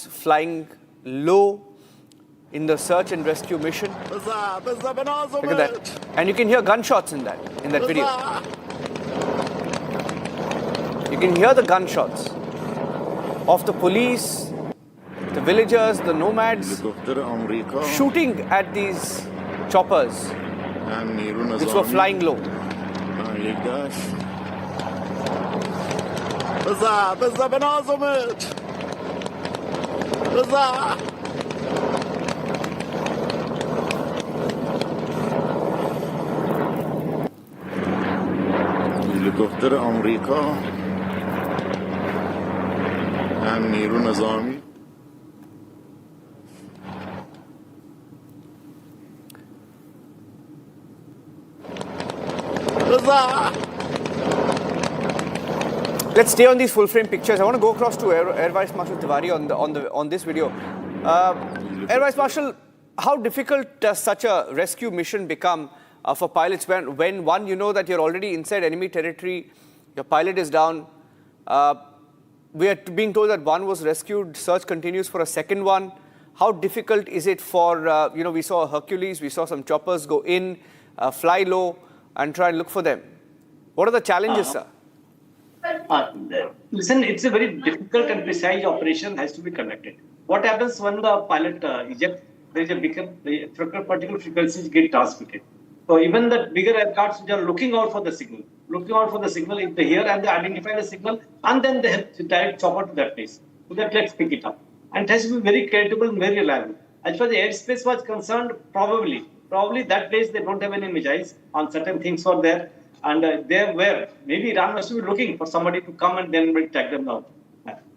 nomads flying low in the search and rescue mission. Look at that. And you can hear gunshots in that video. You can hear the gunshots of the police, the villagers, the nomads shooting at these choppers which were flying low. هلیکوپتر آمریکا هم نیرو نظامی Let's stay on these full-frame pictures. I want to go across to Air Vice Marshal Tiwari on this video. Air Vice Marshal, how difficult does such a rescue mission become for pilots when one, you know that you're already inside enemy territory, your pilot is down. We are being told that one was rescued, search continues for a second one. How difficult is it for, we saw Hercules, we saw some choppers go in, fly low and try and look for them. What are the challenges, sir? Listen, it's a very difficult and precise operation has to be conducted. What happens when the pilot ejects, there is a particular frequencies get transmitted. So even the bigger aircrafts which are looking out for the signal, if they hear and they identify the signal, and then they have to direct chopper to that place. So that let's pick it up. And it has to be very credible and very reliable. As far as the airspace was concerned, probably that place they don't have any missiles on certain things for there. And there were, maybe Iran must be looking for somebody to come and then track them down.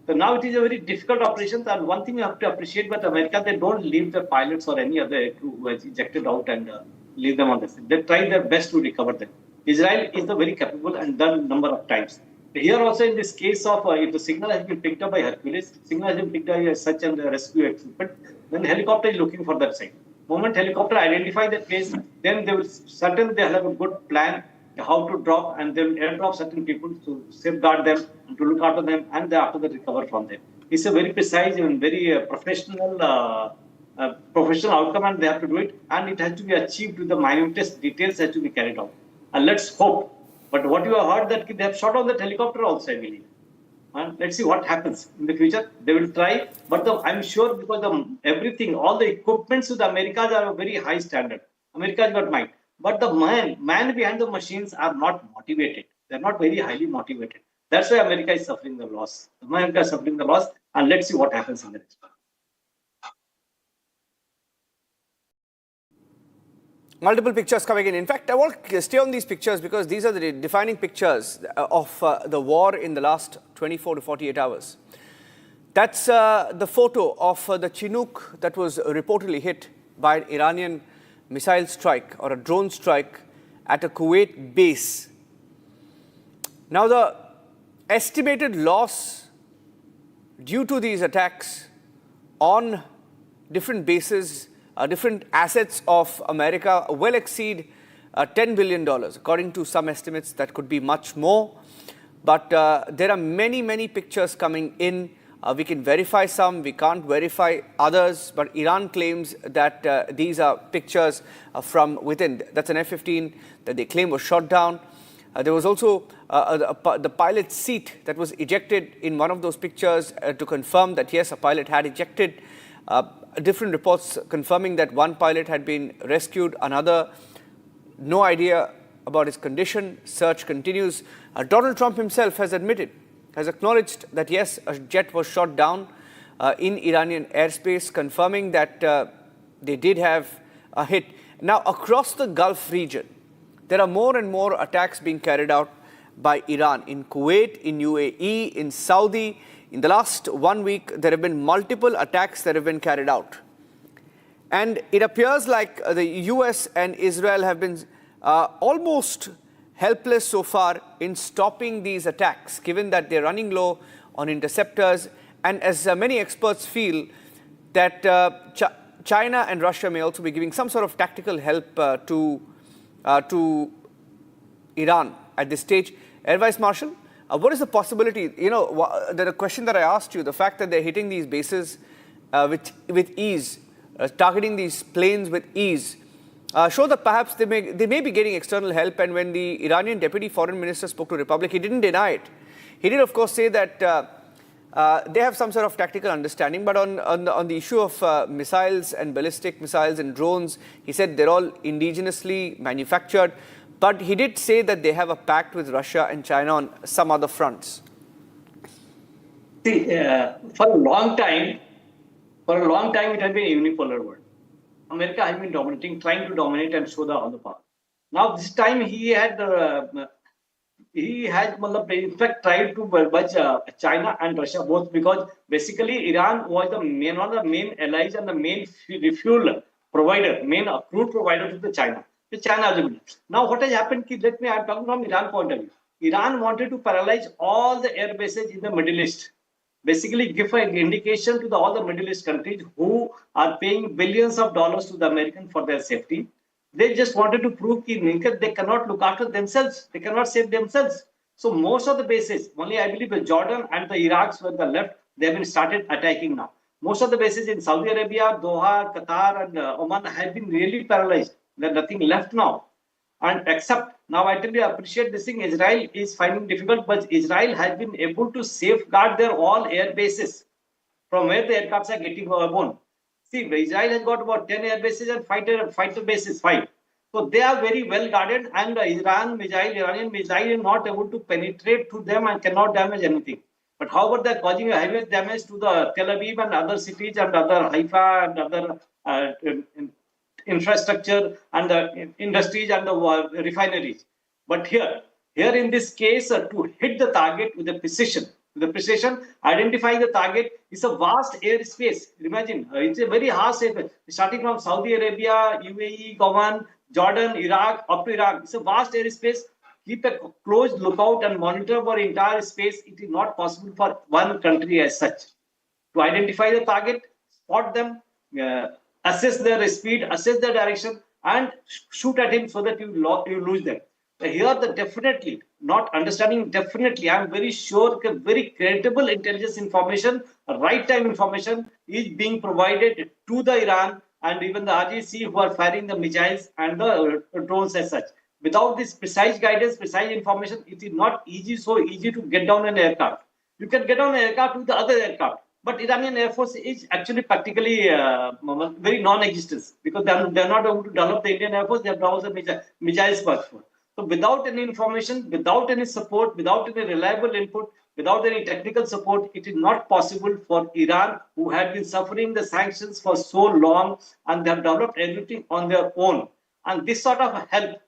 So now it is a very difficult operation. And one thing you have to appreciate about America, they don't leave the pilots or any other crew who has ejected out and leave them on the scene. They try their best to recover them. Israel is very capable and done number of times. Here also in this case of if the signal has been picked up by Hercules, signal has been picked up by such and rescue equipment, then helicopter is looking for that site. Moment helicopter identify that place, then they will certainly have a good plan how to drop, and they will airdrop certain people to safeguard them and to look after them, and after that recover from them. It's a very precise and very professional outcome, and they have to do it, and it has to be achieved with the minutest details has to be carried out. And let's hope. But what you have heard that they have shot on that helicopter also, I believe. And let's see what happens in the future. They will try, but I'm sure because everything, all the equipments with Americas are a very high standard. America's got mind. But the man behind the machines are not motivated. They're not very highly motivated. That's why America is suffering the loss. America is suffering the loss, and let's see what happens in the next one. Multiple pictures coming in. In fact, I want to stay on these pictures because these are the defining pictures of the war in the last 24 to 48 hours. That's the photo of the Chinook that was reportedly hit by an Iranian missile strike or a drone strike at a Kuwait base. Now, the estimated loss due to these attacks on different bases, different assets of America will exceed $10 billion. According to some estimates, that could be much more. But there are many, many pictures coming in. We can verify some, we can't verify others, but Iran claims that these are pictures from within. That's an F-15 that they claim was shot down. There was also the pilot's seat that was ejected in one of those pictures to confirm that, yes, a pilot had ejected. Different reports confirming that one pilot had been rescued, another, no idea about his condition. Search continues. Donald Trump himself has acknowledged that, yes, a jet was shot down in Iranian airspace, confirming that they did have a hit. Now, across the Gulf region, there are more and more attacks being carried out by Iran in Kuwait, in UAE, in Saudi. In the last 1 week, there have been multiple attacks that have been carried out. And it appears like the US and Israel have been almost helpless so far in stopping these attacks, given that they're running low on interceptors. And as many experts feel that China and Russia may also be giving some sort of tactical help to Iran at this stage. Air Vice Marshal, what is the possibility? You know, the question that I asked you, the fact that they're hitting these bases with ease, targeting these planes with ease, show that perhaps they may be getting external help. And when the Iranian Deputy Foreign Minister spoke to Republic, he didn't deny it. He did, of course, say that they have some sort of tactical understanding. But on the issue of missiles and ballistic missiles and drones, he said they're all indigenously manufactured. But he did say that they have a pact with Russia and China on some other fronts. See, for a long time, it has been a unipolar world. America has been dominating, trying to dominate and show the other power. Now, this time he has, in fact, tried to budge China and Russia both, because basically Iran was one of the main allies and the main refuel provider, main crude provider to the China. Now, what has happened? I'm talking from Iran point of view. Iran wanted to paralyze all the air bases in the Middle East. Basically, give an indication to all the Middle East countries who are paying billions of dollars to the Americans for their safety. They just wanted to prove that they cannot look after themselves. They cannot save themselves. So most of the bases, only I believe the Jordan and the Iraqs were the left, they have been started attacking now. Most of the bases in Saudi Arabia, Doha, Qatar and Oman have been really paralyzed. There's nothing left now. And except, now I tell you, I appreciate this thing, Israel is finding difficult, but Israel has been able to safeguard their all air bases from where the aircrafts are getting airborne. See, Israel has got about 10 air bases and fighter bases, 5. So they are very well guarded, and Iranian missile is not able to penetrate to them and cannot damage anything. But however, they're causing a heavy damage to the Tel Aviv and other cities and other Haifa and other infrastructure and the industries and the refineries. But here in this case, to hit the target with the precision, identifying the target is a vast airspace. Imagine, it's a very harsh airspace. Starting from Saudi Arabia, UAE, Oman, Jordan, Iraq, up to Iraq. It's a vast airspace. Keep a close lookout and monitor for entire space. It is not possible for one country as such. To identify the target, spot them, assess their speed, assess their direction, and shoot at him so that you lose them. Here, definitely, not understanding, definitely, I am very sure very credible intelligence information, right time information is being provided to the Iran and even the IRGC who are firing the missiles and the drones as such. Without this precise guidance, precise information, it is not so easy to get down an aircraft. You can get down an aircraft with the other aircraft. But Iranian Air Force is actually practically very non-existent, because they're not able to develop the Indian Air Force. They have developed the missiles first. So without any information, without any support, without any reliable input, without any technical support, it is not possible for Iran, who had been suffering the sanctions for so long and they have developed everything on their own. And this sort of help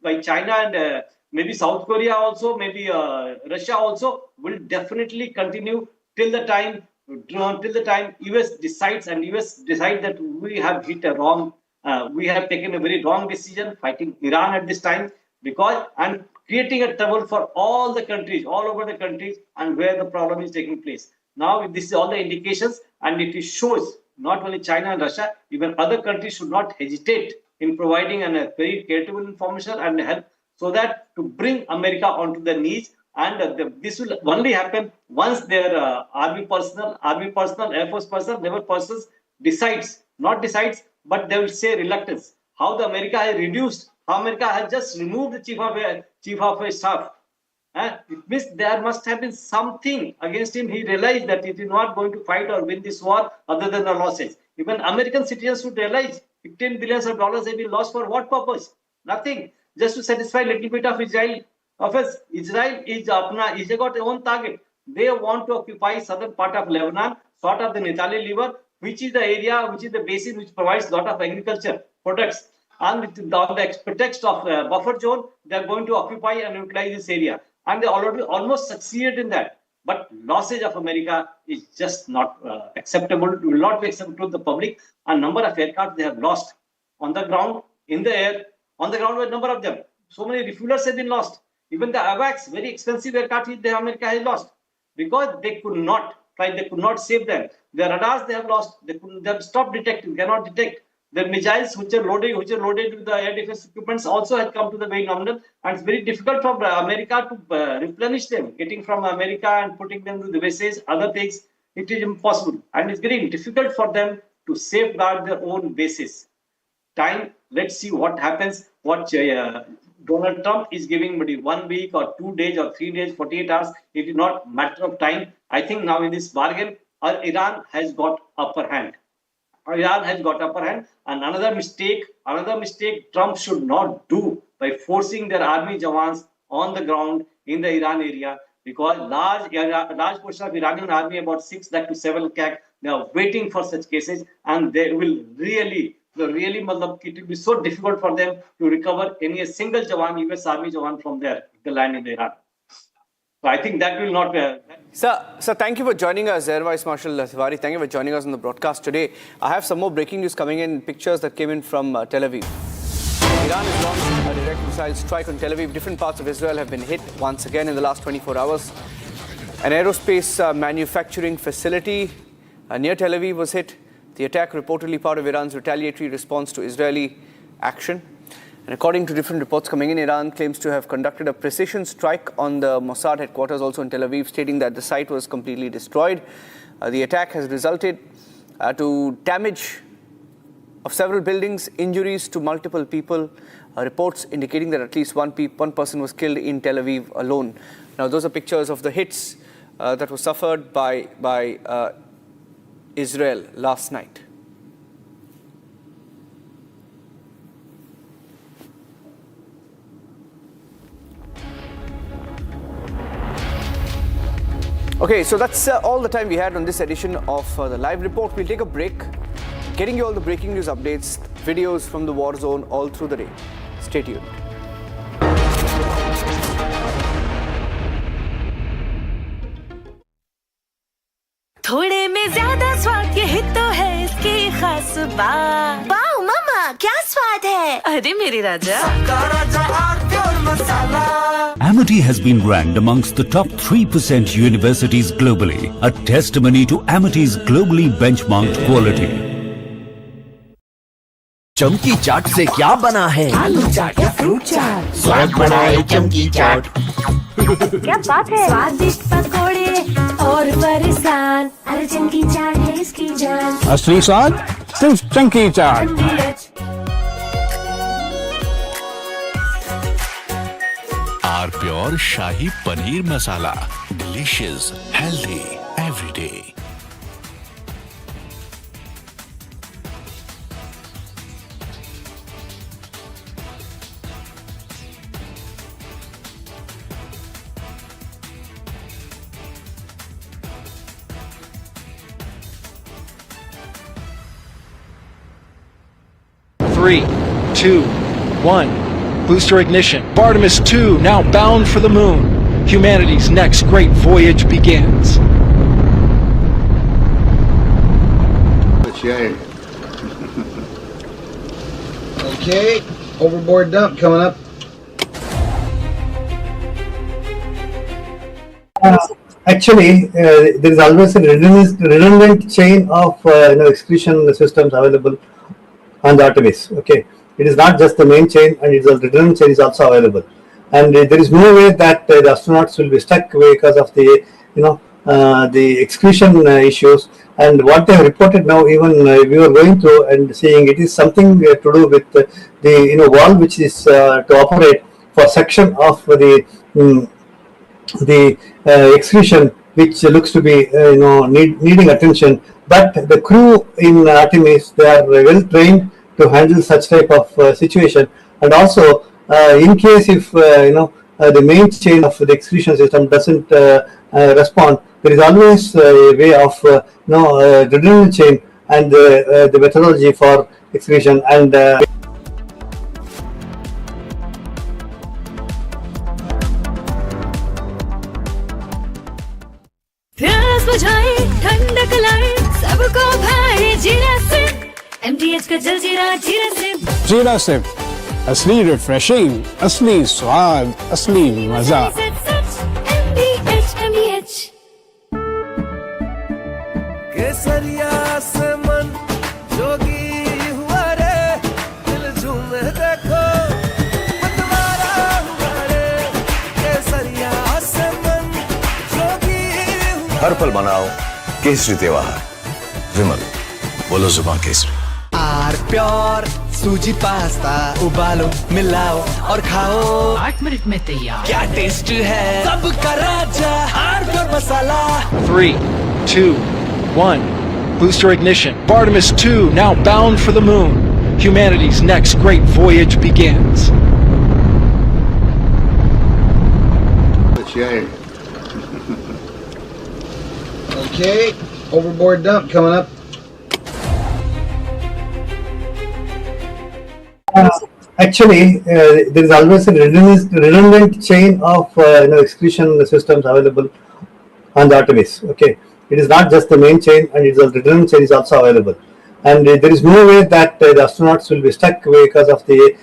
by China and maybe South Korea also, maybe Russia also, will definitely continue till the time US decides that we have hit a wrong, we have taken a very wrong decision fighting Iran at this time, and creating a trouble for all the countries, all over the countries, and where the problem is taking place. Now, this is all the indications, and it shows not only China and Russia, even other countries should not hesitate in providing a very credible information and help, so that to bring America onto the knees. And this will only happen once their army personnel, Air Force personnel, naval persons not decides, but they will say reluctance. How the America has reduced, how America has just removed the chief of staff. It means there must have been something against him. He realized that it is not going to fight or win this war other than the losses. Even American citizens should realize $15 billion have been lost for what purpose? Nothing. Just to satisfy a little bit of Israel. Israel is got their own target. They want to occupy southern part of Lebanon, sort of the Netali River, which is the area, which is the basin which provides a lot of agriculture products. And on the pretext of buffer zone, they are going to occupy and utilize this area. And they already almost succeeded in that. But losses of America is just not acceptable. It will not be acceptable to the public. A number of aircraft they have lost on the ground, in the air. On the ground, a number of them. So many refuelers have been lost. Even the AWACS, very expensive aircraft, America has lost because they could not save them. The radars they have lost. They have stopped detecting. Cannot detect. The missiles which are loaded with the air defense equipments also had come to the very nominal, and it's very difficult for America to replenish them. Getting from America and putting them to the bases, other things. it is impossible, and it's getting difficult for them to safeguard their own bases. Time, let's see what happens. What Donald Trump is giving maybe 1 week or 2 days or 3 days, 48 hours. It is not matter of time. I think now in this bargain, Iran has got upper hand. Iran has got upper hand. And another mistake Trump should not do by forcing their army jawans on the ground in the Iran area, because large portion of Iranian army, about 6 lakh to 7 lakh, they are waiting for such cases, and they will really, it will be so difficult for them to recover a single Jawan, US Army Jawan from there, the land in Iran. So I think that will not be. Sir, thank you for joining us, Air Vice Marshal Tiwari. Thank you for joining us on the broadcast today. I have some more breaking news coming in, pictures that came in from Tel Aviv. Iran has launched a direct missile strike on Tel Aviv. Different parts of Israel have been hit once again in the last 24 hours. An aerospace manufacturing facility near Tel Aviv was hit. The attack reportedly part of Iran's retaliatory response to Israeli action. And according to different reports coming in, Iran claims to have conducted a precision strike on the Mossad headquarters also in Tel Aviv, stating that the site was completely destroyed. The attack has resulted to damage of several buildings, injuries to multiple people. Reports indicating that at least one person was killed in Tel Aviv alone. Now, those are pictures of the hits that were suffered by Israel last night. Okay, so that's all the time we had on this edition of the Live Report. We'll take a break, getting you all the breaking news updates, videos from the war zone all through the day. Stay tuned. थोड़े में ज्यादा स्वाद ये तो है इसकी खास बात। वाओ मामा, क्या स्वाद है? अरे मेरे राजा, Amity has been ranked amongst the top 3% universities globally, a testimony to Amity's globally benchmarked quality. चमकी चाट से क्या बना है? आलू चाट या फ्रूट चाट, स्वाद बनाए चमकी चाट। क्या बात है? स्वादिष्ट पकोड़े और बरसान, अरे चमकी चाट है इसकी जान। असली स्वाद सिर्फ चमकी चाट। R pure shahi paneer masala, delicious, healthy every day. Three, two, one. Booster ignition. Artemis 2 now bound for the moon. Humanity's next great voyage begins. Okay, overboard dump coming up. Actually, there is always a redundant chain of excretion systems available on the Artemis. Okay. It is not just the main chain, and it's a redundant chain is also available. And there is no way that the astronauts will be stuck because of the the excretion issues. And what they have reported now, even we were going through and seeing, it is something to do with the valve which is to operate for section of the excretion, which looks to be needing attention. But the crew in Artemis, they are well trained to handle such type of situation. And also, in case if the main chain of the excretion system doesn't respond, there is always a way of redundant chain and the methodology for excretion. And ठंडक लाए सबको भाई जीरा से MTH का जल जीरा जीरा से जीरा से असली रिफ्रेशिंग, असली स्वाद, असली मजा। MTH केसरिया से मन जोगी हुआ रे, दिल झूमे देखो मतवारा हुआ रे। केसरिया से मन जोगी हुआ। हर पल बनाओ केसरी त्योहार विमल बोलो जुबान केसरी। आर प्योर सूजी पास्ता उबालो मिलाओ और खाओ 8 मिनट में तैयार। क्या टेस्ट है सबका राजा R pure masala. 3, 2, 1. Booster ignition. Artemis 2 now bound for the moon. Humanity's next great voyage begins. Okay, overboard dump coming up. Actually, there is always a redundant chain of excretion systems available on the Artemis. Okay, it is not just the main chain, and it's a redundant chain is also available. And there is no way that the astronauts will be stuck because of the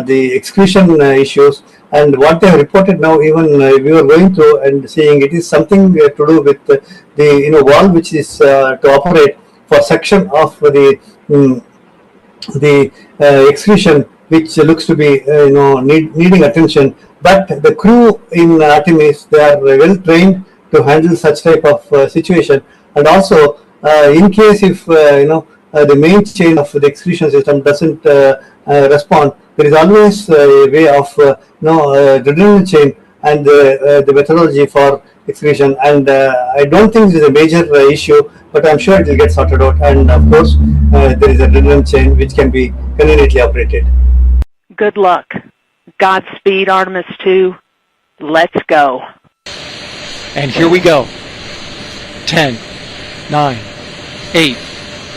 the excretion issues. And what they have reported now, even we were going through and seeing, it is something to do with the valve which is to operate for section of the excretion, which looks to be needing attention. But the crew in Artemis, they are well trained to handle such type of situation. And also, in case if the main chain of the excretion system doesn't respond, there is always a way of redundant chain and the methodology for excretion. And I don't think it is a major issue, but I'm sure it will get sorted out. And of course, there is a redundant chain which can be conveniently operated. Good luck. Godspeed, Artemis 2. Let's go. And here we go. 10, 9, 8,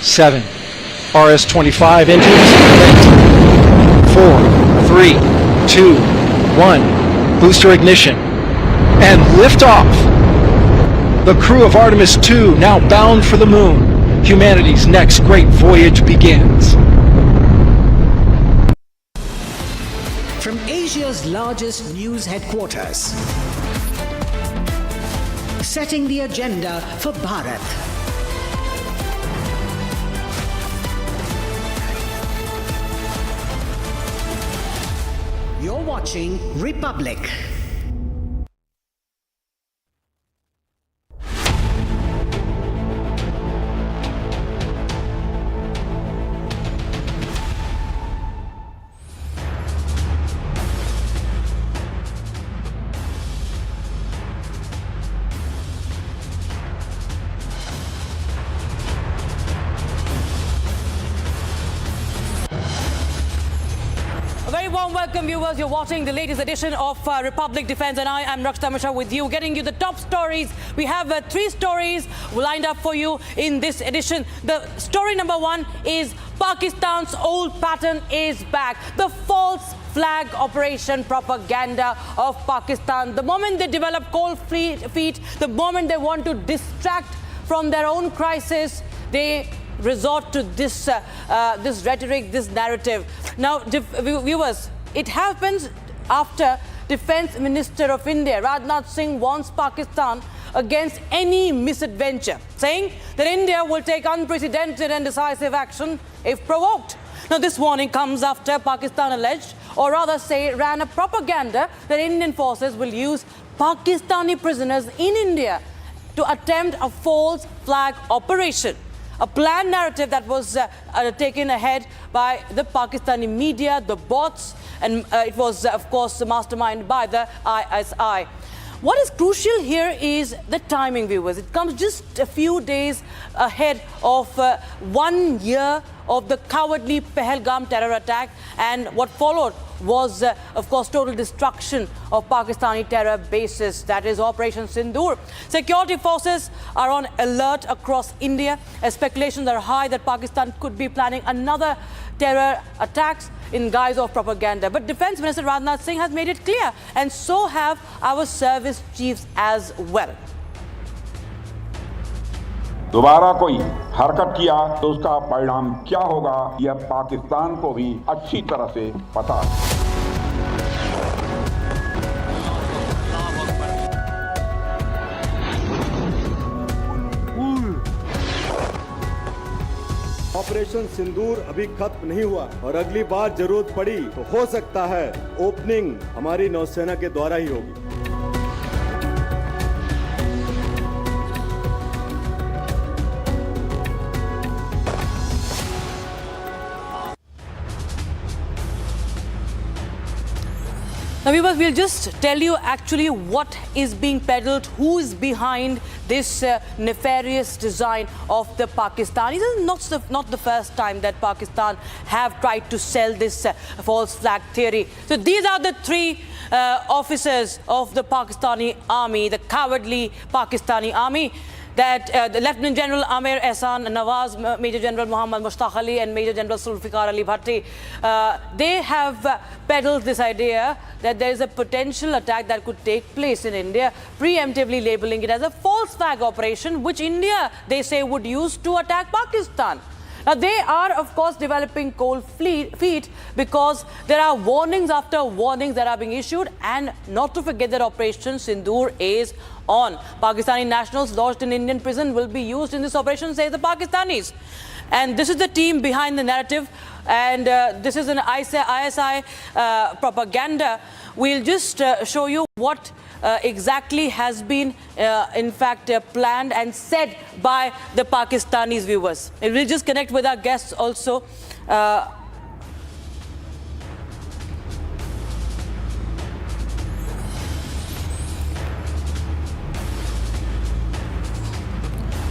7. RS-25 engines. 4, 3, 2, 1. Booster ignition. And liftoff. The crew of Artemis 2 now bound for the moon. Humanity's next great voyage begins. From Asia's largest news headquarters, setting the agenda for Bharat. You're watching Republic. A very warm welcome, viewers. You're watching the latest edition of Republic Defense, and I am Rakshita Mishra with you, getting you the top stories. We have 3 stories lined up for you in this edition. The story number 1 is Pakistan's old pattern is back. The false flag operation propaganda of Pakistan. The moment they develop cold feet, the moment they want to distract from their own crisis, they resort to this this rhetoric, this narrative. Now, viewers, it happens after Defence Minister of India, Rajnath Singh, warns Pakistan against any misadventure, saying that India will take unprecedented and decisive action if provoked. Now, this warning comes after Pakistan alleged, or rather say ran a propaganda that Indian forces will use Pakistani prisoners in India to attempt a false flag operation. A planned narrative that was taken ahead by the Pakistani media, the bots, and it was, of course, masterminded by the ISI. What is crucial here is the timing, viewers. It comes just a few days ahead of 1 year of the cowardly Pahalgam terror attack, and what followed was, of course, total destruction of Pakistani terror bases, that is Operation Sindoor. Security forces are on alert across India, as speculations are high that Pakistan could be planning another terror attacks in guise of propaganda. But Defence Minister Rajnath Singh has made it clear, and so have our service chiefs as well. दोबारा कोई हरकत किया तो उसका परिणाम क्या होगा, यह पाकिस्तान को भी अच्छी तरह से पता है। ऑपरेशन सिंदूर अभी खत्म नहीं हुआ और अगली बार जरूरत पड़ी तो हो सकता है ओपनिंग हमारी नौसेना के द्वारा ही होगी। Now, viewers, we'll just tell you actually what is being peddled, who is behind this nefarious design of the Pakistanis. This is not the first time that Pakistan have tried to sell this false flag theory. So these are the three officers of the Pakistani army, the cowardly Pakistani army, that the Lieutenant General Amir Ehsan Nawaz, Major General Muhammad Mushtaq Ali and Major General Zulfikar Ali Bhatti, they have peddled this idea that there is a potential attack that could take place in India, preemptively labeling it as a false flag operation, which India, they say, would use to attack Pakistan. Now, they are, of course, developing cold feet because there are warnings after warnings that are being issued, and not to forget that Operation Sindoor is on. Pakistani nationals lodged in Indian prison will be used in this operation, say the Pakistanis. And this is the team behind the narrative, and this is an ISI propaganda. We'll just show you what exactly has been, in fact, planned and said by the Pakistanis, viewers. And we'll just connect with our guests also.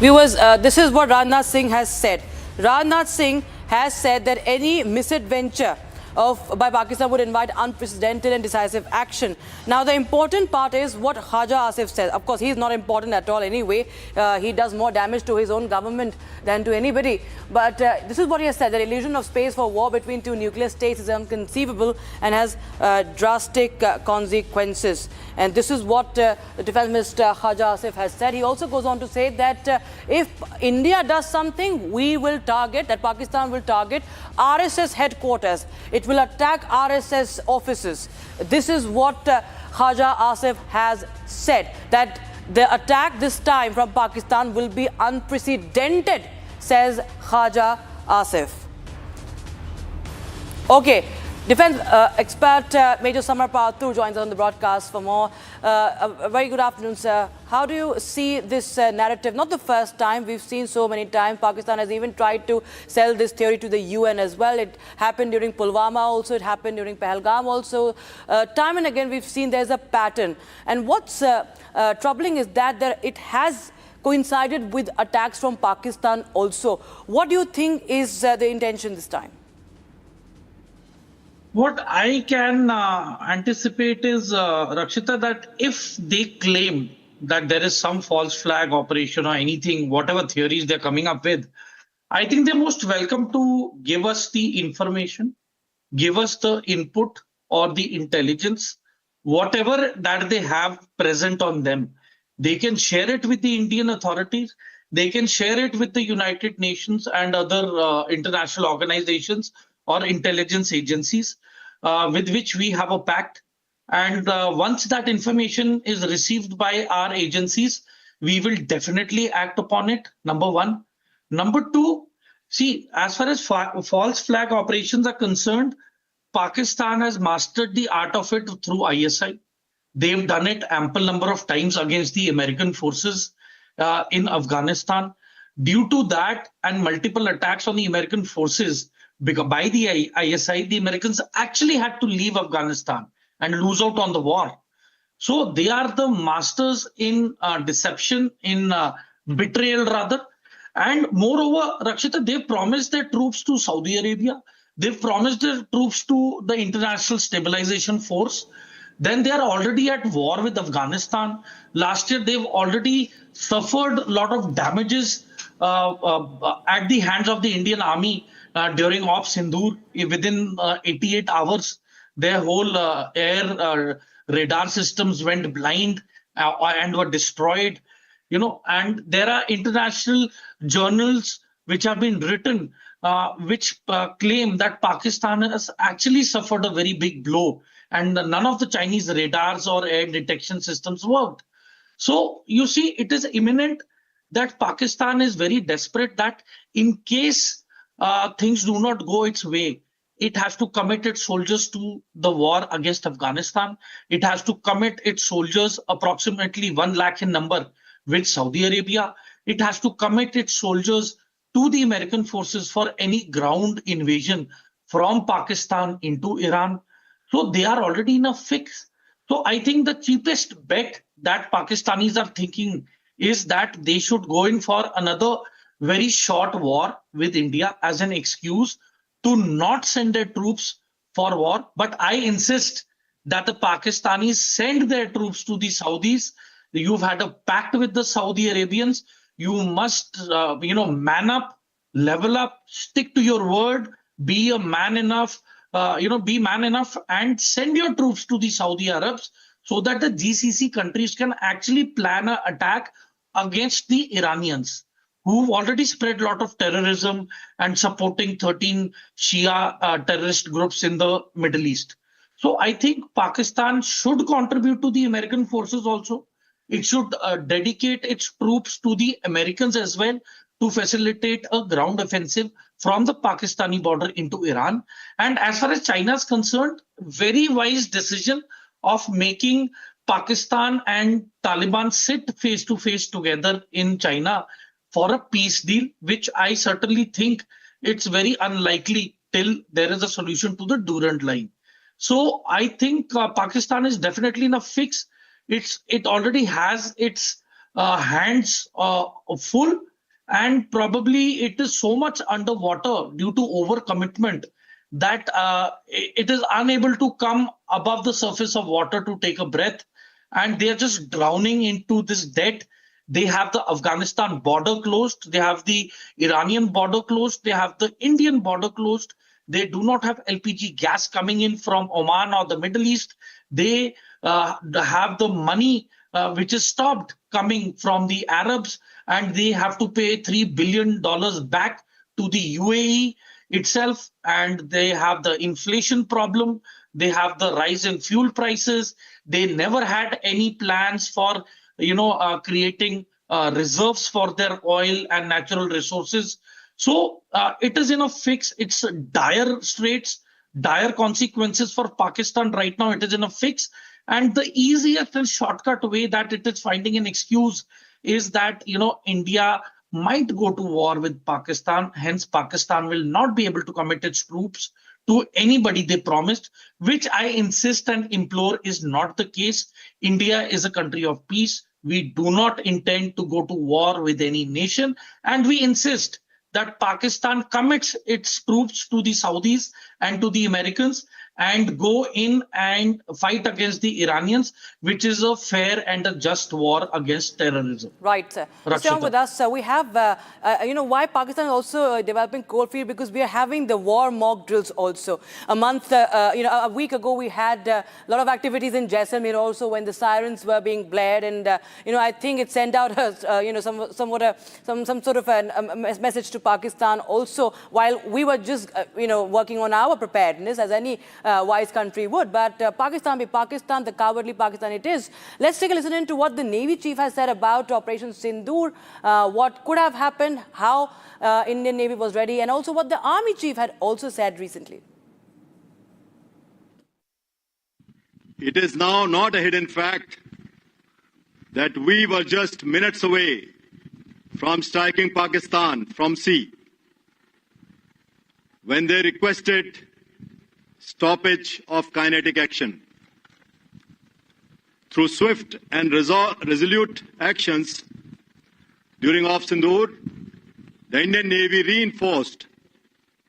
Viewers, this is what Rajnath Singh has said. Rajnath Singh has said that any misadventure by Pakistan would invite unprecedented and decisive action. Now, the important part is what Khaja Asif says. Of course, he is not important at all anyway. He does more damage to his own government than to anybody. But this is what he has said. The illusion of space for war between two nuclear states is inconceivable and has drastic consequences. And this is what the Defence Minister Khaja Asif has said. He also goes on to say that if India does something, we will target, that Pakistan will target RSS headquarters. It will attack RSS offices. This is what Khaja Asif has said, that the attack this time from Pakistan will be unprecedented, says Khaja Asif. Okay. Defence expert Major Samar Pathur joins us on the broadcast for more. A very good afternoon, sir. How do you see this narrative? Not the first time, we've seen so many times. Pakistan has even tried to sell this theory to the UN as well. It happened during Pulwama also, it happened during Pahalgam also. Time and again we've seen there's a pattern. And what's troubling is that it has coincided with attacks from Pakistan also. What do you think is the intention this time? What I can anticipate is, Rakshita, that if they claim that there is some false flag operation or anything, whatever theories they're coming up with, I think they're most welcome to give us the information, give us the input or the intelligence, whatever that they have present on them. They can share it with the Indian authorities. They can share it with the United Nations and other international organizations or intelligence agencies with which we have a pact. And once that information is received by our agencies, we will definitely act upon it, number one. Number two, see, as far as false flag operations are concerned, Pakistan has mastered the art of it through ISI. They've done it ample number of times against the American forces in Afghanistan. Due to that and multiple attacks on the American forces by the ISI, the Americans actually had to leave Afghanistan and lose out on the war. So they are the masters in deception, in betrayal rather. And moreover, Rakshita, they've promised their troops to Saudi Arabia. They've promised their troops to the International Stabilization Force. Then they are already at war with Afghanistan. Last year, they've already suffered a lot of damages at the hands of the Indian Army during Op Sindoor. Within 88 hours, their whole air radar systems went blind and were destroyed. You know, and there are international journals which have been written which claim that Pakistan has actually suffered a very big blow, and none of the Chinese radars or air detection systems worked. So you see, it is imminent that Pakistan is very desperate that in case things do not go its way, it has to commit its soldiers to the war against Afghanistan. It has to commit its soldiers, approximately 1 lakh in number, with Saudi Arabia. It has to commit its soldiers to the American forces for any ground invasion from Pakistan into Iran. So they are already in a fix. So I think the cheapest bet that Pakistanis are thinking is that they should go in for another very short war with India as an excuse to not send their troops for war. But I insist that the Pakistanis send their troops to the Saudis. You've had a pact with the Saudi Arabians. You must, man up, level up, stick to your word, be a man enough, be man enough and send your troops to the Saudi Arabs so that the GCC countries can actually plan an attack against the Iranians, who've already spread a lot of terrorism and supporting 13 Shia terrorist groups in the Middle East. So I think Pakistan should contribute to the American forces also. It should dedicate its troops to the Americans as well to facilitate a ground offensive from the Pakistani border into Iran. And as far as China is concerned, very wise decision of making Pakistan and Taliban sit face to face together in China for a peace deal, which I certainly think it's very unlikely till there is a solution to the Durand line. So I think Pakistan is definitely in a fix. It already has its hands full, and probably it is so much underwater due to overcommitment that it is unable to come above the surface of water to take a breath, and they are just drowning into this debt. They have the Afghanistan border closed, they have the Iranian border closed, they have the Indian border closed. They do not have LPG gas coming in from Oman or the Middle East. They have the money which is stopped coming from the Arabs, and they have to pay $3 billion back to the UAE itself. And they have the inflation problem. They have the rise in fuel prices. They never had any plans for, creating reserves for their oil and natural resources. So it is in a fix. It's dire straits, dire consequences for Pakistan right now. It is in a fix. And the easiest and shortcut way that it is finding an excuse is that, India might go to war with Pakistan. Hence, Pakistan will not be able to commit its troops to anybody they promised, which I insist and implore is not the case. India is a country of peace. We do not intend to go to war with any nation. And we insist that Pakistan commits its troops to the Saudis and to the Americans and go in and fight against the Iranians, which is a fair and a just war against terrorism. Right. Stay on with us. We have, why Pakistan is also developing coalfield, because we are having the war mock drills also. A week ago, we had a lot of activities in Jaisalmer also when the sirens were being blared. And, I think it sent out, some sort of a message to Pakistan also, while we were just, working on our preparedness as any wise country would. But Pakistan be Pakistan, the cowardly Pakistan it is. Let's take a listen to what the Navy Chief has said about Operation Sindoor, what could have happened, how Indian Navy was ready, and also what the Army Chief had also said recently. It is now not a hidden fact that we were just minutes away from striking Pakistan from sea when they requested stoppage of kinetic action. Through swift and resolute actions during Sindoor, the Indian Navy reinforced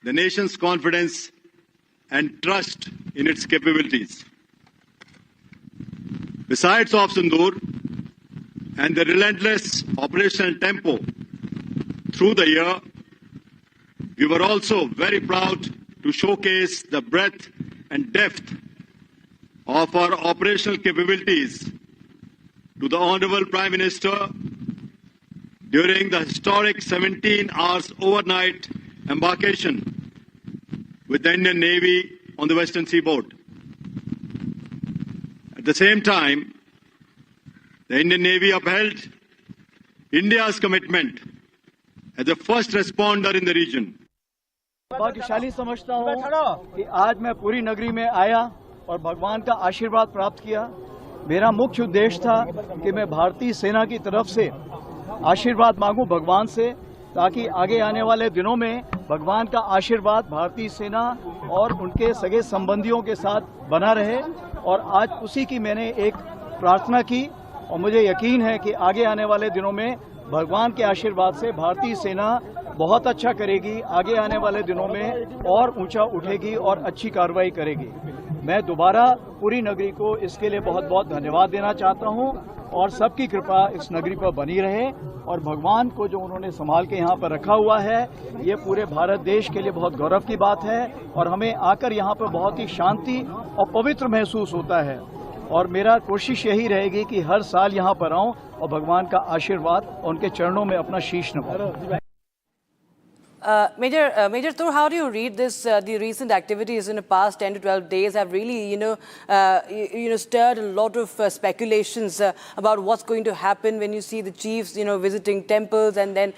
the nation's confidence and trust in its capabilities. Besides Sindoor and the relentless operational tempo through the year, we were also very proud to showcase the breadth and depth of our operational capabilities to the Honorable Prime Minister during the historic 17 hours overnight embarkation with the Indian Navy on the Western Seaboard. At the same time, the Indian Navy upheld India's commitment as the first responder in the region. भाग्यशाली समझता हूँ कि आज मैं पूरी नगरी में आया और भगवान का आशीर्वाद प्राप्त किया। मेरा मुख्य उद्देश्य था कि मैं भारतीय सेना की तरफ से आशीर्वाद मांगूं भगवान से, ताकि आगे आने वाले दिनों में भगवान का आशीर्वाद भारतीय सेना और उनके सगे संबंधियों के साथ बना रहे और आज उसी की मैंने एक प्रार्थना की और मुझे यकीन है कि आगे आने वाले दिनों में भगवान के आशीर्वाद से भारतीय सेना बहुत अच्छा करेगी, आगे आने वाले दिनों में और ऊंचा उठेगी और अच्छी कार्रवाई करेगी। मैं दोबारा पूरी नगरी को इसके लिए बहुत बहुत धन्यवाद देना चाहता हूं और सबकी कृपा इस नगरी पर बनी रहे और भगवान को जो उन्होंने संभाल के यहाँ पर रखा हुआ है, ये पूरे भारत देश के लिए बहुत गौरव की बात है और हमें आकर यहाँ पर बहुत ही शांति और पवित्र महसूस होता है। और मेरा कोशिश यही रहेगी कि हर साल यहाँ पर आऊँ और भगवान का आशीर्वाद और उनके चरणों में अपना शीश नवाऊं। Major Thur, how do you read this? The recent activities in the past 10 to 12 days have really, stirred a lot of speculations about what's going to happen when you see the chiefs, visiting temples and then,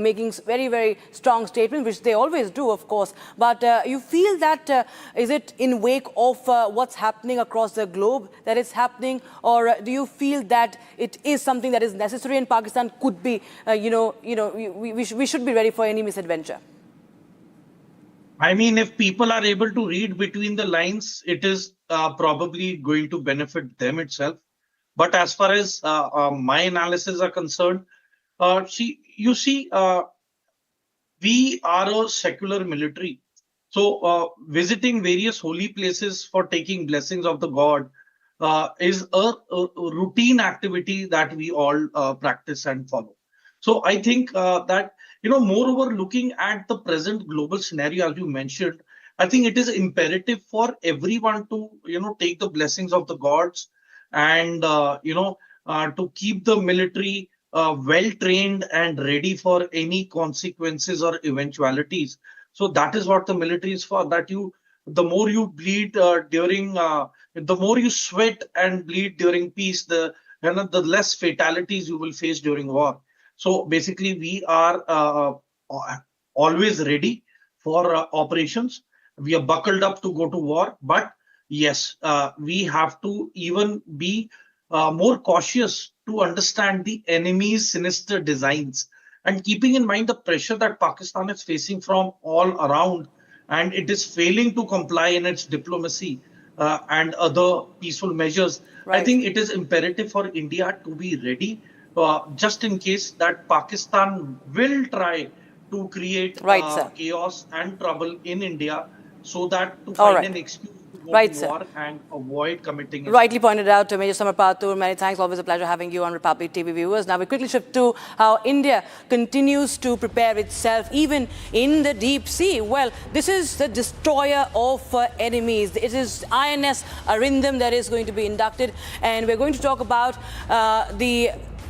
making very, very strong statements, which they always do, of course. But you feel that is it in wake of what's happening across the globe that is happening, or do you feel that it is something that is necessary and Pakistan could be, we should be ready for any misadventure? I mean, if people are able to read between the lines, it is probably going to benefit them itself. But as far as my analysis are concerned, we are a secular military. So visiting various holy places for taking blessings of the God is a routine activity that we all practice and follow. So I think that, moreover, looking at the present global scenario, as you mentioned, I think it is imperative for everyone to, take the blessings of the gods and, to keep the military well-trained and ready for any consequences or eventualities. So that is what the military is for, that the more you bleed the more you sweat and bleed during peace, the less fatalities you will face during war. So basically, we are always ready for operations. We are buckled up to go to war. But yes, we have to even be more cautious to understand the enemy's sinister designs. And keeping in mind the pressure that Pakistan is facing from all around, and it is failing to comply in its diplomacy and other peaceful measures, right. I think it is imperative for India to be ready. Just in case that Pakistan will try to create chaos and trouble in India, so that to find an excuse to go to war and avoid committing. Rightly pointed out to Major Samar Patur. Many thanks. Always a pleasure having you on Republic TV, viewers. Now we quickly shift to how India continues to prepare itself even in the deep sea. Well, this is the destroyer of enemies. It is INS Arindam that is going to be inducted, and we're going to talk about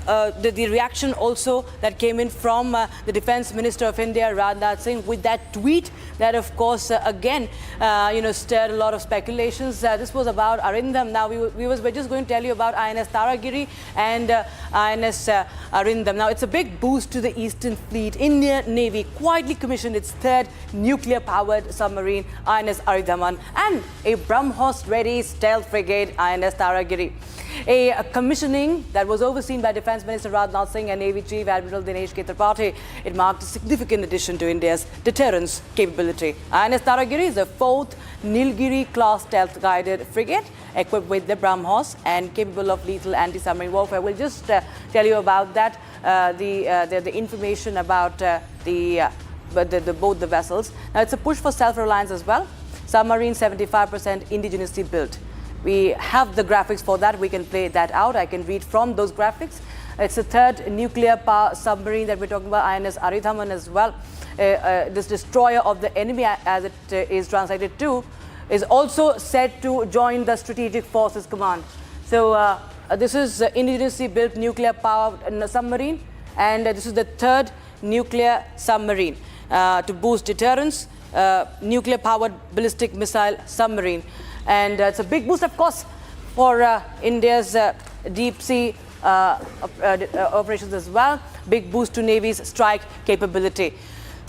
the reaction also that came in from the Defence Minister of India, Rajnath Singh, with that tweet that, of course, again, stirred a lot of speculations. This was about Arindam. Now, we're just going to tell you about INS Taragiri and INS Arindam. Now, it's a big boost to the Eastern Fleet. Indian Navy quietly commissioned its third nuclear-powered submarine, INS Arindam, and a BrahMos-ready stealth frigate, INS Taragiri. A commissioning that was overseen by Defence Minister Rajnath Singh and Navy Chief Admiral Dinesh K. Tripathi. It marked a significant addition to India's deterrence capability. INS Taragiri is the fourth Nilgiri-class stealth-guided frigate equipped with the BrahMos and capable of lethal anti-submarine warfare. We'll just tell you about that, the information about both the vessels. Now, it's a push for self-reliance as well. Submarine 75% indigenously built. We have the graphics for that. We can play that out. I can read from those graphics. It's the third nuclear power submarine that we're talking about, INS Arindam as well. This destroyer of the enemy, as it is translated to, is also said to join the Strategic Forces Command. So this is indigenously built nuclear powered submarine, and this is the third nuclear submarine to boost deterrence, nuclear powered ballistic missile submarine. And it's a big boost, of course, for India's deep sea operations as well. Big boost to Navy's strike capability.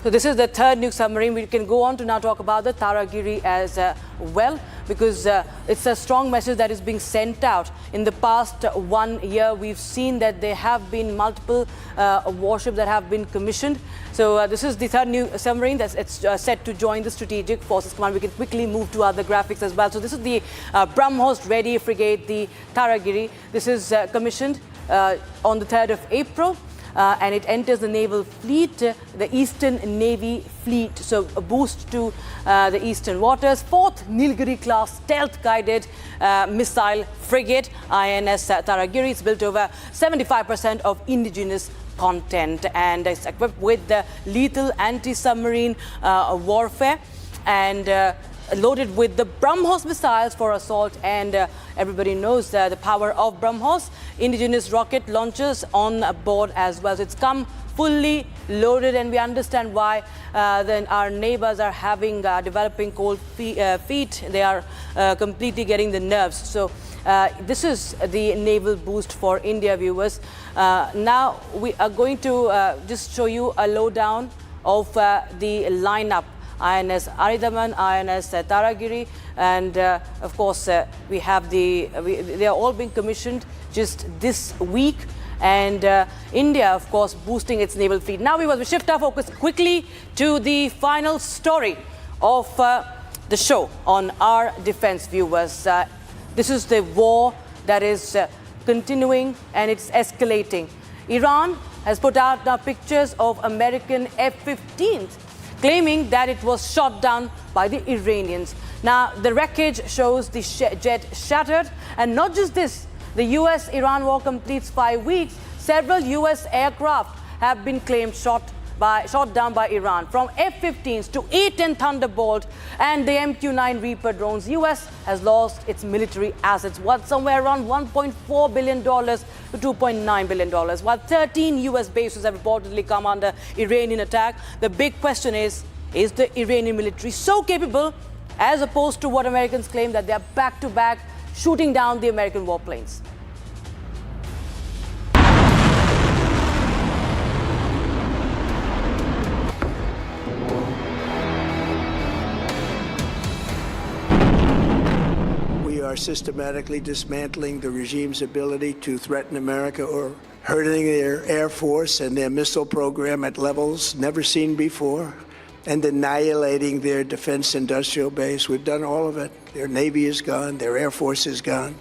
So this is the third nuke submarine. We can go on to now talk about the Taragiri as well. because it's a strong message that is being sent out. In the past 1 year, we've seen that there have been multiple warships that have been commissioned. So this is the third new submarine that's set to join the Strategic Forces Command. We can quickly move to other graphics as well. So this is the BrahMos ready frigate, the Taragiri. This is commissioned on the 3rd of April. And it enters the naval fleet, the Eastern Navy Fleet. So a boost to the Eastern waters. 4th Nilgiri class stealth-guided missile frigate, INS Taragiri. It's built over 75% of indigenous content and is equipped with the lethal anti-submarine warfare and loaded with the BrahMos missiles for assault, and everybody knows the power of BrahMos. Indigenous rocket launchers on board as well. So it's come fully loaded, and we understand why then our neighbors are having developing cold feet. They are completely getting the nerves. So this is the naval boost for India, viewers. Now we are going to just show you a lowdown of the lineup. INS Aridaman, INS Taragiri, and of course we have they are all being commissioned just this week, and India, of course, boosting its naval fleet. Now we shift our focus quickly to the final story of the show on our defense, viewers. This is the war that is continuing and it's escalating. Iran has put out now pictures of American F-15s, claiming that it was shot down by the Iranians. Now, the wreckage shows the jet shattered. And not just this, the US-Iran war completes 5 weeks. Several US aircraft have been claimed shot down by Iran, from F-15s to A-10 Thunderbolt and the MQ-9 Reaper drones. US has lost its military assets, worth somewhere around $1.4 billion to $2.9 billion, while 13 US bases have reportedly come under Iranian attack. The big question is the Iranian military so capable, as opposed to what Americans claim, that they are back-to-back shooting down the American warplanes? Are systematically dismantling the regime's ability to threaten America or hurting their air force and their missile program at levels never seen before, and annihilating their defense industrial base. We've done all of it. Their Navy is gone, their Air Force is gone,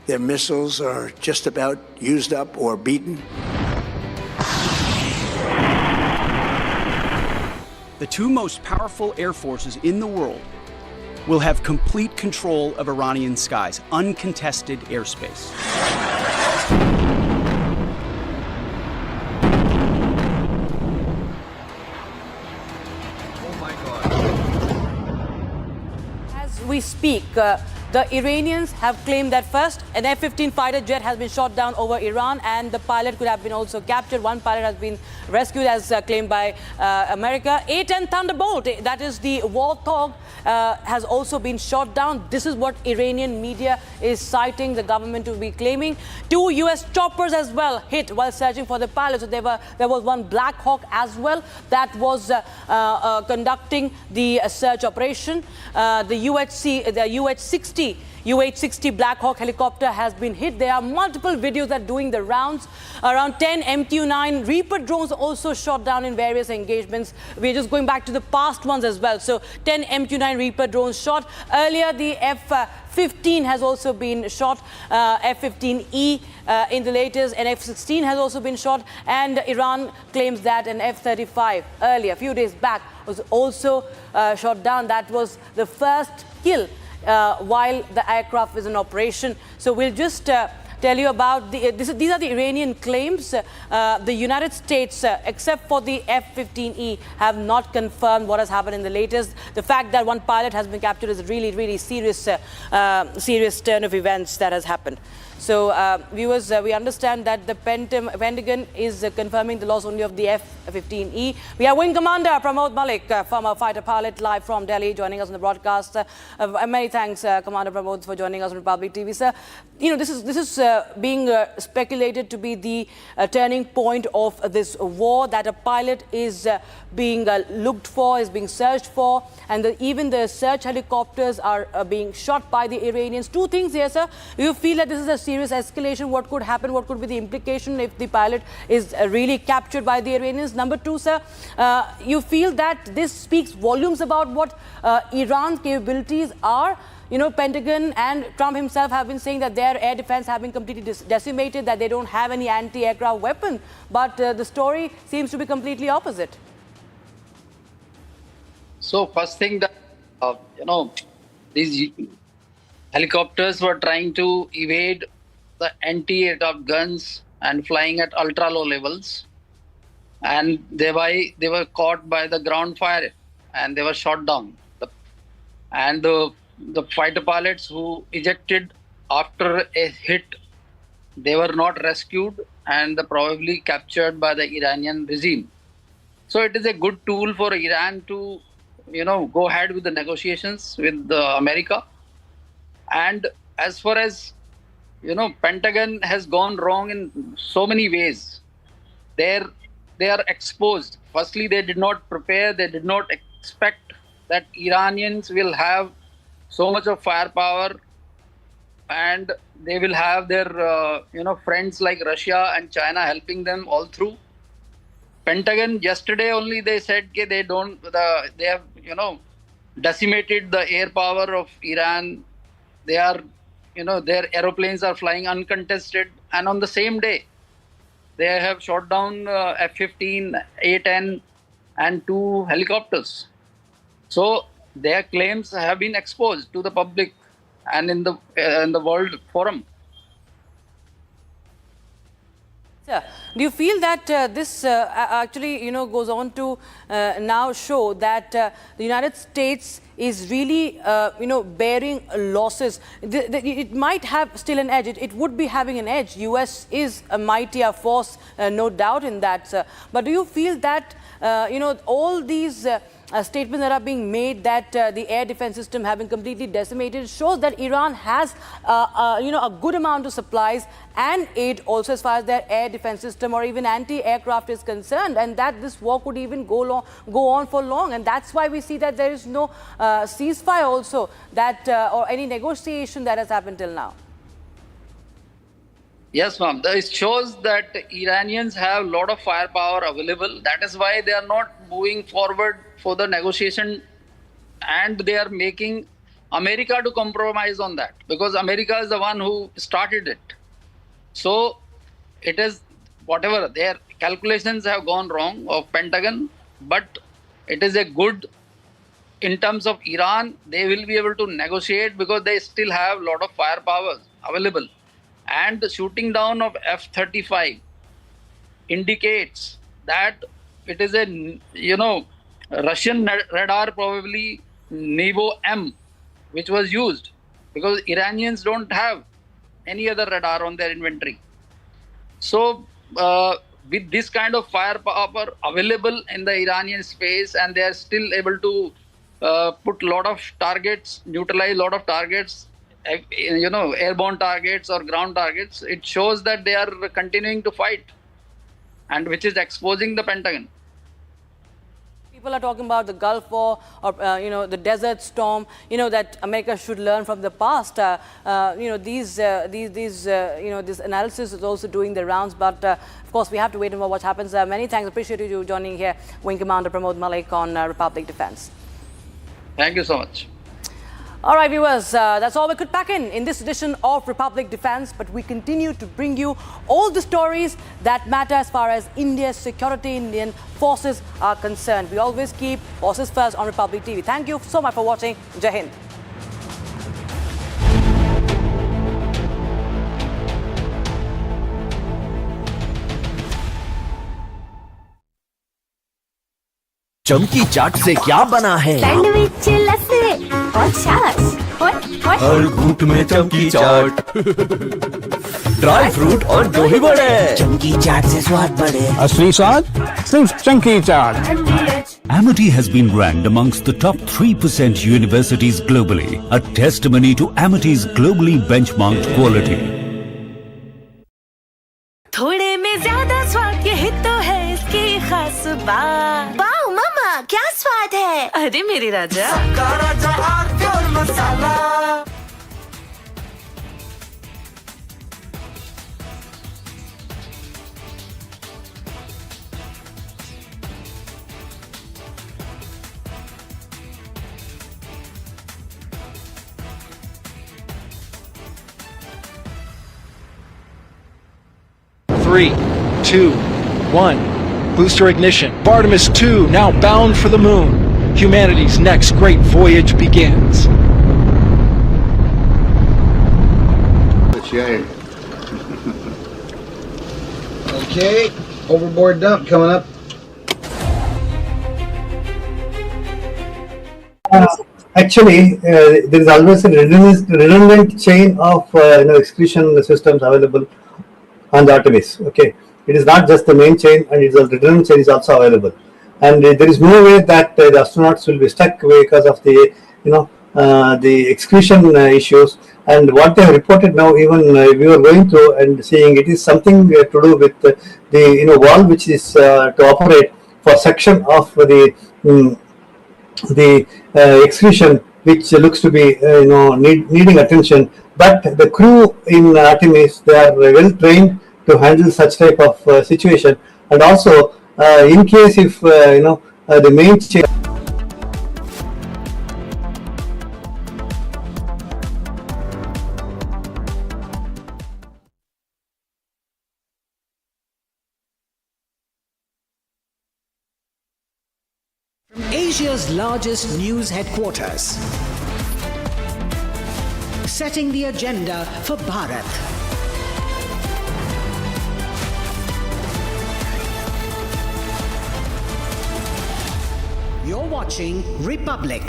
their missiles are just about used up or beaten. The two most powerful air forces in the world will have complete control of Iranian skies, uncontested airspace. Oh my God. As we speak, the Iranians have claimed that first an F-15 fighter jet has been shot down over Iran, and the pilot could have been also captured. One pilot has been rescued, as claimed by America. A-10 Thunderbolt, that is the Warthog, has also been shot down. This is what Iranian media is citing the government to be claiming. 2 US choppers as well hit while searching for the pilot. So there was one Black Hawk as well that was conducting the search operation. The UH-60 Black Hawk helicopter has been hit. There are multiple videos that are doing the rounds. Around 10 MQ-9 Reaper drones also shot down in various engagements. We're just going back to the past ones as well. So 10 MQ-9 Reaper drones shot. Earlier, the F-15 has also been shot. F-15E in the latest, and F-16 has also been shot. And Iran claims that an F-35 earlier, a few days back, was also shot down. That was the first kill while the aircraft is in operation. So we'll just tell you about these are the Iranian claims. The United States, except for the F-15E, have not confirmed what has happened in the latest. The fact that one pilot has been captured is a really, really serious turn of events that has happened. So, viewers, we understand that the Pentagon is confirming the loss only of the F-15E. We have Wing Commander Pramod Malik, former fighter pilot, live from Delhi, joining us on the broadcast. Many thanks, Commander Pramod, for joining us on Republic TV, sir. You know, this is being speculated to be the turning point of this war, that a pilot is being looked for, is being searched for, and even the search helicopters are being shot by the Iranians. Two things here, sir. Do you feel that this is a serious escalation? What could happen? What could be the implication if the pilot is really captured by the Iranians? Number two, sir, you feel that this speaks volumes about what Iran's capabilities are? You know, Pentagon and Trump himself have been saying that their air defense have been completely decimated, that they don't have any anti-aircraft weapon. But the story seems to be completely opposite. So first thing that, you know, these helicopters were trying to evade the anti-aircraft guns and flying at ultra low levels. And thereby they were caught by the ground fire and they were shot down. And the fighter pilots who ejected after a hit, they were not rescued and probably captured by the Iranian regime. So it is a good tool for Iran to, you know, go ahead with the negotiations with America. And as far as, you know, Pentagon has gone wrong in so many ways. They are exposed. Firstly, they did not prepare. They did not expect that Iranians will have so much of firepower, and they will have their, you know, friends like Russia and China helping them all through. Pentagon yesterday only they said that they have, you know, decimated the air power of Iran. They are, you know, their aeroplanes are flying uncontested, and on the same day they have shot down F-15, A-10 and 2 helicopters. So their claims have been exposed to the public and in the world forum. Sir, do you feel that this actually, you know, goes on to now show that the United States is really, you know, bearing losses? It might have still an edge. It would be having an edge. US is a mightier force, no doubt in that, sir. But do you feel that, you know, all these statements that are being made that the air defense system have been completely decimated shows that Iran has, you know, a good amount of supplies and aid also as far as their air defense system or even anti-aircraft is concerned, and that this war could even go on for long, and that's why we see that there is no ceasefire also that or any negotiation that has happened till now. Yes, ma'am. It shows that Iranians have a lot of firepower available. That is why they are not moving forward for the negotiation, and they are making America to compromise on that, because America is the one who started it. So it is whatever, their calculations have gone wrong of Pentagon, but it is a good, in terms of Iran, they will be able to negotiate because they still have a lot of firepower available. And the shooting down of F-35 indicates that it is a, you know, Russian radar, probably Nevo M, which was used, because Iranians don't have any other radar on their inventory. So with this kind of firepower available in the Iranian space, and they are still able to put a lot of targets, neutralize a lot of targets, you know, airborne targets or ground targets, it shows that they are continuing to fight, and which is exposing the Pentagon. People are talking about the Gulf War or, you know, the Desert Storm, you know, that America should learn from the past. You know, you know, this analysis is also doing the rounds, but of course we have to wait and watch what happens. Many thanks. Appreciate you joining here, Wing Commander Pramod Malik on Republic Defense. Thank you so much. All right, viewers, that's all we could pack in this edition of Republic Defense, but we continue to bring you all the stories that matter as far as India's security, Indian forces are concerned. We always keep forces first on Republic TV. Thank you so much for watching. Jai Hind. चमकी चाट से क्या बना है? Sandwich, लस्सी और छाछ। हर घूंट में चमकी चाट। ड्राई फ्रूट और दो ही बड़े। चंकी चाट से स्वाद बढ़े। असली स्वाद सिर्फ चंकी चाट। Amity has been ranked amongst the top 3% universities globally, a testimony to Amity's globally benchmarked quality. थोड़े में ज्यादा स्वाद, यही तो है इसकी खास बात। वाओ मामा, क्या स्वाद है? अरे मेरे राजा, मसाला। Three, 2, 1. Booster ignition. Artemis II now bound for the moon. Humanity's next great voyage begins. Okay, overboard dump coming up. Actually, there is always a redundant chain of excretion systems available on the Artemis. Okay, it is not just the main chain, and it is a redundant chain is also available. And there is no way that the astronauts will be stuck because of the the excretion issues. And what they have reported now, even we were going through and seeing, it is something to do with the valve which is to operate for section of the excretion, which looks to be needing attention. But the crew in Artemis, they are well trained to handle such type of situation. And also, in case if the main chain. From Asia's largest news headquarters, setting the agenda for Bharat. You're watching Republic.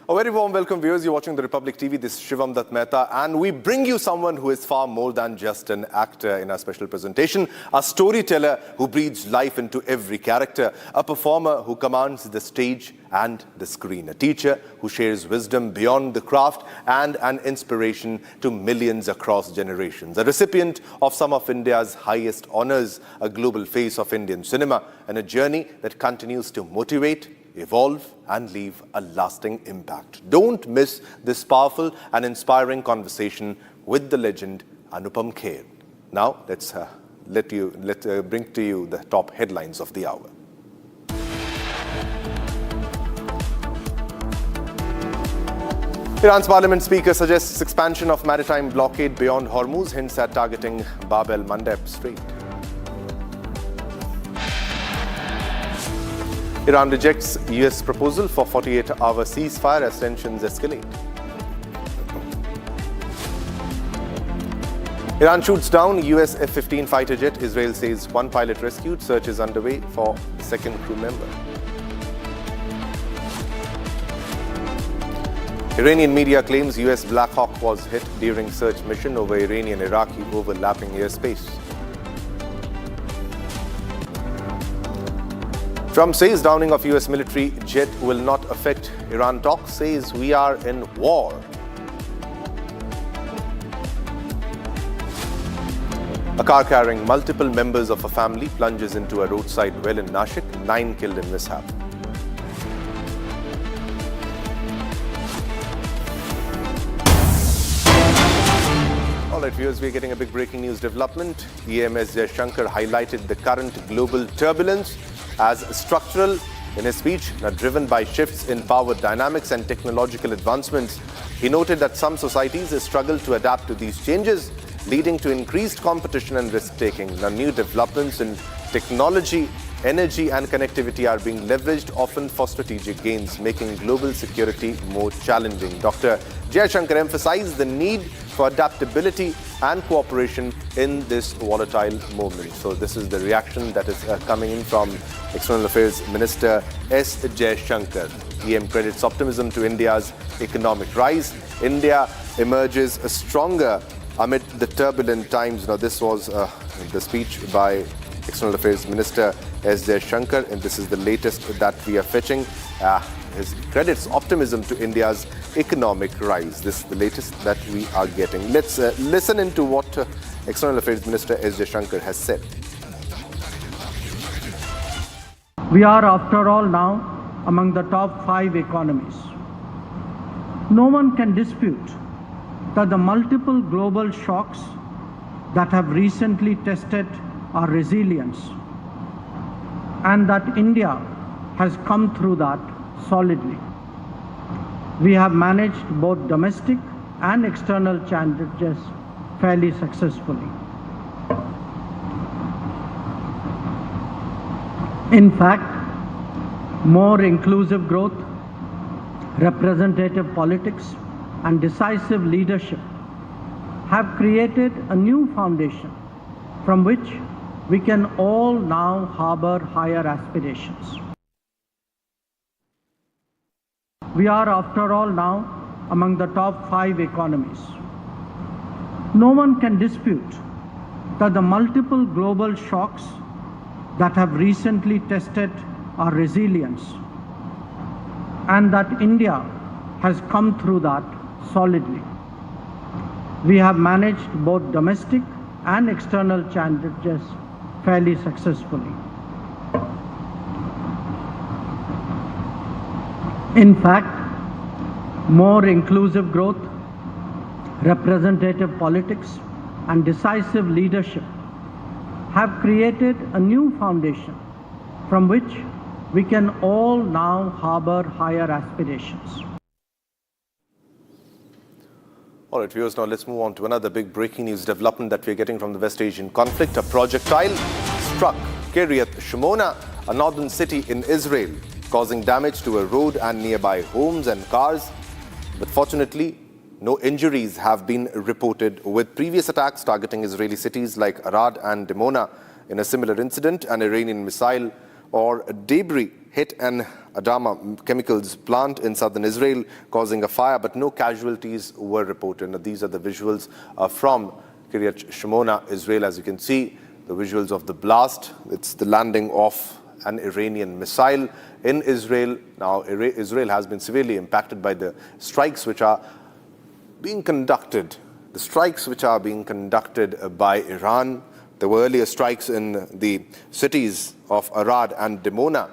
A very warm welcome, viewers. You're watching the Republic TV. This is Shivam Dutt Mehta, and we bring you someone who is far more than just an actor in our special presentation, a storyteller who breathes life into every character, a performer who commands the stage and the screen, a teacher who shares wisdom beyond the craft, and an inspiration to millions across generations, a recipient of some of India's highest honors, a global face of Indian cinema, and a journey that continues to motivate, evolve and leave a lasting impact. Don't miss this powerful and inspiring conversation with the legend Anupam Kher. Now let's bring to you the top headlines of the hour. Iran's parliament speaker suggests expansion of maritime blockade beyond Hormuz, hints at targeting Bab el-Mandeb Strait. Iran rejects US proposal for 48-hour ceasefire as tensions escalate. Iran shoots down US F-15 fighter jet. Israel says one pilot rescued. Search is underway for the second crew member. Iranian media claims US Black Hawk was hit during search mission over Iranian-Iraqi overlapping airspace. Trump says downing of US military jet will not affect Iran talks, says we are in war. A car carrying multiple members of a family plunges into a roadside well in Nashik, 9 killed in mishap. All right, viewers, we're getting a big breaking news development. EMS Jaishankar highlighted the current global turbulence as structural in his speech, driven by shifts in power dynamics and technological advancements. He noted that some societies struggle to adapt to these changes, leading to increased competition and risk-taking. Now, new developments in technology, energy and connectivity are being leveraged often for strategic gains, making global security more challenging. Dr. Jaishankar emphasized the need for adaptability and cooperation in this volatile moment. So this is the reaction that is coming in from External Affairs Minister S. Jaishankar. EM credits optimism to India's economic rise. India emerges stronger amid the turbulent times. Now, this was the speech by External Affairs Minister S. Jaishankar, and this is the latest that we are fetching. His credits optimism to India's economic rise. This is the latest that we are getting. Let's listen into what External Affairs Minister S. Jaishankar has said. We are, after all, now among the top 5 economies. No one can dispute that the multiple global shocks that have recently tested our resilience, and that India has come through that solidly. We have managed both domestic and external challenges fairly successfully. In fact, more inclusive growth, representative politics, and decisive leadership have created a new foundation from which we can all now harbor higher aspirations. We are, after all, now among the top 5 economies. No one can dispute that the multiple global shocks that have recently tested our resilience, and that India has come through that solidly. We have managed both domestic and external challenges fairly successfully. In fact, more inclusive growth, representative politics, and decisive leadership have created a new foundation from which we can all now harbor higher aspirations. All right, viewers, now let's move on to another big breaking news development that we're getting from the West Asian conflict. A projectile struck Kiryat Shimona, a northern city in Israel, causing damage to a road and nearby homes and cars. But fortunately, no injuries have been reported, with previous attacks targeting Israeli cities like Arad and Dimona. In a similar incident, an Iranian missile or debris hit an Adama chemicals plant in southern Israel, causing a fire, but no casualties were reported. Now, these are the visuals from Kiryat Shimona, Israel. As you can see, the visuals of the blast. It's the landing of an Iranian missile in Israel. Now, Israel has been severely impacted by the strikes which are being conducted. The strikes which are being conducted by Iran. There were earlier strikes in the cities of Arad and Dimona.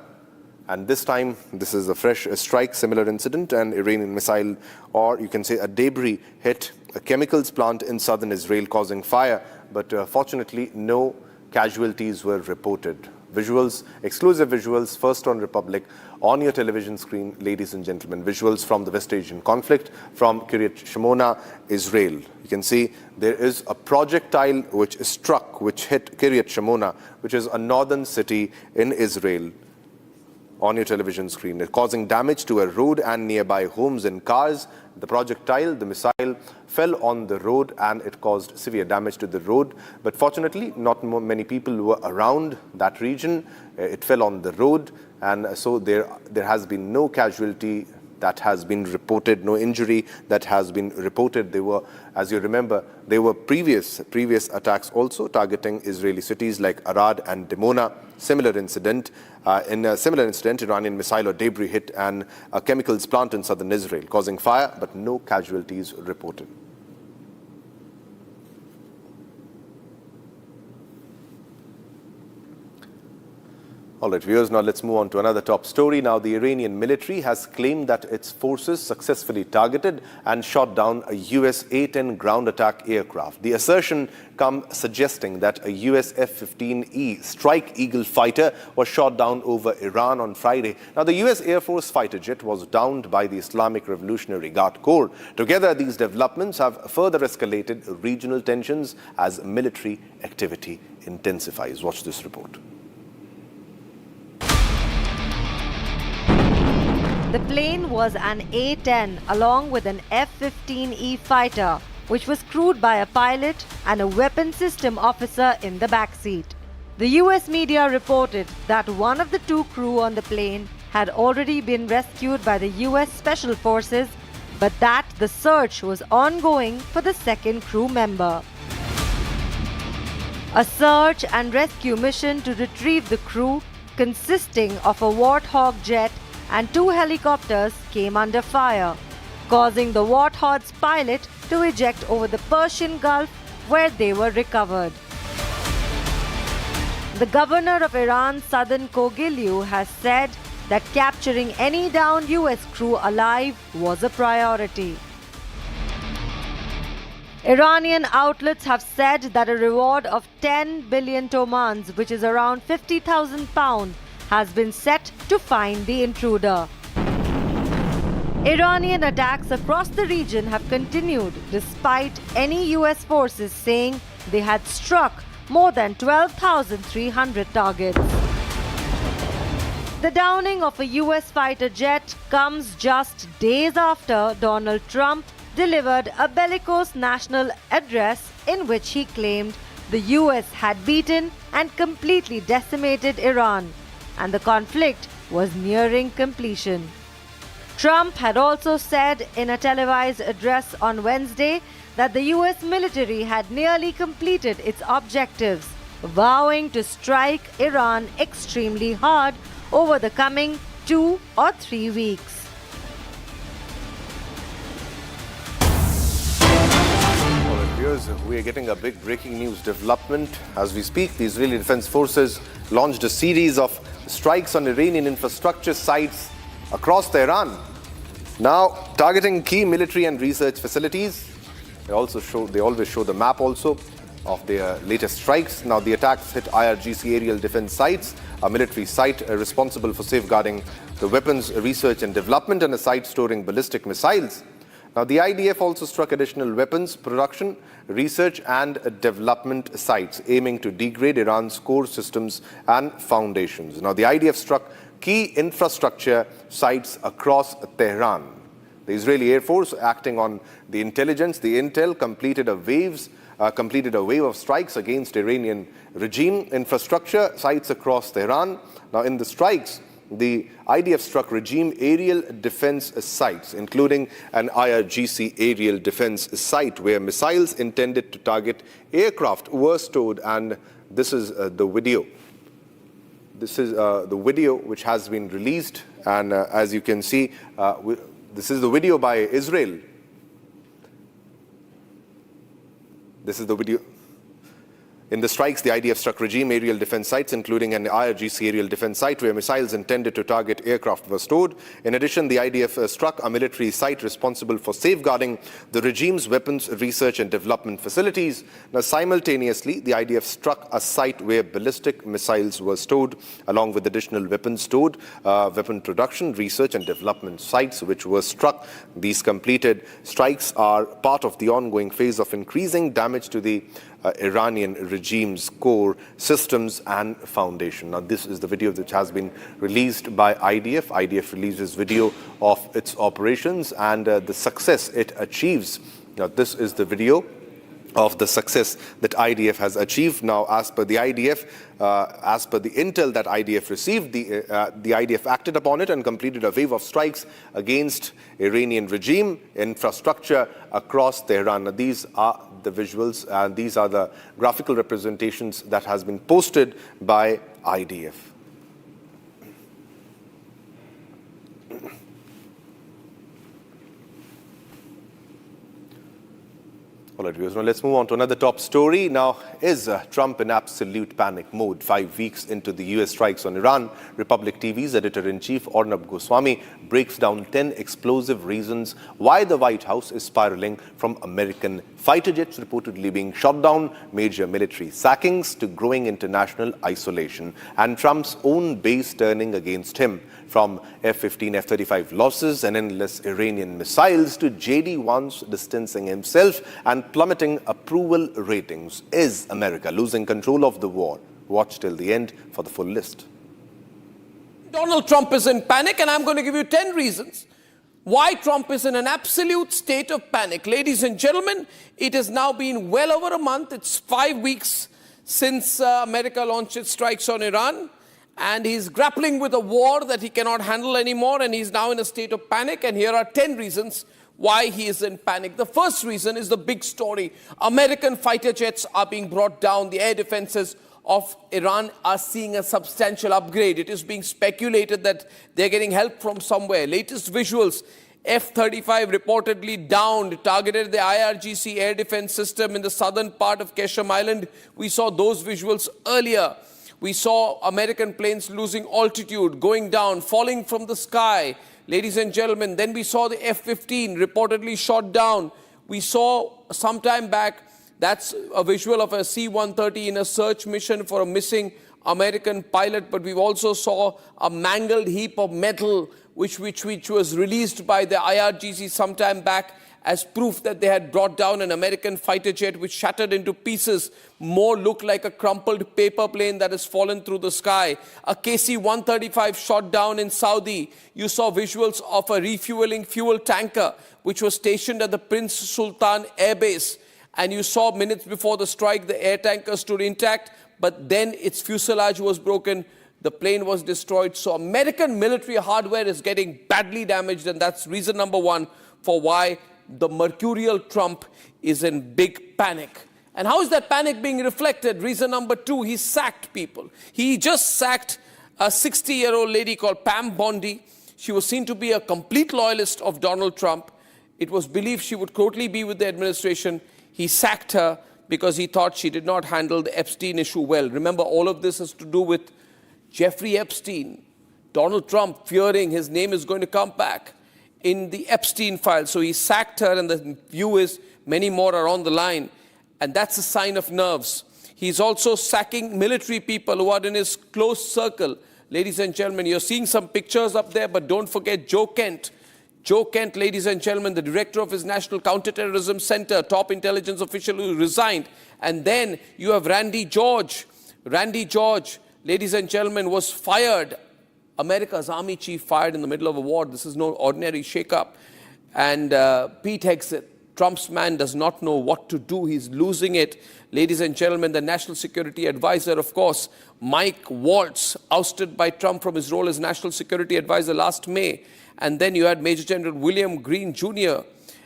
And this time, this is a fresh strike, similar incident, an Iranian missile, or you can say a debris, hit a chemicals plant in southern Israel, causing fire. But fortunately, no casualties were reported. Visuals, exclusive visuals, first on Republic, on your television screen, ladies and gentlemen. Visuals from the West Asian conflict, from Kiryat Shimona, Israel. You can see there is a projectile which struck, which hit Kiryat Shimona, which is a northern city in Israel, on your television screen, causing damage to a road and nearby homes and cars. The projectile, the missile, fell on the road and it caused severe damage to the road. But fortunately, not many people were around that region. It fell on the road, and so there has been no casualty that has been reported, no injury that has been reported. There were, as you remember, there were previous attacks also targeting Israeli cities like Arad and Dimona. Similar incident. In a similar incident, Iranian missile or debris hit a chemicals plant in southern Israel, causing fire, but no casualties reported. All right, viewers, now let's move on to another top story. Now, the Iranian military has claimed that its forces successfully targeted and shot down a US A-10 ground attack aircraft. The assertion comes suggesting that a US F-15E Strike Eagle fighter was shot down over Iran on Friday. Now, the US Air Force fighter jet was downed by the Islamic Revolutionary Guard Corps. Together, these developments have further escalated regional tensions as military activity intensifies. Watch this report. The plane was an A-10 along with an F-15E fighter which was crewed by a pilot and a weapons system officer in the backseat. The US media reported that one of the two crew on the plane had already been rescued by the US Special Forces, but that the search was ongoing for the second crew member. A search and rescue mission to retrieve the crew, consisting of a Warthog jet and 2 helicopters, came under fire, causing the Warthog's pilot to eject over the Persian Gulf, where they were recovered. The governor of Iran's southern Kogilyu has said that capturing any downed US crew alive was a priority. Iranian outlets have said that a reward of 10 billion tomans, which is around 50,000 pounds, has been set to find the intruder. Iranian attacks across the region have continued despite any US forces saying they had struck more than 12,300 targets. The downing of a US fighter jet comes just days after Donald Trump delivered a bellicose national address in which he claimed the US had beaten and completely decimated Iran, and the conflict was nearing completion. Trump had also said in a televised address on Wednesday that the US military had nearly completed its objectives, vowing to strike Iran extremely hard over the coming 2 or 3 weeks. We are getting a big breaking news development. As we speak, the Israeli Defense Forces launched a series of strikes on Iranian infrastructure sites across Tehran, now targeting key military and research facilities. They always show the map also of their latest strikes. Now the attacks hit IRGC aerial defense sites, a military site responsible for safeguarding the weapons research and development, and a site storing ballistic missiles. Now the IDF also struck additional weapons production, research and development sites, aiming to degrade Iran's core systems and foundations. Now the IDF struck key infrastructure sites across Tehran. The Israeli Air Force, acting on the intelligence, the intel, completed a wave of strikes against Iranian regime infrastructure sites across Tehran. Now in the strikes, the IDF struck regime aerial defense sites, including an IRGC aerial defense site where missiles intended to target aircraft were stored. And this is the video. This is the video which has been released. And as you can see, this is the video by Israel. This is the video. In the strikes, the IDF struck regime aerial defense sites, including an IRGC aerial defense site where missiles intended to target aircraft were stored. In addition, the IDF struck a military site responsible for safeguarding the regime's weapons research and development facilities. Now, simultaneously, the IDF struck a site where ballistic missiles were stored, along with additional weapons stored, weapon production, research and development sites which were struck. These completed strikes are part of the ongoing phase of increasing damage to the Iranian regime's core systems and foundation. Now, this is the video which has been released by IDF. IDF releases video of its operations and the success it achieves. Now, this is the video of the success that IDF has achieved. Now, as per the IDF, as per the intel that IDF received, the IDF acted upon it and completed a wave of strikes against Iranian regime infrastructure across Tehran. Now, these are the visuals and these are the graphical representations that has been posted by IDF. All right, viewers, now let's move on to another top story. Now, is Trump in absolute panic mode 5 weeks into the US strikes on Iran? Republic TV's editor-in-chief Arnab Goswami breaks down 10 explosive reasons why the White House is spiraling from American fighter jets reportedly being shot down, major military sackings, to growing international isolation, and Trump's own base turning against him, from F-15, F-35 losses and endless Iranian missiles to JD Vance distancing himself and plummeting approval ratings. Is America losing control of the war? Watch till the end for the full list. Donald Trump is in panic, and I'm going to give you 10 reasons why Trump is in an absolute state of panic. Ladies and gentlemen, it has now been well over a month. It's 5 weeks since America launched its strikes on Iran. And he's grappling with a war that he cannot handle anymore. And he's now in a state of panic. And here are 10 reasons why he is in panic. The first reason is the big story. American fighter jets are being brought down. The air defenses of Iran are seeing a substantial upgrade. It is being speculated that they're getting help from somewhere. Latest visuals, F-35 reportedly downed, targeted the IRGC air defense system in the southern part of Keshem Island. We saw those visuals earlier. We saw American planes losing altitude, going down, falling from the sky. Ladies and gentlemen, then we saw the F-15 reportedly shot down. We saw some time back, that's a visual of a C-130 in a search mission for a missing American pilot, but we also saw a mangled heap of metal which was released by the IRGC some time back as proof that they had brought down an American fighter jet which shattered into pieces. More looked like a crumpled paper plane that has fallen through the sky. A KC-135 shot down in Saudi. You saw visuals of a refueling fuel tanker which was stationed at the Prince Sultan Air Base. And you saw minutes before the strike, the air tanker stood intact, but then its fuselage was broken. The plane was destroyed. So American military hardware is getting badly damaged, and that's reason number one for why the mercurial Trump is in big panic. And how is that panic being reflected? Reason number two, he sacked people. He just sacked a 60-year-old lady called Pam Bondi. She was seen to be a complete loyalist of Donald Trump. It was believed she would totally be with the administration. He sacked her because he thought she did not handle the Epstein issue well. Remember, all of this has to do with Jeffrey Epstein. Donald Trump fearing his name is going to come back in the Epstein file. So he sacked her, and the view is many more are on the line. And that's a sign of nerves. He's also sacking military people who are in his close circle. Ladies and gentlemen, you're seeing some pictures up there, but don't forget Joe Kent. Joe Kent, ladies and gentlemen, the director of his National Counterterrorism Center, top intelligence official who resigned. And then you have Randy George. Randy George, ladies and gentlemen, was fired. America's army chief fired in the middle of a war. This is no ordinary shakeup. And Pete Hegseth, Trump's man, does not know what to do. He's losing it. Ladies and gentlemen, the National Security Advisor, of course, Mike Waltz, ousted by Trump from his role as National Security Advisor last May. And then you had Major General William Green Jr.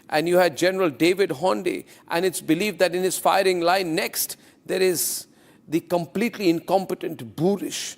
and you had General David Honde. And it's believed that in his firing line next, there is the completely incompetent, boorish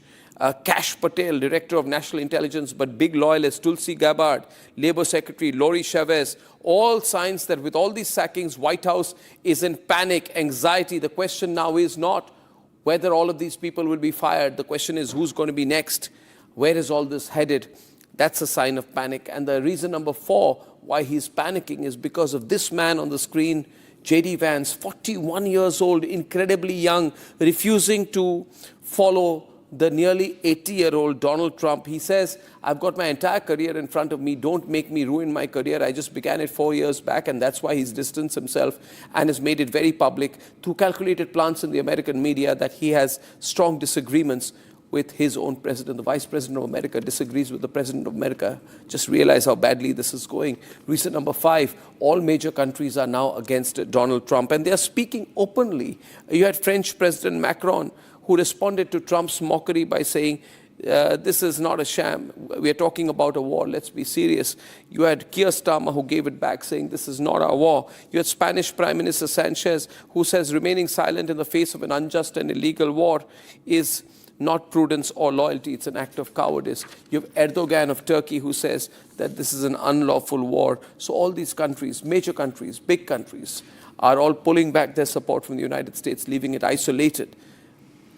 Kash Patel, Director of National Intelligence, but big loyalist, Tulsi Gabbard, Labour Secretary Lori Chavez. All signs that with all these sackings, White House is in panic, anxiety. The question now is not whether all of these people will be fired. The question is who's going to be next? Where is all this headed? That's a sign of panic. And the reason number four why he's panicking is because of this man on the screen, J.D. Vance, 41 years old, incredibly young, refusing to follow the nearly 80-year-old Donald Trump. He says, I've got my entire career in front of me. Don't make me ruin my career. I just began it 4 years back, and that's why he's distanced himself and has made it very public through calculated plans in the American media that he has strong disagreements with his own president. The Vice President of America disagrees with the President of America. Just realize how badly this is going. Reason number five, all major countries are now against Donald Trump, and they are speaking openly. You had French President Macron, who responded to Trump's mockery by saying, this is not a sham. We are talking about a war. Let's be serious. You had Keir Starmer, who gave it back, saying this is not our war. You had Spanish Prime Minister Sanchez, who says remaining silent in the face of an unjust and illegal war is not prudence or loyalty. It's an act of cowardice. You have Erdogan of Turkey, who says that this is an unlawful war. So all these countries, major countries, big countries, are all pulling back their support from the United States, leaving it isolated.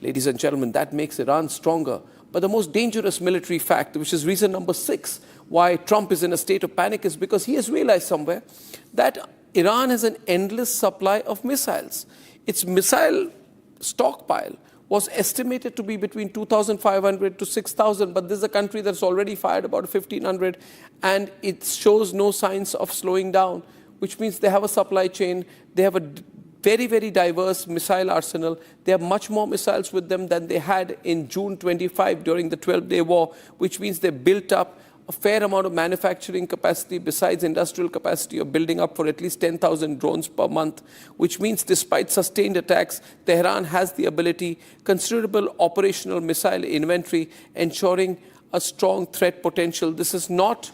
Ladies and gentlemen, that makes Iran stronger. But the most dangerous military fact, which is reason number six, why Trump is in a state of panic, is because he has realized somewhere that Iran has an endless supply of missiles. Its missile stockpile was estimated to be between 2,500 to 6,000, but this is a country that's already fired about 1,500, and it shows no signs of slowing down, which means they have a supply chain, they have a very, very diverse missile arsenal. They have much more missiles with them than they had in June 25 during the 12-day war, which means they built up a fair amount of manufacturing capacity besides industrial capacity of building up for at least 10,000 drones per month, which means despite sustained attacks, Tehran has the ability, considerable operational missile inventory, ensuring a strong threat potential. This is not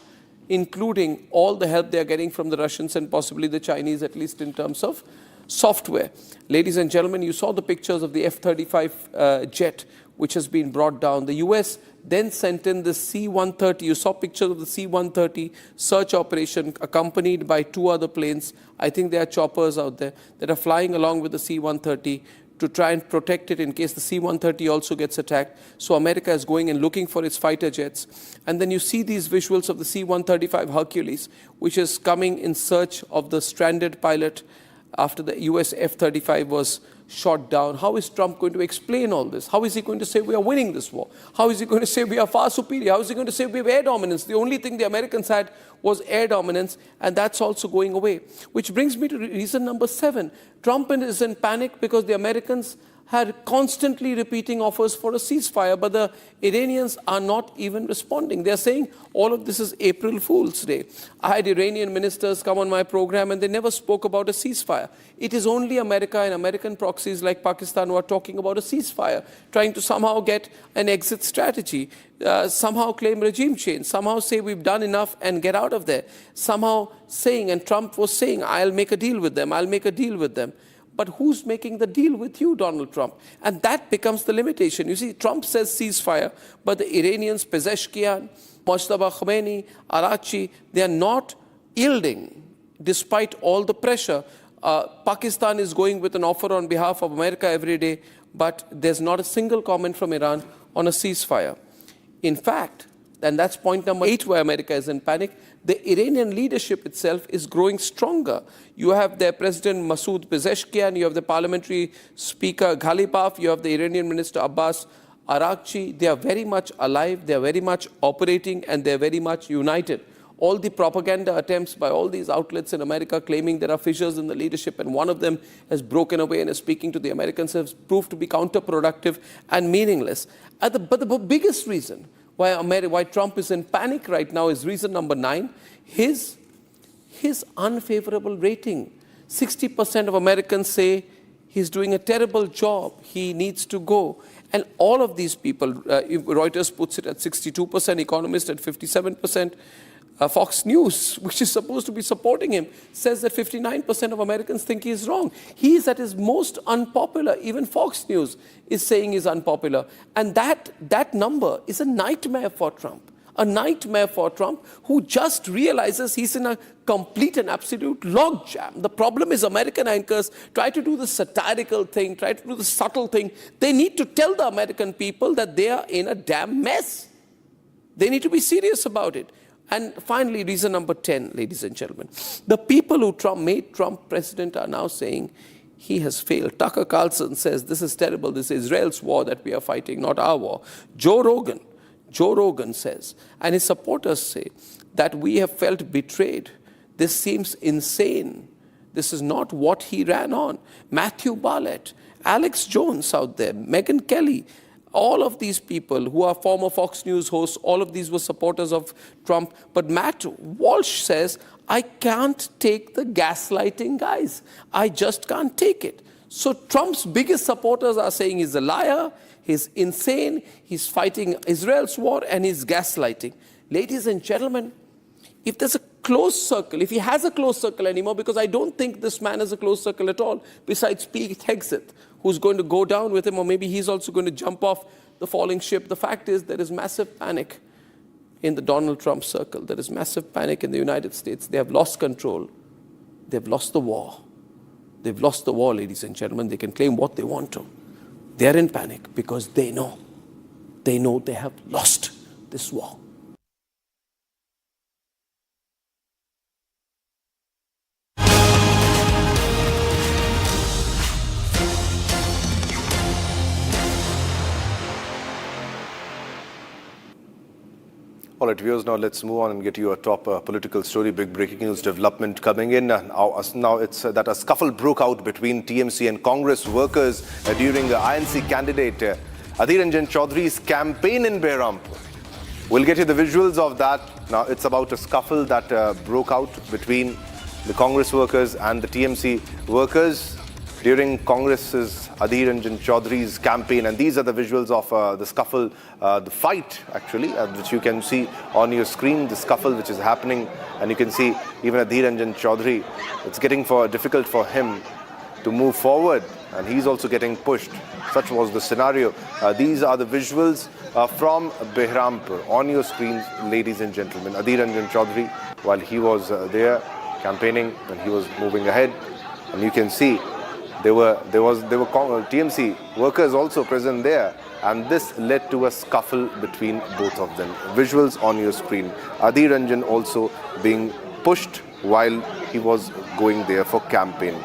including all the help they are getting from the Russians and possibly the Chinese, at least in terms of software. Ladies and gentlemen, you saw the pictures of the F-35 jet, which has been brought down. The US then sent in the C-130. You saw pictures of the C-130 search operation accompanied by 2 other planes. I think there are choppers out there that are flying along with the C-130 to try and protect it in case the C-130 also gets attacked. So America is going and looking for its fighter jets. And then you see these visuals of the C-135 Hercules, which is coming in search of the stranded pilot after the US F-35 was shot down. How is Trump going to explain all this? How is he going to say we are winning this war? How is he going to say we are far superior? How is he going to say we have air dominance? The only thing the Americans had was air dominance, and that's also going away. Which brings me to reason number 7. Trump is in panic because the Americans had constantly repeating offers for a ceasefire, but the Iranians are not even responding. They're saying all of this is April Fool's Day. I had Iranian ministers come on my program and they never spoke about a ceasefire. It is only America and American proxies like Pakistan who are talking about a ceasefire, trying to somehow get an exit strategy, somehow claim regime change, somehow say we've done enough and get out of there, somehow saying, and Trump was saying, I'll make a deal with them, I'll make a deal with them. But who's making the deal with you, Donald Trump? And that becomes the limitation. You see, Trump says ceasefire, but the Iranians, Pezeshkian, Mojtaba Khomeini, Araghchi, they are not yielding despite all the pressure. Pakistan is going with an offer on behalf of America every day, but there's not a single comment from Iran on a ceasefire. In fact, and that's point number 8 where America is in panic, the Iranian leadership itself is growing stronger. You have their President Masoud Pezeshkian, you have the parliamentary speaker Ghalibaf, you have the Iranian minister Abbas Araghchi. They are very much alive, they are very much operating, and they are very much united. All the propaganda attempts by all these outlets in America claiming there are fissures in the leadership and one of them has broken away and is speaking to the Americans has proved to be counterproductive and meaningless. But the biggest reason why Trump is in panic right now is reason number 9, his unfavorable rating. 60% of Americans say he's doing a terrible job, he needs to go. And all of these people, Reuters puts it at 62%, Economist at 57%, Fox News, which is supposed to be supporting him, says that 59% of Americans think he's wrong. He is at his most unpopular. Even Fox News is saying he's unpopular. And that number is a nightmare for Trump. A nightmare for Trump, who just realizes he's in a complete and absolute logjam. The problem is American anchors try to do the satirical thing, try to do the subtle thing. They need to tell the American people that they are in a damn mess. They need to be serious about it. And finally, reason number 10, ladies and gentlemen. The people who made Trump president are now saying he has failed. Tucker Carlson says this is terrible. This is Israel's war that we are fighting, not our war. Joe Rogan says, and his supporters say, that we have felt betrayed. This seems insane. This is not what he ran on. Matthew Bartlett, Alex Jones out there, Megyn Kelly, all of these people who are former Fox News hosts, all of these were supporters of Trump. But Matt Walsh says, I can't take the gaslighting, guys. I just can't take it. So Trump's biggest supporters are saying he's a liar, he's insane, he's fighting Israel's war, and he's gaslighting. Ladies and gentlemen, if there's a closed circle, if he has a closed circle anymore, because I don't think this man has a closed circle at all, besides Pete Hegseth, who's going to go down with him, or maybe he's also going to jump off the falling ship. The fact is there is massive panic in the Donald Trump circle. There is massive panic in the United States. They have lost control. They've lost the war. They've lost the war, ladies and gentlemen. They can claim what they want to. They're in panic because they know they have lost this war. All right, viewers, now let's move on and get you a top political story. Big breaking news development coming in. Now it's that a scuffle broke out between TMC and Congress workers during the INC candidate Adhir Ranjan Chaudhary's campaign in Behrampur. We'll get you the visuals of that. Now, it's about a scuffle that broke out between the Congress workers and the TMC workers during Congress's Adhir Ranjan Chaudhary's campaign. And these are the visuals of the scuffle, the fight actually, which you can see on your screen, the scuffle which is happening. And you can see even Adhir Ranjan Chaudhary, it's getting difficult for him to move forward, and he's also getting pushed. Such was the scenario. These are the visuals from Behrampur on your screens, ladies and gentlemen. Adhir Ranjan Chaudhary, while he was there campaigning and he was moving ahead, and you can see there were TMC workers also present there, and this led to a scuffle between both of them. Visuals on your screen. Adhir Ranjan also being pushed while he was going there for campaign.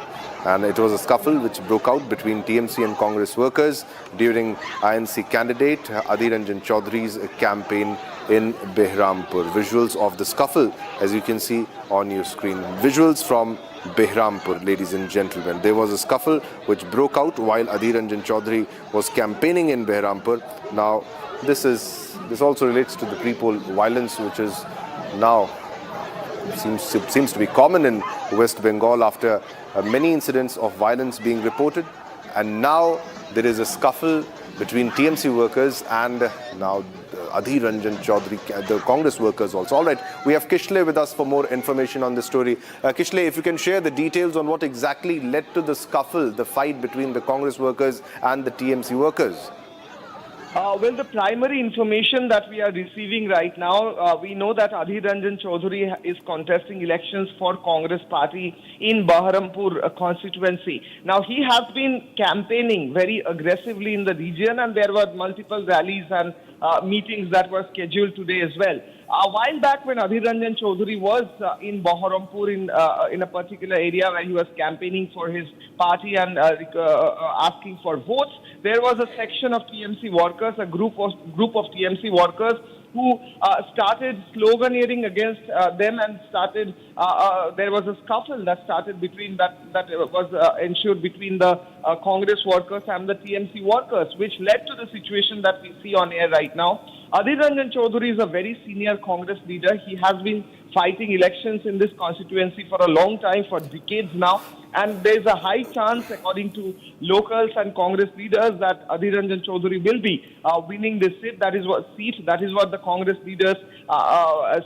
And it was a scuffle which broke out between TMC and Congress workers during INC candidate Adhir Ranjan Chaudhary's campaign in Behrampur. Visuals of the scuffle, as you can see on your screen. Visuals from Behrampur, ladies and gentlemen. There was a scuffle which broke out while Adhir Ranjan Chaudhary was campaigning in Behrampur. Now, this also relates to the pre-poll violence, which is now seems to be common in West Bengal after many incidents of violence being reported, and now there is a scuffle between TMC workers and now Adhir Ranjan Chaudhary, the Congress workers also. All right, we have Kishle with us for more information on this story. Kishle, if you can share the details on what exactly led to the scuffle, the fight between the Congress workers and the TMC workers. Well, the primary information that we are receiving right now, we know that Adhir Ranjan Chaudhary is contesting elections for Congress party in Baharampur constituency. Now, he has been campaigning very aggressively in the region, and there were multiple rallies and meetings that were scheduled today as well. A while back, when Adhir Ranjan Chaudhary was in Baharampur in a particular area where he was campaigning for his party and asking for votes, there was a section of TMC workers, a group of TMC workers who started sloganeering against them and started. There was a scuffle that started between that was ensured between the Congress workers and the TMC workers, which led to the situation that we see on air right now. Adhir Ranjan Chaudhary is a very senior Congress leader. He has been fighting elections in this constituency for a long time, for decades now. And there is a high chance, according to locals and Congress leaders, that Adhir Ranjan Chaudhary will be winning this seat. That is what the Congress leaders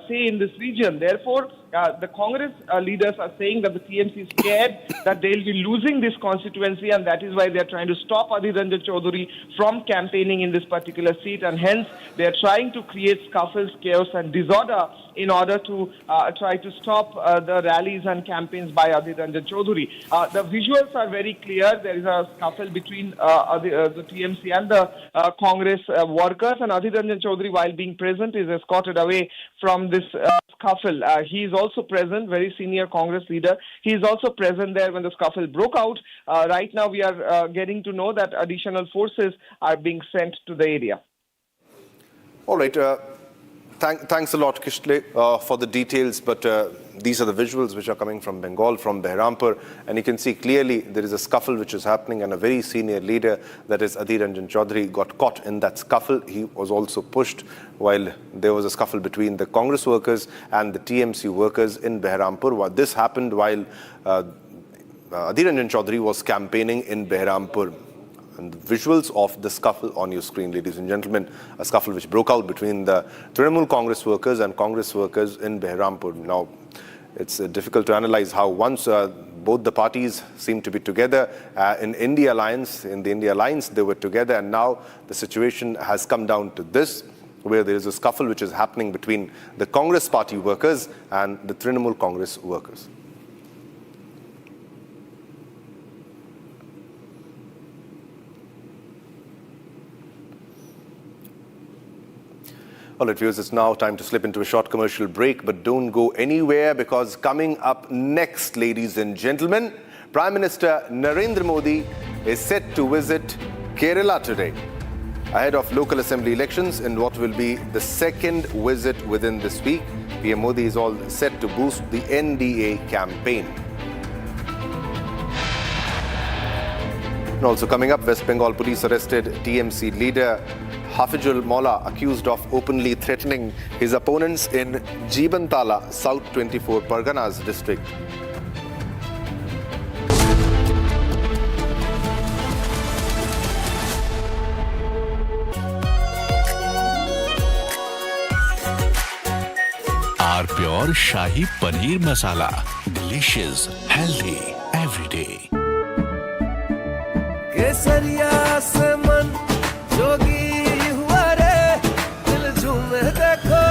say in this region. Therefore, the Congress leaders are saying that the TMC is scared that they'll be losing this constituency, and that is why they're trying to stop Adhir Ranjan Chaudhary from campaigning in this particular seat, and hence they're trying to create scuffles, chaos and disorder in order to try to stop the rallies and campaigns by Adhir Ranjan Chaudhary. The visuals are very clear. There is a scuffle between the TMC and the Congress workers, and Adhir Ranjan Chaudhary, while being present, is escorted away from this scuffle. He is also present, very senior Congress leader. He is also present there when the scuffle broke out. Right now, we are getting to know that additional forces are being sent to the area. All right. Thanks a lot, Kishle, for the details. But these are the visuals which are coming from Bengal, from Behrampur. And you can see clearly there is a scuffle which is happening, and a very senior leader, that is Adhir Ranjan Chaudhary, got caught in that scuffle. He was also pushed while there was a scuffle between the Congress workers and the TMC workers in Behrampur. This happened while Adhir Ranjan Chaudhary was campaigning in Behrampur. And the visuals of the scuffle on your screen, ladies and gentlemen, a scuffle which broke out between the Trinamool Congress workers and Congress workers in Behrampur. Now, it's difficult to analyze how once both the parties seem to be together in the India Alliance, they were together, and now the situation has come down to this, where there is a scuffle which is happening between the Congress party workers and the Trinamool Congress workers. All right, viewers, it's now time to slip into a short commercial break, but don't go anywhere, because coming up next, ladies and gentlemen, Prime Minister Narendra Modi is set to visit Kerala today, ahead of local assembly elections in what will be the second visit within this week. PM Modi is all set to boost the NDA campaign. And also coming up, West Bengal police arrested TMC leader Hafizul Maula, accused of openly threatening his opponents in Jibantala, South 24 Parganas district. R Pure Shahi Paneer Masala. Delicious, healthy, every day. केसरिया से मन जोगी हुआ रे दिल झूमे देखो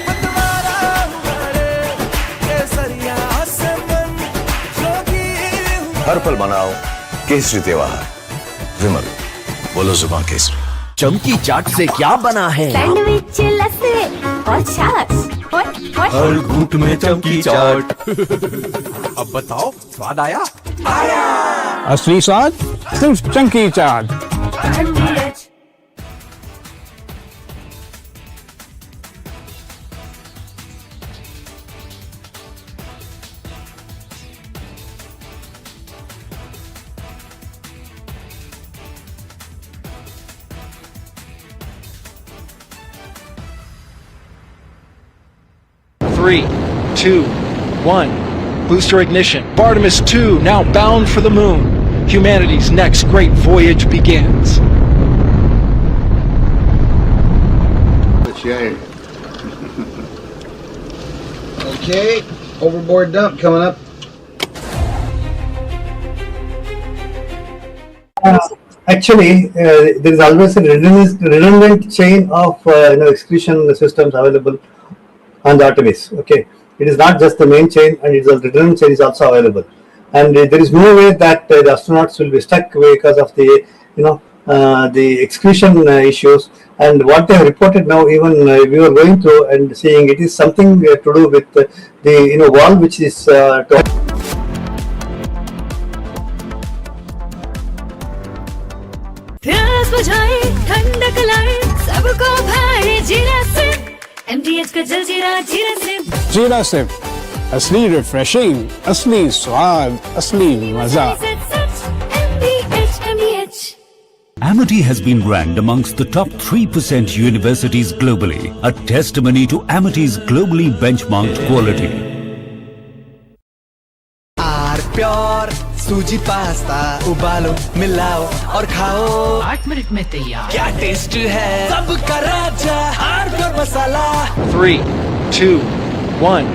मतवारा हुआ रे केसरिया से मन जोगी हर पल मनाओ केसरी त्योहार। विमल, बोलो जुबान केसरी। चमकी चाट से क्या बना है? सैंडविच लस्सी और छाछ हर घूंट में चमकी चाट। अब बताओ स्वाद आया? असली स्वाद सिर्फ चमकी चाट। Three, two, one. Booster ignition. Artemis 2 now bound for the moon. Humanity's next great voyage begins. Okay, overboard dump coming up. Actually, there is always a redundant chain of excretion systems available on the Artemis. Okay, it is not just the main chain, and its redundant chain is also available. And there is no way that the astronauts will be stuck because of the the excretion issues. And what they have reported now, even we were going through and seeing, it is something to do with the wall which is प्यास बुझाए ठंडक लाए सबको भाए जीरा से MTH का जल जीरा जीरा से जीरा सिप, असली रिफ्रेशिंग, असली स्वाद, असली मजा। Amity has been ranked amongst the top 3% universities globally, a testimony to Amity's globally benchmarked quality. R Pure सूजी पास्ता उबालो मिलाओ और खाओ 8 मिनट में तैयार। क्या टेस्ट है सबका राजा R Pure masala. 3, 2, 1.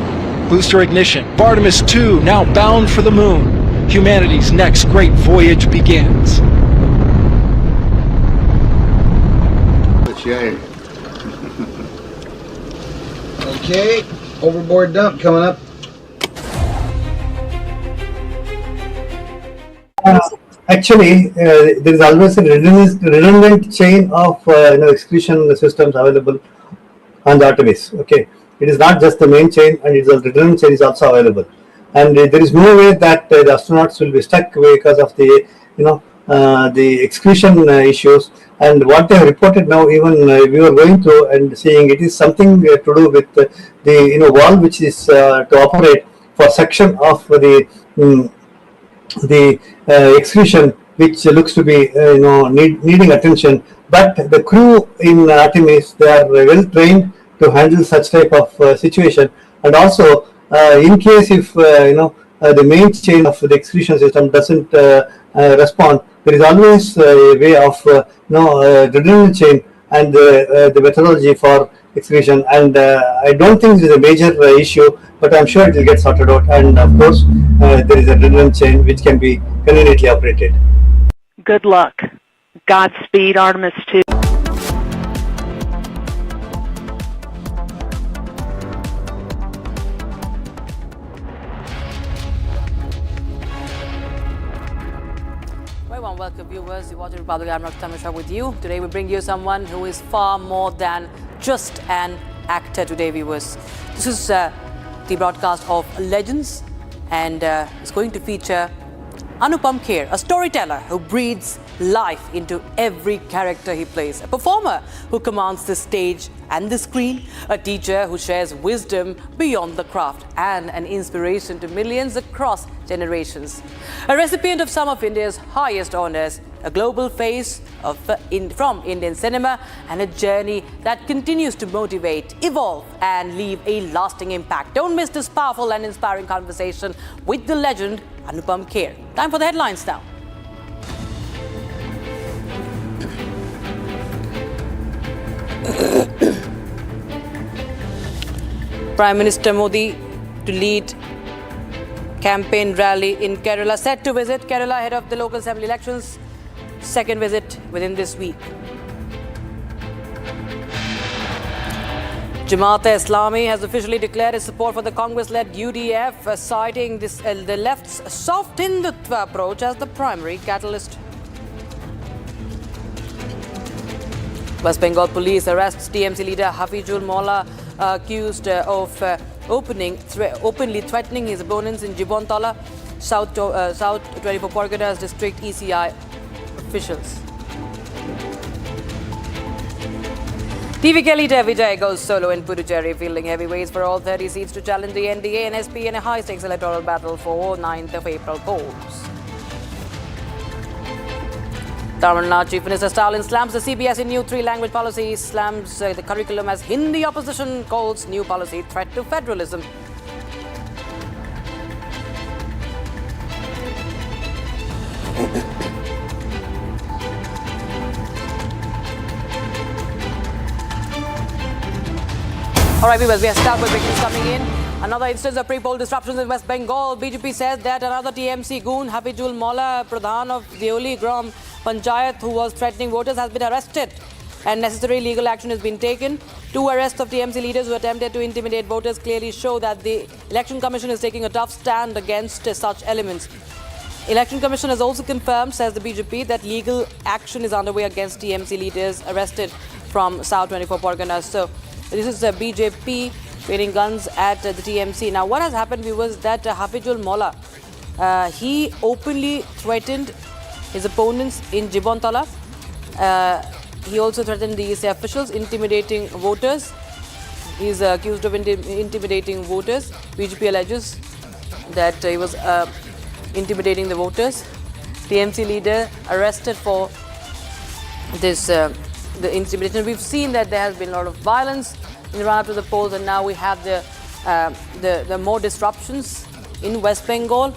Booster ignition. Artemis 2 now bound for the moon. Humanity's next great voyage begins. Okay, overboard dump coming up. Actually, there is always a redundant chain of excretion systems available on the Artemis. Okay, it is not just the main chain, and its redundant chain is also available. And there is no way that the astronauts will be stuck because of the the excretion issues. And what they have reported now, even we were going through and seeing, it is something to do with the wall which is to operate for section of the excretion, which looks to be needing attention. But the crew in Artemis, they are well trained to handle such type of situation. And also, in case if the main chain of the excretion system doesn't respond, there is always a way of redundant chain and the methodology for excretion. And I don't think it is a major issue, but I'm sure it will get sorted out. And of course, there is a redundant chain which can be conveniently operated. Good luck. Godspeed, Artemis 2. Welcome viewers, you're watching Republic. I'm Raksha with you. Today we bring you someone who is far more than just an actor today, viewers. This is the broadcast of Legends, and it's going to feature Anupam Kher, a storyteller who breathes life into every character he plays, a performer who commands the stage and the screen, a teacher who shares wisdom beyond the craft, and an inspiration to millions across generations. A recipient of some of India's highest honors, a global face from Indian cinema, and a journey that continues to motivate, evolve, and leave a lasting impact. Don't miss this powerful and inspiring conversation with the legend Anupam Kher. Time for the headlines now. Prime Minister Modi to lead campaign rally in Kerala, set to visit Kerala ahead of the local assembly elections. Second visit within this week. Jamaat-e-Islami has officially declared its support for the Congress-led UDF, citing the left's soft Hindutva approach as the primary catalyst. West Bengal police arrests TMC leader Hafizul Molla, accused of openly threatening his opponents in Jibontala, South 24 Parganas district ECI officials. TVK leader Vijay goes solo in Puducherry, fielding heavyweights for all 30 seats to challenge the NDA and SP in a high-stakes electoral battle for 9th of April polls. Tamil Nadu Chief Minister Stalin slams the CBSE new 3-language policy, slams the curriculum as Hindi opposition calls new policy threat to federalism. All right, viewers, we have started with breaking news coming in. Another instance of pre-poll disruptions in West Bengal. BJP says that another TMC goon, Hafizul Molla, Pradhan of Deoli Gram Panchayat, who was threatening voters, has been arrested and necessary legal action has been taken. 2 arrests of TMC leaders who attempted to intimidate voters clearly show that the Election Commission is taking a tough stand against such elements. Election Commission has also confirmed, says the BJP, that legal action is underway against TMC leaders arrested from South 24 Parganas. So this is the BJP pointing guns at the TMC. Now, what has happened, viewers, that Hafizul Molla, he openly threatened his opponents in Jibontala. He also threatened the ECI officials, intimidating voters. He is accused of intimidating voters. BJP alleges that he was intimidating the voters. TMC leader arrested for this the intimidation. We've seen that there has been a lot of violence in the run-up to the polls, and now we have the more disruptions in West Bengal,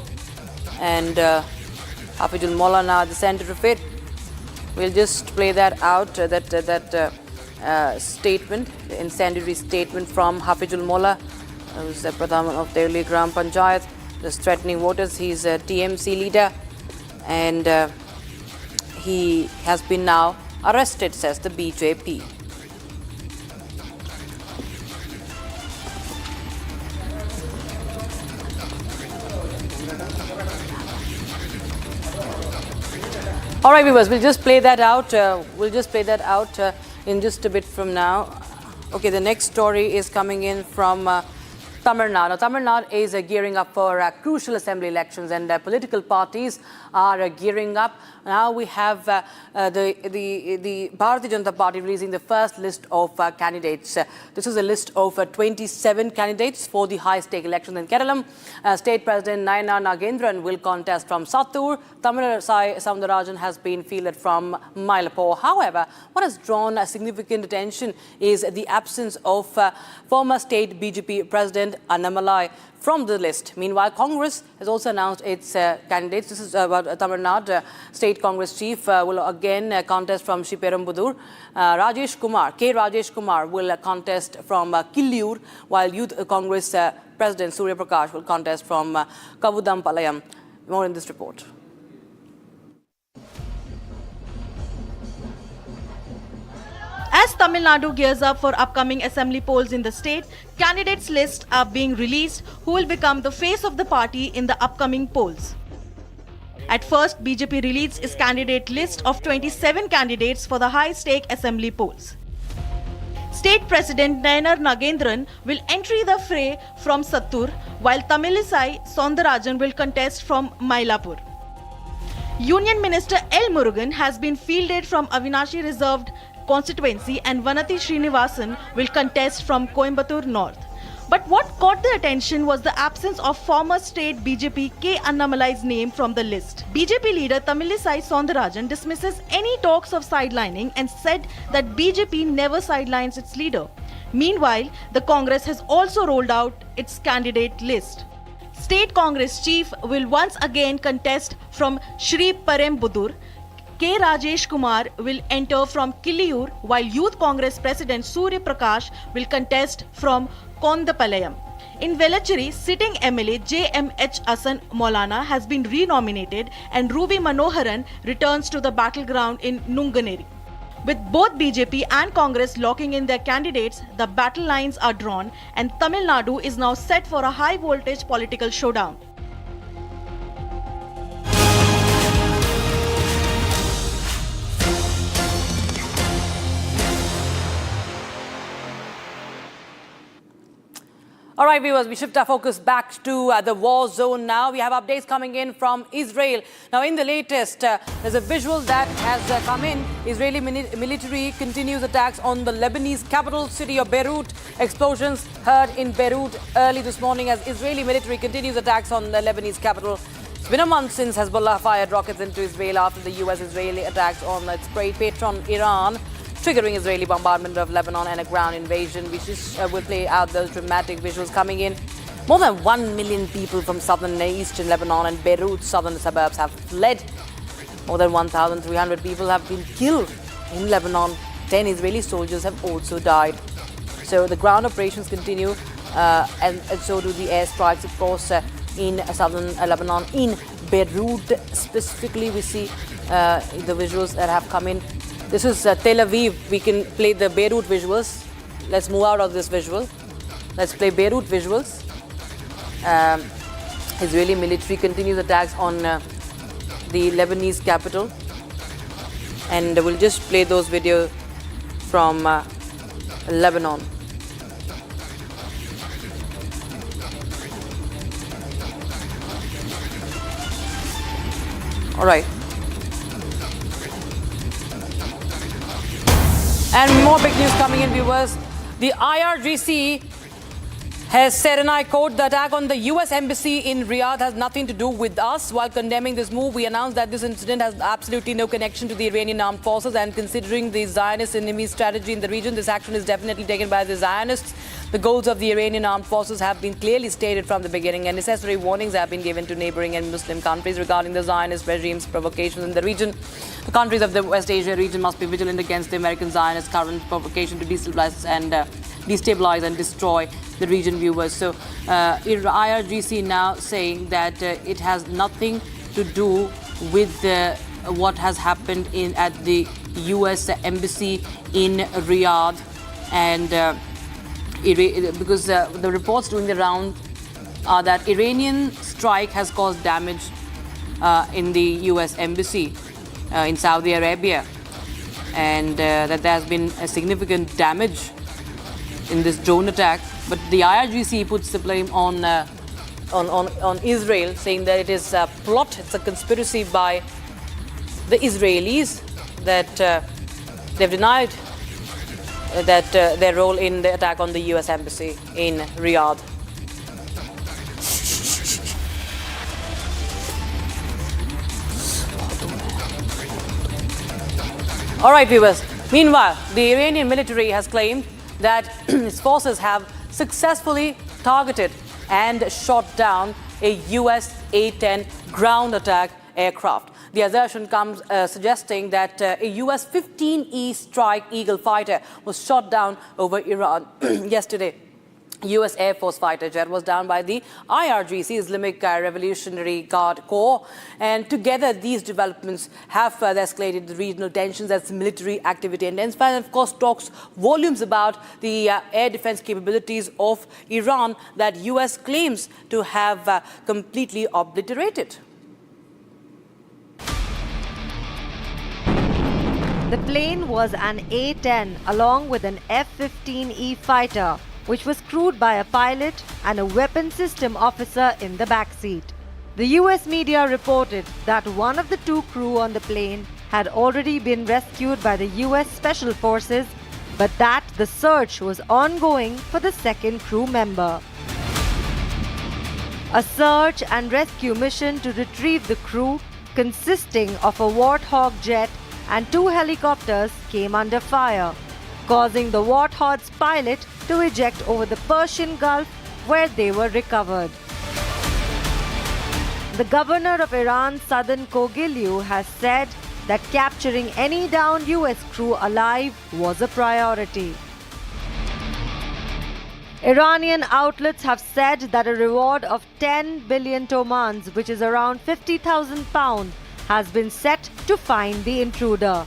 and Hafizul Molla now at the center of it. We'll just play that out, that statement, the incendiary statement from Hafizul Molla, who's the Pradhan of Deoli Gram Panchayat, just threatening voters. He's a TMC leader, and he has been now arrested, says the BJP. All right, viewers, we'll just play that out. In just a bit from now. Okay, the next story is coming in from Tamil Nadu. Now, Tamil Nadu is gearing up for crucial assembly elections, and political parties are gearing up. Now we have the Bharatiya Janata Party releasing the first list of candidates. This is a list of 27 candidates for the high-stake elections in Kerala. State President Nayanar Nagendran will contest from Sattur. Tamilisai Soundarajan has been fielded from Mylapore. However, what has drawn significant attention is the absence of former state BJP President Annamalai from the list. Meanwhile, Congress has also announced its candidates. This is about Tamil Nadu. State Congress Chief will again contest from Sriperumbudur. Rajesh Kumar will contest from Killur, while Youth Congress President Surya Prakash will contest from Kavudampalayam. More in this report. As Tamil Nadu gears up for upcoming assembly polls in the state, candidates' lists are being released who will become the face of the party in the upcoming polls. At first, BJP released its candidate list of 27 candidates for the high-stake assembly polls. State President Nayanar Nagendran will enter the fray from Sattur, while Tamilisai Soundarajan will contest from Mylapore. Union Minister L. Murugan has been fielded from Avinashi Reserved constituency, and Vanati Srinivasan will contest from Coimbatore North. But what caught the attention was the absence of former state BJP K. Annamalai's name from the list. BJP leader Tamilisai Soundarajan dismisses any talks of sidelining and said that BJP never sidelines its leader. Meanwhile, the Congress has also rolled out its candidate list. State Congress chief will once again contest from Shri Perembudur. K. Rajesh Kumar will enter from Kiliyur, while Youth Congress President Surya Prakash will contest from Kondapalayam. In Velachery, sitting MLA J.M.H. Asan Maulana has been renominated and Ruby Manoharan returns to the battleground in Nunganeri. With both BJP and Congress locking in their candidates, the battle lines are drawn and Tamil Nadu is now set for a high-voltage political showdown. All right, viewers, we shift our focus back to the war zone now. We have updates coming in from Israel. Now, in the latest, there's a visual that has come in. Israeli military continues attacks on the Lebanese capital city of Beirut. Explosions heard in Beirut early this morning as Israeli military continues attacks on the Lebanese capital. It's been a month since Hezbollah fired rockets into Israel after the US-Israeli attacks on its patron Iran, triggering Israeli bombardment of Lebanon and a ground invasion. We just will play out those dramatic visuals coming in. More than 1 million people from southern and eastern Lebanon and Beirut's southern suburbs have fled. More than 1,300 people have been killed in Lebanon. 10 Israeli soldiers have also died. So the ground operations continue and so do the airstrikes, of course, in southern Lebanon. In Beirut specifically, we see the visuals that have come in. This is Tel Aviv. We can play the Beirut visuals. Let's move out of this visual. Let's play Beirut visuals. Israeli military continues attacks on the Lebanese capital. And we'll just play those videos from Lebanon. All right. And more big news coming in, viewers. The IRGC has said, and I quote, the attack on the US embassy in Riyadh has nothing to do with us. While condemning this move, we announced that this incident has absolutely no connection to the Iranian armed forces, and considering the Zionist enemy strategy in the region, this action is definitely taken by the Zionists. The goals of the Iranian armed forces have been clearly stated from the beginning, and necessary warnings have been given to neighboring and Muslim countries regarding the Zionist regime's provocations in the region. The countries of the West Asia region must be vigilant against the American Zionist current provocation to destabilize and destroy the region, viewers. So IRGC now saying that it has nothing to do with what has happened at the US embassy in Riyadh, and because the reports doing the round are that Iranian strike has caused damage in the US embassy in Saudi Arabia, and that there has been a significant damage in this drone attack. But the IRGC puts the blame on Israel, saying that it is a plot, it's a conspiracy by the Israelis, that they've denied that their role in the attack on the US embassy in Riyadh. All right, viewers. Meanwhile, the Iranian military has claimed that its forces have successfully targeted and shot down a US A-10 ground attack aircraft. The assertion comes suggesting that a US F-15E Strike Eagle fighter was shot down over Iran yesterday. US Air Force fighter jet was down by the IRGC, Islamic Revolutionary Guard Corps. And together, these developments have further escalated the regional tensions as military activity intensifies, and of course talks volumes about the air defense capabilities of Iran that US claims to have completely obliterated. The plane was an A-10 along with an F-15E fighter, which was crewed by a pilot and a weapons system officer in the backseat. The US media reported that one of the two crew on the plane had already been rescued by the US Special Forces, but that the search was ongoing for the second crew member. A search and rescue mission to retrieve the crew, consisting of a Warthog jet and 2 helicopters, came under fire, causing the Warthog's pilot to eject over the Persian Gulf, where they were recovered. The governor of Iran, Southern Kogilyu, has said that capturing any downed US crew alive was a priority. Iranian outlets have said that a reward of 10 billion tomans, which is around 50,000 pounds, has been set to find the intruder.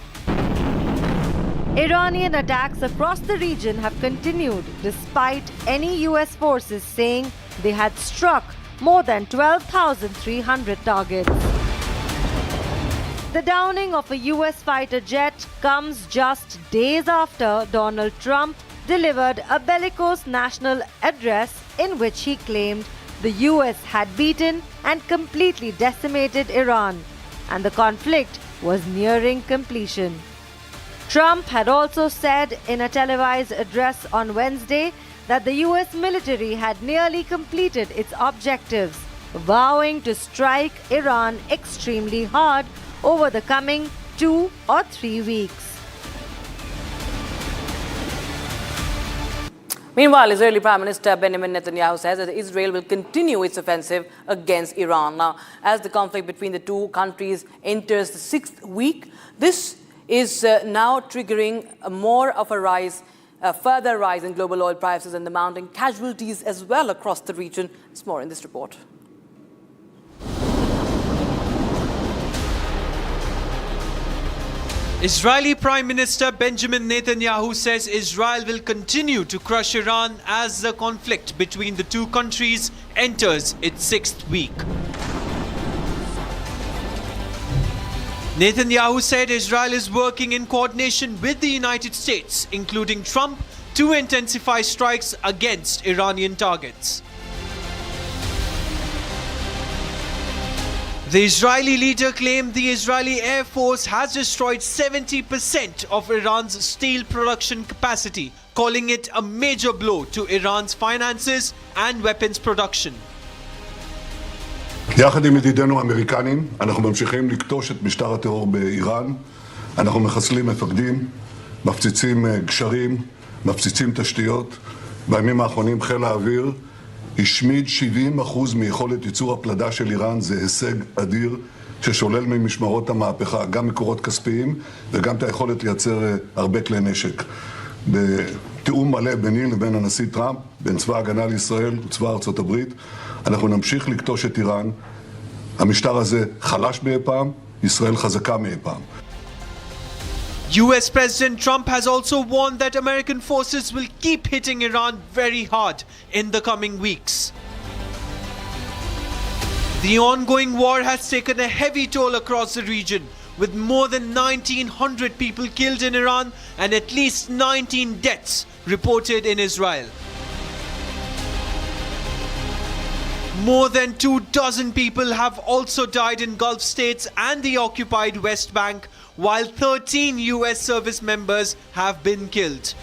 Iranian attacks across the region have continued despite any US forces saying they had struck more than 12,300 targets. The downing of a US fighter jet comes just days after Donald Trump delivered a bellicose national address in which he claimed the US had beaten and completely decimated Iran, and the conflict was nearing completion. Trump had also said in a televised address on Wednesday that the US military had nearly completed its objectives, vowing to strike Iran extremely hard over the coming 2 or 3 weeks. Meanwhile, Israeli Prime Minister Benjamin Netanyahu says that Israel will continue its offensive against Iran. Now, as the conflict between the two countries enters the 6th week, this is now triggering a further rise in global oil prices and the mounting casualties as well across the region. It's more in this report. Israeli Prime Minister Benjamin Netanyahu says Israel will continue to crush Iran as the conflict between the two countries enters its 6th week. Netanyahu said Israel is working in coordination with the United States, including Trump, to intensify strikes against Iranian targets. The Israeli leader claimed the Israeli Air Force has destroyed 70% of Iran's steel production capacity, calling it a major blow to Iran's finances and weapons production. יחד עם ידידינו האמריקנים, אנחנו ממשיכים לקטוש את משטר הטרור באיראן. אנחנו מחסלים מפקדים, מפציצים גשרים, מפציצים תשתיות. בימים האחרונים חיל האוויר השמיד 70% מיכולת ייצור הפלדה של איראן. זה הישג אדיר ששולל ממשמרות המהפכה גם מקורות כספיים וגם את היכולת לייצר הרבה כלי נשק. בתיאום מלא ביני לבין הנשיא טראמפ, בין צבא ההגנה לישראל וצבא ארצות הברית, אנחנו נמשיך לקטוש את איראן. המשטר הזה חלש מאי פעם, ישראל חזקה מאי פעם. US President Trump has also warned that American forces will keep hitting Iran very hard in the coming weeks. The ongoing war has taken a heavy toll across the region, with more than 1,900 people killed in Iran and at least 19 deaths reported in Israel. More than 24 people have also died in Gulf states and the occupied West Bank, while 13 US service members have been killed.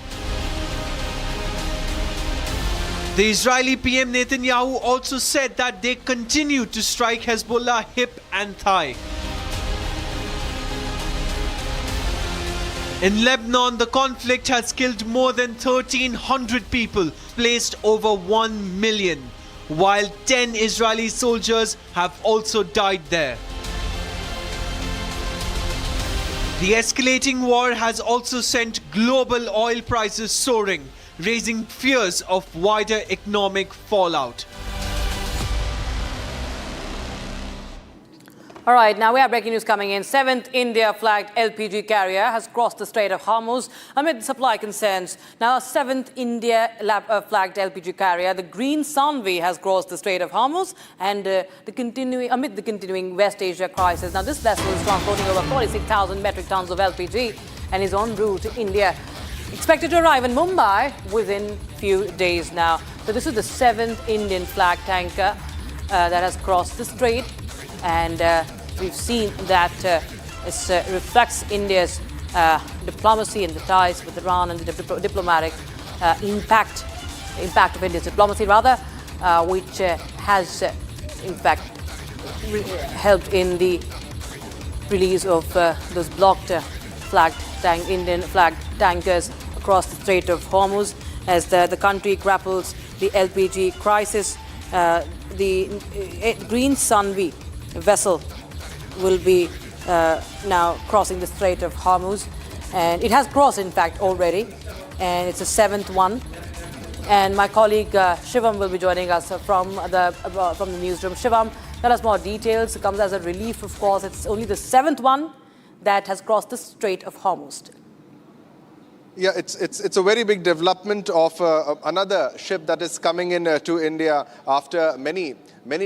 The Israeli PM Netanyahu also said that they continue to strike Hezbollah hip and thigh. In Lebanon, the conflict has killed more than 1,300 people, displaced over 1 million, while 10 Israeli soldiers have also died there. The escalating war has also sent global oil prices soaring, raising fears of wider economic fallout. All right, now we have breaking news coming in. 7th India-flagged LPG carrier has crossed the Strait of Hormuz amid supply concerns. Now, 7th India-flagged LPG carrier, the Green Sunway, has crossed the Strait of Hormuz and amid the continuing West Asia crisis. Now, this vessel is transporting over 46,000 metric tons of LPG and is en route to India. Expected to arrive in Mumbai within few days now. So this is the 7th Indian-flagged tanker that has crossed the strait. And we've seen that it reflects India's diplomacy and the ties with Iran and the diplomatic impact of India's diplomacy, rather, which has, in fact, helped in the release of those blocked Indian flagged tankers across the Strait of Hormuz. As the country grapples the LPG crisis, the Green Sunvi vessel will be now crossing the Strait of Hormuz, and it has crossed, in fact, already, and it's the 7th one. And my colleague Shivam will be joining us from the newsroom. Shivam, tell us more details. It comes as a relief, of course. It's only the 7th one that has crossed the Strait of Hormuz. Yeah, it's a very big development of another ship that is coming in to India after many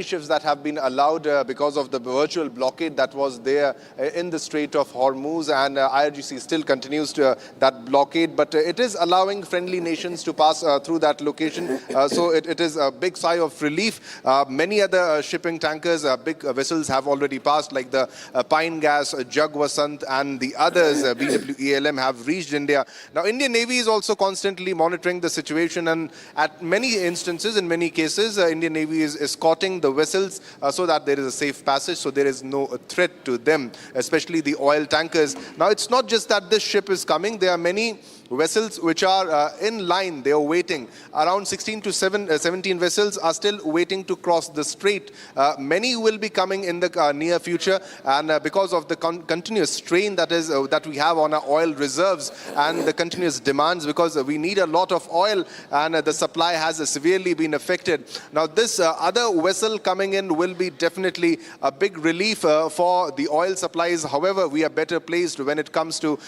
ships that have been allowed because of the virtual blockade that was there in the Strait of Hormuz, and IRGC still continues to that blockade, but it is allowing friendly nations to pass through that location. So it is a big sigh of relief. Many other shipping tankers, big vessels have already passed, like the Pine Gas, Jagwasant, and the others, BWELM, have reached India. Now, Indian Navy is also constantly monitoring the situation, and at many instances, in many cases, Indian Navy is escorting the vessels so that there is a safe passage, so there is no threat to them, especially the oil tankers. Now, it's not just that this ship is coming. There are many vessels which are in line. They are waiting. Around 16 to 17 vessels are still waiting to cross the strait. Many will be coming in the near future, and because of the continuous strain that we have on our oil reserves and the continuous demands, because we need a lot of oil and the supply has severely been affected. Now, this other vessel coming in will be definitely a big relief for the oil supplies. However, we are better placed when it comes to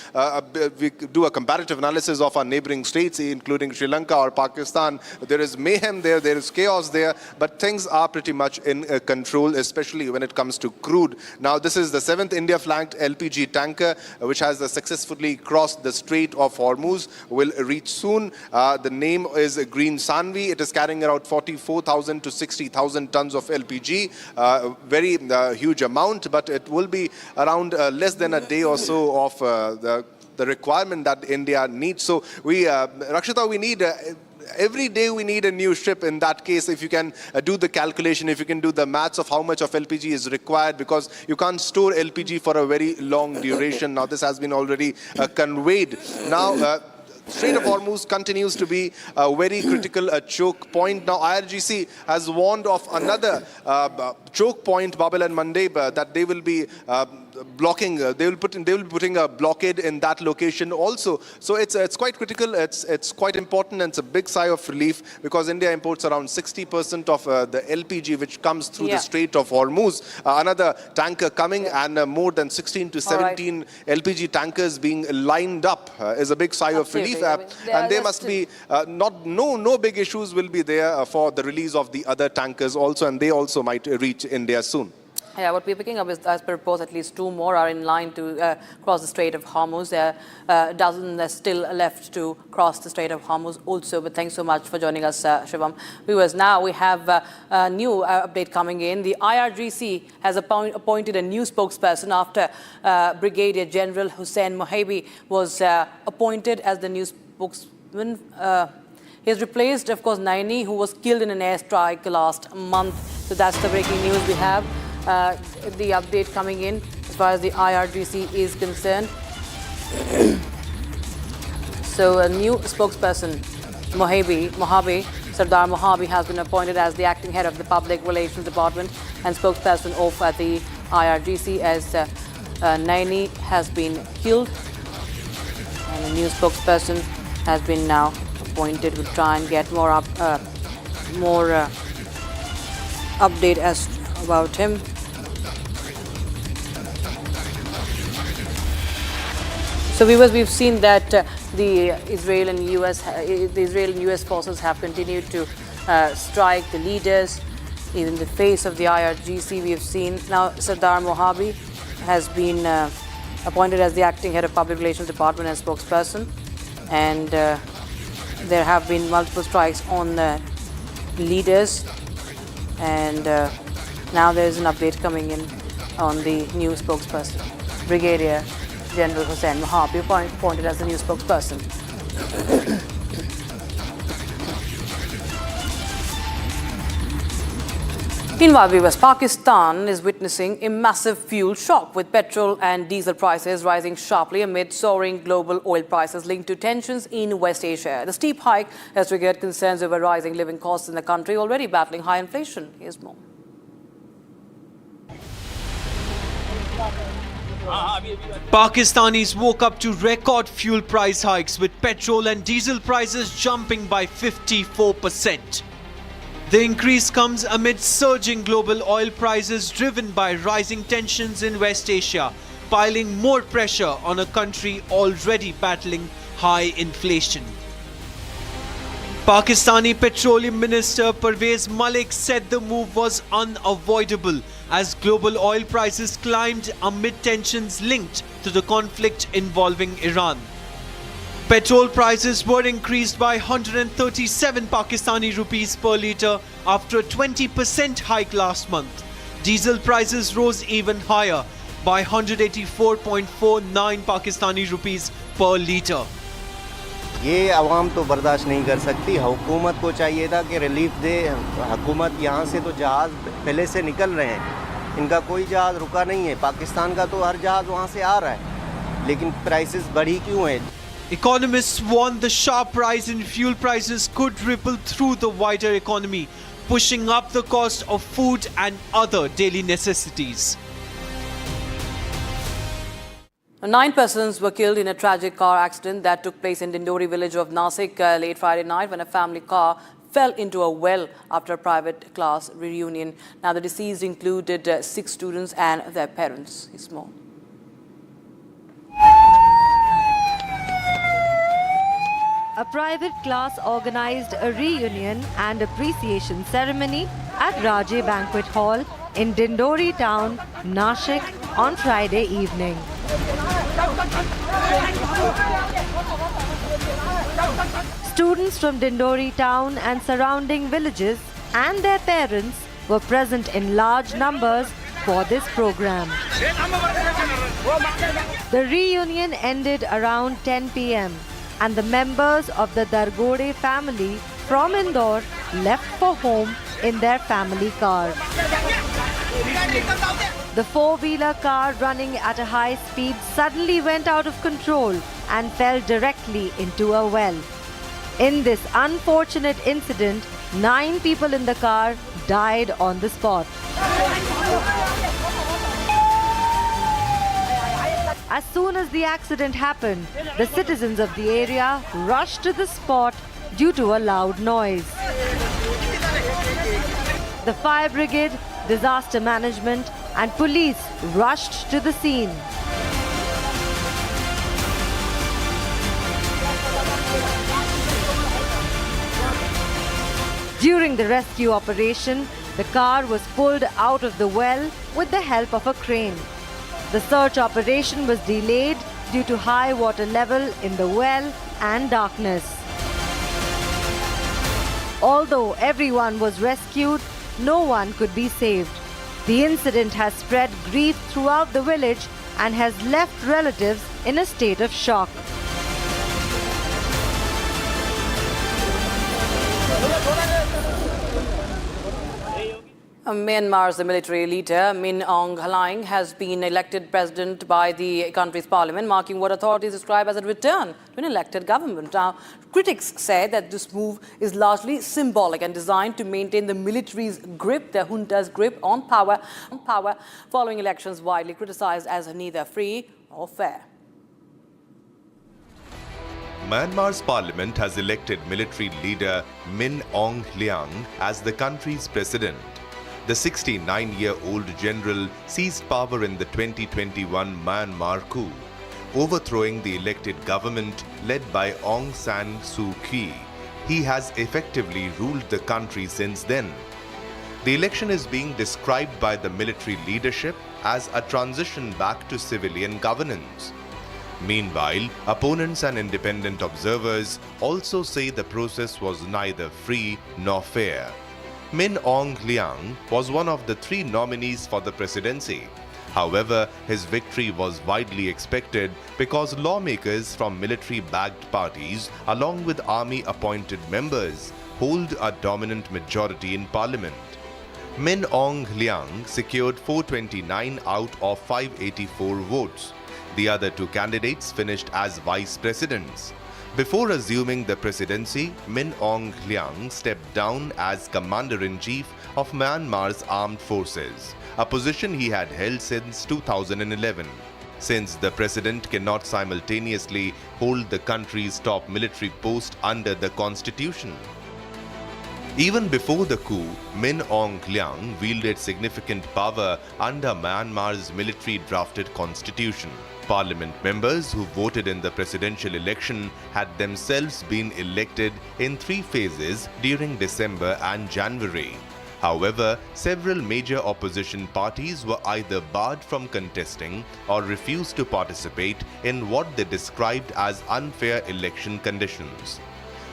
we do a comparative analysis of our neighboring states, including Sri Lanka or Pakistan. There is mayhem there, there is chaos there, but things are pretty much in control, especially when it comes to crude. Now, this is the 7th India-flagged LPG tanker, which has successfully crossed the Strait of Hormuz, will reach soon. The name is Green Sunvi. It is carrying around 44,000 to 60,000 tons of LPG, very huge amount, but it will be around less than a day or so of the requirement that India needs. So Rakshita, we need every day we need a new ship. In that case, if you can do the calculation, if you can do the maths of how much of LPG is required, because you can't store LPG for a very long duration. Now, this has been already conveyed. Now, Strait of Hormuz continues to be a very critical choke point. Now, IRGC has warned of another choke point, Babel and Mandeb, that they will be blocking. They will be putting a blockade in that location also. So it's quite critical. It's quite important, and it's a big sigh of relief, because India imports around 60% of the LPG which comes through the Strait of Hormuz. Another tanker coming, and more than 16 to 17 LPG tankers being lined up is a big sigh of relief. And there must be no big issues will be there for the release of the other tankers also, and they also might reach India soon. Yeah, what we're picking up is, as per report, at least 2 more are in line to cross the Strait of Hormuz. There are a dozen still left to cross the Strait of Hormuz also. But thanks so much for joining us, Shivam. Viewers, now we have a new update coming in. The IRGC has appointed a new spokesperson after Brigadier General Hussain Mohabi was appointed as the new spokesman. He has replaced, of course, Naini, who was killed in an airstrike last month. So that's the breaking news we have. The update coming in as far as the IRGC is concerned. So a new spokesperson, Sardar Mohabi, has been appointed as the acting head of the Public Relations Department and spokesperson of the IRGC, as Naini has been killed. And a new spokesperson has been now appointed. We'll try and get more update about him. So, viewers, we've seen that the Israel and US forces have continued to strike the leaders. In the face of the IRGC, we have seen now Sardar Mohabi has been appointed as the acting head of Public Relations Department and spokesperson, and there have been multiple strikes on the leaders, and now there is an update coming in on the new spokesperson, Brigadier General Hussain Wahab, appointed as the new spokesperson. Meanwhile, viewers, Pakistan is witnessing a massive fuel shock, with petrol and diesel prices rising sharply amid soaring global oil prices linked to tensions in West Asia. The steep hike has triggered concerns over rising living costs in the country, already battling high inflation. Here's more. Pakistanis woke up to record fuel price hikes, with petrol and diesel prices jumping by 54%. The increase comes amid surging global oil prices driven by rising tensions in West Asia, piling more pressure on a country already battling high inflation. Pakistani Petroleum Minister Pervez Malik said the move was unavoidable as global oil prices climbed amid tensions linked to the conflict involving Iran. Petrol prices were increased by 137 Pakistani rupees per litre after a 20% hike last month. Diesel prices rose even higher by 184.49 Pakistani rupees per litre. ये आवाम तो बर्दाश्त नहीं कर सकती। हुकूमत को चाहिए था कि रिलीफ दे। हुकूमत यहाँ से तो जहाज़ पहले से निकल रहे हैं, इनका कोई जहाज़ रुका नहीं है। पाकिस्तान का तो हर जहाज़ वहाँ से आ रहा है, लेकिन प्राइसेस बढ़ी क्यों है? Economists warn the sharp rise in fuel prices could ripple through the wider economy, pushing up the cost of food and other daily necessities. 9 persons were killed in a tragic car accident that took place in Dindori village of Nasik late Friday night when a family car fell into a well after a private class reunion. Now, the deceased included 6 students and their parents. It's more. A private class organized a reunion and appreciation ceremony at Rajay Banquet Hall in Dindori town, Nashik, on Friday evening. Students from Dindori town and surrounding villages and their parents were present in large numbers for this program. The reunion ended around 10 p.m. and the members of the Dargode family from Indore left for home in their family car. The four-wheeler car running at a high speed suddenly went out of control and fell directly into a well. In this unfortunate incident, 9 people in the car died on the spot. As soon as the accident happened, the citizens of the area rushed to the spot due to a loud noise. The fire brigade, disaster management and police rushed to the scene. During the rescue operation, the car was pulled out of the well with the help of a crane. The search operation was delayed due to high water level in the well and darkness. Although everyone was rescued, no one could be saved. The incident has spread grief throughout the village and has left relatives in a state of shock. Myanmar's military leader Min Aung Hlaing has been elected president by the country's parliament, marking what authorities describe as a return to an elected government. Now, critics say that this move is largely symbolic and designed to maintain the military's grip, the junta's grip on power following elections widely criticized as neither free or fair. Myanmar's parliament has elected military leader Min Aung Hlaing as the country's president. The 69-year-old general seized power in the 2021 Myanmar coup, overthrowing the elected government led by Aung San Suu Kyi. He has effectively ruled the country since then. The election is being described by the military leadership as a transition back to civilian governance. Meanwhile, opponents and independent observers also say the process was neither free nor fair. Min Aung Hlaing was one of the 3 nominees for the presidency. However, his victory was widely expected because lawmakers from military-backed parties, along with army-appointed members, hold a dominant majority in parliament. Min Aung Hlaing secured 429 out of 584 votes. The other two candidates finished as vice presidents. Before assuming the presidency, Min Aung Hlaing stepped down as commander-in-chief of Myanmar's armed forces, a position he had held since 2011. Since the president cannot simultaneously hold the country's top military post under the constitution. Even before the coup, Min Aung Hlaing wielded significant power under Myanmar's military-drafted constitution. Parliament members who voted in the presidential election had themselves been elected in 3 phases during December and January. However, several major opposition parties were either barred from contesting or refused to participate in what they described as unfair election conditions.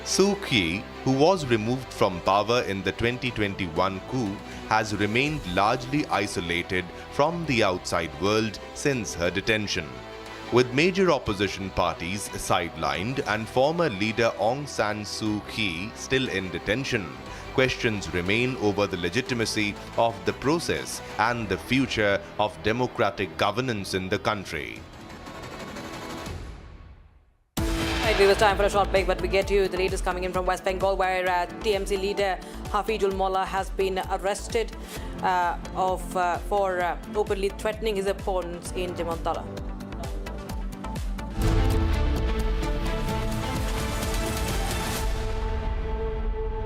Suu Kyi, who was removed from power in the 2021 coup, has remained largely isolated from the outside world since her detention. With major opposition parties sidelined and former leader Aung San Suu Kyi still in detention, questions remain over the legitimacy of the process and the future of democratic governance in the country. It was time for a short break, but we get you the latest coming in from West Bengal, where TMC leader Hafizul Mullah has been arrested for openly threatening his opponents in Dimantala.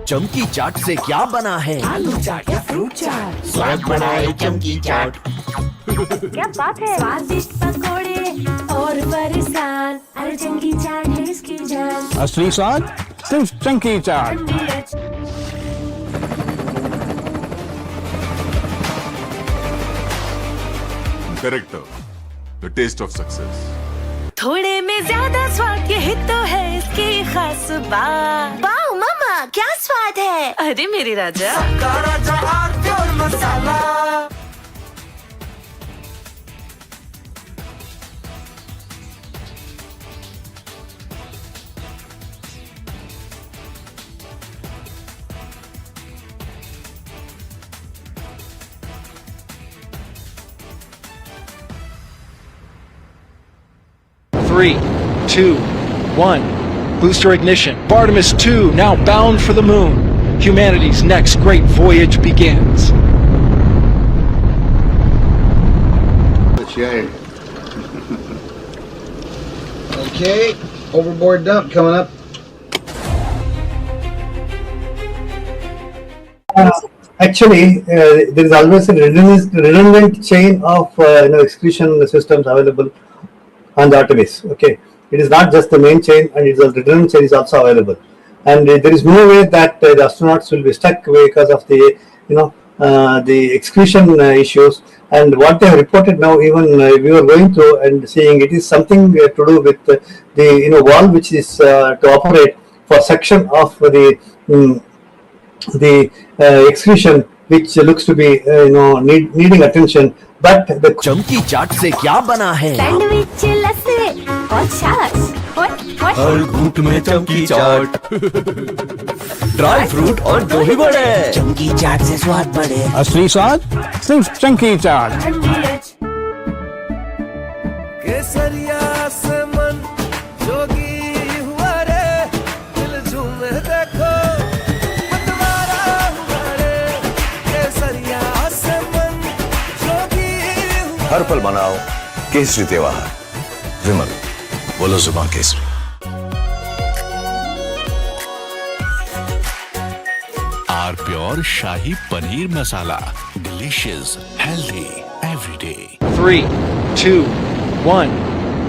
चमकी चाट से क्या बना है? आलू चाट या fruit चाट, स्वाद बनाए चमकी चाट। क्या बात है? स्वादिष्ट पकोड़े और फरसान, अरे चमकी चाट है इसकी जान। असली स्वाद सिर्फ चमकी चाट। Director, the taste of success. थोड़े में ज्यादा स्वाद, यही तो है इसकी खास बात। वाओ मामा, क्या स्वाद है? अरे मेरे राजा, सबका राजा और मसाला। Three, 2, 1. Booster ignition. Artemis II now bound for the moon. Humanity's next great voyage begins. Okay, overboard dump coming up. Actually, there is always a redundant chain of excretion systems available on the Artemis. Okay, it is not just the main chain, and it is a redundant chain is also available. And there is no way that the astronauts will be stuck because of the the excretion issues. And what they have reported now, even we were going through and seeing, it is something to do with the valve which is to operate for section of the excretion, which looks to be needing attention. But the चमकी चाट से क्या बना है? Sandwich, लस्सी और छाछ। हर घूंट में चमकी चाट। ड्राई फ्रूट और दही बड़े। चमकी चाट से स्वाद बढ़े। असली स्वाद सिर्फ चमकी चाट। केसरिया से मन जोगी हुआ रे, दिल झूमे देखो मतवारा हुआ रे। केसरिया से मन जोगी हुआ। हर पल मनाओ केसरी त्योहार। विमल, बोलो जुबान केसरी। R pure shahi paneer masala, delicious, healthy everyday. 3, 2, 1.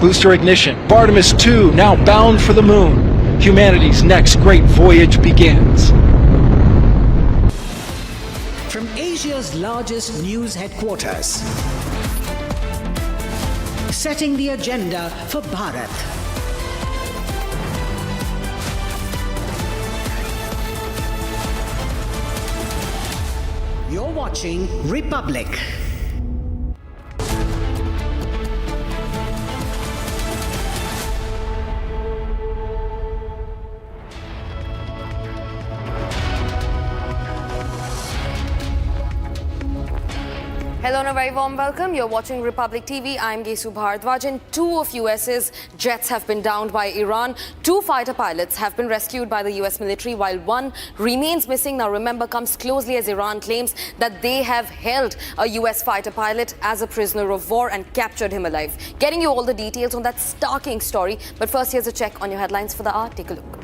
Booster ignition. Artemis II now bound for the moon. Humanity's next great voyage begins. From Asia's largest news headquarters, setting the agenda for Bharat. You're watching Republic. Hello and a very warm welcome. You're watching Republic TV. I'm Gesu Bharadwaj, and 2 of US's jets have been downed by Iran. 2 fighter pilots have been rescued by the US military, while 1 remains missing. Now remember, comes closely as Iran claims that they have held a US fighter pilot as a prisoner of war and captured him alive. Getting you all the details on that starking story. But first, here's a check on your headlines for the hour. Take a look.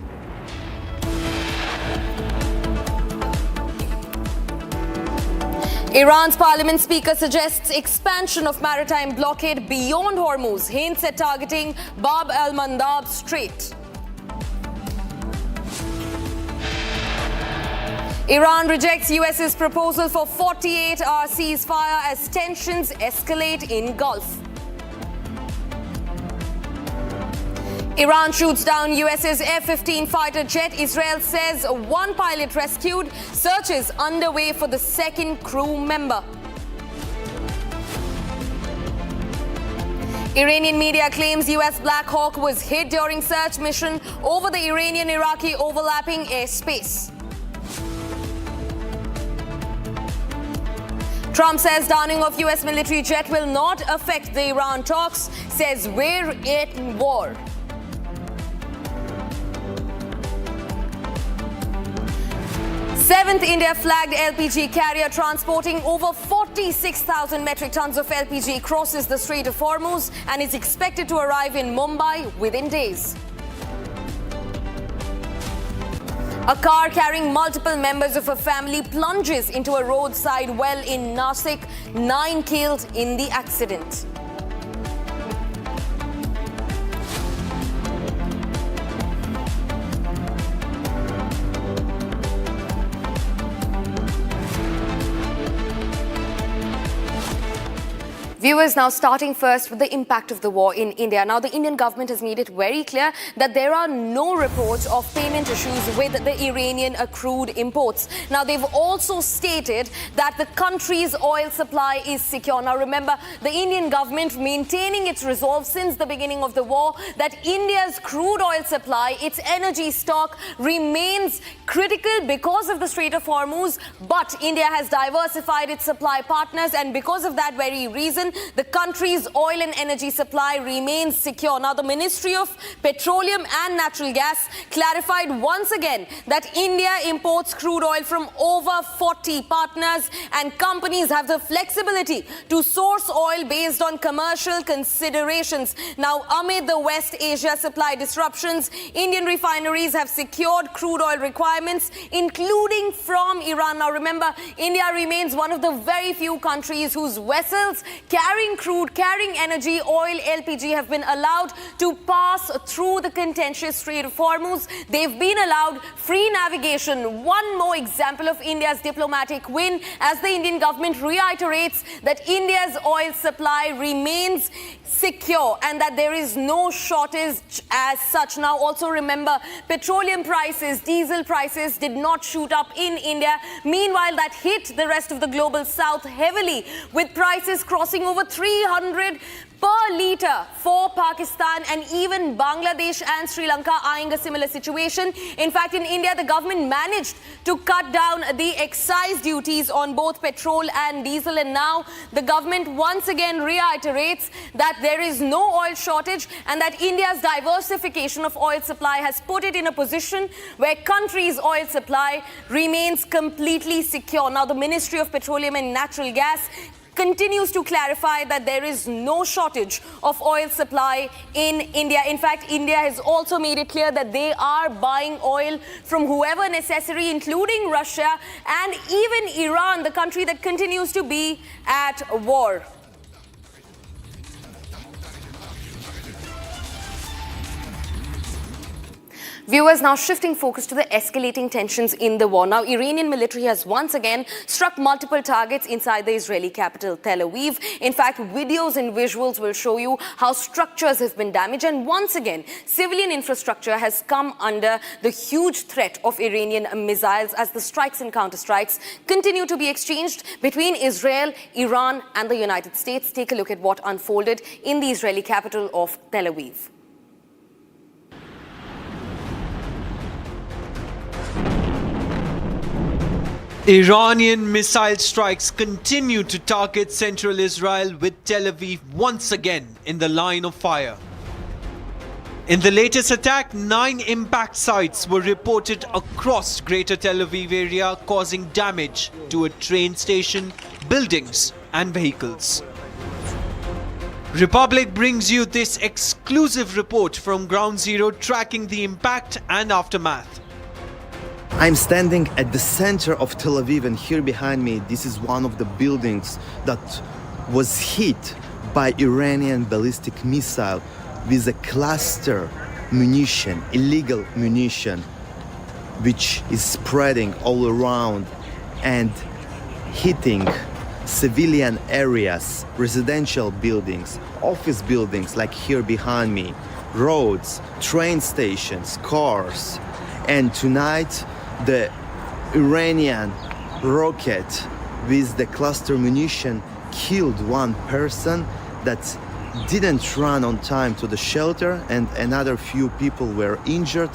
Iran's parliament speaker suggests expansion of maritime blockade beyond Hormuz, hints at targeting Bab el-Mandab Strait. Iran rejects US's proposal for 48-hour ceasefire as tensions escalate in Gulf. Iran shoots down US's F-15 fighter jet. Israel says 1 pilot rescued. Searches underway for the 2nd crew member. Iranian media claims US Black Hawk was hit during search mission over the Iranian-Iraqi overlapping airspace. Trump says downing of US military jet will not affect the Iran talks, says we're in war. 7th India-flagged LPG carrier transporting over 46,000 metric tons of LPG crosses the Strait of Hormuz and is expected to arrive in Mumbai within days. A car carrying multiple members of a family plunges into a roadside well in Nasik. 9 killed in the accident. Viewers, now starting first with the impact of the war in India. Now, the Indian government has made it very clear that there are no reports of payment issues with the Iranian crude imports. Now, they've also stated that the country's oil supply is secure. Now, remember, the Indian government maintaining its resolve since the beginning of the war that India's crude oil supply, its energy stock, remains critical because of the Strait of Hormuz. But India has diversified its supply partners, and because of that very reason, the country's oil and energy supply remains secure. Now, the Ministry of Petroleum and Natural Gas clarified once again that India imports crude oil from over 40 partners, and companies have the flexibility to source oil based on commercial considerations. Now, amid the West Asia supply disruptions, Indian refineries have secured crude oil requirements, including from Iran. Now, remember, India remains one of the very few countries whose vessels carrying crude, carrying energy, oil, LPG have been allowed to pass through the contentious Strait of Hormuz. They've been allowed free navigation. One more example of India's diplomatic win as the Indian government reiterates that India's oil supply remains secure and that there is no shortage as such. Now, also remember, petroleum prices, diesel prices did not shoot up in India. Meanwhile, that hit the rest of the global south heavily, with prices crossing over 300 per litre for Pakistan, and even Bangladesh and Sri Lanka eyeing a similar situation. In fact, in India, the government managed to cut down the excise duties on both petrol and diesel, and now the government once again reiterates that there is no oil shortage and that India's diversification of oil supply has put it in a position where country's oil supply remains completely secure. Now, the Ministry of Petroleum and Natural Gas continues to clarify that there is no shortage of oil supply in India. In fact, India has also made it clear that they are buying oil from whoever necessary, including Russia and even Iran, the country that continues to be at war. Viewers, now shifting focus to the escalating tensions in the war. Now, Iranian military has once again struck multiple targets inside the Israeli capital, Tel Aviv. In fact, videos and visuals will show you how structures have been damaged. And once again, civilian infrastructure has come under the huge threat of Iranian missiles as the strikes and counterstrikes continue to be exchanged between Israel, Iran, and the United States. Take a look at what unfolded in the Israeli capital of Tel Aviv. Iranian missile strikes continue to target central Israel, with Tel Aviv once again in the line of fire. In the latest attack, 9 impact sites were reported across Greater Tel Aviv area, causing damage to a train station, buildings and vehicles. Republic brings you this exclusive report from Ground Zero, tracking the impact and aftermath. I'm standing at the center of Tel Aviv, and here behind me, this is one of the buildings that was hit by Iranian ballistic missile with a cluster munition, illegal munition, which is spreading all around and hitting civilian areas, residential buildings, office buildings like here behind me, roads, train stations, cars. And tonight, the Iranian rocket with the cluster munition killed one person that didn't run on time to the shelter, and another few people were injured.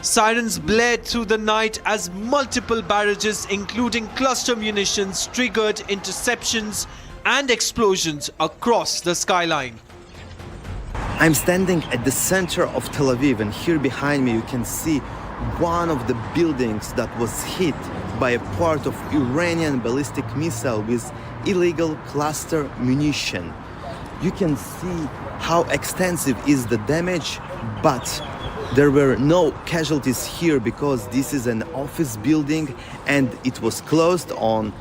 Sirens blared through the night as multiple barrages, including cluster munitions, triggered interceptions and explosions across the skyline. I'm standing at the center of Tel Aviv, and here behind me you can see one of the buildings that was hit by a part of Iranian ballistic missile with illegal cluster munition. You can see how extensive is the damage, but there were no casualties here because this is an office building and it was closed on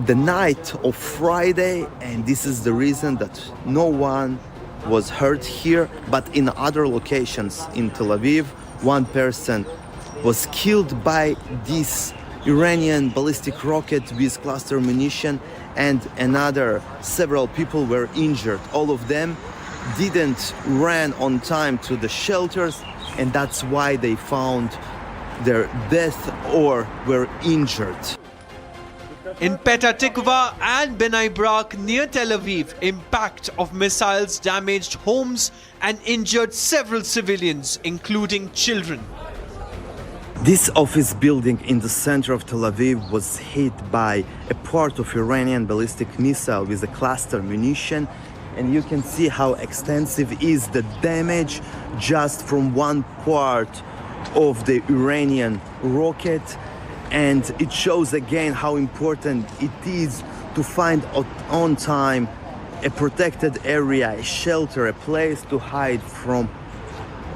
the night of Friday, and this is the reason that no one was hurt here. But in other locations in Tel Aviv, one person was killed by this Iranian ballistic rocket with cluster munition, and several people were injured. All of them didn't run on time to the shelters, and that's why they found their death or were injured. In Petah Tikva and Bnei Brak near Tel Aviv, impact of missiles damaged homes and injured several civilians, including children. This office building in the center of Tel Aviv was hit by a part of Iranian ballistic missile with a cluster munition, and you can see how extensive is the damage just from one part of the Iranian rocket. And it shows again how important it is to find on time a protected area, a shelter, a place to hide from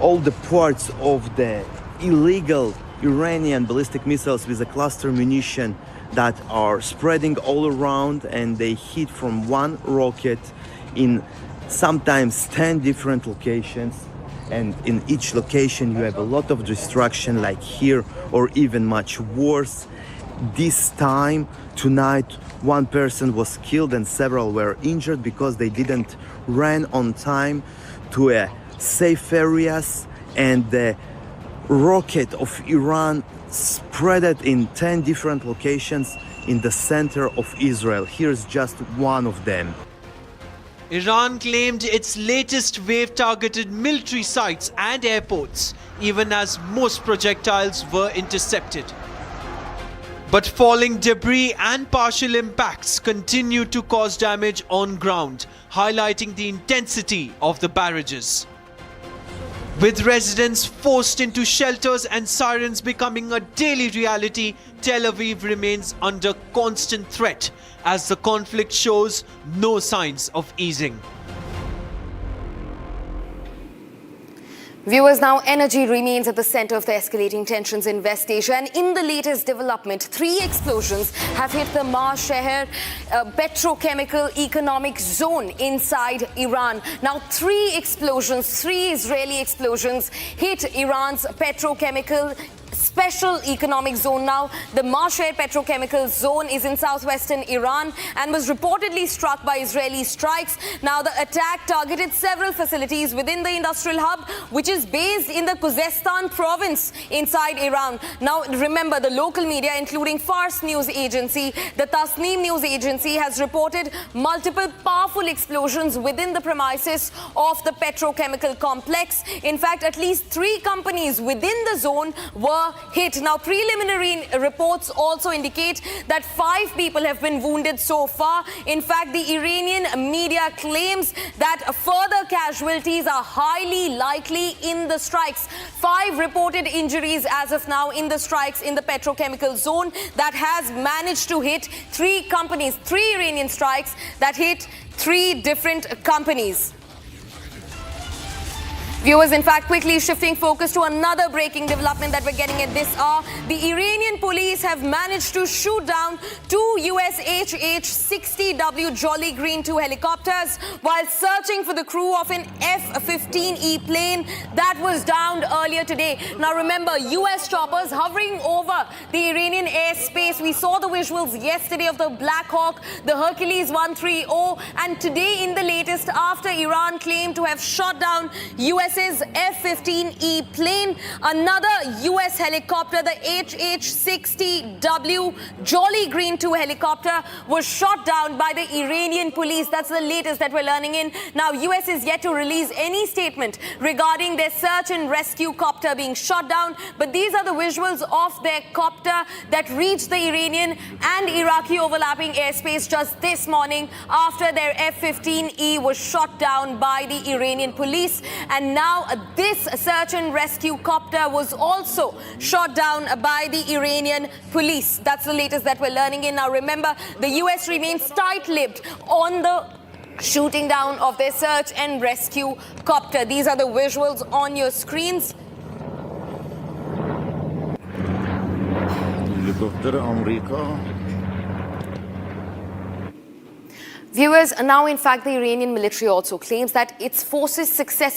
all the parts of the illegal Iranian ballistic missiles with a cluster munition that are spreading all around, and they hit from one rocket in sometimes 10 different locations. And in each location you have a lot of destruction like here, or even much worse. This time, tonight, one person was killed and several were injured because they didn't run on time to safe areas, and the rocket of Iran spread it in 10 different locations in the center of Israel. Here's just one of them. Iran claimed its latest wave targeted military sites and airports, even as most projectiles were intercepted. But falling debris and partial impacts continue to cause damage on ground, highlighting the intensity of the barrages. With residents forced into shelters and sirens becoming a daily reality, Tel Aviv remains under constant threat as the conflict shows no signs of easing. Viewers, now energy remains at the center of the escalating tensions in West Asia, and in the latest development, 3 explosions have hit the Sheher petrochemical economic zone inside Iran. Now 3 Israeli explosions hit Iran's petrochemical special economic zone. Now, the Sheher petrochemical zone is in southwestern Iran and was reportedly struck by Israeli strikes. Now, the attack targeted several facilities within the industrial hub, which is based in the Khuzestan province inside Iran. Now, remember, the local media, including Fars news agency, the Tasneem news agency, has reported multiple powerful explosions within the premises of the petrochemical complex. In fact, at least 3 companies within the zone were hit. Now, preliminary reports also indicate that 5 people have been wounded so far. In fact, the Iranian media claims that further casualties are highly likely in the strikes. 5 reported injuries as of now in the strikes in the petrochemical zone that has managed to hit 3 companies, 3 Iranian strikes that hit 3 different companies. Viewers, in fact, quickly shifting focus to another breaking development that we're getting at this hour. The Iranian police have managed to shoot down 2 US H-60W Jolly Green 2 helicopters while searching for the crew of an F-15E plane that was downed earlier today. Now remember, US choppers hovering over the Iranian airspace. We saw the visuals yesterday of the Black Hawk, the Hercules 130, and today in the latest, after Iran claimed to have shot down US's F-15E plane, another US helicopter, the H-60W Jolly Green 2 helicopter, was shot down by the Iranian police. That's the latest that we're learning in. Now, US is yet to release any statement regarding their search and rescue copter being shot down, but these are the visuals of their copter that reached the Iranian and Iraqi overlapping airspace just this morning after their F-15E was shot down by the Iranian police. And now this search and rescue copter was also shot down by the Iranian police. That's the latest that we're learning in. Now remember, the US remains tight-lipped on the shooting down of their search and rescue copter. These are the visuals on your screens. Viewers, now in fact the Iranian military also claims that its forces successfully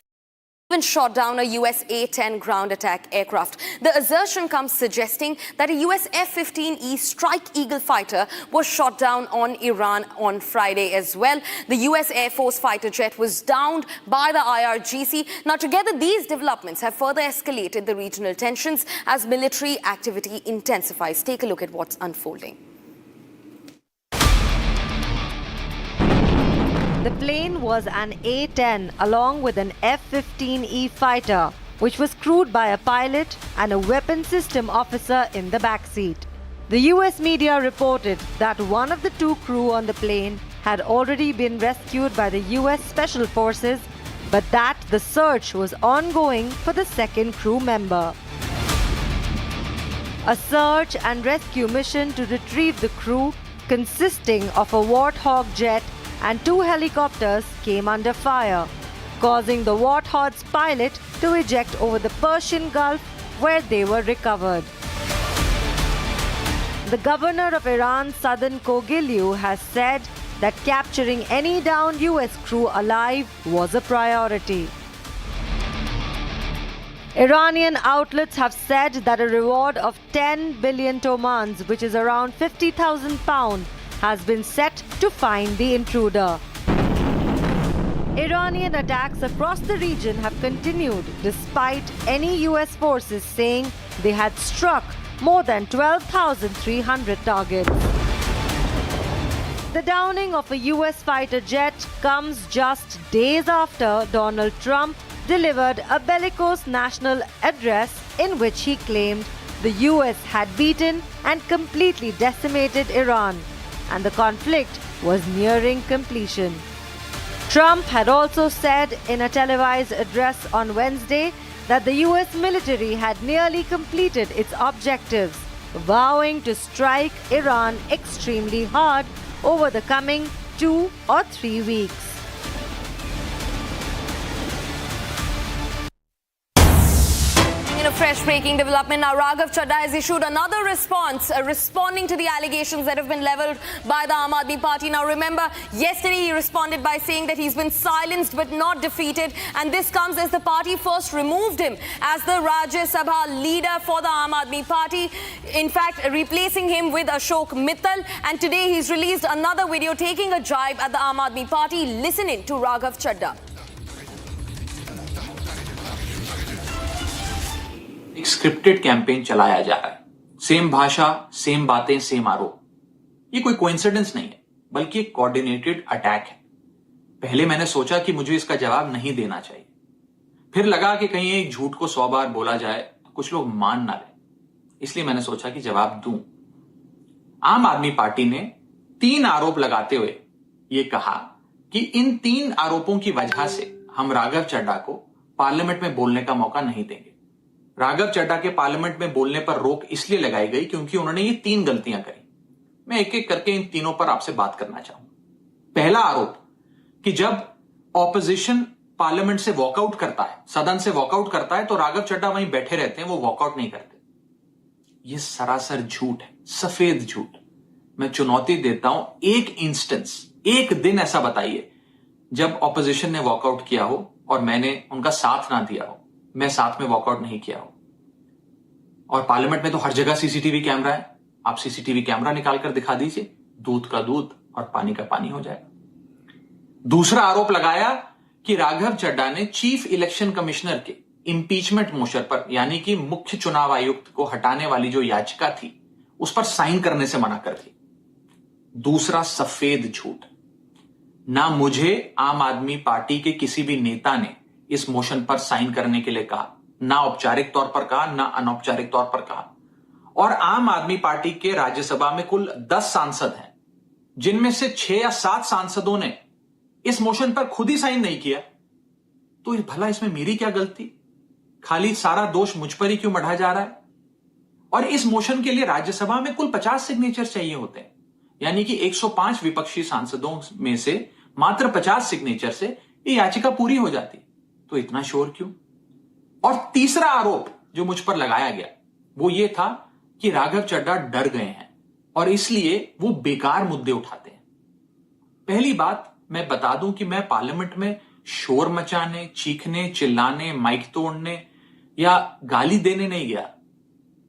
even shot down a US A-10 ground attack aircraft. The assertion comes suggesting that a US F-15E Strike Eagle fighter was shot down on Iran on Friday as well. The US Air Force fighter jet was downed by the IRGC. Now together these developments have further escalated the regional tensions as military activity intensifies. Take a look at what's unfolding. The plane was an A-10 along with an F-15E fighter, which was crewed by a pilot and a weapon system officer in the backseat. The US media reported that one of the 2 crew on the plane had already been rescued by the US Special Forces, but that the search was ongoing for the 2nd crew member. A search and rescue mission to retrieve the crew, consisting of a Warthog jet and 2 helicopters, came under fire, causing the Warthog's pilot to eject over the Persian Gulf, where they were recovered. The governor of Iran's southern Kogilyu has said that capturing any downed US crew alive was a priority. Iranian outlets have said that a reward of 10 billion tomans, which is around 50,000 pounds, has been set to find the intruder. Iranian attacks across the region have continued despite any US forces saying they had struck more than 12,300 targets. The downing of a US fighter jet comes just days after Donald Trump delivered a bellicose national address in which he claimed the US had beaten and completely decimated Iran, and the conflict was nearing completion. Trump had also said in a televised address on Wednesday that the US military had nearly completed its objectives, vowing to strike Iran extremely hard over the coming 2 or 3 weeks. In a fresh breaking development, now Raghav Chadha has issued another response, responding to the allegations that have been leveled by the Aam Aadmi Party. Now remember, yesterday he responded by saying that he's been silenced but not defeated, and this comes as the party first removed him as the Rajya Sabha leader for the Aam Aadmi Party, in fact replacing him with Ashok Mittal, and today he's released another video taking a jibe at the Aam Aadmi Party. Listen in to Raghav Chadha. एक scripted campaign चलाया जा रहा है, same भाषा, same बातें, same आरोप। ये कोई कोइंसिडेंस नहीं है, बल्कि एक कोऑर्डिनेटेड अटैक है। पहले मैंने सोचा कि मुझे इसका जवाब नहीं देना चाहिए, फिर लगा कि कहीं एक झूठ को 100 बार बोला जाए तो कुछ लोग मान ना लें, इसलिए मैंने सोचा कि जवाब दूं। आम आदमी पार्टी ने 3 आरोप लगाते हुए यह कहा कि इन 3 आरोपों की वजह से हम राघव चड्ढा को पार्लियामेंट में बोलने का मौका नहीं देंगे। राघव चड्ढा के पार्लियामेंट में बोलने पर रोक इसलिए लगाई गई क्योंकि उन्होंने ये 3 गलतियां करी। मैं एक एक करके इन तीनों पर आपसे बात करना चाहूंगा। पहला आरोप कि जब ऑपोजिशन पार्लियामेंट से वॉकआउट करता है, सदन से वॉकआउट करता है, तो राघव चड्ढा वहीं बैठे रहते हैं, वो वॉकआउट नहीं करते। यह सरासर झूठ है, सफेद झूठ। मैं चुनौती देता हूं, एक इंस्टेंस, एक दिन ऐसा बताइए जब ऑपोजिशन ने वॉकआउट किया हो और मैंने उनका साथ ना दिया हो, मैं साथ में वॉकआउट नहीं किया हो। और पार्लियामेंट में तो हर जगह सीसीटीवी कैमरा है, आप सीसीटीवी कैमरा निकालकर दिखा दीजिए, दूध का दूध और पानी का पानी हो जाएगा। दूसरा आरोप लगाया कि राघव चड्ढा ने चीफ इलेक्शन कमिश्नर के इंपीचमेंट मोशन पर, यानी कि मुख्य चुनाव आयुक्त को हटाने वाली जो याचिका थी, उस पर साइन करने से मना कर दी। दूसरा सफेद झूठ। ना मुझे आम आदमी पार्टी के किसी भी नेता ने इस मोशन पर साइन करने के लिए कहा, ना औपचारिक तौर पर कहा, ना अनौपचारिक तौर पर कहा। और आम आदमी पार्टी के राज्यसभा में कुल 10 सांसद हैं, जिनमें से 6 या 7 सांसदों ने इस मोशन पर खुद ही साइन नहीं किया। तो भला इसमें मेरी क्या गलती? खाली सारा दोष मुझ पर ही क्यों मढ़ा जा रहा है? और इस मोशन के लिए राज्यसभा में कुल 50 सिग्नेचर चाहिए होते हैं, यानी कि 105 विपक्षी सांसदों में से मात्र 50 सिग्नेचर से ये याचिका पूरी हो जाती। तो इतना शोर क्यों? और तीसरा आरोप जो मुझ पर लगाया गया वो ये था कि राघव चड्ढा डर गए हैं और इसलिए वो बेकार मुद्दे उठाते हैं। पहली बात मैं बता दूं कि मैं पार्लियामेंट में शोर मचाने, चीखने, चिल्लाने, माइक तोड़ने या गाली देने नहीं गया।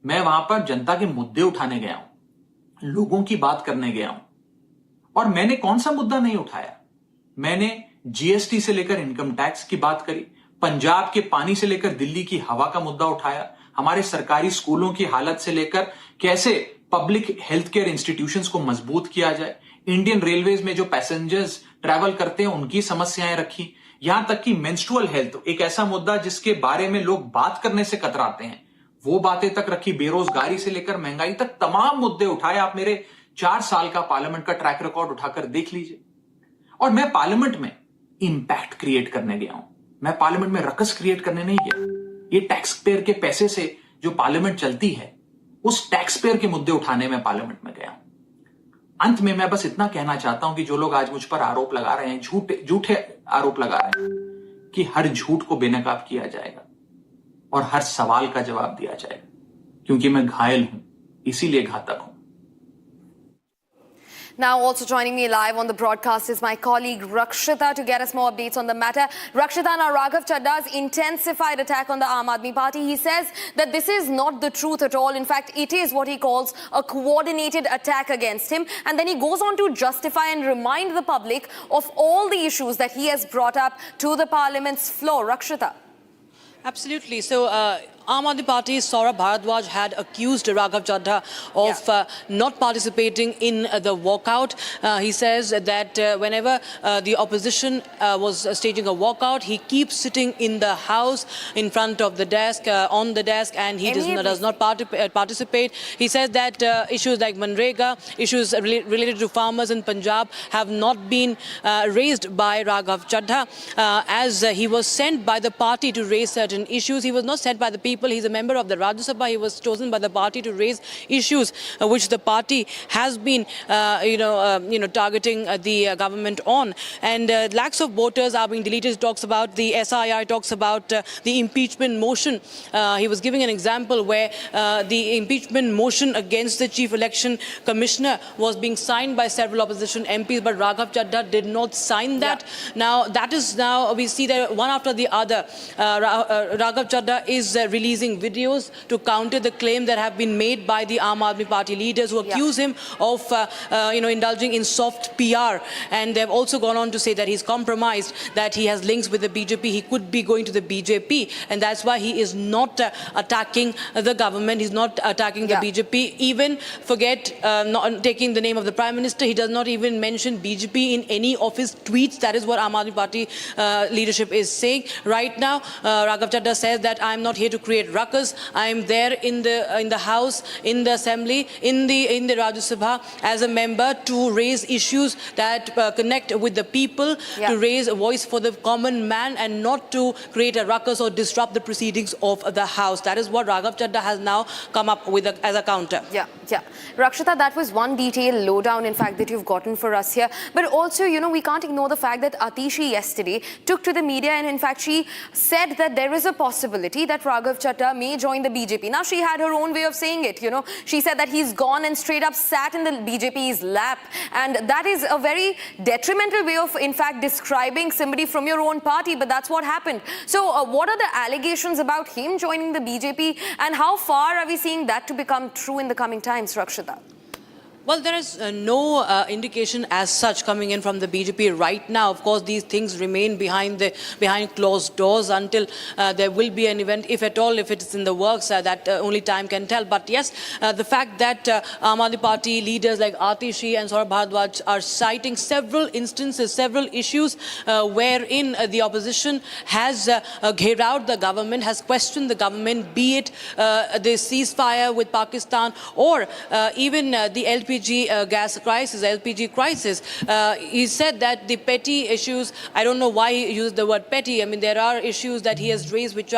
मैं वहां पर जनता के मुद्दे उठाने गया हूं, लोगों की बात करने गया हूं। और मैंने कौन सा मुद्दा नहीं उठाया? मैंने जीएसटी से लेकर इनकम टैक्स की बात करी, पंजाब के पानी से लेकर दिल्ली की हवा का मुद्दा उठाया, हमारे सरकारी स्कूलों की हालत से लेकर कैसे पब्लिक हेल्थ केयर इंस्टीट्यूशंस को मजबूत किया जाए, इंडियन रेलवेज में जो पैसेंजर्स ट्रैवल करते हैं उनकी समस्याएं रखी, यहां तक कि मेंस्ट्रुअल हेल्थ, एक ऐसा मुद्दा जिसके बारे में लोग बात करने से कतराते हैं, वो बातें तक रखी। बेरोजगारी से लेकर महंगाई तक तमाम मुद्दे उठाए। आप मेरे 4 साल का पार्लियामेंट का ट्रैक रिकॉर्ड उठाकर देख लीजिए। और मैं पार्लियामेंट में इंपैक्ट क्रिएट करने गया हूं, मैं पार्लियामेंट में रकस क्रिएट करने नहीं गया। ये टैक्स पेयर के पैसे से जो पार्लियामेंट चलती है, उस टैक्स पेयर के मुद्दे उठाने में पार्लियामेंट में गया हूं। अंत में मैं बस इतना कहना चाहता हूं कि जो लोग आज मुझ पर आरोप लगा रहे हैं, झूठे आरोप लगा रहे हैं, कि हर झूठ को बेनकाब किया जाएगा और हर सवाल का जवाब दिया जाएगा, क्योंकि मैं घायल हूं, इसीलिए घातक हूं। Now also joining me live on the broadcast is my colleague Rakshita to get us more updates on the matter. Rakshita, now Raghav Chadda's intensified attack on the Aam Aadmi Party. He says that this is not the truth at all. In fact, it is what he calls a coordinated attack against him. And then he goes on to justify and remind the public of all the issues that he has brought up to the parliament's floor. Rakshita. Absolutely. So, Aam Aadmi Party's Saurabh Bharadwaj had accused Raghav Chadha of not participating in the walkout. He says that whenever the opposition was staging a walkout, he keeps sitting in the house in front of the desk, on the desk, and he does not participate. He says that issues like Manrega, issues related to farmers in Punjab have not been raised by Raghav Chadha, as he was sent by the party to raise certain issues. He was not sent by the people. He's a member of the Rajya Sabha. He was chosen by the party to raise issues which the party has been, targeting the government on. And lakhs of voters are being deleted. He talks about the SIR, talks about the impeachment motion. He was giving an example where the impeachment motion against the Chief Election Commissioner was being signed by several opposition MPs, but Raghav Chadha did not sign that. Now, that is now, we see that one after the other, Raghav Chadha is releasing videos to counter the claim that have been made by the Aam Aadmi Party leaders who accuse him of, indulging in soft PR. And they've also gone on to say that he's compromised, that he has links with the BJP. He could be going to the BJP, and that's why he is not attacking the government. He's not attacking the BJP. Even forget not taking the name of the Prime Minister. He does not even mention BJP in any of his tweets. That is what Aam Aadmi Party leadership is saying right now. Raghav Chadha says that I'm not here to create ruckus. I am there in the House, in the Assembly, in the Rajya Sabha as a member to raise issues that connect with the people, to raise a voice for the common man and not to create a ruckus or disrupt the proceedings of the House. That is what Raghav Chadha has now come up with as a counter. Yeah. Rakshita, that was one detail lowdown, in fact, that you've gotten for us here. But also, you know, we can't ignore the fact that Atishi yesterday took to the media and, in fact, she said that there is a possibility that Raghav Chadha may join the BJP. Now, she had her own way of saying it, you know. She said that he's gone and straight up sat in the BJP's lap. And that is a very detrimental way of, in fact, describing somebody from your own party. But that's what happened. So, what are the allegations about him joining the BJP? And how far are we seeing that to become true in the coming times, Rakshita? Well, there is no indication as such coming in from the BJP right now. Of course, these things remain behind closed doors until there will be an event, if at all, if it is in the works, that only time can tell. But yes, the fact that Aam Aadmi Party leaders like Atishi and Saurabh Bhardwaj are citing several instances, several issues wherein the opposition has gherawed out the government, has questioned the government, be it the ceasefire with Pakistan or even the LPG gas crisis, LPG crisis. He said that the petty issues, I don't know why he used the word petty. I mean, there are issues that he has raised which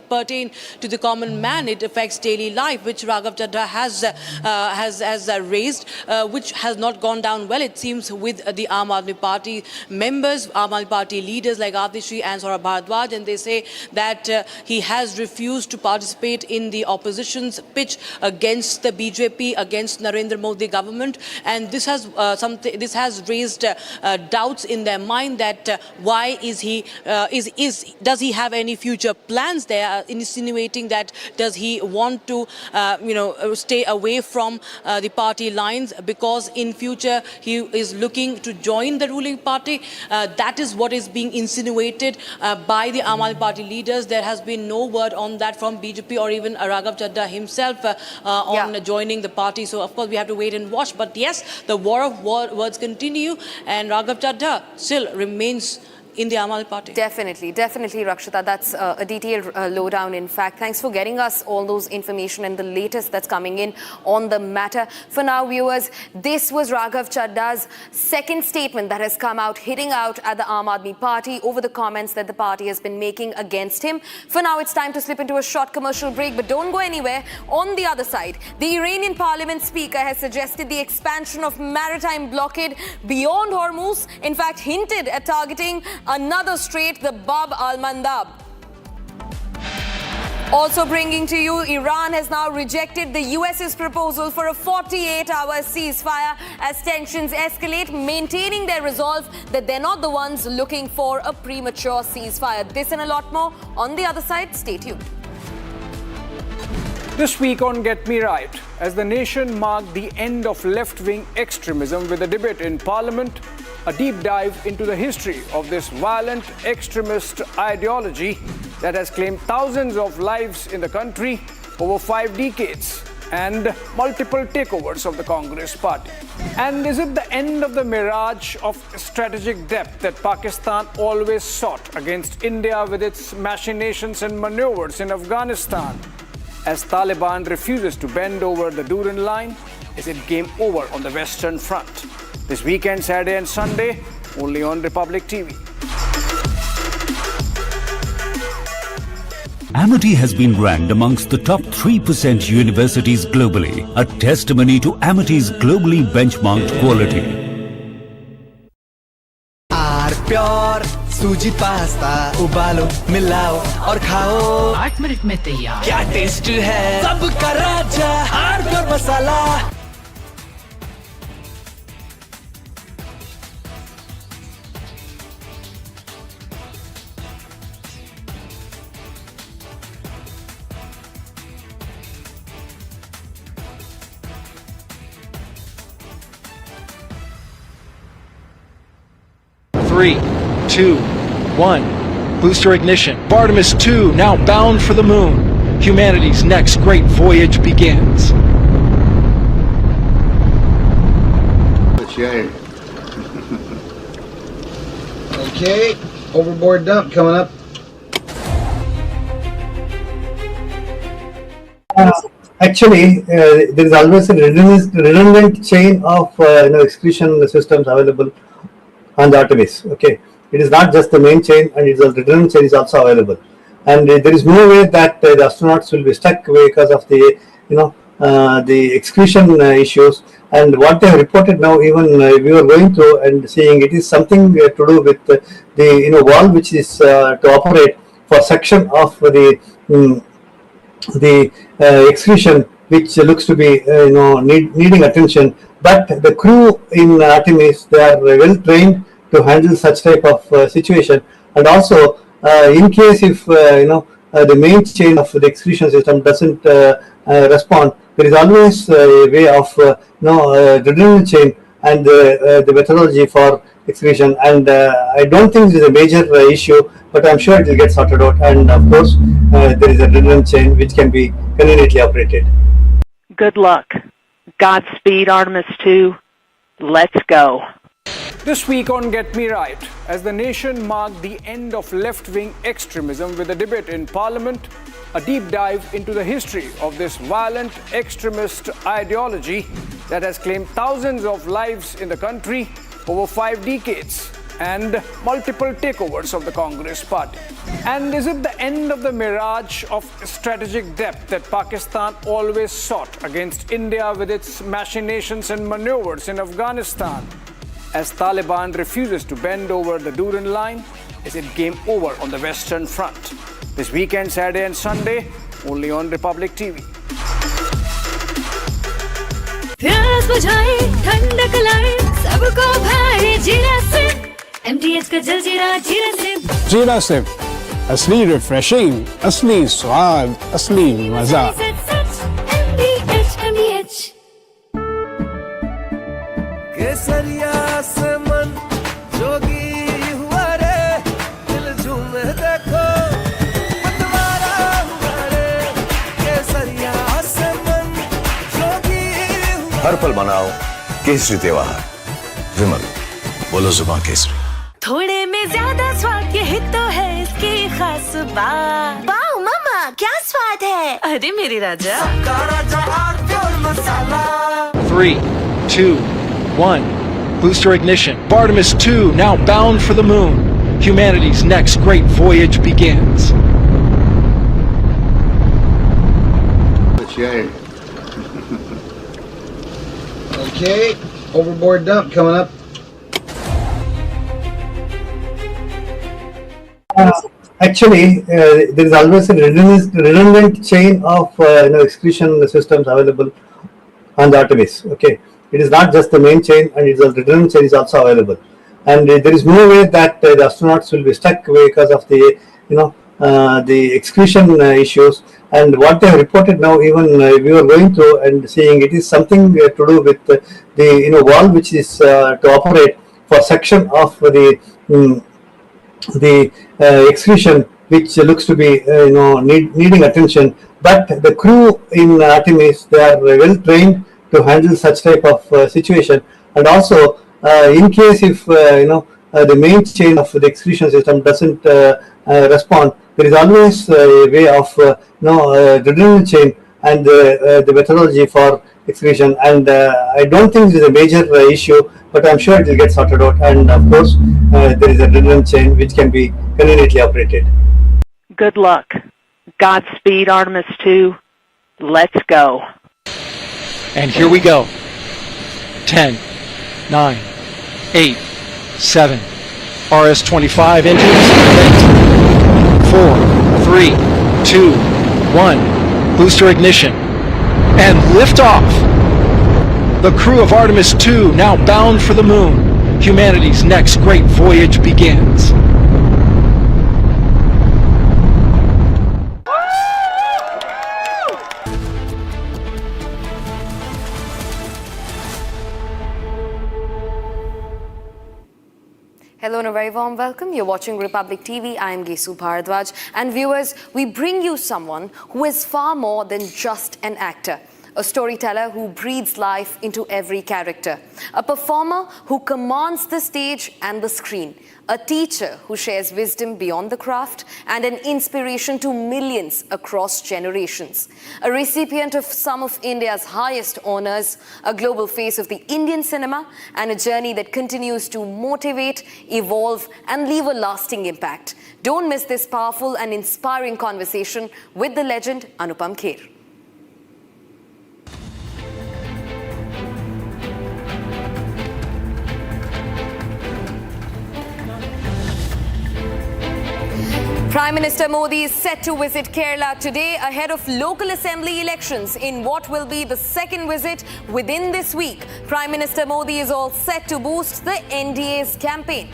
pertain to the common man. It affects daily life, which Raghav Chadha has raised, which has not gone down well, it seems, with the Aam Aadmi Party members, Aam Aadmi Party leaders like Atishi and Saurabh Bhardwaj, and they say that he has refused to participate in the opposition's pitch against the BJP, against Narendra Modi government, and this has raised doubts in their mind that why is he does he have any future plans? They are insinuating that does he want to stay away from the party lines because in future he is looking to join the ruling party. That is what is being insinuated by the Aam Aadmi Party leaders. There has been no word on that from BJP or even Raghav Chadha himself on joining the party. So of course we have to wait and watch. But yes, the war of words continue, and Raghav Chadha still remains in the Aam Aadmi Party. Definitely, Rakshita. That's a detailed lowdown, in fact. Thanks for getting us all those information and the latest that's coming in on the matter. For now, viewers, this was Raghav Chadha's second statement that has come out, hitting out at the Aam Aadmi Party over the comments that the party has been making against him. For now, it's time to slip into a short commercial break, but don't go anywhere. On the other side, the Iranian parliament speaker has suggested the expansion of maritime blockade beyond Hormuz, in fact, hinted at targeting another strait, the Bab al-Mandab. Also bringing to you, Iran has now rejected the US's proposal for a 48-hour ceasefire as tensions escalate, maintaining their resolve that they're not the ones looking for a premature ceasefire. This and a lot more on the other side. Stay tuned. This week on Get Me Right, as the nation marked the end of left-wing extremism with a debate in Parliament, a deep dive into the history of this violent extremist ideology that has claimed thousands of lives in the country over 5 decades and multiple takeovers of the Congress party. And is it the end of the mirage of strategic depth that Pakistan always sought against India with its machinations and maneuvers in Afghanistan? As Taliban refuses to bend over the Durand line, is it game over on the Western Front? This weekend, Saturday and Sunday, only on Republic TV. Amity has been ranked amongst the top 3% universities globally, a testimony to Amity's globally benchmarked quality. Pure सूजी pasta उबालो मिलाओ और खाओ 8 minute में तैयार क्या taste है सबका राजा are masala Three, 2, 1. Booster ignition. Artemis II now bound for the moon. Humanity's next great voyage begins. Okay, overboard dump coming up. Actually, there is always a redundant chain of excretion systems available on the Artemis. Okay, it is not just the main chain, and it's a redundant chain is also available. And there is no way that the astronauts will be stuck because of the the excretion issues. And what they have reported now, even we were going through and seeing, it is something to do with the valve which is to operate for section of the excretion, which looks to be needing attention. But the crew in Artemis, they are well trained to handle such type of situation. And also, in case if the main chain of the excretion system doesn't respond, there is always a way of redundant chain and the methodology for excretion. And I don't think it is a major issue, but I'm sure it will get sorted out. And of course, there is a redundant chain which can be conveniently operated. Good luck. Godspeed, Artemis II. Let's go. This week on Get Me Right, as the nation marked the end of left-wing extremism with a debate in Parliament, a deep dive into the history of this violent extremist ideology that has claimed thousands of lives in the country over 5 decades and multiple takeovers of the Congress party. And is it the end of the mirage of strategic depth that Pakistan always sought against India with its machinations and maneuvers in Afghanistan? As Taliban refuses to bend over the Duran line, is it game over on the Western Front? This weekend, Saturday and Sunday, only on Republic TV. प्यास बुझाए ठंडक लाए सबको भाए जीरा से MTH का जलजीरा जीरा से जीरा से असली रिफ्रेशिंग, असली स्वाद, असली मजा. MTH केसरिया से मन जोगी हुआ रे, दिल झूमे देखो पतवारा हुआ रे. केसरिया से मन जोगी हुआ. हर पल मनाओ केसरी त्योहार. विमल, बोलो जुबान केसरी. थोड़े में ज्यादा स्वाद, ये हित तो है इसकी खास बात. वाओ मामा, क्या स्वाद है. अरे मेरी राजा. सबका राजा आर्थिक मसाला. 3, 2, 1. Booster ignition. Artemis II now bound for the moon. Humanity's next great voyage begins. Okay, overboard dump coming up. Actually, there is always a redundant chain of excretion systems available on the Artemis. Okay, it is not just the main chain, and it's a redundant chain is also available. And there is no way that the astronauts will be stuck because of the the excretion issues. And what they have reported now, even we were going through and seeing, it is something to do with the valve which is to operate for section of the excretion, which looks to be needing attention. But the crew in Artemis, they are well trained to handle such type of situation. And also, in case if the main chain of the excretion system doesn't respond, there is always a way of redundant chain and the methodology for excretion. And I don't think it is a major issue, but I'm sure it will get sorted out. And of course, there is a redundant chain which can be conveniently operated. Good luck. Godspeed, Artemis II. Let's go. And here we go. 10, 9, 8, 7. RS-25 engines ready. 4, 3, 2, 1. Booster ignition. And liftoff. The crew of Artemis II now bound for the moon. Humanity's next great voyage begins. Hello and a very warm welcome. You're watching Republic TV. I am Gesu Bharadwaj. And viewers, we bring you someone who is far more than just an actor. a storyteller who breathes life into every character, a performer who commands the stage and the screen, a teacher who shares wisdom beyond the craft, and an inspiration to millions across generations. A recipient of some of India's highest honors, a global face of the Indian cinema, and a journey that continues to motivate, evolve, and leave a lasting impact. Don't miss this powerful and inspiring conversation with the legend Anupam Kher. Prime Minister Modi is set to visit Kerala today ahead of local assembly elections in what will be the second visit within this week. Prime Minister Modi is all set to boost the NDA's campaign.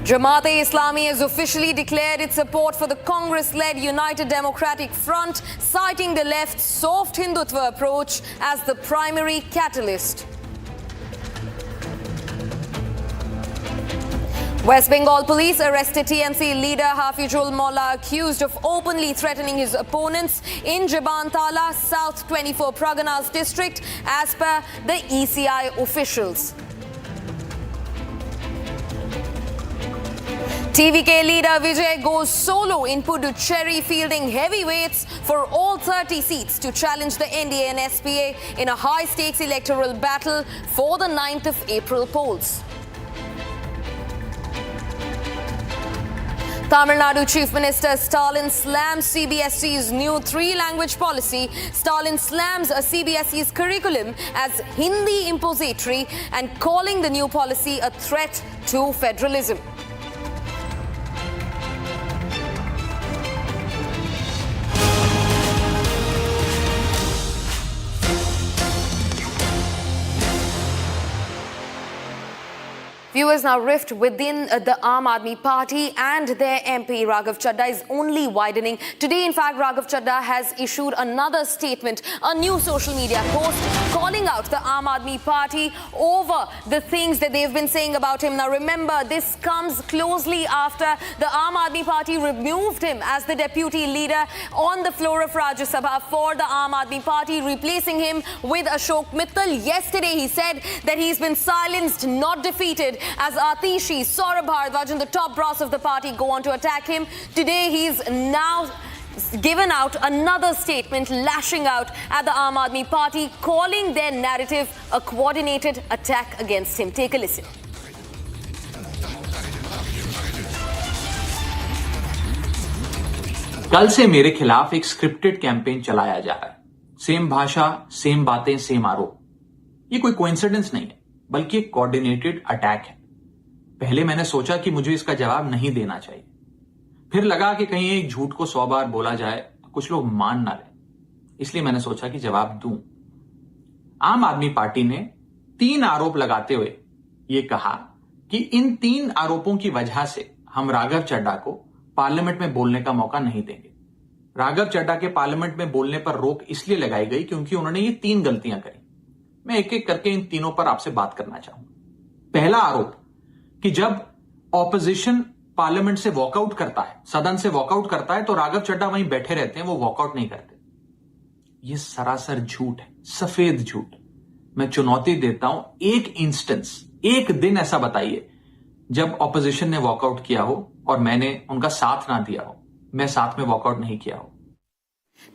Jamaat-e-Islami has officially declared its support for the Congress-led United Democratic Front, citing the left's soft Hindutva approach as the primary catalyst. West Bengal police arrested TMC leader Hafizul Mullah, accused of openly threatening his opponents in Jabantala, South 24 Praganas district, as per the ECI officials. TVK leader Vijay goes solo in Puducherry, fielding heavyweights for all 30 seats to challenge the NDA and SPA in a high-stakes electoral battle for the 9th of April polls. Tamil Nadu Chief Minister Stalin slams CBSE's new 3-language policy. Stalin slams CBSE's curriculum as Hindi impository and calling the new policy a threat to federalism. Viewers, now rift within the Aam Aadmi Party and their MP Raghav Chadha is only widening. Today, in fact, Raghav Chadha has issued another statement, a new social media post calling out the Aam Aadmi Party over the things that they've been saying about him. Now, remember, this comes closely after the Aam Aadmi Party removed him as the deputy leader on the floor of Rajya Sabha for the Aam Aadmi Party, replacing him with Ashok Mittal. Yesterday, he said that he's been silenced, not defeated, as Atishi, Saurabh Bharadwaj and the top brass of the party go on to attack him. Today, he's now given out another statement lashing out at the Aam Aadmi Party, calling their narrative a coordinated attack against him. Take a listen. कल से मेरे खिलाफ एक scripted campaign चलाया जा रहा है। Same भाषा, सेम बातें, सेम आरोप। ये कोई कोइंसिडेंस नहीं है, बल्कि एक कोऑर्डिनेटेड अटैक है। पहले मैंने सोचा कि मुझे इसका जवाब नहीं देना चाहिए, फिर लगा कि कहीं एक झूठ को 100 बार बोला जाए तो कुछ लोग मान ना लें, इसलिए मैंने सोचा कि जवाब दूं। आम आदमी पार्टी ने 3 आरोप लगाते हुए यह कहा कि इन 3 आरोपों की वजह से हम राघव चड्ढा को पार्लियामेंट में बोलने का मौका नहीं देंगे। राघव चड्ढा के पार्लियामेंट में बोलने पर रोक इसलिए लगाई गई क्योंकि उन्होंने ये 3 गलतियां करी। मैं एक एक करके इन तीनों पर आपसे बात करना चाहूंगा। पहला आरोप कि जब ऑपोजिशन पार्लियामेंट से वॉकआउट करता है, सदन से वॉकआउट करता है, तो राघव चड्ढा वहीं बैठे रहते हैं, वो वॉकआउट नहीं करते। यह सरासर झूठ है, सफेद झूठ। मैं चुनौती देता हूं, एक इंस्टेंस, एक दिन ऐसा बताइए जब ऑपोजिशन ने वॉकआउट किया हो और मैंने उनका साथ ना दिया हो, मैं साथ में वॉकआउट नहीं किया हो।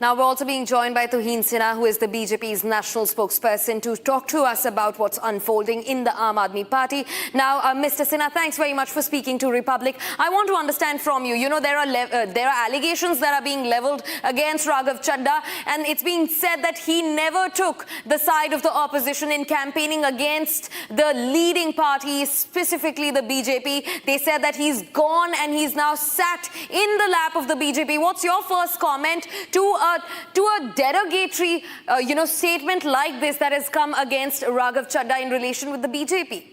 Now, we're also being joined by Tuhin Sinha, who is the BJP's national spokesperson, to talk to us about what's unfolding in the Aam Aadmi Party. Now, Mr. Sinha, thanks very much for speaking to Republic. I want to understand from you, there are allegations that are being leveled against Raghav Chadha, and it's being said that he never took the side of the opposition in campaigning against the leading party, specifically the BJP. They said that he's gone and he's now sat in the lap of the BJP. What's your first comment to a derogatory, statement like this that has come against Raghav Chadha in relation with the BJP?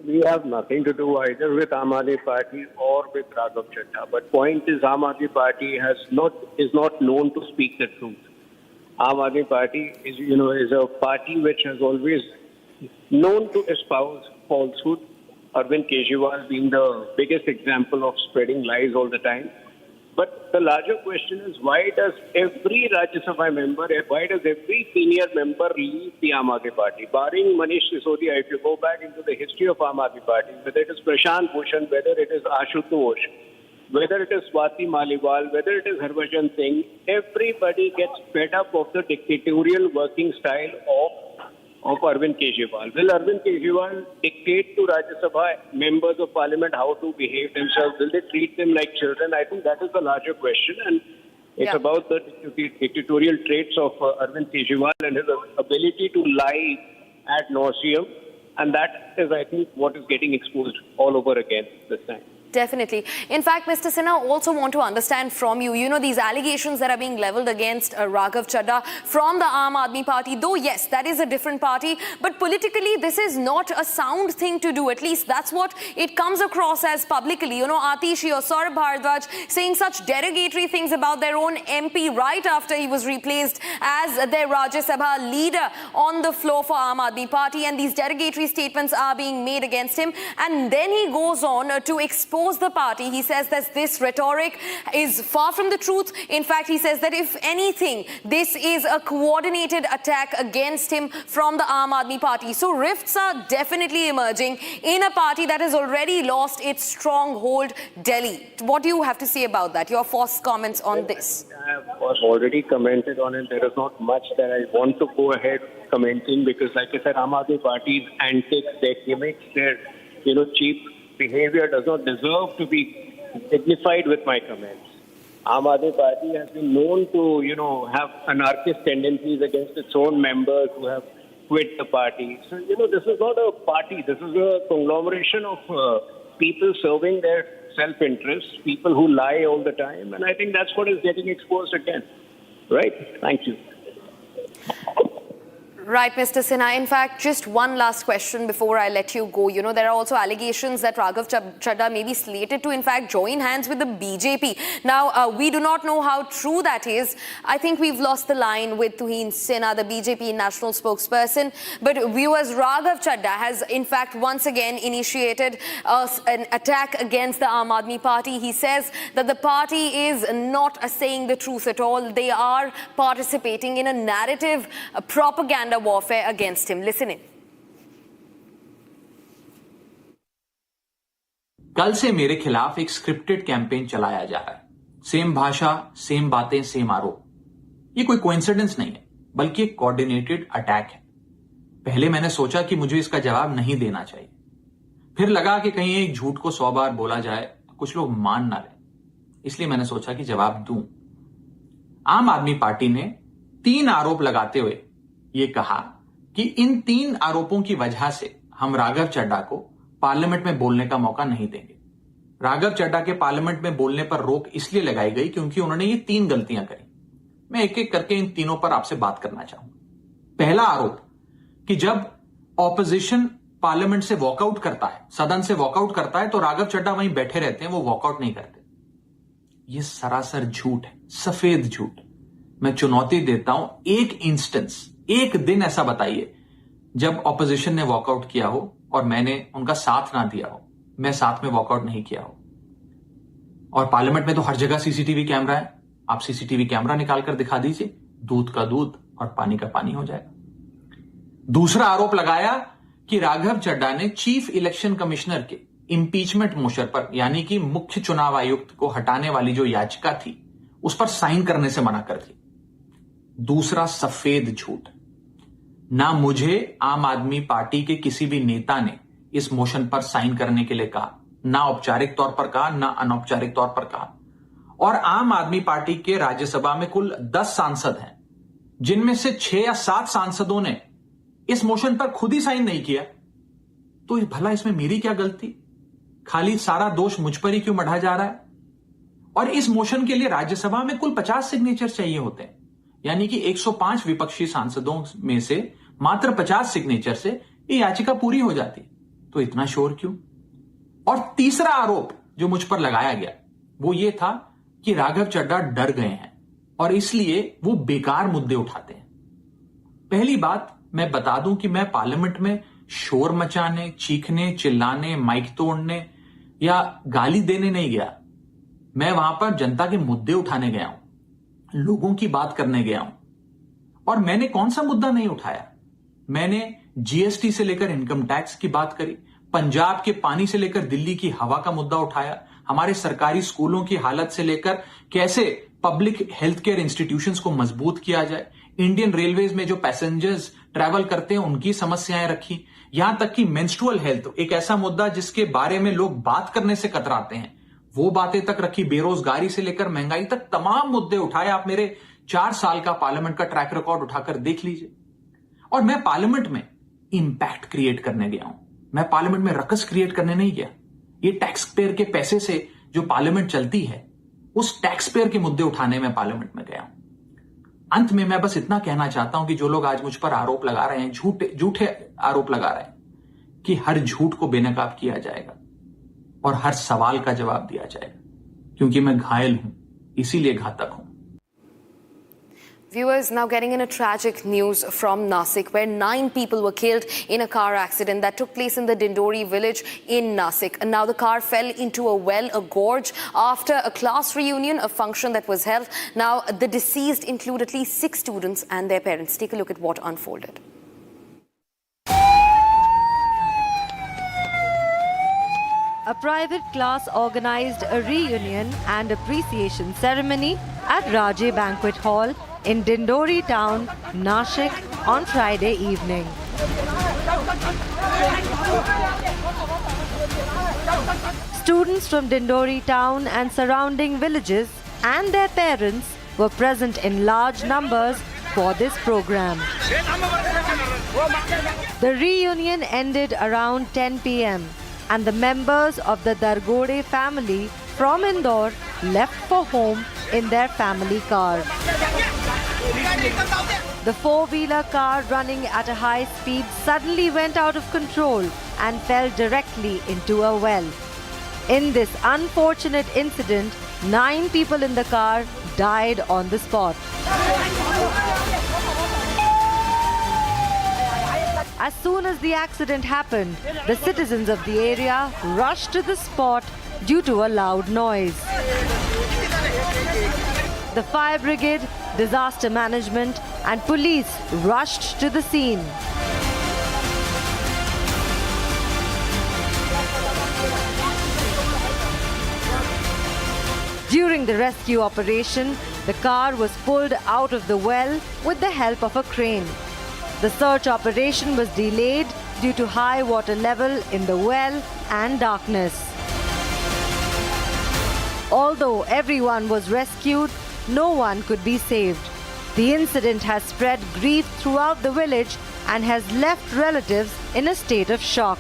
We have nothing to do either with Aam Aadmi Party or with Raghav Chadha. But point is, Aam Aadmi Party is not known to speak the truth. Aam Aadmi Party is a party which has always known to espouse falsehood. Arvind Kejriwal being the biggest example of spreading lies all the time. But the larger question is, why does every Rajya Sabha member, why does every senior member leave the Aam Aadmi Party? Barring Manish Sisodia, if you go back into the history of Aam Aadmi Party, whether it is Prashant Bhushan, whether it is Ashutosh, whether it is Swati Maliwal, whether it is Harbhajan Singh, everybody gets fed up of the dictatorial working style of Arvind Kejriwal. Will Arvind Kejriwal dictate to Rajya Sabha members of parliament how to behave themselves? Will they treat them like children? I think that is the larger question, and it's about the dictatorial traits of Arvind Kejriwal and his ability to lie ad nauseum, and that is, I think, what is getting exposed all over again this time. Definitely. In fact, Mr. Sinha, also want to understand from you, these allegations that are being leveled against Raghav Chadha from the Aam Aadmi Party, though, yes, that is a different party, but politically, this is not a sound thing to do. At least that's what it comes across as publicly. Atishi or Saurabh Bharadwaj saying such derogatory things about their own MP right after he was replaced as their Rajya Sabha leader on the floor for Aam Aadmi Party, and these derogatory statements are being made against him. And then he goes on to expose the party. He says that this rhetoric is far from the truth. In fact, he says that if anything, this is a coordinated attack against him from the Aam Aadmi Party. So rifts are definitely emerging in a party that has already lost its stronghold, Delhi. What do you have to say about that? Your first comments on this? I have already commented on it. There is not much that I want to go ahead commenting because, like I said, Aam Aadmi Party's antics, their gimmicks, their cheap behavior does not deserve to be dignified with my comments. Aam Aadmi Party has been known to, have anarchist tendencies against its own members who have quit the party. So, this is not a party. This is a conglomeration of people serving their self-interest, people who lie all the time. And I think that's what is getting exposed again. Right? Thank you. Right, Mr. Sinha. In fact, just one last question before I let you go. There are also allegations that Raghav Chadha may be slated to, in fact, join hands with the BJP. Now, we do not know how true that is. I think we've lost the line with Tuhin Sinha, the BJP national spokesperson. But viewers, Raghav Chadha has, in fact, once again initiated an attack against the Aam Aadmi Party. He says that the party is not saying the truth at all. They are participating in a narrative propaganda warfare against him. Listen in. कल से मेरे खिलाफ एक scripted campaign चलाया जा रहा है. Same भाषा, सेम बातें, सेम आरोप. ये कोई कोइंसिडेंस नहीं है, बल्कि एक कोऑर्डिनेटेड अटैक है. पहले मैंने सोचा कि मुझे इसका जवाब नहीं देना चाहिए. फिर लगा कि कहीं एक झूठ को 100 बार बोला जाए, कुछ लोग मान ना लें. इसलिए मैंने सोचा कि जवाब दूं. आम आदमी पार्टी ने 3 आरोप लगाते हुए ये कहा कि इन 3 आरोपों की वजह से हम राघव चड्ढा को पार्लियामेंट में बोलने का मौका नहीं देंगे. राघव चड्ढा के पार्लियामेंट में बोलने पर रोक इसलिए लगाई गई क्योंकि उन्होंने ये 3 गलतियां करी. मैं एक एक करके इन तीनों पर आपसे बात करना चाहूंगा. पहला आरोप कि जब ऑपोजिशन पार्लियामेंट से वॉकआउट करता है, सदन से वॉकआउट करता है, तो राघव चड्ढा वहीं बैठे रहते हैं, वो वॉकआउट नहीं करते. ये सरासर झूठ है, सफेद झूठ. मैं चुनौती देता हूं, एक इंस्टेंस, एक दिन ऐसा बताइए जब ऑपोजिशन ने वॉकआउट किया हो और मैंने उनका साथ ना दिया हो, मैं साथ में वॉकआउट नहीं किया हो. और पार्लियामेंट में तो हर जगह सीसीटीवी कैमरा है. आप सीसीटीवी कैमरा निकाल कर दिखा दीजिए, दूध का दूध और पानी का पानी हो जाएगा. दूसरा आरोप लगाया कि राघव चड्ढा ने चीफ इलेक्शन कमिश्नर के इंपीचमेंट मोशन पर, यानी कि मुख्य चुनाव आयुक्त को हटाने वाली जो याचिका थी, उस पर साइन करने से मना कर दी. दूसरा सफेद झूठ. ना मुझे आम आदमी पार्टी के किसी भी नेता ने इस मोशन पर साइन करने के लिए कहा, ना औपचारिक तौर पर कहा, ना अनौपचारिक तौर पर कहा. और आम आदमी पार्टी के राज्यसभा में कुल 10 सांसद हैं, जिनमें से 6 या 7 सांसदों ने इस मोशन पर खुद ही साइन नहीं किया. तो भला इसमें मेरी क्या गलती? खाली सारा दोष मुझ पर ही क्यों मढ़ा जा रहा है? और इस मोशन के लिए राज्यसभा में कुल 50 सिग्नेचर चाहिए होते हैं, यानी कि 105 विपक्षी सांसदों में से मात्र 50 सिग्नेचर से ये याचिका पूरी हो जाती. तो इतना शोर क्यों? और तीसरा आरोप जो मुझ पर लगाया गया वो ये था कि राघव चड्ढा डर गए हैं और इसलिए वो बेकार मुद्दे उठाते हैं. पहली बात मैं बता दूं कि मैं पार्लियामेंट में शोर मचाने, चीखने, चिल्लाने, माइक तोड़ने या गाली देने नहीं गया. मैं वहां पर जनता के मुद्दे उठाने गया हूं, लोगों की बात करने गया हूं। और मैंने कौन सा मुद्दा नहीं उठाया? मैंने जीएसटी से लेकर इनकम टैक्स की बात करी, पंजाब के पानी से लेकर दिल्ली की हवा का मुद्दा उठाया, हमारे सरकारी स्कूलों की हालत से लेकर कैसे पब्लिक हेल्थ केयर इंस्टीट्यूशंस को मजबूत किया जाए, इंडियन रेलवेज में जो पैसेंजर्स ट्रैवल करते हैं उनकी समस्याएं रखी, यहां तक कि मेंस्ट्रुअल हेल्थ, एक ऐसा मुद्दा जिसके बारे में लोग बात करने से कतराते हैं, वो बातें तक रखी। बेरोजगारी से लेकर महंगाई तक तमाम मुद्दे उठाए। आप मेरे 4 साल का पार्लियामेंट का ट्रैक रिकॉर्ड उठाकर देख लीजिए। और मैं पार्लियामेंट में इंपैक्ट क्रिएट करने गया हूं, मैं पार्लियामेंट में रकस क्रिएट करने नहीं गया। ये टैक्स पेयर के पैसे से जो पार्लियामेंट चलती है, उस टैक्स पेयर के मुद्दे उठाने में पार्लियामेंट में गया हूं। अंत में मैं बस इतना कहना चाहता हूं कि जो लोग आज मुझ पर आरोप लगा रहे हैं, झूठे आरोप लगा रहे हैं, कि हर झूठ को बेनकाब किया जाएगा और हर सवाल का जवाब दिया जाएगा, क्योंकि मैं घायल हूं, इसीलिए घातक हूं। Viewers, now getting in a tragic news from Nasik, where 9 people were killed in a car accident that took place in the Dindori village in Nasik. And now the car fell into a well, a gorge, after a class reunion, a function that was held. Now the deceased include at least 6 students and their parents. Take a look at what unfolded. A private class organized a reunion and appreciation ceremony at Rajay Banquet Hall in Dindori town, Nashik, on Friday evening. Students from Dindori town and surrounding villages and their parents were present in large numbers for this program. The reunion ended around 10 p.m. and the members of the Dargode family from Indore left for home in their family car. The four-wheeler car, running at a high speed, suddenly went out of control and fell directly into a well. In this unfortunate incident, 9 people in the car died on the spot. As soon as the accident happened, the citizens of the area rushed to the spot due to a loud noise. The fire brigade, disaster management and police rushed to the scene. During the rescue operation, the car was pulled out of the well with the help of a crane. The search operation was delayed due to high water level in the well and darkness. Although everyone was rescued, no one could be saved. The incident has spread grief throughout the village and has left relatives in a state of shock.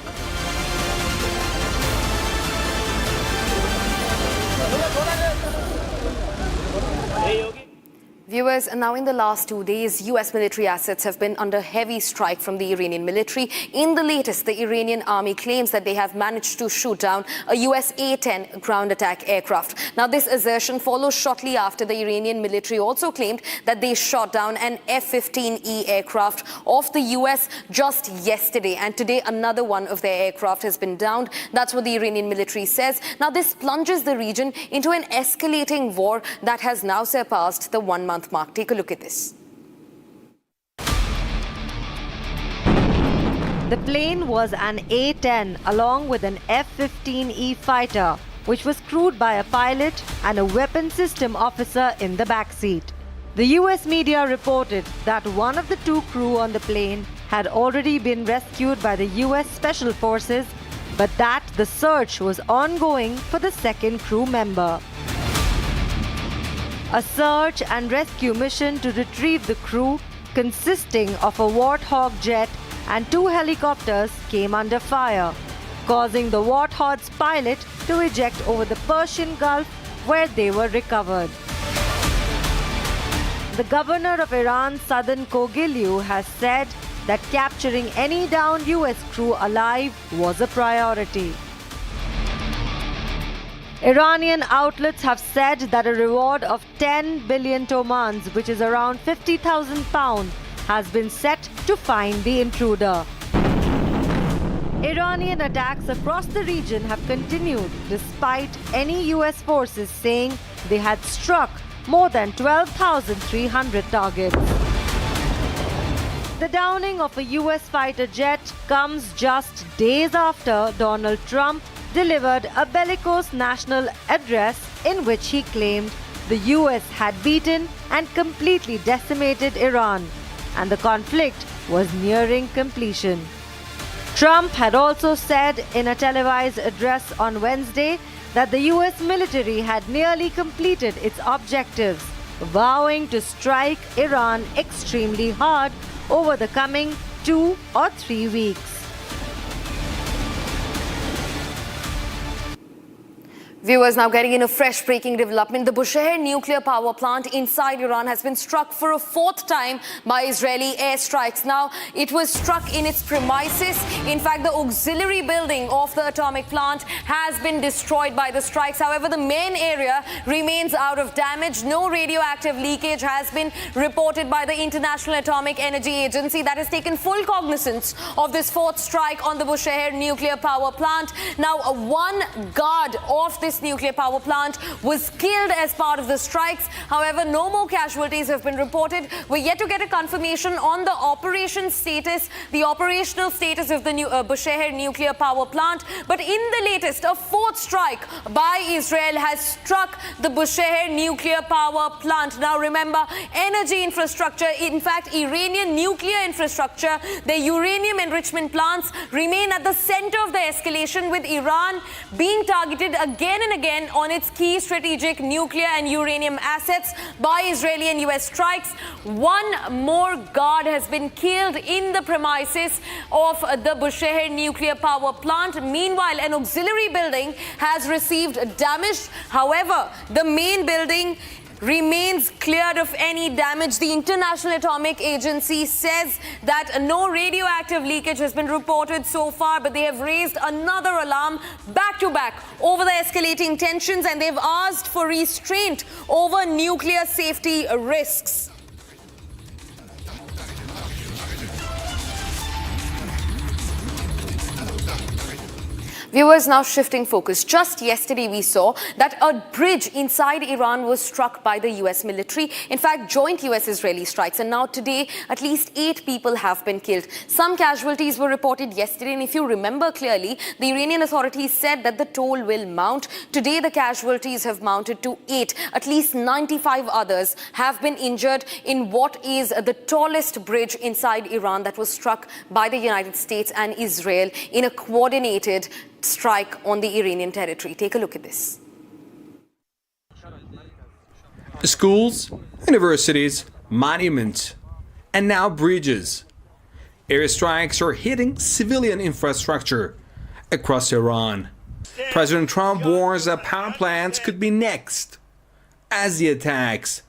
Viewers, now in the last 2 days, US military assets have been under heavy strike from the Iranian military. In the latest, the Iranian army claims that they have managed to shoot down a US A-10 ground attack aircraft. Now, this assertion follows shortly after the Iranian military also claimed that they shot down an F-15E aircraft of the US just yesterday. And today, another one of their aircraft has been downed. That's what the Iranian military says. Now, this plunges the region into an escalating war that has now surpassed the 1 month mark. Take a look at this. The plane was an A-10 along with an F-15E fighter, which was crewed by a pilot and a weapon system officer in the backseat. The US media reported that one of the 2 crew on the plane had already been rescued by the US Special Forces, but that the search was ongoing for the second crew member. A search and rescue mission to retrieve the crew, consisting of a Warthog jet and 2 helicopters, came under fire, causing the Warthog's pilot to eject over the Persian Gulf, where they were recovered. The governor of Iran's southern Kogilyu has said that capturing any downed US crew alive was a priority. Iranian outlets have said that a reward of 10 billion tomans, which is around 50,000 pounds, has been set to find the intruder. Iranian attacks across the region have continued despite any US forces saying they had struck more than 12,300 targets. The downing of a US fighter jet comes just days after Donald Trump delivered a bellicose national address in which he claimed the US had beaten and completely decimated Iran, and the conflict was nearing completion. Trump had also said in a televised address on Wednesday that the US military had nearly completed its objectives, vowing to strike Iran extremely hard over the coming 2 or 3 weeks. Viewers, now getting in a fresh breaking development. The Bushehr nuclear power plant inside Iran has been struck for a 4th time by Israeli airstrikes. Now, it was struck in its premises. In fact, the auxiliary building of the atomic plant has been destroyed by the strikes. However, the main area remains out of damage. No radioactive leakage has been reported by the International Atomic Energy Agency that has taken full cognizance of this 4th strike on the Bushehr nuclear power plant. Now, one guard of this nuclear power plant was killed as part of the strikes. However, no more casualties have been reported. We're yet to get a confirmation on the operational status of the Bushehr nuclear power plant. But in the latest, a 4th strike by Israel has struck the Bushehr nuclear power plant. Now remember, energy infrastructure, in fact Iranian nuclear infrastructure, their uranium enrichment plants remain at the center of the escalation, with Iran being targeted again and again on its key strategic nuclear and uranium assets by Israeli and US strikes. One more guard has been killed in the premises of the Bushehr nuclear power plant. Meanwhile, an auxiliary building has received damage. However, the main building remains cleared of any damage. The International Atomic Agency says that no radioactive leakage has been reported so far, but they have raised another alarm back to back over the escalating tensions, and they've asked for restraint over nuclear safety risks. Viewers, now shifting focus. Just yesterday we saw that a bridge inside Iran was struck by the US military. In fact, joint US-Israeli strikes. And now today, at least 8 people have been killed. Some casualties were reported yesterday. And if you remember clearly, the Iranian authorities said that the toll will mount. Today, the casualties have mounted to 8. At least 95 others have been injured in what is the tallest bridge inside Iran that was struck by the United States and Israel in a coordinated strike on the Iranian territory. Take a look at this. Schools, universities, monuments, and now bridges. Airstrikes are hitting civilian infrastructure across Iran. President Trump warns that power plants could be next as the attacks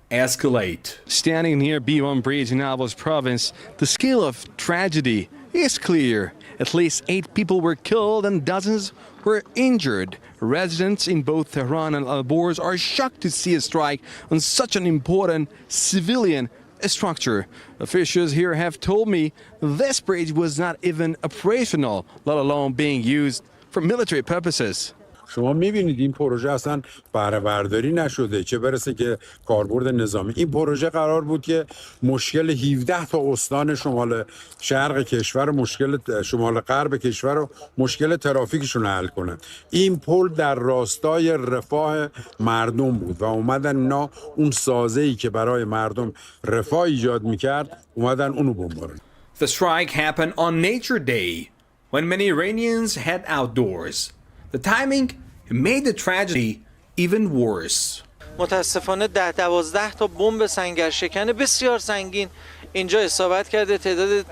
escalate. Standing near B1 Bridge in Nablus province, the scale of tragedy is clear. At least 8 people were killed and dozens were injured. Residents in both Tehran and Alborz are shocked to see a strike on such an important civilian structure. Officials here have told me this bridge was not even operational, let alone being used for military purposes. شما می‌بینید این پروژه اصلا بهره برداری نشده، چه برسه که کاربرد نظامی. این پروژه قرار بود که مشکل 17 تا استان شمال شرق کشور، مشکل شمال غرب کشور و مشکل ترافیکشون حل کنه. این پل در راستای رفاه مردم بود و اومدن اینا اون سازه‌ای که برای مردم رفاه ایجاد می‌کرد، اومدن اونو بمبارون. The strike happened on Nature Day when many Iranians head outdoors. The timing made the tragedy even worse. متاسفانه 10-12 تا بمب سنگرشکن بسیار سنگین اینجا اصابت کرده. تعداد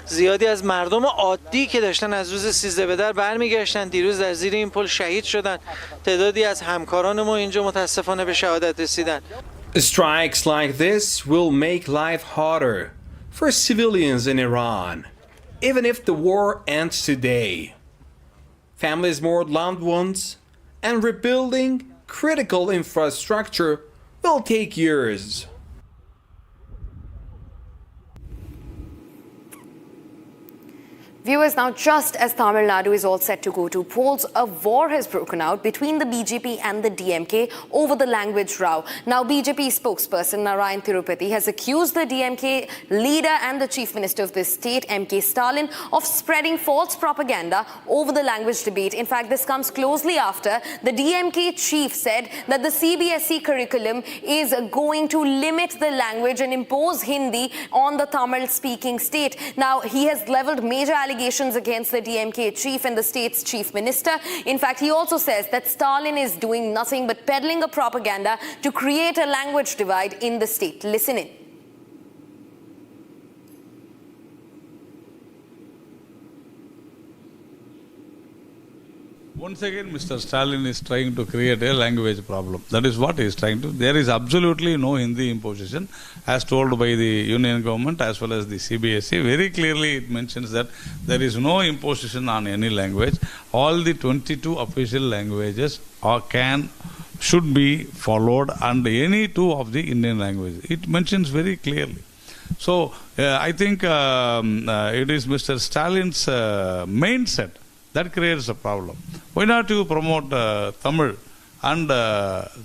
زیادی از مردم عادی که داشتن از روز 13 به در برمیگشتن دیروز در زیر این پل شهید شدن. تعدادی از همکاران ما اینجا متاسفانه به شهادت رسیدن. Strikes like this will make life harder for civilians in Iran, even if the war ends today. Families mourn loved ones, and rebuilding critical infrastructure will take years. Viewers, now just as Tamil Nadu is all set to go to polls, a war has broken out between the BJP and the DMK over the language row. Now, BJP spokesperson Narayana Tirupati has accused the DMK leader and the chief minister of this state, M.K. Stalin, of spreading false propaganda over the language debate. In fact, this comes closely after the DMK chief said that the CBSE curriculum is going to limit the language and impose Hindi on the Tamil-speaking state. Now, he has leveled major allegations against the DMK chief and the state's chief minister. In fact, he also says that Stalin is doing nothing but peddling a propaganda to create a language divide in the state. Listen in. Once again, Mr. Stalin is trying to create a language problem. That is what he is trying to. There is absolutely no Hindi imposition, as told by the union government as well as the CBSE. Very clearly it mentions that there is no imposition on any language. All the 22 official languages should be followed, and any two of the Indian languages. It mentions very clearly. So I think it is Mr. Stalin's mindset that creates a problem. Why not you promote Tamil and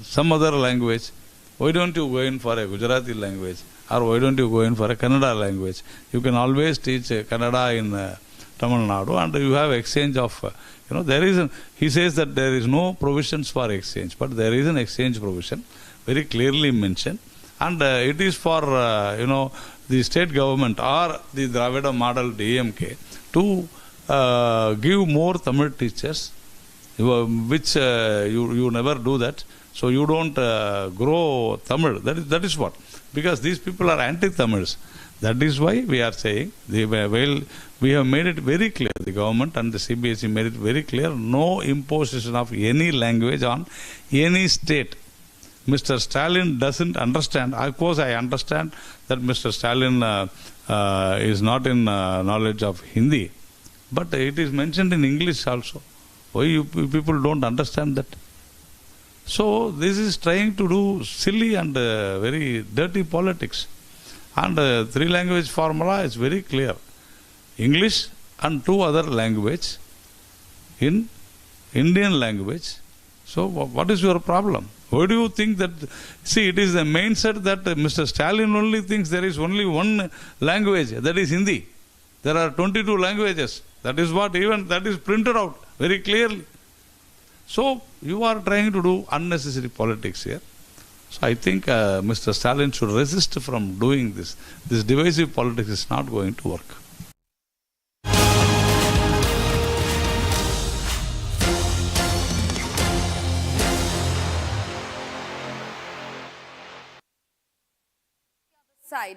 some other language? Why don't you go in for a Gujarati language? Or why don't you go in for a Kannada language? You can always teach Kannada in Tamil Nadu, and you have exchange of, he says that there is no provisions for exchange, but there is an exchange provision, very clearly mentioned. And it is for, the state government or the Dravida model DMK to give more Tamil teachers, which you never do that. So you don't grow Tamil. That is what. Because these people are anti-Tamils. That is why we are saying, we have made it very clear, the government and the CBSE made it very clear, no imposition of any language on any state. Mr. Stalin doesn't understand. Of course, I understand that Mr. Stalin is not in knowledge of Hindi. But it is mentioned in English also. Why you people don't understand that? So this is trying to do silly and very dirty politics. And three language formula is very clear. English and two other language in Indian language. So what is your problem? Why do you think that? See, it is the mindset that Mr. Stalin only thinks there is only one language, that is Hindi. There are 22 languages. That is what that is printed out very clearly. So you are trying to do unnecessary politics here. So I think Mr. Stalin should resist from doing this. This divisive politics is not going to work.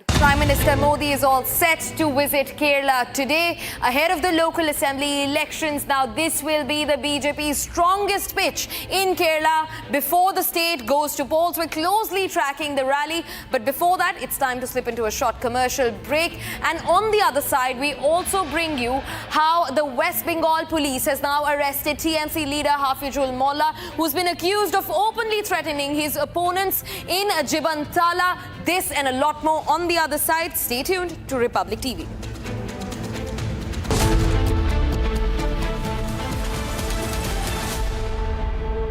Prime Minister Modi is all set to visit Kerala today ahead of the local assembly elections. Now, this will be the BJP's strongest pitch in Kerala before the state goes to polls. We're closely tracking the rally, but before that, it's time to slip into a short commercial break. And on the other side, we also bring you how the West Bengal police has now arrested TMC leader Hafizul Mollah, who's been accused of openly threatening his opponents in Jibantala. This and a lot more on the other side. Stay tuned to Republic TV.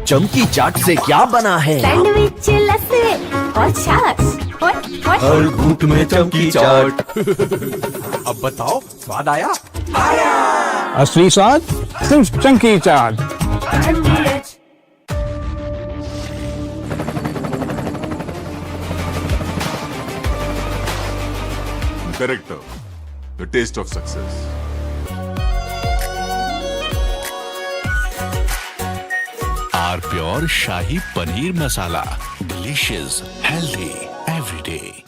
चमकी चाट से क्या बना है? Sandwich, लस्सी और छाछ। हर घूंट में चमकी चाट। अब बताओ, स्वाद आया? आया। असली स्वाद सिर्फ चमकी चाट। Character, the taste of success. R Pure Shahi Paneer Masala. Delicious, healthy, every day.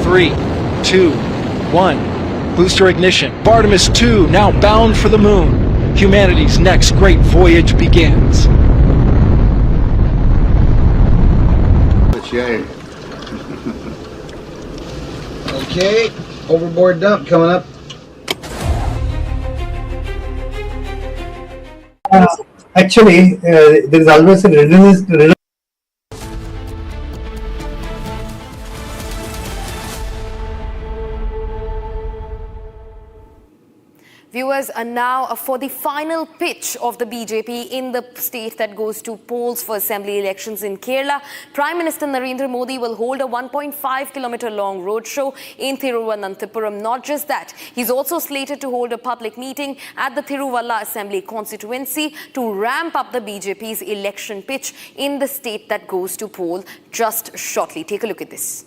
Three, 2, 1. Booster ignition. Artemis II now bound for the moon. Humanity's next great voyage begins. Okay, overboard dump coming up. Actually, there is always a redundancy. Viewers, are now for the final pitch of the BJP in the state that goes to polls for assembly elections in Kerala. Prime Minister Narendra Modi will hold a 1.5-kilometer long roadshow in Thiruvananthapuram. Not just that, he's also slated to hold a public meeting at the Thiruvalla Assembly constituency to ramp up the BJP's election pitch in the state that goes to poll just shortly. Take a look at this.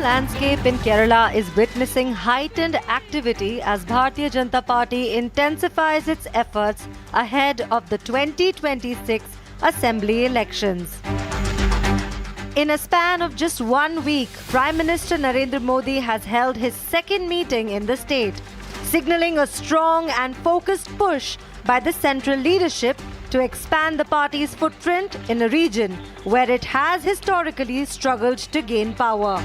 Landscape in Kerala is witnessing heightened activity as Bharatiya Janata Party intensifies its efforts ahead of the 2026 assembly elections. In a span of just 1 week, Prime Minister Narendra Modi has held his second meeting in the state, signaling a strong and focused push by the central leadership to expand the party's footprint in a region where it has historically struggled to gain power.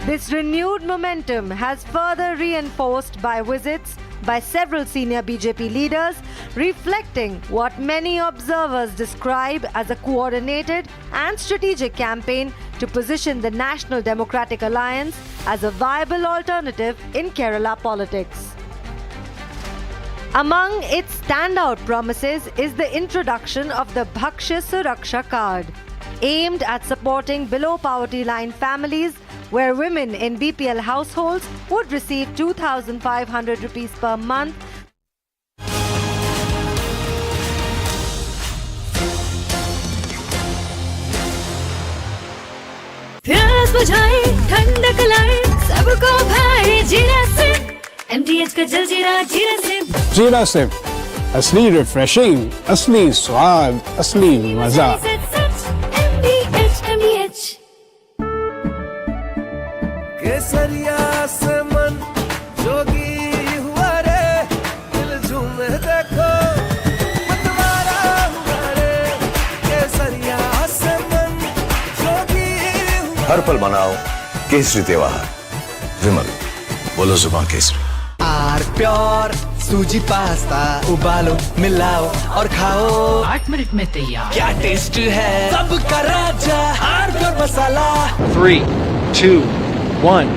This renewed momentum has further reinforced by visits by several senior BJP leaders, reflecting what many observers describe as a coordinated and strategic campaign to position the National Democratic Alliance as a viable alternative in Kerala politics. Among its standout promises is the introduction of the Bhakshya Suraksha card, aimed at supporting below poverty line families, where women in BPL households would receive 2,500 rupees per month. प्यास बुझाए ठंडक लाए सबको भाई जीरा से MTH का जलजीरा जीरा से जीरा से असली रिफ्रेशिंग, असली स्वाद, असली मजा। MTH केसरिया से मन जोगी हुआ रे, दिल झूमे देखो मतवारा हुआ रे। केसरिया से मन जोगी हुआ। हर पल मनाओ केसरी त्योहार। विमल, बोलो जुबान केसरी। आर प्योर सूजी पास्ता उबालो मिलाओ और खाओ 8 मिनट में तैयार। क्या टेस्ट है सबका राजा R pure masala. 3, 2, 1.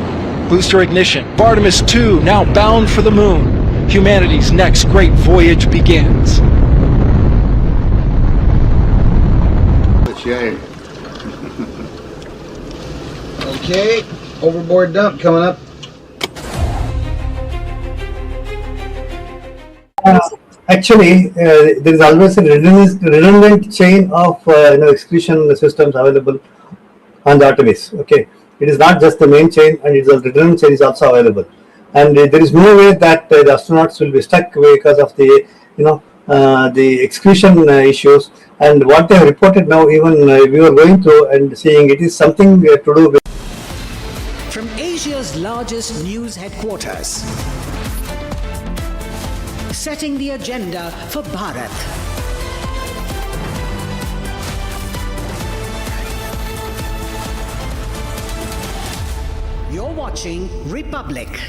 Booster ignition. Artemis II now bound for the moon. Humanity's next great voyage begins. Okay, overboard dump coming up. Actually, there is always a redundant chain of excretion systems available on the Artemis. Okay, it is not just the main chain, and it's a redundant chain is also available. And there is no way that the astronauts will be stuck because of the the excretion issues. And what they have reported now, even we were going through and seeing, it is something to do with. From Asia's largest news headquarters, setting the agenda for Bharat. You're watching Republic.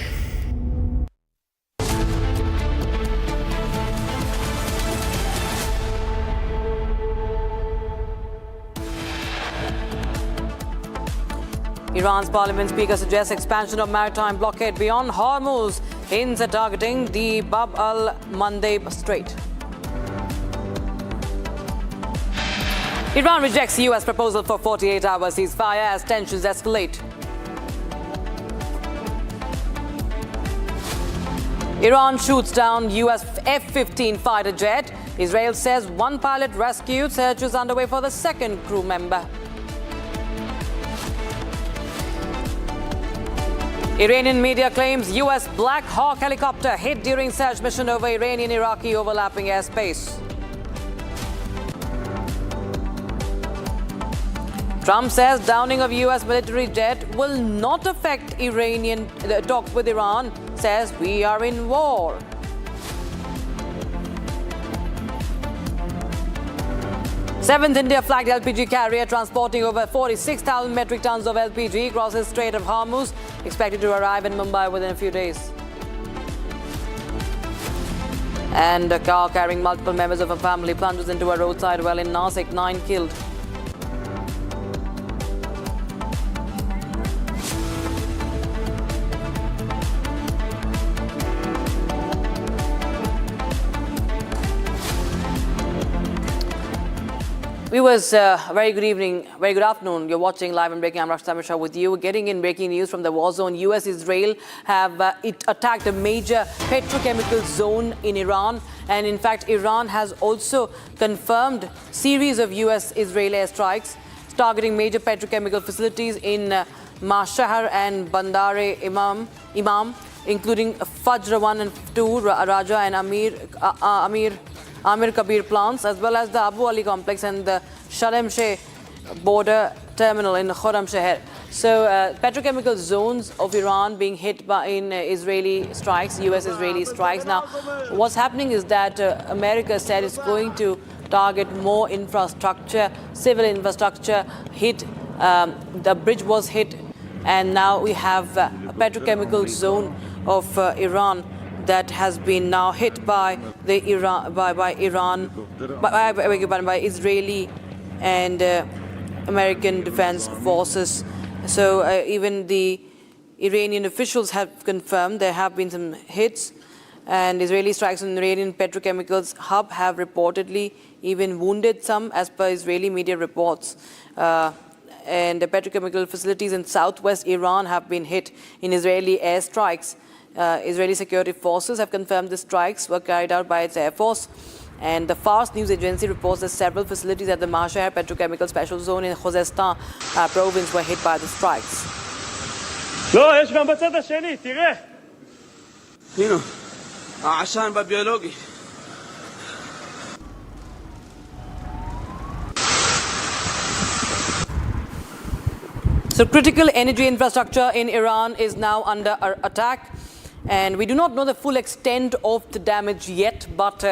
Iran's parliament speaker suggests expansion of maritime blockade beyond Hormuz, hints at targeting the Bab al-Mandeb Strait. Iran rejects US proposal for 48-hour ceasefire as tensions escalate. Iran shoots down US F-15 fighter jet. Israel says one pilot rescued. Search is underway for the second crew member. Iranian media claims US Black Hawk helicopter hit during search mission over Iranian-Iraqi overlapping airspace. Trump says downing of US military jet will not affect Iranian talks with Iran, says we are in war. Seventh India-flagged LPG carrier transporting over 46,000 metric tons of LPG crosses Strait of Hormuz, expected to arrive in Mumbai within a few days. And a car carrying multiple members of a family plunges into a roadside well in Nasik, 9 killed. Viewers, very good evening, very good afternoon. You're watching Live and Breaking. I'm Rakshita Mishra with you. Getting in breaking news from the war zone. US-Israel have attacked a major petrochemical zone in Iran. And in fact, Iran has also confirmed series of US-Israel airstrikes targeting major petrochemical facilities in Mashhad and Bandar-e-Imam, including Fajr 1 and 2, Raja and Amir Kabir plants, as well as the Abu Ali complex and the Sharm Sheikh border terminal in Khorramshahr. So petrochemical zones of Iran being hit by Israeli strikes, US-Israeli strikes. Now, what's happening is that America said it's going to target more infrastructure, civil infrastructure hit. The bridge was hit, and now we have a petrochemical zone of Iran that has been now hit by Israeli and American defense forces. So even the Iranian officials have confirmed there have been some hits, and Israeli strikes on the Iranian petrochemicals hub have reportedly even wounded some, as per Israeli media reports. And the petrochemical facilities in southwest Iran have been hit in Israeli airstrikes. Israeli security forces have confirmed the strikes were carried out by its air force. And the Fars news agency reports that several facilities at the Mashhad petrochemical special zone in Khuzestan province were hit by the strikes. So critical energy infrastructure in Iran is now under attack. And we do not know the full extent of the damage yet, but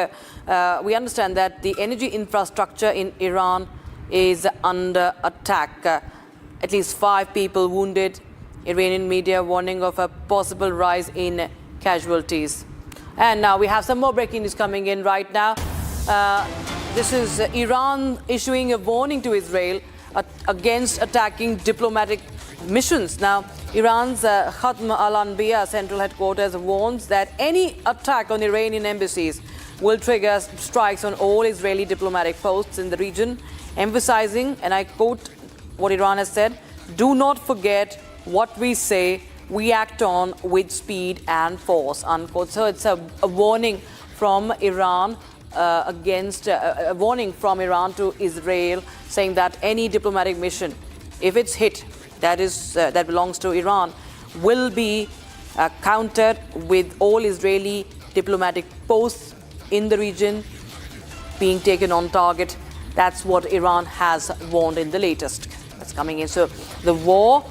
we understand that the energy infrastructure in Iran is under attack. At least 5 people wounded. Iranian media warning of a possible rise in casualties. And now we have some more breaking news coming in right now. This is Iran issuing a warning to Israel against attacking diplomatic missions. Now, Iran's Khatm al-Anbiya central headquarters warns that any attack on Iranian embassies will trigger strikes on all Israeli diplomatic posts in the region, emphasizing, and I quote what Iran has said, "Do not forget what we say, we act on with speed and force," unquote. So it's a warning from Iran against a warning from Iran to Israel, saying that any diplomatic mission, if it's hit, that belongs to Iran, will be countered with all Israeli diplomatic posts in the region being taken on target. That's what Iran has warned in the latest that's coming in. So the war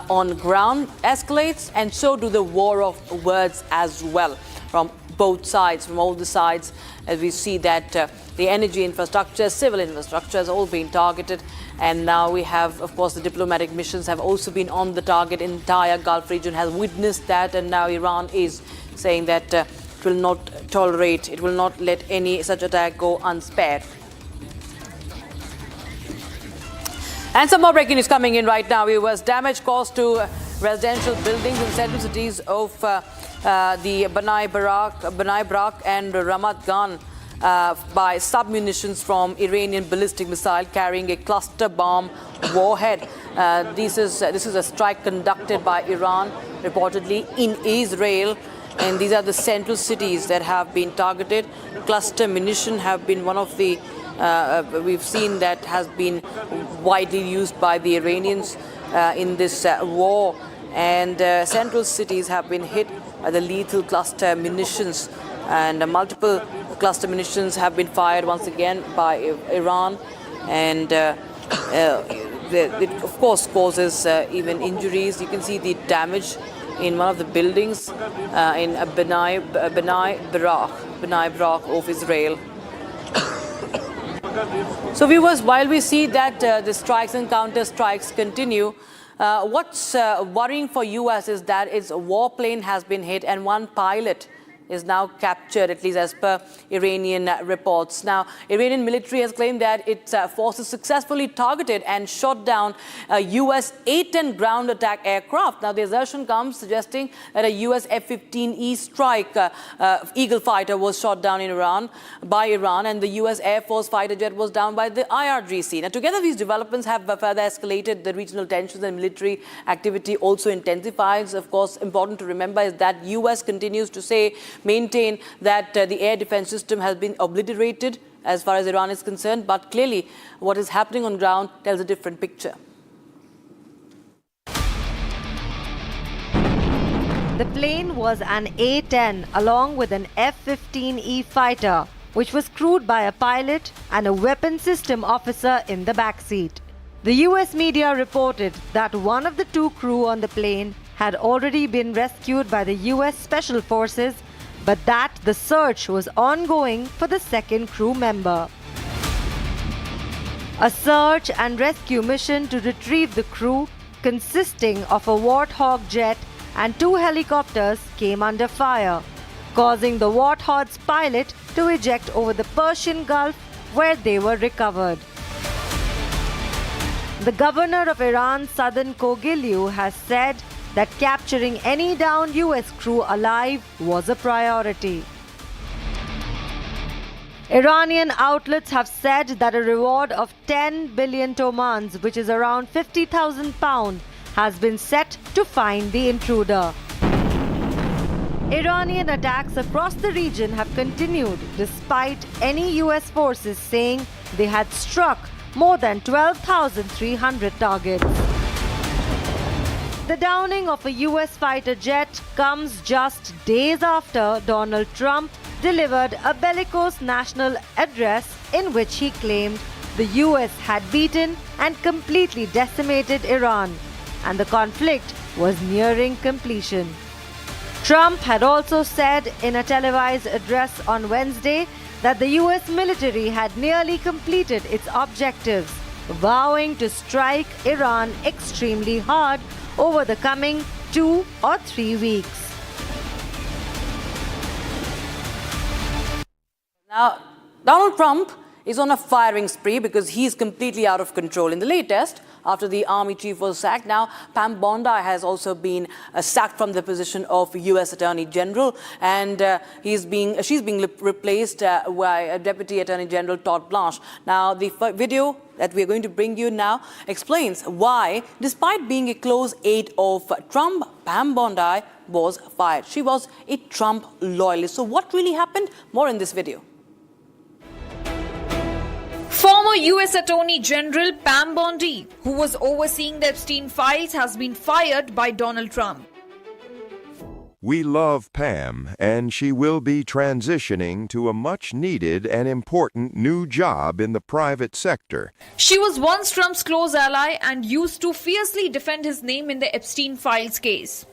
on ground escalates, and so do the war of words as well, from both sides, from all the sides, as we see that the energy infrastructure, civil infrastructure has all been targeted. And now we have, of course, the diplomatic missions have also been on the target. Entire Gulf region has witnessed that, and now Iran is saying that it will not tolerate, it will not let any such attack go unspared. And some more breaking news coming in right now. Viewers, damage caused to residential buildings in central cities of the Banai Barak and Ramat Gan by submunitions from Iranian ballistic missile carrying a cluster bomb warhead. This is a strike conducted by Iran, reportedly in Israel, and these are the central cities that have been targeted. Cluster munition have been one of the we've seen that has been widely used by the Iranians in this war, and central cities have been hit by the lethal cluster munitions, and multiple cluster munitions have been fired once again by Iran, and it of course causes even injuries. You can see the damage in one of the buildings in Banai Barak of Israel. So viewers, while we see that the strikes and counter strikes continue, what's worrying for US is that its warplane has been hit and one pilot is now captured, at least as per Iranian reports. Now, Iranian military has claimed that its forces successfully targeted and shot down a US A-10 ground attack aircraft. Now, the assertion comes suggesting that a US F-15E Strike Eagle fighter was shot down in Iran by Iran, and the US Air Force fighter jet was down by the IRGC. Now, together these developments have further escalated the regional tensions, and military activity also intensifies. Of course, important to remember is that US continues to maintain that the air defense system has been obliterated as far as Iran is concerned, but clearly what is happening on ground tells a different picture. The plane was an A-10 along with an F-15E fighter, which was crewed by a pilot and a weapon system officer in the backseat. The US media reported that one of the two crew on the plane had already been rescued by the US Special Forces, but that the search was ongoing for the second crew member. A search and rescue mission to retrieve the crew, consisting of a Warthog jet and 2 helicopters, came under fire, causing the Warthog's pilot to eject over the Persian Gulf, where they were recovered. The governor of Iran's southern Kogilyu has said that capturing any downed US crew alive was a priority. Iranian outlets have said that a reward of 10 billion tomans, which is around 50,000 pounds, has been set to find the intruder. Iranian attacks across the region have continued despite any US forces saying they had struck more than 12,300 targets. The downing of a US fighter jet comes just days after Donald Trump delivered a bellicose national address in which he claimed the US had beaten and completely decimated Iran, and the conflict was nearing completion. Trump had also said in a televised address on Wednesday that the US military had nearly completed its objectives, vowing to strike Iran extremely hard over the coming 2 or 3 weeks. Now, Donald Trump is on a firing spree because he's completely out of control. In the latest, after the army chief was sacked, now Pam Bondi has also been sacked from the position of U.S. Attorney General, and she's being replaced by Deputy Attorney General Todd Blanche. Now, the video that we're going to bring you now explains why, despite being a close aide of Trump, Pam Bondi was fired. She was a Trump loyalist. So what really happened? More in this video. Former US Attorney General Pam Bondi, who was overseeing the Epstein files, has been fired by Donald Trump. We love Pam, and she will be transitioning to a much-needed and important new job in the private sector. She was once Trump's close ally and used to fiercely defend his name in the Epstein files case.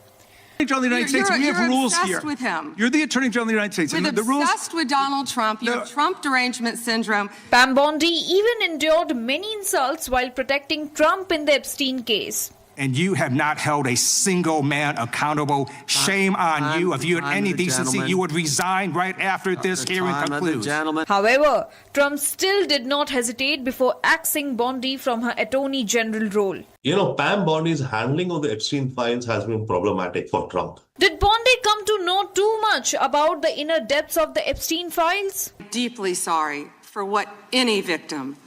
General of the United States, we have rules here. You're obsessed with him. You're the Attorney General of the United States. You're obsessed with Donald Trump. You have Trump derangement syndrome. Pam Bondi even endured many insults while protecting Trump in the Epstein case. And you have not held a single man accountable. Shame on you. If you had any decency, you would resign right after this hearing concludes. However, Trump still did not hesitate before axing Bondi from her Attorney General role. You know, Pam Bondi's handling of the Epstein files has been problematic for Trump. Did Bondi come to know too much about the inner depths of the Epstein files? Deeply sorry for what any victim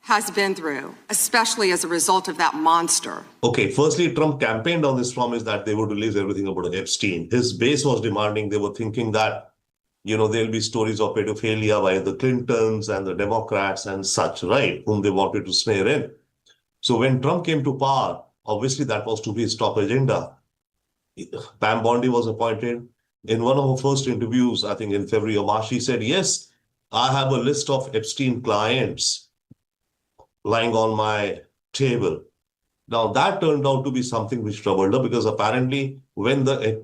has been through, especially as a result of that monster. Okay, firstly, Trump campaigned on this promise that they would release everything about Epstein. His base was demanding, they were thinking that, you know, there'll be stories of pedophilia by the Clintons and the Democrats and such, right, whom they wanted to snare in. So when Trump came to power, obviously that was to be his top agenda. Pam Bondi was appointed. In one of her first interviews, I think in February or March, she said, yes, I have a list of Epstein clients lying on my table. Now that turned out to be something which troubled her, because apparently when the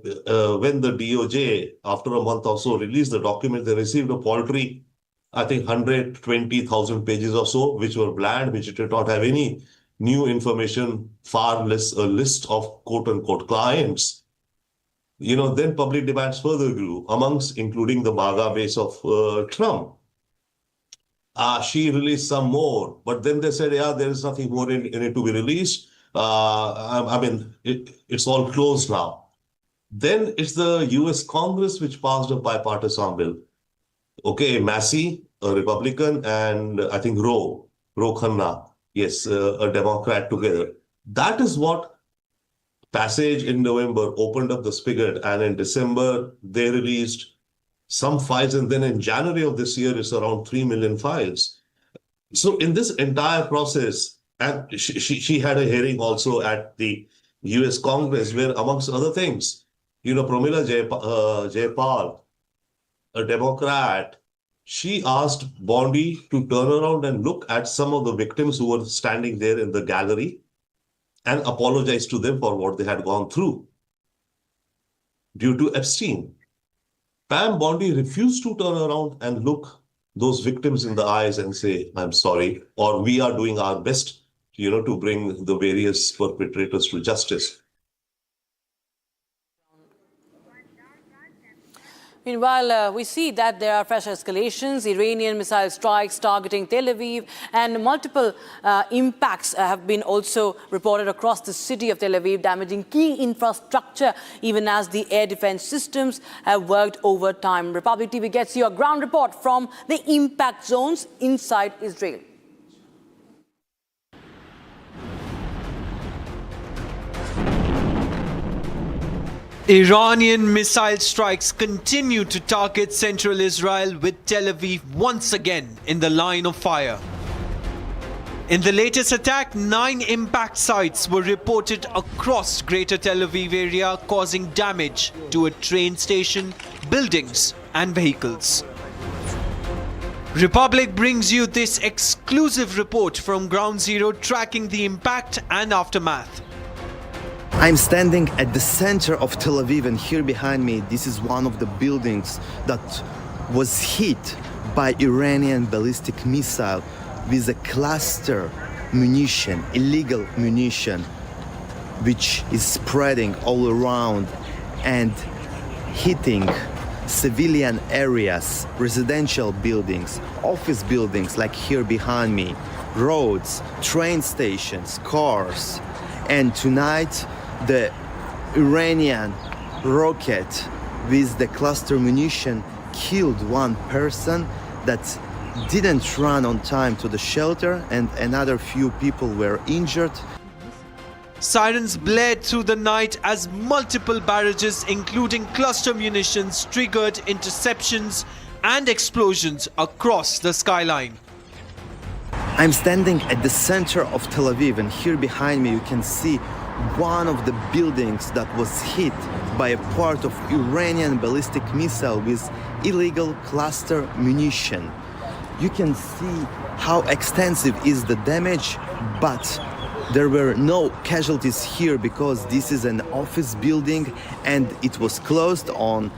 DOJ, after a month or so, released the document, they received a paltry I think 120,000 pages or so, which were bland, which did not have any new information, far less a list of quote-unquote clients. Then public demands further grew, including the MAGA base of Trump. She released some more, but then they said, yeah, there is nothing more in it to be released. It's all closed now. Then it's the US Congress which passed a bipartisan bill. Okay, Massey, a Republican, and I think Ro Khanna, yes, a Democrat together. That is what passage in November opened up the spigot, and in December they released some files, and then in January of this year it's around 3 million files. So in this entire process, and she had a hearing also at the US Congress where, amongst other things, Pramila Jayapal, a Democrat, she asked Bondi to turn around and look at some of the victims who were standing there in the gallery and apologize to them for what they had gone through due to Epstein. Pam Bondi refused to turn around and look those victims in the eyes and say, I'm sorry, or we are doing our best, to bring the various perpetrators to justice. Meanwhile, we see that there are fresh escalations, Iranian missile strikes targeting Tel Aviv, and multiple impacts have been also reported across the city of Tel Aviv, damaging key infrastructure, even as the air defense systems have worked overtime. Republic TV gets you a ground report from the impact zones inside Israel. Iranian missile strikes continue to target central Israel, with Tel Aviv once again in the line of fire. In the latest attack, 9 impact sites were reported across Greater Tel Aviv area, causing damage to a train station, buildings and vehicles. Republic brings you this exclusive report from Ground Zero, tracking the impact and aftermath. I'm standing at the center of Tel Aviv, and here behind me, this is one of the buildings that was hit by Iranian ballistic missile with a cluster munition, illegal munition, which is spreading all around and hitting civilian areas, residential buildings, office buildings like here behind me, roads, train stations, cars. And tonight, the Iranian rocket with the cluster munition killed one person that didn't run on time to the shelter, and another few people were injured. Sirens blared through the night as multiple barrages, including cluster munitions, triggered interceptions and explosions across the skyline. I'm standing at the center of Tel Aviv, and here behind me you can see one of the buildings that was hit by a part of Iranian ballistic missile with illegal cluster munition. You can see how extensive is the damage, but there were no casualties here because this is an office building and it was closed on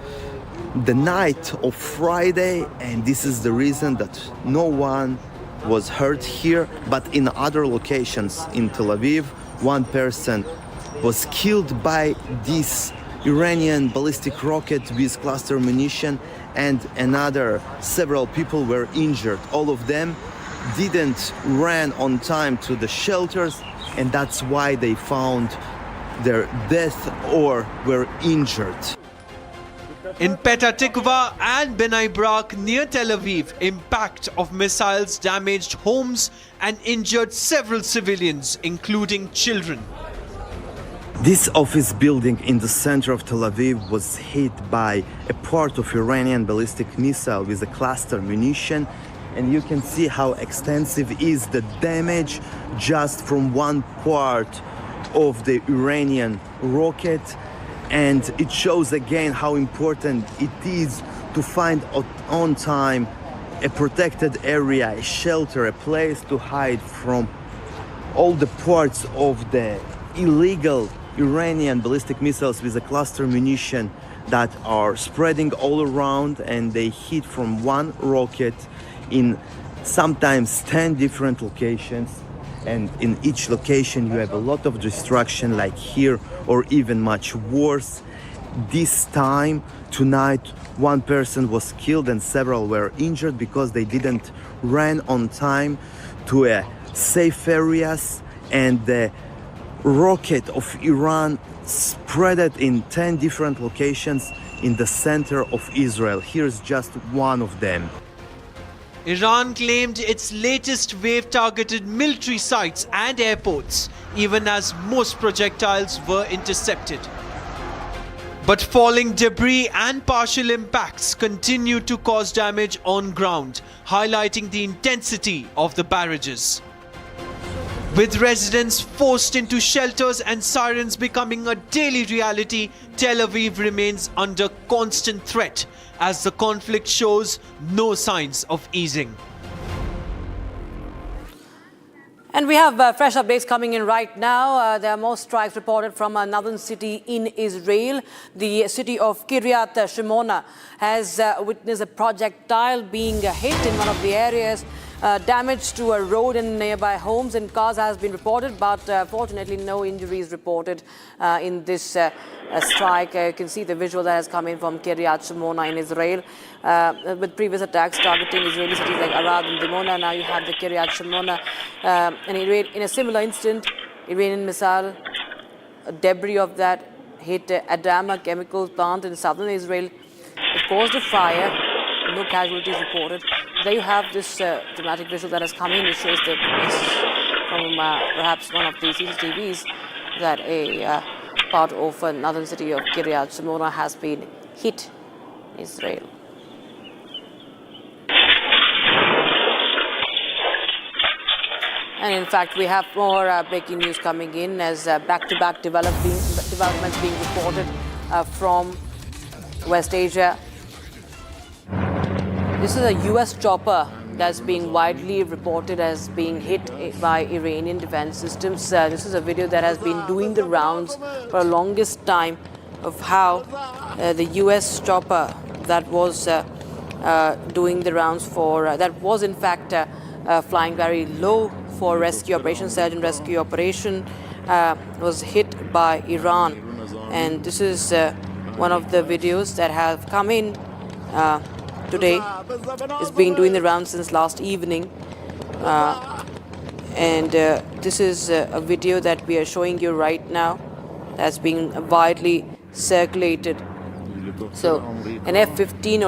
the night of Friday, and this is the reason that no one was hurt here. But in other locations in Tel Aviv, one person was killed by this Iranian ballistic rocket with cluster munition, and several people were injured. All of them didn't run on time to the shelters, and that's why they found their death or were injured. In Petah Tikva and Bnei Brak near Tel Aviv, impact of missiles damaged homes and injured several civilians, including children. This office building in the center of Tel Aviv was hit by a part of Iranian ballistic missile with a cluster munition, and you can see how extensive is the damage just from one part of the Iranian rocket. And it shows again how important it is to find on time a protected area, a shelter, a place to hide from all the parts of the illegal Iranian ballistic missiles with a cluster munition that are spreading all around, and they hit from one rocket in sometimes 10 different locations, and in each location you have a lot of destruction like here, or even much worse. This time, tonight, one person was killed and several were injured because they didn't run on time to safe areas, and the rocket of Iran spread it in 10 different locations in the center of Israel. Here's just one of them. Iran claimed its latest wave targeted military sites and airports, even as most projectiles were intercepted. But falling debris and partial impacts continue to cause damage on ground, highlighting the intensity of the barrages. With residents forced into shelters and sirens becoming a daily reality, Tel Aviv remains under constant threat as the conflict shows no signs of easing. And we have fresh updates coming in right now. There are more strikes reported from a northern city in Israel. The city of Kiryat Shimona has witnessed a projectile being hit in one of the areas. Damage to a road and nearby homes and cars has been reported, but fortunately no injuries reported in this strike. You can see the visual that has come in from Kiryat Shimona in Israel. With previous attacks targeting Israeli cities like Arad and Dimona, now you have the Kiryat Shimona. And in a similar incident, Iranian missile, debris of that hit Adama chemical plant in southern Israel. It caused a fire. No casualties reported. There you have this dramatic visual that has come in. It shows the from perhaps one of the CCTVs that a part of northern city of Kiryat Shimona has been hit in Israel. And in fact, we have more breaking news coming in as back-to-back developments being reported from West Asia. This is a US chopper that's being widely reported as being hit by Iranian defense systems. This is a video that has been doing the rounds for the longest time of how the US chopper that was doing the rounds for, that was in fact flying very low for rescue operation, search and rescue operation, was hit by Iran. And this is one of the videos that have come in today. It's been doing the rounds since last evening. This is a video that we are showing you right now that's being widely circulated. So an F-15E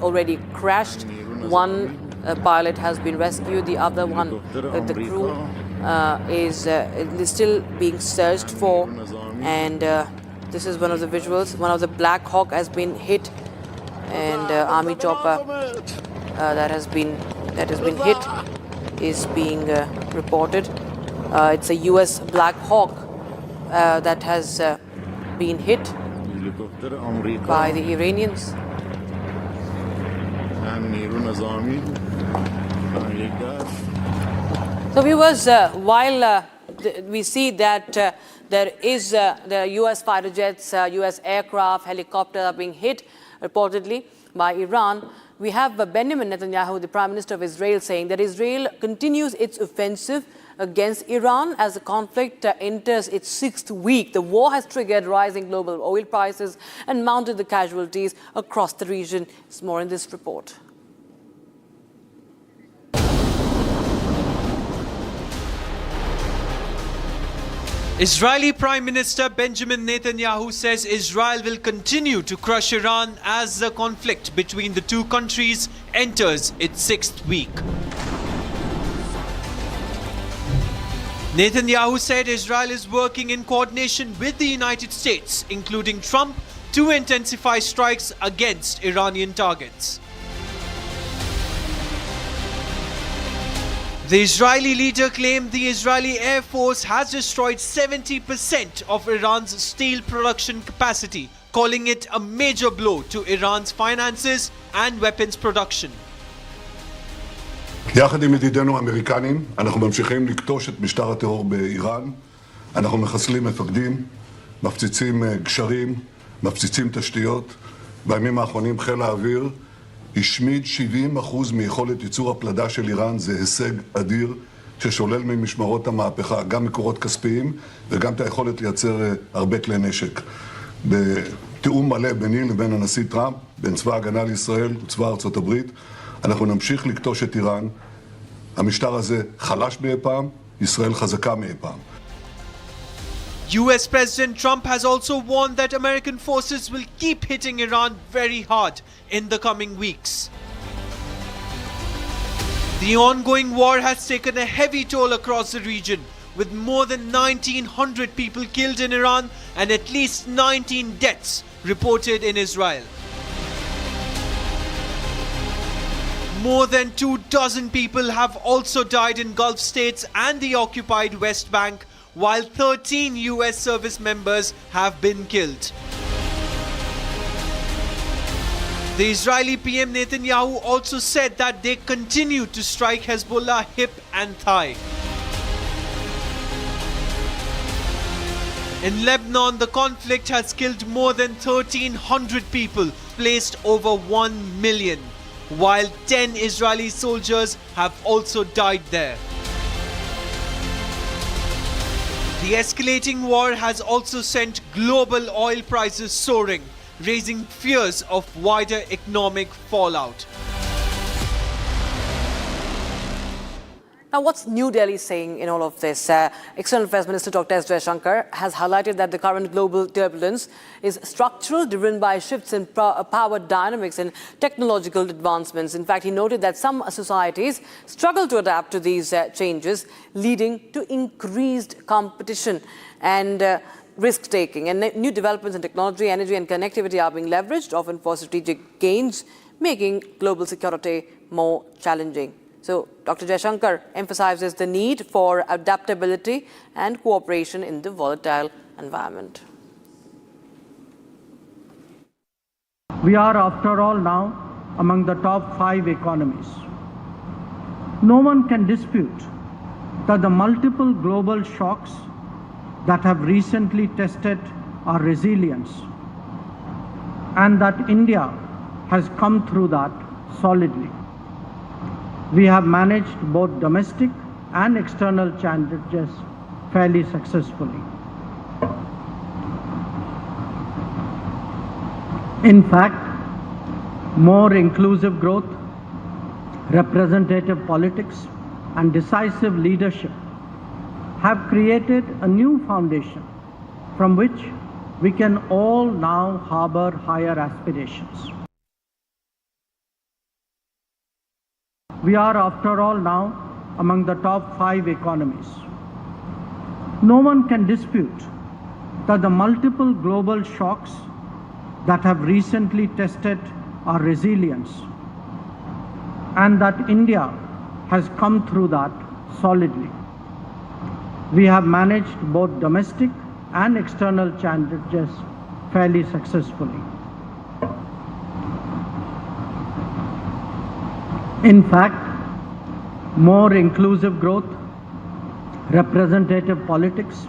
already crashed. One pilot has been rescued. The other one, the crew, is still being searched for. And this is one of the visuals. One of the Black Hawk has been hit, and army chopper that has been hit is being reported. It's a US Black Hawk that has been hit by the Iranians. So viewers, while we see that there are US fighter jets, US aircraft, helicopters are being hit reportedly by Iran, we have Benjamin Netanyahu, the Prime Minister of Israel, saying that Israel continues its offensive against Iran as the conflict enters its 6th week. The war has triggered rising global oil prices and mounted the casualties across the region. It's more in this report. Israeli Prime Minister Benjamin Netanyahu says Israel will continue to crush Iran as the conflict between the two countries enters its 6th week. Netanyahu said Israel is working in coordination with the United States, including Trump, to intensify strikes against Iranian targets. The Israeli leader claimed the Israeli Air Force has destroyed 70% of Iran's steel production capacity, calling it a major blow to Iran's finances and weapons production. יחד עם ידידינו האמריקנים, אנחנו ממשיכים לקטוש את משטר הטרור באיראן. אנחנו מחסלים מפקדים, מפציצים גשרים, מפציצים תשתיות. בימים האחרונים חיל האוויר השמיד 70% מיכולת ייצור הפלדה של איראן, זה הישג אדיר ששולל ממשמרות המהפכה גם מקורות כספיים וגם את היכולת לייצר הרבה כלי נשק. בתיאום מלא ביני לבין הנשיא טראמפ, בין צבא ההגנה לישראל וצבא ארצות הברית, אנחנו נמשיך לקטוש את איראן. המשטר הזה חלש מאי פעם, ישראל חזקה מאי פעם. US President Trump has also warned that American forces will keep hitting Iran very hard in the coming weeks. The ongoing war has taken a heavy toll across the region, with more than 1,900 people killed in Iran and at least 19 deaths reported in Israel. More than 24 people have also died in Gulf states and the occupied West Bank, while 13 US service members have been killed. The Israeli PM Netanyahu also said that they continue to strike Hezbollah hip and thigh. In Lebanon, the conflict has killed more than 1,300 people, placed over 1 million, while 10 Israeli soldiers have also died there. The escalating war has also sent global oil prices soaring, raising fears of wider economic fallout. Now, what's New Delhi saying in all of this? External Affairs Minister Dr. S. Jaishankar has highlighted that the current global turbulence is structural, driven by shifts in power dynamics and technological advancements. In fact, he noted that some societies struggle to adapt to these changes, leading to increased competition and risk-taking. And new developments in technology, energy and connectivity are being leveraged, often for strategic gains, making global security more challenging. So, Dr. Jaishankar emphasizes the need for adaptability and cooperation in the volatile environment. We are, after all, now among the top 5 economies. No one can dispute that the multiple global shocks that have recently tested our resilience, and that India has come through that solidly. We have managed both domestic and external challenges fairly successfully. In fact, more inclusive growth, representative politics, and decisive leadership have created a new foundation from which we can all now harbor higher aspirations. We are, after all, now among the top 5 economies. No one can dispute that the multiple global shocks that have recently tested our resilience, and that India has come through that solidly. We have managed both domestic and external challenges fairly successfully. In fact, more inclusive growth, representative politics,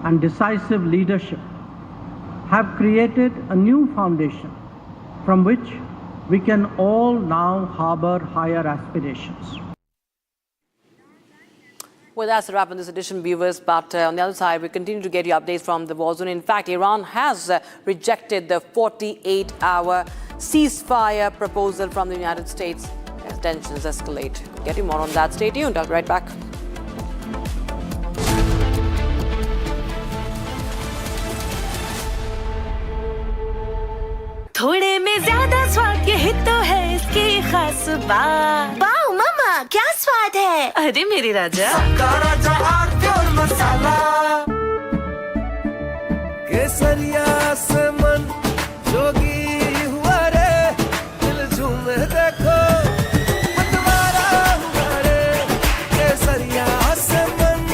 and decisive leadership have created a new foundation from which we can all now harbor higher aspirations. Well, that's a wrap on this edition, viewers. But on the other side, we continue to get you updates from the war zone. In fact, Iran has rejected the 48-hour ceasefire proposal from the United States as tensions escalate. Get you more on that. Stay tuned. I'll be right back. थोड़े में ज्यादा स्वाद ये ही तो है इसकी खास बात। वाओ मामा, क्या स्वाद है? अरे मेरे राजा, राजा और मसाला, केसरिया से मन जोगी हुआ रे, दिल झूमे देखो मतवारा हुआ रे, केसरिया से मन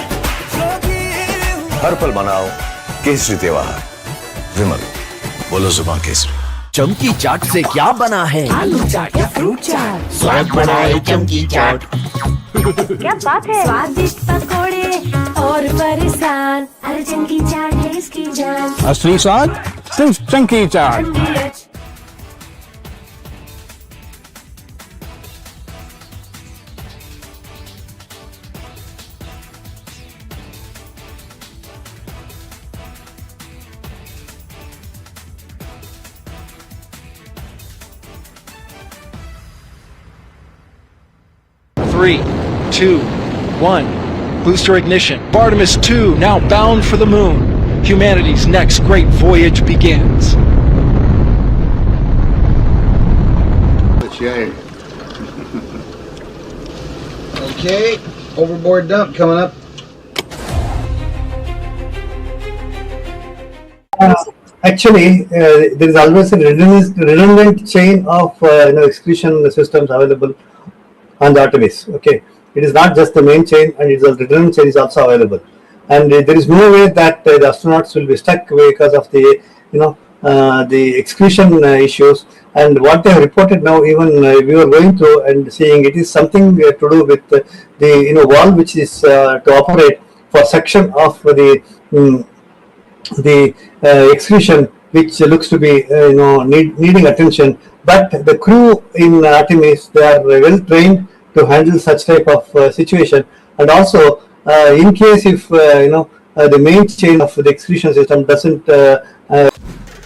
जोगी हुआ। हर पल मनाओ केसरी त्योहार। विमल, बोलो जुबान केसरी। चमकी चाट से क्या बना है? आलू चाट या फ्रूट चाट, स्वाद बनाए चमकी चाट। क्या बात है? स्वादिष्ट पकोड़े और परेशान, अरे चमकी चाट है इसकी जान। असली स्वाद सिर्फ चमकी चाट। 3, 2, 1. Booster ignition. Artemis 2 now bound for the moon. Humanity's next great voyage begins. Okay, overboard dump coming up. Actually, there is always a redundant chain of excretion systems available on the Artemis. Okay, it is not just the main chain, and it's a redundant chain is also available. And there is no way that the astronauts will be stuck because of the the excretion issues. And what they have reported now, even we were going through and seeing, it is something to do with the valve which is to operate for section of the excretion, which looks to be needing attention. But the crew in Artemis, they are well trained to handle such type of situation. And also, in case if the main chain of the excretion system doesn't.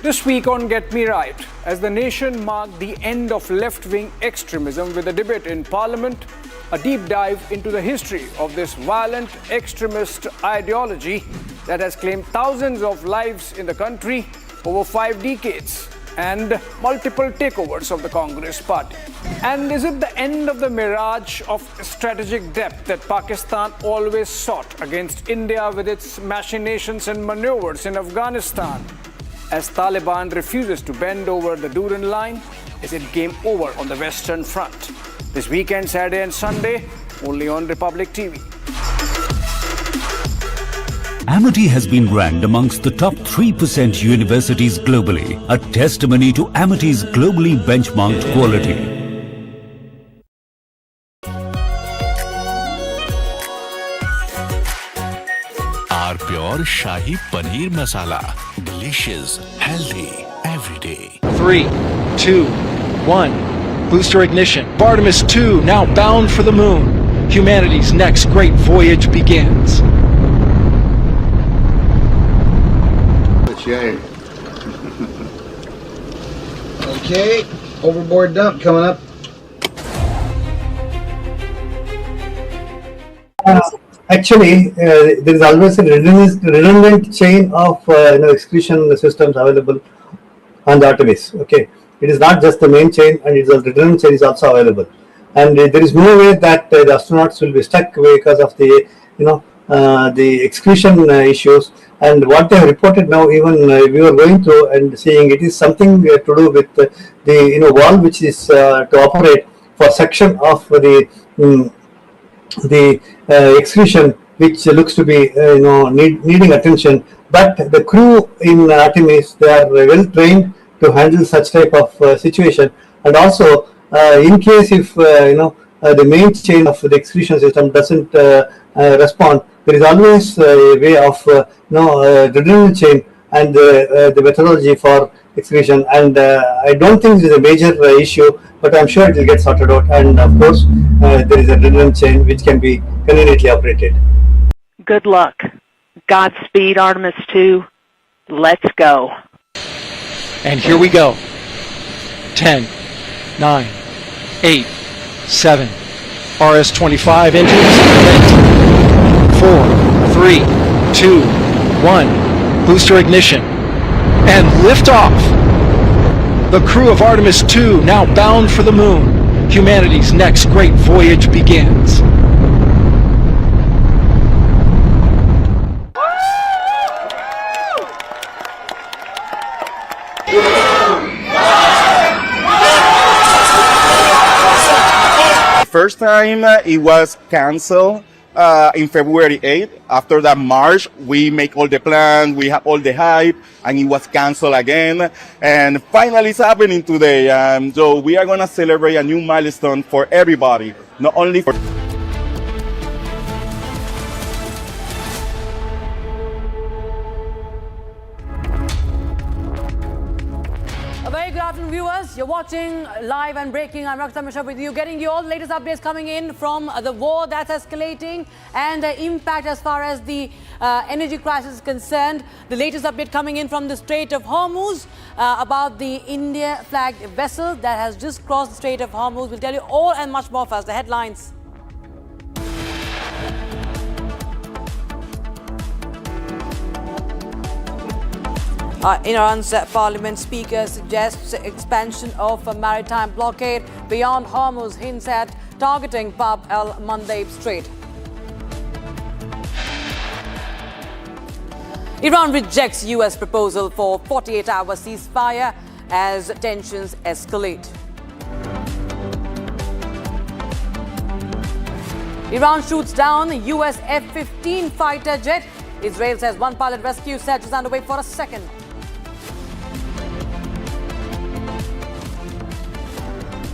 This week on Get Me Right, as the nation marked the end of left-wing extremism with a debate in Parliament, a deep dive into the history of this violent extremist ideology that has claimed thousands of lives in the country over 5 decades and multiple takeovers of the Congress party. And is it the end of the mirage of strategic depth that Pakistan always sought against India with its machinations and maneuvers in Afghanistan? As Taliban refuses to bend over the Duran line, is it game over on the Western Front? This weekend, Saturday and Sunday, only on Republic TV. Amity has been ranked amongst the top 3% universities globally, a testimony to Amity's globally benchmarked quality. Our pure Shahi Paneer Masala. Delicious, healthy, every day. 3, 2, 1. Booster ignition. Artemis 2 now bound for the moon. Humanity's next great voyage begins. Okay, overboard dump coming up. Actually, there is always a redundant chain of excretion systems available on the Artemis. Okay, it is not just the main chain, and it's a redundant chain is also available. And there is no way that the astronauts will be stuck because of the the excretion issues. And what they have reported now, even we were going through and seeing, it is something to do with the valve which is to operate for section of the excretion, which looks to be needing attention. But the crew in Artemis, they are well trained to handle such type of situation. And also, in case if the main chain of the excretion system doesn't respond, there is always a way of redundant chain and the methodology for excretion. And I don't think it is a major issue, but I'm sure it will get sorted out. And of course, there is a redundant chain which can be conveniently operated. Good luck. Godspeed, Artemis 2. Let's go. And here we go. 10, 9, 8, 7. RS-25 engines ready. 4, 3, 2, 1. Booster ignition. And liftoff. The crew of Artemis 2 now bound for the moon. Humanity's next great voyage begins. First time it was canceled in February 8th. After that March, we make all the plans, we have all the hype, and it was canceled again. And finally it's happening today. So we are gonna celebrate a new milestone for everybody, not only for... A very good afternoon, viewers. You're watching Live and Breaking. I'm Rakshita Mishra with you, getting you all the latest updates coming in from the war that's escalating and the impact as far as the energy crisis is concerned. The latest update coming in from the Strait of Hormuz about the India-flagged vessel that has just crossed the Strait of Hormuz. We'll tell you all and much more first. The headlines. Iran's parliament speaker suggests expansion of a maritime blockade beyond Hormuz, hints at targeting Bab el-Mandeb Strait. Iran rejects US proposal for 48-hour ceasefire as tensions escalate. Iran shoots down US F-15 fighter jet. Israel says one pilot rescue search is underway for a second.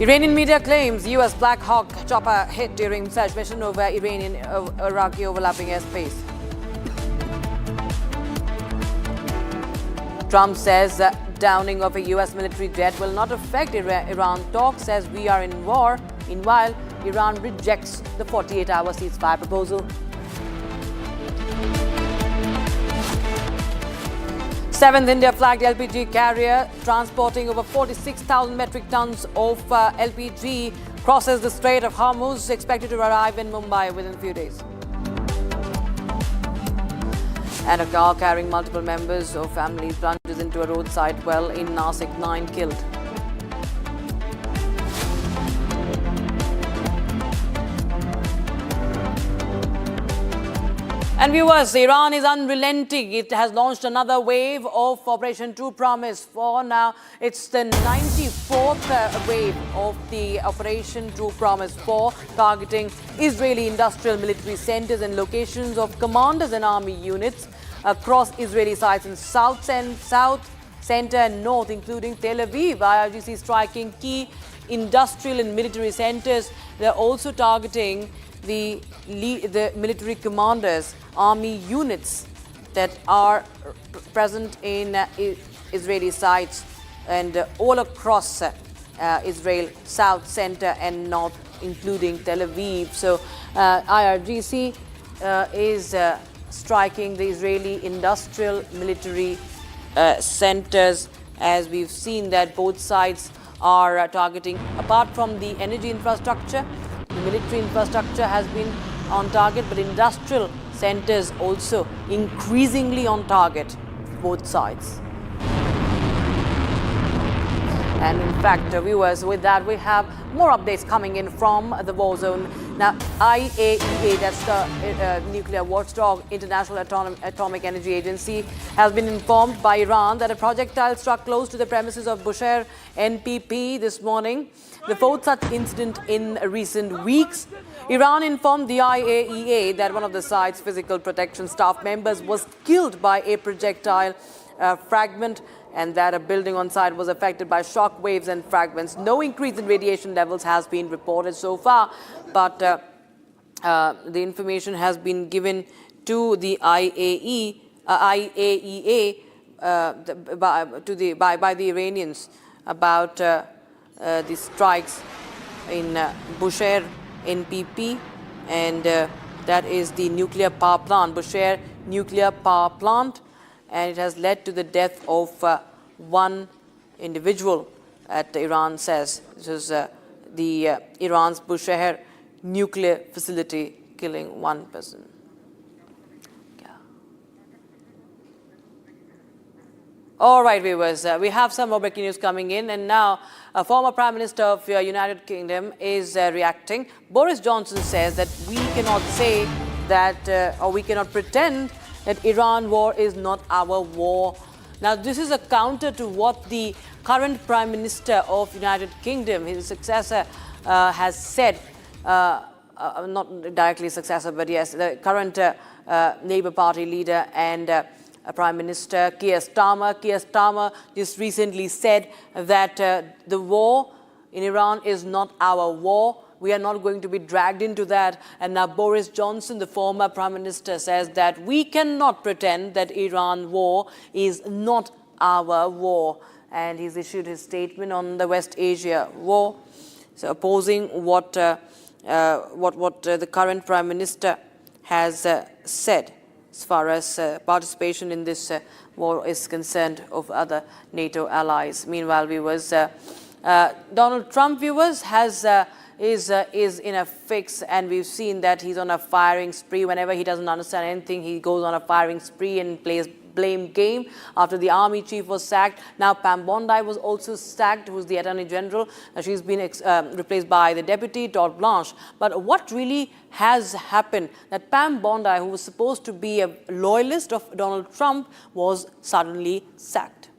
Iranian media claims US Black Hawk chopper hit during search mission over Iranian-Iraqi overlapping airspace. Trump says downing of a US military jet will not affect Iran talks, says we are in war. Meanwhile, Iran rejects the 48-hour ceasefire proposal. Seventh India-flagged LPG carrier transporting over 46,000 metric tons of LPG crosses the Strait of Hormuz, expected to arrive in Mumbai within a few days. And a car carrying multiple members of families plunges into a roadside well in Nasik, 9 killed. And viewers, Iran is unrelenting. It has launched another wave of Operation True Promise. For now, it's the 94th wave of the Operation True Promise 4, targeting Israeli industrial military centers and locations of commanders and army units across Israeli sites in south, center and north, including Tel Aviv. IRGC striking key industrial and military centers. They're also targeting the military commanders, army units that are present in Israeli sites and all across Israel, south, center and north, including Tel Aviv. So IRGC is striking the Israeli industrial military centers, as we've seen that both sides are targeting. Apart from the energy infrastructure, the military infrastructure has been on target, but industrial centers also increasingly on target, both sides. And in fact, viewers, with that, we have more updates coming in from the war zone. Now, IAEA, that's the Nuclear Watchdog, International Atomic Energy Agency, has been informed by Iran that a projectile struck close to the premises of Bushehr NPP this morning, the fourth such incident in recent weeks. Iran informed the IAEA that one of the site's physical protection staff members was killed by a projectile fragment, and that a building on site was affected by shock waves and fragments. No increase in radiation levels has been reported so far, but the information has been given to the IAEA by the Iranians about the strikes in Bushehr NPP, and that is the nuclear power plant, Bushehr nuclear power plant, and it has led to the death of one individual, at Iran says. This is the Iran's Bushehr nuclear facility, killing one person. All right, viewers, we have some more breaking news coming in, and now a former Prime Minister of United Kingdom is reacting. Boris Johnson says that we cannot say that, or we cannot pretend that Iran war is not our war. Now, this is a counter to what the current Prime Minister of United Kingdom, his successor, has said. Not directly successor, but yes, the current Labour Party leader and Prime Minister Keir Starmer. Keir Starmer just recently said that the war in Iran is not our war. We are not going to be dragged into that. And now Boris Johnson, the former Prime Minister, says that we cannot pretend that Iran war is not our war. And he's issued his statement on the West Asia war, so opposing what the current Prime Minister has said as far as participation in this war is concerned of other NATO allies. Meanwhile, viewers, Donald Trump, viewers, has is in a fix, and we've seen that he's on a firing spree. Whenever he doesn't understand anything, he goes on a firing spree and plays blame game. After the army chief was sacked, now Pam Bondi was also sacked, who's the Attorney General. She's been replaced by the Deputy, Todd Blanche. But what really has happened that Pam Bondi, who was supposed to be a loyalist of Donald Trump, was suddenly sacked?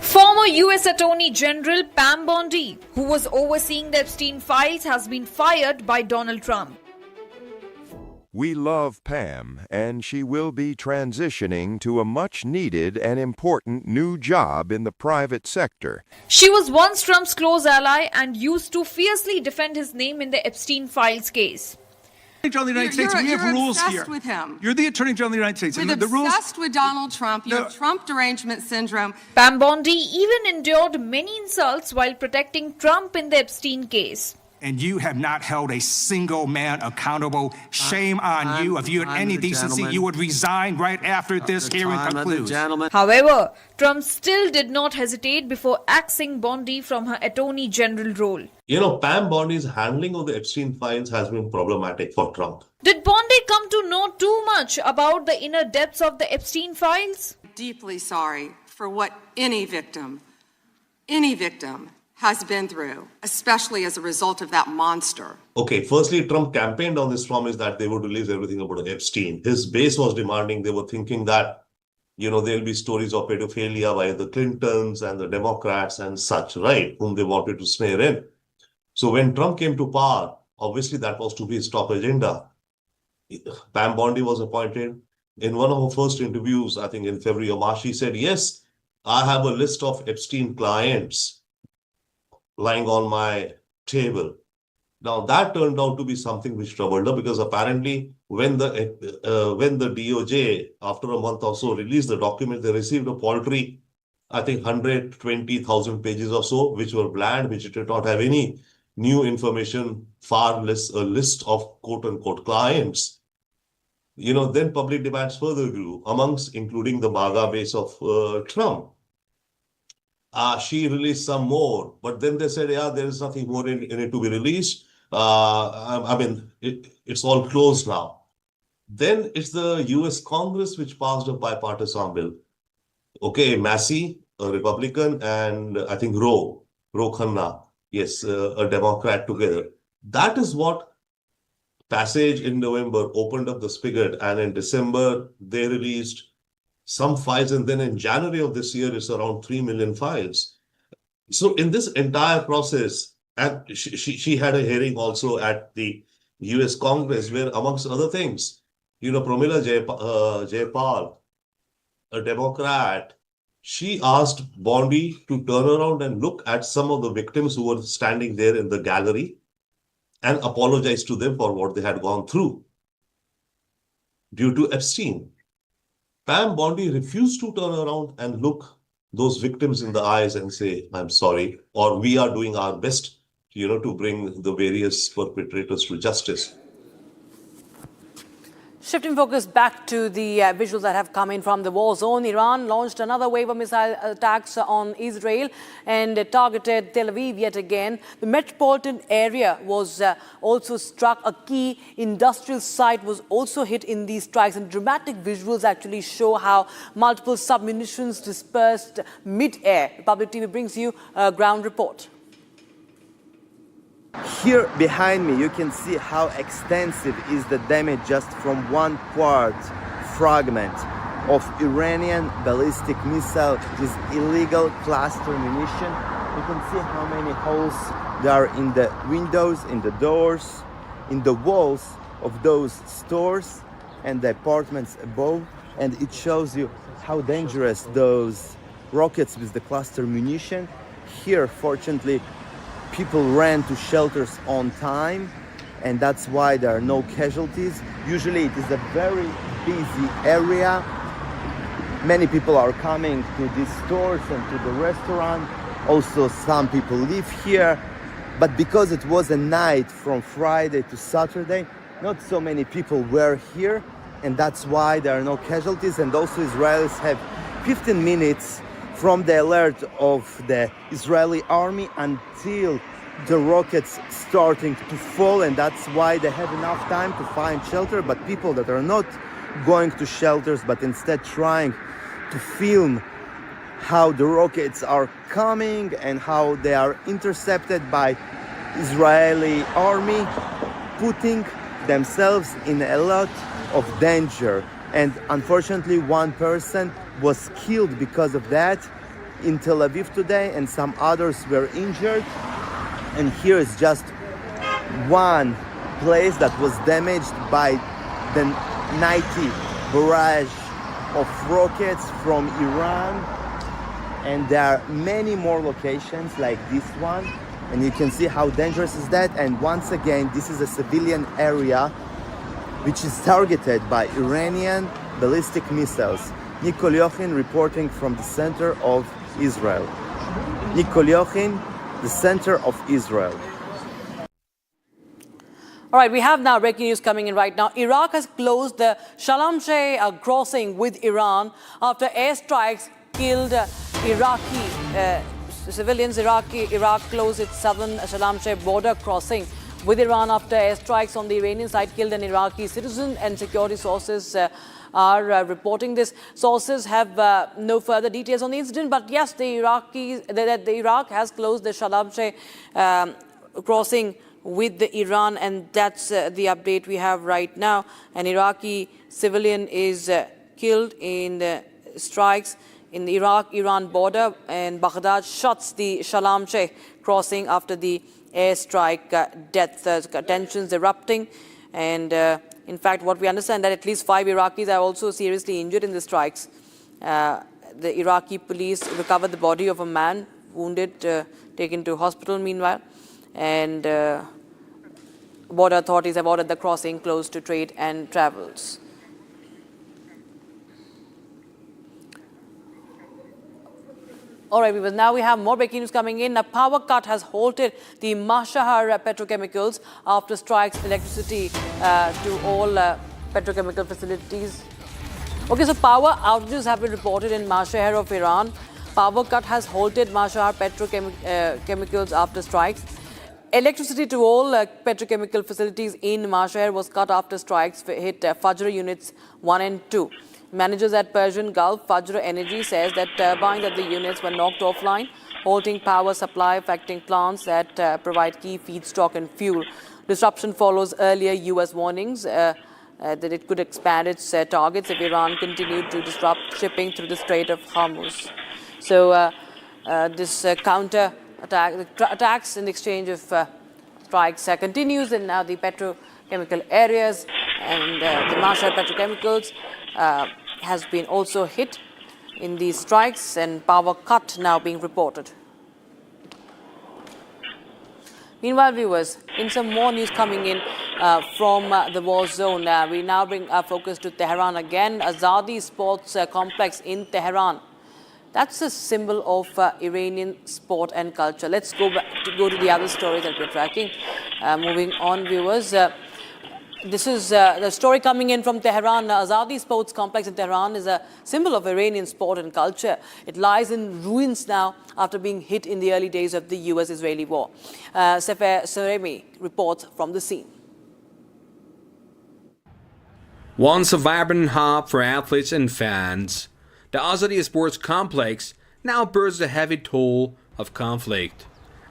Former US Attorney General Pam Bondi, who was overseeing the Epstein files, has been fired by Donald Trump. We love Pam, and she will be transitioning to a much-needed and important new job in the private sector. She was once Trump's close ally and used to fiercely defend his name in the Epstein files case. Attorney General of the United States, we have rules here. With him. You're the Attorney General of the United States. We're obsessed with Donald Trump. You have Trump derangement syndrome. Pam Bondi even endured many insults while protecting Trump in the Epstein case. And you have not held a single man accountable. Shame on you. If you had any decency, you would resign right after this hearing concludes. However, Trump still did not hesitate before axing Bondi from her Attorney General role. You know, Pam Bondi's handling of the Epstein files has been problematic for Trump. Did Bondi come to know too much about the inner depths of the Epstein files? Deeply sorry for what any victim has been through, especially as a result of that monster. Okay, firstly, Trump campaigned on this promise that they would release everything about Epstein. His base was demanding, they were thinking that, you know, there'll be stories of pedophilia by the Clintons and the Democrats and such, right, whom they wanted to snare in. So when Trump came to power, obviously that was to be his top agenda. Pam Bondi was appointed. In one of her first interviews, I think in February or March, she said, yes, I have a list of Epstein clients lying on my table. Now that turned out to be something which troubled her, because apparently when the DOJ, after a month or so, released the document, they received a paltry, I think 120,000 pages or so, which were bland, which did not have any new information, far less a list of quote-unquote clients. You know, then public demands further grew, including the MAGA base of Trump. She released some more, but then they said, yeah, there is nothing more in it to be released. It's all closed now. Then it's the US Congress which passed a bipartisan bill. Okay, Massey, a Republican, and I think Ro Khanna, yes, a Democrat together. That is what passage in November opened up the spigot, and in December they released some files, and then in January of this year, it's around 3 million files. So in this entire process, and she had a hearing also at the US Congress where, amongst other things, you know, Pramila Jayapal, a Democrat, she asked Bondi to turn around and look at some of the victims who were standing there in the gallery and apologize to them for what they had gone through due to Epstein. Pam Bondi refused to turn around and look those victims in the eyes and say, I'm sorry, or we are doing our best, you know, to bring the various perpetrators to justice. Shifting focus back to the visuals that have come in from the war zone, Iran launched another wave of missile attacks on Israel and targeted Tel Aviv yet again. The metropolitan area was also struck. A key industrial site was also hit in these strikes, and dramatic visuals actually show how multiple submunitions dispersed mid-air. Republic TV brings you a ground report. Here behind me you can see how extensive is the damage just from one part fragment of Iranian ballistic missile, this illegal cluster munition. You can see how many holes there are in the windows, in the doors, in the walls of those stores and the apartments above, and it shows you how dangerous those rockets with the cluster munition. Here, fortunately, people ran to shelters on time, and that's why there are no casualties. Usually it is a very busy area. Many people are coming to these stores and to the restaurant. Also, some people live here. But because it was a night from Friday to Saturday, not so many people were here, and that's why there are no casualties. And also Israelis have 15 minutes from the alert of the Israeli army until the rockets starting to fall, and that's why they have enough time to find shelter. But people that are not going to shelters but instead trying to film how the rockets are coming and how they are intercepted by Israeli army, putting themselves in a lot of danger. And unfortunately, one person was killed because of that in Tel Aviv today, and some others were injured. And here is just one place that was damaged by the 90 barrage of rockets from Iran. And there are many more locations like this one, and you can see how dangerous is that. And once again, this is a civilian area which is targeted by Iranian ballistic missiles. Nicole Yochin reporting from the center of Israel. Nicole Yochin, the center of Israel. All right, we have now breaking news coming in right now. Iraq has closed the Shalamcheh crossing with Iran after airstrikes killed Iraqi civilians. Iraq closed its southern Shalamcheh border crossing with Iran after airstrikes on the Iranian side killed an Iraqi citizen, and security sources are reporting this. Sources have no further details on the incident, but yes, the Iraq has closed the Shalamcheh crossing with the Iran, and that's the update we have right now. An Iraqi civilian is killed in the strikes in the Iraq-Iran border, and Baghdad shuts the Shalamcheh crossing after the airstrike death. Tensions erupting, and in fact, what we understand that at least 5 Iraqis are also seriously injured in the strikes. The Iraqi police recovered the body of a man wounded, taken to hospital meanwhile, and border authorities have ordered the crossing closed to trade and travels. All right, viewers, now we have more breaking news coming in. A power cut has halted the Mashahar petrochemicals after strikes electricity to all petrochemical facilities. Okay, so power outages have been reported in Mashahar of Iran. Power cut has halted Mashahar petrochemicals after strikes. Electricity to all petrochemical facilities in Mashahar was cut after strikes hit Fajr units 1 and 2. Managers at Persian Gulf Fajr Energy says that turbines at the units were knocked offline, halting power supply, affecting plants that provide key feedstock and fuel. Disruption follows earlier U.S. warnings that it could expand its targets if Iran continued to disrupt shipping through the Strait of Hormuz. So this counter attacks in exchange of strikes continues in now the petrochemical areas, and the Mashahar petrochemicals has been also hit in these strikes, and power cut now being reported. Meanwhile, viewers, in some more news coming in from the war zone, we now bring our focus to Tehran again. Azadi Sports Complex in Tehran. That's a symbol of Iranian sport and culture. Let's go to the other story that we're tracking. Moving on, viewers. This is the story coming in from Tehran. Azadi Sports Complex in Tehran is a symbol of Iranian sport and culture. It lies in ruins now after being hit in the early days of the US-Israeli war. Sefer Seremi reports from the scene. Once a vibrant hub for athletes and fans, the Azadi Sports Complex now bears the heavy toll of conflict.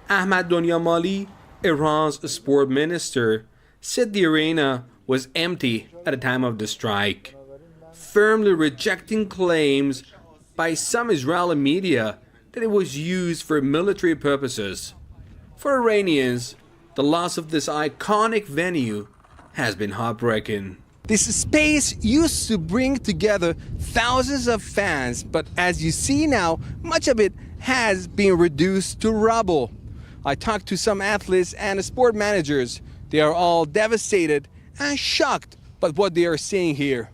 Ahmad Donyamali, Iran's sport minister, said the arena was empty at the time of the strike, firmly rejecting claims by some Israeli media that it was used for military purposes. For Iranians, the loss of this iconic venue has been heartbreaking. This space used to bring together thousands of fans, but as you see now, much of it has been reduced to rubble. I talked to some athletes and sport managers. They are all devastated and shocked by what they are seeing here.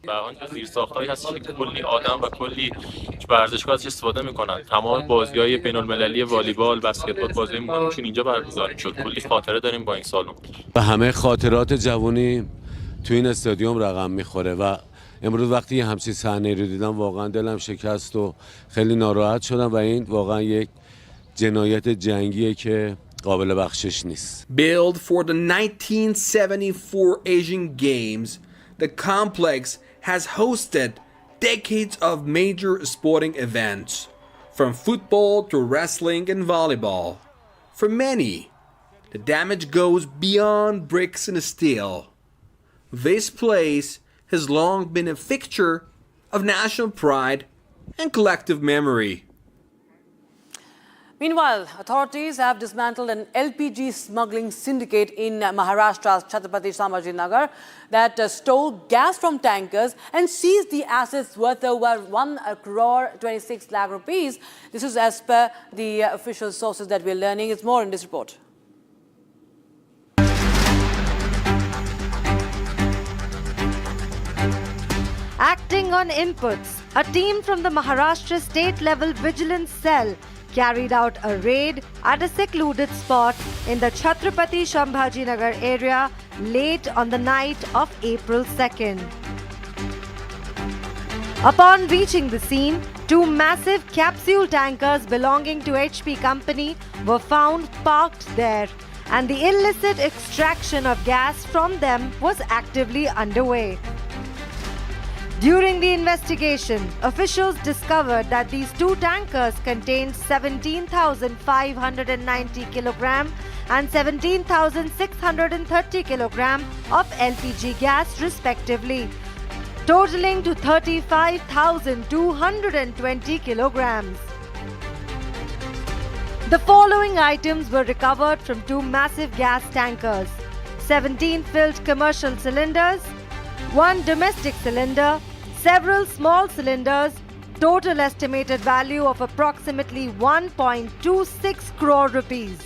و آنجا زیرساخت‌هایی هست که کلی آدم و کلی ورزشگاه ازش استفاده می‌کنن. تمام بازی‌های بین‌المللی والیبال، بسکتبال بازی می‌کنن اینجا برگزار شد. کلی خاطره داریم با این سالن. و همه خاطرات جوانی تو این استادیوم رقم می‌خوره و امروز وقتی همچین صحنه رو دیدم واقعا دلم شکست و خیلی ناراحت شدم و این واقعا یک جنایت جنگیه که قابل بخشش نیست. Built for the 1974 Asian Games, the complex has hosted decades of major sporting events, from football to wrestling and volleyball. For many, the damage goes beyond bricks and steel. This place has long been a fixture of national pride and collective memory. Meanwhile, authorities have dismantled an LPG smuggling syndicate in Maharashtra's Chhatrapati Sambhajinagar that stole gas from tankers and seized the assets worth over 1 crore 26 lakh rupees. This is as per the official sources that we're learning. It's more in this report. Acting on inputs, a team from the Maharashtra state-level vigilance cell carried out a raid at a secluded spot in the Chhatrapati Sambhajinagar area late on the night of April 2nd. Upon reaching the scene, 2 massive capsule tankers belonging to HP Company were found parked there, and the illicit extraction of gas from them was actively underway. During the investigation, officials discovered that these 2 tankers contained 17,590 kilogram and 17,630 kilogram of LPG gas respectively, totaling to 35,220 kilograms. The following items were recovered from 2 massive gas tankers: 17 filled commercial cylinders, 1 domestic cylinder, several small cylinders, total estimated value of approximately 1.26 crore rupees.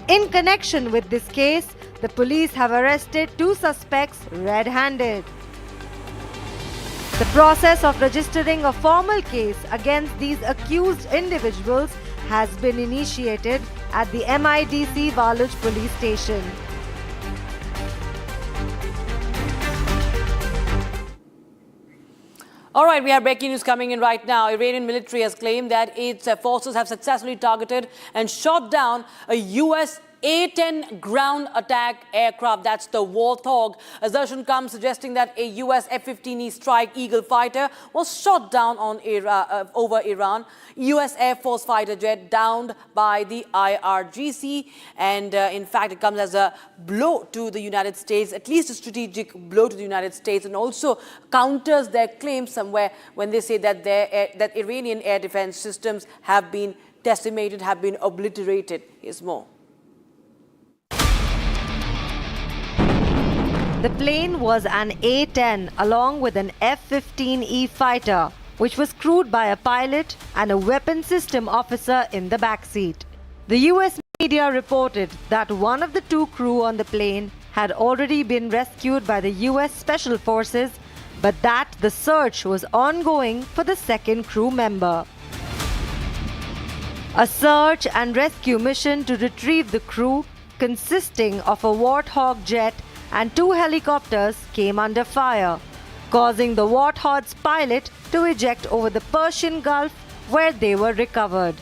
In connection with this case, the police have arrested 2 suspects red-handed. The process of registering a formal case against these accused individuals has been initiated at the MIDC Valuj police station. All right, we have breaking news coming in right now. Iranian military has claimed that its forces have successfully targeted and shot down a U.S. A-10 ground attack aircraft. That's the Warthog. Assertion comes suggesting that a U.S. F-15E Strike Eagle fighter was shot down on over Iran. U.S. Air Force fighter jet downed by the IRGC. And in fact, it comes as a blow to the United States, at least a strategic blow to the United States, and also counters their claim somewhere when they say that that Iranian air defense systems have been decimated, have been obliterated. Here's more. The plane was an A-10 along with an F-15E fighter, which was crewed by a pilot and a weapon system officer in the backseat. The US media reported that one of the 2 crew on the plane had already been rescued by the US Special Forces, but that the search was ongoing for the 2nd crew member. A search and rescue mission to retrieve the crew, consisting of a Warthog jet and 2 helicopters, came under fire, causing the Warthog's pilot to eject over the Persian Gulf, where they were recovered.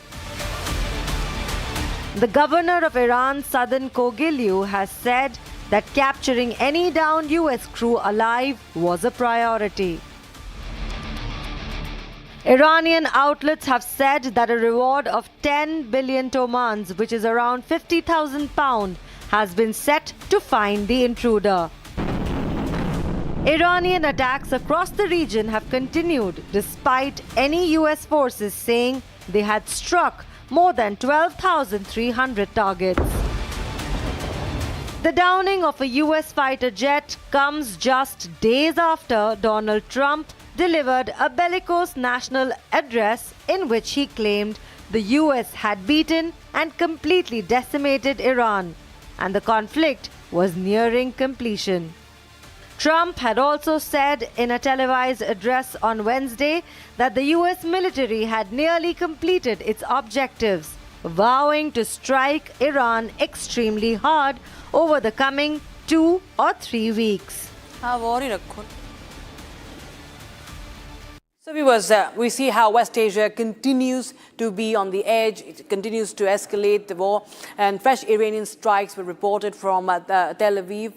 The governor of Iran's southern Kogilyu has said that capturing any downed US crew alive was a priority. Iranian outlets have said that a reward of 10 billion tomans, which is around 50,000 pounds, has been set to find the intruder. Iranian attacks across the region have continued despite any US forces saying they had struck more than 12,300 targets. The downing of a US fighter jet comes just days after Donald Trump delivered a bellicose national address in which he claimed the US had beaten and completely decimated Iran, and the conflict was nearing completion. Trump had also said in a televised address on Wednesday that the US military had nearly completed its objectives, vowing to strike Iran extremely hard over the coming 2 or 3 weeks. So viewers, we see how West Asia continues to be on the edge. It continues to escalate the war, and fresh Iranian strikes were reported from Tel Aviv,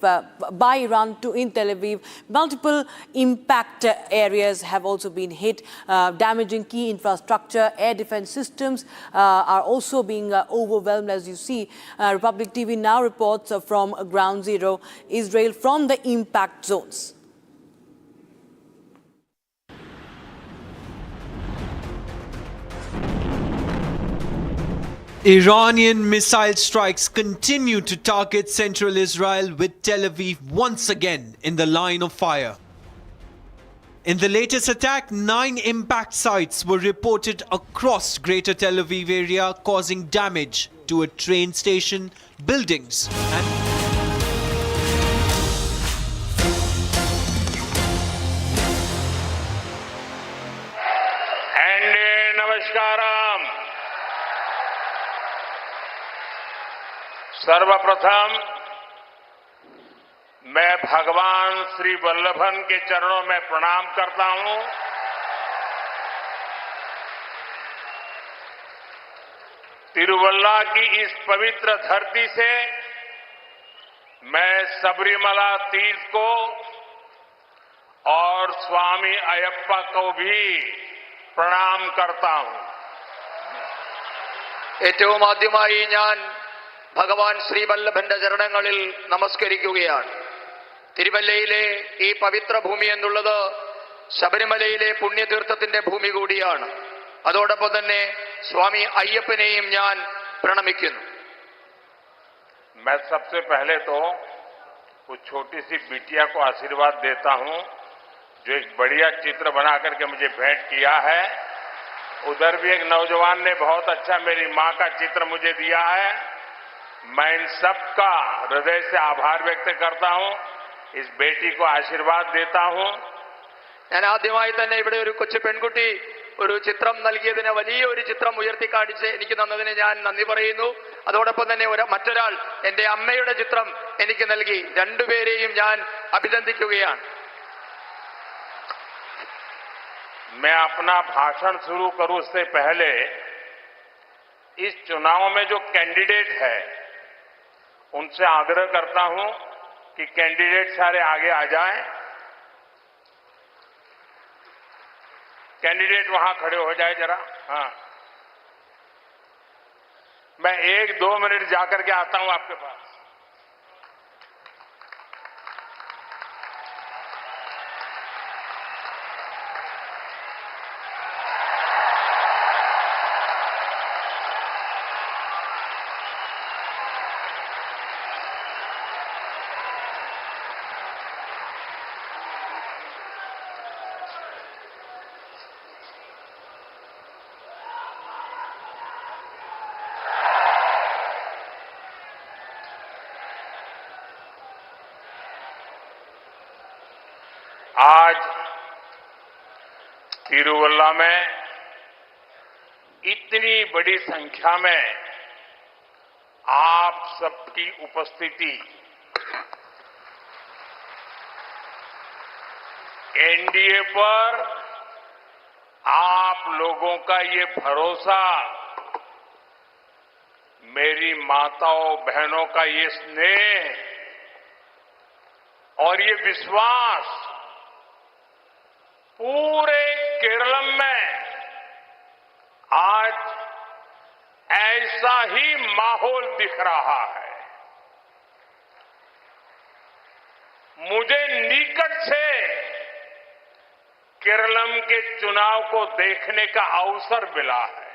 by Iran in Tel Aviv. Multiple impact areas have also been hit, damaging key infrastructure. Air defense systems are also being overwhelmed, as you see. Republic TV now reports from Ground Zero, Israel, from the impact zones. Iranian missile strikes continue to target central Israel, with Tel Aviv once again in the line of fire. In the latest attack, 9 impact sites were reported across Greater Tel Aviv area, causing damage to a train station, buildings and Namaskaram. सर्वप्रथम मैं भगवान श्री वल्लभन के चरणों में प्रणाम करता हूं। तिरुवल्ला की इस पवित्र धरती से मैं सबरीमला तीर्थ को और स्वामी अयप्पा को भी प्रणाम करता हूं। ഏറ്റവും ആദ്യമായി ഞാൻ ഭഗവാൻ ശ്രീവല്ലഭന്റെ ചരണങ്ങളിൽ നമസ്കരിക്കുകയാണ്. തിരുവല്ലയിലെ ഈ പവിത്ര ഭൂമി എന്നുള്ളത് ശബരിമലയിലെ പുണ്യതീർത്ഥത്തിന്റെ ഭൂമി കൂടിയാണ്. അതോടൊപ്പം തന്നെ സ്വാമി അയ്യപ്പനെയും ഞാൻ പ്രണമിക്കുന്നു. मैं सबसे पहले तो उस छोटी सी बिटिया को आशीर्वाद देता हूं जो एक बढ़िया चित्र बना करके मुझे भेंट किया है। उधर भी एक नौजवान ने बहुत अच्छा मेरी मां का चित्र मुझे दिया है। मैं इन सबका हृदय से आभार व्यक्त करता हूं। इस बेटी को आशीर्वाद देता हूं। ഞാൻ ആദ്യമായി തന്നെ ഇവിടെ ഒരു കൊച്ചു പെൺകുട്ടി ഒരു ചിത്രം നൽകിയതിന് വലിയ ഒരു ചിത്രം ഉയർത്തിക്കാണിച്ച് എനിക്ക് തന്നതിന് ഞാൻ നന്ദി പറയുന്നു. അതോടൊപ്പം തന്നെ മറ്റൊരാൾ എന്റെ അമ്മയുടെ ചിത്രം എനിക്ക് നൽകി. രണ്ടുപേരെയും ഞാൻ അഭിനന്ദിക്കുകയാണ്. मैं अपना भाषण शुरू करूं उससे पहले इस चुनाव में जो कैंडिडेट है उनसे आग्रह करता हूं कि कैंडिडेट सारे आगे आ जाएं। कैंडिडेट वहां खड़े हो जाए जरा। हाँ, मैं 1-2 मिनट जाकर के आता हूं आपके पास। आज तिरुवल्ला में इतनी बड़ी संख्या में आप सबकी उपस्थिति एनडीए पर आप लोगों का ये भरोसा, मेरी माताओं बहनों का ये स्नेह और ये विश्वास पूरे केरल में आज ऐसा ही माहौल दिख रहा है। मुझे निकट से केरल के चुनाव को देखने का अवसर मिला है।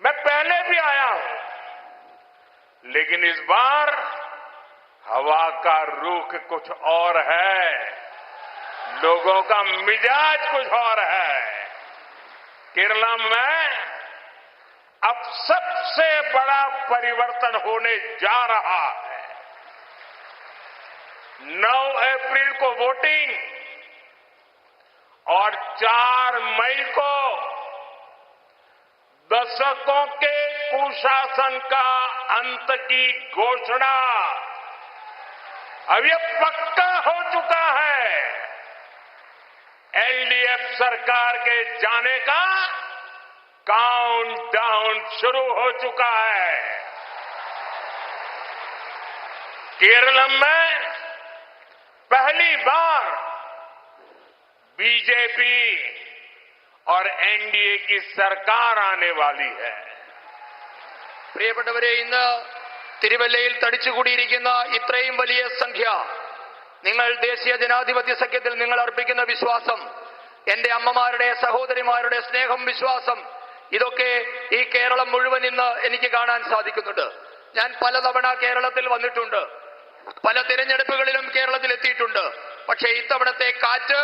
मैं पहले भी आया हूं, लेकिन इस बार हवा का रुख कुछ और है, लोगों का मिजाज कुछ और है। केरल में अब सबसे बड़ा परिवर्तन होने जा रहा है। 9 अप्रैल को वोटिंग और 4 मई को दशकों के कुशासन का अंत की घोषणा अब ये पक्का हो चुका है। एलडीए सरकार के जाने का काउंटडाउन शुरू हो चुका है। केरलम में पहली बार बीजेपी और एनडीए की सरकार आने वाली है। പ്രിയപ്പെട്ടവരെ, ഇന്ന് തിരുവല്ലയിൽ തടിച്ചുകൂടിയിരിക്കുന്ന ഇത്രയും വലിയ സംഖ്യ, നിങ്ങൾ ദേശീയ ജനാധിപത്യ സഖ്യത്തിൽ നിങ്ങൾ അർപ്പിക്കുന്ന വിശ്വാസം, എന്റെ അമ്മമാരുടെ സഹോദരിമാരുടെ സ്നേഹം, വിശ്വാസം, ഇതൊക്കെ ഈ കേരളം മുഴുവൻ ഇന്ന് എനിക്ക് കാണാൻ സാധിക്കുന്നുണ്ട്. ഞാൻ പലതവണ കേരളത്തിൽ വന്നിട്ടുണ്ട്, പല തിരഞ്ഞെടുപ്പുകളിലും കേരളത്തിൽ എത്തിയിട്ടുണ്ട്. പക്ഷേ ഇത്തവണത്തെ കാറ്റ്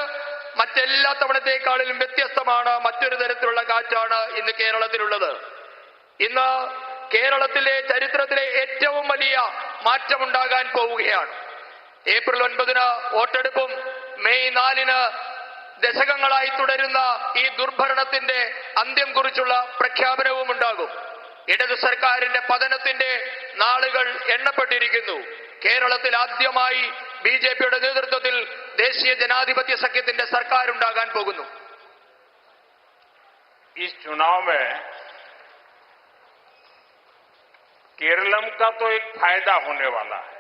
മറ്റെല്ലാ തവണത്തേക്കാളിലും വ്യത്യസ്തമാണ്. മറ്റൊരു തരത്തിലുള്ള കാറ്റാണ് ഇന്ന് കേരളത്തിലുള്ളത്. ഇന്ന് കേരളത്തിലെ ചരിത്രത്തിലെ ഏറ്റവും വലിയ മാറ്റമുണ്ടാകാൻ പോവുകയാണ്. ഏപ്രിൽ 9 വോട്ടെടുപ്പും മെയ് 4 ദശകങ്ങളായി തുടരുന്ന ഈ ദുർഭരണത്തിന്റെ അന്ത്യം കുറിച്ചുള്ള പ്രഖ്യാപനവും ഉണ്ടാകും. ഇടതു സർക്കാരിന്റെ പതനത്തിന്റെ നാളുകൾ എണ്ണപ്പെട്ടിരിക്കുന്നു. കേരളത്തിൽ ആദ്യമായി ബിജെപിയുടെ നേതൃത്വത്തിൽ ദേശീയ ജനാധിപത്യ സഖ്യത്തിന്റെ സർക്കാർ ഉണ്ടാകാൻ പോകുന്നു. इस चुनाव में केरलम का तो एक फायदा होने वाला है,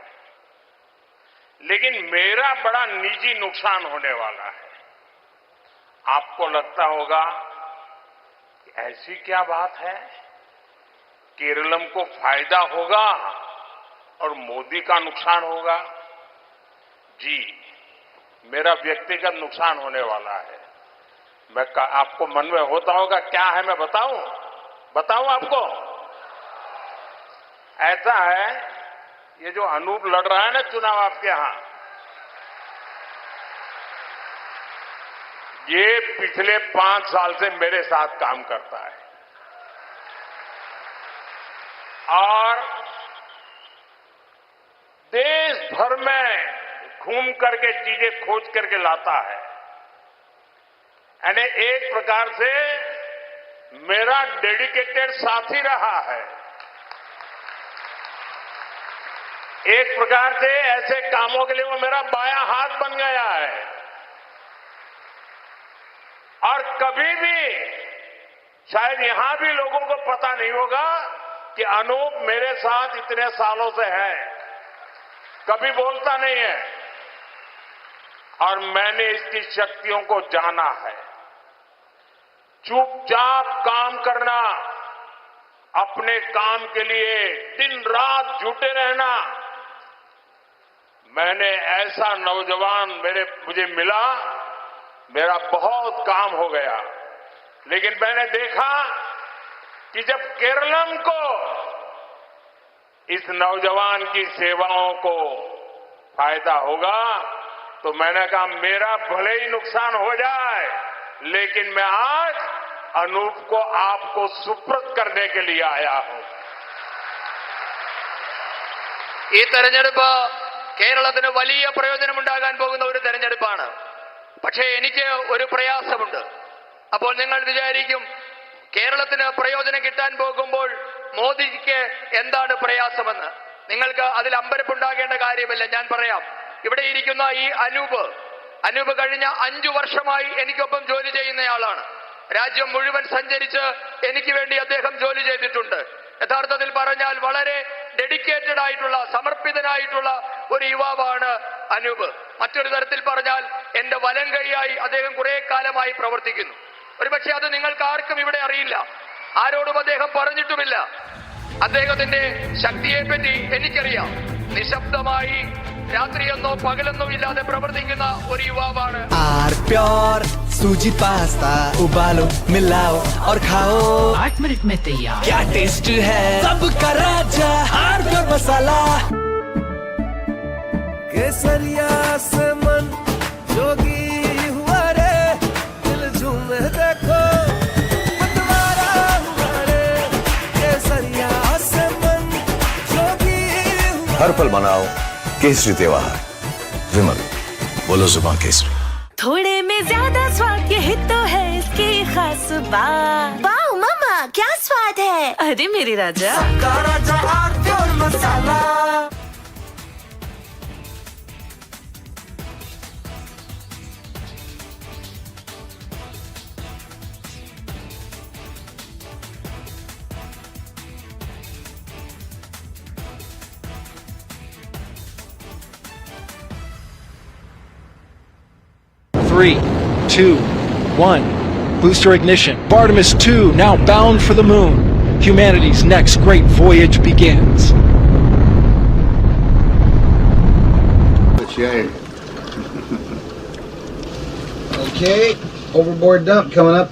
लेकिन मेरा बड़ा निजी नुकसान होने वाला है। आपको लगता होगा कि ऐसी क्या बात है, केरलम को फायदा होगा और मोदी का नुकसान होगा? जी, मेरा व्यक्तिगत नुकसान होने वाला है। आपको मन में होता होगा क्या है, मैं बताऊं आपको? ऐसा है, ये जो अनूप लड़ रहा है ना चुनाव आपके यहां, ये पिछले 5 साल से मेरे साथ काम करता है और देश भर में घूम करके चीजें खोज करके लाता है। यानी एक प्रकार से मेरा डेडिकेटेड साथी रहा है। एक प्रकार से ऐसे कामों के लिए वो मेरा बायां हाथ बन गया है। और कभी भी शायद यहां भी लोगों को पता नहीं होगा कि अनूप मेरे साथ इतने सालों से है, कभी बोलता नहीं है और मैंने इसकी शक्तियों को जाना है। चुपचाप काम करना, अपने काम के लिए दिन रात जुटे रहना। मैंने ऐसा नौजवान मुझे मिला, मेरा बहुत काम हो गया। लेकिन मैंने देखा कि जब केरलम को इस नौजवान की सेवाओं को फायदा होगा तो मैंने कहा मेरा भले ही नुकसान हो जाए, लेकिन मैं आज अनूप को आपको सुपुर्द करने के लिए आया हूं। ഈ തെരഞ്ഞെടുപ്പ് കേരളത്തിന് വലിയ പ്രയോജനമുണ്ടാകാൻ പോകുന്ന ഒരു തെരഞ്ഞെടുപ്പാണ്. പക്ഷേ എനിക്ക് ഒരു പ്രയാസമുണ്ട്. അപ്പോൾ നിങ്ങൾ വിചാരിക്കും കേരളത്തിന് പ്രയോജനം കിട്ടാൻ പോകുമ്പോൾ മോദിക്ക് എന്താണ് പ്രയാസമെന്ന്. നിങ്ങൾക്ക് അതിൽ അമ്പരപ്പുണ്ടാകേണ്ട കാര്യമില്ല, ഞാൻ പറയാം. ഇവിടെ ഇരിക്കുന്ന ഈ അനൂപ് കഴിഞ്ഞ 5 വർഷമായി എനിക്കൊപ്പം ജോലി ചെയ്യുന്നയാളാണ്. രാജ്യം മുഴുവൻ സഞ്ചരിച്ച് എനിക്ക് വേണ്ടി അദ്ദേഹം ജോലി ചെയ്തിട്ടുണ്ട്. യഥാർത്ഥത്തിൽ പറഞ്ഞാൽ വളരെ ഡെഡിക്കേറ്റഡ് ആയിട്ടുള്ള, സമർപ്പിതനായിട്ടുള്ള ഒരു യുവാവാണ് അനൂപ്. മറ്റൊരു തരത്തിൽ പറഞ്ഞാൽ എന്റെ വലം കൈയായി അദ്ദേഹം കുറെ കാലമായി പ്രവർത്തിക്കുന്നു. ഒരുപക്ഷെ അത് നിങ്ങൾക്ക് ആർക്കും ഇവിടെ അറിയില്ല, ആരോടും അദ്ദേഹം പറഞ്ഞിട്ടുമില്ല. അദ്ദേഹത്തിന്റെ ശക്തിയെപ്പറ്റി എനിക്കറിയാം. നിശബ്ദമായി രാത്രിയെന്നോ പകലെന്നോ ഇല്ലാതെ പ്രവർത്തിക്കുന്ന ഒരു യുവാവാണ്. सूजी पास्ता उबालो, मिलाओ और खाओ, 8 मिनट में तैयार। क्या टेस्ट है, सबका राजा आर-प्योर मसाला। केसरिया से मन जोगी हुआ रे, दिल झूमे देखो मतवारा हुआ रे। केसरिया से मन जोगी हुआ। हर पल मनाओ केसरी त्योहार। विमल, बोलो जुबान केसरी। थोड़े में ज्यादा स्वाद, यही तो है इसकी खास बात। वाओ मामा, क्या स्वाद है। अरे मेरे राजा, सबका राजा are-pure masala. 3, 2, 1. Booster ignition. Artemis II now bound for the moon. Humanity's next great voyage begins. Okay, overboard dump coming up.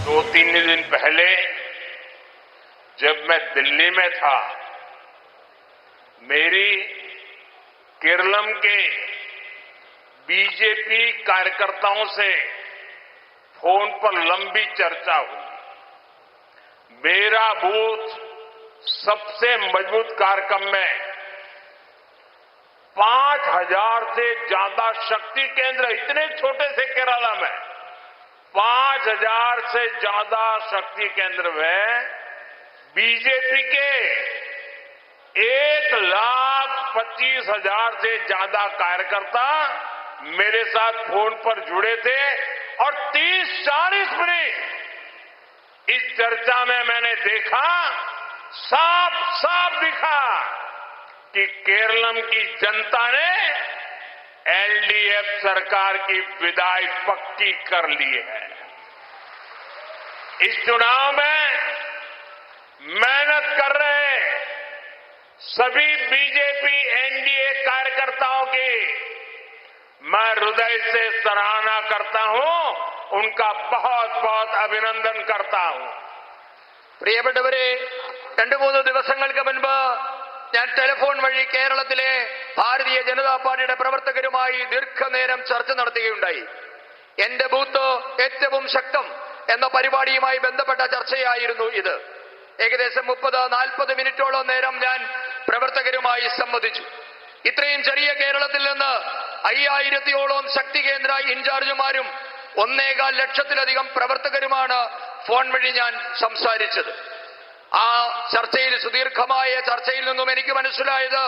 दो तीन दिन पहले जब मैं दिल्ली में था, मेरी केरलम के बीजेपी कार्यकर्ताओं से फोन पर लंबी चर्चा हुई। मेरा बूथ सबसे मजबूत कार्यक्रम में 5000 से ज्यादा शक्ति केंद्र, इतने छोटे से केरला में 5000 से ज्यादा शक्ति केंद्र में बीजेपी के 1,25,000 से ज्यादा कार्यकर्ता मेरे साथ फोन पर जुड़े थे और 30-40 मिनट इस चर्चा में मैंने देखा, साफ साफ दिखा कि केरलम की जनता ने एलडीएफ सरकार की विदाई पक्की कर ली है। इस चुनाव में मेहनत कर रहे सभी बीजेपी एनडीए कार्यकर्ताओं की मैं हृदय से सराहना करता हूं, उनका बहुत बहुत अभिनंदन करता हूं। പ്രിയപ്പെട്ടവരെ, 2-3 ദിവസങ്ങൾക്ക് മുൻപ് ഞാൻ ടെലിഫോൺ വഴി കേരളത്തിലെ ഭാരതീയ ജനതാ പാർട്ടിയുടെ പ്രവർത്തകരുമായി ദീർഘനേരം ചർച്ച നടത്തുകയുണ്ടായി. എന്റെ ബൂത്ത് ഏറ്റവും ശക്തം എന്ന പരിപാടിയുമായി ബന്ധപ്പെട്ട ചർച്ചയായിരുന്നു ഇത്. ഏകദേശം 30-40 മിനിറ്റോളം നേരം ഞാൻ പ്രവർത്തകരുമായി സംവദിച്ചു. ഇത്രയും ചെറിയ കേരളത്തിൽ നിന്ന് 5000-ഓളം ശക്തി കേന്ദ്ര ഇൻചാർജുമാരും 1.25 ലക്ഷത്തിലധികം പ്രവർത്തകരുമാണ് ഫോൺ വഴി ഞാൻ സംസാരിച്ചത്. ആ ചർച്ചയിൽ, സുദീർഘമായ ചർച്ചയിൽ നിന്നും എനിക്ക് മനസ്സിലായത്,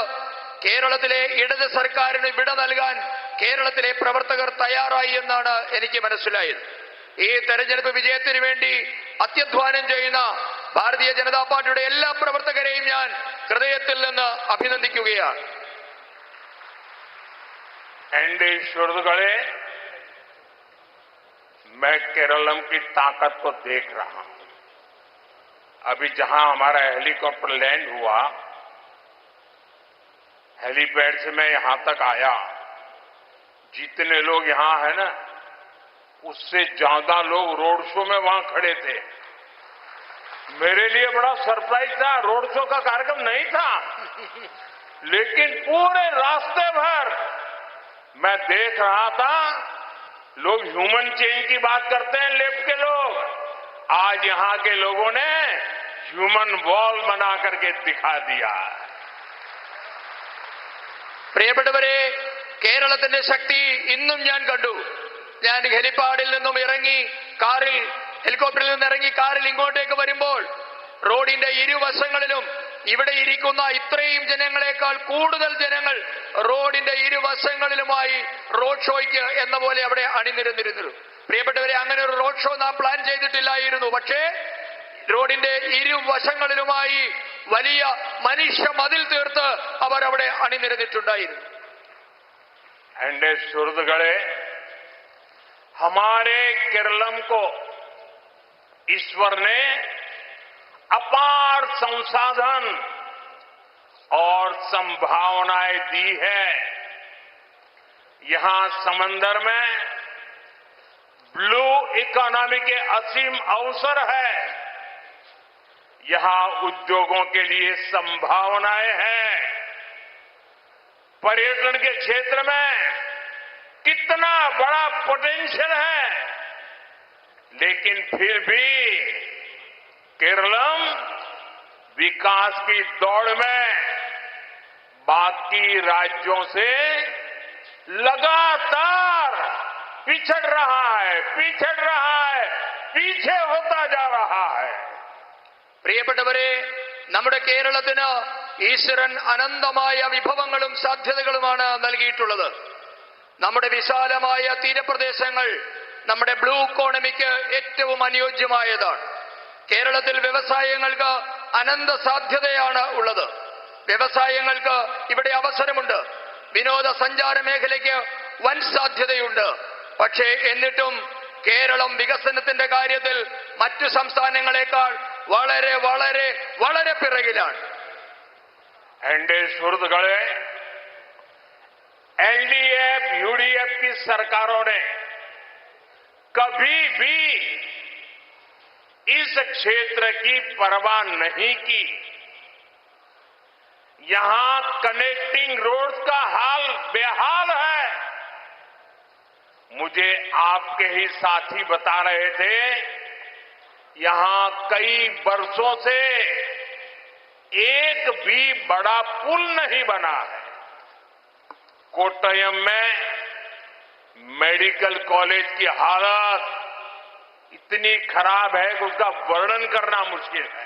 കേരളത്തിലെ ഇടത് സർക്കാരിന് വിട നൽകാൻ കേരളത്തിലെ പ്രവർത്തകർ തയ്യാറായി എന്നാണ് എനിക്ക് മനസ്സിലായത്. ഈ തെരഞ്ഞെടുപ്പ് വിജയത്തിന് വേണ്ടി അത്യധ്വാനം ചെയ്യുന്ന ഭാരതീയ ജനതാ പാർട്ടിയുടെ എല്ലാ പ്രവർത്തകരെയും ഞാൻ ഹൃദയത്തിൽ നിന്ന് അഭിനന്ദിക്കുകയാണ്. एनडीए सुहृदगणे, मैं केरलम की ताकत को देख रहा हूं। अभी जहां हमारा हेलीकॉप्टर लैंड हुआ, हेलीपैड से मैं यहां तक आया, जितने लोग यहां है ना, उससे ज्यादा लोग रोड शो में वहां खड़े थे। मेरे लिए बड़ा सरप्राइज था, रोड शो का कार्यक्रम नहीं था, लेकिन पूरे रास्ते भर मैं देख रहा था, लोग ह्यूमन चेन की बात करते हैं लेफ्ट के लोग, आज यहां के लोगों ने ह्यूमन वॉल बना करके दिखा दिया। പ്രിയപ്പെട്ടവരെ, കേരളത്തിന്റെ ശക്തി ഇന്നും ഞാൻ കണ്ടു. ഞാൻ ഹെലിപ്പാഡിൽ നിന്നും ഇറങ്ങി കാറിൽ, ഹെലികോപ്റ്ററിൽ നിന്ന് ഇറങ്ങി കാറിൽ ഇങ്ങോട്ടേക്ക് വരുമ്പോൾ റോഡിന്റെ ഇരുവശങ്ങളിലും ഇവിടെ ഇരിക്കുന്ന ഇത്രയും ജനങ്ങളെക്കാൾ കൂടുതൽ ജനങ്ങൾ റോഡിന്റെ ഇരുവശങ്ങളിലുമായി റോഡ് ഷോയ്ക്ക് എന്ന പോലെ അവിടെ അണിനിരന്നിരുന്നു. പ്രിയപ്പെട്ടവരെ, അങ്ങനെ ഒരു റോഡ് ഷോ നാം പ്ലാൻ ചെയ്തിട്ടില്ലായിരുന്നു. പക്ഷേ റോഡിന്റെ ഇരുവശങ്ങളിലുമായി വലിയ മനുഷ്യ മതിൽ തീർത്ത് അവർ അവിടെ അണിനിരന്നിട്ടുണ്ടായിരുന്നു. एंडे सुहृदगणे, हमारे केरलम को ईश्वर ने अपार संसाधन और संभावनाएं दी है। यहां समंदर में ब्लू इकोनॉमी के असीम अवसर है, यहां उद्योगों के लिए संभावनाएं हैं। पर्यटन के क्षेत्र में कितना बड़ा पोटेंशियल है, लेकिन फिर भी केरलम विकास की दौड़ में बाकी राज्यों से लगातार पिछड़ रहा है, पीछे होता जा रहा है। പ്രിയപ്പെട്ടവരെ, നമ്മുടെ കേരളത്തിന് ഈശ്വരൻ അനന്തമായ വിഭവങ്ങളും സാധ്യതകളുമാണ് നൽകിയിട്ടുള്ളത്. നമ്മുടെ വിശാലമായ തീരപ്രദേശങ്ങൾ നമ്മുടെ ബ്ലൂ ഇക്കോണമിക്ക് ഏറ്റവും അനുയോജ്യമായതാണ്. കേരളത്തിൽ വ്യവസായങ്ങൾക്ക് അനന്ത സാധ്യതയാണ് ഉള്ളത്. വ്യവസായങ്ങൾക്ക് ഇവിടെ അവസരമുണ്ട്. വിനോദസഞ്ചാര മേഖലയ്ക്ക് വൻ സാധ്യതയുണ്ട്. പക്ഷേ എന്നിട്ടും കേരളം വികസനത്തിന്റെ കാര്യത്തിൽ മറ്റു സംസ്ഥാനങ്ങളെക്കാൾ വളരെ വളരെ വളരെ പിറകിലാണ്. एनडीए सुहृदगणे, एलडीएफ यूडीएफ की सरकारों ने कभी भी इस क्षेत्र की परवाह नहीं की. यहां कनेक्टिंग रोड्स का हाल बेहाल है. मुझे आपके ही साथी बता रहे थे, यहां कई वर्षों से एक भी बड़ा पुल नहीं बना है. कोट्टयम में मेडिकल कॉलेज की हालत इतनी खराब है कि उसका वर्णन करना मुश्किल है.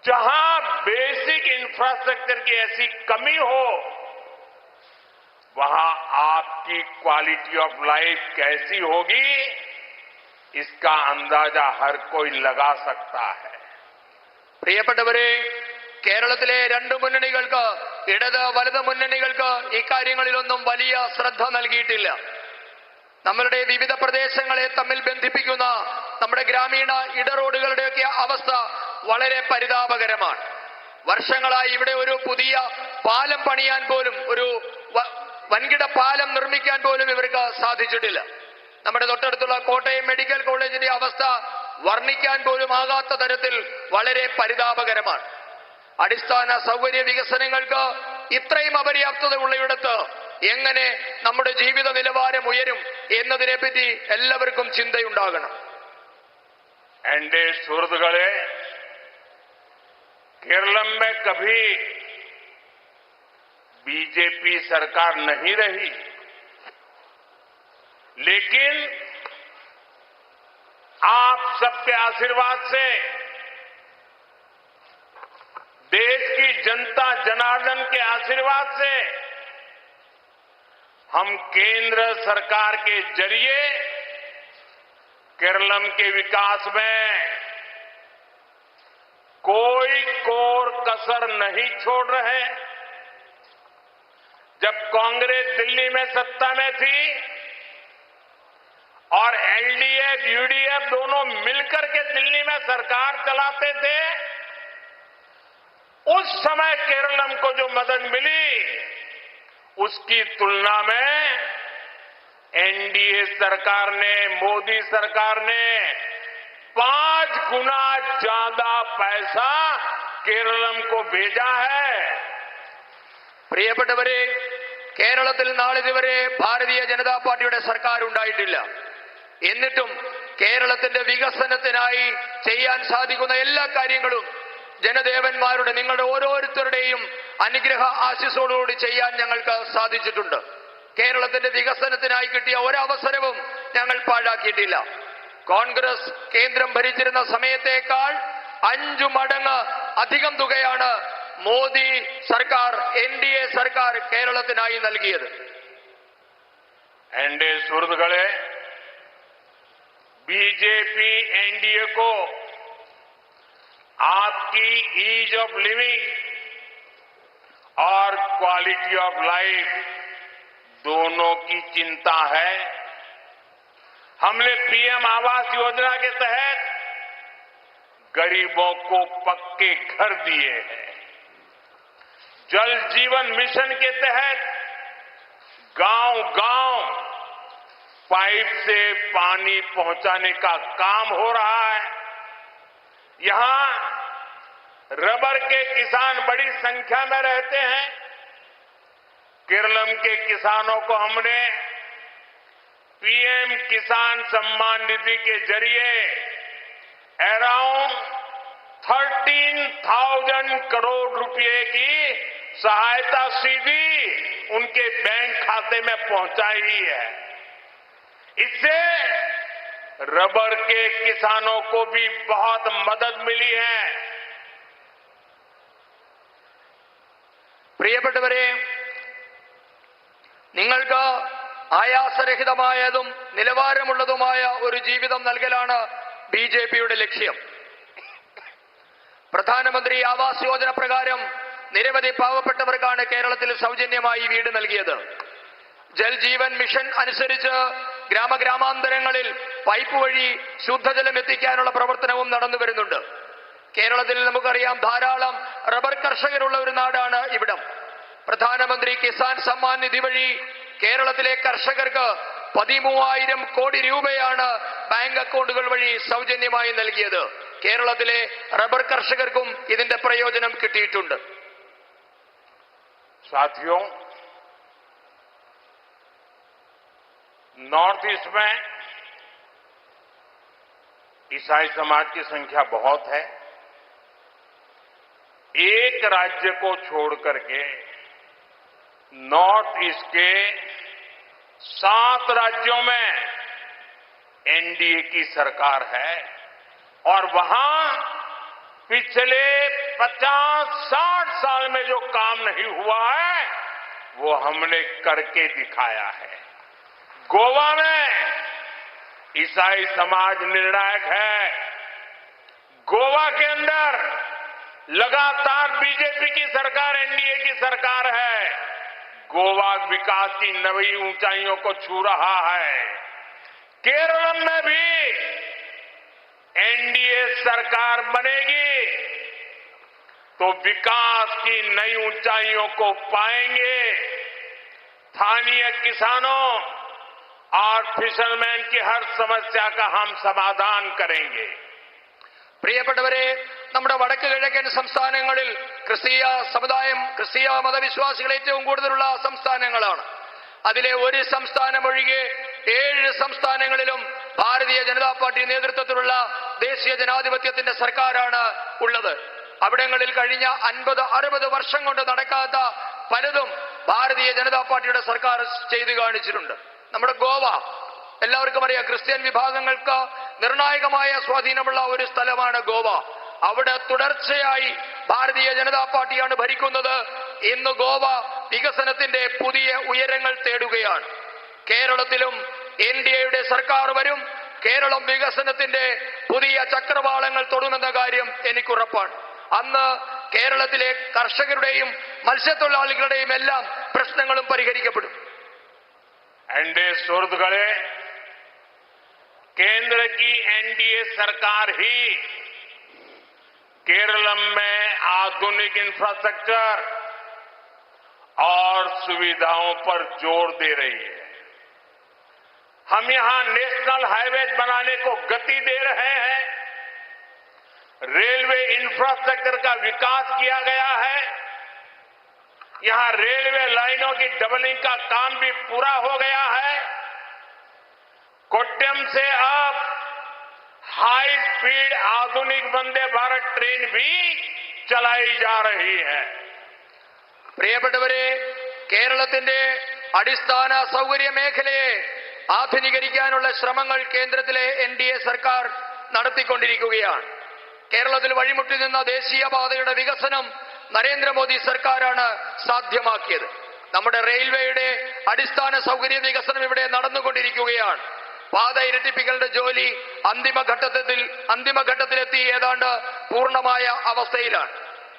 जहां बेसिक इंफ्रास्ट्रक्चर की ऐसी कमी हो, वहां आपकी क्वालिटी ऑफ लाइफ कैसी होगी, इसका अंदाजा हर कोई लगा सकता है. പ്രിയപ്പെട്ടവരെ, കേരളത്തിലെ രണ്ട് മുന്നണികൾക്ക്, ഇടത് വലത് മുന്നണികൾക്ക് ഇക്കാര്യങ്ങളിലൊന്നും വലിയ ശ്രദ്ധ നൽകിയിട്ടില്ല. നമ്മളുടെ വിവിധ പ്രദേശങ്ങളെ തമ്മിൽ ബന്ധിപ്പിക്കുന്ന നമ്മുടെ ഗ്രാമീണ ഇടറോഡുകളുടെയൊക്കെ അവസ്ഥ വളരെ പരിതാപകരമാണ്. വർഷങ്ങളായി ഇവിടെ ഒരു പുതിയ പാലം പണിയാൻ പോലും, ഒരു വൻകിട പാലം നിർമ്മിക്കാൻ പോലും ഇവർക്ക് സാധിച്ചിട്ടില്ല. നമ്മുടെ തൊട്ടടുത്തുള്ള കോട്ടയം മെഡിക്കൽ കോളേജിന്റെ അവസ്ഥ വർണ്ണിക്കാൻ പോലും ആകാത്ത തരത്തിൽ വളരെ പരിതാപകരമാണ്. അടിസ്ഥാന സൗകര്യ വികസനങ്ങൾക്ക് ഇത്രയും അപര്യാപ്തത ഉള്ളയിടത്ത് എങ്ങനെ നമ്മുടെ ജീവിത നിലവാരം ഉയരും എന്നതിനെപ്പറ്റി എല്ലാവർക്കും ചിന്തയുണ്ടാകണം. एनडीए सुहृदगणे, केरलम में कभी बीजेपी सरकार नहीं रही, लेकिन आप सबके आशीर्वाद से, देश की जनता जनार्दन के आशीर्वाद से हम केंद्र सरकार के जरिए केरलम के विकास में कोई कोर कसर नहीं छोड़ रहे. जब कांग्रेस दिल्ली में सत्ता में थी और एलडीएफ यूडीएफ दोनों मिलकर के दिल्ली में सरकार चलाते थे, उस समय केरलम को जो मदद मिली, उसकी तुलना में एनडीए सरकार ने, मोदी सरकार ने 5 गुना ज्यादा पैसा केरलम को भेजा है. പ്രിയപ്പെട്ടവരെ, കേരളത്തിൽ നാളിതുവരെ ഭാരതീയ ജനതാ പാർട്ടിയുടെ സർക്കാർ ഉണ്ടായിട്ടില്ല. എന്നിട്ടും കേരളത്തിന്റെ വികസനത്തിനായി ചെയ്യാൻ സാധിക്കുന്ന എല്ലാ കാര്യങ്ങളും ജനദേവന്മാരുടെ, നിങ്ങളുടെ ഓരോരുത്തരുടെയും അനുഗ്രഹ ആശിസ്സോടുകൂടി ചെയ്യാൻ ഞങ്ങൾക്ക് സാധിച്ചിട്ടുണ്ട്. കേരളത്തിന്റെ വികസനത്തിനായി കിട്ടിയ ഒരവസരവും ഞങ്ങൾ പാഴാക്കിയിട്ടില്ല. കോൺഗ്രസ് കേന്ദ്രം ഭരിച്ചിരുന്ന സമയത്തേക്കാൾ 5 മടങ്ങ് അധികം തുകയാണ് മോദി സർക്കാർ, എൻഡിഎ സർക്കാർ കേരളത്തിനായി നൽകിയത്. एनडीए सुहृदगणे, बीजेपी एनडीए को आपकी ईज ऑफ लिविंग और क्वालिटी ऑफ लाइफ दोनों की चिंता है. हमने पीएम आवास योजना के तहत गरीबों को पक्के घर दिए हैं. जल जीवन मिशन के तहत गांव-गांव पाइप से पानी पहुंचाने का काम हो रहा है. यहां रबर के किसान बड़ी संख्या में रहते हैं. केरलम के किसानों को हमने पीएम किसान सम्मान निधि के जरिए अराउंड 13,000 करोड़ रुपए की सहायता सीधी उनके बैंक खाते में पहुंचाई है. इससे रबर के किसानों को भी बहुत मदद मिली है. പ്രിയപ്പെട്ടവരെ, നിങ്ങൾക്ക് ആയാസരഹിതമായതും നിലവാരമുള്ളതുമായ ഒരു ജീവിതം നൽകലാണ് ബിജെപിയുടെ ലക്ഷ്യം. പ്രധാനമന്ത്രി ആവാസ് യോജന പ്രകാരം നിരവധി പാവപ്പെട്ടവർക്കാണ് കേരളത്തിൽ സൗജന്യമായി വീട് നൽകിയത്. ജൽ ജീവൻ മിഷൻ അനുസരിച്ച് ഗ്രാമഗ്രാമാന്തരങ്ങളിൽ പൈപ്പ് വഴി ശുദ്ധജലം എത്തിക്കാനുള്ള പ്രവർത്തനവും നടന്നു വരുന്നുണ്ട്. കേരളത്തിൽ നമുക്കറിയാം ധാരാളം റബ്ബർ കർഷകരുള്ള ഒരു നാടാണ് ഇവിടം. പ്രധാനമന്ത്രി കിസാൻ സമ്മാൻ നിധി വഴി കേരളത്തിലെ കർഷകർക്ക് 13,000 കോടി രൂപയാണ് ബാങ്ക് അക്കൗണ്ടുകൾ വഴി സൗജന്യമായി നൽകിയത്. കേരളത്തിലെ റബ്ബർ കർഷകർക്കും ഇതിന്റെ പ്രയോജനം കിട്ടിയിട്ടുണ്ട്. साथियों, नॉर्थ ईस्ट में ईसाई समाज की संख्या बहुत है. एक राज्य को छोड़ करके नॉर्थ ईस्ट के 7 राज्यों में एनडीए की सरकार है और वहां पिछले 50-60 साल में जो काम नहीं हुआ है वो हमने करके दिखाया है. गोवा में ईसाई समाज निर्णायक है. गोवा के अंदर लगातार बीजेपी की सरकार, एनडीए की सरकार है. गोवा विकास की नई ऊंचाइयों को छू रहा है. केरल में भी एनडीए सरकार बनेगी तो विकास की नई ऊंचाइयों को पाएंगे. स्थानीय किसानों और फिशरमैन की हर समस्या का हम समाधान करेंगे. പ്രിയപ്പെട്ടവരെ, നമ്മുടെ വടക്ക് കിഴക്കൻ സംസ്ഥാനങ്ങളിൽ ക്രിസ്തീയ സമുദായം, ക്രിസ്തീയ മതവിശ്വാസികൾ ഏറ്റവും കൂടുതലുള്ള സംസ്ഥാനങ്ങളാണ്. അതിലെ ഒരു സംസ്ഥാനം ഒഴികെ 7 സംസ്ഥാനങ്ങളിലും ഭാരതീയ ജനതാ പാർട്ടി നേതൃത്വത്തിലുള്ള ദേശീയ ജനാധിപത്യത്തിന്റെ സർക്കാരാണ് ഉള്ളത്. അവിടങ്ങളിൽ കഴിഞ്ഞ 50-60 വർഷം കൊണ്ട് നടക്കാത്ത പലതും ഭാരതീയ ജനതാ പാർട്ടിയുടെ സർക്കാർ ചെയ്തു കാണിച്ചിട്ടുണ്ട്. നമ്മുടെ ഗോവ എല്ലാവർക്കും അറിയാം, ക്രിസ്ത്യൻ വിഭാഗങ്ങൾക്ക് നിർണായകമായ സ്വാധീനമുള്ള ഒരു സ്ഥലമാണ് ഗോവ. അവിടെ തുടർച്ചയായി ഭാരതീയ ജനതാ പാർട്ടിയാണ് ഭരിക്കുന്നത്. ഇന്ന് ഗോവ വികസനത്തിന്റെ പുതിയ ഉയരങ്ങൾ തേടുകയാണ്. കേരളത്തിലും എൻഡിഎയുടെ സർക്കാർ വരും. കേരളം വികസനത്തിന്റെ പുതിയ ചക്രവാളങ്ങൾ തൊടുമെന്ന കാര്യം എനിക്കുറപ്പാണ്. അന്ന് കേരളത്തിലെ കർഷകരുടെയും മത്സ്യത്തൊഴിലാളികളുടെയും എല്ലാം പ്രശ്നങ്ങളും പരിഹരിക്കപ്പെടും. एनडीए सुहृदगणे, केंद्र की एनडीए सरकार ही केरलम में आधुनिक इंफ्रास्ट्रक्चर और सुविधाओं पर जोर दे रही है. हम यहां नेशनल हाईवेज बनाने को गति दे रहे हैं. रेलवे इंफ्रास्ट्रक्चर का विकास किया गया है. यहां रेलवे लाइनों की डबलिंग का काम भी पूरा हो गया है. कोट्यम से अब हाई स्पीड आधुनिक वंदे भारत ट्रेन भी चलाई जा रही है. പ്രിയപ്പെട്ടവരെ, കേരളത്തിന്റെ അടിസ്ഥാന സൗകര്യ മേഖലയെ ആധുനീകരിക്കാനുള്ള ശ്രമങ്ങൾ കേന്ദ്രത്തിലെ എൻഡിഎ സർക്കാർ നടത്തിക്കൊണ്ടിരിക്കുകയാണ്. കേരളത്തിൽ വഴിമുട്ടി നിന്ന ദേശീയപാതയുടെ വികസനം നരേന്ദ്രമോദി സർക്കാരാണ് സാധ്യമാക്കിയത്. നമ്മുടെ റെയിൽവേയുടെ അടിസ്ഥാന സൗകര്യ വികസനം ഇവിടെ നടന്നുകൊണ്ടിരിക്കുകയാണ്. പാത ഇരട്ടിപ്പിക്കലിന്റെ ജോലി അന്തിമഘട്ടത്തിലെത്തി ഏതാണ്ട് പൂർണ്ണമായ അവസ്ഥയിലാണ്.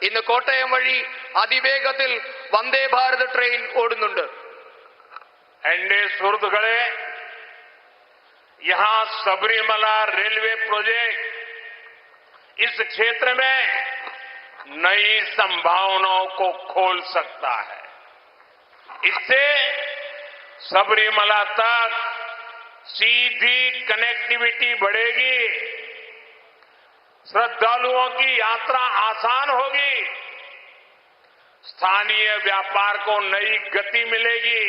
ഇന്ന് കോട്ടയം വഴി അതിവേഗത്തിൽ വന്ദേ ഭാരത് ട്രെയിൻ ഓടുന്നുണ്ട്. एनडीए सुहृदगणे, यहां सबरीमला रेलवे प्रोजेक्ट इस क्षेत्र में नई संभावनाओं को खोल सकता है. इससे सबरीमला तक सीधी कनेक्टिविटी बढ़ेगी. श्रद्धालुओं की यात्रा आसान होगी. स्थानीय व्यापार को नई गति मिलेगी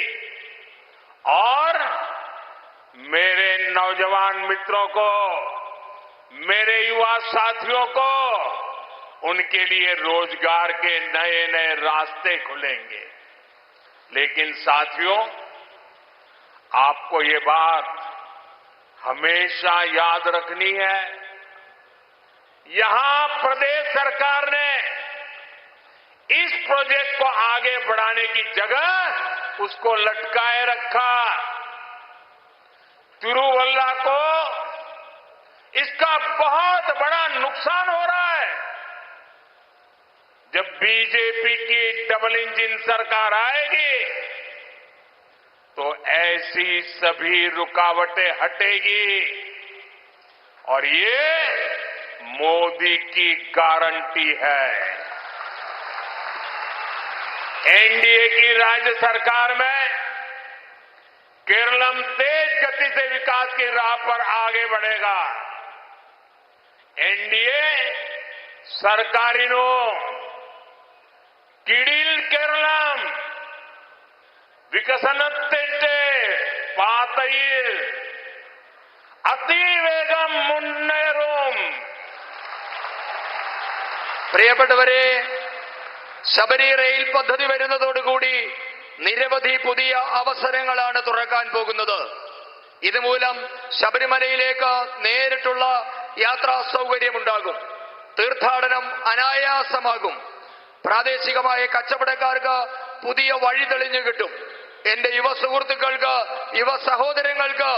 और मेरे नौजवान मित्रों को, मेरे युवा साथियों को, उनके लिए रोजगार के नए नए रास्ते खुलेंगे. लेकिन साथियों, आपको ये बात हमेशा याद रखनी है, यहां प्रदेश सरकार ने इस प्रोजेक्ट को आगे बढ़ाने की जगह उसको लटकाए रखा. तिरुवल्ला को इसका बहुत बड़ा नुकसान हो रहा है. जब बीजेपी की डबल इंजन सरकार आएगी तो ऐसी सभी रुकावटें हटेगी और ये मोदी की गारंटी है। एनडीए की राज्य सरकार में केरलम तेज गति से विकास की राह पर आगे बढ़ेगा। एनडीए सरकारिनो किडिल केरलम विकसनत्ते पातईल അതിവേഗം മുന്നേറും. പ്രിയപ്പെട്ടവരെ, ശബരി റെയിൽ പദ്ധതി വരുന്നതോടുകൂടി നിരവധി പുതിയ അവസരങ്ങളാണ് തുറക്കാൻ പോകുന്നത്. ഇതുമൂലം ശബരിമലയിലേക്ക് നേരിട്ടുള്ള യാത്രാ സൗകര്യമുണ്ടാകും. തീർത്ഥാടനം അനായാസമാകും. പ്രാദേശികമായ കച്ചവടക്കാർക്ക് പുതിയ വഴി തെളിഞ്ഞു കിട്ടും. എന്റെ യുവ സുഹൃത്തുക്കൾക്ക്, യുവ സഹോദരങ്ങൾക്ക്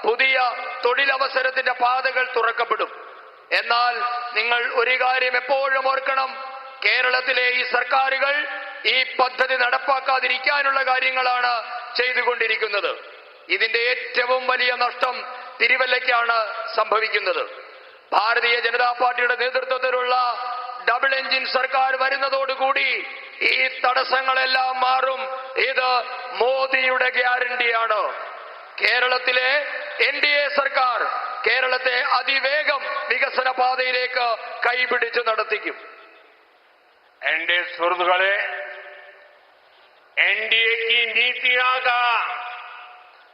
പുതിയ തൊഴിലവസരത്തിന്റെ പാതകൾ തുറക്കപ്പെടും. എന്നാൽ നിങ്ങൾ ഒരു കാര്യം എപ്പോഴും ഓർക്കണം, കേരളത്തിലെ ഈ സർക്കാരുകൾ ഈ പദ്ധതി നടപ്പാക്കാതിരിക്കാനുള്ള കാര്യങ്ങളാണ് ചെയ്തുകൊണ്ടിരിക്കുന്നത്. ഇതിന്റെ ഏറ്റവും വലിയ നഷ്ടം തിരുവല്ലയ്ക്കാണ് സംഭവിക്കുന്നത്. ഭാരതീയ ജനതാ പാർട്ടിയുടെ നേതൃത്വത്തിലുള്ള ഡബിൾ എഞ്ചിൻ സർക്കാർ വരുന്നതോടുകൂടി ഈ തടസ്സങ്ങളെല്ലാം മാറും. ഇത് മോദിയുടെ ഗ്യാരണ്ടിയാണ്. കേരളത്തിലെ എൻഡിഎ സർക്കാർ കേരളത്തെ അതിവേഗം വികസന പാതയിലേക്ക് കൈപിടിച്ച് നടത്തിക്കും. एनडीए सुहृदुक्കളെ, एनडीए की नीतियां का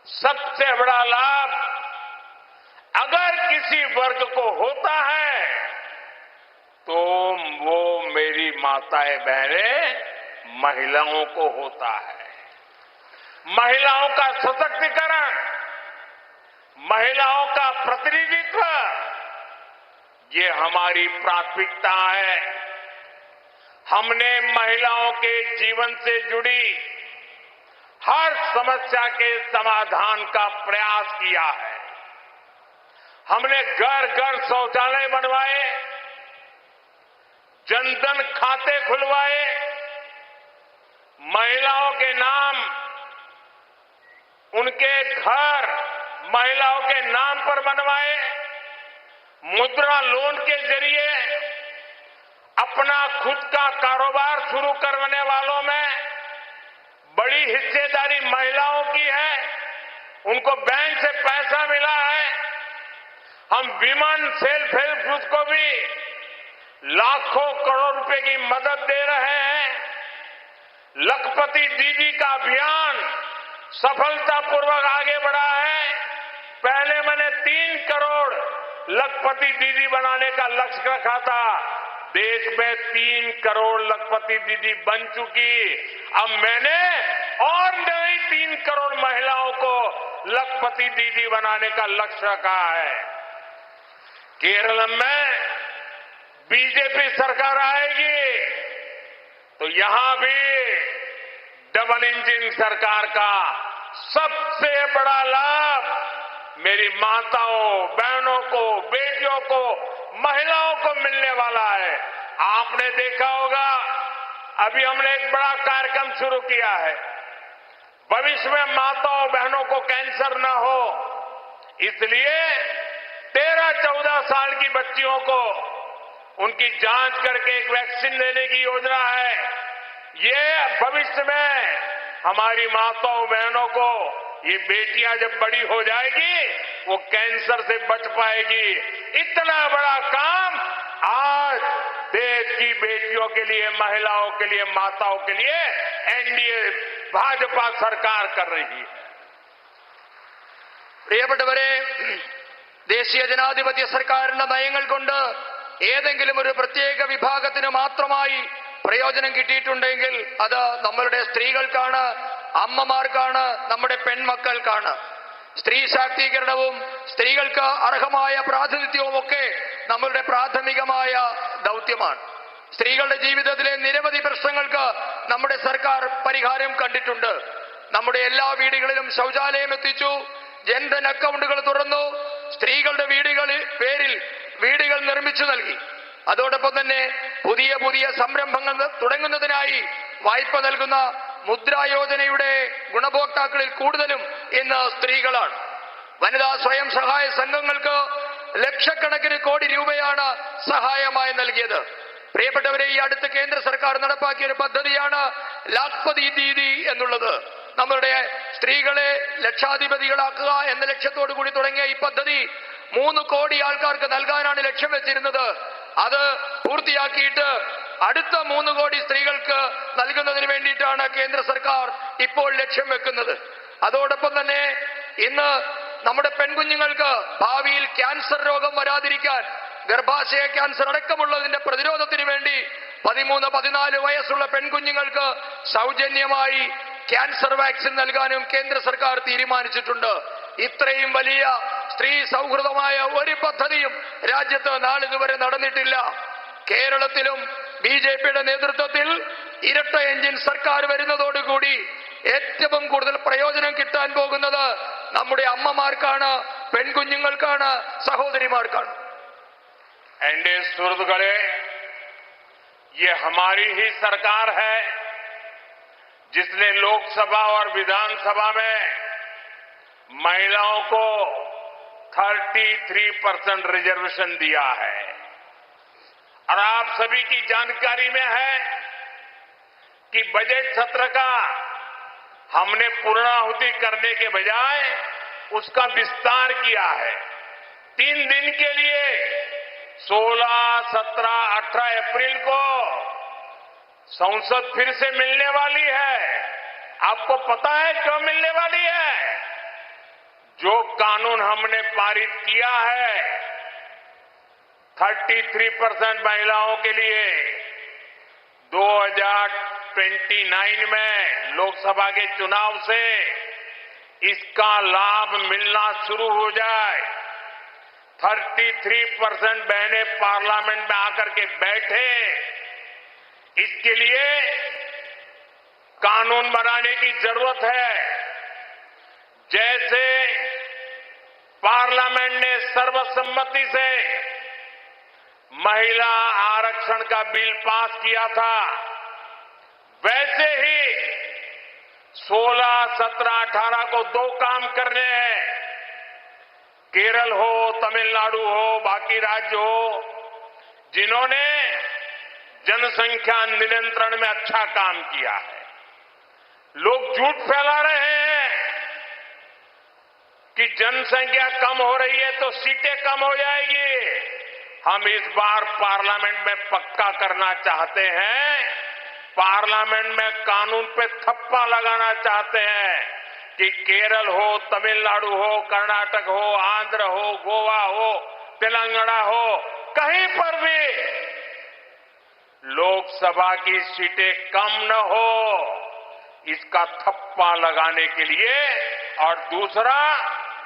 सबसे बड़ा लाभ अगर किसी वर्ग को होता है तो वो मेरी माताएं बहनें महिलाओं को होता है. महिलाओं का सशक्तिकरण, महिलाओं का प्रतिनिधित्व, ये हमारी प्राथमिकता है. हमने महिलाओं के जीवन से जुड़ी हर समस्या के समाधान का प्रयास किया है. हमने घर घर शौचालय बनवाए, जनधन खाते खुलवाए, महिलाओं के नाम, उनके घर महिलाओं के नाम पर बनवाए. मुद्रा लोन के जरिए अपना खुद का कारोबार शुरू करने वालों में बड़ी हिस्सेदारी महिलाओं की है. उनको बैंक से पैसा मिला है. हम विमेन सेल्फ हेल्प ग्रुप को भी लाखों करोड़ रुपए की मदद दे रहे हैं. लखपति दीदी का अभियान सफलतापूर्वक आगे बढ़ा है. पहले मैंने 3 करोड़ लखपति दीदी बनाने का लक्ष्य रखा था. देश में 3 करोड़ लखपति दीदी बन चुकी. अब मैंने और नई 3 करोड़ महिलाओं को लखपति दीदी बनाने का लक्ष्य रखा है. केरल में बीजेपी सरकार आएगी तो यहां भी डबल इंजन सरकार का सबसे बड़ा लाभ मेरी माताओं, बहनों को, बेटियों को, महिलाओं को मिलने वाला है. आपने देखा होगा, अभी हमने एक बड़ा कार्यक्रम शुरू किया है. भविष्य में माताओं बहनों को कैंसर न हो, इसलिए 13-14 साल की बच्चियों को उनकी जांच करके एक वैक्सीन लेने की योजना है. ये भविष्य में हमारी माताओं बहनों को, ये बेटियां जब बड़ी हो जाएगी वो कैंसर से बच पाएगी. इतना बड़ा काम आज देश की बेटियों के लिए, महिलाओं के लिए, माताओं के लिए एनडीए भाजपा सरकार कर रही है. പ്രിയപ്പെട്ടവരെ, ദേശീയ ജനാധിപത്യ സർക്കാരിന്റെ നയങ്ങൾ കൊണ്ട് ഏതെങ്കിലും ഒരു പ്രത്യേക വിഭാഗത്തിന് മാത്രമായി പ്രയോജനം കിട്ടിയിട്ടുണ്ടെങ്കിൽ അത് നമ്മളുടെ സ്ത്രീകൾക്കാണ്, അമ്മമാർക്കാണ്, നമ്മുടെ പെൺമക്കൾക്കാണ്. സ്ത്രീ ശാക്തീകരണവും സ്ത്രീകൾക്ക് അർഹമായ പ്രാതിനിധ്യവും ഒക്കെ നമ്മളുടെ പ്രാഥമികമായ ദൗത്യമാണ്. സ്ത്രീകളുടെ ജീവിതത്തിലെ നിരവധി പ്രശ്നങ്ങൾക്ക് നമ്മുടെ സർക്കാർ പരിഹാരം കണ്ടിട്ടുണ്ട്. നമ്മുടെ എല്ലാ വീടുകളിലും ശൗചാലയം എത്തിച്ചു, ജൻധൻ അക്കൗണ്ടുകൾ തുറന്നു, സ്ത്രീകളുടെ പേരിൽ വീടുകൾ നിർമ്മിച്ചു നൽകി. അതോടൊപ്പം തന്നെ പുതിയ പുതിയ സംരംഭങ്ങൾ തുടങ്ങുന്നതിനായി വായ്പ നൽകുന്ന മുദ്രാ യോജനയുടെ ഗുണഭോക്താക്കളിൽ കൂടുതലും ഇന്ന് സ്ത്രീകളാണ്. വനിതാ സ്വയം സഹായ സംഘങ്ങൾക്ക് ലക്ഷക്കണക്കിന് കോടി രൂപയാണ് സഹായമായി നൽകിയത്. പ്രിയപ്പെട്ടവരെ, ഈ അടുത്ത് കേന്ദ്ര സർക്കാർ നടപ്പാക്കിയ ഒരു പദ്ധതിയാണ് ലാഖ്പതി ദീദി എന്നുള്ളത്. നമ്മളുടെ സ്ത്രീകളെ ലക്ഷാധിപതികളാക്കുക എന്ന ലക്ഷ്യത്തോടു കൂടി തുടങ്ങിയ ഈ പദ്ധതി 3 കോടി ആൾക്കാർക്ക് നൽകാനാണ് ലക്ഷ്യം വെച്ചിരുന്നത്. അത് പൂർത്തിയാക്കിയിട്ട് അടുത്ത 3 കോടി സ്ത്രീകൾക്ക് നൽകുന്നതിന് വേണ്ടിയിട്ടാണ് കേന്ദ്ര സർക്കാർ ഇപ്പോൾ ലക്ഷ്യം വെക്കുന്നത്. അതോടൊപ്പം തന്നെ ഇന്ന് നമ്മുടെ പെൺകുഞ്ഞുങ്ങൾക്ക് ഭാവിയിൽ ക്യാൻസർ രോഗം വരാതിരിക്കാൻ, ഗർഭാശയ ക്യാൻസർ അടക്കമുള്ളതിന്റെ പ്രതിരോധത്തിന് വേണ്ടി 13-14 വയസ്സുള്ള പെൺകുഞ്ഞുങ്ങൾക്ക് സൗജന്യമായി ക്യാൻസർ വാക്സിൻ നൽകാനും കേന്ദ്ര സർക്കാർ തീരുമാനിച്ചിട്ടുണ്ട്. ഇത്രയും വലിയ സ്ത്രീ സൗഹൃദമായ ഒരു പദ്ധതിയും രാജ്യത്ത് നാളിതുവരെ നടന്നിട്ടില്ല. കേരളത്തിലും ബിജെപിയുടെ നേതൃത്വത്തിൽ ഇരട്ട എഞ്ചിൻ സർക്കാർ വരുന്നതോടുകൂടി ഏറ്റവും കൂടുതൽ പ്രയോജനം കിട്ടാൻ പോകുന്നത് നമ്മുടെ അമ്മമാർക്കാണ്, പെൺകുഞ്ഞുങ്ങൾക്കാണ്, സഹോദരിമാർക്കാണ്. एनडीए सुहृदगणे, ये हमारी ही सरकार है जिसने लोकसभा और विधानसभा में महिलाओं को 33% रिजर्वेशन दिया है। और आप सभी की जानकारी में है कि बजट सत्र का हमने पूर्णाहुति करने के बजाय उसका विस्तार किया है। 3 दिन के लिए 16, 17, 18 अप्रैल को संसद फिर से मिलने वाली है। आपको पता है क्यों मिलने वाली है? जो कानून हमने पारित किया है 33% महिलाओं के लिए 2029 में लोकसभा के चुनाव से इसका लाभ मिलना शुरू हो जाए। 33% बहनें पार्लियामेंट में आकर के बैठे, इसके लिए कानून बनाने की जरूरत है। जैसे पार्लियामेंट ने सर्वसम्मति से महिला आरक्षण का बिल पास किया था, वैसे ही 16, 17, 18 को 2 काम करने हैं। केरल हो, तमिलनाडु हो, बाकी राज्य हो, जिन्होंने जनसंख्या नियंत्रण में अच्छा काम किया है। लोग झूठ फैला रहे हैं कि जनसंख्या कम हो रही है तो सीटें कम हो जाएगी। हम इस बार पार्लियामेंट में पक्का करना चाहते हैं, पार्लियामेंट में कानून पे थप्पा लगाना चाहते हैं कि केरल हो, तमिलनाडु हो, कर्नाटक हो, आंध्र हो, गोवा हो, तेलंगाना हो, कहीं पर भी लोकसभा की सीटें कम न हो, इसका थप्पा लगाने के लिए। और दूसरा,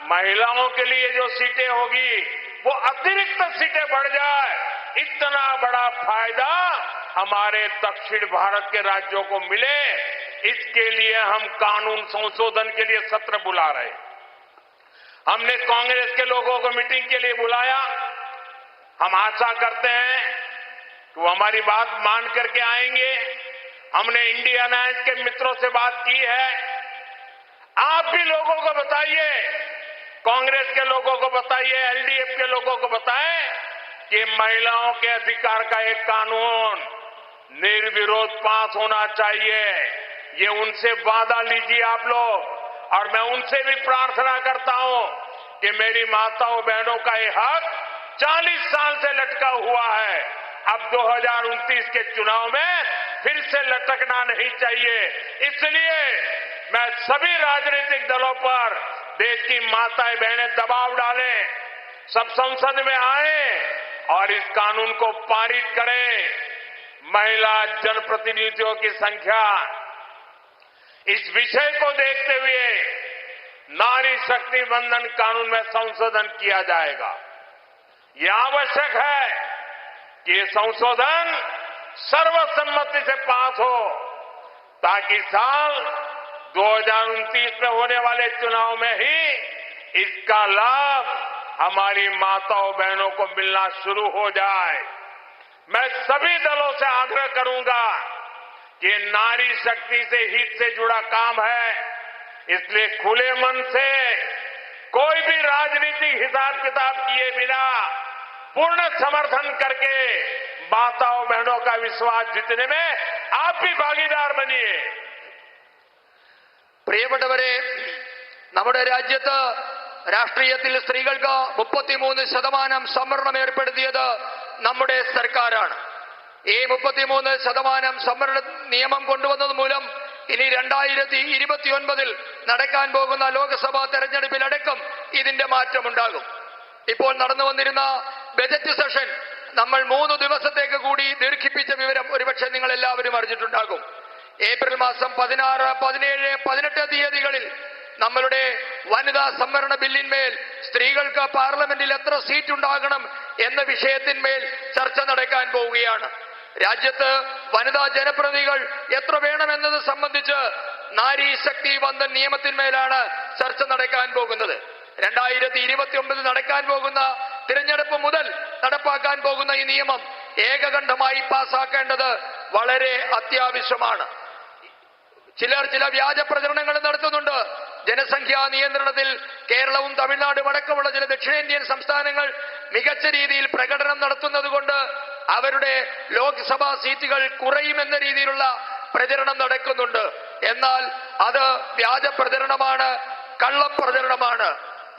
महिलाओं के लिए जो सीटें होगी वो अतिरिक्त सीटें बढ़ जाए, इतना बड़ा फायदा हमारे दक्षिण भारत के राज्यों को मिले, इसके लिए हम कानून संशोधन के लिए सत्र बुला रहे हैं। हमने कांग्रेस के लोगों को मीटिंग के लिए बुलाया। हम आशा करते हैं कि वो हमारी बात मान करके आएंगे। हमने इंडिया अलायंस के मित्रों से बात की है। आप भी लोगों को बताइए, कांग्रेस के लोगों को बताइए, एलडीएफ के लोगों को बताएं कि महिलाओं के अधिकार का एक कानून निर्विरोध पास होना चाहिए। ये उनसे वादा लीजिए आप लोग। और मैं उनसे भी प्रार्थना करता हूं कि मेरी माताओं बहनों का ये हक 40 साल से लटका हुआ है, अब 2029 के चुनाव में फिर से लटकना नहीं चाहिए। इसलिए मैं सभी राजनीतिक दलों पर, देश की माताएं बहनें दबाव डालें, सब संसद में आए और इस कानून को पारित करें। महिला जनप्रतिनिधियों की संख्या, इस विषय को देखते हुए नारी शक्ति बंधन कानून में संशोधन किया जाएगा। यह आवश्यक है कि ये संशोधन सर्वसम्मति से पास हो, ताकि साल 2029 में होने वाले चुनाव में ही इसका लाभ हमारी माताओं बहनों को मिलना शुरू हो जाए। मैं सभी दलों से आग्रह करूंगा कि नारी शक्ति से हित से जुड़ा काम है, इसलिए खुले मन से कोई भी राजनीतिक हिसाब किताब किए बिना पूर्ण समर्थन करके माताओं बहनों का विश्वास जीतने में आप भी भागीदार बनिए। പ്രിയപ്പെട്ടവരെ, നമ്മുടെ രാജ്യത്ത് രാഷ്ട്രീയത്തിൽ സ്ത്രീകൾക്ക് 33% സംവരണം ഏർപ്പെടുത്തിയത് നമ്മുടെ സർക്കാരാണ്. ഈ 33% സംവരണ നിയമം കൊണ്ടുവന്നത് മൂലം ഇനി 2029 നടക്കാൻ പോകുന്ന ലോക്സഭാ തെരഞ്ഞെടുപ്പിലടക്കം ഇതിന്റെ മാറ്റമുണ്ടാകും. ഇപ്പോൾ നടന്നു വന്നിരുന്ന ബജറ്റ് സെഷൻ നമ്മൾ 3 ദിവസത്തേക്ക് കൂടി ദീർഘിപ്പിച്ച വിവരം ഒരുപക്ഷെ നിങ്ങൾ എല്ലാവരും അറിഞ്ഞിട്ടുണ്ടാകും. ഏപ്രിൽ മാസം 16, 17, 18 തീയതികളിൽ നമ്മളുടെ വനിതാ സംവരണ ബില്ലിന്മേൽ സ്ത്രീകൾക്ക് പാർലമെന്റിൽ എത്ര സീറ്റ് ഉണ്ടാകണം എന്ന വിഷയത്തിന്മേൽ ചർച്ച നടക്കാൻ പോവുകയാണ്. രാജ്യത്ത് വനിതാ ജനപ്രതിനിധികൾ എത്ര വേണമെന്നത് സംബന്ധിച്ച് നാരി ശക്തി വന്ദൻ നിയമത്തിന്മേലാണ് ചർച്ച നടക്കാൻ പോകുന്നത്. 2029 നടക്കാൻ പോകുന്ന തിരഞ്ഞെടുപ്പ് മുതൽ നടപ്പാക്കാൻ പോകുന്ന ഈ നിയമം ഏകകണ്ഠമായി പാസാക്കേണ്ടത് വളരെ അത്യാവശ്യമാണ്. ചിലർ ചില വ്യാജ പ്രചരണങ്ങൾ നടത്തുന്നുണ്ട്. ജനസംഖ്യാ നിയന്ത്രണത്തിൽ കേരളവും തമിഴ്നാടും അടക്കമുള്ള ചില ദക്ഷിണേന്ത്യൻ സംസ്ഥാനങ്ങൾ മികച്ച രീതിയിൽ പ്രകടനം നടത്തുന്നത് കൊണ്ട് അവരുടെ ലോക്സഭാ സീറ്റുകൾ കുറയുമെന്ന രീതിയിലുള്ള പ്രചരണം നടക്കുന്നുണ്ട്. എന്നാൽ അത് വ്യാജ പ്രചരണമാണ്, കള്ളപ്രചരണമാണ്.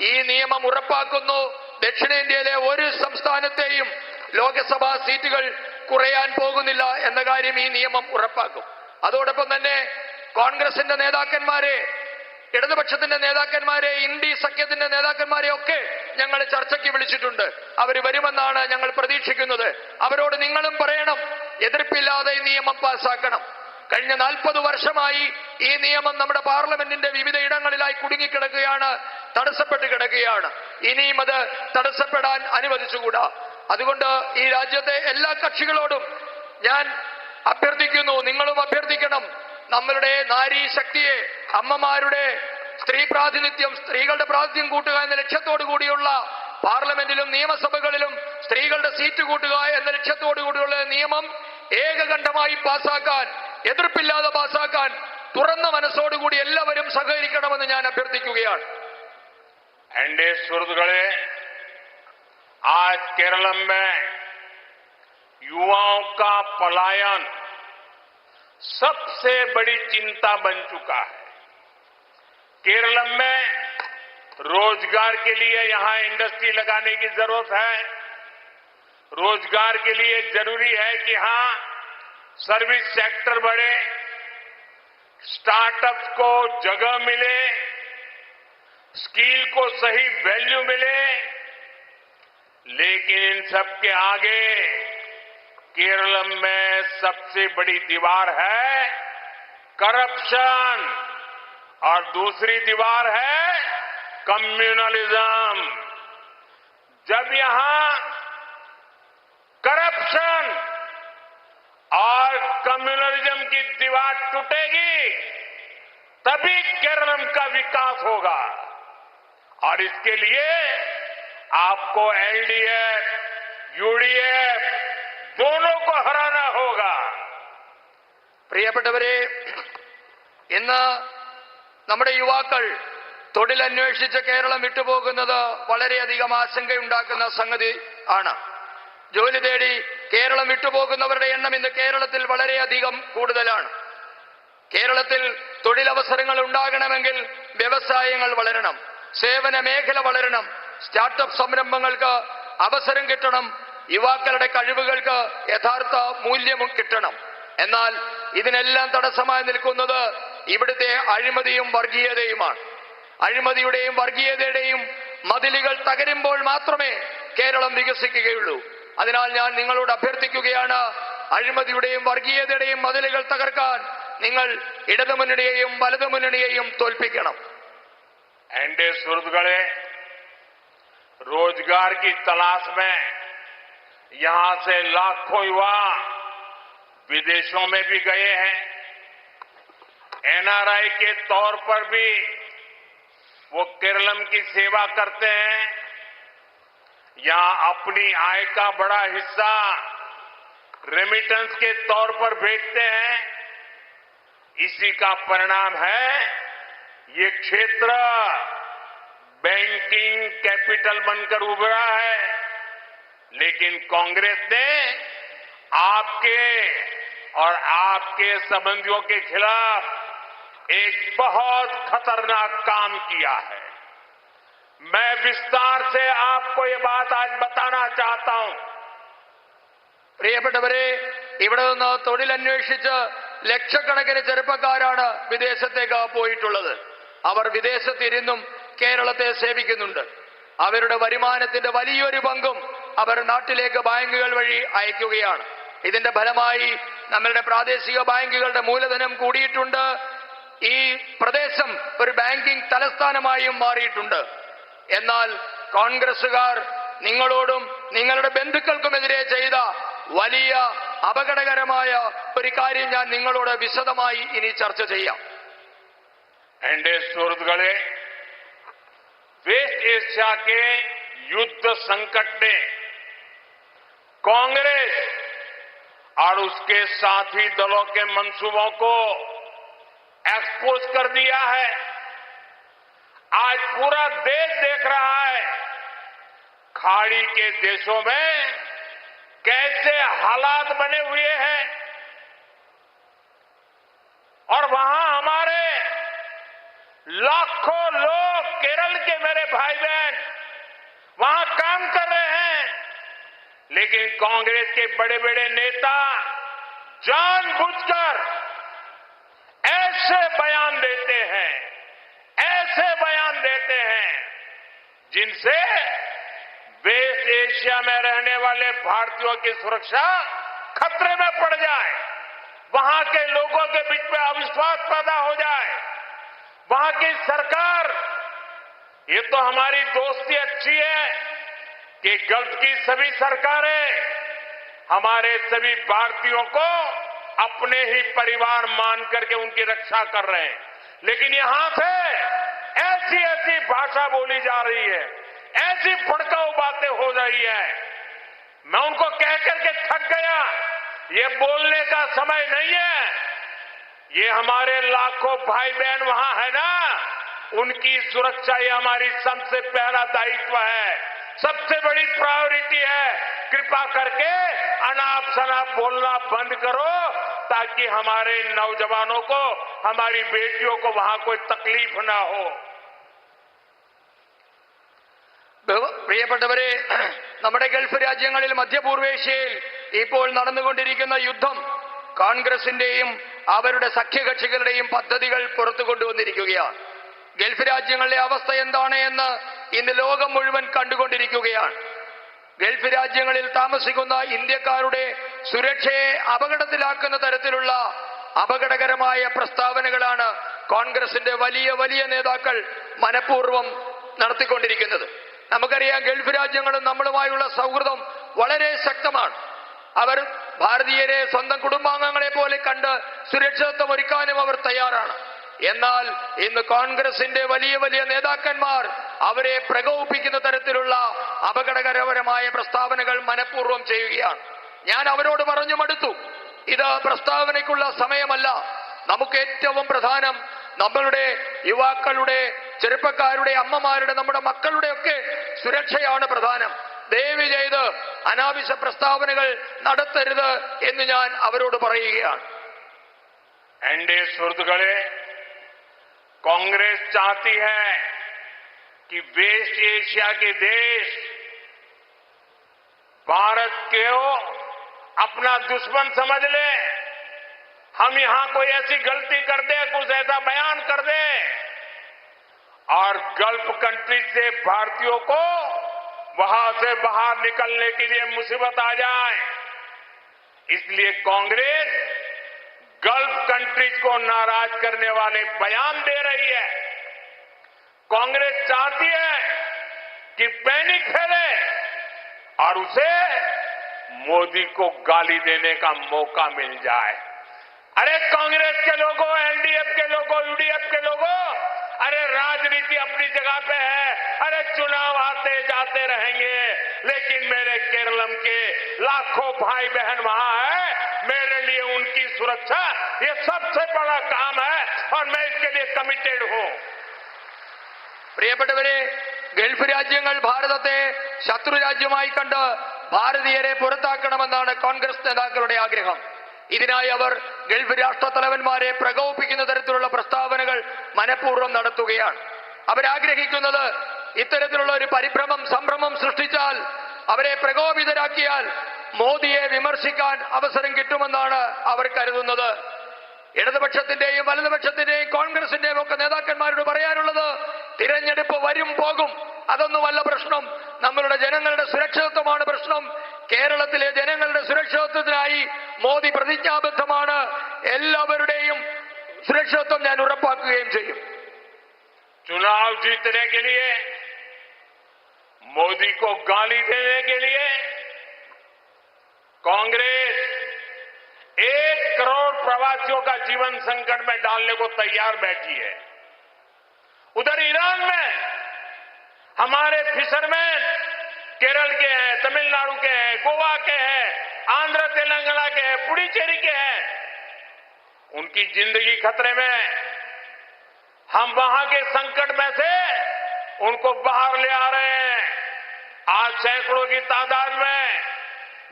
ഈ നിയമം ഉറപ്പാക്കുന്നു ദക്ഷിണേന്ത്യയിലെ ഒരു സംസ്ഥാനത്തെയും ലോക്സഭാ സീറ്റുകൾ കുറയാൻ പോകുന്നില്ല എന്ന കാര്യം ഈ നിയമം ഉറപ്പാക്കും. അതോടൊപ്പം തന്നെ കോൺഗ്രസിന്റെ നേതാക്കന്മാരെ, ഇടതുപക്ഷത്തിന്റെ നേതാക്കന്മാരെ, ഇന്ത്യ സഖ്യത്തിന്റെ നേതാക്കന്മാരെ ഒക്കെ ഞങ്ങൾ ചർച്ചയ്ക്ക് വിളിച്ചിട്ടുണ്ട്. അവർ വരുമെന്നാണ് ഞങ്ങൾ പ്രതീക്ഷിക്കുന്നത്. അവരോട് നിങ്ങളും പറയണം, എതിർപ്പില്ലാതെ ഈ നിയമം പാസ്സാക്കണം. കഴിഞ്ഞ 40 വർഷമായി ഈ നിയമം നമ്മുടെ പാർലമെന്റിന്റെ വിവിധ ഇടങ്ങളിലായി കുടുങ്ങിക്കിടക്കുകയാണ്, തടസ്സപ്പെട്ട് കിടക്കുകയാണ്. ഇനിയും അത് തടസ്സപ്പെടാൻ അനുവദിച്ചുകൂടാ. അതുകൊണ്ട് ഈ രാജ്യത്തെ എല്ലാ കക്ഷികളോടും ഞാൻ അഭ്യർത്ഥിക്കുന്നു, നിങ്ങളും അഭ്യർത്ഥിക്കണം. നമ്മളുടെ നാരീ ശക്തിയെ, അമ്മമാരുടെ സ്ത്രീ പ്രാതിനിധ്യം, സ്ത്രീകളുടെ പ്രാതിനിധ്യം കൂട്ടുക എന്ന ലക്ഷ്യത്തോടു കൂടിയുള്ള പാർലമെന്റിലും നിയമസഭകളിലും സ്ത്രീകളുടെ സീറ്റ് കൂട്ടുക എന്ന ലക്ഷ്യത്തോടു കൂടിയുള്ള നിയമം ഏകകണ്ഠമായി പാസാക്കാൻ, എതിർപ്പില്ലാതെ പാസാക്കാൻ തുറന്ന മനസ്സോടുകൂടി എല്ലാവരും സഹകരിക്കണമെന്ന് ഞാൻ അഭ്യർത്ഥിക്കുകയാണ്. एनडीए सुहृदगणे, आज केरल में युवाओं का पलायन सबसे बड़ी चिंता बन चुका है. केरल में रोजगार के लिए यहां इंडस्ट्री लगाने की जरूरत है. रोजगार के लिए जरूरी है कि यहां सर्विस सेक्टर बढ़े, स्टार्टअप्स को जगह मिले, स्किल को सही वैल्यू मिले. लेकिन इन सब के आगे केरल में सबसे बड़ी दीवार है करप्शन और दूसरी दीवार है कम्युनलिज्म. जब यहां करप्शन और कम्युनलिज्म की दीवार टूटेगी तभी केरल का विकास होगा. और इसके लिए आपको एलडीएफ, यूडीएफ दोनों को हराना होगा. പ്രിയപ്പെട്ടവരെ, ഇന്ന് നമ്മുടെ യുവാക്കൾ തൊഴിലന്വേഷിച്ച് കേരളം വിട്ടുപോകുന്നത് വളരെയധികം ആശങ്കയുണ്ടാക്കുന്ന സംഗതി ആണ്. ജോലി തേടി കേരളം വിട്ടുപോകുന്നവരുടെ എണ്ണം ഇന്ന് കേരളത്തിൽ വളരെയധികം കൂടുതലാണ്. കേരളത്തിൽ തൊഴിലവസരങ്ങൾ ഉണ്ടാകണമെങ്കിൽ വ്യവസായങ്ങൾ വളരണം, സേവന മേഖല വളരണം, സ്റ്റാർട്ടപ്പ് സംരംഭങ്ങൾക്ക് അവസരം കിട്ടണം, യുവാക്കളുടെ കഴിവുകൾക്ക് യഥാർത്ഥ മൂല്യം കിട്ടണം. എന്നാൽ ഇതിനെല്ലാം തടസ്സമായി നിൽക്കുന്നത് ഇവിടുത്തെ അഴിമതിയും വർഗീയതയുമാണ്. അഴിമതിയുടെയും വർഗീയതയുടെയും മതിലുകൾ തകരുമ്പോൾ മാത്രമേ കേരളം വികസിക്കുകയുള്ളൂ. അതിനാൽ ഞാൻ നിങ്ങളോട് അഭ്യർത്ഥിക്കുകയാണ്, അഴിമതിയുടെയും വർഗീയതയുടെയും മതിലുകൾ തകർക്കാൻ നിങ്ങൾ ഇടതുമുന്നണിയെയും വലതുമുന്നണിയെയും തോൽപ്പിക്കണം. एनडीए सुहृदगणे, रोजगार की तलाश में यहां से लाखों युवा विदेशों में भी गए हैं. एनआरआई के तौर पर भी वो केरलम की सेवा करते हैं. यहां अपनी आय का बड़ा हिस्सा रेमिटेंस के तौर पर भेजते हैं, इसी का परिणाम है ये क्षेत्र बैंकिंग कैपिटल बनकर उभरा है। लेकिन कांग्रेस ने आपके और आपके संबंधियों के खिलाफ एक बहुत खतरनाक काम किया है। मैं विस्तार से आपको ये बात आज बताना चाहता हूं। പ്രിയപ്പെട്ടവരെ, ഇവിടെ നിന്ന് തൊഴിലന്വേഷിച്ച് ലക്ഷക്കണക്കിന് ചെറുപ്പക്കാരാണ് വിദേശത്തേക്ക് പോയിട്ടുള്ളത്. അവർ വിദേശത്തിരുന്നും കേരളത്തെ സേവിക്കുന്നുണ്ട്. അവരുടെ വരുമാനത്തിന്റെ വലിയൊരു പങ്കും അവർ നാട്ടിലേക്ക് ബാങ്കുകൾ വഴി അയക്കുകയാണ്. ഇതിന്റെ ഫലമായി നമ്മളുടെ പ്രാദേശിക ബാങ്കുകളുടെ മൂലധനം കൂടിയിട്ടുണ്ട്. ഈ പ്രദേശം ഒരു ബാങ്കിംഗ് തലസ്ഥാനമായും മാറിയിട്ടുണ്ട്. എന്നാൽ കോൺഗ്രസുകാർ നിങ്ങളോടും നിങ്ങളുടെ ബന്ധുക്കൾക്കുമെതിരെ ചെയ്ത വലിയ അപകടകരമായ ഒരു കാര്യം ഞാൻ നിങ്ങളോട് വിശദമായി ഇനി ചർച്ച ചെയ്യാം. एंडे सुहृदगणे, वेस्ट एशिया के युद्ध संकट ने कांग्रेस और उसके साथी दलों के मंसूबों को एक्सपोज कर दिया है। आज पूरा देश देख रहा है खाड़ी के देशों में कैसे हालात बने हुए हैं और वहां हमारे लाखों लोग, केरल के मेरे भाई बहन वहां काम कर रहे हैं। लेकिन कांग्रेस के बड़े बड़े नेता जानबूझकर ऐसे बयान देते हैं, ऐसे बयान देते हैं जिनसे वेस्ट एशिया में रहने वाले भारतीयों की सुरक्षा खतरे में पड़ जाए, वहां के लोगों के बीच में अविश्वास पैदा हो जाए। वहां की सरकार, ये तो हमारी दोस्ती अच्छी है कि गल्फ की सभी सरकारें हमारे सभी भारतीयों को अपने ही परिवार मान करके उनकी रक्षा कर रहे हैं। लेकिन यहां से ऐसी ऐसी भाषा बोली जा रही है, ऐसी भड़काऊ बातें हो रही है, मैं उनको कह करके थक गया। ये बोलने का समय नहीं है। ये हमारे लाखों भाई बहन वहां है ना, उनकी सुरक्षा ये हमारी सबसे पहला दायित्व है, सबसे बड़ी प्रायोरिटी है। कृपा करके अनाप शनाप बोलना बंद करो ताकि हमारे नौजवानों को, हमारी बेटियों को वहां कोई तकलीफ ना हो। പ്രിയപ്പെട്ടവരെ, നമ്മുടെ ഗൾഫ് രാജ്യങ്ങളിൽ മധ്യപൂർവേഷ്യയിൽ ഇപ്പോൾ നടന്നുകൊണ്ടിരിക്കുന്ന യുദ്ധം കോൺഗ്രസിന്റെയും അവരുടെ സഖ്യകക്ഷികളുടെയും പദ്ധതികൾ പുറത്തു കൊണ്ടുവന്നിരിക്കുകയാണ്. ഗൾഫ് രാജ്യങ്ങളിലെ അവസ്ഥ എന്താണ് എന്ന് ഇന്ന് ലോകം മുഴുവൻ കണ്ടുകൊണ്ടിരിക്കുകയാണ്. ഗൾഫ് രാജ്യങ്ങളിൽ താമസിക്കുന്ന ഇന്ത്യക്കാരുടെ സുരക്ഷയെ അപകടത്തിലാക്കുന്ന തരത്തിലുള്ള അപകടകരമായ പ്രസ്താവനകളാണ് കോൺഗ്രസിന്റെ വലിയ വലിയ നേതാക്കൾ മനഃപൂർവ്വം നടത്തിക്കൊണ്ടിരിക്കുന്നത്. നമുക്കറിയാം, ഗൾഫ് രാജ്യങ്ങളും നമ്മളുമായുള്ള സൗഹൃദം വളരെ ശക്തമാണ്. അവർ ഭാരതീയരെ സ്വന്തം കുടുംബാംഗങ്ങളെ പോലെ കണ്ട് സുരക്ഷിതത്വം ഒരുക്കാനും അവർ തയ്യാറാണ്. എന്നാൽ ഇന്ന് കോൺഗ്രസിന്റെ വലിയ വലിയ നേതാക്കന്മാർ അവരെ പ്രകോപിപ്പിക്കുന്ന തരത്തിലുള്ള അപകടകരമായ പ്രസ്താവനകൾ മനഃപൂർവ്വം ചെയ്യുകയാണ്. ഞാൻ അവരോട് പറഞ്ഞു മടുത്തു. ഇത് പ്രസ്താവനയ്ക്കുള്ള സമയമല്ല. നമുക്ക് ഏറ്റവും പ്രധാനം നമ്മളുടെ യുവാക്കളുടെ, ചെറുപ്പക്കാരുടെ, അമ്മമാരുടെ, നമ്മുടെ മക്കളുടെ ഒക്കെ സുരക്ഷയാണ് പ്രധാനം. ദയവ് ചെയ്ത് അനാവശ്യ പ്രസ്താവനകൾ നടത്തരുത് എന്ന് ഞാൻ അവരോട് പറയുകയാണ്. एनडीए सुहृदगणे, कांग्रेस चाहती है कि वेस्ट एशिया के देश भारत को अपना दुश्मन समझ ले। हम यहां कोई ऐसी गलती कर दे, कुछ ऐसा बयान कर दे और गल्फ कंट्री से भारतीयों को वहां से बाहर निकलने के लिए मुसीबत आ जाए। इसलिए कांग्रेस गल्फ कंट्रीज को नाराज करने वाले बयान दे रही है। कांग्रेस चाहती है कि पैनिक फैले और उसे मोदी को गाली देने का मौका मिल जाए। अरे कांग्रेस के लोगों, एलडीएफ के लोगों, यूडीएफ के लोगों, अरे राजनीति अपनी जगह पे है, अरे चुनाव आते जाते रहेंगे, लेकिन मेरे केरलम के लाखों भाई बहन वहां है, मेरे लिए उनकी सुरक्षा ये सबसे बड़ा काम है और मैं इसके लिए कमिटेड हूं. പ്രിയപ്പെട്ടവരെ, ഗൾഫ് രാജ്യങ്ങൾ ഭാരതത്തെ ശത്രു രാജ്യമായി കണ്ട് ഭാരതീയരെ പുറത്താക്കണമെന്നാണ് കോൺഗ്രസ് നേതാക്കളുടെ ആഗ്രഹം. ഇതിനായി അവർ ഗൾഫ് രാഷ്ട്രത്തലവന്മാരെ പ്രകോപിപ്പിക്കുന്ന തരത്തിലുള്ള പ്രസ്താവനകൾ മനഃപൂർവ്വം നടത്തുകയാണ്. അവരാഗ്രഹിക്കുന്നത് ഇത്തരത്തിലുള്ള ഒരു സംഭ്രമം സൃഷ്ടിച്ചാൽ, അവരെ പ്രകോപിതരാക്കിയാൽ മോദിയെ വിമർശിക്കാൻ അവസരം കിട്ടുമെന്നാണ് അവർ കരുതുന്നത്. ഇടതുപക്ഷത്തിന്റെയും വലതുപക്ഷത്തിന്റെയും കോൺഗ്രസിന്റെയും ഒക്കെ നേതാക്കന്മാരോട് പറയാനുള്ളത്, തിരഞ്ഞെടുപ്പ് വരും പോകും, അതൊന്നുമല്ല പ്രശ്നം. നമ്മളുടെ ജനങ്ങളുടെ സുരക്ഷിതത്വമാണ് പ്രശ്നം. കേരളത്തിലെ ജനങ്ങളുടെ സുരക്ഷിതത്വത്തിനായി മോദി പ്രതിജ്ഞാബദ്ധമാണ്. എല്ലാവരുടെയും സുരക്ഷിതത്വം ഞാൻ ഉറപ്പാക്കുകയും ചെയ്യും. चुनाव जीतने के लिए, मोदी को गाली देने के लिए कांग्रेस 1 करोड़ प्रवासियों का जीवन संकट में डालने को तैयार बैठी है. उधर ईरान में हमारे फिशरमैन केरल के हैं, तमिलनाडु के हैं, गोवा के हैं, आंध्र तेलंगाना के हैं, पुडुचेरी के हैं, उनकी जिंदगी खतरे में. हम वहां के संकट में से उनको बाहर ले आ रहे हैं. आज सैकड़ों की तादाद में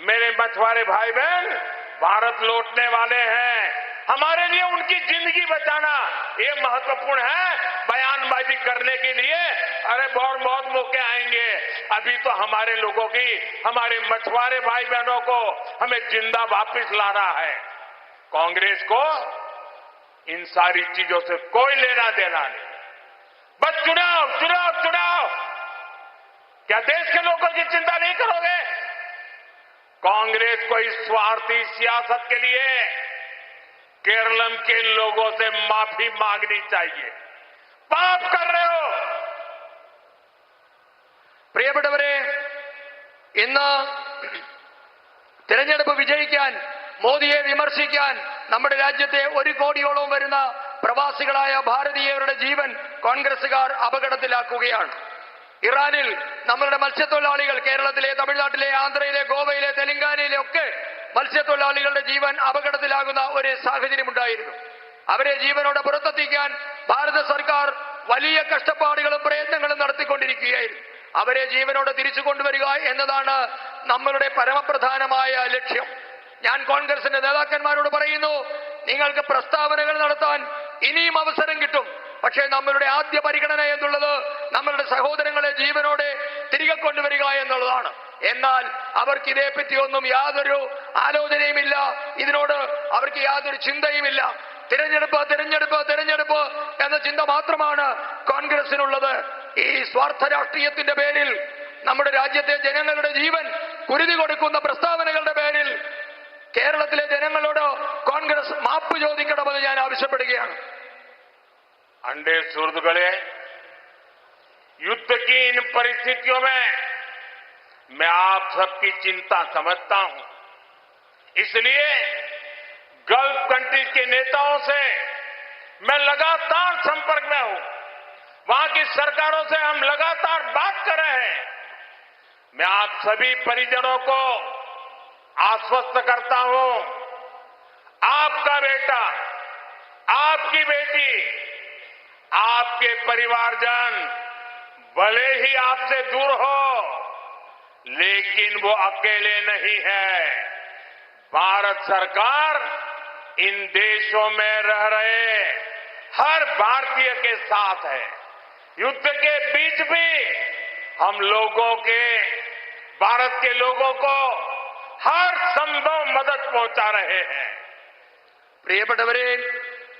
मेरे मछुआरे भाई बहन भारत लौटने वाले हैं. हमारे लिए उनकी जिंदगी बचाना ये महत्वपूर्ण है. बयानबाजी करने के लिए अरे बहुत मौके आएंगे. अभी तो हमारे लोगों की, हमारे मछुआरे भाई बहनों को हमें जिंदा वापस लाना है. कांग्रेस को इन सारी चीजों से कोई लेना देना नहीं. बस चुनाव चुनाव चुनाव. क्या देश के लोगों की चिंता नहीं करोगे? कांग्रेस को इस स्वार्थी सियासत के लिए केरलम के लोगों से माफी मांगनी चाहिए. पाप कर रहे हो. പ്രിയപ്പെട്ടവരെ, ഇന്ന് തിരഞ്ഞെടുപ്പ് വിജയിക്കാൻ, മോദിയെ വിമർശിക്കാൻ നമ്മുടെ രാജ്യത്തെ 1 കോടിയോളം വരുന്ന പ്രവാസികളായ ഭാരതീയരുടെ ജീവൻ കോൺഗ്രസുകാർ അപകടത്തിലാക്കുകയാണ്. ഇറാനിൽ നമ്മളുടെ മത്സ്യത്തൊഴിലാളികൾ, കേരളത്തിലെ, തമിഴ്നാട്ടിലെ, ആന്ധ്രയിലെ, ഗോവയിലെ, തെലങ്കാനയിലെ ഒക്കെ മത്സ്യത്തൊഴിലാളികളുടെ ജീവൻ അപകടത്തിലാകുന്ന ഒരു സാഹചര്യമുണ്ടായിരുന്നു. അവരെ ജീവനോടെ പുറത്തെത്തിക്കാൻ ഭാരത സർക്കാർ വലിയ കഷ്ടപ്പാടുകളും പ്രയത്നങ്ങളും നടത്തിക്കൊണ്ടിരിക്കുകയായിരുന്നു. അവരെ ജീവനോടെ തിരിച്ചു കൊണ്ടുവരിക എന്നതാണ് നമ്മളുടെ പരമപ്രധാനമായ ലക്ഷ്യം. ഞാൻ കോൺഗ്രസിന്റെ നേതാക്കന്മാരോട് പറയുന്നു, നിങ്ങൾക്ക് പ്രസ്താവനകൾ നടത്താൻ ഇനിയും അവസരം കിട്ടും. പക്ഷേ നമ്മളുടെ ആദ്യ പരിഗണന എന്നുള്ളത് നമ്മളുടെ സഹോദരങ്ങളെ ജീവനോടെ തിരികെ കൊണ്ടുവരിക എന്നുള്ളതാണ്. എന്നാൽ അവർക്ക് ഇതേപ്പറ്റിയൊന്നും യാതൊരു ആലോചനയുമില്ല. ഇതിനോട് അവർക്ക് യാതൊരു ചിന്തയുമില്ല. തിരഞ്ഞെടുപ്പ് തിരഞ്ഞെടുപ്പ് തിരഞ്ഞെടുപ്പ് എന്ന ചിന്ത മാത്രമാണ് കോൺഗ്രസിനുള്ളത്. ഈ സ്വാർത്ഥ രാഷ്ട്രീയത്തിന്റെ പേരിൽ നമ്മുടെ രാജ്യത്തെ ജനങ്ങളുടെ ജീവൻ കുരുതി കൊടുക്കുന്ന പ്രസ്താവനകളുടെ പേരിൽ കേരളത്തിലെ ജനങ്ങളോട് കോൺഗ്രസ് മാപ്പ് ചോദിക്കണമെന്ന് ഞാൻ ആവശ്യപ്പെടുകയാണ്. अंडे सुरदगले, युद्ध की इन परिस्थितियों में मैं आप सबकी चिंता समझता हूं. इसलिए गल्फ कंट्रीज के नेताओं से मैं लगातार संपर्क में हूं. वहां की सरकारों से हम लगातार बात कर रहे हैं. मैं आप सभी परिजनों को आश्वस्त करता हूं, आपका बेटा, आपकी बेटी, आपके परिवारजन भले ही आपसे दूर हो, लेकिन वो अकेले नहीं है. भारत सरकार इन देशों में रह रहे हर भारतीय के साथ है. युद्ध के बीच भी हम लोगों के, भारत के लोगों को हर संभव मदद पहुंचा रहे हैं. പ്രിയപ്പെട്ടവരെ,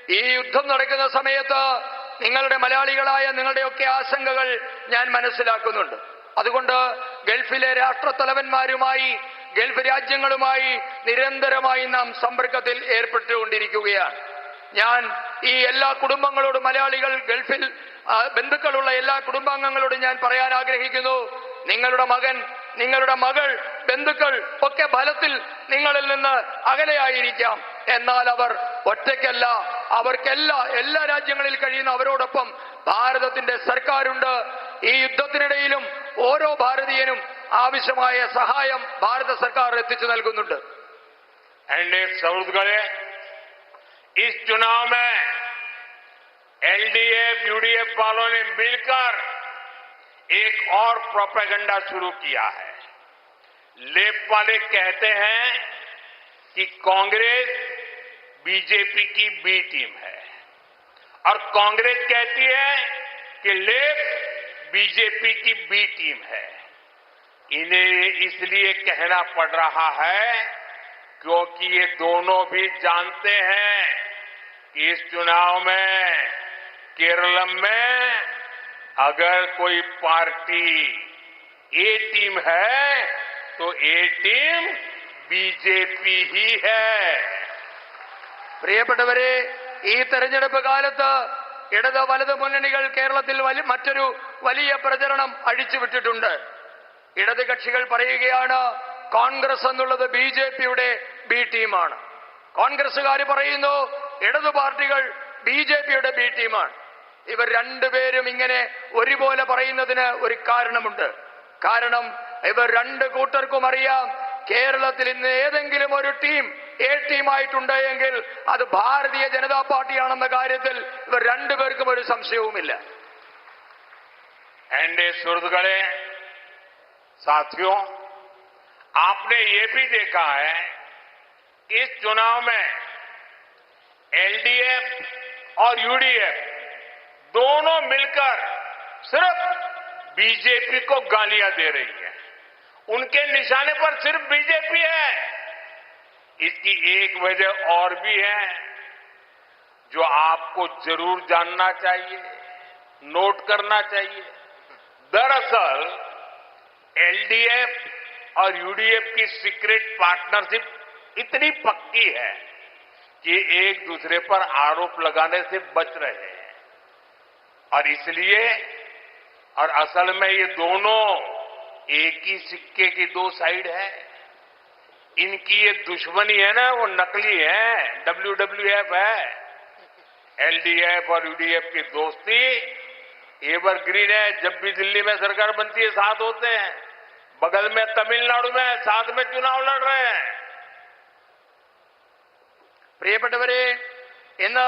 ഈ യുദ്ധം നടക്കുന്ന സമയത്ത് നിങ്ങളുടെ മലയാളികളായ നിങ്ങളുടെയൊക്കെ ആശങ്കകൾ ഞാൻ മനസ്സിലാക്കുന്നുണ്ട്. അതുകൊണ്ട് ഗൾഫിലെ രാഷ്ട്രത്തലവന്മാരുമായി, ഗൾഫ് രാജ്യങ്ങളുമായി നിരന്തരമായി നാം സമ്പർക്കത്തിൽ ഏർപ്പെട്ടുകൊണ്ടിരിക്കുകയാണ്. ഞാൻ ഈ എല്ലാ കുടുംബങ്ങളോടും, മലയാളികൾ ഗൾഫിൽ ബന്ധുക്കളുള്ള എല്ലാ കുടുംബാംഗങ്ങളോടും ഞാൻ പറയാൻ ആഗ്രഹിക്കുന്നു, നിങ്ങളുടെ മകൻ, നിങ്ങളുടെ മകൾ, ബന്ധുക്കൾ ഒക്കെ ഫലത്തിൽ നിങ്ങളിൽ നിന്ന് അകലെയായിരിക്കാം. എന്നാൽ അവർ ഒറ്റയ്ക്കല്ല, എല്ലാ രാജ്യങ്ങളിൽ കഴിയുന്ന അവരോടൊപ്പം ഭാരതത്തിന്റെ സർക്കാരുണ്ട്. ഈ യുദ്ധത്തിനിടയിലും ഓരോ ഭാരതീയനും ആവശ്യമായ സഹായം ഭാരത സർക്കാർ എത്തിച്ചു നൽകുന്നുണ്ട്. इस चुनाव में एलडीएफ यूडीएफ वालों ने मिलकर एक और प्रोपेगेंडा शुरू किया है. लेफ्ट वाले कहते हैं कि कांग्रेस बीजेपी की बी टीम है और कांग्रेस कहती है कि लेफ्ट बीजेपी की बी टीम है. इन्हें इसलिए कहना पड़ रहा है क्योंकि ये दोनों भी जानते हैं कि इस चुनाव में केरल में अगर कोई पार्टी ए टीम है तो ए टीम बीजेपी ही है. പ്രിയപ്പെട്ടവരെ, ഈ തെരഞ്ഞെടുപ്പ് കാലത്ത് ഇടത് വലത് മുന്നണികൾ കേരളത്തിൽ മറ്റൊരു വലിയ പ്രചരണം അഴിച്ചുവിട്ടിട്ടുണ്ട്. ഇടത് കക്ഷികൾ പറയുകയാണ് കോൺഗ്രസ് എന്നുള്ളത് ബി ജെ പിയുടെ ബി ടീമാണ്. കോൺഗ്രസുകാർ പറയുന്നു ഇടതു പാർട്ടികൾ ബി ജെ പിയുടെ ബി ടീമാണ്. ഇവർ രണ്ടുപേരും ഇങ്ങനെ ഒരുപോലെ പറയുന്നതിന് ഒരു കാരണമുണ്ട്. കാരണം ഇവർ രണ്ട് കൂട്ടർക്കും അറിയാം കേരളത്തിൽ ഇന്ന് ഏതെങ്കിലും ഒരു ടീം എ ടീമായിട്ടുണ്ട് എങ്കിൽ അത് ഭാരതീയ ജനതാ പാർട്ടിയാണെന്ന കാര്യത്തിൽ ഇവർ രണ്ടുപേർക്കും ഒരു സംശയവുമില്ല. एनडीए सुहृदगणे, साथियों, आपने ये भी देखा है कि इस चुनाव में एलडीएफ और यूडीएफ दोनों मिलकर सिर्फ बीजेपी को गालियां दे रही है. उनके निशाने पर सिर्फ बीजेपी है. इसकी एक वजह और भी है जो आपको जरूर जानना चाहिए, नोट करना चाहिए. दरअसल एलडीएफ और यूडीएफ की सीक्रेट पार्टनरशिप इतनी पक्की है कि एक दूसरे पर आरोप लगाने से बच रहे हैं. और इसलिए और असल में ये दोनों एक ही सिक्के की दो साइड है. इनकी ये दुश्मनी है ना, वो नकली है, WWF है. एलडीएफ और यूडीएफ की दोस्ती एवरग्रीन है. जब भी दिल्ली में सरकार बनती है साथ होते हैं, बगल में तमिलनाडु में साथ में चुनाव लड़ रहे हैं. പ്രിയപ്പെട്ടവരെ, ഇന്ന്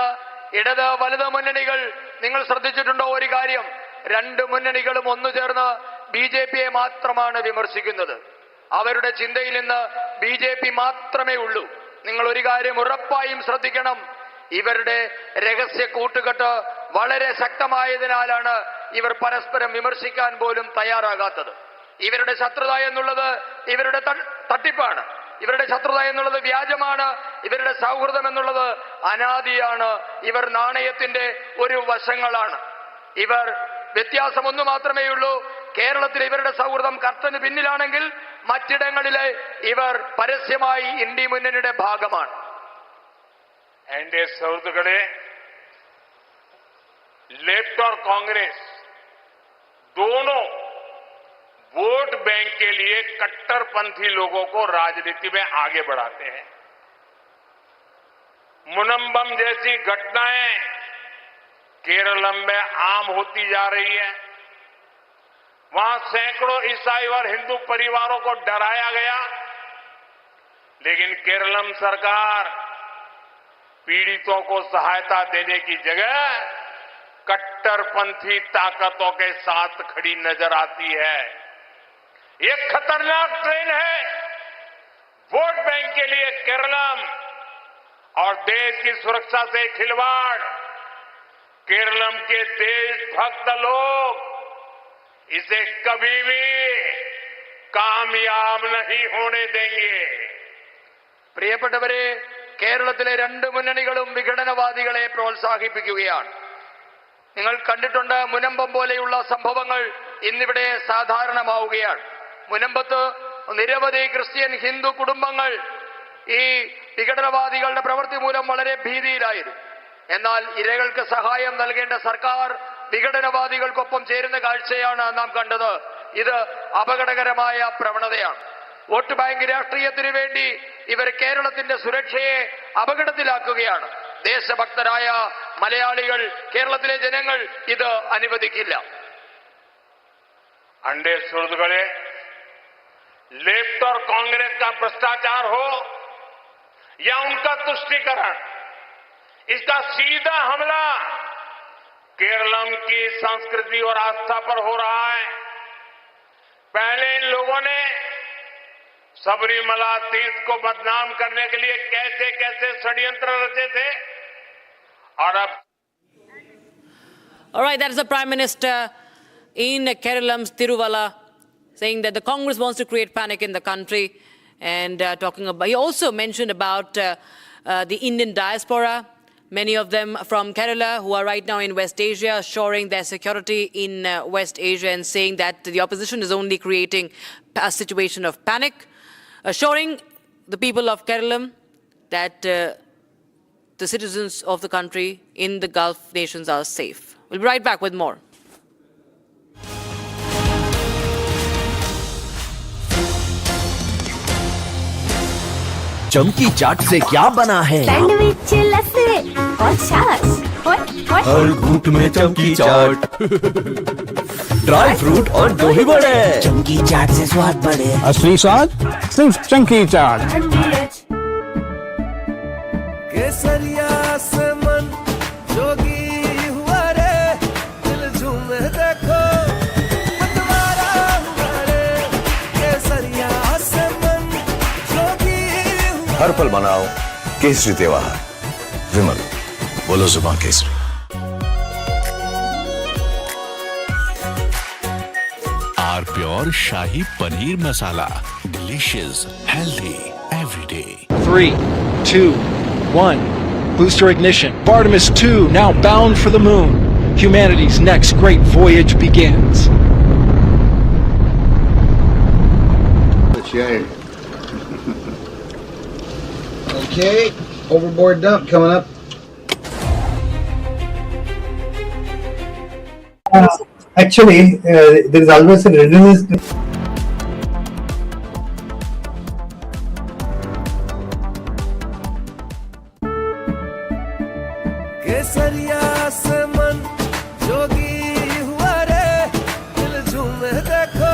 ഇടത് വലത് മുന്നണികൾ നിങ്ങൾ ശ്രദ്ധിച്ചിട്ടുണ്ടോ ഒരു കാര്യം? രണ്ട് മുന്നണികളും ഒന്നു ചേർന്ന് ബി ജെ പിയെ മാത്രമാണ് വിമർശിക്കുന്നത്. അവരുടെ ചിന്തയിൽ നിന്ന് ബി ജെ പി മാത്രമേ ഉള്ളൂ. നിങ്ങൾ ഒരു കാര്യം ഉറപ്പായും ശ്രദ്ധിക്കണം, ഇവരുടെ രഹസ്യ കൂട്ടുകെട്ട് വളരെ ശക്തമായതിനാലാണ് ഇവർ പരസ്പരം വിമർശിക്കാൻ പോലും തയ്യാറാകാത്തത്. ഇവരുടെ ശത്രുത എന്നുള്ളത് ഇവരുടെ തട്ടിപ്പാണ്, ഇവരുടെ ശത്രുത എന്നുള്ളത് വ്യാജമാണ്, ഇവരുടെ സൗഹൃദം എന്നുള്ളത് അനാദിയാണ്. ഇവർ നാണയത്തിന്റെ ഒരു വശങ്ങളാണ്. ഇവർ വ്യത്യാസം ഒന്നു മാത്രമേ ഉള്ളൂ. കേരളത്തിൽ ഇവരുടെ സൗഹൃദം കർട്ടന് പിന്നിലാണെങ്കിൽ മറ്റിടങ്ങളിലെ ഇവർ പരസ്യമായി ഇന്ത്യ മുന്നണിയുടെ ഭാഗമാണ്. एनडीए सुहृदगणे, लेफ्ट और कांग्रेस दोनों वोट बैंक के लिए कट्टरपंथी लोगों को राजनीति में आगे बढ़ाते हैं. मुनम्बम जैसी घटनाएं केरलम में आम होती जा रही है. वहां सैकड़ों ईसाई और हिंदू परिवारों को डराया गया, लेकिन केरलम सरकार पीड़ितों को सहायता देने की जगह कट्टरपंथी ताकतों के साथ खड़ी नजर आती है. ये खतरनाक ट्रेन है. वोट बैंक के लिए केरलम और देश की सुरक्षा से खिलवाड़. केरलम के देशभक्त लोग इसे कभी भी कामयाब नहीं होने देंगे. പ്രിയപ്പെട്ടവരെ, കേരളത്തിലെ രണ്ട് മുന്നണികളും വിഘടനവാദികളെ പ്രോത്സാഹിപ്പിക്കുകയാണ്. നിങ്ങൾ കണ്ടിട്ടുണ്ട്, മുനമ്പം പോലെയുള്ള സംഭവങ്ങൾ ഇന്നിവിടെ സാധാരണമാവുകയാണ്. മുനമ്പത്ത് നിരവധി ക്രിസ്ത്യൻ ഹിന്ദു കുടുംബങ്ങൾ ഈ വിഘടനവാദികളുടെ പ്രവൃത്തി മൂലം വളരെ ഭീതിയിലായിരുന്നു. എന്നാൽ ഇരകൾക്ക് സഹായം നൽകേണ്ട സർക്കാർ വിഘടനവാദികൾക്കൊപ്പം ചേരുന്ന കാഴ്ചയാണ് നാം കണ്ടത്. ഇത് അപകടകരമായ പ്രവണതയാണ്. വോട്ട് ബാങ്ക് രാഷ്ട്രീയത്തിന് വേണ്ടി ഇവർ കേരളത്തിന്റെ സുരക്ഷയെ അപകടത്തിലാക്കുകയാണ്. ദേശഭക്തരായ മലയാളികൾ, കേരളത്തിലെ ജനങ്ങൾ ഇത് അനുവദിക്കില്ല. अंडे सुर्द गले लेफ्ट और कांग्रेस का भ्रष्टाचार हो या उनका तुष्टीकरण, इसका सीधा हमला केरलम की संस्कृति और आस्था पर हो रहा है. पहले इन लोगों ने सबरीमला तीर्थ को बदनाम करने के लिए कैसे कैसे षड्यंत्र रचे थे और अब. All right, that is the Prime Minister in Keralam's Tiruvalla saying that the Congress wants to create panic in the country, and talking about, he also mentioned about the Indian diaspora, many of them from Kerala who are right now in West Asia, assuring their security in West Asia and saying that the opposition is only creating a situation of panic, assuring the people of Kerala that the citizens of the country in the Gulf nations are safe. We'll be right back with more. चमकी चाट से क्या बना है? Sandwich, लस्सी और छाछ। हर घूंट में चमकी चाट, ड्राई फ्रूट और दही बड़े। चमकी चाट से स्वाद बढ़े। असली स्वाद सिर्फ चमकी चाट। केसरिया से मन जोगी हुआ रे, दिल झूमे देखो मतवारा हुआ रे। केसरिया से मन जोगी हुआ। हर पल मनाओ केसरी त्योहार। विमल, बोलो जुबान केसरी। R pure shahi paneer masala, delicious, healthy every day. 3, 2, 1. Booster ignition. Artemis II now bound for the moon. Humanity's next great voyage begins. Okay, overboard dump coming up. Actually, there is always a readiness. केसरिया से मन जोगी हुआ रे, दिल झूमे देखो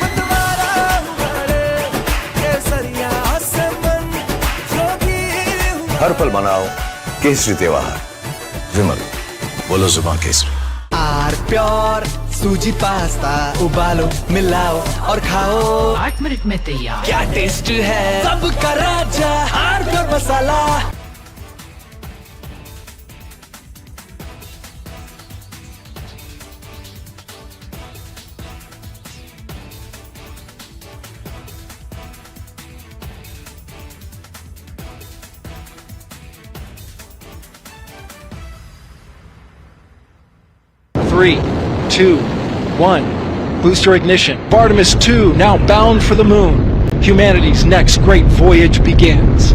मतवारा हुआ रे। केसरिया से मन जोगी हुआ। हर पल मनाओ केसरी त्योहार। विमल, बोलो जुबान केसरी। आर प्योर सूजी पास्ता, उबालो, मिलाओ और खाओ। 8 मिनट में तैयार। क्या टेस्ट है, सबका राजा R pure masala. Three, 2, 1. Booster ignition. Artemis II now bound for the moon. Humanity's next great voyage begins.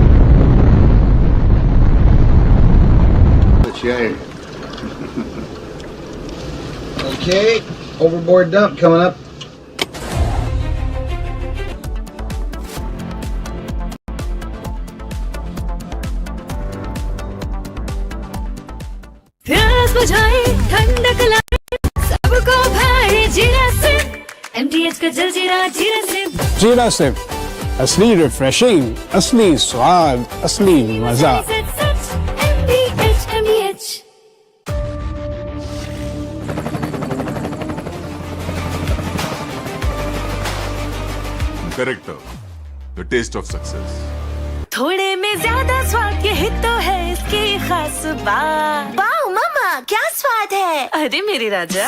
Okay, overboard dump coming up. प्यास बुझाए, ठंडक लाए, सबको भाए जीरा से। MTH का जलजीरा जीरा से। जीरा सिर्फ असली रिफ्रेशिंग, असली स्वाद, असली मजा। MTH। Corrector, the taste of success. थोड़े में ज्यादा स्वाद, यही तो है इसकी खास बात। वाओ मामा, क्या स्वाद है? अरे मेरे राजा।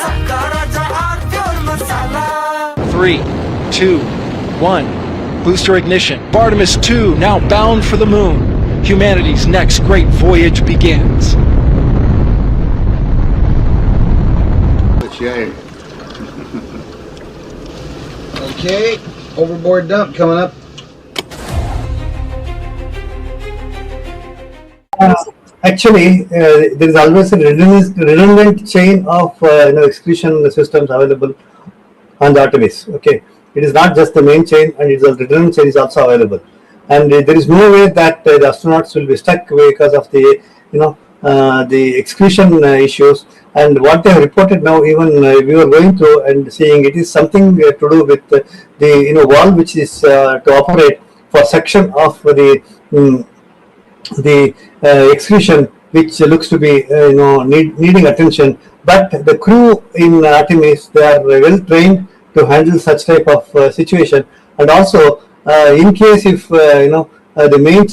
3, 2, 1. Booster ignition. Artemis II now bound for the moon. Humanity's next great voyage begins. Okay, overboard dump coming up. Actually, there is always a redundant chain of excretion systems available on the Artemis. Okay, it is not just the main chain, and it's a redundant chain is also available. And there is no way that the astronauts will be stuck because of the the excretion issues. And what they have reported now, even we were going through and seeing, it is something to do with the valve which is to operate for section of the excretion, which looks to be needing attention. But the crew in Artemis, they are well trained to handle such type of situation. And also, in case if the main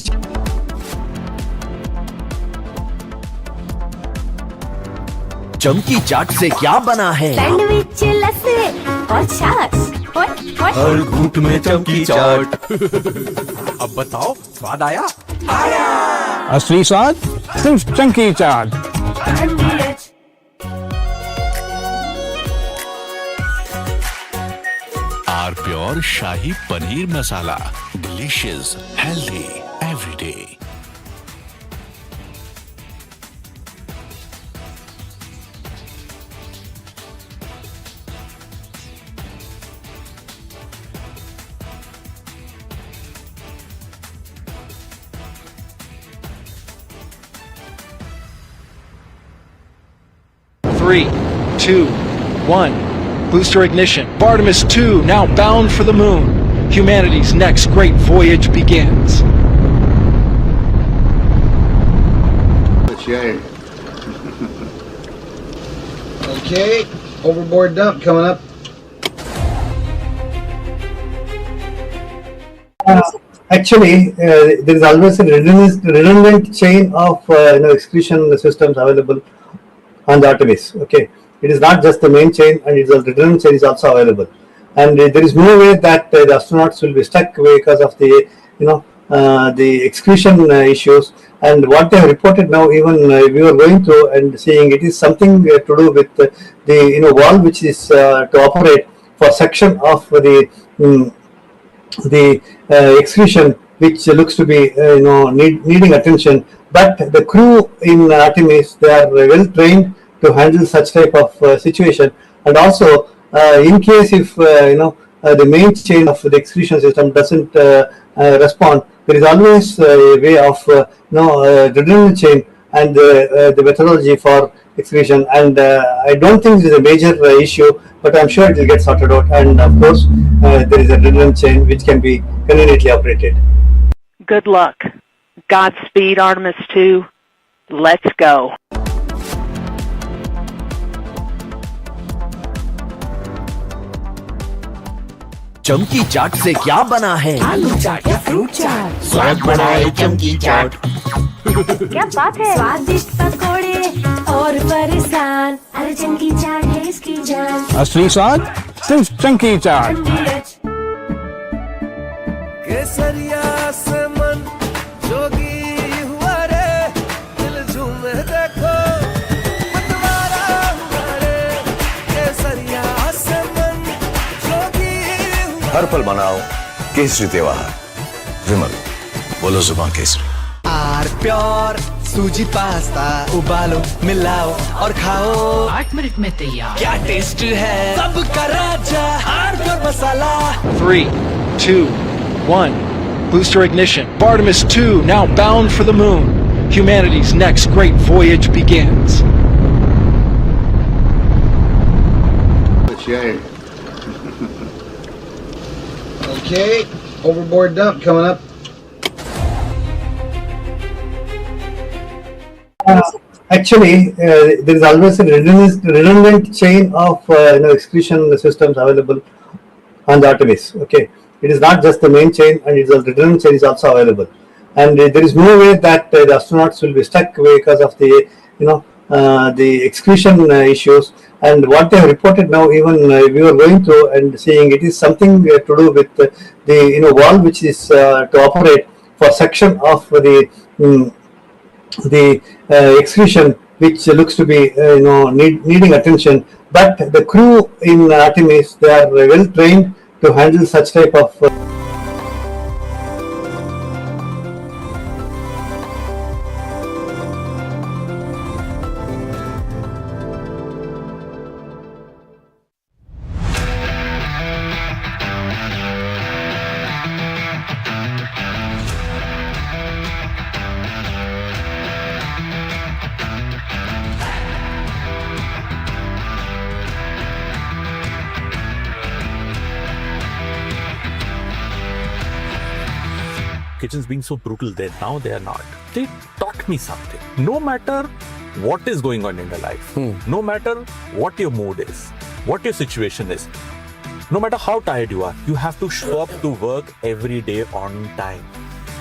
चमकी चाट से क्या बना है? Sandwich लस्सी और छाछ हर घूंट में चमकी चाट। अब बताओ स्वाद आया? आया। असली स्वाद सिर्फ चंकी चाट। R pure shahi paneer masala, delicious, healthy every day. Three, two, one. Booster ignition. Artemis II now bound for the moon. Humanity's next great voyage begins. Okay, overboard dump coming up. Actually, there is always a redundant chain of excretion systems available on the Artemis. Okay, it is not just the main chain, and it's a redundant chain is also available. And there is no way that the astronauts will be stuck because of the the excretion issues. And what they have reported now, even we were going through and seeing, it is something to do with the valve which is to operate for section of the excretion, which looks to be needing attention. But the crew in Artemis, they are well trained to handle such type of situation. And also, in case if the main chain of the excretion system doesn't respond, there is always a way of redundant chain and the methodology for excretion. And I don't think this is a major issue, but I'm sure it will get sorted out. And of course, there is a redundant chain which can be conveniently operated. Good luck. Godspeed, Artemis II. Let's go. चमकी चाट से क्या बना है? आलू चाट या fruit चाट, स्वाद बनाए चमकी चाट। क्या बात है? स्वादिष्ट पकोड़े और फरसान, अरे चमकी चाट है इसकी जान। असली स्वाद सिर्फ चंकी चाट। केसरिया से मन जोगी हुआ रे, दिल झूमे देखो मतवारा हुआ रे। केसरिया से मन जोगी हुआ। हर पल मनाओ केसरी त्योहार। विमल, बोलो जुबान केसरी। आर प्योर सूजी पास्ता, उबालो मिलाओ और खाओ, 8 मिनट में तैयार। क्या टेस्ट है सबका राजा, R pure masala. 3, 2, 1. Booster ignition. Artemis II now bound for the moon. Humanity's next great voyage begins. Okay, overboard dump coming up. Actually, there is always a redundant chain of excretion systems available on the Artemis. Okay, it is not just the main chain, and it's a redundant chain is also available. And there is no way that the astronauts will be stuck because of the the excretion issues. And what they have reported now, even we were going through and seeing, it is something to do with the valve which is to operate for section of the excretion, which looks to be needing attention. But the crew in Artemis, they are well trained to handle such type of kitchens being so brutal then. Now they are not. They taught me something. No matter what is going on in your life, no matter what your mood is, what your situation is, no matter how tired you are, you have to show up to work every day on time.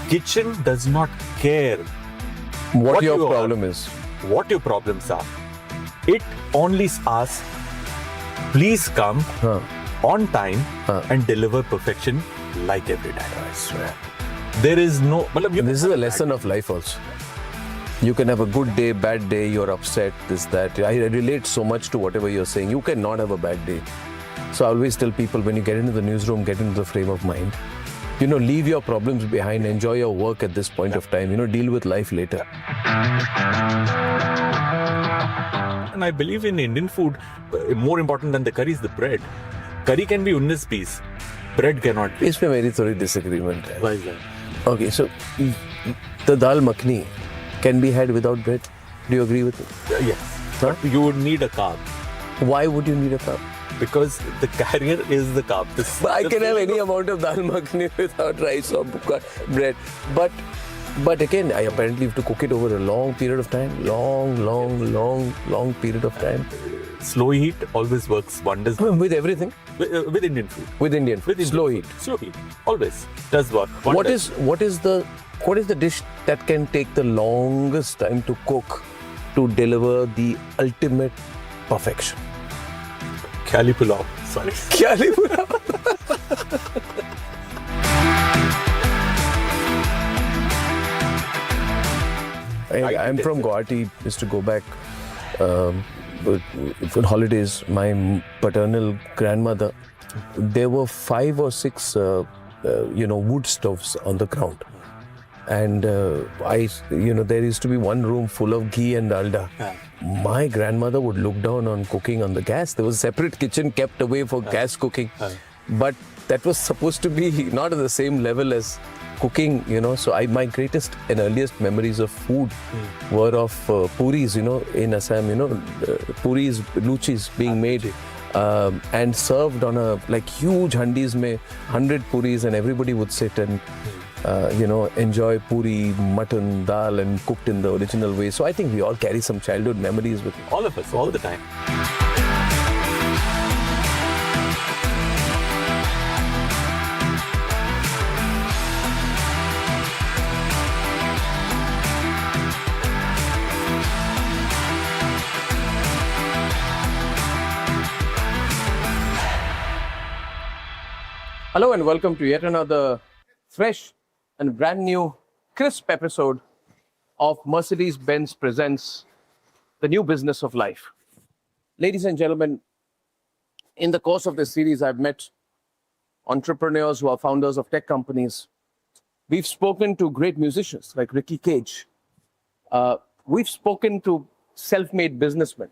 Kitchen does not care what your problem is, what your problems are. It only asks, please come on time and deliver perfection like every time. I swear. There is no... This is a lesson of life also. You can have a good day, bad day, you're upset, this, that. I relate so much to whatever you're saying. You cannot have a bad day. So I always tell people, when you get into the newsroom, get into the frame of mind. Leave your problems behind, enjoy your work at this point of time, deal with life later. And I believe in Indian food, more important than the curry is the bread. Curry can be 19 piece, bread cannot be. It's a very thorough disagreement. Why is that? Okay, so the dal makhni can be had without bread. Do you agree with it? Yes. But you would need a carb. Why would you need a carb? Because the carrier is the carb. But I can have any amount of dal makhni without rice or bread. But again, I apparently have to cook it over a long period of time. Long period of time. Slow heat always works wonders. With everything? With Indian food. With Indian food. Slow heat. Slow heat. Always. Does work. What is the dish that can take the longest time to cook to deliver the ultimate perfection? Khali pulao. Sorry. Khali pulao. I'm from Guwahati. Used to go back for holidays. My paternal grandmother, there were 5 or 6 wood stoves on the ground. And there used to be one room full of ghee and dalda. My grandmother would look down on cooking on the gas. There was a separate kitchen kept away for gas cooking. But that was supposed to be not at the same level as cooking, So my greatest and earliest memories of food were of puris, in Assam, puris, luchis being made and served on a huge handis mein 100 puris, and everybody would sit and enjoy puri, mutton, dal, and cooked in the original way. So I think we all carry some childhood memories with all of us, all the time. Hello and welcome to yet another fresh and brand new, crisp episode of Mercedes-Benz Presents The New Business of Life. Ladies and gentlemen, in the course of this series, I've met entrepreneurs who are founders of tech companies. We've spoken to great musicians like Ricky Cage. We've spoken to self-made businessmen.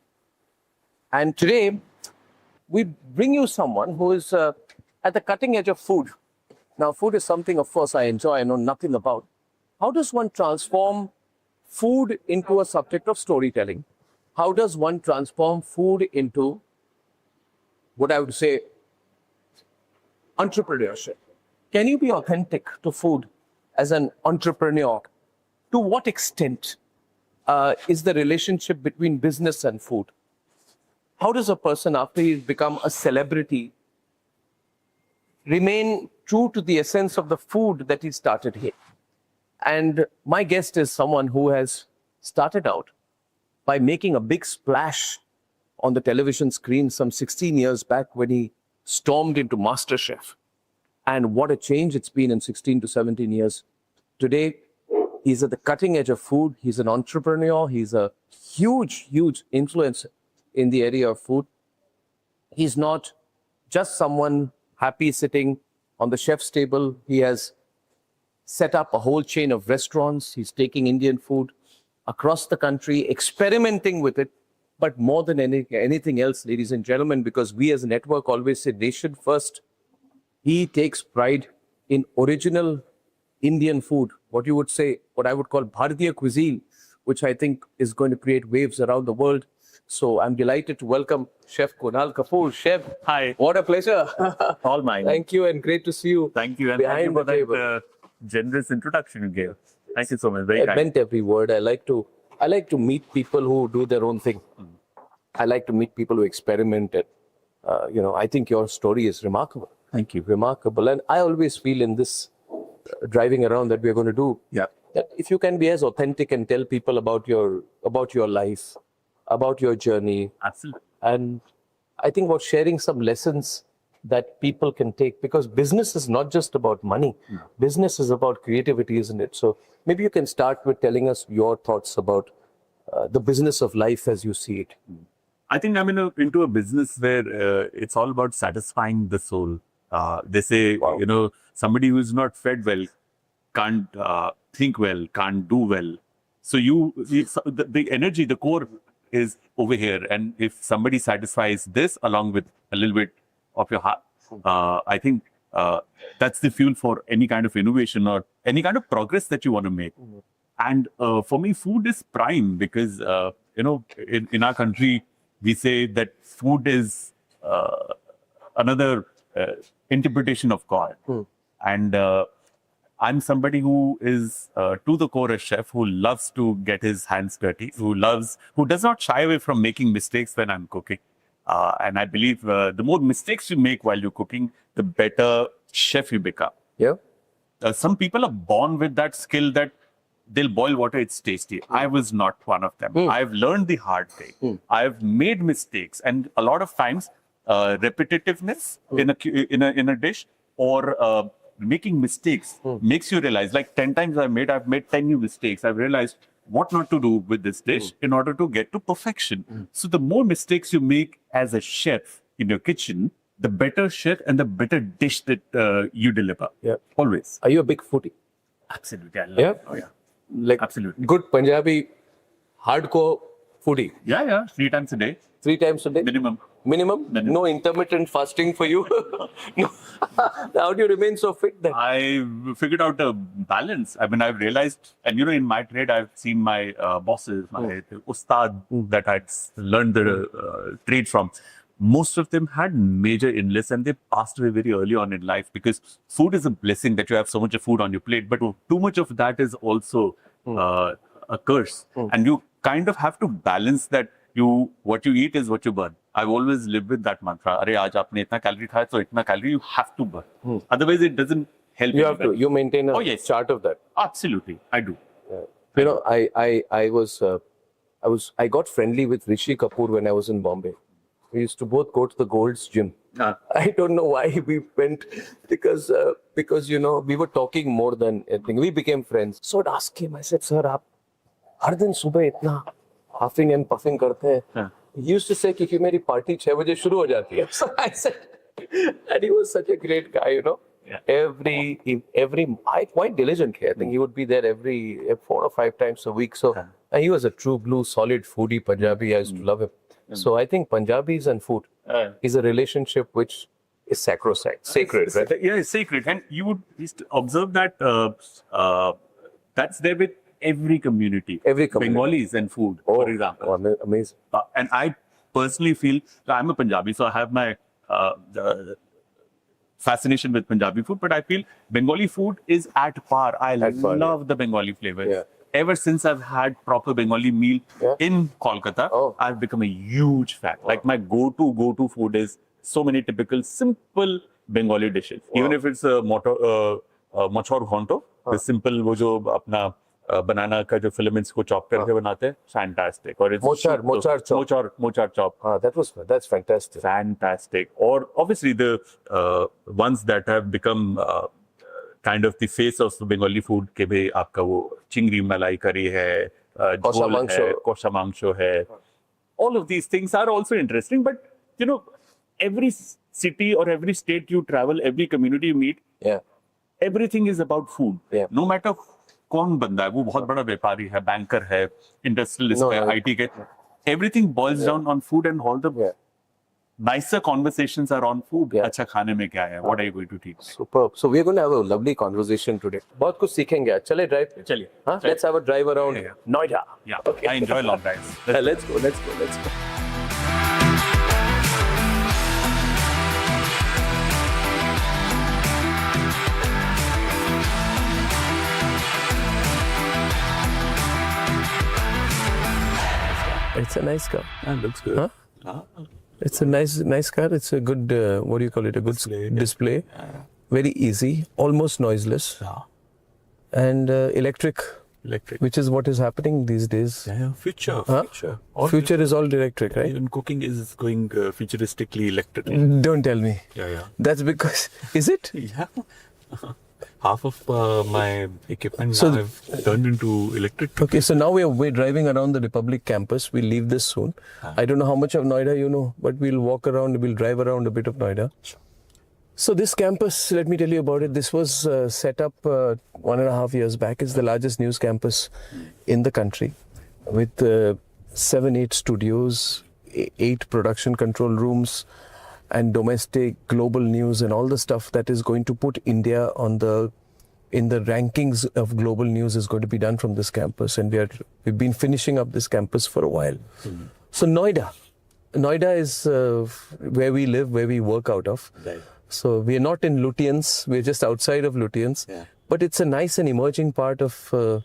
And today, we bring you someone who is at the cutting edge of food. Now, food is something, of course, I enjoy, I know nothing about. How does one transform food into a subject of storytelling? How does one transform food into what I would say entrepreneurship? Can you be authentic to food as an entrepreneur? To what extent is the relationship between business and food? How does a person, after he's become a celebrity, remain true to the essence of the food that he started here? And my guest is someone who has started out by making a big splash on the television screen some 16 years back when he stormed into MasterChef. And what a change it's been in 16 to 17 years. Today, he's at the cutting edge of food. He's an entrepreneur. He's a huge, huge influence in the area of food. He's not just someone happy sitting on the chef's table. He has set up a whole chain of restaurants. He's taking Indian food across the country, experimenting with it. But more than anything else, ladies and gentlemen, because we as a network always say nation first, he takes pride in original Indian food, what you would say, what I would call Bharatiya cuisine, which I think is going to create waves around the world. So I'm delighted to welcome Chef Kunal Kapoor. Chef, hi. What a pleasure. All mine. Thank you and great to see you. Thank you. And behind thank you for the table. that generous introduction you gave. Thank you so much. Very I kind. meant every word. I like to meet people who do their own thing. I like to meet people who experiment. And, I think your story is remarkable. Thank you. Remarkable. And I always feel in this driving around that we're going to do, that if you can be as authentic and tell people about your life, about your journey. Absolutely. And I think about sharing some lessons that people can take, because business is not just about money. Business is about creativity, isn't it? So maybe you can start with telling us your thoughts about the business of life as you see it. I think I'm into a business where it's all about satisfying the soul. They say, somebody who's not fed well can't think well, can't do well. So the energy, the core is over here. And if somebody satisfies this along with a little bit of your heart, I think that's the fuel for any kind of innovation or any kind of progress that you want to make. And for me, food is prime because, in our country, we say that food is another interpretation of God. And I'm somebody who is to the core a chef who loves to get his hands dirty, who does not shy away from making mistakes when I'm cooking. And I believe the more mistakes you make while you're cooking, the better chef you become. Yeah. Some people are born with that skill that they'll boil water, it's tasty. I was not one of them. I've learned the hard way. I've made mistakes, and a lot of times repetitiveness in a dish or making mistakes makes you realize, like 10 times I've made 10 new mistakes. I've realized what not to do with this dish in order to get to perfection. So the more mistakes you make as a chef in your kitchen, the better chef and the better dish that you deliver. Yeah. Always. Are you a big foodie? Absolutely. I love it. Oh, yeah. Like absolutely. Good Punjabi hardcore foodie. Yeah. 3 times a day. 3 times a day? Minimum. No intermittent fasting for you? No. How do you remain so fit then? I figured out a balance. I mean, I've realized, and in my trade, I've seen my bosses, my ustad that I'd learned the trade from. Most of them had major illness and they passed away very early on in life, because food is a blessing that you have so much of food on your plate, but too much of that is also a curse. And you kind of have to balance that. What you eat is what you burn. I've always lived with that mantra. Arey, aaj aapne itna calorie khaya, so itna calorie you have to burn. Otherwise, it doesn't help. You have to. You maintain a chart of that. Absolutely, I do. I got friendly with Rishi Kapoor when I was in Bombay. We used to both go to the Gold's gym. I don't know why we went, because we were talking more than anything. We became friends. So I'd ask him. I said, "Sir, aap har din subah itna huffing and puffing karte hain." He used to say कि मेरी party 6 बजे शुरू हो जाती है. So I said, and he was such a great guy, Every quite diligent. I think he would be there every 4 or 5 times a week. So and he was a true blue, solid foodie Punjabi. I used to love him. So I think Punjabis and food is a relationship which is sacrosanct, sacred, right? Yeah, it's sacred. And you would observe that that's there with every community. Bengalis and food, for example. Oh, amazing. And I personally feel, I'm a Punjabi, so I have my fascination with Punjabi food, but I feel Bengali food is at par. I love the Bengali flavors. Yeah. Ever since I've had proper Bengali meal in Kolkata, I've become a huge fan. Like my go-to food is so many typical simple Bengali dishes. Even if it's a machor ghonto, the simple wo jo apna banana ka jo filaments ko chop karke banate hain, fantastic. Or it's mochar chop. That's fantastic. Fantastic. Or obviously the ones that have become kind of the face of Bengali food, ke bhai aapka wo chingri malai curry hai, jhol hai, kosha mangsho hai. All of these things are also interesting, but every city or every state you travel, every community you meet, everything is about food. No matter कौन बंदा है, वो बहुत बड़ा व्यापारी है, banker है, industrialist है, आईटी के, everything boils down on food, and all the nicer conversations are on food. अच्छा खाने में क्या है? What are you going to teach? Superb. So we're going to have a lovely conversation today. बहुत कुछ सीखेंगे. चले drive. चलिए. Let's have a drive around Noida. Yeah. Okay. I enjoy long drives. Let's go. It's a nice car. That looks good. Huh? It's a nice car. It's a good, what do you call it? A good display. Very easy, almost noiseless. And electric, which is what is happening these days. Yeah, future. Future is all electric, right? Even cooking is going futuristically electric. Don't tell me. Yeah. That's because, is it? Yeah. Half of my equipment now have turned into electric. Okay, so now we're driving around the Republic campus. We'll leave this soon. I don't know how much of Noida you know, but we'll walk around, we'll drive around a bit of Noida. Sure. So this campus, let me tell you about it. This was set up 1.5 years back. It's the largest news campus in the country with 7-8 studios, 8 production control rooms, and domestic, global news, and all the stuff that is going to put India in the rankings of global news is going to be done from this campus. And we've been finishing up this campus for a while. So Noida is where we live, where we work out of. Right. So we are not in Lutyens, we're just outside of Lutyens. Yeah. But it's a nice and emerging part of the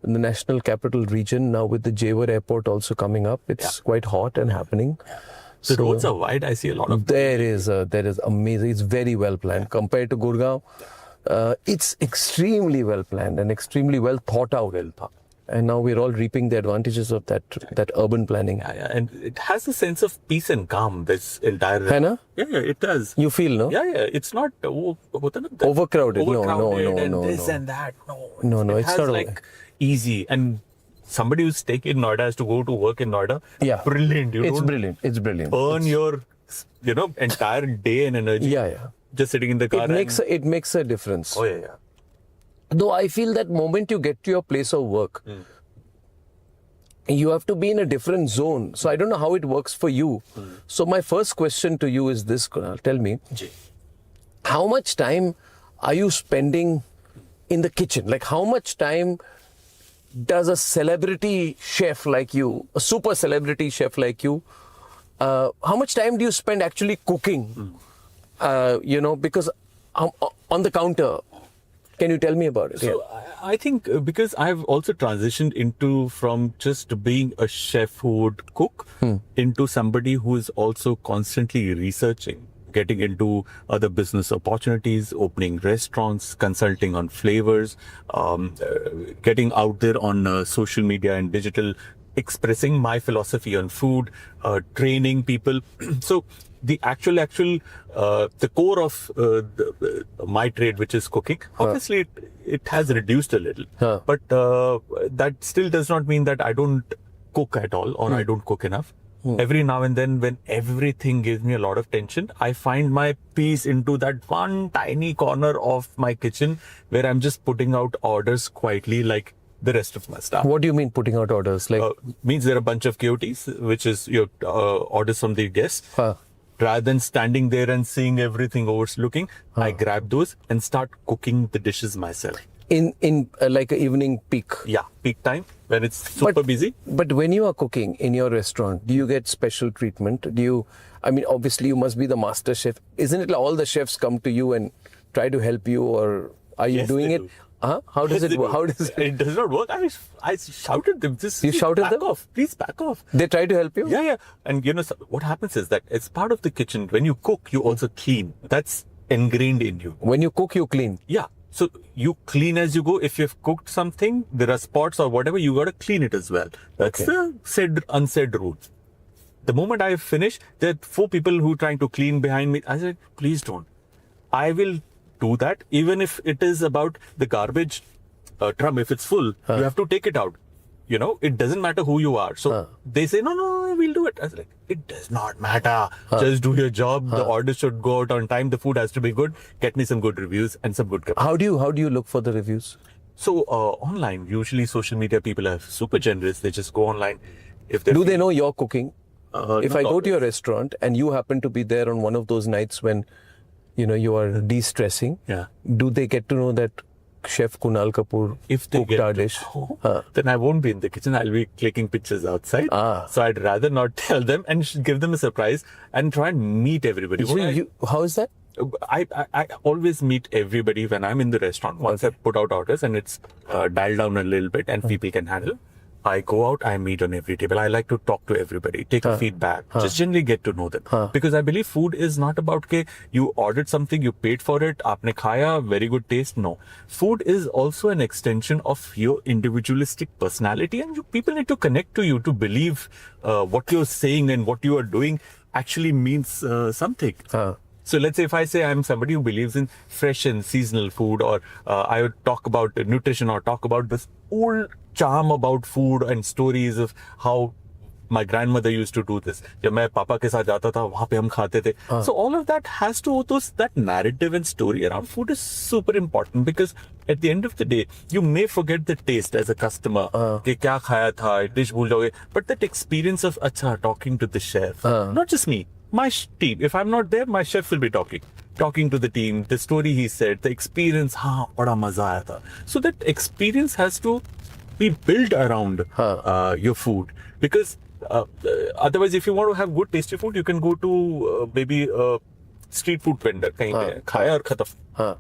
national capital region now, with the Jewar airport also coming up. It's quite hot and happening. The roads are wide. I see a lot of. There is amazing. It's very well planned compared to Gurgaon. It's extremely well planned and extremely well thought out. And now we're all reaping the advantages of that urban planning. Yeah, and it has a sense of peace and calm. This entire. Hana? Yeah, it does. You feel, no? Yeah. It's not overcrowded. No. This and that. No. It's not like easy. And somebody who's staying in Noida has to go to work in Noida. Yeah, brilliant. It's brilliant. Burn your, entire day and energy. Yeah. Just sitting in the car. It makes a difference. Oh yeah. Though I feel that moment you get to your place of work, you have to be in a different zone. So I don't know how it works for you. So my first question to you is this, Kunal. Tell me, how much time are you spending in the kitchen? Like, how much time does a celebrity chef like you, a super celebrity chef like you, how much time do you spend actually cooking? Because on the counter. Can you tell me about it? So I think because I've also transitioned from just being a chef who would cook into somebody who is also constantly researching, getting into other business opportunities, opening restaurants, consulting on flavors, getting out there on social media and digital, expressing my philosophy on food, training people. So the actual the core of my trade, which is cooking, obviously it has reduced a little, but that still does not mean that I don't cook at all or I don't cook enough. Every now and then, when everything gives me a lot of tension, I find my peace into that one tiny corner of my kitchen where I'm just putting out orders quietly, like the rest of my staff. What do you mean putting out orders? Like means there are a bunch of KOTs, which is your orders from the guests. Rather than standing there and seeing everything overlooking, I grab those and start cooking the dishes myself. In like an evening peak? Yeah, peak time when it's super busy. But when you are cooking in your restaurant, do you get special treatment? Obviously you must be the master chef. Isn't it like all the chefs come to you and try to help you, or are you doing it? How does it work? How does it? It does not work. I shouted them. You shouted them? Off. Please back off. They try to help you? Yeah. And what happens is that as part of the kitchen, when you cook, you also clean. That's ingrained in you. When you cook, you clean? Yeah. So you clean as you go. If you've cooked something, there are spots or whatever, you got to clean it as well. That's the unsaid rule. The moment I finish, there are 4 people who are trying to clean behind me. I said, please don't. I will do that, even if it is about the garbage drum. If it's full, you have to take it out. It doesn't matter who you are. So they say, no, we'll do it. I was like, it does not matter. Just do your job. The order should go out on time. The food has to be good. Get me some good reviews and some good capacity. How do you look for the reviews? So online, usually social media people are super generous. They just go online. Do they know you're cooking? If I go to your restaurant and you happen to be there on one of those nights when you are de-stressing, do they get to know that Chef Kunal Kapoor cooked our dish? Then I won't be in the kitchen. I'll be clicking pictures outside. So I'd rather not tell them and give them a surprise and try and meet everybody. How is that? I always meet everybody when I'm in the restaurant. Once I put out orders and it's dialed down a little bit and people can handle, I go out, I meet on every table. I like to talk to everybody, take a feedback, just generally get to know them. Because I believe food is not about ke you ordered something, you paid for it, aapne khaya, very good taste. No. Food is also an extension of your individualistic personality, and people need to connect to you to believe what you're saying and what you are doing actually means something. So let's say if I say I'm somebody who believes in fresh and seasonal food, or I would talk about nutrition or talk about this old charm about food and stories of how my grandmother used to do this. जब मैं पापा के साथ जाता था, वहाँ पे हम खाते थे. So all of that has to, that narrative and story around food is super important, because at the end of the day, you may forget the taste as a customer. कि क्या खाया था, dish भूल जाओगे. But that experience of talking to the chef, not just me, my team. If I'm not there, my chef will be talking to the team, the story he said, the experience, bada maza aaya tha. So that experience has to be built around your food, because otherwise, if you want to have good tasty food, you can go to maybe a street food vendor, kahin pe khaya aur khatam.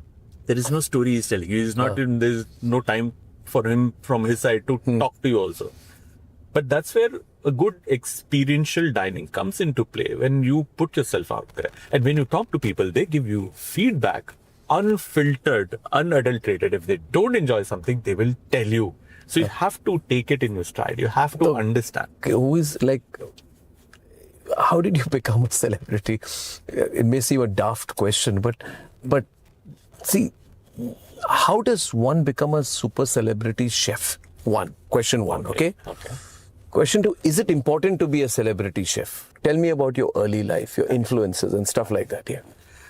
There is no story he's telling you. He's not in, there's no time for him from his side to talk to you also. But that's where a good experiential dining comes into play, when you put yourself out there. And when you talk to people, they give you feedback, unfiltered, unadulterated. If they don't enjoy something, they will tell you. So you have to take it in your stride. You have to understand. Who is like, how did you become a celebrity? It may seem a daft question, but see, how does one become a super celebrity chef? Question one, okay? Question two, is it important to be a celebrity chef? Tell me about your early life, your influences and stuff like that,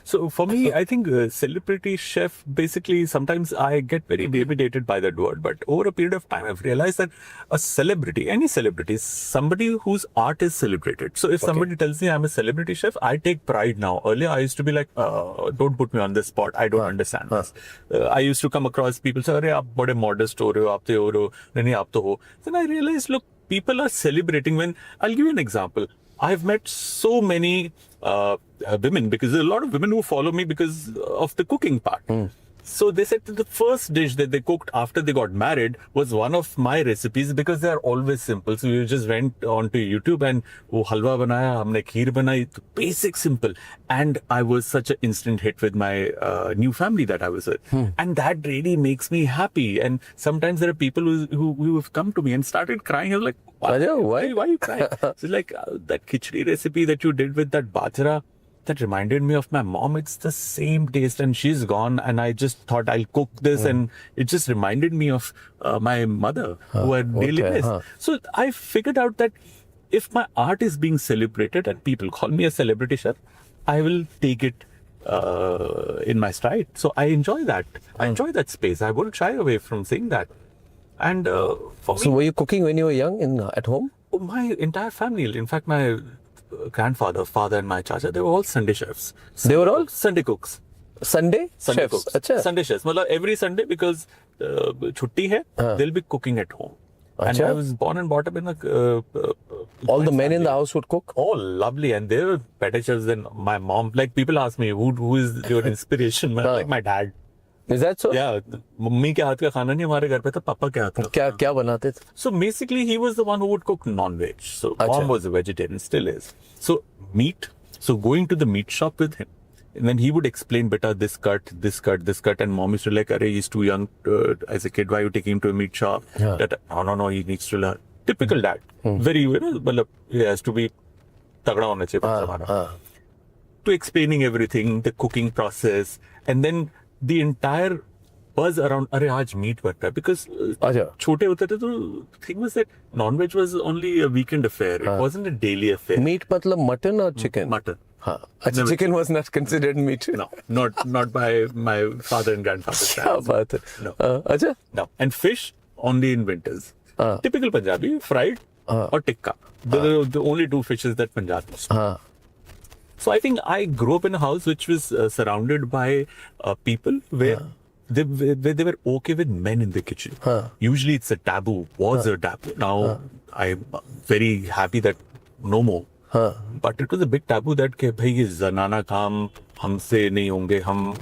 So for me, I think celebrity chef, basically sometimes I get very intimidated by that word, but over a period of time I've realized that a celebrity, any celebrity, is somebody whose art is celebrated. So if somebody tells me I'm a celebrity chef, I take pride now. Earlier I used to be like, don't put me on this spot, I don't understand this. I used to come across people say, "Arey, aap bade modest ho rahe ho, aap to ho rahe ho, nahi aap to ho." Then I realized, look, people are celebrating when, I'll give you an example. I've met so many women, because there are a lot of women who follow me because of the cooking part. So they said that the first dish that they cooked after they got married was one of my recipes, because they are always simple. So we just went onto YouTube and wo halwa banaya, humne kheer banai, basic, simple. And I was such an instant hit with my new family that I was with. And that really makes me happy. And sometimes there are people who have come to me and started crying. I was like, why are you crying? So like that khichdi recipe that you did with that bajra, that reminded me of my mom. It's the same taste, and she's gone, and I just thought I'll cook this, and it just reminded me of my mother who had daily missed. So I figured out that if my art is being celebrated and people call me a celebrity chef, I will take it in my stride. So I enjoy that. I enjoy that space. I won't shy away from saying that. And so were you cooking when you were young at home? My entire family, in fact, my grandfather, father and my chacha, they were all Sunday chefs. They were all Sunday cooks. Sunday chefs? Cooks. Achha. Sunday chefs. Every Sunday, because chutti hai, they'll be cooking at home. And I was born and brought up in a... all the men in the house would cook? Oh, lovely. And they were better chefs than my mom. Like, people ask me, who is your inspiration? Like my dad. Is that so? Yeah. Mummy के हाथ का खाना नहीं हमारे घर पे था, पापा के हाथ का. क्या बनाते थे? So basically he was the one who would cook non-veg. So mom was a vegetarian, still is. So meat. So going to the meat shop with him, and then he would explain, beta, this cut, this cut, this cut, and mom used to like, "Arey, he's too young as a kid. Why are you taking him to a meat shop?" That, no, he needs to learn. Typical dad. Very, he has to be तगड़ा होना चाहिए. To explaining everything, the cooking process, and then the entire buzz around, अरे आज meat बनता है, because छोटे होते थे तो thing was that non-veg was only a weekend affair. It wasn't a daily affair. Meat मतलब mutton or chicken? Mutton. Chicken was not considered meat. No, not by my father and grandfather's standards. No. No. And fish only in winters. Typical Punjabi, fried or tikka. The only two fishes that Punjab used to. So I think I grew up in a house which was surrounded by people where they were okay with men in the kitchen. Usually it's a taboo, was a taboo. Now I'm very happy that no more. But it was a big taboo that bhai ye zanana kaam humse nahi honge, hum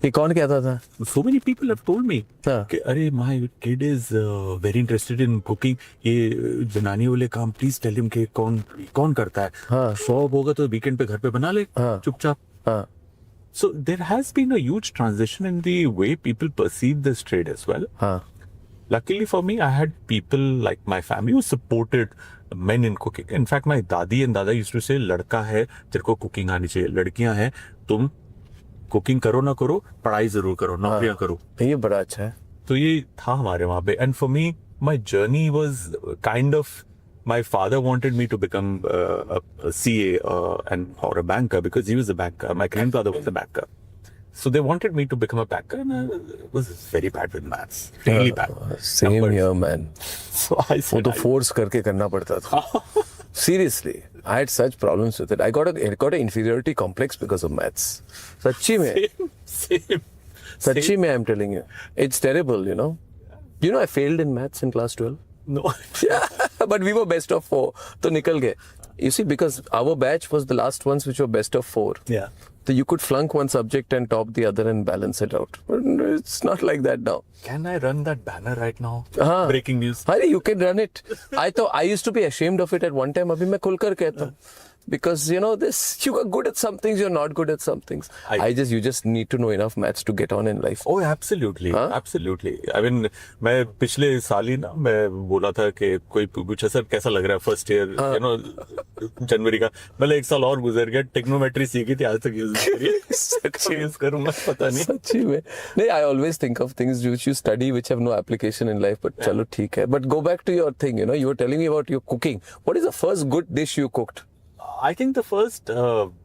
ये कौन कहता था? So many people have told me कि अरे my kid is very interested in cooking. ये बनाने वाले काम please tell him कि कौन करता है. शौक होगा तो weekend पे घर पे बना ले चुपचाप. So there has been a huge transition in the way people perceive this trade as well. Luckily for me, I had people like my family who supported men in cooking. In fact, my dadi and dada used to say, लड़का है तेरे को cooking आनी चाहिए, लड़कियां हैं तुम cooking करो ना करो, पढ़ाई जरूर करो, नौकरियां करो. ये बड़ा अच्छा है. तो ये था हमारे वहाँ पे. And for me, my journey was kind of, my father wanted me to become a CA or a banker because he was a banker. My grandfather was a banker. So they wanted me to become a banker, and I was very bad with maths. Really bad. Same here, man. So I said, वो तो force करके करना पड़ता था. Seriously, I had such problems with it. I got an inferiority complex because of maths. सच्ची में. Same. सच्ची में, I'm telling you. It's terrible, you know. You know, I failed in maths in class 12. No. Yeah, but we were best of 4. तो निकल गए. You see, because our batch was the last ones which were best of 4. Yeah. So you could flunk one subject and top the other and balance it out. But it's not like that now. Can I run that banner right now? Breaking news. You can run it. I used to be ashamed of it at one time. अभी मैं खुलकर कहता हूँ. Because you know this, you are good at some things, you're not good at some things. You just need to know enough maths to get on in life. Oh, absolutely, absolutely. I mean, मैं पिछले साल ही ना मैं बोला था कि कोई पूछा सर कैसा लग रहा है फर्स्ट ईयर, you know, जनवरी का. मतलब एक साल और गुजर गया, टेक्नोमेट्री सीखी थी, आज तक यूज करूँगा पता नहीं. सच्ची में नहीं. I always think of things which you study which have no application in life, but चलो ठीक है. But go back to your thing, you know, you were telling me about your cooking. What is the first good dish you cooked? I think the first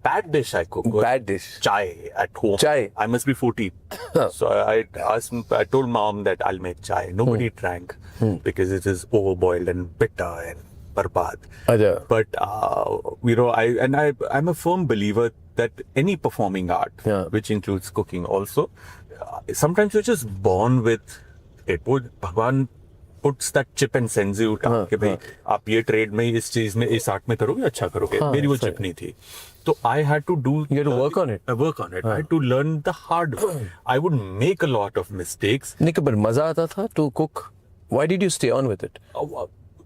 bad dish I cooked was bad dish. Chai at home. Chai. I must be 14. So I told mom that I'll make chai. Nobody drank because it is overboiled and bitter and barbad. But you know, I'm a firm believer that any performing art, which includes cooking also, sometimes you're just born with it. Bhagwan puts that chip and sends you down कि भाई आप ये trade में इस चीज में इस art में करोगे अच्छा करोगे. मेरी वो चिप नहीं थी. So I had to do. You had to work on it. Work on it. I had to learn the hard way. I would make a lot of mistakes. नहीं पर मजा आता था to cook. Why did you stay on with it?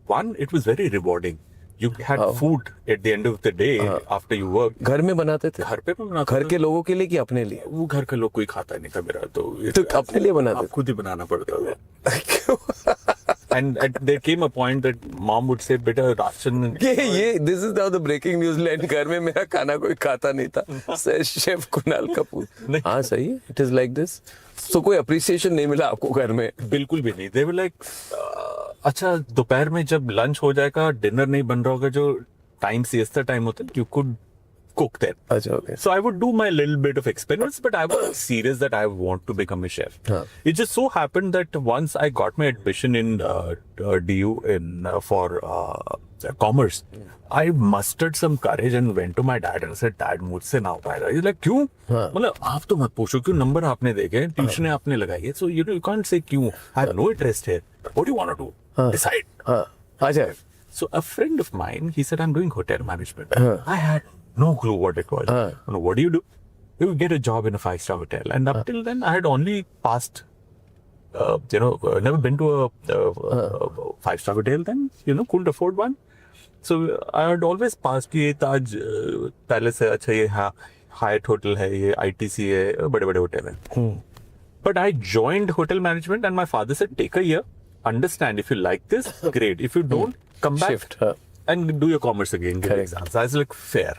One, it was very rewarding. You had food at the end of the day after you worked. घर में बनाते थे? घर पे बनाते थे. घर के लोगों के लिए कि अपने लिए? वो घर के लोग कोई खाता नहीं था मेरा तो अपने लिए बनाते थे? खुद ही बनाना पड़ता था. And there came a point that mom would say, "Beta ration." This is now the breaking news land. घर में मेरा खाना कोई खाता नहीं था. Chef कुणाल कपूर. हाँ सही है. It is like this. So कोई appreciation नहीं मिला आपको घर में? बिल्कुल भी नहीं. They were like, अच्छा दोपहर में जब लंच हो जाएगा, डिनर नहीं बन रहा होगा, जो टाइम सिएस्ता टाइम होता है, you could cook then. Okay. So I would do my little bit of experiments, but I was serious that I want to become a chef. It just so happened that once I got my admission in DU for commerce, I mustered some courage and went to my dad and said, "Dad, मुझसे ना हो पाएगा." He's like, "क्यों?" मतलब आप तो मत पूछो क्यों, नंबर आपने देखे, ट्यूशन आपने लगाई है, so you can't say क्यों. I have no interest here. What do you want to do? Decide. अच्छा. So a friend of mine, he said, "I'm doing hotel management." I had no clue what it was. What do? You get a job in a 5-star hotel. And up till then, I had only passed, never been to a 5-star hotel then, couldn't afford one. So I had always passed कि ये ताज palace है, अच्छा ये Hyatt hotel है, ये ITC है, बड़े-बड़े hotel हैं. But I joined hotel management and my father said, "Take a year, understand. If you like this, great. If you don't, come back." Shift. And do your commerce again, get exams. I was like, fair.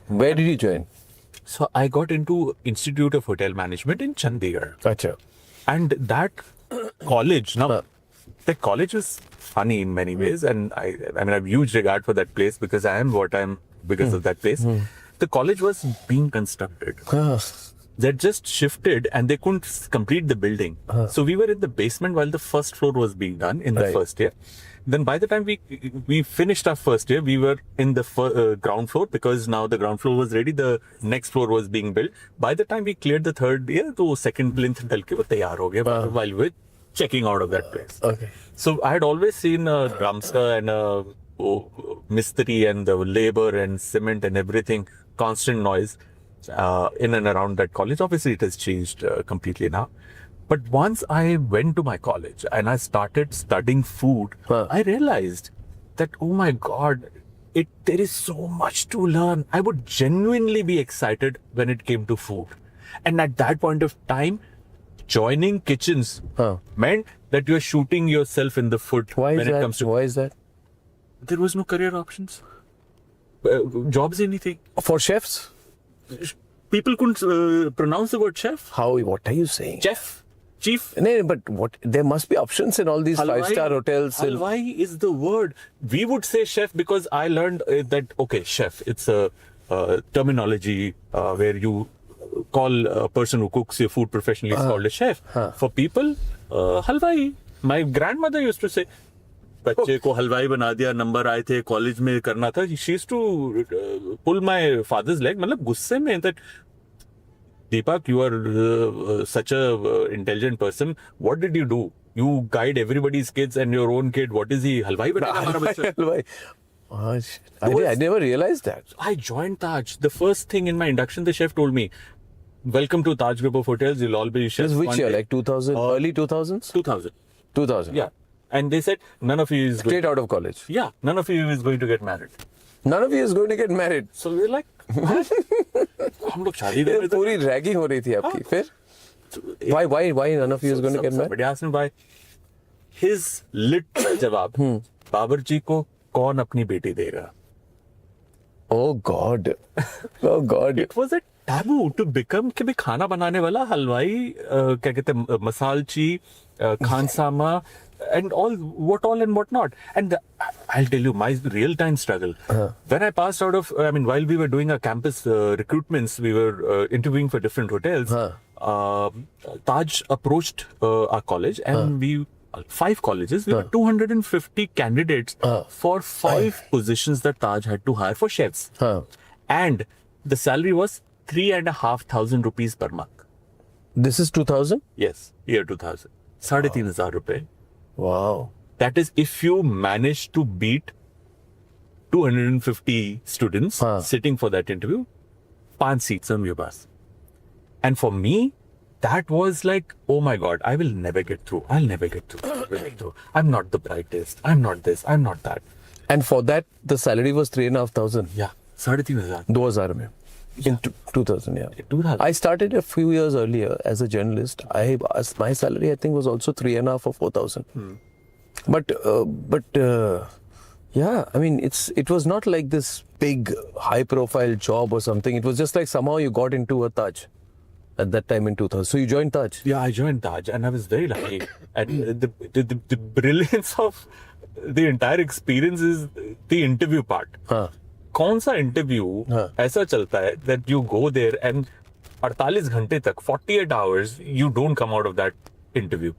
Where did you join? So I got into Institute of Hotel Management in Chandigarh. Achha. And that college, that college was funny in many ways, and I have huge regard for that place because I am what I am because of that place. The college was being constructed. They just shifted and they couldn't complete the building. So we were in the basement while the first floor was being done in the first year. Then by the time we finished our first year, we were in the ground floor because now the ground floor was ready. The next floor was being built. By the time we cleared the third year, the second plinth dal ke wo taiyar ho gaya while we were checking out of that place. Okay. So I had always seen a drumster and a mistri and the labor and cement and everything, constant noise. in and around that college. Obviously, it has changed completely now. But once I went to my college and I started studying food, I realized that, oh my God, there is so much to learn. I would genuinely be excited when it came to food. And at that point of time, joining kitchens meant that you're shooting yourself in the foot. Why when is it that? comes to Why is that? There was no career options. Jobs, anything. For chefs? People couldn't pronounce the word chef. How? What are you saying? Chef. Chief. No, but what? There must be options in all these five-star hotels. Halwai is the word. We would say chef because I learned that, okay, chef, it's a terminology where you call a person who cooks your food professionally is called a chef. For people, halwai. My grandmother used to say, बच्चे को हलवाई बना दिया, number आए थे, college में करना था. She used to pull my father's leg, मतलब गुस्से में, that Deepak, you are such a intelligent person. What did you do? You guide everybody's kids and your own kid. What is he? Halwai banega hamara bachcha. Halwai. I never realized that. I joined Taj. The first thing in my induction, the chef told me, welcome to Taj Group of Hotels. You'll all be chefs. Which year? Like 2000? Early 2000s? 2000. 2000. Yeah. And they said, none of you is straight out of college. Yeah. None of you is going to get married. None of you is going to get married. So we're like, हम लोग शादी कर रहे थे. पूरी ragging हो रही थी आपकी. फिर? Why none of you is going to get married? Somebody asked me why. His literal जवाब, बाबरची को कौन अपनी बेटी देगा? Oh God. Oh God. It was a taboo to become कि भी खाना बनाने वाला हलवाई, क्या कहते हैं, मसालची, खानसामा, and all and what not. And I'll tell you my real time struggle. When I passed out of, while we were doing our campus recruitments, we were interviewing for different hotels. Taj approached our college and we 5 colleges. We were 250 candidates for 5 positions that Taj had to hire for chefs. And the salary was 3,500 rupees per month. This is 2000? Yes, year 2000. 3,500 rupees. Wow. That is if you manage to beat 250 students sitting for that interview, 5 seats on your bus. And for me, that was like, oh my God, I will never get through. I'll never get through. I'm not the brightest. I'm not this. I'm not that. And for that, the salary was 3,500. Yeah. 3,500. 2000 mein. In 2000, yeah. 2000. I started a few years earlier as a journalist. My salary, I think, was also 3,500 or 4,000. But yeah, it was not like this big, high-profile job or something. It was just like somehow you got into a Taj at that time in 2000. So you joined Taj? Yeah, I joined Taj, and I was very lucky. And the brilliance of the entire experience is the interview part. कौन सा interview ऐसा चलता है that you go there and 48 घंटे तक 48 hours you don't come out of that interview.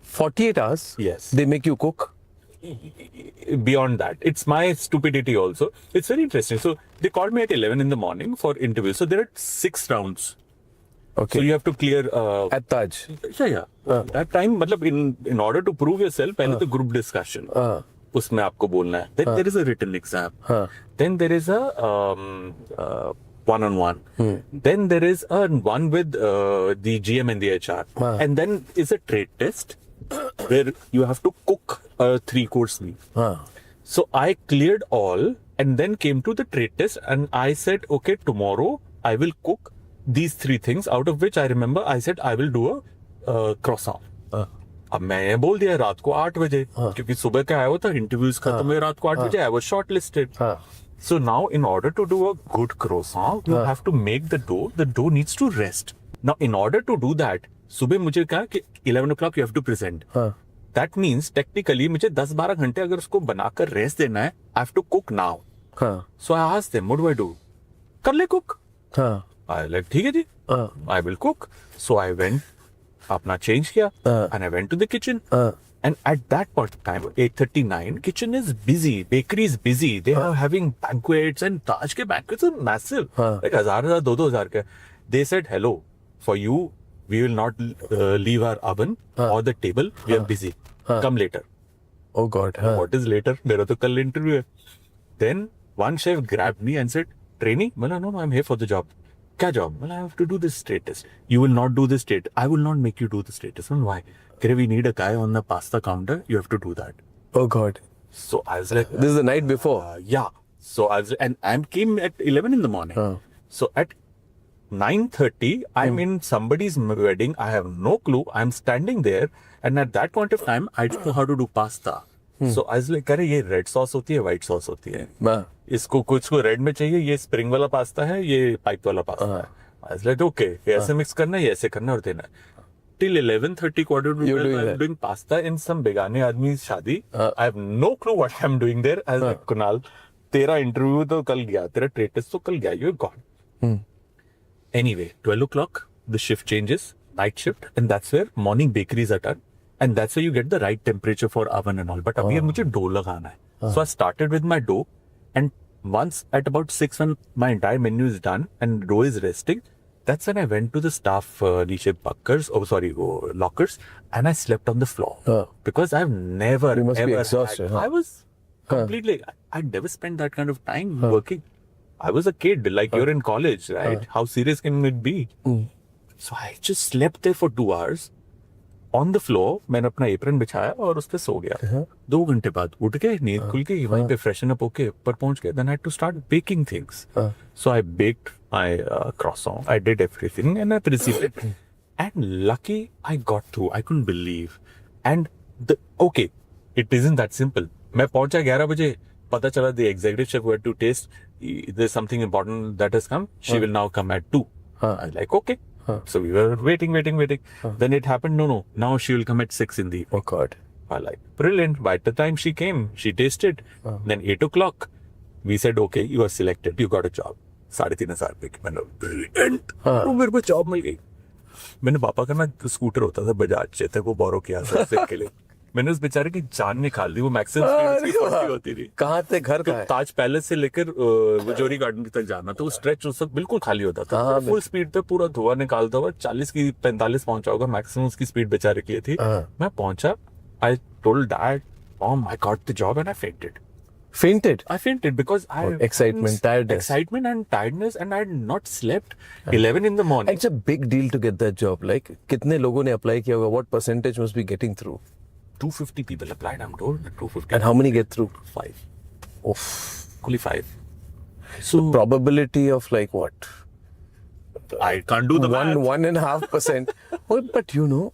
48 hours? Yes. They make you cook? Beyond that, it's my stupidity also. It's very interesting. So they called me at 11 in the morning for interview. So there are 6 rounds. Okay. So you have to clear at Taj. Yeah. That time, मतलब in order to prove yourself, पहले तो group discussion. उसमें आपको बोलना है. Then there is a written exam. Then there is a one-on-one. Then there is a one with the GM and the HR. And then is a trade test where you have to cook a 3-course meal. So I cleared all and then came to the trade test and I said, okay, tomorrow I will cook these 3 things, out of which I remember I said I will do a croissant. अब मैं बोल दिया रात को 8 बजे क्योंकि सुबह का आया हुआ था, इंटरव्यूज खत्म हुए रात को 8 बजे, I was shortlisted. So now in order to do a good croissant, you have to make the dough needs to rest. Now in order to do that, सुबह मुझे कहा कि 11 o'clock you have to present. That means technically मुझे 10-12 घंटे अगर उसको बनाकर rest देना है, I have to cook now. So I asked them, what do I do? कर ले cook. I like, ठीक है जी, I will cook. So I went, अपना change किया, and I went to the kitchen. And at that point of time, 8:39, kitchen is busy, bakery is busy. They are having banquets and Taj ke banquets are massive. Like 1,000, 2,000 ke. They said, hello, for you, we will not leave our oven or the table. We are busy. Come later. Oh God. What is later? मेरा तो कल interview है. Then one chef grabbed me and said, trainee? No, I'm here for the job. क्या job? Well, I have to do this straight test. You will not do this straight. I will not make you do the straight test. Well, why? We need a guy on the pasta counter. You have to do that. Oh God. So I was like, this is the night before. Yeah. So I was, and I came at 11 in the morning. So at 9:30, I'm in somebody's wedding. I have no clue. I'm standing there, and at that point of time, I don't know how to do pasta. So I was like, अरे ये red sauce होती है, white sauce होती है. इसको कुछ को red में चाहिए, ये spring वाला pasta है, ये pipe वाला pasta है. I was like, okay, ये ऐसे mix करना है, ये ऐसे करना है और देना है. Till 11:30, quarter to 12, I'm doing pasta in some begane आदमी शादी. I have no clue what I'm doing there. I was like, Kunal, तेरा interview तो कल गया, तेरा trade test तो कल गया, you're gone. Anyway, 12 o'clock, the shift changes, night shift, and that's where morning bakeries are done. And that's where you get the right temperature for oven and all. But abhi mujhe dough lagana hai. So I started with my dough, and once at about 6 when my entire menu is done and dough is resting, that's when I went to the staff lockers, and I slept on the floor. Because I've never, you must ever be exhausted. I was completely, I'd never spent that kind of time working. I was a kid, like you're in college, right? How serious can it be? So I just slept there for 2 hours. On the floor, मैंने अपना apron बिछाया और उस पे सो गया. 2 घंटे बाद उठ के नींद खुल के वहीं पे फ्रेशन अप होके ऊपर पहुंच गए. Then I had to start baking things. So I baked my croissant. I did everything and I received it. And lucky I got through. I couldn't believe. And it isn't that simple. मैं पहुंचा 11 बजे. पता चला the executive chef who had to taste. There's something important that has come. She will now come at 2. I was like, okay. So we were waiting. Then it happened, no. Now she will come at 6 in the evening. Oh God. I like, brilliant. By the time she came, she tasted. Then 8 o'clock, we said, okay, you are selected. You got a job. 3,500 पे. मैंने brilliant. तो मेरे को job मिल गई. मैंने पापा का ना स्कूटर होता था बजाज चेतक को बोरो किया था के लिए. मैंने उस बेचारे की जान निकाल दी. वो मैक्सिमम स्पीड 40 होती थी. कहाँ थे घर का? ताज पैलेस से लेकर वजोरी गार्डन तक जाना. तो वो स्ट्रेच उस वक्त बिल्कुल खाली होता था. फुल स्पीड पे पूरा धुआं निकालता हुआ 40 की 45 पहुंचा होगा मैक्सिमम उसकी स्पीड बेचारे की थी. मैं पहुंचा. I told dad, Mom, I got the job and I fainted. Fainted? I fainted because excitement, tiredness. Excitement and tiredness, and I had not slept 11 in the morning. It's a big deal to get that job. Like, कितने लोगों ने apply किया होगा? What percentage must be getting through? 250 people applied, I'm told. 250. And how many get through? 5. Oh. Only 5. So the probability of like what? I can't do the math. 1.5%. But you know,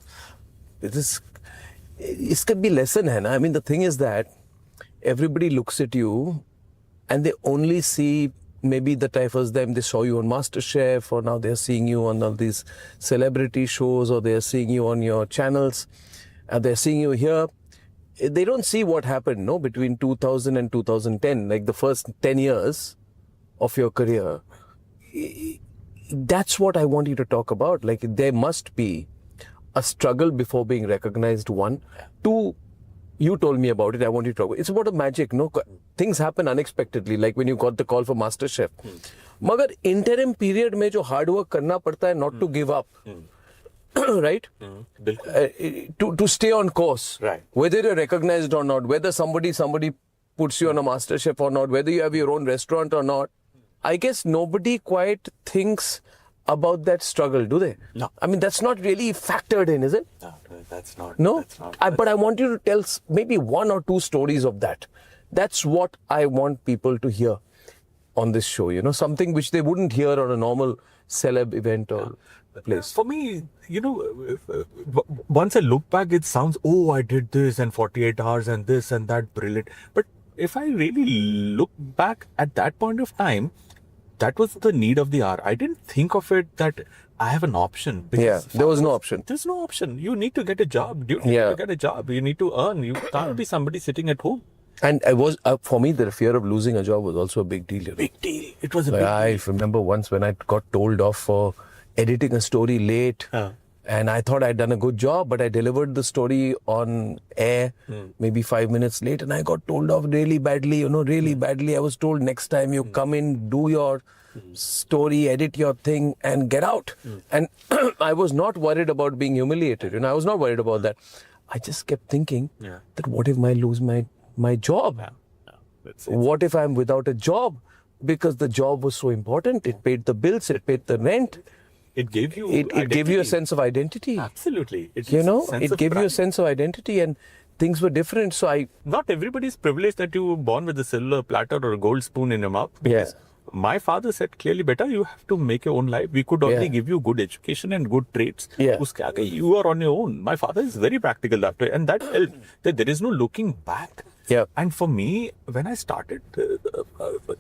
this could be lesson hai na? I mean, the thing is that everybody looks at you and they only see maybe the first time they saw you on MasterChef, or now they're seeing you on all these celebrity shows, or they're seeing you on your channels. They're seeing you here. They don't see what happened, no, between 2000 and 2010, like the first 10 years of your career. That's what I want you to talk about. Like, there must be a struggle before being recognized, 1. 2, you told me about it. I want you to talk about it. It's about a magic, no? Things happen unexpectedly, like when you got the call for MasterChef. Magar interim period mein jo hard work karna padta hai not to give up. Right? To stay on course. Right. Whether you're recognized or not, whether somebody puts you on a MasterChef or not, whether you have your own restaurant or not, I guess nobody quite thinks about that struggle, do they? No. I mean, that's not really factored in, is it? No, that's not. No? That's not. But I want you to tell maybe 1 or 2 stories of that. That's what I want people to hear on this show, you know, something which they wouldn't hear on a normal celeb event or place. For me, you know, once I look back, it sounds, oh, I did this and 48 hours and this and that, brilliant. But if I really look back at that point of time, that was the need of the hour. I didn't think of it that I have an option. Yeah, there was no option. There's no option. You need to get a job. You need to get a job. You need to earn. You can't be somebody sitting at home. And I was, for me, the fear of losing a job was also a big deal. You know? Big deal. It was a big deal. I remember once when I got told off for editing a story late. And I thought I'd done a good job, but I delivered the story on air maybe 5 minutes late, and I got told off really badly, you know, really badly. I was told next time you come in, do your story, edit your thing and get out. And I was not worried about being humiliated, you know, I was not worried about that. I just kept thinking that what if I lose my job? What if I'm without a job? because the job was so important. It paid the bills, it paid the rent. It gave you it gave you a sense of identity. Absolutely. It gave you a sense of identity, and things were different. So not everybody is privileged that you were born with a silver platter or a gold spoon in your mouth. Yeah. My father said clearly, "Beta, you have to make your own life. We could only give you good education and good traits. Uske aage you are on your own." My father is very practical that way, and that helped. That there is no looking back. Yeah. And for me, when I started,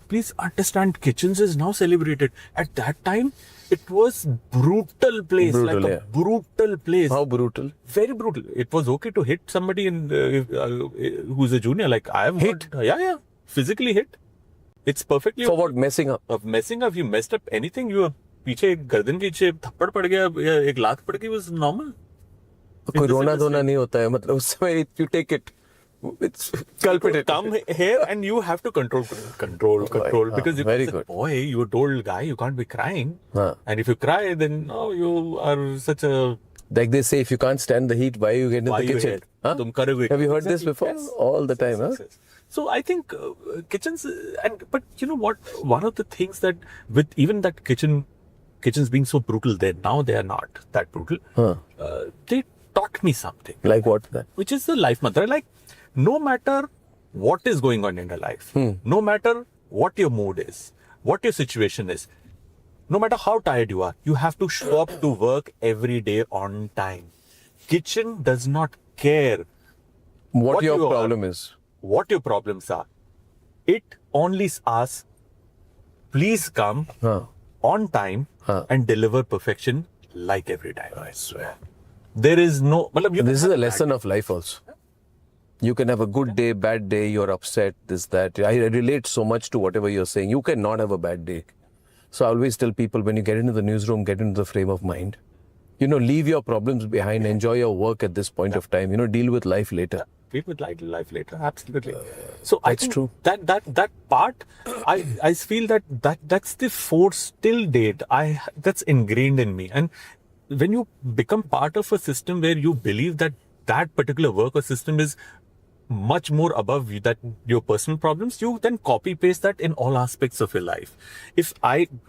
please understand, kitchens is now celebrated. At that time, it was brutal place, brutal place. How brutal? Very brutal. It was okay to hit somebody who's a junior. Like I have hit. Physically hit. It's perfectly for what? Messing up. Messing up. You messed up anything. You were पीछे गर्दन के पीछे थप्पड़ पड़ गया या एक लात पड़ गई was normal. कोई रोना धोना नहीं होता है. मतलब उस समय you take it. It's culprit. Come here and you have to control because if it's a boy, you're told guy you can't be crying, and if you cry then you are such a, like they say, if you can't stand the heat, why you get in the kitchen? Have you heard this before? Yes. All the time, huh? Yes. So I think kitchens, but you know what? One of the things that with even that kitchens being so brutal, now they are not that brutal. They taught me something. Like what? Which is the life mantra. Like, no matter what is going on in your life, no matter what your mood is, what your situation is, no matter how tired you are, you have to show up to work every day on time. Kitchen does not care what your problem is, what your problems are. It only asks, please come on time and deliver perfection like every time. I swear. There is no... This is a lesson of life also. You can have a good day, bad day, you're upset, this, that. I relate so much to whatever you're saying. You cannot have a bad day. So I always tell people, when you get into the newsroom, get into the frame of mind. You know, leave your problems behind, enjoy your work at this point of time. You know, deal with life later. Deal with life later, absolutely. So that's I think true. That part, I feel that's the force till date. That's ingrained in me. And when you become part of a system where you believe that particular work or system is much more above you, that your personal problems, you then copy paste that in all aspects of your life.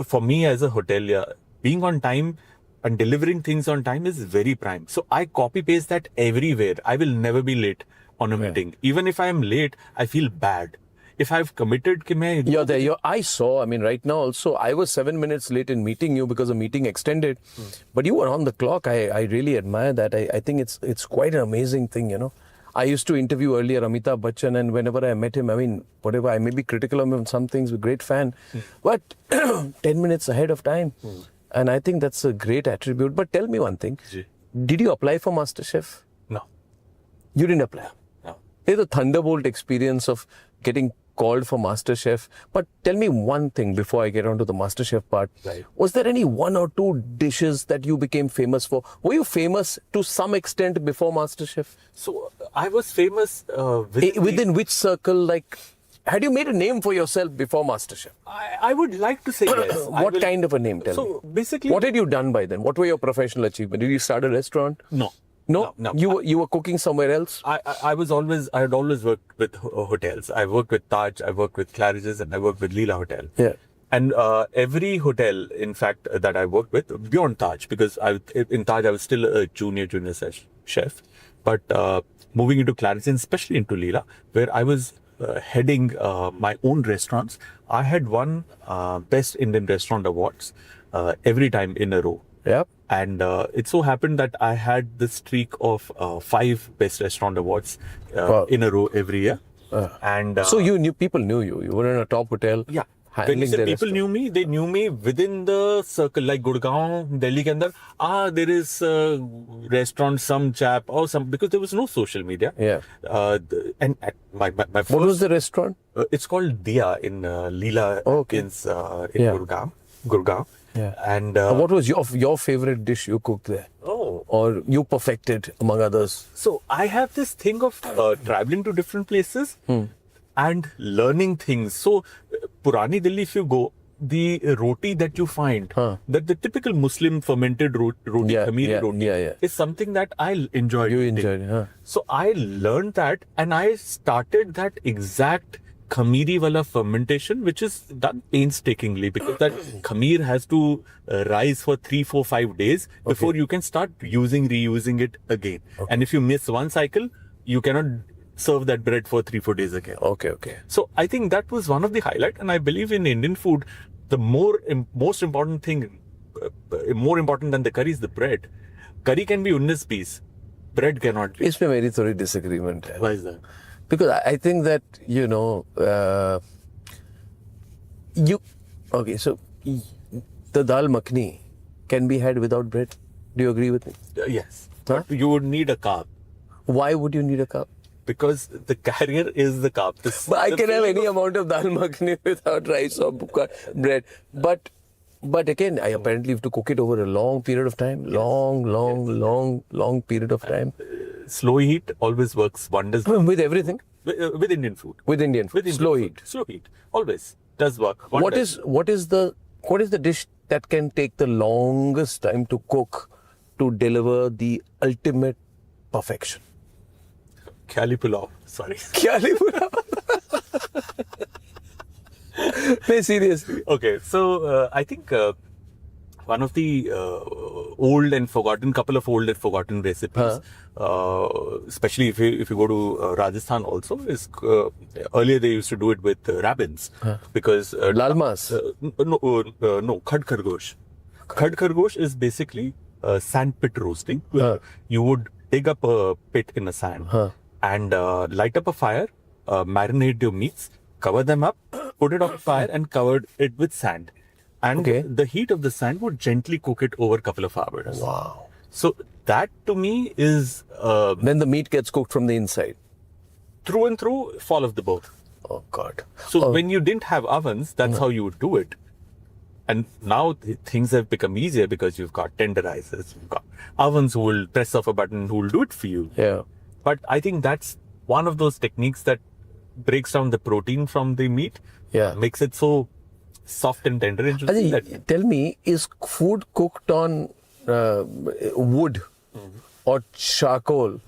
For me as a hotelier, being on time and delivering things on time is very prime. So I copy paste that everywhere. I will never be late on a meeting. Even if I am late, I feel bad. If I've committed, you're there. I saw, right now also, I was 7 minutes late in meeting you because the meeting extended. But you were on the clock. I really admire that. I think it's quite an amazing thing, you know. I used to interview earlier Amitabh Bachchan, and whenever I met him, whatever, I may be critical of him on some things, a great fan, but 10 minutes ahead of time. And I think that's a great attribute. But tell me one thing. Did you apply for MasterChef? No. You didn't apply? No. There's the Thunderbolt experience of getting called for MasterChef. But tell me one thing before I get on to the MasterChef part. Right. Was there any one or two dishes that you became famous for? Were you famous to some extent before MasterChef? So I was famous within which circle? Like, had you made a name for yourself before MasterChef? I would like to say yes. What kind of a name? Tell me. Basically, what had you done by then? What were your professional achievements? Did you start a restaurant? No. No. You were cooking somewhere else? I had always worked with hotels. I worked with Taj, I worked with Claridge's, and I worked with Leela Hotel. Yeah. And every hotel, in fact, that I worked with, beyond Taj, because in Taj I was still a junior chef. But moving into Claridge's, and especially into Leela, where I was heading my own restaurants, I had won Best Indian Restaurant Awards every time in a row. Yep. And it so happened that I had the streak of 5 Best Restaurant Awards in a row every year. And so people knew you. You were in a top hotel. Yeah. When you say people knew me, they knew me within the circle, like Gurgaon, Delhi ke andar. There is a restaurant, some chap or some, because there was no social media. Yeah. And at my first, what was the restaurant? It's called Diya in Leela in Gurgaon. Yeah. And what was your favorite dish you cooked there? Oh. Or you perfected, among others? So I have this thing of traveling to different places and learning things. So Purani Delhi, if you go, the roti that you find, that the typical Muslim fermented roti, khamiri roti, is something that I enjoyed. You enjoyed, huh? So I learned that, and I started that exact khamiri wala fermentation, which is done painstakingly, because that khamir has to rise for 3, 4, 5 days before you can start reusing it again. And if you miss one cycle, you cannot serve that bread for 3, 4 days again. Okay. So I think that was one of the highlight, and I believe in Indian food, the most important thing, more important than the curry, is the bread. Curry can be 19 piece, bread cannot be. इसमें मेरी थोड़ी disagreement है. Why is that? Because I think that, so the dal makhni can be had without bread. Do you agree with me? Yes. Huh? But you would need a carb. Why would you need a carb? Because the carrier is the carb. But I can have any amount of dal makhni without rice or bread. But again, I apparently have to cook it over a long period of time. Long period of time. Slow heat always works wonders. With everything? With Indian food. With Indian food. Slow heat. Slow heat. Always does work wonders. What is the dish that can take the longest time to cook to deliver the ultimate perfection? Khali pulao. Sorry. Khali pulao. No, seriously. Okay, so I think one of the couple of old and forgotten recipes, especially if you go to Rajasthan also, is earlier they used to do it with rabbins, because lal mas. No, khad khargosh. Khad khargosh is basically sand pit roasting. You would dig up a pit in a sand and light up a fire, marinate your meats, cover them up, put it on fire and covered it with sand. And the heat of the sand would gently cook it over a couple of hours. Wow. So that to me is... then the meat gets cooked from the inside. Through and through, fall of the boat. Oh God. So when you didn't have ovens, that's how you would do it. And now things have become easier because you've got tenderizers, you've got ovens who will press off a button, who will do it for you. Yeah. But I think that's one of those techniques that breaks down the protein from the meat. Yeah. Makes it so soft and tender. Tell me, is food cooked on wood or charcoal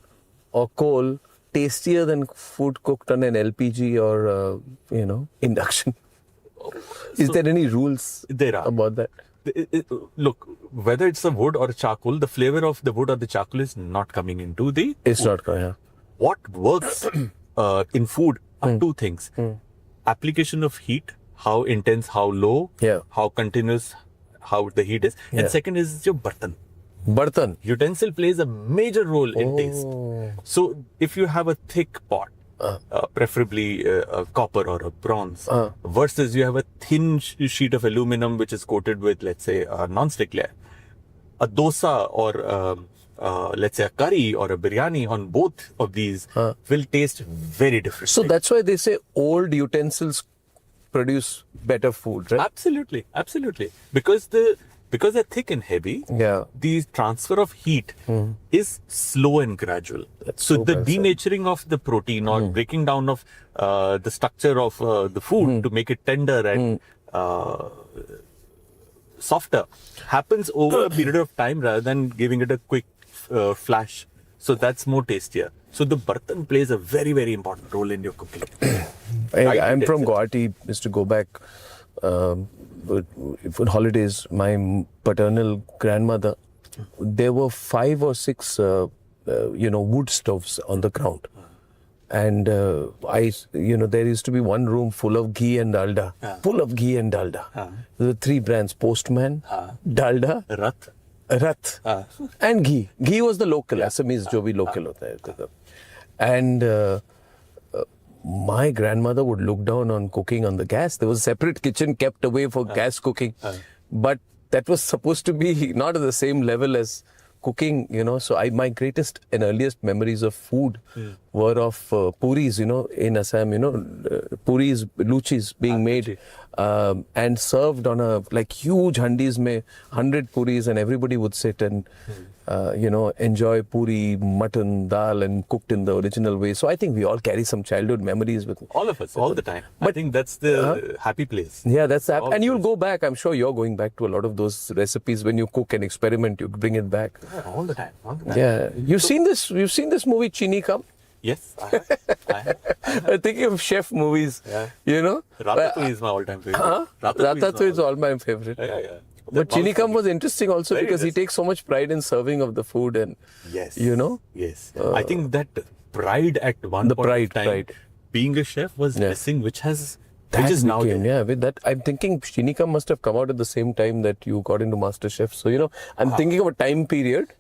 or coal tastier than food cooked on an LPG or induction? Is there any rules about that? Look, whether it's a wood or a charcoal, the flavor of the wood or the charcoal is not coming into the It's food. not coming, yeah. What works in food are two things. Application of heat, how intense, how low, how continuous, how the heat is. And second is your bartan. Bartan? Utensil plays a major role in taste. So if you have a thick pot, preferably a copper or a bronze, versus you have a thin sheet of aluminum which is coated with, let's say, a non-stick layer, a dosa or let's say a curry or a biryani on both of these will taste very different. So that's why they say old utensils produce better food, right? Absolutely. Because they're thick and heavy, the transfer of heat is slow and gradual. So the denaturing of the protein or breaking down of the structure of the food to make it tender and softer happens over a period of time rather than giving it a quick flash. So that's more tastier. So the bartan plays a very, very important role in your cooking. I'm from Guwahati, used to go back for holidays. My paternal grandmother, there were 5 or 6, wood stoves on the ground. And there used to be one room full of ghee and dalda. There were 3 brands: Postman, Dalda, Rath, and ghee. Ghee was the local, Assamese jo bhi local hota hai. And my grandmother would look down on cooking on the gas. There was a separate kitchen kept away for gas cooking. But that was supposed to be not at the same level as cooking, So my greatest and earliest memories of food were of puris, in Assam, puris, luchis being made and served on a huge handis mein 100 puris, and everybody would sit and enjoy puri, mutton, dal, and cooked in the original way. So I think we all carry some childhood memories with all of us, all the time. But I think that's the happy place. Yeah, that's the and you'll go back. I'm sure you're going back to a lot of those recipes when you cook and experiment. You bring it back. Yeah, all the time. Yeah, you've seen this movie Chini Kam? Yes, I have. I'm thinking of chef movies, you know. Ratatouille is my all-time favorite. Ratatouille is all my favorite. Yeah. But Chinikam was interesting also Very because he takes so much pride in serving of the food and, Yes. you know. Yes. I think that pride at one point of time, being a chef was missing, which is now there. With that, I'm thinking Chinikam must have come out at the same time that you got into MasterChef. So, you know, I'm thinking of a time period,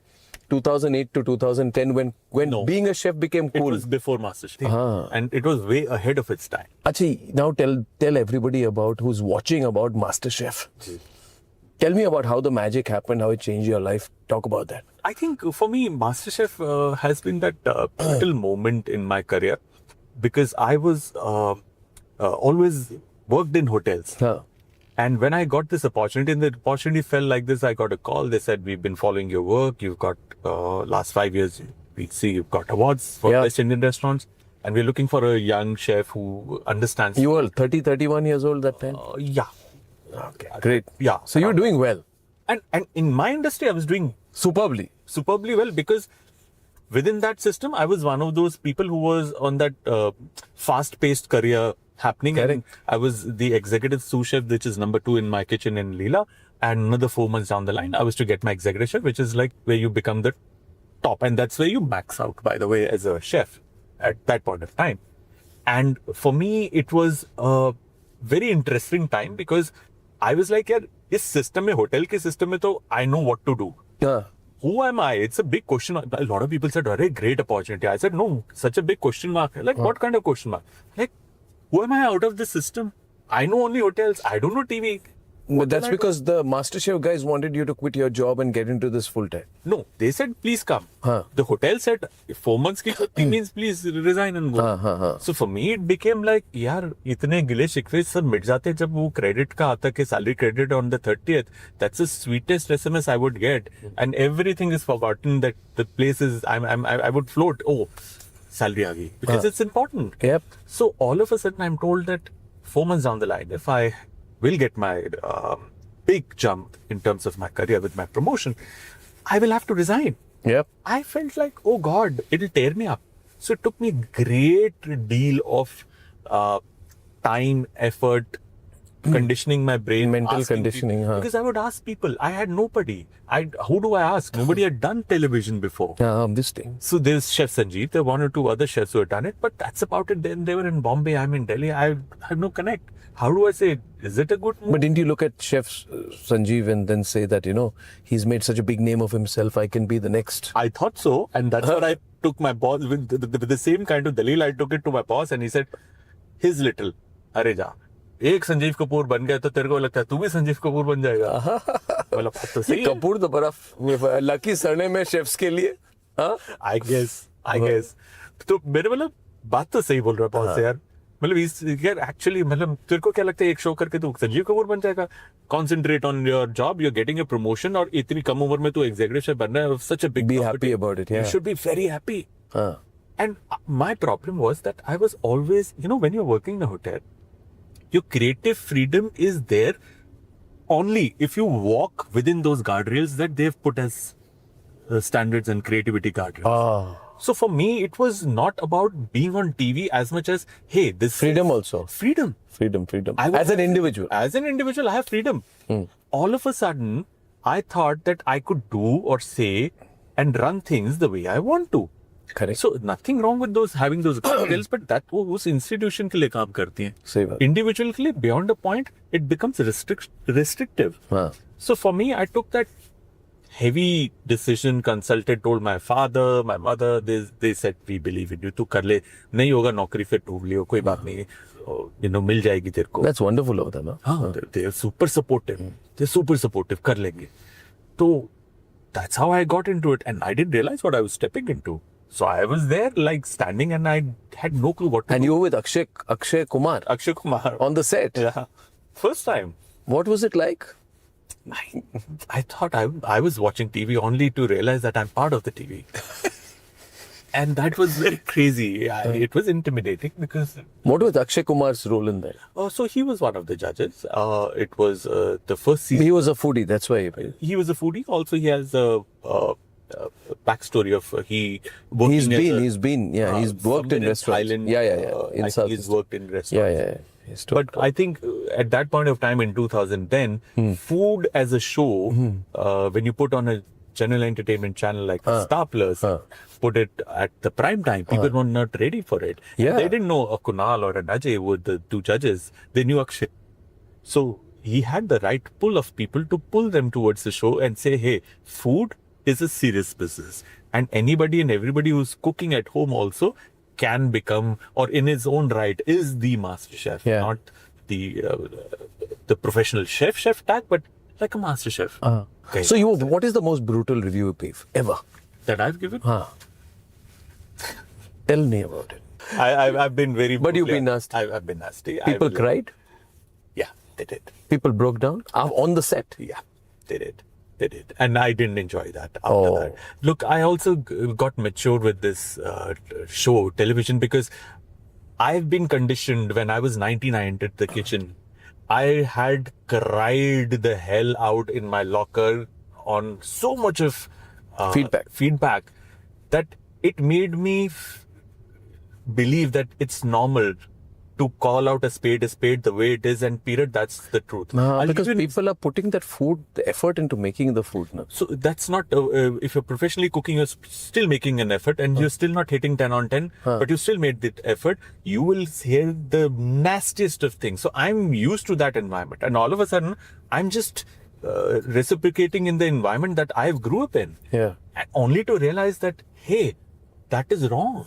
2008 to 2010, when being a chef became cool. It was before MasterChef. And it was way ahead of its time. Achha, now tell everybody about who's watching about MasterChef. Tell me about how the magic happened, how it changed your life. Talk about that. I think for me, MasterChef has been that pivotal moment in my career because I was always worked in hotels. And when I got this opportunity, and the opportunity felt like this, I got a call. They said, we've been following your work. You've got, last 5 years, we see you've got awards for Best Indian Restaurants. And we're looking for a young chef who understands. You were 30, 31 years old that time? Yeah. Okay, great. Yeah. So you're doing well. And in my industry, I was doing superbly well because within that system, I was one of those people who was on that fast-paced career happening. Correct. And I was the executive sous chef, which is number 2 in my kitchen in Leela. And another 4 months down the line, I was to get my executive chef, which is like where you become the top. And that's where you max out, by the way, as a chef at that point of time. And for me, it was a very interesting time because I was like, yaar, is system mein, hotel ke system mein to I know what to do. Who am I? It's a big question. A lot of people said, great opportunity. I said, no, such a big question mark. Like, what kind of question mark? Like, who am I out of the system? I know only hotels. I don't know TV. But that's because the MasterChef guys wanted you to quit your job and get into this full time. No, they said, please come. The hotel said, 4 months ki chhutti means please resign and go. So for me, it became like, yaar, itne gile shikwe sab mit jate jab wo credit ka aata ke salary credit on the 30th. That's the sweetest SMS I would get. And everything is forgotten that the place is, I would float. Oh, salary aa gayi. Because it's important. Yep. So all of a sudden, I'm told that 4 months down the line, if I will get my big jump in terms of my career with my promotion, I will have to resign. Yep. I felt like, oh God, it'll tear me up. So it took me great deal of time, effort, conditioning my brain. Mental conditioning. People, because I would ask people. I had nobody. Who do I ask? Nobody had done television before. This thing. So there's Chef Sanjeev. There are 1 or 2 other chefs who had done it. But that's about it. Then they were in Bombay. I'm in Delhi. I have no connect. How do I say, is it a good move? But didn't you look at Chef Sanjeev and then say that, you know, he's made such a big name of himself, I can be the next? I thought so. And that's what I took my boss, with the same kind of dalil, I took it to my boss and he said, he's little, अरे जा, एक संजीव कपूर बन गया तो तेरे को लगता है तू भी संजीव कपूर बन जाएगा? मतलब तो सही है। कपूर तो बड़ा लकी सरनेम में शेफ्स के लिए। I guess. तो मेरे मतलब बात तो सही बोल रहा है बहुत से यार। मतलब यार एक्चुअली मतलब तेरे को क्या लगता है एक शो करके तू संजीव कपूर बन जाएगा? Concentrate on your job. You're getting a promotion और इतनी कम उम्र में तू executive chef बन रहा है. Such a big. Be happy about it. Yeah. You should be very happy. And my problem was that I was always, you know, when you're working in a hotel, your creative freedom is there only if you walk within those guardrails that they've put as standards and creativity guardrails. So for me, it was not about being on TV as much as, hey, this freedom also. Freedom. As an individual. As an individual, I have freedom. All of a sudden, I thought that I could do or say and run things the way I want to. Correct. So nothing wrong with those having those guardrails, but that वो उस institution के लिए काम करती हैं. सही बात. Individual के लिए beyond a point, it becomes restrictive. So for me, I took that heavy decision, consulted, told my father, my mother, they said, we believe in you, तू कर ले, नहीं होगा नौकरी फिर ढूंढ लियो, कोई बात नहीं, you know, मिल जाएगी तेरे को. That's wonderful of them. They are super supportive. They're super supportive, कर लेंगे. So that's how I got into it, and I didn't realize what I was stepping into. So I was there like standing and I had no clue what to do. And you were with Akshay Kumar. Akshay Kumar. On the set. Yeah. First time. What was it like? I thought I was watching TV only to realize that I'm part of the TV. And that was very crazy. It was intimidating because... What was Akshay Kumar's role in that? So he was one of the judges. It was the first season. He was a foodie, that's why. He was a foodie. Also, he has a backstory of he's worked in restaurants. Thailand, In South he's worked in restaurants. Yeah. But I think at that point of time in 2010, food as a show, when you put on a general entertainment channel like Star Plus, put it at the prime time, people were not ready for it. Yeah. They didn't know a Kunal or a Ajay were the two judges. They knew Akshay. So he had the right pull of people to pull them towards the show and say, hey, food is a serious business. And anybody and everybody who's cooking at home also can become, or in his own right, is the master chef, not the professional chef tag, but like a master chef. Okay. So what is the most brutal review you gave ever? That I've given? Tell me about it. I've been very... But you've been nasty. I've been nasty. People cried? Yeah, they did. People broke down? On the set? Yeah, they did. And I didn't enjoy that after that. Look, I also got matured with this show, television, because I've been conditioned. When I was 19, I entered the kitchen. I had cried the hell out in my locker on so much of feedback that it made me believe that it's normal to call out a spade the way it is, and period, that's the truth. Because people are putting that food, the effort into making the food. No? So that's not, if you're professionally cooking, you're still making an effort and you're still not hitting 10 on 10, but you still made the effort, you will hear the nastiest of things. So I'm used to that environment. And all of a sudden, I'm just reciprocating in the environment that I grew up in. Yeah. And only to realize that, hey, that is wrong.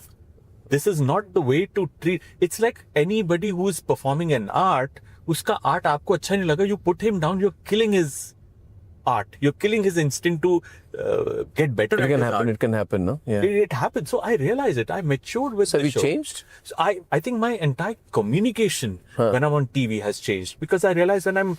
This is not the way to treat. It's like anybody who is performing an art, uska art aapko acha nahi laga, you put him down, you're killing his art. You're killing his instinct to get better at his art. It can happen, no? Yeah. It happens. So I realize it. I matured with the show. So you changed? So I think my entire communication when I'm on TV has changed, because I realize when I'm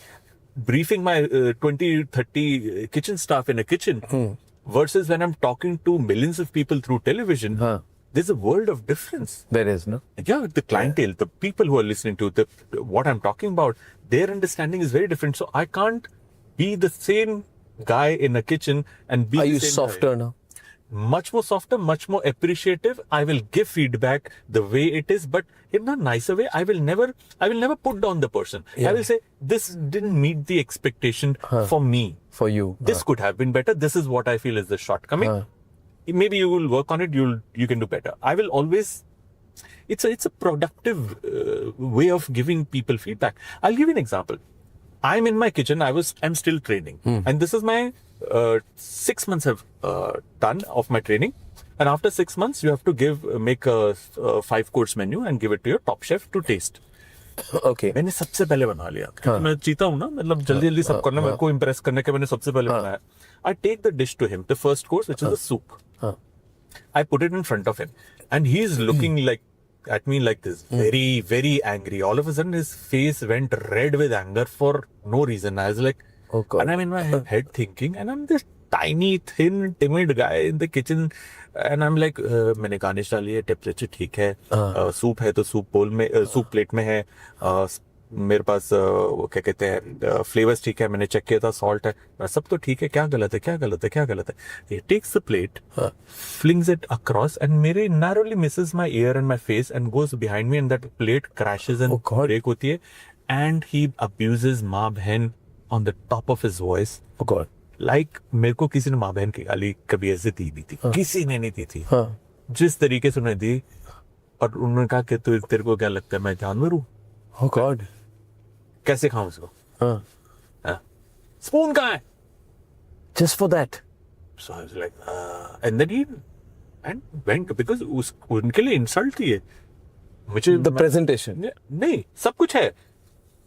briefing my 20, 30 kitchen staff in a kitchen versus when I'm talking to millions of people through television, there's a world of difference. There is, no? Yeah, the clientele, the people who are listening to what I'm talking about, their understanding is very different. So I can't be the same guy in a kitchen and be Are the you same softer guy. now? Much more softer, much more appreciative. I will give feedback the way it is, but in a nicer way. I will never put down the person. I will say, this didn't meet the expectation for me. For you. This could have been better. This is what I feel is the shortcoming. Maybe you will work on it. You can do better. I will always. It's a productive way of giving people feedback. I'll give you an example. I'm in my kitchen. I'm still training, and this is my 6 months have done of my training. And after 6 months, you have to make a 5-course menu and give it to your top chef to taste. Okay. मैंने सबसे पहले बना लिया. मैं चीता हूँ ना, मतलब जल्दी सब करना, मेरे को impress करने के मैंने सबसे पहले बनाया. I take the dish to him, the first course, which is the soup. I put it in front of him, and he's looking at me like this, very, very angry. All of a sudden, his face went red with anger for no reason. I was like, oh God. And I'm in my head thinking, and I'm this tiny, thin, timid guy in the kitchen, and I'm like, मैंने garnish डाली है, temperature ठीक है, soup है तो soup bowl में, soup plate में है, मेरे पास वो क्या कहते हैं, फ्लेवर्स ठीक है, मैंने चेक किया था, सॉल्ट है, सब तो ठीक है, क्या गलत है. He takes the plate, flings it across, and मेरे narrowly misses my ear and my face and goes behind me, and that plate crashes and break होती है, and he abuses माँ बहन on the top of his voice. Oh God. Like मेरे को किसी ने माँ बहन की गाली कभी ऐसे दी नहीं थी, किसी ने नहीं दी थी, जिस तरीके से उन्हें दी, और उन्होंने कहा कि तेरे को क्या लगता है मैं जानवर हूँ? Oh God. कैसे खाऊं उसको? स्पून कहाँ है? Just for that. So I was like, and then he went, because उनके लिए insult थी ये. मुझे the presentation. नहीं, सब कुछ है.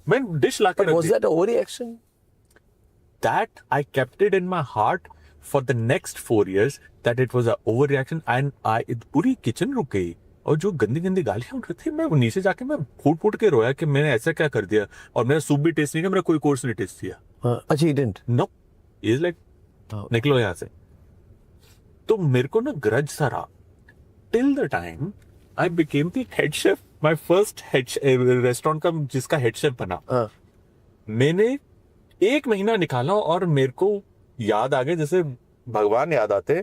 मैं dish लाके रख दी. Was that an overreaction? That I kept it in my heart for the next 4 years that it was an overreaction, and पूरी kitchen रुक गई. और जो गंदी गंदी गालियां उठ रही थी, मैं नीचे जाके मैं फूट के रोया कि मैंने ऐसा क्या कर दिया, और मेरा सूप भी टेस्ट नहीं किया, मेरा कोई कोर्स नहीं टेस्ट किया. अच्छा, he didn't. No, he is like, निकलो यहाँ से. तो मेरे को ना ग्रज सा रहा till the time I became the head chef, my first restaurant का जिसका head chef बना. मैंने 1 महीना निकाला और मेरे को याद आ गया जैसे भगवान याद आते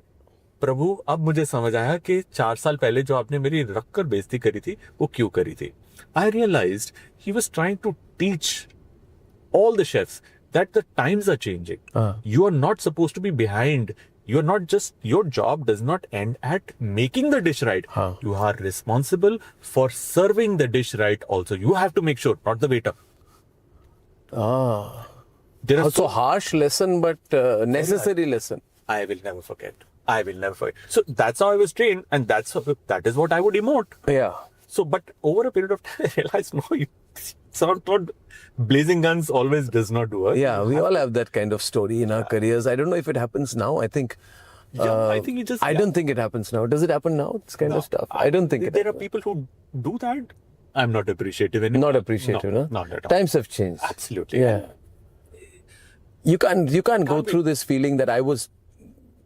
प्रभु अब मुझे समझ आया कि 4 साल पहले जो आपने मेरी रख कर बेइज्जती करी थी वो क्यों करी थी. I realized he was trying to teach all the chefs that the times are changing. You are not supposed to be behind. You're not just, your job does not end at making the dish right. You are responsible for serving the dish right also. You have to make sure, not the waiter. There are Also harsh lesson, but necessary lesson. I will never forget. I will never forget. So that's how I was trained, and that is what I would emote. Yeah. So, but over a period of time, I realized, no, it's not blazing guns always does not do it. Yeah, we all have that kind of story in our careers. I don't know if it happens now. I think. I think it just. I don't think it happens now. Does it happen now? This kind of stuff. I don't think there are people who do that. I'm not appreciative anymore. Not appreciative, no? Not at all. Times have changed. Absolutely. Yeah. You can't go through this feeling that I was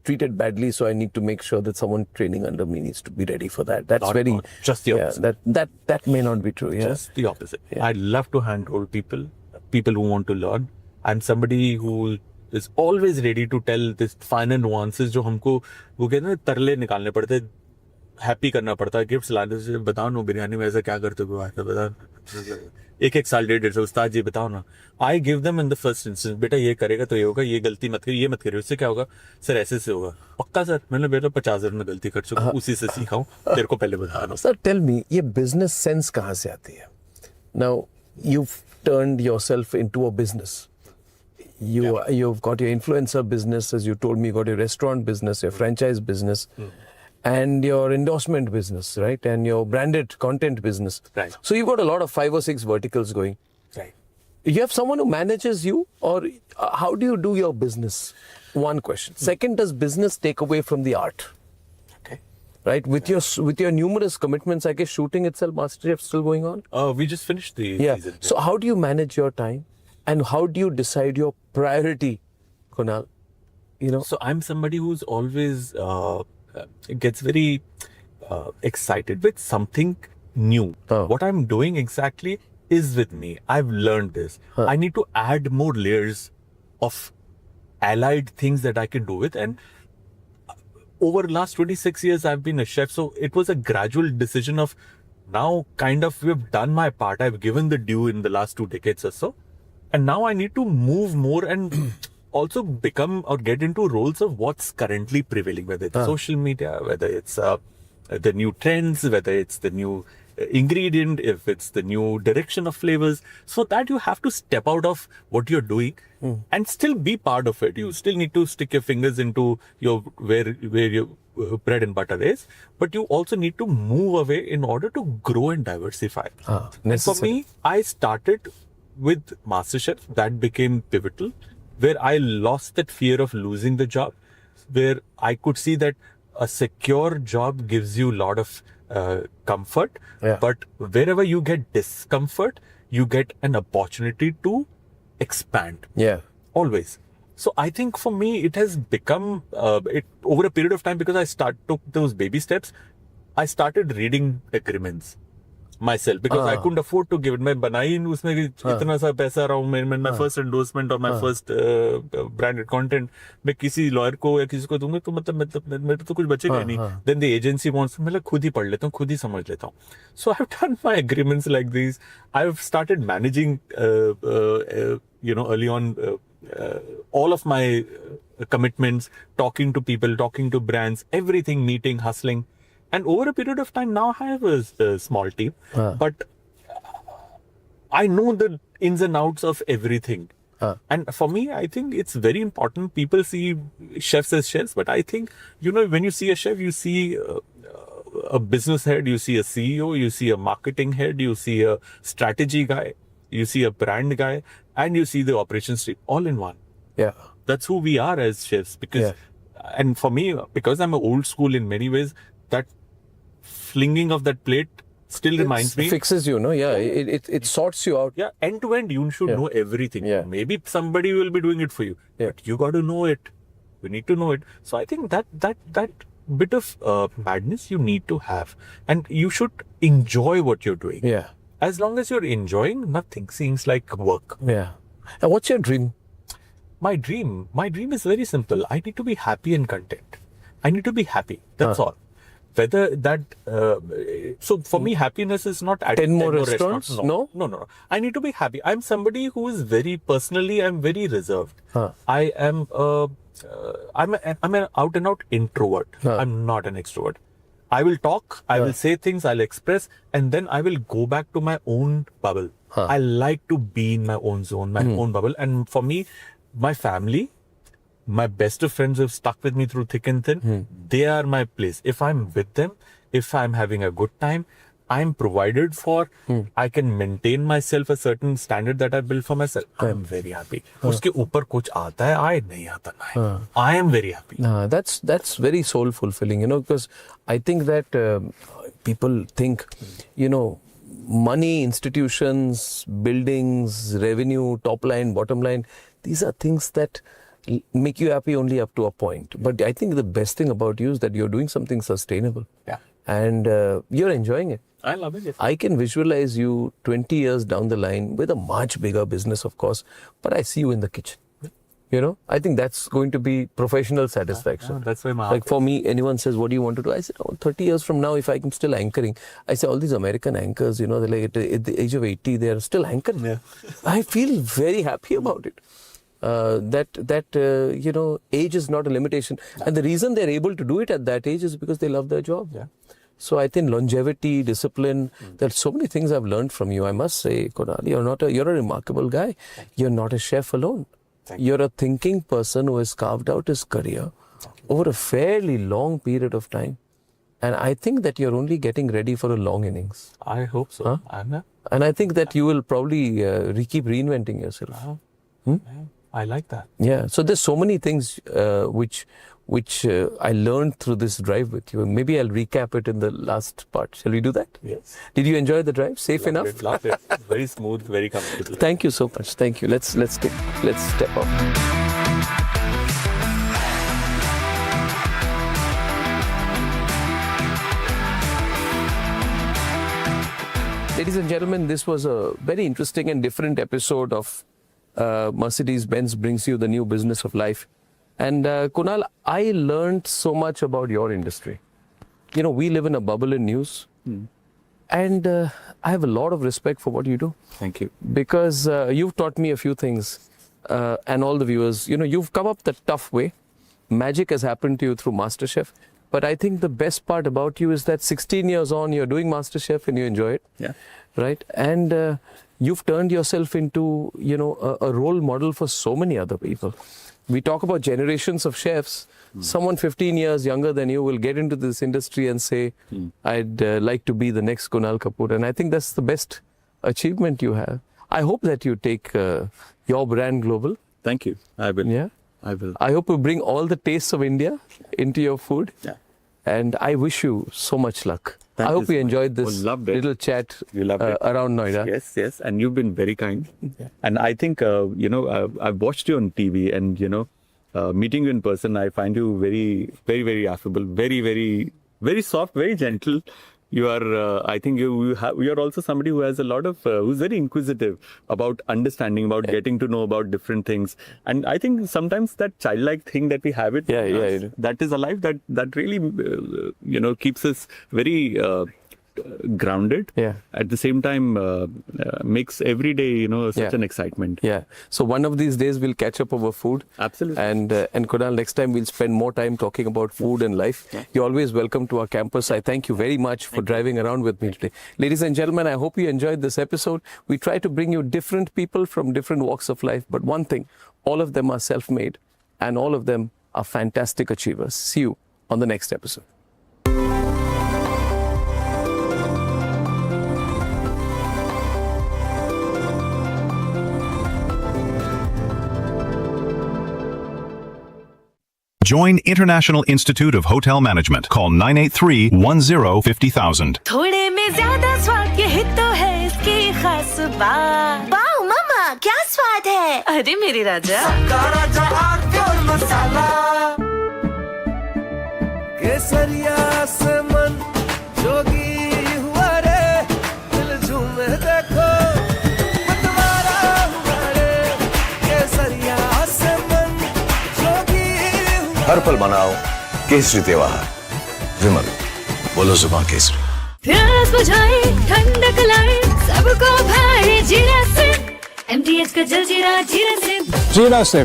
treated badly, so I need to make sure that someone training under me needs to be ready for that. That's just the opposite. That may not be true. Yeah. Just the opposite. Yeah. I love to handhold people who want to learn. I'm somebody who is always ready to tell this finer nuances जो हमको वो कहते हैं तरले निकालने पड़ते, happy करना पड़ता है, गिफ्ट्स लाने से बताओ ना बिरयानी में ऐसा क्या करते हो बता एक साल 1.5 साल उस्ताद जी बताओ ना. I give them in the first instance, बेटा ये करेगा तो ये होगा, ये गलती मत करिए, ये मत करिए, उससे क्या होगा सर, ऐसे से होगा. पक्का सर, मैंने बेटा 50,000 में गलती कर चुका, उसी से सीखा हूँ, तेरे को पहले बता रहा हूँ. सर टेल मी, ये बिजनेस सेंस कहाँ से आती है? Now you've turned yourself into a business. You've got your influencer business, as you told me, you got your restaurant business, your franchise business, and your endorsement business, right? And your branded content business. Right. So you've got a lot of 5 or 6 verticals going. Right. You have someone who manages you, or how do you do your business? One question. Second, does business take away from the art? Okay. Right. With your numerous commitments, I guess shooting itself, MasterChef, still going on. We just finished the season. So how do you manage your time, and how do you decide your priority, Kunal? You know. So I'm somebody who's always gets very excited with something new. What I'm doing exactly is with me. I've learned this. I need to add more layers of allied things that I can do with. And over the last 26 years, I've been a chef. So it was a gradual decision of now kind of we've done my part. I've given the due in the last 2 decades or so. And now I need to move more and also become or get into roles of what's currently prevailing, whether it's social media, whether it's the new trends, whether it's the new ingredient, if it's the new direction of flavors. So that you have to step out of what you're doing and still be part of it. You still need to stick your fingers into your where your bread and butter is, but you also need to move away in order to grow and diversify. And for me, I started with MasterChef. That became pivotal, where I lost that fear of losing the job, where I could see that a secure job gives you a lot of comfort, but wherever you get discomfort, you get an opportunity to expand. Yeah. Always. So I think for me, it has become, over a period of time, because I took those baby steps, I started reading agreements myself, because I couldn't afford to give it. मैं बनाई उसमें इतना सा पैसा रहा हूँ, मैं first endorsement और my first branded content मैं किसी lawyer को या किसी को दूंगा तो मतलब मेरे तो कुछ बचेगा नहीं. Then the agency wants, मैं खुद ही पढ़ लेता हूँ, खुद ही समझ लेता हूँ. So I've done my agreements like these. I've started managing, early on all of my commitments, talking to people, talking to brands, everything, meeting, hustling. And over a period of time, now I have a small team, but I know the ins and outs of everything. And for me, I think it's very important. People see chefs as chefs, but I think, when you see a chef, you see a business head, you see a CEO, you see a marketing head, you see a strategy guy, you see a brand guy, and you see the operations team all in one. Yeah. That's who we are as chefs. And for me, because I'm old school in many ways, that flinging of that plate still reminds me. Fixes you, no? Yeah, it sorts you out. Yeah, end to end, you should know everything. Yeah. Maybe somebody will be doing it for you, but you got to know it. You need to know it. So I think that bit of madness you need to have, and you should enjoy what you're doing. Yeah. As long as you're enjoying, nothing seems like work. Yeah. And what's your dream? My dream is very simple. I need to be happy and content. I need to be happy. That's all. Whether that, so for me, happiness is not at 10 more restaurants? No. I need to be happy. I'm somebody who is personally, I'm very reserved. I am, I'm an out and out introvert. I'm not an extrovert. I will talk, I will say things, I'll express, and then I will go back to my own bubble. I like to be in my own zone, my own bubble. And for me, my family, my best of friends have stuck with me through thick and thin. They are my place. If I'm with them, if I'm having a good time, I'm provided for, I can maintain myself a certain standard that I built for myself. I'm very happy. Uske upar kuch aata hai, nahi aata nahi. I am very happy. That's very soul fulfilling, because I think that people think, money, institutions, buildings, revenue, top line, bottom line, these are things that make you happy only up to a point. But I think the best thing about you is that you're doing something sustainable. And you're enjoying it. I love it. I can visualize you 20 years down the line with a much bigger business, of course, but I see you in the kitchen. I think that's going to be professional satisfaction. That's why like for me, anyone says, what do you want to do? I said, 30 years from now, if I'm still anchoring, I say all these American anchors, they're like at the age of 80, they're still anchoring. I feel very happy about it. Age is not a limitation. And the reason they're able to do it at that age is because they love their job. So I think longevity, discipline, there's so many things I've learned from you. I must say, Kunal, you're a remarkable guy. You're not a chef alone. You're a thinking person who has carved out his career over a fairly long period of time. And I think that you're only getting ready for a long innings. I hope so. And I think that you will probably keep reinventing yourself. I like that. Yeah. So there's so many things which I learned through this drive with you. Maybe I'll recap it in the last part. Shall we do that? Yes. Did you enjoy the drive? Safe enough? Loved it. Very smooth, very comfortable. Thank you so much. Thank you. Let's step up. Ladies and gentlemen, this was a very interesting and different episode of Mercedes-Benz Brings You the New Business of Life. And Kunal, I learned so much about your industry. We live in a bubble in news. And I have a lot of respect for what you do. Thank you. Because you've taught me a few things. And all the viewers, you've come up the tough way. Magic has happened to you through MasterChef. But I think the best part about you is that 16 years on, you're doing MasterChef and you enjoy it. Yeah. Right? And you've turned yourself into, a role model for so many other people. We talk about generations of chefs. Someone 15 years younger than you will get into this industry and say, I'd like to be the next Kunal Kapoor. And I think that's the best achievement you have. I hope that you take your brand global. Thank you. I will. Yeah. I will. I hope you bring all the tastes of India into your food. Yeah. And I wish you so much luck. I hope you enjoyed this little chat around Noida. Yes. And you've been very kind. Yeah. And I think, I've watched you on TV and, meeting you in person, I find you very, very, very affable, very, very, very soft, very gentle. You are, I think you're also somebody who has a lot of, who's very inquisitive about understanding, about getting to know about different things. And I think sometimes that childlike thing that we have that is alive, that really, keeps us very grounded. Yeah. At the same time, makes every day, such an excitement. Yeah. So one of these days we'll catch up over food. Absolutely. And Kunal, next time we'll spend more time talking about food and life. Yeah. You're always welcome to our campus. I thank you very much for driving around with me today. Ladies and gentlemen, I hope you enjoyed this episode. We try to bring you different people from different walks of life. But one thing, all of them are self-made and all of them are fantastic achievers. See you on the next episode. Join International Institute of Hotel Management. Call 983-10-50,000. थोड़े में ज़्यादा स्वाद ये तो है इसकी खास बात। वाओ मम्मा क्या स्वाद है? अरे मेरे राजा। सबका राजा और मसाला। केसरिया से मन जोगी हुआ रे, दिल झूमे देखो मतवारा हुआ रे। केसरिया से मन जोगी हर पल बनाओ केसरी त्योहार विमल बोलो जुबान केसरी। प्यास बुझाए ठंडक लाए सबको भाए जीरा से MTH का जल जीरा जीरा से जीरा से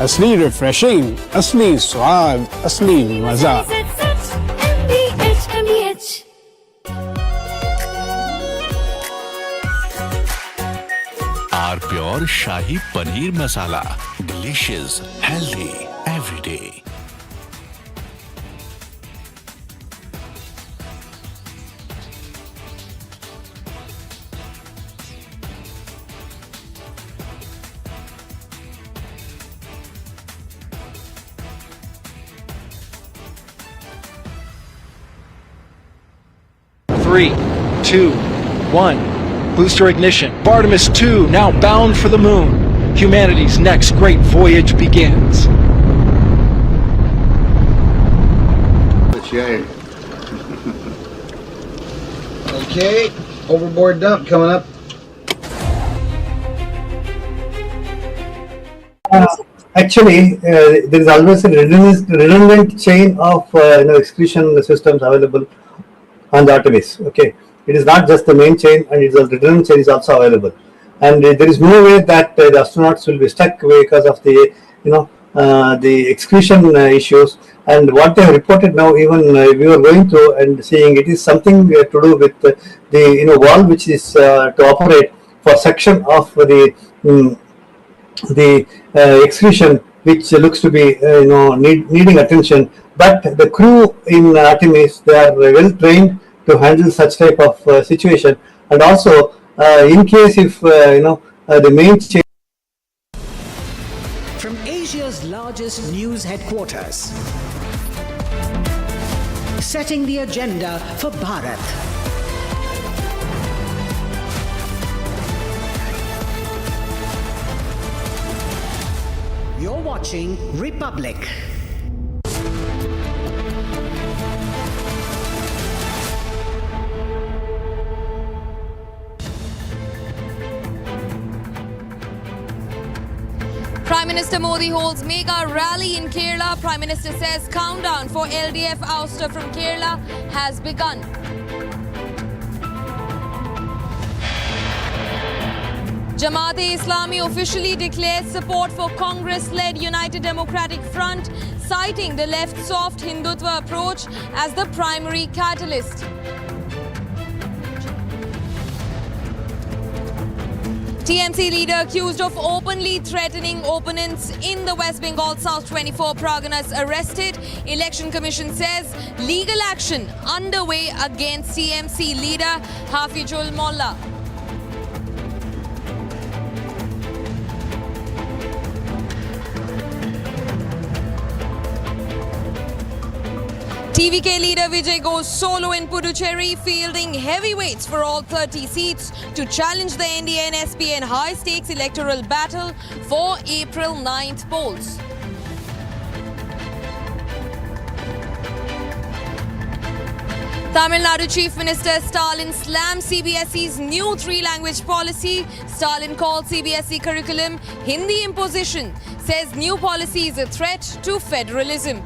असली रिफ्रेशिंग, असली स्वाद, असली मजा। MTH R pure shahi paneer masala, delicious, healthy every day. Three, 2, 1. Booster ignition. Artemis 2 now bound for the moon. Humanity's next great voyage begins. Okay, overboard dump coming up. Actually, there is always a redundant chain of excretion systems available on the Artemis. Okay, it is not just the main chain, and it's a redundant chain is also available. And there is no way that the astronauts will be stuck because of the the excretion issues. And what they have reported now, even we were going through and seeing, it is something to do with the valve which is to operate for section of the excretion, which looks to be needing attention. But the crew in Artemis, they are well trained to handle such type of situation. And also, in case if the main chain. From Asia's largest news headquarters, setting the agenda for Bharat. You're watching Republic. Prime Minister Modi holds mega rally in Kerala. Prime Minister says countdown for LDF ouster from Kerala has begun. Jamaat-e-Islami officially declares support for Congress-led United Democratic Front, citing the left's soft Hindutva approach as the primary catalyst. TMC leader accused of openly threatening opponents in the West Bengal South 24 Parganas arrested. Election Commission says legal action underway against TMC leader Hafizul Mollah. TVK leader Vijay goes solo in Puducherry, fielding heavyweights for all 30 seats to challenge the NDA and SPN high-stakes electoral battle for April 9th polls. Tamil Nadu Chief Minister Stalin slammed CBSE's new three-language policy. Stalin called CBSE curriculum Hindi imposition, says new policy is a threat to federalism.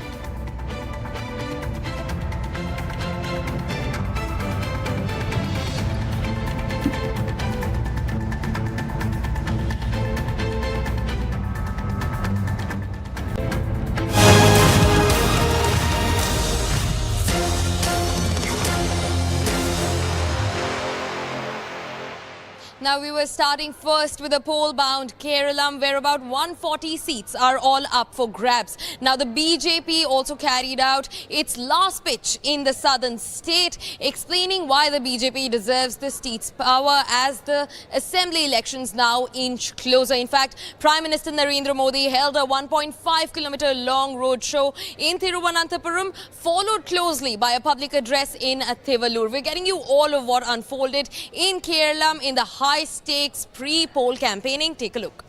Now, we were starting first with a poll-bound Kerala, where about 140 seats are all up for grabs. Now, the BJP also carried out its last pitch in the southern state, explaining why the BJP deserves the seat's power as the assembly elections now inch closer. In fact, Prime Minister Narendra Modi held a 1.5-kilometer long roadshow in Thiruvananthapuram, followed closely by a public address in Thivalur. We're getting you all of what unfolded in Kerala in the high-stakes pre-poll campaigning. Take a look.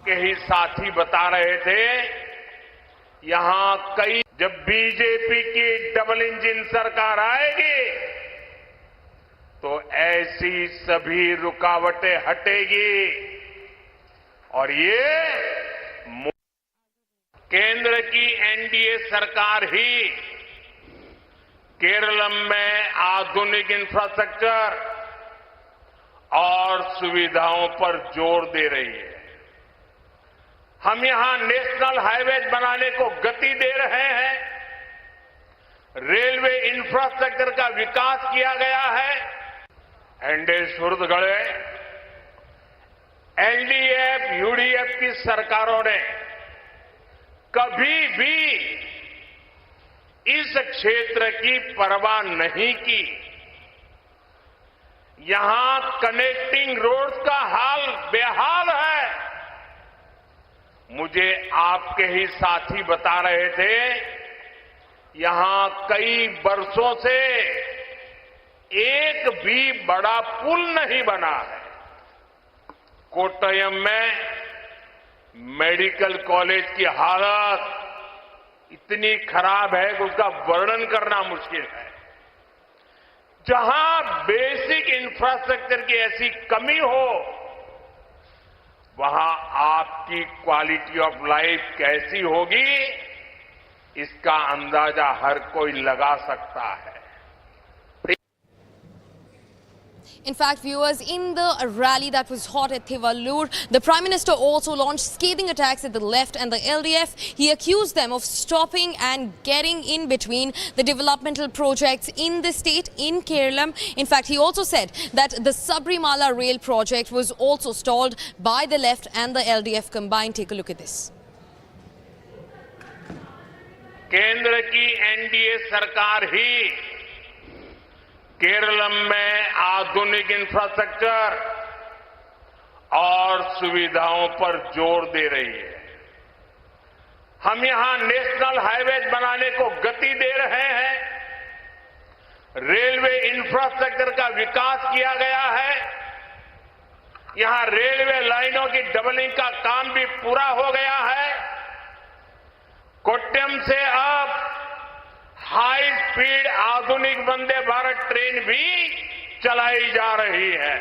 के ही साथी बता रहे थे, यहां कई जब BJP की double engine सरकार आएगी तो ऐसी सभी रुकावटें हटेगी और ये केंद्र की एनडीए सरकार ही केरलम में आधुनिक इंफ्रास्ट्रक्चर और सुविधाओं पर जोर दे रही है। हम यहां नेशनल हाईवेज बनाने को गति दे रहे हैं। रेलवे इंफ्रास्ट्रक्चर का विकास किया गया है। एनडीए सुरतगढ़ एलडीएफ, यूडीएफ की सरकारों ने कभी भी इस क्षेत्र की परवाह नहीं की। यहां कनेक्टिंग रोड्स का हाल बेहाल है। मुझे आपके ही साथी बता रहे थे, यहां कई वर्षों से एक भी बड़ा पुल नहीं बना है। कोट्टयम में मेडिकल कॉलेज की हालत इतनी खराब है कि उसका वर्णन करना मुश्किल है। जहां बेसिक इंफ्रास्ट्रक्चर की ऐसी कमी हो, वहां आपकी क्वालिटी ऑफ लाइफ कैसी होगी, इसका अंदाजा हर कोई लगा सकता है। In fact, viewers, in the rally that was hot at Thivalur, the Prime Minister also launched scathing attacks at the left and the LDF. He accused them of stopping and getting in between the developmental projects in the state, in Kerala. In fact, he also said that the Sabrimala rail project was also stalled by the left and the LDF combined. Take a look at this. केंद्र की NDA सरकार ही केरलम में आधुनिक infrastructure और सुविधाओं पर जोर दे रही है। हम यहां नेशनल हाईवेज बनाने को गति दे रहे हैं। रेलवे इंफ्रास्ट्रक्चर का विकास किया गया है। यहां रेलवे लाइनों की डबलिंग का काम भी पूरा हो गया है। कोट्टयम से अब हाई स्पीड आधुनिक वंदे भारत ट्रेन भी चलाई जा रही है।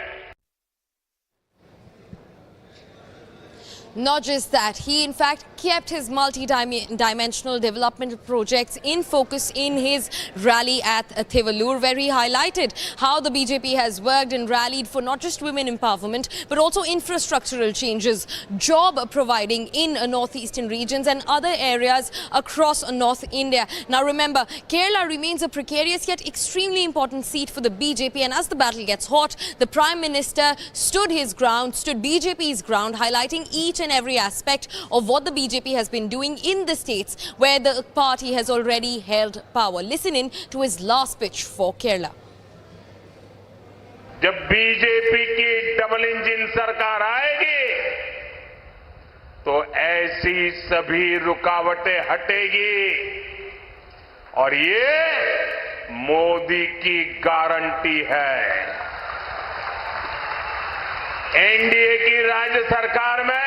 Not just that, he in fact kept his multi-dimensional development projects in focus in his rally at Thivalur, where he highlighted how the BJP has worked and rallied for not just women empowerment, but also infrastructural changes, job providing in northeastern regions and other areas across North India. Now remember, Kerala remains a precarious yet extremely important seat for the BJP, and as the battle gets hot, the Prime Minister stood his ground, stood BJP's ground, highlighting each and every aspect of what the BJP has been doing in the states where the party has already held power. Listen in to his last pitch for Kerala. जब BJP की double engine सरकार आएगी तो ऐसी सभी रुकावटें हटेगी और ये मोदी की गारंटी है। एनडीए की राज्य सरकार में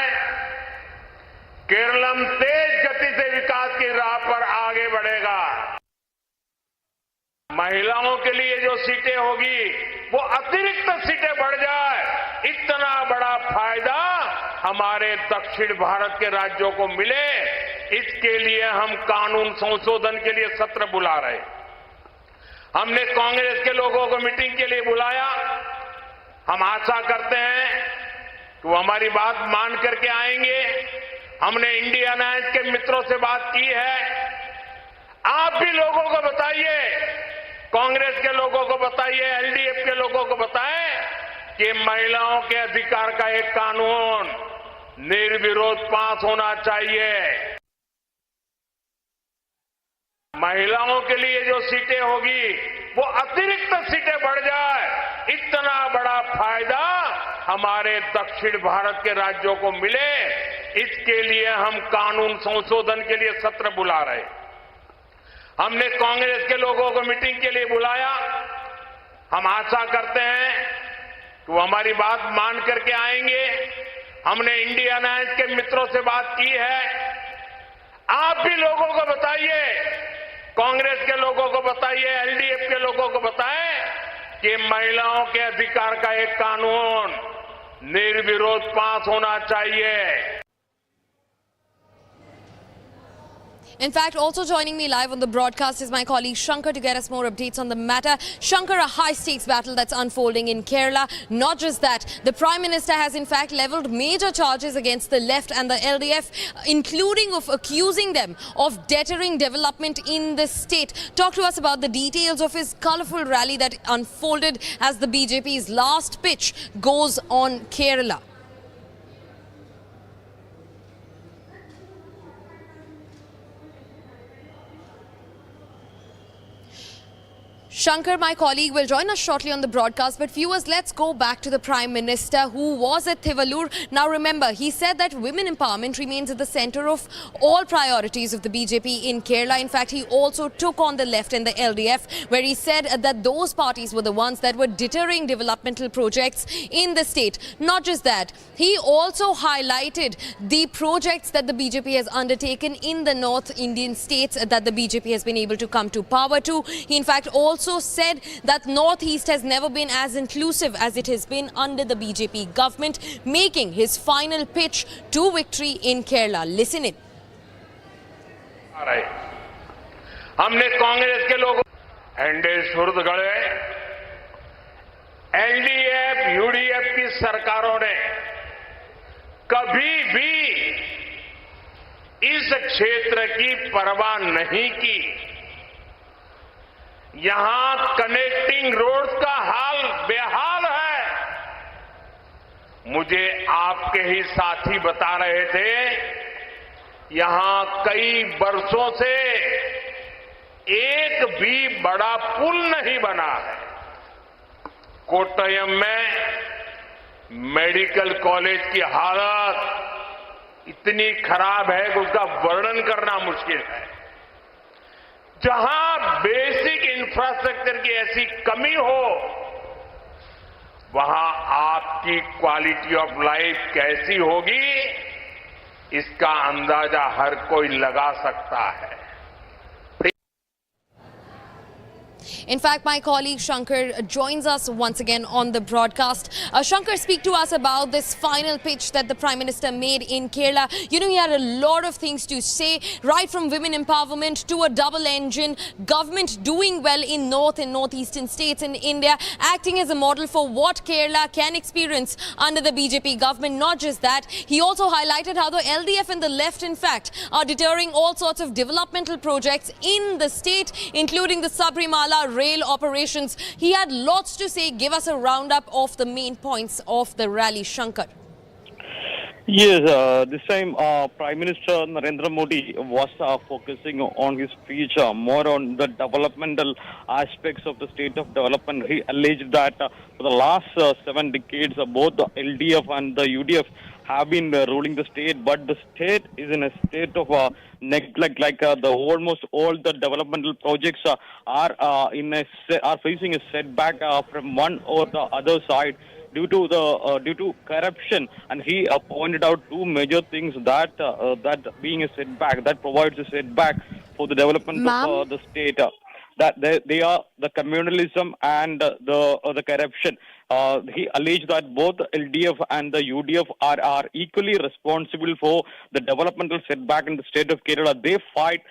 केरलम तेज गति से विकास की राह पर आगे बढ़ेगा। महिलाओं के लिए जो सीटें होगी वो अतिरिक्त सीटें बढ़ जाए, इतना बड़ा फायदा हमारे दक्षिण भारत के राज्यों को मिले, इसके लिए हम कानून संशोधन के लिए सत्र बुला रहे। हमने कांग्रेस के लोगों को मीटिंग के लिए बुलाया। हम आशा करते हैं कि वो हमारी बात मान करके आएंगे। हमने इंडिया अलायंस के मित्रों से बात की है। आप भी लोगों को बताइए, कांग्रेस के लोगों को बताइए, एलडीएफ के लोगों को बताएं कि महिलाओं के अधिकार का एक कानून निर्विरोध पास होना चाहिए। महिलाओं के लिए जो सीटें होगी वो अतिरिक्त सीटें बढ़ जाए, इतना बड़ा फायदा हमारे दक्षिण भारत के राज्यों को मिले, इसके लिए हम कानून संशोधन के लिए सत्र बुला रहे। हमने कांग्रेस के लोगों को मीटिंग के लिए बुलाया। हम आशा करते हैं कि वो हमारी बात मान करके आएंगे। हमने इंडिया अलायंस के मित्रों से बात की है। आप भी लोगों को बताइए, कांग्रेस के लोगों को बताइए, एलडीएफ के लोगों को बताएं कि महिलाओं के अधिकार का एक कानून निर्विरोध पास होना चाहिए। In fact, also joining me live on the broadcast is my colleague Shankar to get us more updates on the matter. Shankar, a high-stakes battle that's unfolding in Kerala. Not just that, the Prime Minister has in fact levelled major charges against the left and the LDF, including of accusing them of deterring development in the state. Talk to us about the details of his colourful rally that unfolded as the BJP's last pitch goes on Kerala. Shankar, my colleague, will join us shortly on the broadcast. But viewers, let's go back to the Prime Minister who was at Thivalur. Now remember, he said that women empowerment remains at the centre of all priorities of the BJP in Kerala. In fact, he also took on the left and the LDF, where he said that those parties were the ones that were deterring developmental projects in the state. Not just that, he also highlighted the projects that the BJP has undertaken in the North Indian states that the BJP has been able to come to power to. He in fact also said that Northeast has never been as inclusive as it has been under the BJP government, making his final pitch to victory in Kerala. Listen in. हमने कांग्रेस के लोगों NDA सुर्द गढ़े LDF UDF की सरकारों ने कभी भी इस क्षेत्र की परवाह नहीं की। यहां कनेक्टिंग रोड्स का हाल बेहाल है। मुझे आपके ही साथी बता रहे थे, यहां कई वर्षों से एक भी बड़ा पुल नहीं बना है। कोट्टयम में मेडिकल कॉलेज की हालत इतनी खराब है कि उसका वर्णन करना मुश्किल है। जहां बेसिक इंफ्रास्ट्रक्चर की ऐसी कमी हो, वहां आपकी क्वालिटी ऑफ लाइफ कैसी होगी, इसका अंदाजा हर कोई लगा सकता है। In fact, my colleague Shankar joins us once again on the broadcast. Shankar, speak to us about this final pitch that the Prime Minister made in Kerala. You know, he had a lot of things to say, right from women empowerment to a double engine, government doing well in North and Northeastern states in India, acting as a model for what Kerala can experience under the BJP government. Not just that, he also highlighted how the LDF and the left, in fact, are deterring all sorts of developmental projects in the state, including the Sabrimala rail operations. He had lots to say. Give us a roundup of the main points of the rally, Shankar. Yes, this time Prime Minister Narendra Modi was focusing on his speech more on the developmental aspects of the state of development. He alleged that for the last 7 decades, both the LDF and the UDF have been ruling the state, but the state is in a state of neglect. Like almost all the developmental projects are facing a setback from one or the other side due to corruption. And he pointed out two major things that being a setback, that provides a setback for the development of the state. That they are the communalism and the corruption. He alleged that both LDF and the UDF are equally responsible for the developmental setback in the state of Kerala. They fight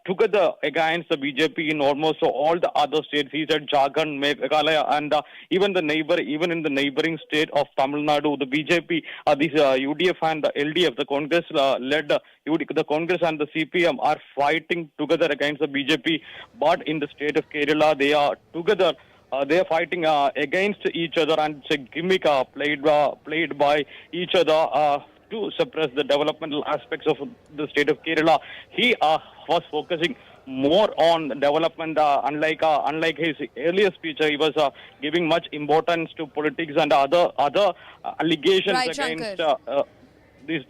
together against the BJP in almost all the other states. He said Jharkhand, Meghalaya, and even in the neighboring state of Tamil Nadu, the BJP, these UDF and the LDF, the Congress the Congress and the CPM are fighting together against the BJP. But in the state of Kerala, they are together. They are fighting against each other, and it's a gimmick played by each other to suppress the developmental aspects of the state of Kerala. He was focusing more on development, unlike his earlier speech. He was giving much importance to politics and other allegations against these.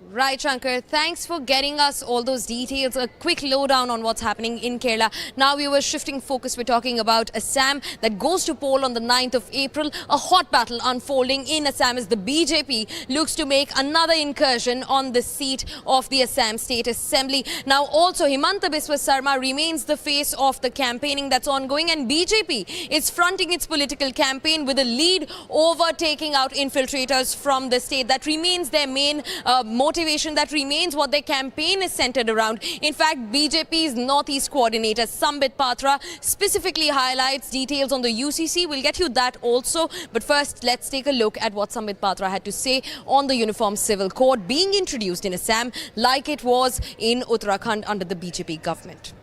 Right, Shankar. Thanks for getting us all those details. A quick lowdown on what's happening in Kerala. Now we were shifting focus. We're talking about Assam that goes to poll on the 9th of April. A hot battle unfolding in Assam as the BJP looks to make another incursion on the seat of the Assam State Assembly. Now also Himanta Biswa Sarma remains the face of the campaigning that's ongoing, and BJP is fronting its political campaign with a lead over taking out infiltrators from the state. That remains their main motive motivation that remains what their campaign is centered around. In fact, BJP's Northeast coordinator Sambit Patra specifically highlights details on the UCC. We'll get you that also. But first, let's take a look at what Sambit Patra had to say on the Uniform Civil Code being introduced in Assam like it was in Uttarakhand under the BJP government.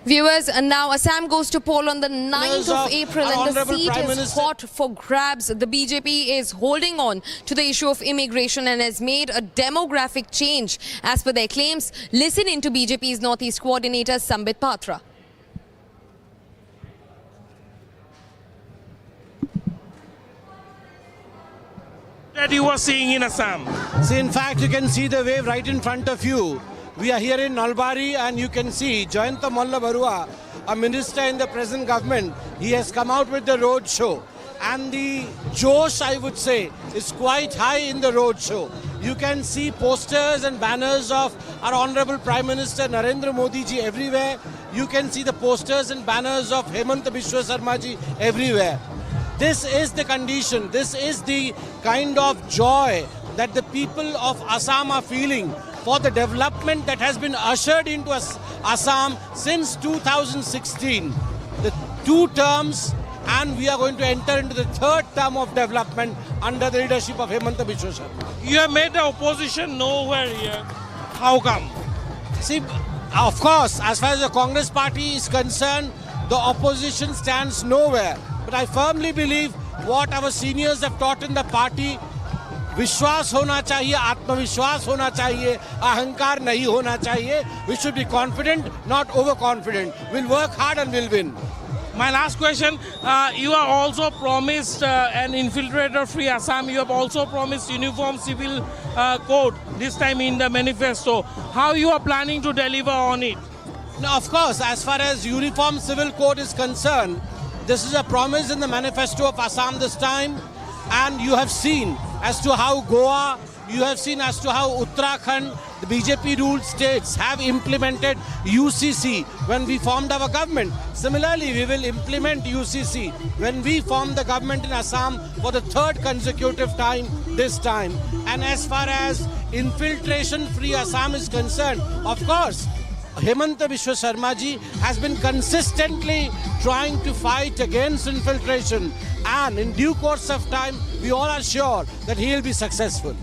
Viewers, and now Assam goes to poll on the 9th of April and the seat is hot for grabs. The BJP is holding on to the issue of immigration and has made a demographic change as per their claims. Listen in to BJP's Northeast coordinator Sambit Patra. That you were seeing in Assam. See, in fact, you can see the wave right in front of you. We are here in Nalbari and you can see Jayanta Malla Barua, a minister in the present government. He has come out with the road show. And the Josh, I would say, is quite high in the road show. You can see posters and banners of our Honorable Prime Minister Narendra Modi ji everywhere. You can see the posters and banners of Hemanta Biswa Sarma ji everywhere. This is the condition. This is the kind of joy that the people of Assam are feeling for the development that has been ushered into Assam since 2016. The 2 terms, and we are going to enter into the 3rd term of development under the leadership of Hemanta Biswa Sarma. You have made the opposition nowhere here. How come? See, of course, as far as the Congress party is concerned, the opposition stands nowhere. But I firmly believe what our seniors have taught in the party, विश्वास होना चाहिए, आत्मविश्वास होना चाहिए, अहंकार नहीं होना चाहिए. We should be confident, not overconfident. We'll work hard and we'll win. My last question, you are also promised an infiltrator-free Assam. You have also promised uniform civil code this time in the manifesto. How you are planning to deliver on it? Now, of course, as far as uniform civil code is concerned, this is a promise in the manifesto of Assam this time. And you have seen as to how Goa, you have seen as to how Uttarakhand, the BJP-ruled states have implemented UCC when we formed our government. Similarly, we will implement UCC when we form the government in Assam for the 3rd consecutive time this time. And as far as infiltration-free Assam is concerned, of course, Hemanta Biswa Sarma ji has been consistently trying to fight against infiltration, and in due course of time, we all are sure that he will be successful.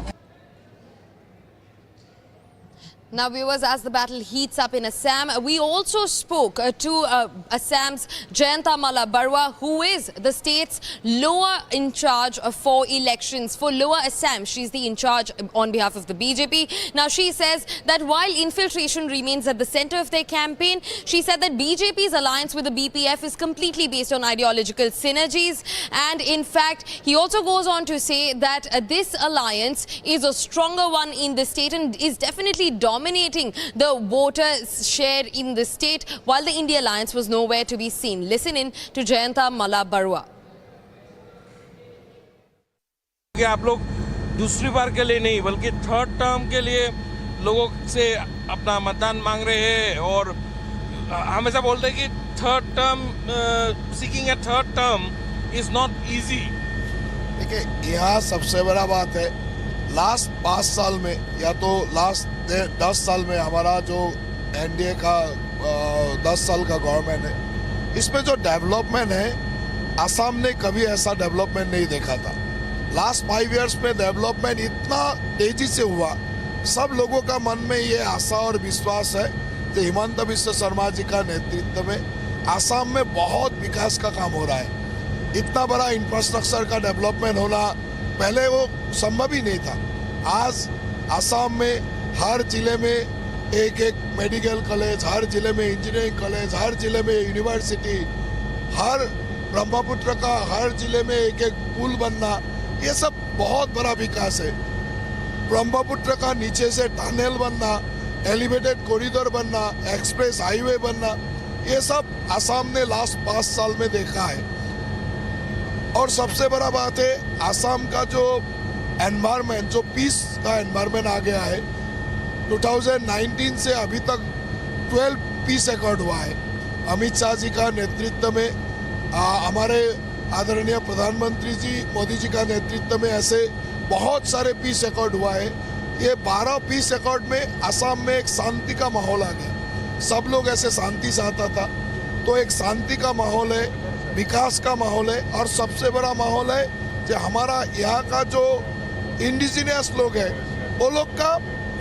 Now, viewers, as the battle heats up in Assam, we also spoke to Assam's Jayanta Malla Barua, who is the state's lower in charge for elections. For Lower Assam, she's the in charge on behalf of the BJP. Now, she says that while infiltration remains at the center of their campaign, she said that BJP's alliance with the BPF is completely based on ideological synergies. And in fact, he also goes on to say that this alliance is a stronger one in the state and is definitely dominating the voter share in the state, while the India Alliance was nowhere to be seen. Listen in to Jayanta Malla Barua. आप लोग दूसरी बार के लिए नहीं बल्कि 3rd term के लिए लोगों से अपना मतदान मांग रहे हैं और हमेशा बोलते हैं कि 3rd term seeking a 3rd term is not easy. देखिए, यहाँ सबसे बड़ा बात है लास्ट 5 साल में या तो लास्ट 10 साल में हमारा जो एनडीए का 10 साल का गवर्नमेंट है, इसमें जो डेवलपमेंट है असम ने कभी ऐसा डेवलपमेंट नहीं देखा था. लास्ट 5 इयर्स में डेवलपमेंट इतना तेजी से हुआ, सब लोगों का मन में ये आशा और विश्वास है कि हिमंता बिस्वा शर्मा जी का नेतृत्व में असम में बहुत विकास का काम हो रहा है. इतना बड़ा इंफ्रास्ट्रक्चर का डेवलपमेंट होना पहले वो संभव ही नहीं था. आज असम में हर जिले में एक मेडिकल कॉलेज, हर जिले में इंजीनियरिंग कॉलेज, हर जिले में यूनिवर्सिटी, हर ब्रह्मपुत्र का हर जिले में एक पुल बनना, ये सब बहुत बड़ा विकास है. ब्रह्मपुत्र का नीचे से टनल बनना, एलिवेटेड कॉरिडोर बनना, एक्सप्रेस हाईवे बनना, ये सब आसाम ने लास्ट 5 साल में देखा है। और सबसे बड़ा बात है, आसाम का जो एनवायरनमेंट, जो पीस का एनवायरनमेंट आ गया है, 2019 से अभी तक 12 पीस एकॉर्ड हुआ है। अमित शाह जी का नेतृत्व में, हमारे आदरणीय प्रधानमंत्री जी मोदी जी का नेतृत्व में ऐसे बहुत सारे पीस एकॉर्ड हुआ है। ये 12 पीस एकॉर्ड में आसाम में एक शांति का माहौल आ गया। सब लोग ऐसे शांति चाहता था, तो एक शांति का माहौल है, विकास का माहौल है। और सबसे बड़ा माहौल है जो हमारा यहाँ का जो इंडिजिनियस लोग हैं, वो लोग का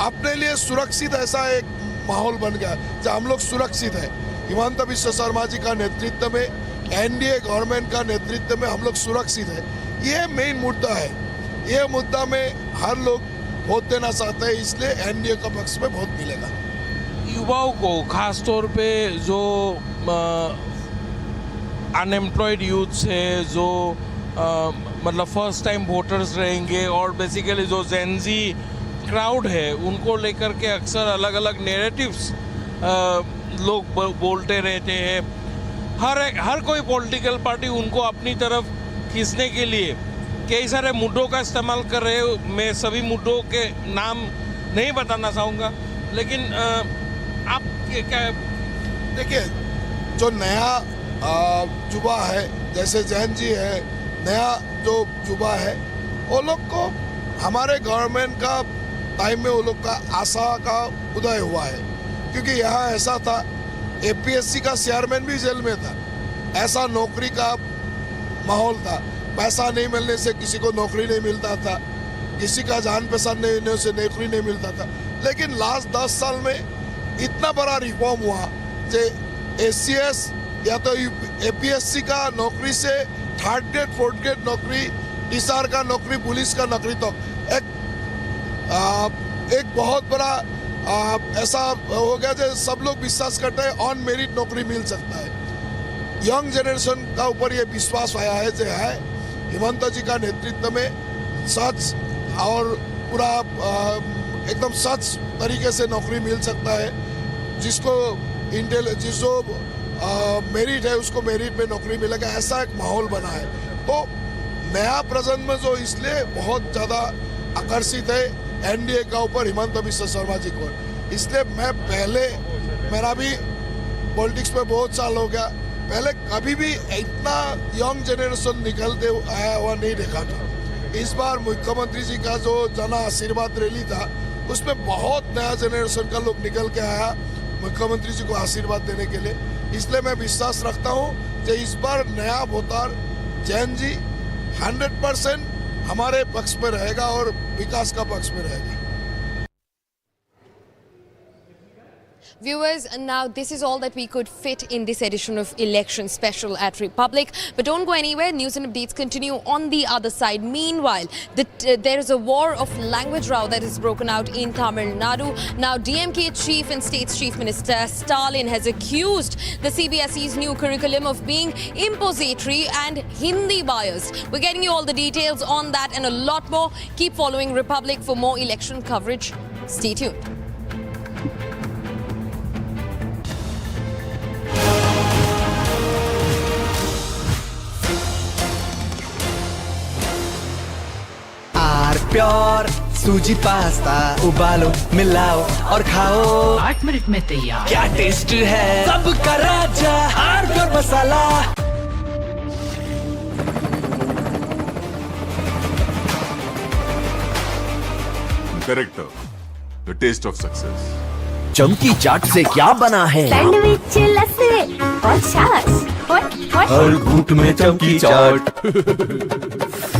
अपने लिए सुरक्षित ऐसा एक माहौल बन गया जहाँ हम लोग सुरक्षित है। हिमंत बिश्व शर्मा जी का नेतृत्व में, एनडीए गवर्नमेंट का नेतृत्व में हम लोग सुरक्षित है। ये मेन मुद्दा है। ये मुद्दा में हर लोग वोट देना चाहते हैं, इसलिए एनडीए का पक्ष में वोट मिलेगा। युवाओं को खास तौर पे जो अनएम्प्लॉयड यूथ्स है, जो मतलब फर्स्ट टाइम वोटर्स रहेंगे, और बेसिकली जो जेनजी क्राउड है, उनको लेकर के अक्सर अलग अलग नैरेटिव्स लोग बोलते रहते हैं। हर कोई पॉलिटिकल पार्टी उनको अपनी तरफ खींचने के लिए कई सारे मुद्दों का इस्तेमाल कर रहे हैं। मैं सभी मुद्दों के नाम नहीं बताना चाहूँगा, लेकिन आप क्या देखिए, जो नया युवा है, जैसे जैन जी है, नया जो युवा है, वो लोग को हमारे गवर्नमेंट का टाइम में वो लोग का आशा का उदय हुआ है। क्योंकि यहाँ ऐसा था, एपीएससी का चेयरमैन भी जेल में था, ऐसा नौकरी का माहौल था। पैसा नहीं मिलने से किसी को नौकरी नहीं मिलता था, किसी का जान पहचान नहीं होने से नौकरी नहीं मिलता था। लेकिन लास्ट 10 साल में इतना बड़ा रिफॉर्म हुआ जे एसीएस या तो एपीएससी का नौकरी से 3rd ग्रेड 4th ग्रेड नौकरी, टीआर का नौकरी, पुलिस का नौकरी, तो एक बहुत बड़ा ऐसा हो गया जो सब लोग विश्वास करते हैं ऑन मेरिट नौकरी मिल सकता है। यंग जनरेशन का ऊपर ये विश्वास आया है जो है हिमंत जी का नेतृत्व में सच और पूरा एकदम सच तरीके से नौकरी मिल सकता है। जिसको जिसको मेरिट है उसको मेरिट में नौकरी मिलेगा, ऐसा एक माहौल बना है। तो नया प्रजन्म में जो इसलिए बहुत ज़्यादा आकर्षित है एनडीए का ऊपर हिमंत बिश्व शर्मा जी को। इसलिए मैं पहले, मेरा भी पॉलिटिक्स में बहुत साल हो गया, पहले कभी भी इतना यंग जनरेशन निकलते आया हुआ नहीं देखा था। इस बार मुख्यमंत्री जी का जो जन आशीर्वाद रैली था, उसमें बहुत नया जनरेशन का लोग निकल के आया मुख्यमंत्री जी को आशीर्वाद देने के लिए। इसलिए मैं विश्वास रखता हूँ कि इस बार नया वोटर जैन जी 100% हमारे पक्ष में रहेगा और विकास का पक्ष में रहेगा। Viewers, now this is all that we could fit in this edition of Election Special at Republic. But don't go anywhere. News and updates continue on the other side. Meanwhile, there is a war of language row that has broken out in Tamil Nadu. Now, DMK Chief and State's Chief Minister Stalin has accused the CBSE's new curriculum of being impository and Hindi biased. We're getting you all the details on that and a lot more. Keep following Republic for more election coverage. Stay tuned. Pure सूजी pasta उबालो, मिलाओ और खाओ, 8 minute में तैयार। क्या taste है, सबका राजा आर प्योर मसाला। Corrector, the taste of success. चमकी चाट से क्या बना है? सैंडविच, लस्सी और छाछ। हर घूंट में चमकी चाट,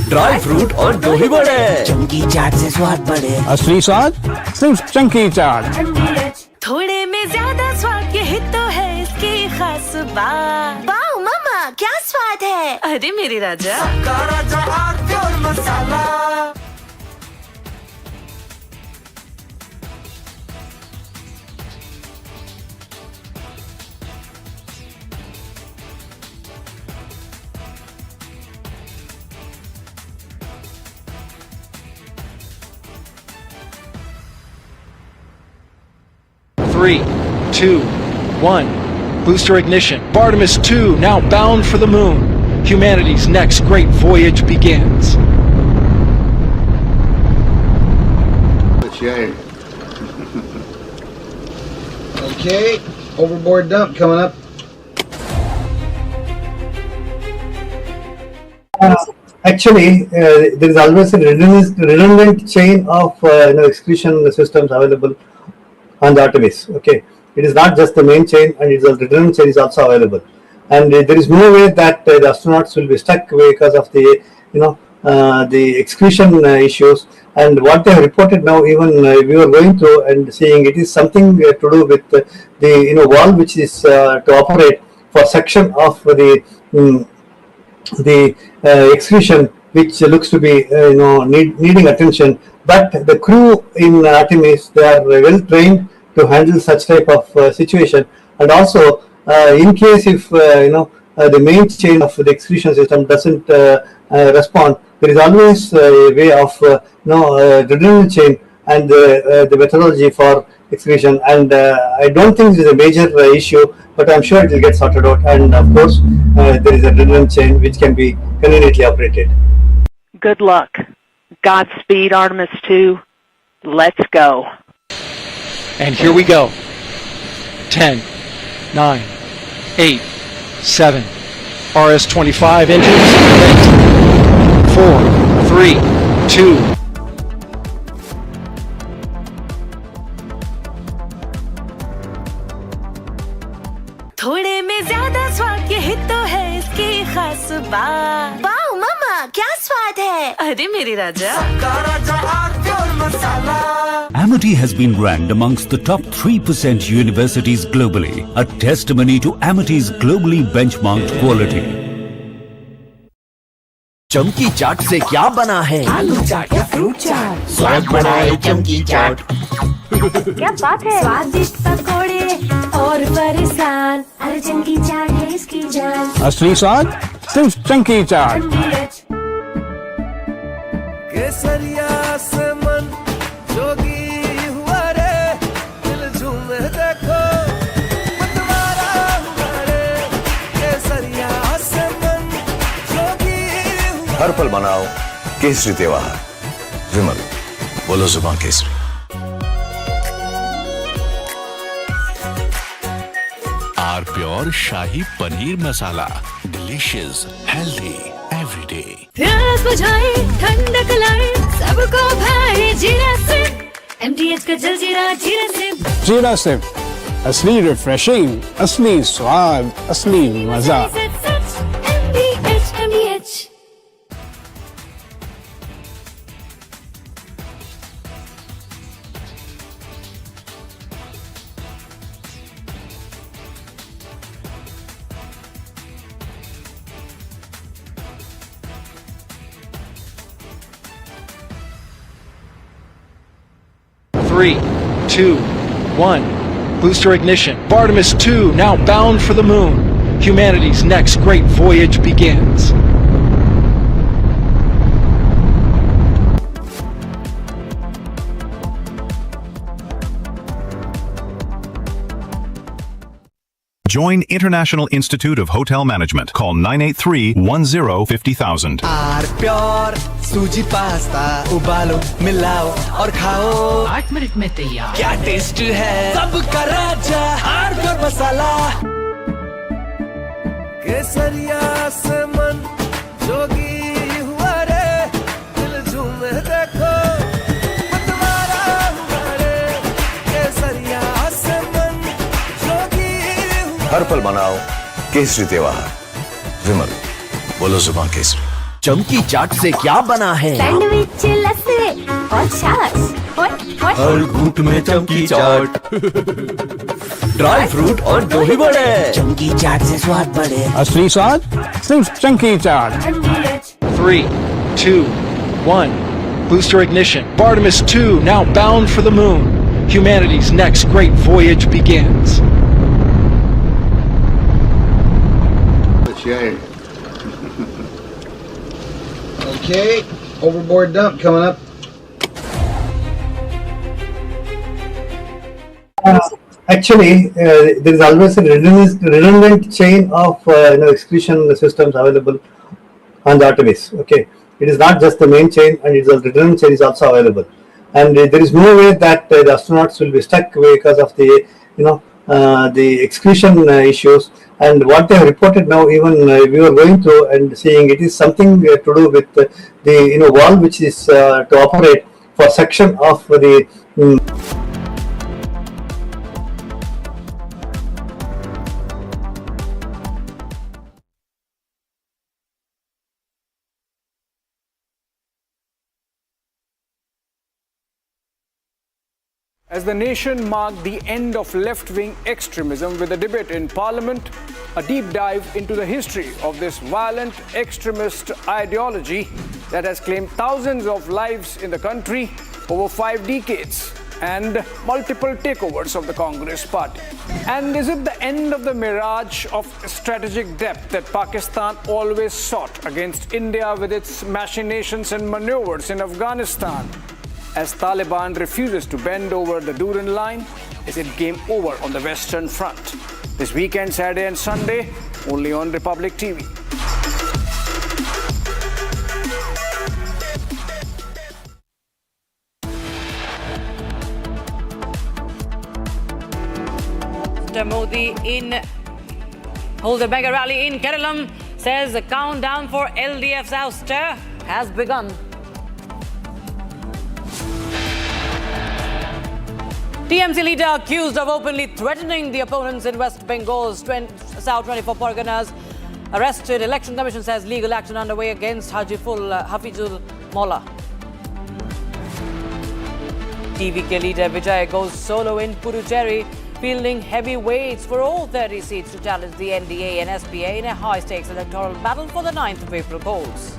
ड्राई फ्रूट और दही बड़े। चमकी चाट से स्वाद बढ़े। असली स्वाद सिर्फ चमकी चाट। थोड़े में ज्यादा स्वाद, यही तो है इसकी खास बात। वाओ मामा, क्या स्वाद है। अरे मेरे राजा, सबका राजा R pure masala. Three, 2, 1, Booster ignition. Artemis II now bound for the moon. Humanity's next great voyage begins. Okay, overboard dump coming up. Actually, there is always a redundant chain of excretion systems available on the Artemis. Okay, it is not just the main chain, and it is a redundant chain is also available. And there is no way that the astronauts will be stuck because of the the excretion issues. And what they have reported now, even we were going through and seeing, it is something to do with the valve which is to operate for section of the excretion, which looks to be needing attention. But the crew in Artemis, they are well trained to handle such type of situation. And also, in case if the main chain of the excretion system doesn't respond, there is always a way of redundant chain and the methodology for excretion. And I don't think it is a major issue, but I'm sure it will get sorted out. And of course, there is a redundant chain which can be conveniently operated. Good luck. Godspeed, Artemis II. Let's go. And here we go. 10, 9, 8, 7. RS-25 engines. 4, 3, 2. थोड़े में ज्यादा स्वाद ये तो है इसकी खास बात। वाओ मम्मा क्या स्वाद है? अरे मेरे राजा। Amity has been ranked amongst the top 3% universities globally, a testimony to Amity's globally benchmarked quality. चमकी चाट से क्या बना है? आलू चाट या फ्रूट चाट, स्वाद बढ़ाए चमकी चाट। क्या बात है? स्वादिष्ट पकोड़े और फरसान, अरे चमकी चाट है इसकी जान। असली स्वाद सिर्फ चमकी चाट। केसरिया से मन जोगी हुआ रे, दिल झूमे देखो मतवारा हुआ रे। केसरिया से मन जोगी हुआ। हर पल मनाओ केसरी त्योहार। विमल, बोलो जुबान केसरी। आर प्योर शाही paneer masala, delicious, healthy everyday. प्यास बुझाए, ठंडक लाए, सबको भाए जीरा से। MTH का जलजीरा जीरा से। जीरा से असली रिफ्रेशिंग, असली स्वाद, असली मजा। MTH। Three, 2, 1. Booster ignition. Artemis II now bound for the moon. Humanity's next great voyage begins. Join International Institute of Hotel Management. Call 983-10-50,000. R pure सूजी पास्ता, उबालो, मिलाओ और खाओ। 8 मिनट में तैयार। क्या टेस्ट है? सबका राजा आर प्योर मसाला। केसरिया से मन जोगी हुआ रे, दिल झूमे देखो मतवारा हुआ रे। केसरिया से मन जोगी हुआ। हर पल मनाओ केसरी त्योहार। विमल, बोलो जुबान केसरी। चमकी चाट से क्या बना है? सैंडविच, लस्सी और छाछ। हर घूंट में चमकी चाट। ड्राई फ्रूट और दही बड़े। चमकी चाट से स्वाद बढ़े। असली स्वाद सिर्फ चमकी चाट। 3, 2, 1. Booster ignition. Artemis II now bound for the moon. Humanity's next great voyage begins. Okay, overboard dump coming up. actually there is always a redundant chain of excretion systems available on the waterways. Okay, it is not just the main chain, and it's a redundant chain is also available. And there is no way that the astronauts will be stuck because of the the excretion issues. And what they have reported now, even we were going through and seeing, it is something to do with the valve which is to operate for suction of the As the nation marked the end of left-wing extremism with a debate in Parliament, a deep dive into the history of this violent extremist ideology that has claimed thousands of lives in the country over 5 decades and multiple takeovers of the Congress party. And is it the end of the mirage of strategic depth that Pakistan always sought against India with its machinations and maneuvers in Afghanistan? As Taliban refuses to bend over the Durand line, is it game over on the Western Front? This weekend, Saturday and Sunday, only on Republic TV. Mr. Modi holds a mega rally in Kerala, says the countdown for LDF's ouster has begun. TMC leader accused of openly threatening the opponents in West Bengal's South 24 Parganas arrested. Election Commission says legal action underway against Hafizul Molla. TVK leader Vijay goes solo in Puducherry, fielding heavy weights for all 30 seats to challenge the NDA and SPA in a high-stakes electoral battle for the 9th of April polls.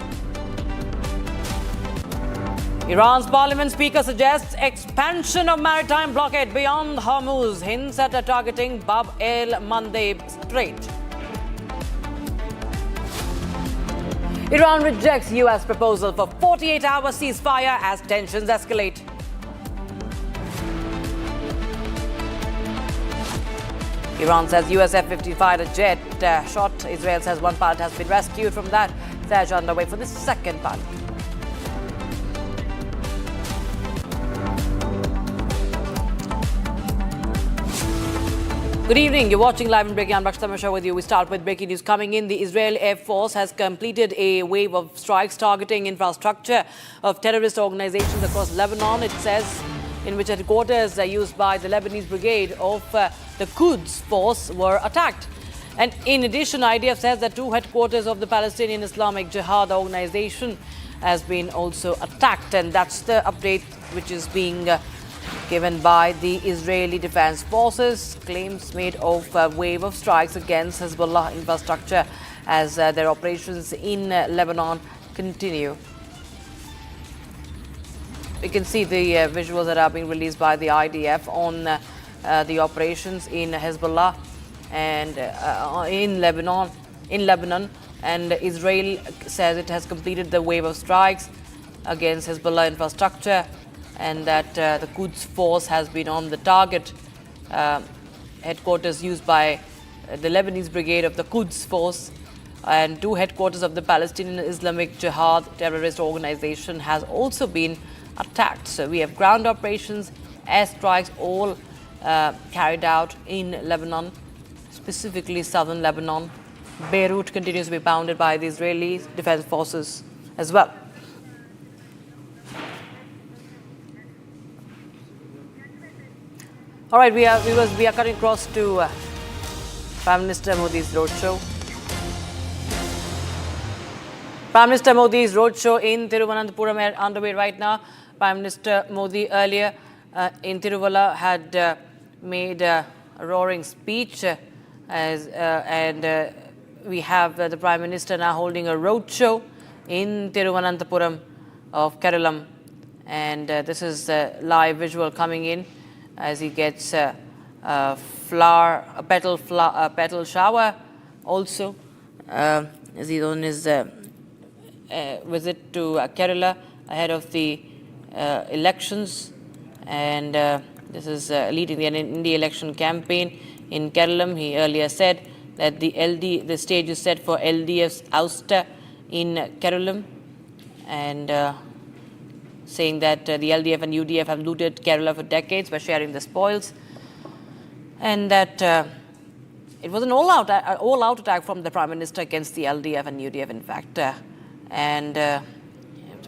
Iran's parliament speaker suggests expansion of maritime blockade beyond Hormuz, hints at targeting Bab el-Mandeb Strait. Iran rejects US proposal for 48-hour ceasefire as tensions escalate. Iran says US F-15 fighter jet shot. Israel says one pilot has been rescued from that. Search underway for the second pilot. Good evening. You're watching Live and Breaking. I'm Rakshita Mishra with you. We start with breaking news coming in. The Israel Air Force has completed a wave of strikes targeting infrastructure of terrorist organizations across Lebanon. It says in which headquarters used by the Lebanese brigade of the Quds force were attacked. And in addition, IDF says that 2 headquarters of the Palestinian Islamic Jihad organization has been also attacked. And that's the update which is being given by the Israeli Defense Forces. Claims made of a wave of strikes against Hezbollah infrastructure as their operations in Lebanon continue. You can see the visuals that are being released by the IDF on the operations in Hezbollah and in Lebanon. And Israel says it has completed the wave of strikes against Hezbollah infrastructure, and that the Quds force has been on the target. Headquarters used by the Lebanese brigade of the Quds force and 2 headquarters of the Palestinian Islamic Jihad terrorist organization has also been attacked. So we have ground operations, airstrikes, all carried out in Lebanon, specifically southern Lebanon. Beirut continues to be pounded by the Israeli Defense Forces as well. All right, we are cutting across to Prime Minister Modi's roadshow. Prime Minister Modi's roadshow in Thiruvananthapuram underway right now. Prime Minister Modi earlier in Tiruvalla had made a roaring speech, and we have the Prime Minister now holding a roadshow in Thiruvananthapuram of Kerala, and this is a live visual coming in as he gets a petal shower also as he's on his visit to Kerala ahead of the elections, and This is leading the election campaign in Kerala. He earlier said that the stage is set for LDF's ouster in Kerala, and saying that the LDF and UDF have looted Kerala for decades by sharing the spoils, and that it was an all-out attack from the Prime Minister against the LDF and UDF, in fact. And the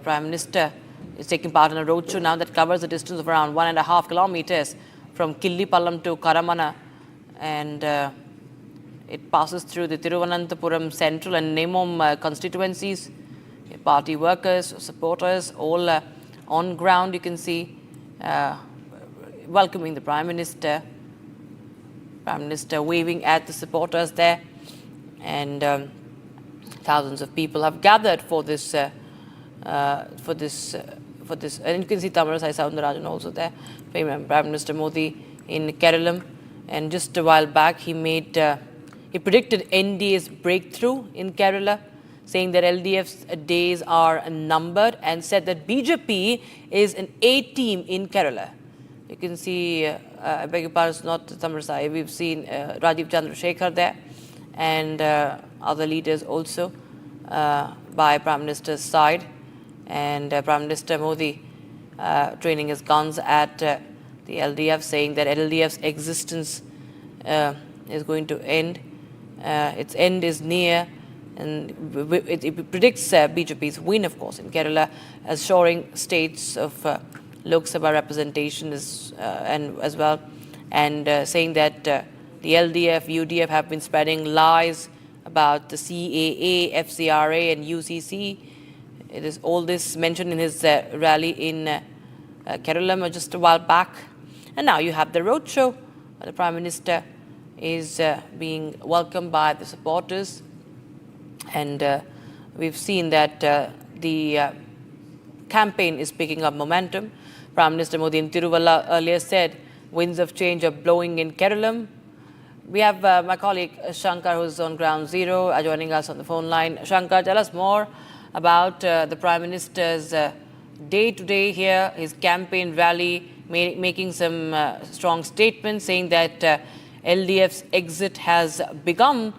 Prime Minister is taking part in a roadshow now that covers a distance of around 1.5 kilometers from Killipallam to Karamana, and it passes through the Thiruvananthapuram Central and Nemom constituencies. Party workers, supporters, all on ground, you can see, welcoming the Prime Minister. Prime Minister waving at the supporters there, and thousands of people have gathered for this. And you can see Tamilisai Soundarajan also there, Prime Minister Modi in Kerala. And just a while back, he predicted NDA's breakthrough in Kerala, saying that LDF's days are numbered, and said that BJP is an A team in Kerala. You can see, I beg your pardon, it's not Tamilisai. We've seen Rajiv Chandrasekhar there, and other leaders also by Prime Minister's side. And Prime Minister Modi training his guns at the LDF, saying that LDF's existence is going to end. Its end is near, and it predicts BJP's win, of course, in Kerala, assuring states of Lok Sabha representation and as well, and saying that the LDF, UDF have been spreading lies about the CAA, FCRA and UCC. It is all this mentioned in his rally in Kerala just a while back. And now you have the roadshow. The Prime Minister is being welcomed by the supporters. And we've seen that the campaign is picking up momentum. Prime Minister Modi in Tiruvalla earlier said winds of change are blowing in Kerala. We have my colleague Shankar, who's on ground zero, joining us on the phone line. Shankar, tell us more about the Prime Minister's day-to-day here, his campaign rally, making some strong statements, saying that LDF's exit has begun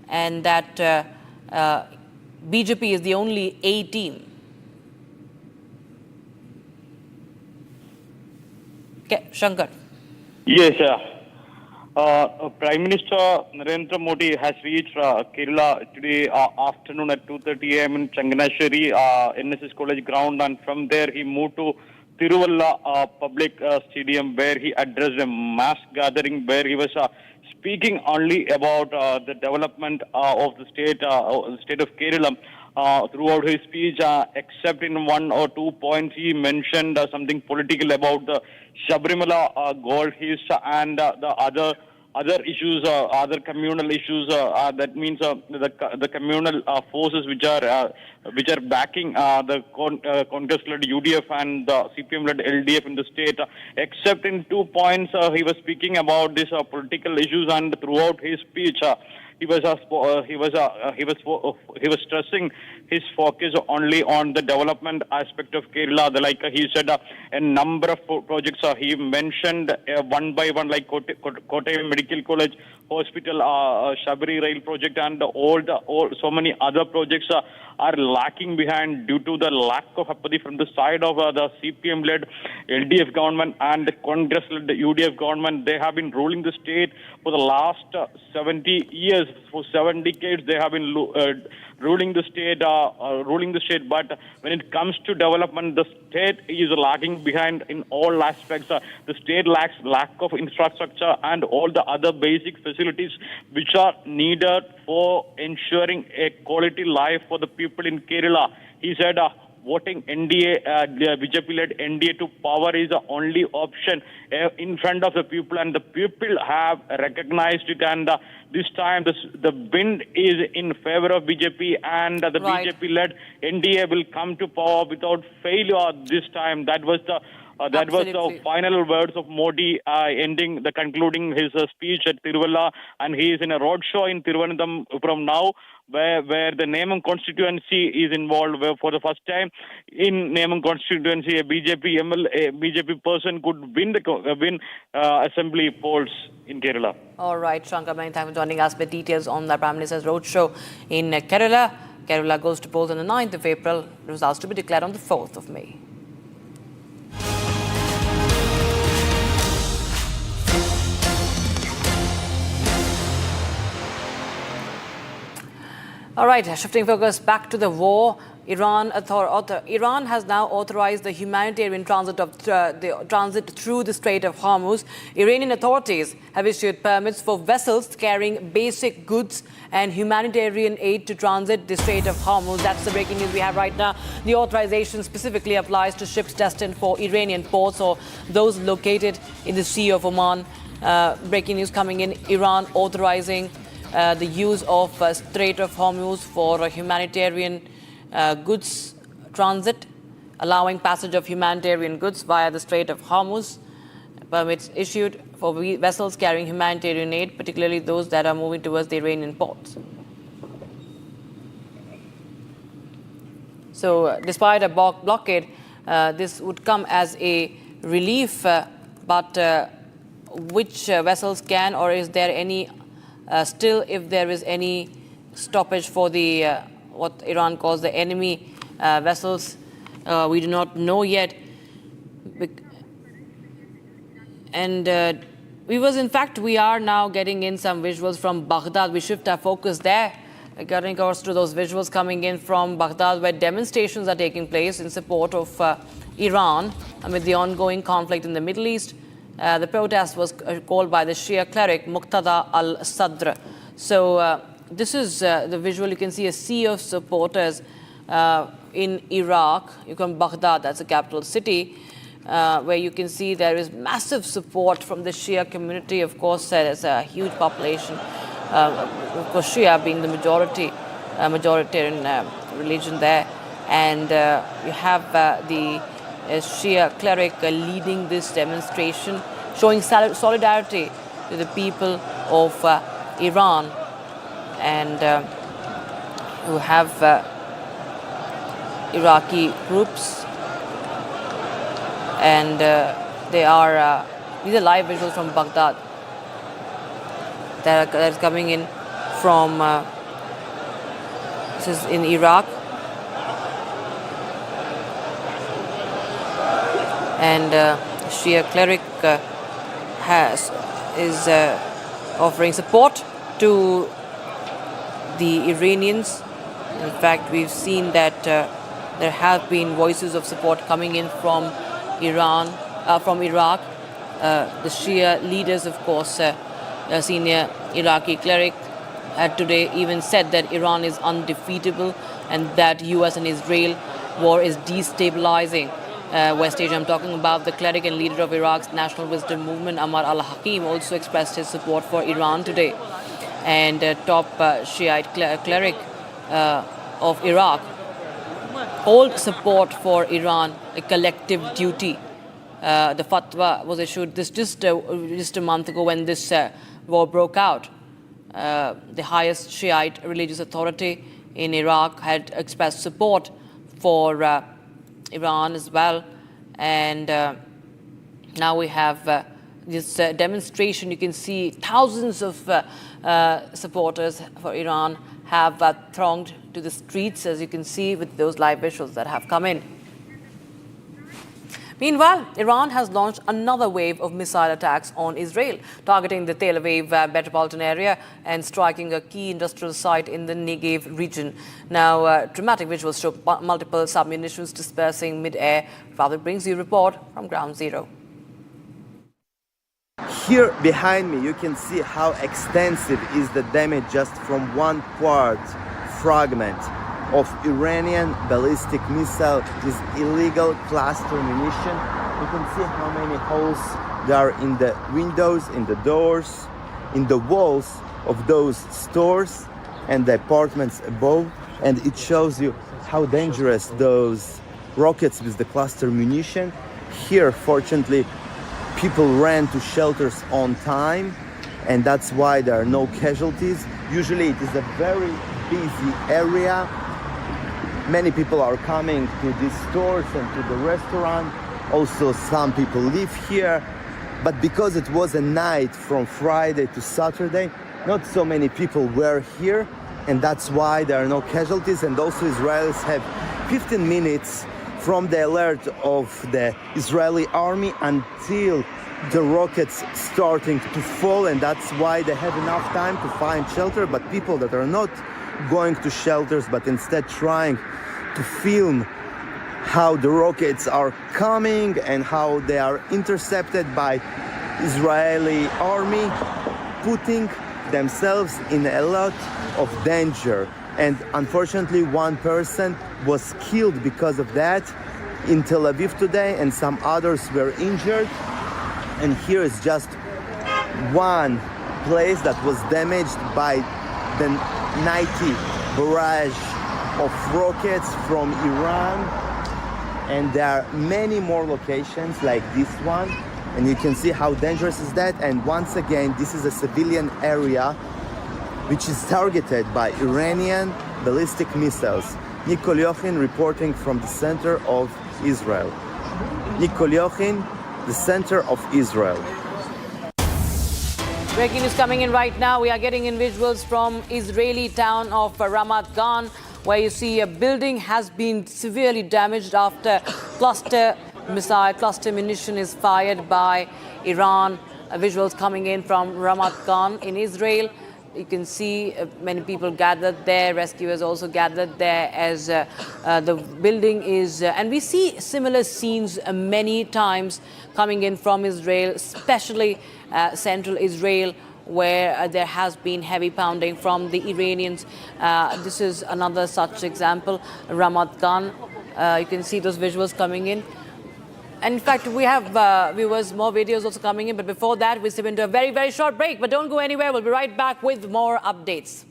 and that BJP is the only A team. Okay, Shankar. Yes, Prime Minister Narendra Modi has reached Kerala today afternoon at 2:30 a.m. in Changanasheri, NSS College ground, and from there he moved to Tiruvalla Public Stadium, where he addressed a mass gathering where he was speaking only about the development of the state of Kerala. Throughout his speech, except in one or 2 points, he mentioned something political about the Sabrimala gold hiss and the other issues, other communal issues. That means the communal forces which are backing the Congress-led UDF and the CPM-led LDF in the state. Except in 2 points, he was speaking about these political issues, and throughout his speech, he was stressing his focus only on the development aspect of Kerala. Like he said, a number of projects. He mentioned one by one, like Kottayam Medical College, Hospital, Shabari Rail project, and so many other projects are lacking behind due to the lack of apathy from the side of the CPM-led LDF government and the Congress-led UDF government. They have been ruling the state for the last 70 years. For 7 decades, they have been ruling the state. But when it comes to development, the state is lagging behind in all aspects. The state lacks lack of infrastructure and all the other basic facilities which are needed for ensuring a quality life for the people in Kerala. He said, voting NDA, BJP-led NDA to power is the only option in front of the people, and the people have recognized it. And this time, the wind is in favor of BJP, and the BJP-led NDA will come to power without failure this time. That was the That was Absolutely. the final words of Modi concluding his speech at Tiruvalla, and he is in a roadshow in Thiruvananthapuram now, where the Nemam constituency is involved, where for the first time in Nemam constituency, a BJP person could win assembly polls in Kerala. All right, Shankar, many thanks for joining us with details on the Prime Minister's roadshow in Kerala. Kerala goes to polls on the 9th of April, results to be declared on the 4th of May. All right, shifting focus back to the war. Iran has now authorized the humanitarian transit through the Strait of Hormuz. Iranian authorities have issued permits for vessels carrying basic goods and humanitarian aid to transit the Strait of Hormuz. That's the breaking news we have right now. The authorization specifically applies to ships destined for Iranian ports or those located in the Sea of Oman. Breaking news coming in: Iran authorizing the use of Strait of Hormuz for humanitarian goods transit, allowing passage of humanitarian goods via the Strait of Hormuz. Permits issued for vessels carrying humanitarian aid, particularly those that are moving towards the Iranian ports. So, despite a blockade, this would come as a relief, but which vessels can, or is there any still, if there is any stoppage for the what Iran calls the enemy vessels, we do not know yet. And we are now getting in some visuals from Baghdad. We shift our focus there, getting across to those visuals coming in from Baghdad, where demonstrations are taking place in support of Iran amid the ongoing conflict in the Middle East. The protest was called by the Shia cleric Muqtada al-Sadr. So this is the visual. You can see a sea of supporters in Iraq. You come Baghdad, that's the capital city, where you can see there is massive support from the Shia community. Of course, there's a huge population. Of course, Shia being the majoritarian religion there. And you have the Shia cleric leading this demonstration, showing solidarity to the people of Iran. And you have Iraqi groups, and these are live visuals from Baghdad that is coming in from this is in Iraq, and Shia cleric is offering support to the Iranians. In fact, we've seen that there have been voices of support coming in from Iran, from Iraq. The Shia leaders, of course, a senior Iraqi cleric had today even said that Iran is undefeatable and that US and Israel war is destabilizing West Asia. I'm talking about the cleric and leader of Iraq's National Wisdom Movement, Ammar al-Hakim, also expressed his support for Iran today. And top Shiite cleric of Iraq hold support for Iran, a collective duty. The fatwa was issued just a month ago when this war broke out. The highest Shiite religious authority in Iraq had expressed support for Iran as well. And now we have this demonstration. You can see thousands of supporters for Iran have thronged to the streets, as you can see with those live visuals that have come in. Meanwhile, Iran has launched another wave of missile attacks on Israel, targeting the Tel Aviv metropolitan area and striking a key industrial site in the Negev region. Now, dramatic visuals show multiple submunitions dispersing mid-air. Father brings you a report from Ground Zero. Here behind me, you can see how extensive is the damage just from one part fragment of Iranian ballistic missile, this illegal cluster munition. You can see how many holes there are in the windows, in the doors, in the walls of those stores and the apartments above. And it shows you how dangerous those rockets with the cluster munition. here, fortunately, people ran to shelters on time, and that's why there are no casualties. Usually it is a very busy area. Many people are coming to these stores and to the restaurant. Also, some people live here. But because it was a night from Friday to Saturday, not so many people were here, and that's why there are no casualties. And also Israelis have 15 minutes from the alert of the Israeli army until the rockets starting to fall, and that's why they have enough time to find shelter. But people that are not going to shelters but instead trying to film how the rockets are coming and how they are intercepted by Israeli army, putting themselves in a lot of danger. And unfortunately, one person was killed because of that in Tel Aviv today, and some others were injured. And here is just one place that was damaged by the 90 barrage of rockets from Iran. And there are many more locations like this one. And you can see how dangerous is that. And once again, this is a civilian area which is targeted by Iranian ballistic missiles. Nicole Yochin reporting from the center of Israel. Nicole Yochin, the center of Israel. Breaking news coming in right now. We are getting in visuals from Israeli town of Ramat Gan, where you see a building has been severely damaged after cluster munition is fired by Iran. Visuals coming in from Ramat Gan in Israel. You can see many people gathered there, rescuers also gathered there as the building is, and we see similar scenes many times coming in from Israel, especially central Israel, where there has been heavy pounding from the Iranians. This is another such example, Ramat Gan. You can see those visuals coming in. And in fact, we have viewers, more videos also coming in. But before that, we step into a very, very short break. But don't go anywhere. We'll be right back with more updates.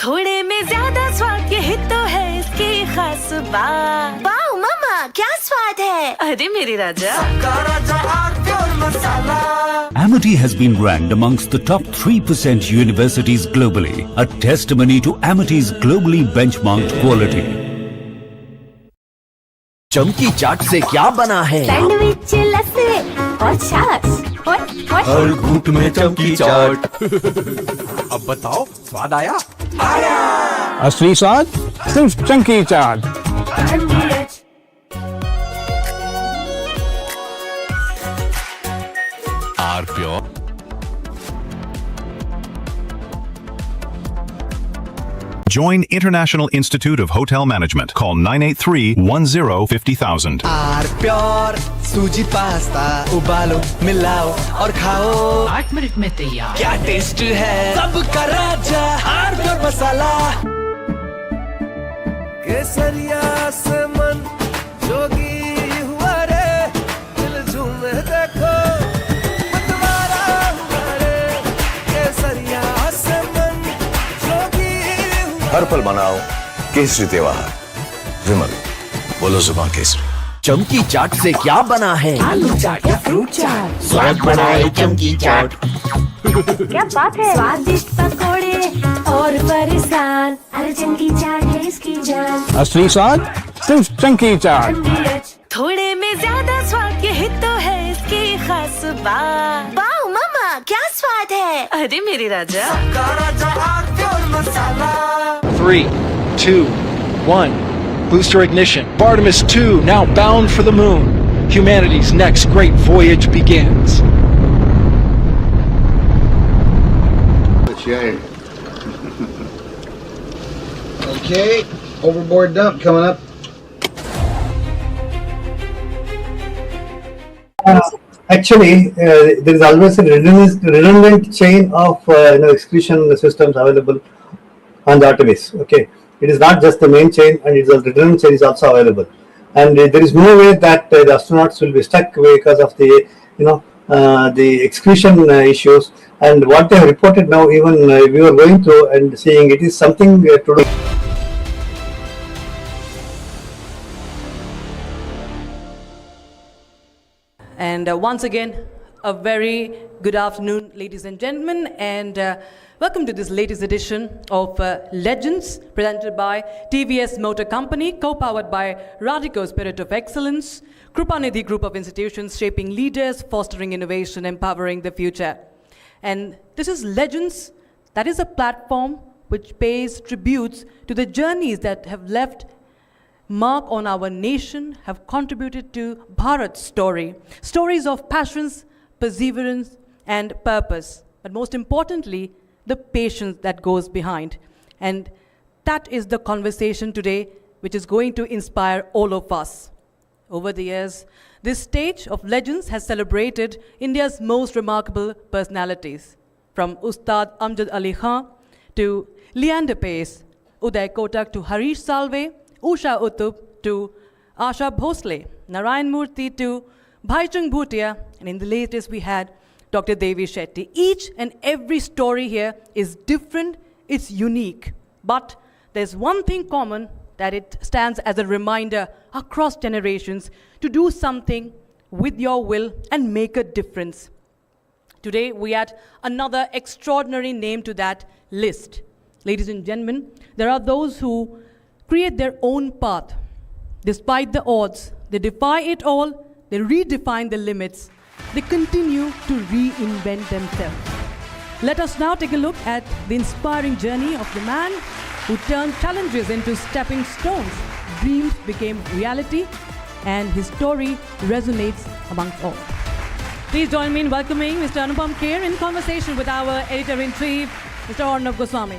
थोड़े में ज्यादा स्वाद ये तो है इसकी खास बात। वाओ मम्मा, क्या स्वाद है? अरे मेरे राजा, सबका राजा आरती और मसाला। Amity has been ranked amongst the top 3% universities globally, a testimony to Amity's globally benchmarked quality. चमकी चाट से क्या बना है? सैंडविच, लस्सी और छाछ। हर घूंट में चमकी चाट। अब बताओ, स्वाद आया? आया। असली स्वाद सिर्फ चमकी चाट। R pure. Join International Institute of Hotel Management. Call 983-10-50,000. R pure सूजी पास्ता उबालो मिलाओ और खाओ 8 मिनट में तैयार। क्या टेस्ट है सबका राजा आर प्योर मसाला। केसरिया से मन जोगी हुआ रे दिल झूमे देखो मतवारा हुआ रे केसरिया से मन जोगी हर पल मनाओ केसरी त्योहार। विमल बोलो जुबान केसरी। चमकी चाट से क्या बना है? आलू चाट या फ्रूट चाट, स्वाद बनाए चमकी चाट। क्या बात है? स्वादिष्ट पकोड़े और परेशान, अरे चमकी चाट है इसकी जान। असली स्वाद सिर्फ चमकी चाट। थोड़े में ज्यादा स्वाद ये तो है इसकी खास बात। वाओ मम्मा, क्या स्वाद है? अरे मेरे राजा, सबका राजा आरती और मसाला। 3, 2, 1. Booster ignition. Artemis 2 now bound for the moon. Humanity's next great voyage begins. Okay, overboard dump coming up. Actually, there is always a redundant chain of excretion systems available on the Artemis. Okay, it is not just the main chain, and it's a redundant chain is also available. And there is no way that the astronauts will be stuck because of the the excretion issues, and what they have reported now, even we were going through and seeing it is something to do. And once again, a very good afternoon, ladies and gentlemen, and welcome to this latest edition of Legends, presented by TVS Motor Company, co-powered by Radico Spirit of Excellence, Krupanidhi Group of Institutions, shaping leaders, fostering innovation, empowering the future. And this is Legends, that is a platform which pays tributes to the journeys that have left mark on our nation, have contributed to Bharat's story. Stories of passions, perseverance, and purpose. But most importantly, the patience that goes behind. And that is the conversation today, which is going to inspire all of us. Over the years, this stage of Legends has celebrated India's most remarkable personalities, from Ustad Amjad Ali Khan to Leander Pace, Uday Kotak to Harish Salve, Usha Uttup to Asha Bhosle, Narayan Murthy to Bhaichung Bhutia, and in the latest we had Dr. Devi Shetty. Each and every story here is different, it's unique, but there's one thing common, that it stands as a reminder across generations to do something with your will and make a difference. Today we add another extraordinary name to that list. Ladies and gentlemen, there are those who create their own path. Despite the odds, they defy it all, they redefine the limits, they continue to reinvent themselves. Let us now take a look at the inspiring journey of the man who turned challenges into stepping stones. Dreams became reality, and his story resonates amongst all. Please join me in welcoming Mr. Anupam Kher in conversation with our editor-in-chief, Mr. Arnav Goswami.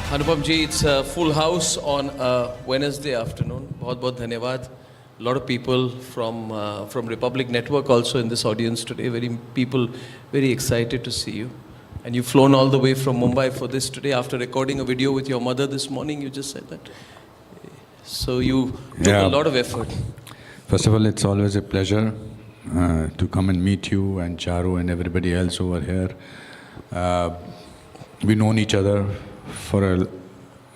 Anupam ji, it's a full house on a Wednesday afternoon. बहुत धन्यवाद. A lot of people from Republic Network also in this audience today. Very excited to see you. And you've flown all the way from Mumbai for this today after recording a video with your mother this morning. You just said that. So you took a lot of effort. First of all, it's always a pleasure to come and meet you and Charu and everybody else over here. We've known each other for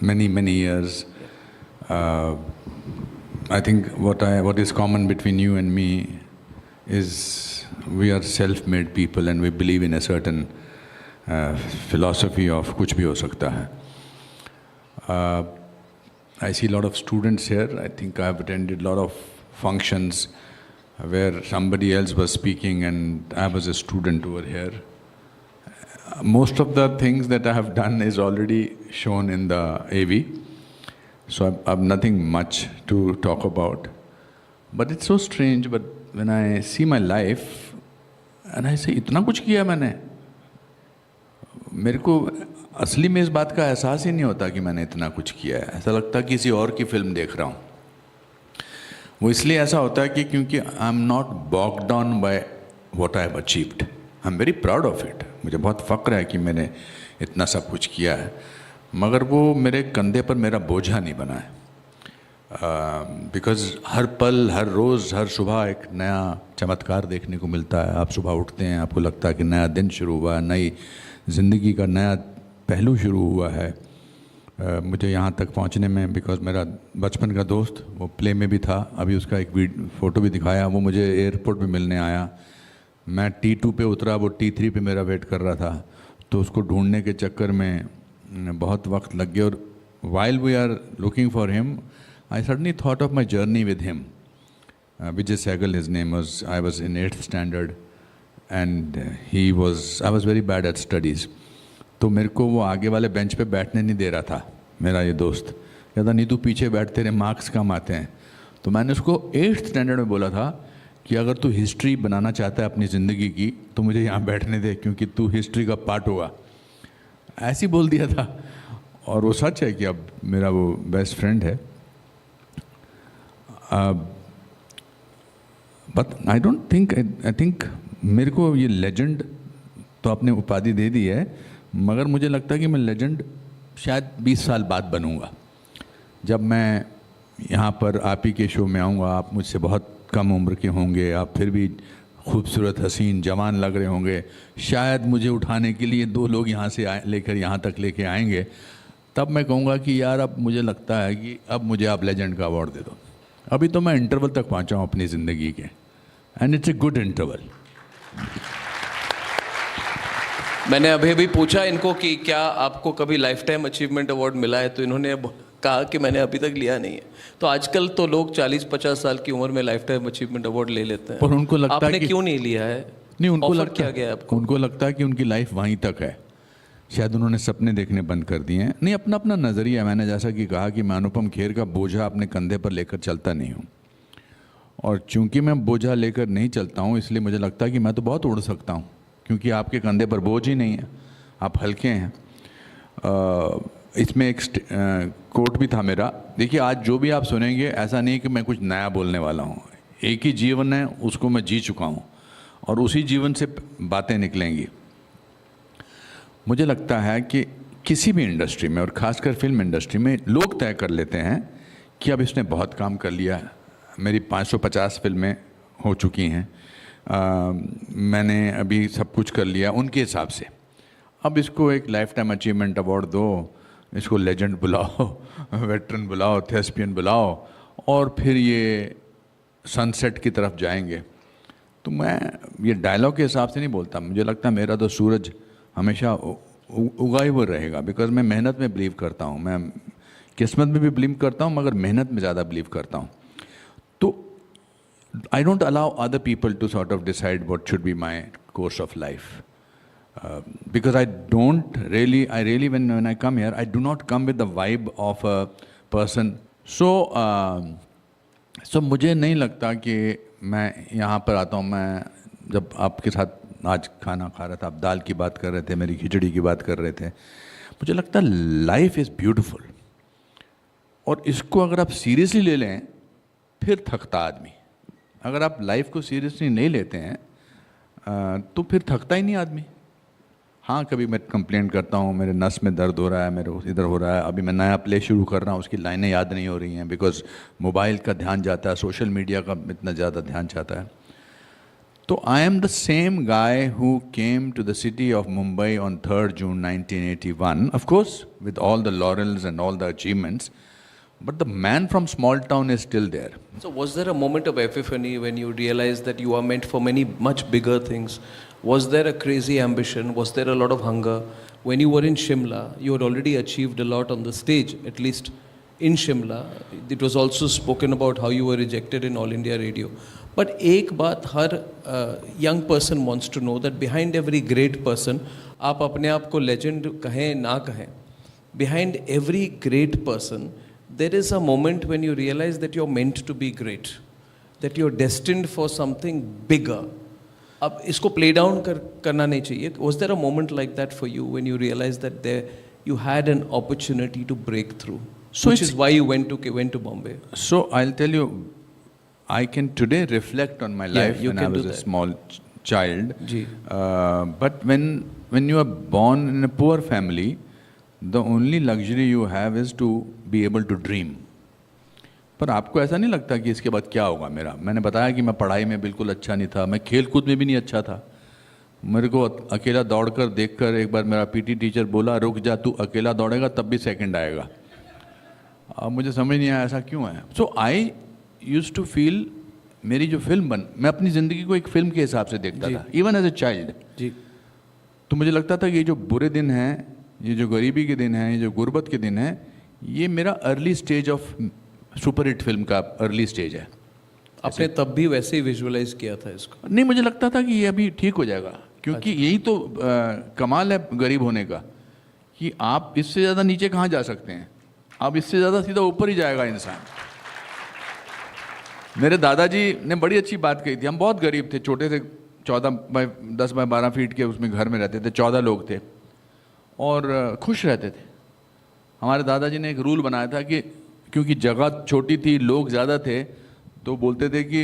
many years. I think what is common between you and me is we are self-made people and we believe in a certain philosophy of kuch bhi ho sakta hai. I see a lot of students here. I think I have attended a lot of functions where somebody else was speaking and I was a student over here. Most of the things that I have done is already shown in the AV, so I have nothing much to talk about. But it's so strange, but when I see my life and I say, इतना कुछ किया मैंने, मेरे को असली में इस बात का एहसास ही नहीं होता कि मैंने इतना कुछ किया है. ऐसा लगता है किसी और की फिल्म देख रहा हूँ. वो इसलिए ऐसा होता है कि क्योंकि I am not bogged down by what I have achieved. I am very proud of it. मुझे बहुत फ़ख्र है कि मैंने इतना सब कुछ किया है, मगर वो मेरे कंधे पर मेरा बोझा नहीं बना है. बिकॉज़ हर पल, हर रोज़, हर सुबह एक नया चमत्कार देखने को मिलता है. आप सुबह उठते हैं, आपको लगता है कि नया दिन शुरू हुआ, नई ज़िंदगी का नया पहलू शुरू हुआ है. मुझे यहाँ तक पहुँचने में बिकॉज़ मेरा बचपन का दोस्त वो प्ले में भी था, अभी उसका एक फ़ोटो भी दिखाया, वो मुझे एयरपोर्ट पे मिलने आया. मैं T2 पे उतरा, वो T3 पे मेरा वेट कर रहा था, तो उसको ढूंढने के चक्कर में बहुत वक्त लग गया. और while we are looking for him, I suddenly thought of my journey with him. Vijay Sehgal, his name was. I was in 8th standard, and I was very bad at studies. तो मेरे को वो आगे वाले bench पे बैठने नहीं दे रहा था. मेरा ये दोस्त कहता, नहीं तू पीछे बैठ, तेरे मार्क्स कम आते हैं. तो मैंने उसको 8th स्टैंडर्ड में बोला था कि अगर तू हिस्ट्री बनाना चाहता है अपनी ज़िंदगी की तो मुझे यहाँ बैठने दे, क्योंकि तू हिस्ट्री का पार्ट होगा. ऐसे ही बोल दिया था, और वो सच है कि अब मेरा वो बेस्ट फ्रेंड है. But I don't think, I think मेरे को ये लेजेंड तो आपने उपाधि दे दी है, मगर मुझे लगता है कि मैं लेजेंड शायद 20 साल बाद बनूंगा। जब मैं यहाँ पर आप ही के शो में आऊँगा, आप मुझसे बहुत कम उम्र के होंगे, आप फिर भी खूबसूरत हसीन जवान लग रहे होंगे, शायद मुझे उठाने के लिए 2 लोग यहाँ से लेकर यहाँ तक लेके आएंगे, तब मैं कहूँगा कि यार अब मुझे लगता है कि अब मुझे आप लेजेंड का अवार्ड दे दो। अभी तो मैं इंटरवल तक पहुँचा हूँ अपनी ज़िंदगी के, and it's a good interval. मैंने अभी भी पूछा इनको कि क्या आपको कभी लाइफ टाइम अचीवमेंट अवार्ड मिला है, तो इन्होंने कहा कि मैंने अभी तक लिया नहीं है। तो आजकल तो लोग 40-50 साल की उम्र में लाइफ टाइम अचीवमेंट अवार्ड ले लेते हैं, पर उनको लगता आपने है कि क्यों नहीं लिया है? नहीं, उनको लगता क्या गया आपको? उनको लगता है कि उनकी लाइफ वहीं तक है, शायद उन्होंने सपने देखने बंद कर दिए हैं। नहीं, अपना अपना नज़रिया। मैंने जैसा कि कहा कि मैं अनुपम खेर का बोझा अपने कंधे पर लेकर चलता नहीं हूँ, और चूंकि मैं बोझा लेकर नहीं चलता हूँ इसलिए मुझे लगता है कि मैं तो बहुत उड़ सकता हूँ, क्योंकि आपके कंधे पर बोझ ही नहीं है, आप हल्के हैं। इसमें एक कोट भी था मेरा। देखिए, आज जो भी आप सुनेंगे ऐसा नहीं कि मैं कुछ नया बोलने वाला हूँ। एक ही जीवन है, उसको मैं जी चुका हूँ, और उसी जीवन से बातें निकलेंगी। मुझे लगता है कि किसी भी इंडस्ट्री में, और ख़ासकर फिल्म इंडस्ट्री में, लोग तय कर लेते हैं कि अब इसने बहुत काम कर लिया है। मेरी 550 फिल्में हो चुकी हैं, मैंने अभी सब कुछ कर लिया उनके हिसाब से, अब इसको एक लाइफ टाइम अचीवमेंट अवार्ड दो, इसको लेजेंड बुलाओ, वेटरन बुलाओ, थेस्पियन बुलाओ, और फिर ये सनसेट की तरफ जाएंगे। तो मैं ये डायलॉग के हिसाब से नहीं बोलता, मुझे लगता है मेरा तो सूरज हमेशा उगा ही हुआ रहेगा, बिकॉज मैं मेहनत में बिलीव करता हूँ। मैं किस्मत में भी बिलीव करता हूँ, मगर मेहनत में ज़्यादा बिलीव करता हूँ। तो I don't allow other people to sort of decide what should be my course of life, because I really when I come here, I do not come with the vibe of a person. So मुझे नहीं लगता कि मैं यहाँ पर आता हूँ। मैं जब आपके साथ आज खाना खा रहा था, आप दाल की बात कर रहे थे, मेरी खिचड़ी की बात कर रहे थे, मुझे लगता है लाइफ इज़ ब्यूटिफुल, और इसको अगर आप सीरियसली ले लें फिर थकता आदमी। अगर आप लाइफ को सीरियसली नहीं लेते हैं तो फिर थकता ही नहीं आदमी। हाँ, कभी मैं कंप्लेंट करता हूँ, मेरे नस में दर्द हो रहा है, मेरे इधर हो रहा है। अभी मैं नया प्ले शुरू कर रहा हूँ, उसकी लाइनें याद नहीं हो रही हैं, बिकॉज मोबाइल का ध्यान जाता है, सोशल मीडिया का इतना ज़्यादा ध्यान जाता है। तो I am the same guy who came to the city of Mumbai on 3rd June 1981, of course with all the laurels and all the achievements, but the man from small town is still there. So was there a moment of epiphany when you realized that you are meant for many much bigger things? Was there a crazy ambition? Was there a lot of hunger? When you were in Shimla, you had already achieved a lot on the stage, at least in Shimla. It was also spoken about how you were rejected in All India Radio. But एक बात हर young person wants to know, that behind every great person, आप अपने आप को legend कहें ना कहें, behind every great person, there is a moment when you realize that you're meant to be great, that you're destined for something bigger. अब इसको play down करना नहीं चाहिए. Was there a moment like that for you when you realized that there you had an opportunity to break through, which is why you went to Bombay? So I'll tell you, I can today reflect on my life when I was a small child. But when you are born in a poor family, the only luxury you have is to be able to dream. पर आपको ऐसा नहीं लगता कि इसके बाद क्या होगा मेरा? मैंने बताया कि मैं पढ़ाई में बिल्कुल अच्छा नहीं था, मैं खेल कूद में भी नहीं अच्छा था। मेरे को अकेला दौड़कर देखकर एक बार मेरा पीटी टीचर बोला, रुक जा, तू अकेला दौड़ेगा तब भी सेकंड आएगा। अब मुझे समझ नहीं आया ऐसा क्यों है। So I used to feel, मेरी जो फिल्म मैं अपनी ज़िंदगी को एक फिल्म के हिसाब से देखता था, इवन एज ए चाइल्ड। तो मुझे लगता था कि ये जो बुरे दिन हैं, ये जो गरीबी के दिन हैं, ये जो गुर्बत के दिन हैं, ये मेरा early stage of super hit film का अर्ली स्टेज है। आपने तब भी वैसे ही विजुअलाइज किया था इसको? नहीं, मुझे लगता था कि ये अभी ठीक हो जाएगा, क्योंकि यही तो कमाल है गरीब होने का, कि आप इससे ज़्यादा नीचे कहाँ जा सकते हैं, आप इससे ज़्यादा सीधा ऊपर ही जाएगा इंसान। मेरे दादाजी ने बड़ी अच्छी बात कही थी। हम बहुत गरीब थे, छोटे से 10 बाय 12 फीट के उसमें घर में रहते थे, 14 लोग थे और खुश रहते थे। हमारे दादाजी ने एक रूल बनाया था कि क्योंकि जगह छोटी थी, लोग ज़्यादा थे, तो बोलते थे कि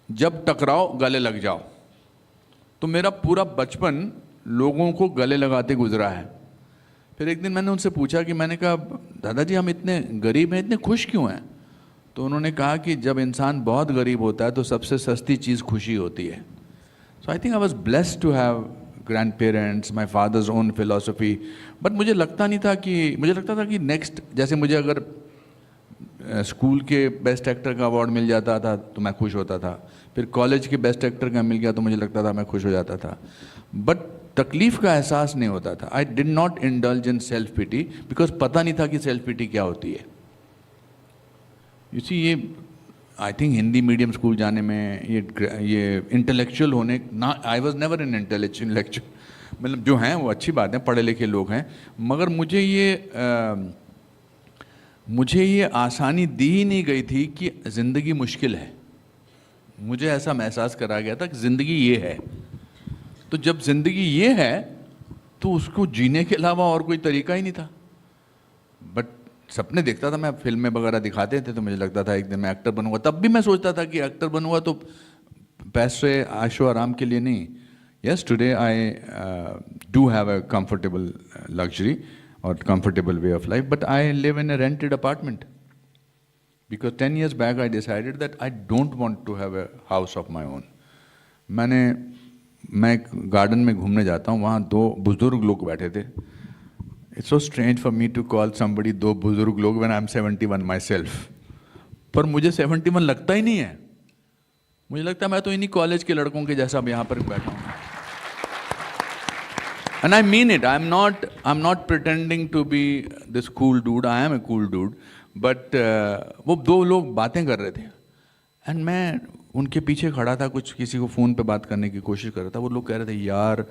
जब टकराओ गले लग जाओ। तो मेरा पूरा बचपन लोगों को गले लगाते गुजरा है। फिर एक दिन मैंने उनसे पूछा कि मैंने कहा दादाजी हम इतने गरीब हैं, इतने खुश क्यों हैं? तो उन्होंने कहा कि जब इंसान बहुत गरीब होता है तो सबसे सस्ती चीज़ खुशी होती है. So I think I was blessed to have grandparents, my father's own philosophy. But मुझे लगता था कि नेक्स्ट, जैसे मुझे अगर स्कूल के बेस्ट एक्टर का अवार्ड मिल जाता था तो मैं खुश होता था, फिर कॉलेज के बेस्ट एक्टर का मिल गया तो मुझे लगता था मैं खुश हो जाता था. बट तकलीफ़ का एहसास नहीं होता था. I did not indulge in self pity because पता नहीं था कि सेल्फ पिटी क्या होती है. यू सी, ये I think Hindi medium school जाने में ये इंटेलेक्चुअल होने ना, I was never in intellectual, मतलब जो हैं वो अच्छी बात है, पढ़े लिखे लोग हैं, मगर मुझे ये आसानी दी ही नहीं गई थी कि ज़िंदगी मुश्किल है. मुझे ऐसा महसूस करा गया था कि ज़िंदगी ये है. तो जब ज़िंदगी ये है तो उसको जीने के अलावा और कोई तरीका ही नहीं था. बट सपने देखता था मैं, फिल्में वगैरह दिखाते थे तो मुझे लगता था एक दिन मैं एक्टर बनूंगा. तब भी मैं सोचता था कि एक्टर बनूंगा तो पैसे आशो आराम के लिए नहीं. Yes, today I do have a comfortable luxury or comfortable way of life, but I live in a rented apartment because 10 years back I decided that I don't want to have a house of my own. मैं garden में घूमने जाता हूँ, वहाँ दो बुजुर्ग लोग बैठे थे. It's so strange for me to call somebody दो बुजुर्ग लोग when I'm 71 myself. पर मुझे 71 लगता ही नहीं है. मुझे लगता है मैं तो इन्हीं कॉलेज के लड़कों के जैसा अब यहाँ पर बैठा हूँ. And I mean it. I'm not pretending to be this cool dude. I am a cool dude. But वो दो लोग बातें कर रहे थे. And मैं उनके पीछे खड़ा था, कुछ किसी को फ़ोन पे बात करने की कोशिश कर रहा था. वो लोग कह रहे थे यार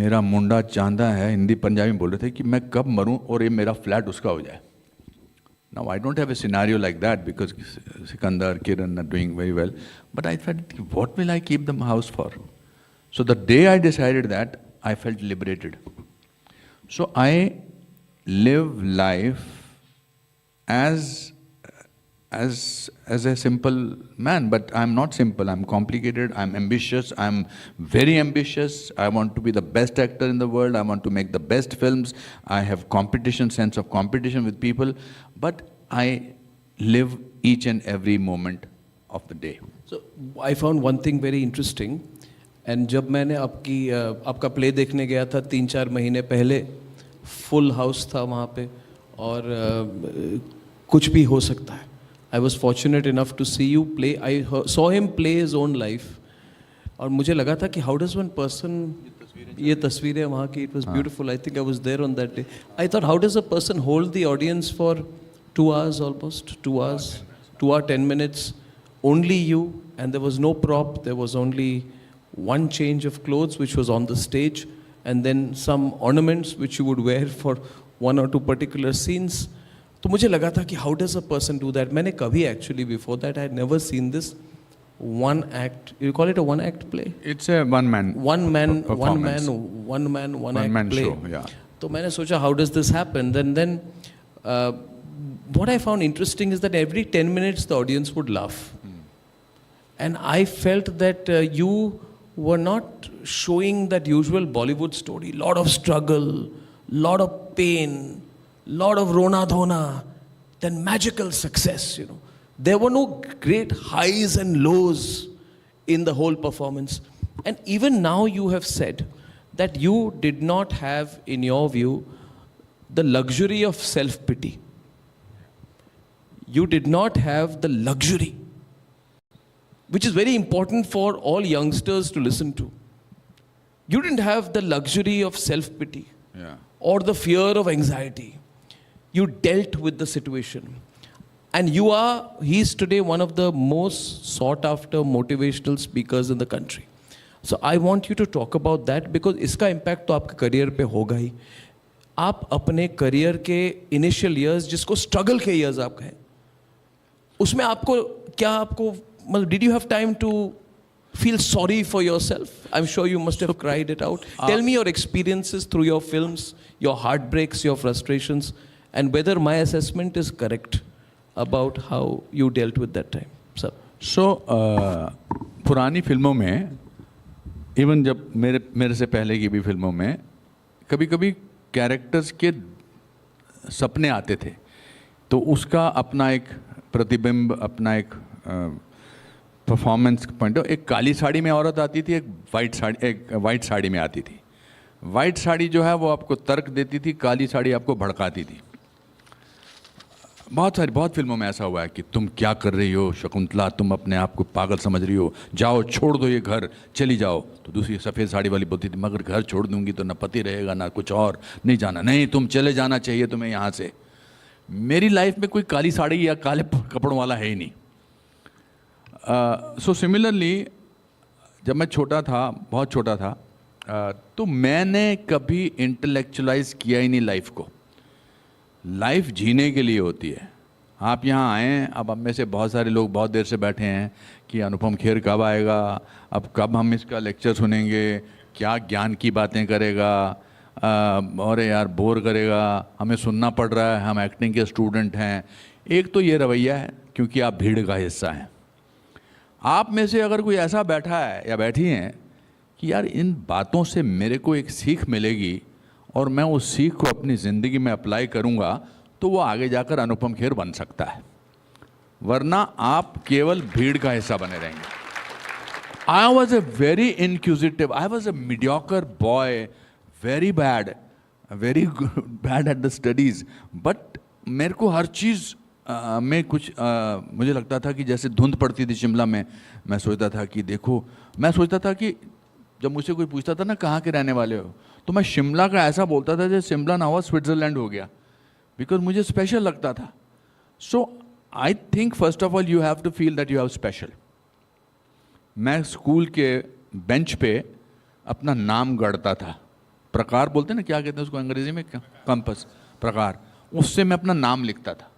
मेरा मुंडा चांदा है, हिंदी पंजाबी में बोल रहे थे, कि मैं कब मरूं और ये मेरा फ्लैट उसका हो जाए. Now I don't have a scenario like that because Sikandar, Kiran are doing very well. But I thought, what will I keep the house for? So the day I decided that, I felt liberated. So I live life as a simple man, but I'm not simple. I'm complicated. I'm ambitious. I'm very ambitious. I want to be the best actor in the world. I want to make the best films. I have sense of competition with people, but I live each and every moment of the day. So I found one thing very interesting. And जब मैंने आपका play देखने गया था 3-4 महीने पहले, full house था वहाँ पे और कुछ भी हो सकता है. I was fortunate enough to see you play. I saw him play his own life और मुझे लगा था कि हाउ डज वन पर्सन, ये तस्वीरें वहाँ की, it was beautiful. I think I was there on that day. I thought how does a person hold the audience for 2 hours almost, 2 hours, 2 hours 10 minutes, only you, and there was no prop, there was only one change of clothes which was on the stage, and then some ornaments which you would wear for 1 or 2 particular scenes. तो मुझे लगा था कि how does a person do that? मैंने कभी actually before that I had never seen this one act. You call it a one act play? It's a one man play. Show, yeah. तो मैंने सोचा how does this happen? Then what I found interesting is that every 10 minutes the audience would laugh, and I felt that you were not showing that usual Bollywood story, lot of struggle, lot of pain, lot of rona dhona, then magical success, you know. There were no great highs and lows in the whole performance. And even now you have said that you did not have, in your view, the luxury of self-pity. You did not have the luxury, which is very important for all youngsters to listen to. You didn't have the luxury of self-pity or the fear of anxiety. You dealt with the situation. And he's today one of the most sought after motivational speakers in the country. So I want you to talk about that because इसका impact तो आपके career पे होगा ही. आप अपने career के initial years, जिसको struggle के years आप कहें, उसमें आपको did you have time to feel sorry for yourself? I'm sure you must have cried it out. Tell me your experiences through your films, your heartbreaks, your frustrations, and whether my assessment is correct about how you dealt with that time. So, पुरानी फिल्मों में, even जब मेरे से पहले की भी फिल्मों में, कभी कभी कैरेक्टर्स के सपने आते थे, तो उसका अपना एक प्रतिबिंब, अपना एक परफॉर्मेंस पॉइंट। एक काली साड़ी में औरत आती थी, एक वाइट साड़ी में आती थी। वाइट साड़ी जो है वो आपको तर्क देती थी, काली साड़ी आपको भड़काती थी। बहुत फिल्मों में ऐसा हुआ है कि तुम क्या कर रही हो शकुंतला, तुम अपने आप को पागल समझ रही हो, जाओ छोड़ दो ये घर, चली जाओ। तो दूसरी सफ़ेद साड़ी वाली बोलती थी मगर घर छोड़ दूंगी तो ना पति रहेगा ना कुछ और, नहीं जाना, नहीं तुम चले जाना चाहिए तुम्हें यहाँ से। मेरी लाइफ में कोई काली साड़ी या काले कपड़ों वाला है ही नहीं। सो सिमिलरली जब मैं छोटा था, बहुत छोटा था, तो मैंने कभी इंटेलेक्चुअलाइज किया ही नहीं लाइफ को। लाइफ जीने के लिए होती है। आप यहाँ आए हैं, अब हम में से बहुत सारे लोग बहुत देर से बैठे हैं कि अनुपम खेर कब आएगा, अब कब हम इसका लेक्चर सुनेंगे, क्या ज्ञान की बातें करेगा, और यार बोर करेगा, हमें सुनना पड़ रहा है, हम एक्टिंग के स्टूडेंट हैं। एक तो ये रवैया है क्योंकि आप भीड़ का हिस्सा हैं। आप में से अगर कोई ऐसा बैठा है या बैठी हैं कि यार इन बातों से मेरे को एक सीख मिलेगी और मैं उस सीख को अपनी ज़िंदगी में अप्लाई करूँगा, तो वो आगे जाकर अनुपम खेर बन सकता है, वरना आप केवल भीड़ का हिस्सा बने रहेंगे। आई was a very inquisitive, I was A mediocre boy, very bad at the studies, but मेरे को हर चीज़ में कुछ मुझे लगता था कि जैसे धुंध पड़ती थी शिमला में, मैं सोचता था कि देखो, मैं सोचता था कि जब मुझसे कोई पूछता था ना कहाँ के रहने वाले हो, तो मैं शिमला का ऐसा बोलता था जैसे शिमला ना हुआ स्विट्ज़रलैंड हो गया, बिकॉज मुझे स्पेशल लगता था। So I think first of all you have to feel that you have special. मैं स्कूल के बेंच पे अपना नाम गढ़ता था, प्रकार बोलते ना, क्या कहते हैं उसको अंग्रेजी में, कंपस, प्रकार, उससे मैं अपना नाम लिखता था।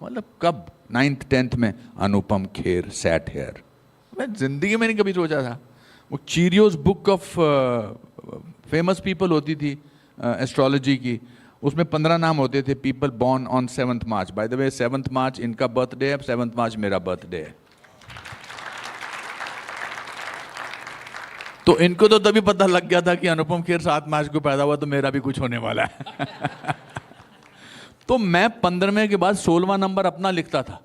मतलब कब 9th 10th में अनुपम खेर सैट हेयर। मैं जिंदगी में नहीं कभी सोचा था। वो चीरियोज बुक ऑफ फेमस पीपल होती थी एस्ट्रोलॉजी की, उसमें 15 नाम होते थे, people born on 7th March. By the way 7th मार्च इनका बर्थडे है, 7th मार्च मेरा बर्थडे है। तो इनको तो तभी पता लग गया था कि अनुपम खेर 7 मार्च को पैदा हुआ, तो मेरा भी कुछ होने वाला है। तो मैं 15वें के बाद 16वां नंबर अपना लिखता था,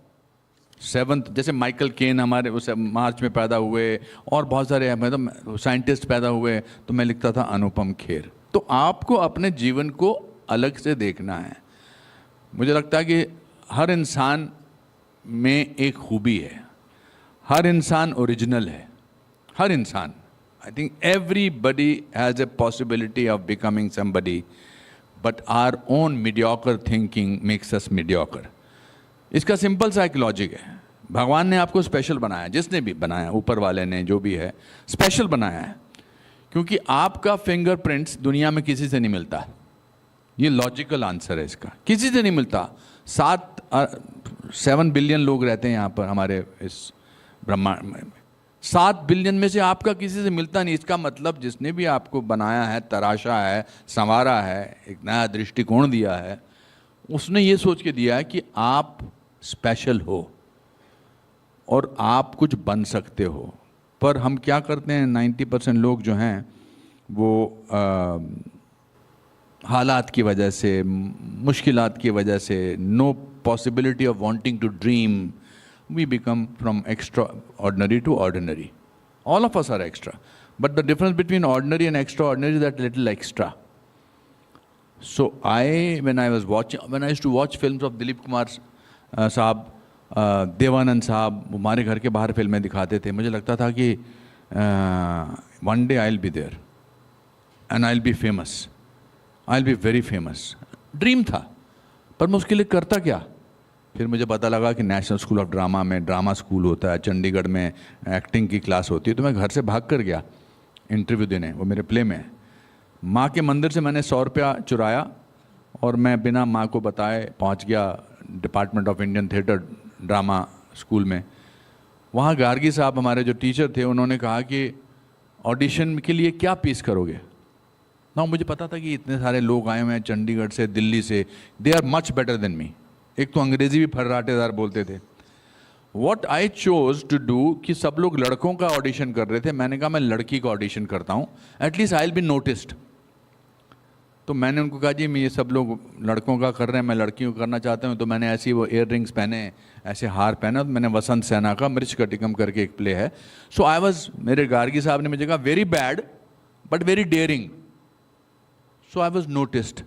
7th। जैसे माइकल केन हमारे उस मार्च में पैदा हुए और बहुत सारे मतलब साइंटिस्ट पैदा हुए, तो मैं लिखता था अनुपम खेर। तो आपको अपने जीवन को अलग से देखना है। मुझे लगता है कि हर इंसान में एक खूबी है, हर इंसान ओरिजिनल है, हर इंसान। I think everybody has a possibility of becoming somebody, but our own mediocre thinking makes us mediocre. इसका सिंपल साइकोलॉजिक है। भगवान ने आपको स्पेशल बनाया, जिसने भी बनाया, ऊपर वाले ने जो भी है, स्पेशल बनाया है, क्योंकि आपका फिंगरप्रिंट्स दुनिया में किसी से नहीं मिलता। ये लॉजिकल आंसर है इसका, किसी से नहीं मिलता। 7 बिलियन लोग रहते हैं यहाँ पर हमारे इस ब्रह्मांड में, 7 बिलियन में से आपका किसी से मिलता नहीं। इसका मतलब जिसने भी आपको बनाया है, तराशा है, संवारा है, एक नया दृष्टिकोण दिया है, उसने ये सोच के दिया है कि आप स्पेशल हो और आप कुछ बन सकते हो। पर हम क्या करते हैं, 90% लोग जो हैं वो हालात की वजह से, मुश्किलात की वजह से, no possibility of wanting to dream, we become from extraordinary to ordinary. All of us are extra, but the difference between ordinary and extraordinary is that little extra. So when I used to watch films of Dilip Kumar साहब, देवानंद साहब, हमारे घर के बाहर फिल्में दिखाते थे, मुझे लगता था कि one day I'll be there and I'll be famous, I'll be very famous. Dream था, पर मैं उसके लिए करता क्या? फिर मुझे पता लगा कि नेशनल स्कूल ऑफ ड्रामा में ड्रामा स्कूल होता है, चंडीगढ़ में एक्टिंग की क्लास होती है। तो मैं घर से भाग कर गया इंटरव्यू देने, वो मेरे प्ले में। माँ के मंदिर से मैंने 100 रुपया चुराया और मैं बिना माँ को बताए पहुँच गया department of Indian theatre drama school में। वहाँ गार्गी साहब हमारे जो टीचर थे, उन्होंने कहा कि ऑडिशन के लिए क्या पीस करोगे ना। मुझे पता था कि इतने सारे लोग आए हुए हैं चंडीगढ़ से, दिल्ली से, they are much better than me. एक तो अंग्रेजी भी फर्राटेदार बोलते थे। What I chose to do कि सब लोग लड़कों का ऑडिशन कर रहे थे, मैंने कहा मैं लड़की का ऑडिशन करता हूँ, at least I will be noticed. तो मैंने उनको कहा जी मैं ये सब लोग लड़कों का कर रहे हैं, मैं लड़कियों को करना चाहता हूँ, तो मैंने ऐसी वो ईयर रिंग्स पहने, ऐसे हार पहना, तो मैंने वसंत सेना का मृच कटिकम करके एक प्ले है. सो आई वॉज, मेरे गार्गी साहब ने मुझे कहा very bad but very dairying. So I was noticed.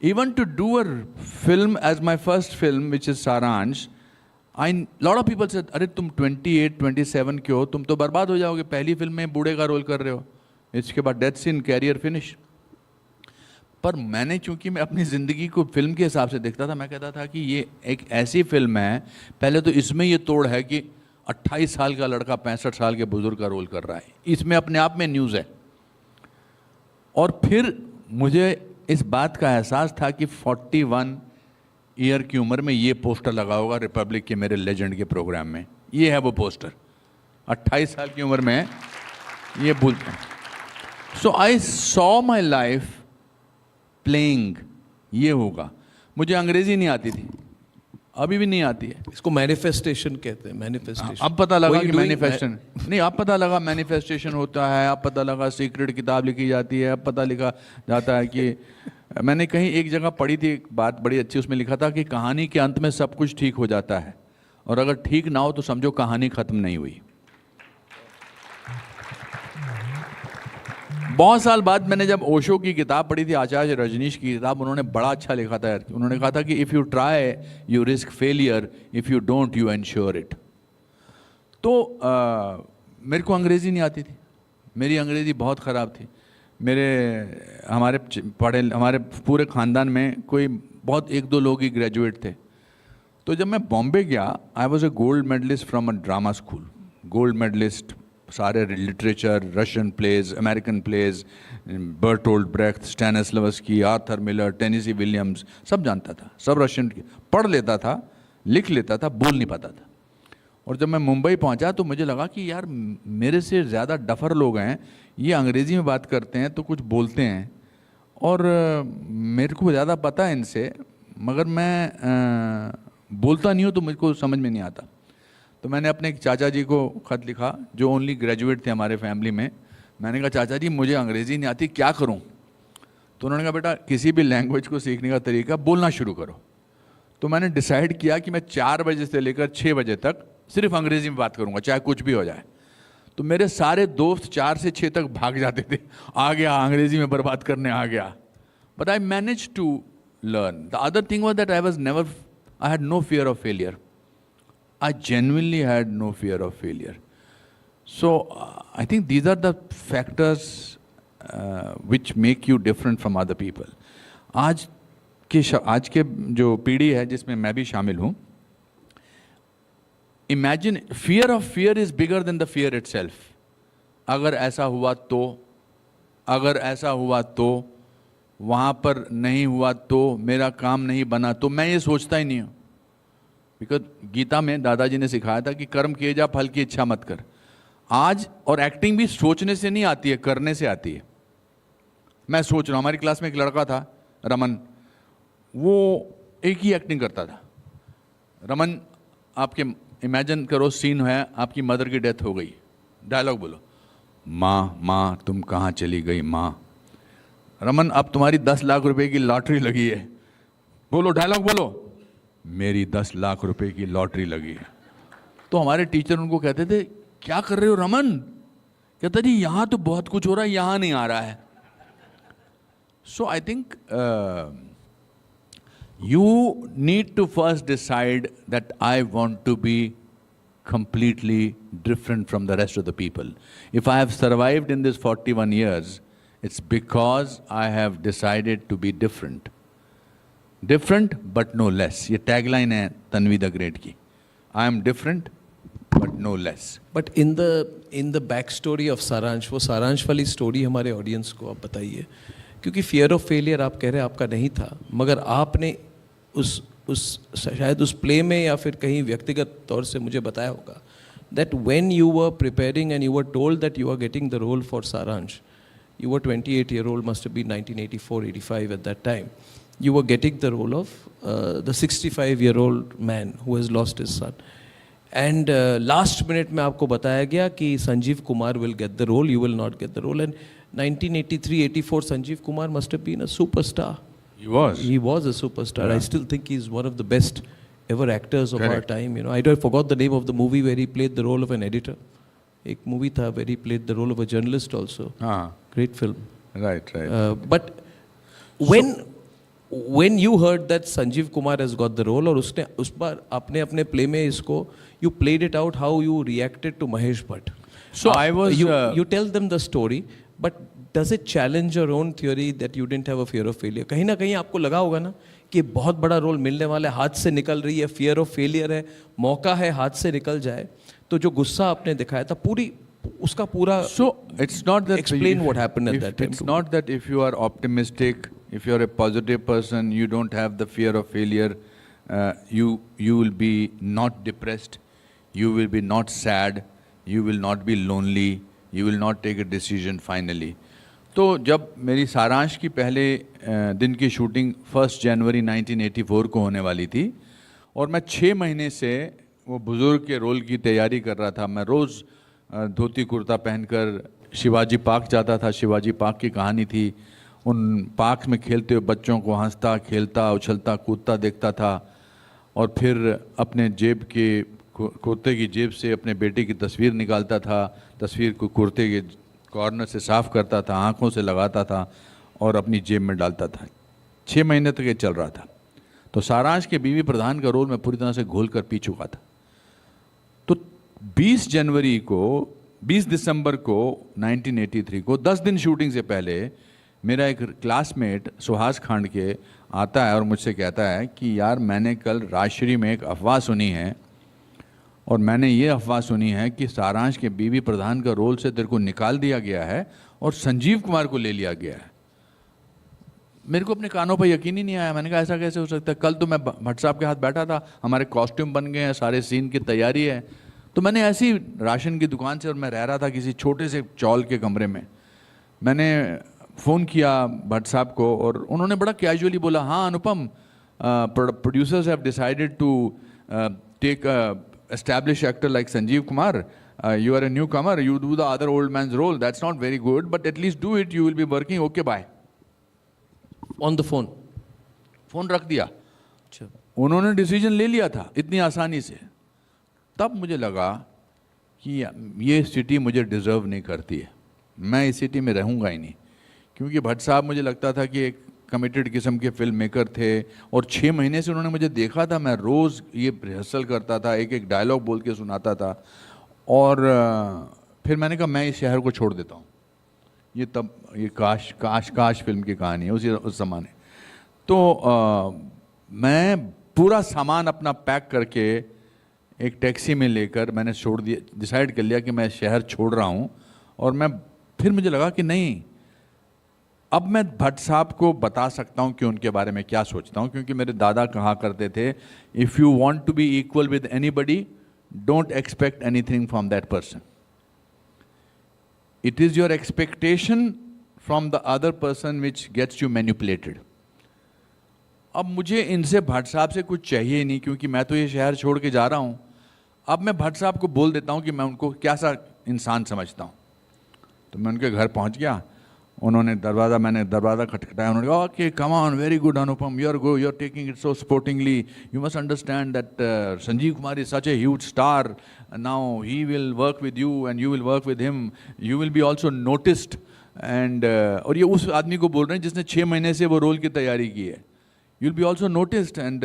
Even to do a film as my first film, which is Saransh, lot of people said, अरे तुम 28, 27 क्यों हो, तुम तो बर्बाद हो जाओगे, पहली फिल्म में बूढ़े का रोल कर रहे हो, इसके बाद डेथ सीन, कैरियर फिनिश. पर मैंने, चूंकि मैं अपनी ज़िंदगी को फिल्म के हिसाब से देखता था, मैं कहता था कि ये एक ऐसी फिल्म है, पहले तो इसमें ये तोड़ है कि 28 साल का लड़का 65 साल के बुजुर्ग का रोल कर रहा है, इसमें अपने आप में न्यूज़ है. और फिर मुझे इस बात का एहसास था कि 41 ईयर की उम्र में ये पोस्टर लगा होगा रिपब्लिक के मेरे लेजेंड के प्रोग्राम में. ये है वो पोस्टर, 28 साल की उम्र में ये भूलते हैं. So I saw my life playing. ये होगा. मुझे अंग्रेजी नहीं आती थी, अभी भी नहीं आती है. इसको मैनिफेस्टेशन कहते हैं. मैनिफेस्टेशन. अब पता लगा कि मैनिफेस्टेशन नहीं, अब पता लगा मैनिफेस्टेशन होता है, अब पता लगा सीक्रेट किताब लिखी जाती है, अब पता लिखा जाता है कि मैंने कहीं एक जगह पढ़ी थी एक बात बड़ी अच्छी, उसमें लिखा था कि कहानी के अंत में सब कुछ ठीक हो जाता है, और अगर ठीक ना हो तो समझो कहानी खत्म नहीं हुई. बहुत साल बाद मैंने जब ओशो की किताब पढ़ी थी, आचार्य रजनीश की किताब, उन्होंने बड़ा अच्छा लिखा था. उन्होंने कहा था कि if you try you risk failure, if you don't you ensure it. तो मेरे को अंग्रेज़ी नहीं आती थी, मेरी अंग्रेज़ी बहुत ख़राब थी. हमारे पूरे ख़ानदान में कोई बहुत एक दो लोग ही ग्रेजुएट थे. तो जब मैं बॉम्बे गया, I was a gold medallist from a drama school. Gold medallist, सारे literature, Russian plays, American plays, Bertolt Brecht, Stanislavski, Arthur Miller, Tennessee Williams, सब जानता था. सब रशियन पढ़ लेता था, लिख लेता था, बोल नहीं पाता था. और जब मैं मुंबई पहुंचा तो मुझे लगा कि यार मेरे से ज़्यादा डफर लोग हैं, ये अंग्रेज़ी में बात करते हैं तो कुछ बोलते हैं, और मेरे को ज़्यादा पता है इनसे, मगर मैं बोलता नहीं हूँ तो मुझको समझ में नहीं आता. तो मैंने अपने एक चाचा जी को ख़त लिखा जो ओनली ग्रेजुएट थे हमारे फैमिली में. मैंने कहा चाचा जी मुझे अंग्रेज़ी नहीं आती, क्या करूं? तो उन्होंने कहा बेटा किसी भी लैंग्वेज को सीखने का तरीका बोलना शुरू करो. तो मैंने डिसाइड किया कि मैं 4 बजे से लेकर 6 बजे तक सिर्फ अंग्रेज़ी में बात करूंगा, चाहे कुछ भी हो जाए. तो मेरे सारे दोस्त 4 से 6 तक भाग जाते थे, आ गया अंग्रेज़ी में बर्बाद करने आ गया. But I manage to learn. The other thing was that I had no fear of failure. I genuinely had no fear of failure. So I think these are the factors which make you different from other people. आज के जो पीढ़ी है जिसमें मैं भी शामिल हूँ, imagine fear of fear is bigger than the fear itself. अगर ऐसा हुआ तो, अगर ऐसा हुआ तो, वहाँ पर नहीं हुआ तो, मेरा काम नहीं बना तो, मैं ये सोचता ही नहीं हूँ. बिकॉज गीता में दादाजी ने सिखाया था कि कर्म किए जा, फल की इच्छा मत कर. आज और एक्टिंग भी सोचने से नहीं आती है, करने से आती है. मैं सोच रहा हूँ, हमारी क्लास में एक लड़का था रमन, वो एक ही एक्टिंग करता था. रमन, आपके इमेजिन करो सीन है, आपकी मदर की डेथ हो गई, डायलॉग बोलो, माँ माँ तुम कहाँ चली गई माँ. रमन अब तुम्हारी 10 लाख रुपए की लॉटरी लगी है, बोलो डायलॉग बोलो, मेरी 10 लाख रुपए की लॉटरी लगी है. तो हमारे टीचर उनको कहते थे क्या कर रहे हो रमन? कहता जी यहाँ तो बहुत कुछ हो रहा है, यहाँ नहीं आ रहा है. So I think you need to first decide that I want to be completely different from the rest of the people. If I have survived in this 41 years, it's because I have decided to be different. Different but no less. ये tagline है Tanvi the great की. I am different but no less. But in the backstory of Saransh, वो सारांश वाली story हमारे audience को आप बताइए, क्योंकि fear of failure आप कह रहे हैं आपका नहीं था, मगर आपने शायद उस प्ले में या फिर कहीं व्यक्तिगत तौर से मुझे बताया होगा that when you were preparing and you were told that you are getting the role for Saransh, you were 28-year-old, must have been 1984-85 at that time. You were getting the role of the 65-year-old man who has lost his son. And last minute में आपको बताया गया कि Sanjeev Kumar will get the role, you will not get the role. And 1983-84, Sanjeev Kumar must have been a superstar. He was. He was a superstar. Yeah. I still think he's one of the best ever actors of our Correct. time. You know, I forgot the name of the movie where he played the role of an editor. एक movie था where he played the role of a journalist also. Great film. Right, right. But when you heard that Sanjeev Kumar has got the role, और उसने उस बार अपने अपने play में इसको, you played it out how you reacted to Mahesh Bhatt. So I was. You tell them the story, but does it challenge your own theory that you didn't have a fear of failure? कहीं ना कहीं आपको लगा होगा ना कि बहुत बड़ा रोल मिलने वाला है, हाथ से निकल रही है, fear of failure है, मौका है हाथ से निकल जाए, तो जो गुस्सा आपने दिखाया था पूरी उसका पूरा. So it's not that. Explain what happened at that time. It's not that if you are optimistic, if you are a positive person, you don't have the fear of failure. You will be not depressed. You will be not sad. You will not be lonely. You will not take a decision finally. तो जब मेरी सारांश की पहले दिन की shooting 1 जनवरी 1984 को होने वाली थी और मैं 6 महीने से वो बुज़ुर्ग के रोल की तैयारी कर रहा था. मैं रोज़ धोती कुर्ता पहनकर शिवाजी पार्क जाता था. शिवाजी पार्क की कहानी थी. उन पार्क में खेलते हुए बच्चों को हंसता खेलता उछलता कूदता देखता था और फिर अपने जेब के कुर्ते की जेब से अपने बेटे की तस्वीर निकालता था. तस्वीर को कुर्ते के कॉर्नर से साफ़ करता था, आँखों से लगाता था और अपनी जेब में डालता था. 6 महीने तक ये चल रहा था. तो सारांश के बीवी प्रधान का रोल मैं पूरी तरह से घोल कर पी चुका था. तो 20 दिसंबर को 1983 को 10 दिन शूटिंग से पहले मेरा एक क्लासमेट सुहास खांड के आता है और मुझसे कहता है कि यार मैंने कल राजश्री में एक अफवाह सुनी है और मैंने ये अफवाह सुनी है कि सारांश के बीवी प्रधान का रोल से तेरे को निकाल दिया गया है और संजीव कुमार को ले लिया गया है. मेरे को अपने कानों पर यकीन ही नहीं आया. मैंने कहा ऐसा कैसे हो सकता है? कल तो मैं भट्ट साहब के हाथ बैठा था, हमारे कॉस्ट्यूम बन गए हैं, सारे सीन की तैयारी है. तो मैंने ऐसी राशन की दुकान से और मैं रह रहा था किसी छोटे से चौल के कमरे में. मैंने फ़ोन किया भट्ट साहब को और उन्होंने बड़ा कैजुअली बोला, हाँ Anupam, producers have decided to take established actor like Sanjeev Kumar. You are a newcomer. You do the other old man's role. That's not very good, but at least do it. You will be working. Okay, bye. On the phone. Phone रख दिया. उन्होंने decision ले लिया था इतनी आसानी से. तब मुझे लगा कि ये सिटी मुझे डिजर्व नहीं करती है. मैं इस सिटी में रहूँगा ही नहीं. क्योंकि भट्ट साहब मुझे लगता था कि एक कमिटेड किस्म के फिल्म मेकर थे और 6 महीने से उन्होंने मुझे देखा था. मैं रोज़ ये रिहर्सल करता था, एक एक डायलॉग बोल के सुनाता था. और फिर मैंने कहा मैं इस शहर को छोड़ देता हूँ. ये तब ये काश काश काश फिल्म की कहानी है उस ज़माने. तो मैं पूरा सामान अपना पैक करके एक टैक्सी में लेकर मैंने छोड़ दिया. डिसाइड कर लिया कि मैं शहर छोड़ रहा हूँ. और मैं फिर मुझे लगा कि नहीं, अब मैं भट्ट साहब को बता सकता हूँ कि उनके बारे में क्या सोचता हूँ. क्योंकि मेरे दादा कहा करते थे, if you want to be equal with anybody don't expect anything from that person. It is your expectation from the other person which gets you manipulated. अब मुझे इनसे भट्ट साहब से कुछ चाहिए ही नहीं क्योंकि मैं तो ये शहर छोड़ के जा रहा हूँ. अब मैं भट्ट साहब को बोल देता हूँ कि मैं उनको कैसा इंसान समझता हूँ. तो मैं उनके घर पहुँच गया. मैंने दरवाज़ा खटखटाया. उन्होंने कहा okay come on, very good Anupam, you are taking it so sportingly. You must understand that Sanjeev Kumar is such a huge star. Now he will work with you and you will work with him. You will be also noticed. And और ये उस आदमी को बोल रहे हैं जिसने 6 महीने से वो रोल की तैयारी की है. You will be also noticed and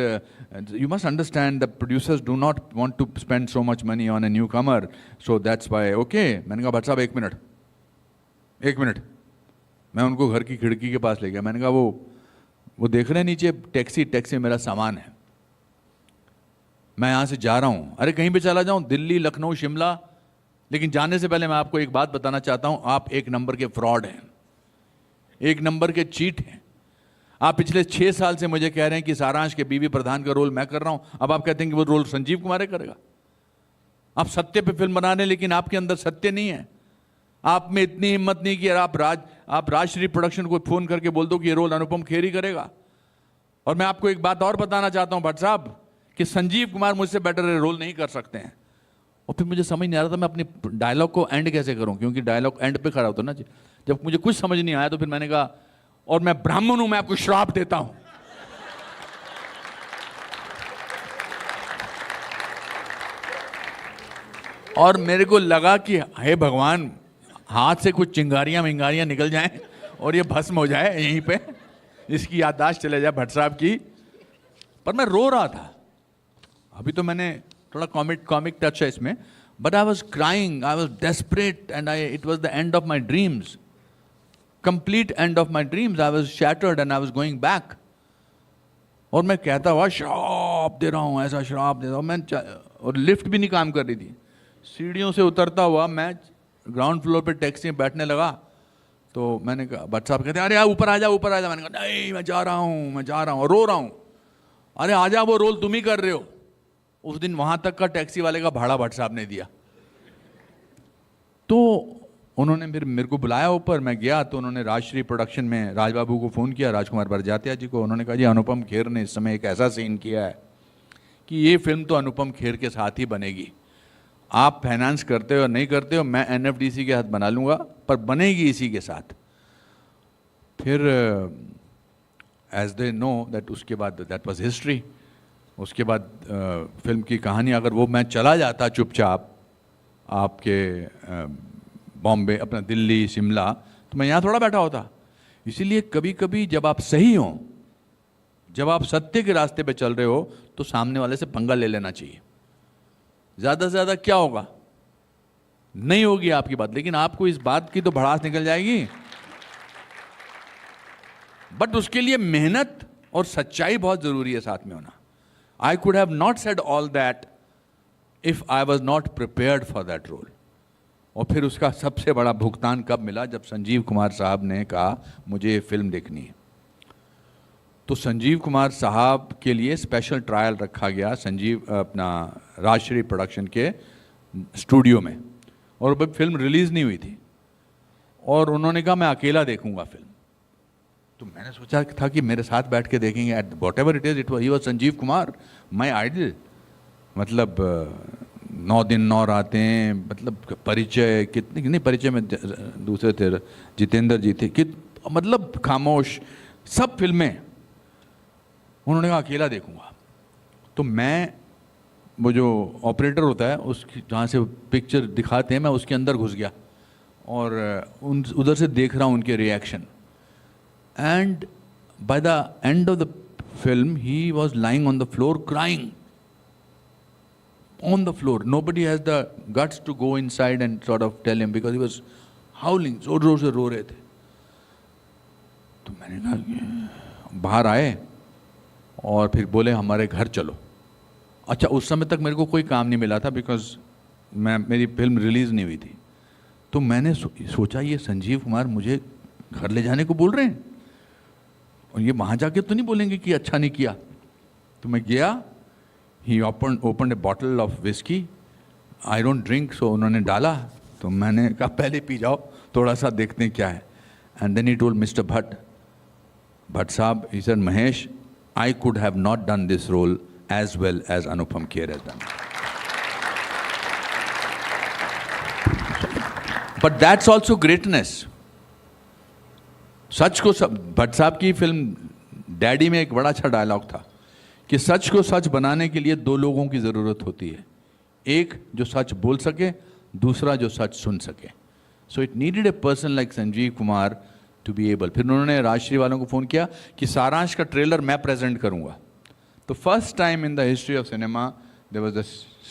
you must understand the producers do not want to spend so much money on a newcomer. So that's why. Okay. मैंने कहा भट्ट साहब एक मिनट. मैं उनको घर की खिड़की के पास ले गया. मैंने कहा वो देख रहे हैं नीचे टैक्सी में मेरा सामान है. मैं यहाँ से जा रहा हूँ. अरे कहीं पे चला जाऊँ, दिल्ली, लखनऊ, शिमला. लेकिन जाने से पहले मैं आपको एक बात बताना चाहता हूँ. आप 1 नंबर के फ्रॉड हैं, 1 नंबर के चीट हैं. आप पिछले 6 साल से मुझे कह रहे हैं कि सारांश के बीवी प्रधान का रोल मैं कर रहा हूँ. अब आप कहते हैं कि वो रोल संजीव कुमार करेगा. आप सत्य पे फिल्म बना रहे हैं लेकिन आपके अंदर सत्य नहीं है. आप में इतनी हिम्मत नहीं कि आप राजश्री प्रोडक्शन को फ़ोन करके बोल दो कि ये रोल अनुपम खेर ही करेगा. और मैं आपको एक बात और बताना चाहता हूं भट्ट साहब कि संजीव कुमार मुझसे बेटर रोल नहीं कर सकते हैं. और फिर मुझे समझ नहीं आ रहा था मैं अपने डायलॉग को एंड कैसे करूं, क्योंकि डायलॉग एंड पे खड़ा होता ना. जब मुझे कुछ समझ नहीं आया तो फिर मैंने कहा, और मैं ब्राह्मण हूं, मैं आपको श्राप देता हूं। और मेरे को लगा कि हे भगवान, हाथ से कुछ चिंगारियां मिंगारियां निकल जाएं और ये भस्म हो जाए यहीं पे, इसकी याददाश्त चले जाए भट्ट साहब की। पर मैं रो रहा था। अभी तो मैंने थोड़ा कॉमिक टच है इसमें, but I was crying, I was desperate and it was the end of my dreams, complete end of my dreams. I was shattered and I was going back. और मैं कहता हुआ श्राप दे रहा हूँ, ऐसा श्राप दे रहा हूँ मैं, और लिफ्ट भी नहीं काम कर रही थी। सीढ़ियों से उतरता हुआ मैं ग्राउंड फ्लोर पे टैक्सी में बैठने लगा, तो मैंने कहा, भट्ट साहब कहते अरे ऊपर आ जा, ऊपर आ जा। मैंने कहा नहीं, मैं जा रहा हूँ, रो रहा हूँ। अरे आजा, वो रोल तुम ही कर रहे हो। उस दिन वहां तक का टैक्सी वाले का भाड़ा भट्ट साहब ने दिया। तो उन्होंने फिर मेरे को बुलाया ऊपर, मैं गया तो उन्होंने राजश्री प्रोडक्शन में राजबाबू को फ़ोन किया, राजकुमार बरजातिया जी को। उन्होंने कहा जी अनुपम खेर ने इस समय एक ऐसा सीन किया है कि ये फिल्म तो अनुपम खेर के साथ ही बनेगी। आप फाइनेंस करते हो नहीं करते हो, मैं NFDC के हाथ बना लूँगा, पर बनेगी इसी के साथ। फिर एज दे नो दैट, उसके बाद दैट वाज हिस्ट्री। उसके बाद फिल्म की कहानी, अगर वो मैं चला जाता चुपचाप आपके बॉम्बे, अपना दिल्ली, शिमला, तो मैं यहाँ थोड़ा बैठा होता। इसीलिए कभी कभी जब आप सही हो, जब आप सत्य के रास्ते पे चल रहे हो, तो सामने वाले से पंगा ले लेना चाहिए। ज़्यादा से ज़्यादा क्या होगा, नहीं होगी आपकी बात, लेकिन आपको इस बात की तो भड़ास निकल जाएगी। बट उसके लिए मेहनत और सच्चाई बहुत ज़रूरी है साथ में होना। I could have not said all that if I was not prepared for that role. और फिर उसका सबसे बड़ा भुगतान कब मिला, जब संजीव कुमार साहब ने कहा मुझे ये फिल्म देखनी है। तो संजीव कुमार साहब के लिए स्पेशल ट्रायल रखा गया अपना राजश्री प्रोडक्शन के स्टूडियो में, और अब फिल्म रिलीज़ नहीं हुई थी। और उन्होंने कहा मैं अकेला देखूंगा फिल्म। तो मैंने सोचा था कि मेरे साथ बैठ के देखेंगे, at whatever it is, he was Sanjeev Kumar, my idol. मतलब 9 दिन 9 रातें, मतलब परिचय, कितने नहीं परिचय में दूसरे थे, जितेंद्र जी थे, मतलब खामोश, सब फिल्में। उन्होंने कहा अकेला देखूंगा। तो मैं, वो जो ऑपरेटर होता है उसकी, जहाँ से पिक्चर दिखाते हैं, मैं उसके अंदर घुस गया और उधर से देख रहा हूँ उनके reaction. And by the end of the film he was lying on the floor crying, on the floor. Nobody has the guts to go inside and sort of tell him, because he was howling, जोर जोर से रो रहे थे। तो मैंने कहा, बाहर आए और फिर बोले हमारे घर चलो। अच्छा, उस समय तक मेरे को कोई काम नहीं मिला था, बिकॉज मेरी फिल्म रिलीज़ नहीं हुई थी। तो मैंने सोचा ये संजीव कुमार मुझे घर ले जाने को बोल रहे हैं, और ये वहाँ जाके तो नहीं बोलेंगे कि अच्छा नहीं किया। तो मैं गया, he opened a bottle of whiskey. I don't drink, so उन्होंने डाला, तो मैंने कहा पहले पी जाओ, थोड़ा सा देखते हैं क्या है। And then he told Mr. Bhatt साहब, he said, Mahesh, I could have not done this role as well as Anupam Kher has done. But that's also greatness. सच को भट्ट साहब की फिल्म डैडी में एक बड़ा अच्छा डायलॉग था कि सच को सच बनाने के लिए 2 लोगों की ज़रूरत होती है, एक जो सच बोल सके, दूसरा जो सच सुन सके। So it needed a person like Sanjeev Kumar to be able. फिर उन्होंने राजश्री वालों को फ़ोन किया कि सारांश का ट्रेलर मैं प्रेजेंट करूंगा। तो first time in the history of cinema there was a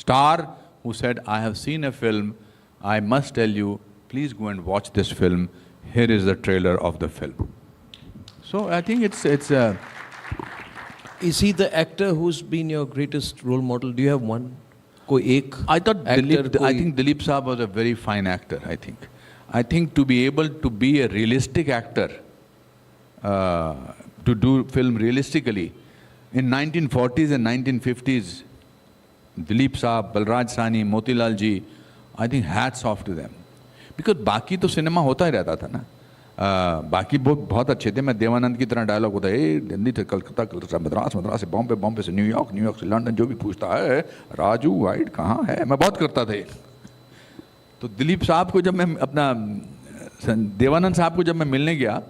star who said I have seen a film, I must tell you, please go and watch this film, here is the trailer of the film. So I think it's Is he the actor who's been your greatest role model? Do you have one? कोई एक? I thought I think Dilip Saab was a very fine actor. I think to be able to be a realistic actor, to do film realistically, in 1940s and 1950s, Dilip Saab, Balraj Sahni, Motilal ji, I think hats off to them. Because बाकी तो cinema होता ही रहता था ना, बाकी बहुत अच्छे थे। मैं देवानंद की तरह डायलॉग होता है, दिल्ली से कलकत्ता, कलकत्ता मद्रास, मद्रास से बॉम्बे, बॉम्बे से न्यूयॉर्क, न्यूयॉर्क से लंदन, जो भी पूछता है राजू वाइट कहाँ है, मैं बहुत करता था। तो दिलीप साहब को जब मैं अपना देवानंद साहब को जब मैं मिलने गया,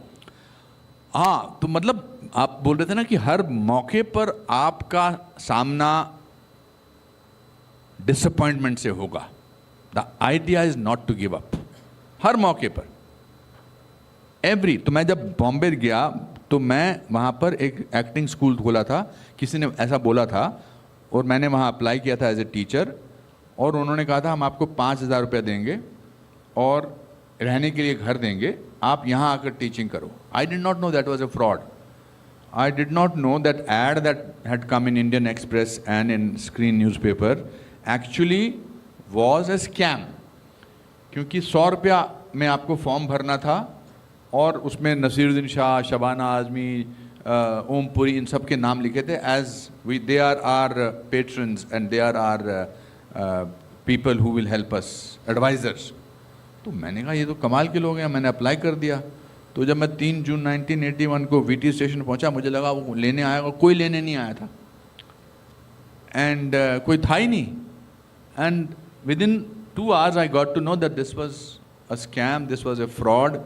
हाँ, तो मतलब आप बोल रहे थे ना कि हर मौके पर आपका सामना डिसअपॉइंटमेंट से होगा. The idea is not to give up. हर मौके पर तो मैं जब बॉम्बे गया तो मैं वहाँ पर एक एक्टिंग स्कूल खोला था, किसी ने ऐसा बोला था, और मैंने वहाँ अप्लाई किया था एज ए टीचर, और उन्होंने कहा था हम आपको 5,000 रुपये देंगे और रहने के लिए घर देंगे, आप यहाँ आकर टीचिंग करो. I did not know that was a fraud. I did not know that ad that had come in Indian Express and in Screen newspaper actually was a scam. क्योंकि 100 रुपया में आपको फॉर्म भरना था और उसमें नसीरुद्दीन शाह, शबाना आज़मी, ओमपुरी, इन सब के नाम लिखे थे as they are our patrons and they are our people who will help us, advisors. तो मैंने कहा ये तो कमाल के लोग हैं, मैंने अप्लाई कर दिया. तो जब मैं 3 जून 1981 को वीटी स्टेशन पहुंचा, मुझे लगा वो लेने आएगा, कोई लेने नहीं आया था, एंड कोई था ही नहीं. And within 2 hours I got to know that this was a scam, this was a fraud.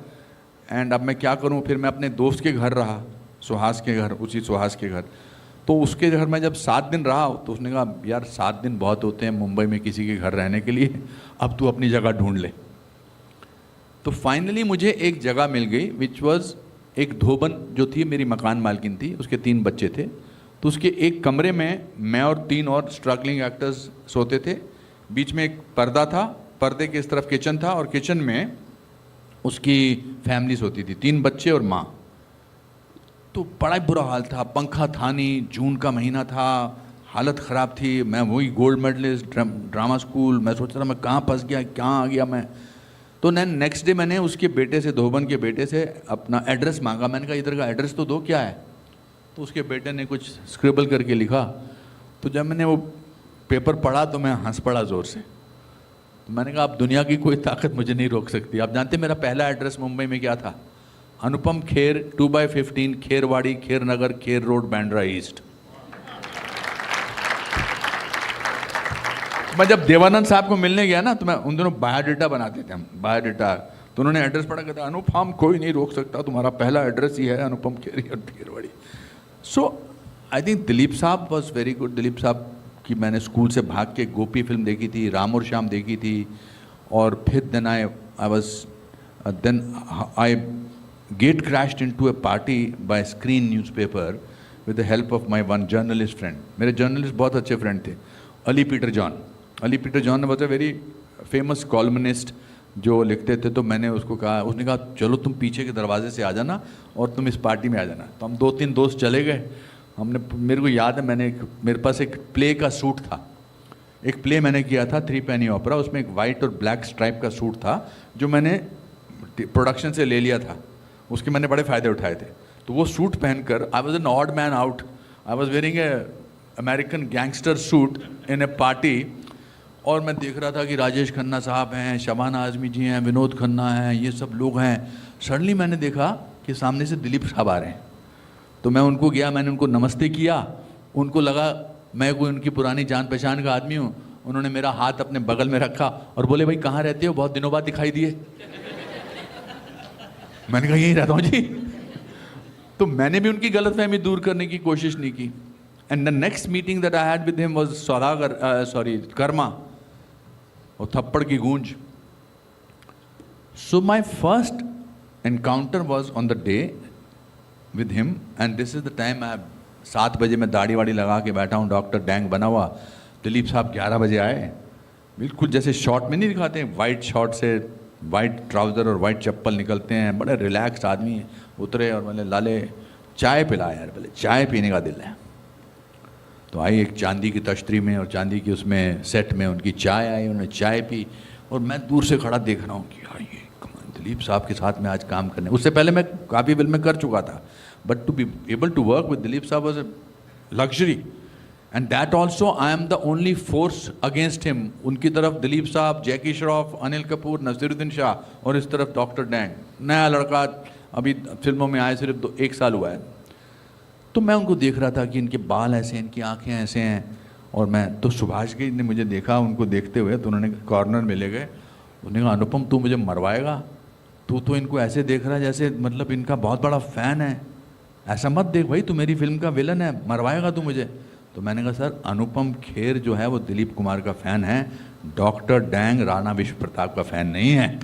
And अब मैं क्या करूं, फिर मैं अपने दोस्त के घर रहा, सुहास के घर, उसी सुहास के घर. तो उसके घर में जब 7 दिन रहा तो उसने कहा यार 7 दिन बहुत होते हैं मुंबई में किसी के घर रहने के लिए, अब तू अपनी जगह ढूंढ ले. तो फाइनली मुझे एक जगह मिल गई विच वॉज एक धोबन जो थी, मेरी मकान मालकिन थी, उसके 3 बच्चे थे. तो उसके एक कमरे में मैं और 3 और स्ट्रगलिंग एक्टर्स सोते थे. बीच में एक पर्दा था, पर्दे के इस तरफ किचन था, और किचन में उसकी फैमिली सोती थी, 3 बच्चे और माँ. तो बड़ा ही बुरा हाल था, पंखा था नहीं, जून का महीना था, हालत ख़राब थी. मैं वही गोल्ड मेडलिस्ट, ड्रामा स्कूल, मैं सोच रहा मैं कहाँ फंस गया, कहाँ आ गया मैं. तो नेक्स्ट डे मैंने उसके बेटे से, धोबन के बेटे से अपना एड्रेस मांगा. मैंने कहा इधर का एड्रेस तो दो, क्या है. तो उसके बेटे ने कुछ स्क्रिबल करके लिखा. तो जब मैंने वो पेपर पढ़ा तो मैं हंस पड़ा ज़ोर से. तो मैंने कहा अब दुनिया की कोई ताकत मुझे नहीं रोक सकती. आप जानते मेरा पहला एड्रेस मुंबई में क्या था? अनुपम खेर, 2/15, खेरवाड़ी, खेर नगर, खेर रोड, बांद्रा ईस्ट. मैं जब देवानंद साहब को मिलने गया ना, तो मैं उन दोनों बायोडाटा बनाते थे हम, बायोडाटा. तो उन्होंने एड्रेस पढ़ा, कहता अनुपम कोई नहीं रोक सकता, तुम्हारा पहला एड्रेस ही है अनुपम खेरी और खेरवाड़ी. सो I think Dilip Sahab was very good. Dilip साहब की मैंने स्कूल से भाग के गोपी फिल्म देखी थी, राम और श्याम देखी थी, और फिर then I get crashed into a party by Screen newspaper with the help of my one journalist friend. मेरे जर्नलिस्ट बहुत अच्छे फ्रेंड थे, Ali Peter John. Ali Peter John was a very famous columnist जो लिखते थे. तो मैंने उसको कहा, उसने कहा चलो तुम पीछे के दरवाजे से आ जाना और तुम इस पार्टी में आ जाना. तो हम 2-3 दोस्त चले गए. हमने, मेरे को याद है, मेरे पास एक प्ले का सूट था. एक प्ले मैंने किया था, 3 पेनी ओपेरा. उसमें एक वाइट और ब्लैक स्ट्राइप का सूट था जो मैंने प्रोडक्शन से ले लिया था. उसके मैंने बड़े फ़ायदे उठाए थे. तो वो सूट पहनकर I was an odd man out. I was wearing A American gangster suit in A party. और मैं देख रहा था कि राजेश खन्ना साहब हैं, शबाना आज़मी जी हैं, विनोद खन्ना हैं, ये सब लोग हैं. सडनली मैंने देखा कि सामने से दिलीप साहब आ रहे हैं. तो मैं उनको गया, मैंने उनको नमस्ते किया. उनको लगा मैं कोई उनकी पुरानी जान पहचान का आदमी हूँ. उन्होंने मेरा हाथ अपने बगल में रखा और बोले भाई कहाँ रहते हो, बहुत दिनों बाद दिखाई दिए. मैंने कहा यहीं रहता हूँ जी. तो मैंने भी उनकी गलतफहमी दूर करने की कोशिश नहीं की. And the next meeting that I had with him was Karma और थप्पड़ की गूंज. So my first encounter was on the day with him, and this is the time. 7 बजे मैं दाढ़ी वाड़ी लगा के बैठा हूँ, डॉक्टर डैंग बना हुआ. दिलीप साहब 11 बजे आए, बिल्कुल जैसे शॉर्ट में नहीं दिखाते हैं, वाइट शॉर्ट से वाइट ट्राउज़र और वाइट चप्पल निकलते हैं, बड़े रिलैक्स आदमी. उतरे और बोले लाले चाय पिला यार. बोले चाय पीने का दिल है. तो आई एक चांदी की तश्तरी में और चांदी की उसमें सेट में उनकी चाय आई. उन्होंने चाय पी और मैं दूर से खड़ा देख रहा हूँ कि यार ये दिलीप साहब के साथ में आज काम करने. उससे पहले मैं काफ़ी फिल्में कर चुका था, but to be able to work with Dilip Sahab was a luxury. And that also I am the only force against him. उनकी तरफ दिलीप साहब, जैकी श्रॉफ, अनिल कपूर, नसीरुद्दीन शाह, और इस तरफ डॉक्टर डैंग, नया लड़का अभी फिल्मों में आए, सिर्फ 1 साल हुआ है. तो मैं उनको देख रहा था कि इनके बाल ऐसे हैं, इनकी आंखें ऐसे हैं. और मैं तो सुभाष जी ने मुझे देखा उनको देखते हुए, तो उन्होंने कॉर्नर में ले गए. उन्होंने कहा अनुपम तू मुझे मरवाएगा. तू तो इनको ऐसे देख रहा है जैसे मतलब इनका बहुत बड़ा फैन है, ऐसा मत देख भाई, तू मेरी फिल्म का विलन है, मरवाएगा तू मुझे। तो मैंने कहा सर अनुपम खेर जो है वो दिलीप कुमार का फैन है, डॉक्टर डैंग राणा विश्व प्रताप का फैन नहीं है।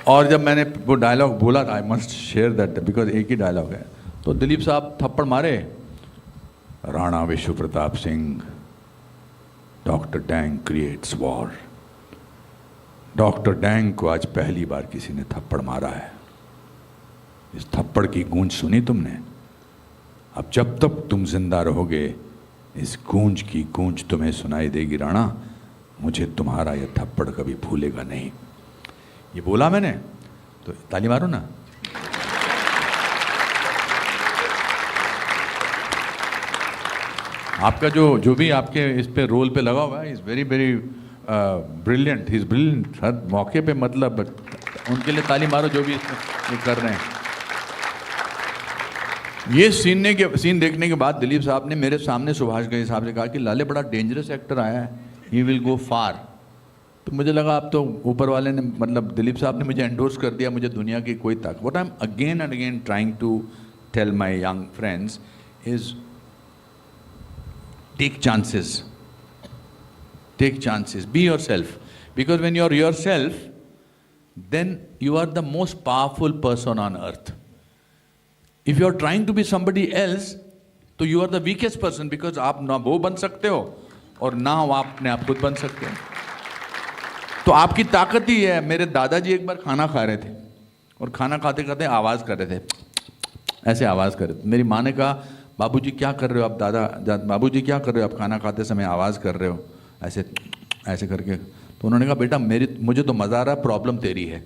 और जब मैंने वो डायलॉग बोला था, I must share that because एक ही डायलॉग है, तो दिलीप साहब थप्पड़ मारे, राणा विश्व Pratap Singh, doctor dang creates war. Doctor dang को आज पहली बार किसी ने थप्पड़ मारा है। इस थप्पड़ की गूंज सुनी तुमने? अब जब तक तुम जिंदा रहोगे इस गूंज की गूंज तुम्हें सुनाई देगी राणा, मुझे तुम्हारा यह थप्पड़ कभी भूलेगा नहीं। ये बोला मैंने, तो ताली मारो ना। आपका जो भी आपके इस पे रोल पे लगा हुआ है, is very very brilliant, he is brilliant. हर मौके पे मतलब उनके लिए ताली मारो जो भी ये कर रहे हैं। ये सीन देखने के बाद दिलीप साहब ने मेरे सामने सुभाष घई साहब से कहा कि लाले बड़ा डेंजरस एक्टर आया है, ही विल गो फार। तो मुझे लगा अब तो ऊपर वाले ने मतलब दिलीप साहब ने मुझे एंडोर्स कर दिया, मुझे दुनिया की कोई ताकत। What I am again and again trying to tell my young friends is take chances, be yourself, because when you're yourself then you are the most powerful person on earth. If you're trying to be somebody else तो you are the weakest person, because आप ना वो बन सकते हो और ना आप अपने आप खुद बन सकते हो। तो आपकी ताकत ही है। मेरे दादाजी एक बार खाना खा रहे थे और खाना खाते खाते आवाज़ कर रहे थे, ऐसे आवाज़ कर रहे थे। मेरी माँ ने कहा बाबूजी क्या कर रहे हो आप, बाबूजी क्या कर रहे हो आप, खाना खाते समय आवाज़ कर रहे हो ऐसे ऐसे करके। तो उन्होंने कहा बेटा मुझे तो मज़ा आ रहा है, प्रॉब्लम तेरी है।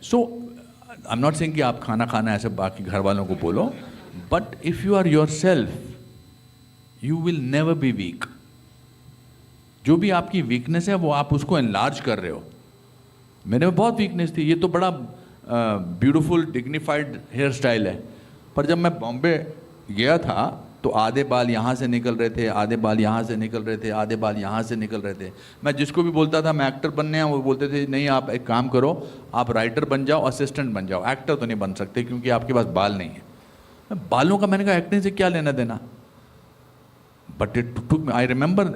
So I am not saying कि आप खाना खाना ऐसे बाकी घर वालों को बोलो, but if you are yourself you will never be weak. जो भी आपकी वीकनेस है वो आप उसको एनलार्ज कर रहे हो। मेरे में बहुत वीकनेस थी, ये तो बड़ा ब्यूटीफुल डिग्निफाइड हेयर स्टाइल है, पर जब मैं बॉम्बे गया था तो आधे बाल यहाँ से निकल रहे थे, आधे बाल यहाँ से निकल रहे थे, आधे बाल यहाँ से निकल रहे थे। मैं जिसको भी बोलता था मैं एक्टर बनने हैं, वो बोलते थे नहीं आप एक काम करो, आप राइटर बन जाओ, असिस्टेंट बन जाओ, एक्टर तो नहीं बन सकते क्योंकि आपके पास बाल नहीं है। बालों का मैंने कहा एक्टिंग से क्या लेना देना। But it took, I remember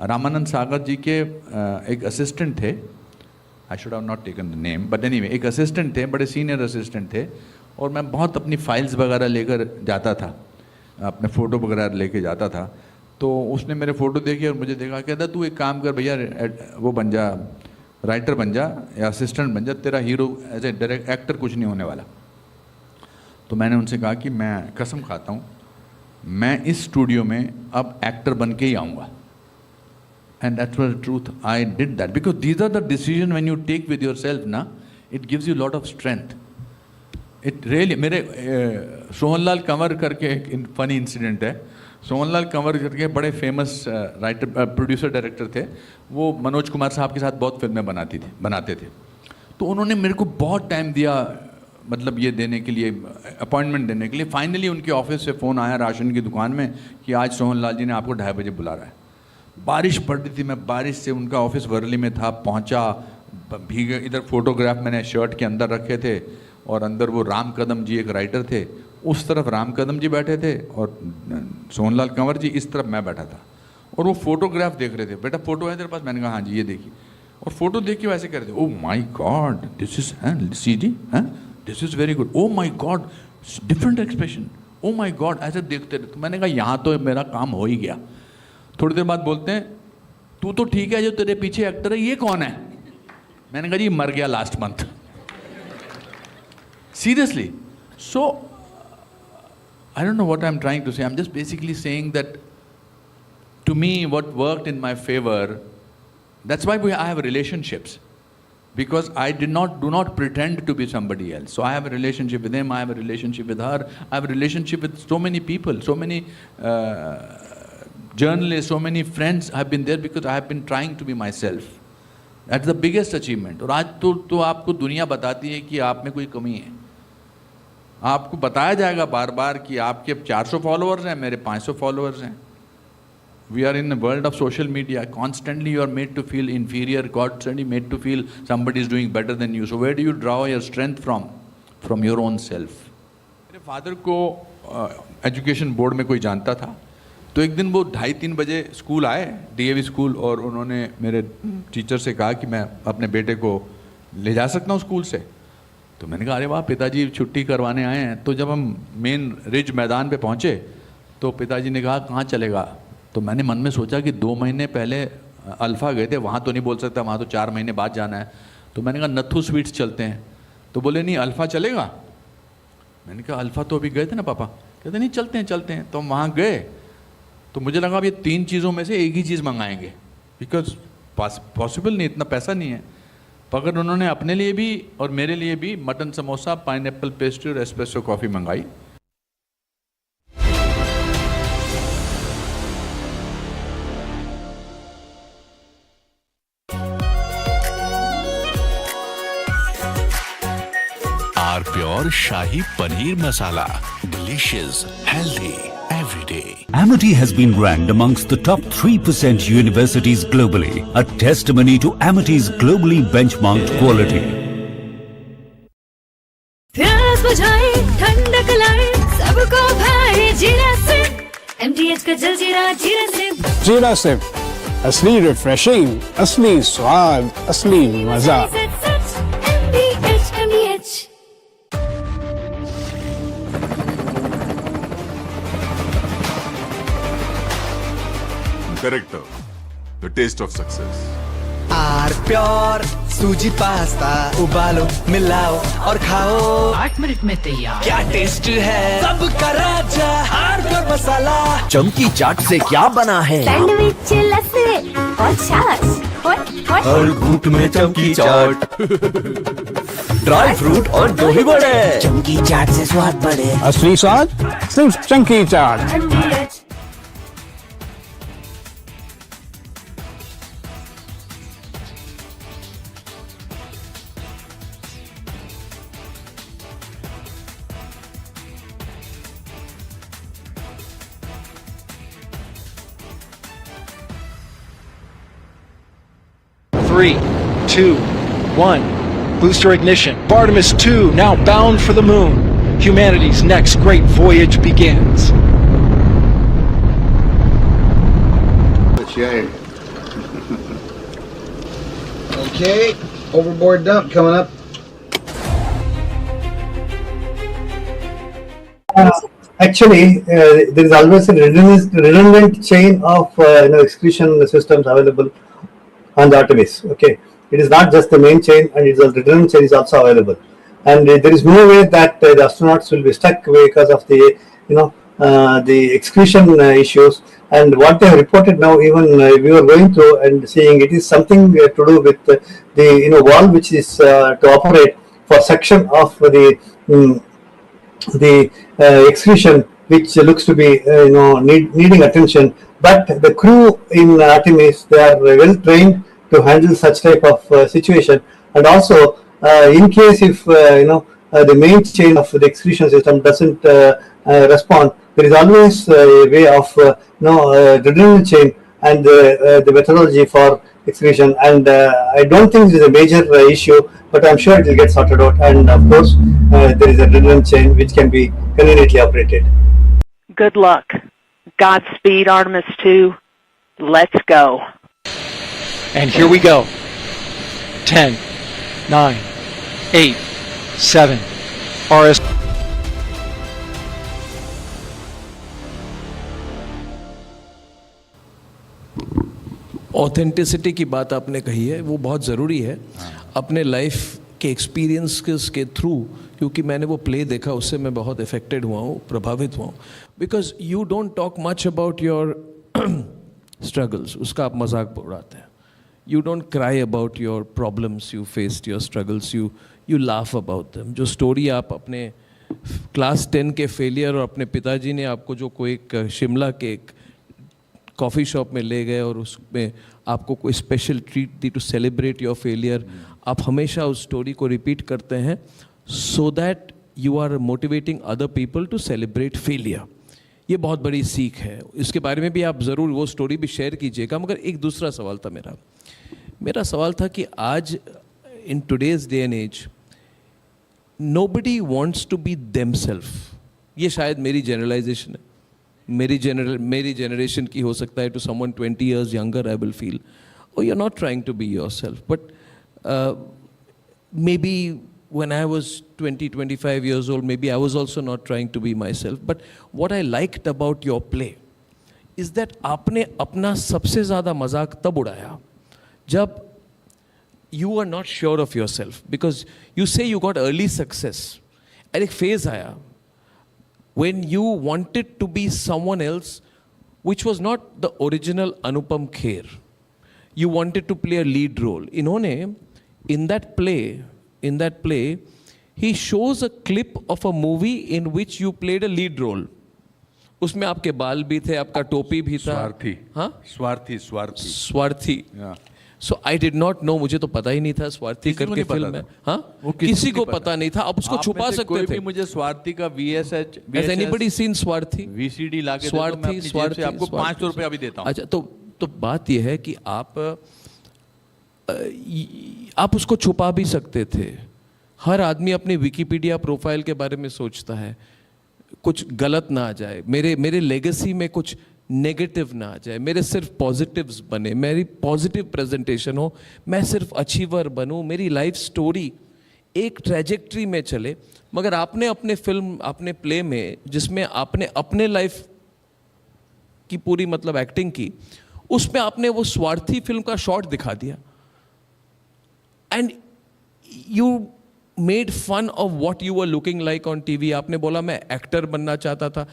Ramanand Sagar ji के एक असिस्टेंट थे, I should have not taken the name, but anyway एक असिस्टेंट थे, बड़े सीनियर असिस्टेंट थे, और मैं बहुत अपनी फाइल्स वगैरह लेकर जाता था, अपने फ़ोटो वगैरह लेके जाता था। तो उसने मेरे फ़ोटो देखे और मुझे देखा, कहता तू एक काम कर भैया, वो बन जा, राइटर बन जा या असिस्टेंट बन जा, तेरा hero as a direct actor कुछ नहीं होने वाला। तो मैंने उनसे कहा कि मैं कसम खाता हूँ मैं इस स्टूडियो में अब एक्टर बन के ही आऊँगा। And that's was the truth, I did that because these are the decision when you take with your self ना, it gives you lot of strength. It really, मेरे सोहनलाल कंवर करके एक फनी इंसिडेंट है। सोहनलाल कंवर करके बड़े फेमस राइटर प्रोड्यूसर डायरेक्टर थे, वो मनोज कुमार साहब के साथ बहुत फिल्में बनाते थे। तो उन्होंने मेरे को बहुत टाइम दिया, मतलब ये देने के लिए, अपॉइंटमेंट देने के लिए। फाइनली उनके ऑफिस से फ़ोन आया राशन की दुकान में कि आज सोहनलाल जी ने आपको 2:30 बजे बुला रहा है। बारिश पड़ रही थी, मैं बारिश से, उनका ऑफिस वर्ली में था, पहुँचा, भीगे। इधर फोटोग्राफ मैंने शर्ट के अंदर रखे थे और अंदर वो राम कदम जी एक राइटर थे, उस तरफ राम कदम जी बैठे थे और सोहनलाल कंवर जी इस तरफ मैं बैठा था, और वो फोटोग्राफ देख रहे थे। बेटा फ़ोटो है तेरे पास? मैंने कहा हाँ जी ये देखिए। और फोटो देख के वैसे कर रहे थे, oh my god this is CD, this is very good, oh my god different expression, oh my god, ऐसे देखते रहे। तो मैंने कहा यहाँ तो मेरा काम हो ही गया। थोड़ी देर बाद बोलते हैं तू तो ठीक है, जो तेरे पीछे एक्टर है ये कौन है? मैंने कहा जी मर गया last month. Seriously. So, I don't know what I'm trying to say. I'm just basically saying that to me, what worked in my favor, that's why I have relationships. Because I do not pretend to be somebody else. So I have a relationship with him, I have a relationship with her, I have a relationship with so many people, so many journalists, so many friends have been there because I have been trying to be myself. That's the biggest achievement. और आज तो आपको दुनिया बताती है कि आप में कोई कमी है। आपको बताया जाएगा बार बार कि आपके 400 फॉलोअर्स हैं, मेरे 500 फॉलोअर्स हैं। We are in a world of social media. Constantly you are made to feel inferior, constantly made to feel somebody is doing better than you. So where do you draw your strength from? From your own self. मेरे father को education board में कोई जानता था, तो एक दिन वो 2:30-3 बजे स्कूल आए, DAV स्कूल, और उन्होंने मेरे टीचर से कहा कि मैं अपने बेटे को ले जा सकता हूँ स्कूल से। तो मैंने कहा अरे वाह, पिताजी छुट्टी करवाने आए हैं। तो जब हम मेन रिज मैदान पे पहुँचे तो पिताजी ने कहा कहाँ चलेगा। तो मैंने मन में सोचा कि 2 महीने पहले अल्फ़ा गए थे, वहाँ तो नहीं बोल सकता, वहाँ तो 4 महीने बाद जाना है। तो मैंने कहा नथू स्वीट्स चलते हैं। तो बोले नहीं अल्फ़ा चलेगा। मैंने कहा अल्फ़ा तो अभी गए थे ना पापा। कहते नहीं चलते हैं चलते हैं। तो हम वहाँ गए तो मुझे लगा अब ये 3 चीज़ों में से एक ही चीज़ मंगाएंगे, बिकॉज पॉसिबल नहीं, इतना पैसा नहीं है। मगर उन्होंने अपने लिए भी और मेरे लिए भी मटन समोसा, पाइनएप्पल पेस्ट्री और एस्प्रेसो कॉफ़ी मंगाई। R pure shahi paneer masala, delicious, healthy every day. Amity has been ranked amongst the top 3% universities globally, a testimony to Amity's globally benchmarked quality. प्यास बुझाए, ठंडक लाए, सबको भाए जीरा सिप, MTH का जलजीरा जीरा सिप। जीरा सिप, असली रिफ्रेशिंग, असली स्वाद, असली मजा। MTH। Corrector, the taste of success. R pure सूजी पास्ता, उबालो मिलाओ और खाओ, 8 मिनट में तैयार। क्या टेस्ट है सबका राजा आर प्योर मसाला। चमकी चाट से क्या बना है? सैंडविच, लस्सी और छाछ। हर घूंट में चमकी चाट, ड्राई फ्रूट और दही बड़े। चमकी चाट से स्वाद बढ़े। असली स्वाद सिर्फ चंकी चाट। Three, 2, 1. Booster ignition. Artemis 2 now bound for the moon. Humanity's next great voyage begins. Okay, overboard dump coming up. Actually, there is always a redundant chain of excretion systems available on the Artemis. Okay, it is not just the main chain, and it's a redundant chain is also available. And there is no way that the astronauts will be stuck because of the the excretion issues. And what they have reported now, even we were going through and seeing, it is something to do with the valve which is to operate for suction of the excretion, which looks to be needing attention. But the crew in Artemis, they are well trained to handle such type of situation. And also, in case if the main chain of the excretion system doesn't respond, there is always a way of redundant chain and the methodology for excretion. And I don't think it is a major issue, but I'm sure it will get sorted out. And of course, there is a redundant chain which can be conveniently operated. Good luck. Godspeed, Artemis 2. Let's go. And here we go. 10, 9, 8, 7. RS. Authenticity की बात आपने कही है, वो बहुत ज़रूरी है। अपने लाइफ के एक्सपीरियंस के थ्रू, क्योंकि मैंने वो प्ले देखा, उससे मैं बहुत इफेक्टेड हुआ हूँ, प्रभावित हुआ हूँ। Because you don't talk much about your struggles, उसका आप मजाक उड़ाते हैं। You don't cry about your problems you faced, your struggles, you laugh about them. जो स्टोरी आप अपने क्लास 10 के फेलियर और अपने पिताजी ने आपको जो कोई एक शिमला के एक कॉफ़ी शॉप में ले गए और उसमें आपको कोई स्पेशल ट्रीट दी टू सेलिब्रेट योर फेलियर, आप हमेशा उस स्टोरी को रिपीट करते हैं so that you are motivating other people to celebrate failure. ये बहुत बड़ी सीख है, इसके बारे में भी आप ज़रूर वो स्टोरी भी शेयर कीजिएगा। मगर एक दूसरा सवाल था मेरा सवाल था कि आज in today's day and as nobody wants to be themselves. ये शायद मेरी जनरलाइजेशन है, मेरी जनरेशन की हो सकता है। To someone 20 years younger I will feel, oh, you're not trying to be yourself. But maybe when I was 20-25 years old, maybe I was also not trying to be myself. But what I liked about your play is that आपने अपना सबसे ज़्यादा मजाक तब उड़ाया जब you are not sure of yourself, because you say you got early success. और एक phase आया when you wanted to be someone else, which was not the original Anupam Kher. You wanted to play a lead role. इन्होंने in that play, he shows a clip of a movie in which you played a lead role. उसमें आपके बाल भी थे, आपका टोपी भी था। स्वार्थी। हाँ? स्वार्थी। So I did not know, मुझे तो पता ही नहीं था स्वार्थी करके फिल्म है। हाँ? किसी को पता नहीं था, अब उसको छुपा सकते थे। मुझे स्वार्थी का VSH Has anybody seen स्वार्थी? VCD लाके दे दो, मैं अपनी जेब से आपको 500 रुपया भी देता हूँ। अच्छा, तो बात यह है कि आप उसको छुपा भी सकते थे। हर आदमी अपनी विकिपीडिया प्रोफाइल के बारे में सोचता है कुछ गलत ना आ जाए, मेरे लेगेसी में कुछ नेगेटिव ना आ जाए, मेरे सिर्फ पॉजिटिव्स बने, मेरी पॉजिटिव प्रेजेंटेशन हो, मैं सिर्फ अचीवर बनूं, मेरी लाइफ स्टोरी एक ट्रैजेक्टरी में चले। मगर आपने अपने प्ले में जिसमें आपने अपने लाइफ की पूरी मतलब एक्टिंग की, उसमें आपने वो स्वार्थी फिल्म का शॉट दिखा दिया and you made fun of what you were looking like on TV. आपने बोला मैं एक्टर बनना चाहता था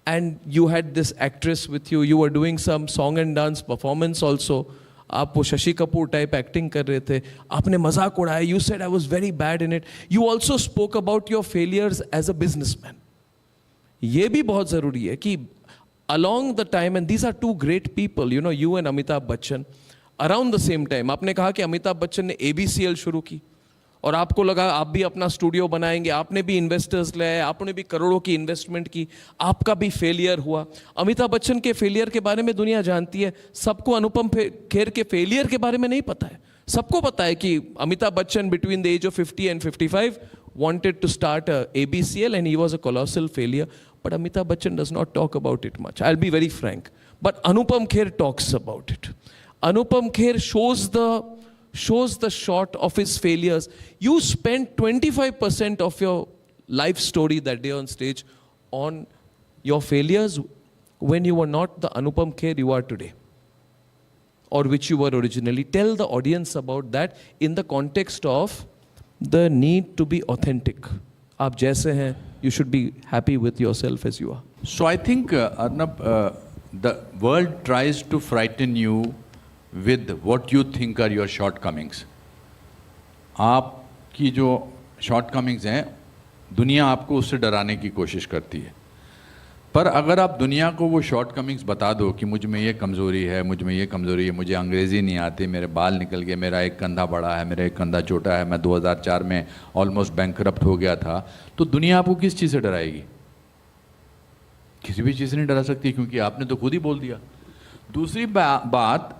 and you had this actress with you, you were doing some song and dance performance also. आप वो शशि कपूर टाइप एक्टिंग कर रहे थे, आपने मजाक उड़ाया, you said I was very bad in it. You also spoke about your failures as a businessman. ये भी बहुत ज़रूरी है कि along the time, and these are two great people, you know, you and Amitabh Bachchan, around the same time, आपने कहा कि अमिताभ बच्चन ने ABCL शुरू की और आपको लगा आप भी अपना स्टूडियो बनाएंगे, आपने भी इन्वेस्टर्स ले आए, आपने भी करोड़ों की इन्वेस्टमेंट की, आपका भी फेलियर हुआ। अमिताभ बच्चन के फेलियर के बारे में दुनिया जानती है, सबको अनुपम खेर के फेलियर के बारे में नहीं पता है। सबको पता है कि Amitabh Bachchan between the age of 50 and 55 wanted to start a ABCL and he was a colossal failure. But Amitabh Bachchan does not talk about it much. I'll be very frank. But Anupam Kher talks about it. Anupam Kher shows the shot of his failures. You spent 25% of your life story that day on stage on your failures when you were not the Anupam Kher you are today, or which you were originally. Tell the audience about that in the context of the need to be authentic. आप जैसे हैं, you should be happy with yourself as you are. So I think, Arnab, the world tries to frighten you with what you think are your shortcomings. आपकी जो shortcomings हैं, दुनिया आपको उससे डराने की कोशिश करती है। पर अगर आप दुनिया को वो शॉर्टकमिंग्स बता दो कि मुझ में ये कमज़ोरी है, मुझ में ये कमज़ोरी है, मुझे अंग्रेज़ी नहीं आती, मेरे बाल निकल गए, मेरा एक कंधा बड़ा है, मेरा एक कंधा छोटा है, मैं 2004 में ऑलमोस्ट बैंकरप्ट हो गया था, तो दुनिया आपको किस चीज़ से डराएगी? किसी भी चीज़ से नहीं डरा सकती, क्योंकि आपने तो खुद ही बोल दिया। दूसरी बात,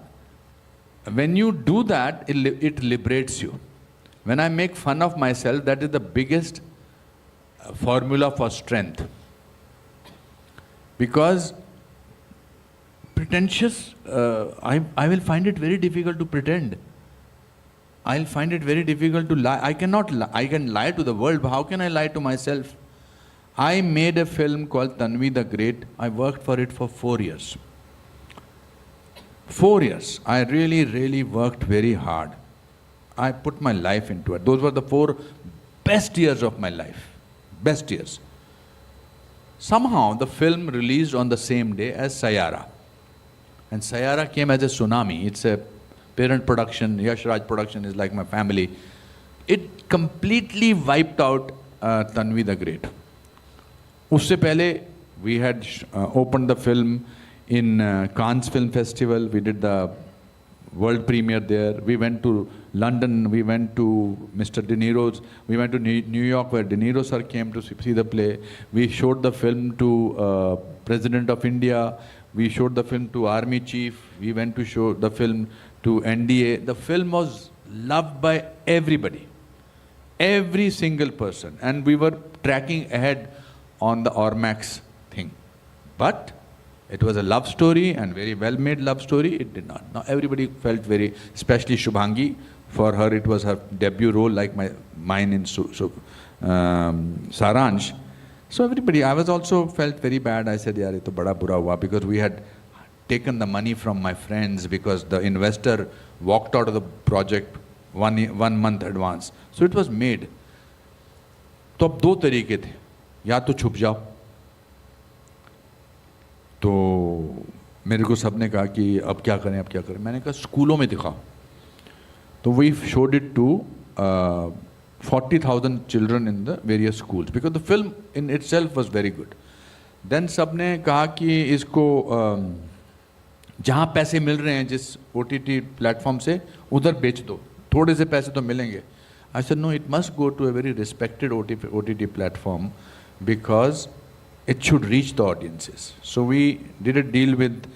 when you do that, it liberates you. When I make fun of myself, that is the biggest formula for strength. Because pretentious, I will find it very difficult to pretend. I'll find it very difficult to lie. I cannot lie. I can lie to the world, but how can I lie to myself? I made a film called Tanvi the Great. I worked for it for 4 years. 4 years. I really, really worked very hard. I put my life into it. Those were the 4 best years of my life. Best years. Somehow the film released on the same day as Sayara. And Sayara came as a tsunami. It's a parent production. Yash Raj production is like my family. It completely wiped out Tanvi the Great. Usse pehle, we had opened the film in Cannes Film Festival. We did the world premiere there. We went to London, we went to Mr. De Niro's, we went to New York where De Niro sir came to see the play. We showed the film to President of India. We showed the film to Army Chief. We went to show the film to NDA. The film was loved by everybody, every single person. And we were tracking ahead on the Ormax thing. But it was a love story and very well-made love story. It did not. Now everybody felt very, especially Shubhangi. For her, it was her debut role, like mine in Saransh. So everybody, I was also felt very bad. I said, yaar, ye to bada bura hua, because we had taken the money from my friends because the investor walked out of the project one month advance. So it was made. तो अब दो तरीके थे, या तो छुप जाओ. तो मेरे को सबने कहा कि अब क्या करें, अब क्या करें. मैंने कहा स्कूलों में दिखाओ. So we showed it to 40,000 children in the various schools because the film in itself was very good. Then सबने कहा कि इसको जहाँ पैसे मिल रहे हैं जिस OTT platform से उधर बेच दो, थोड़े से पैसे तो मिलेंगे. I said no, it must go to a very respected OTT platform because it should reach the audiences. So we did a deal with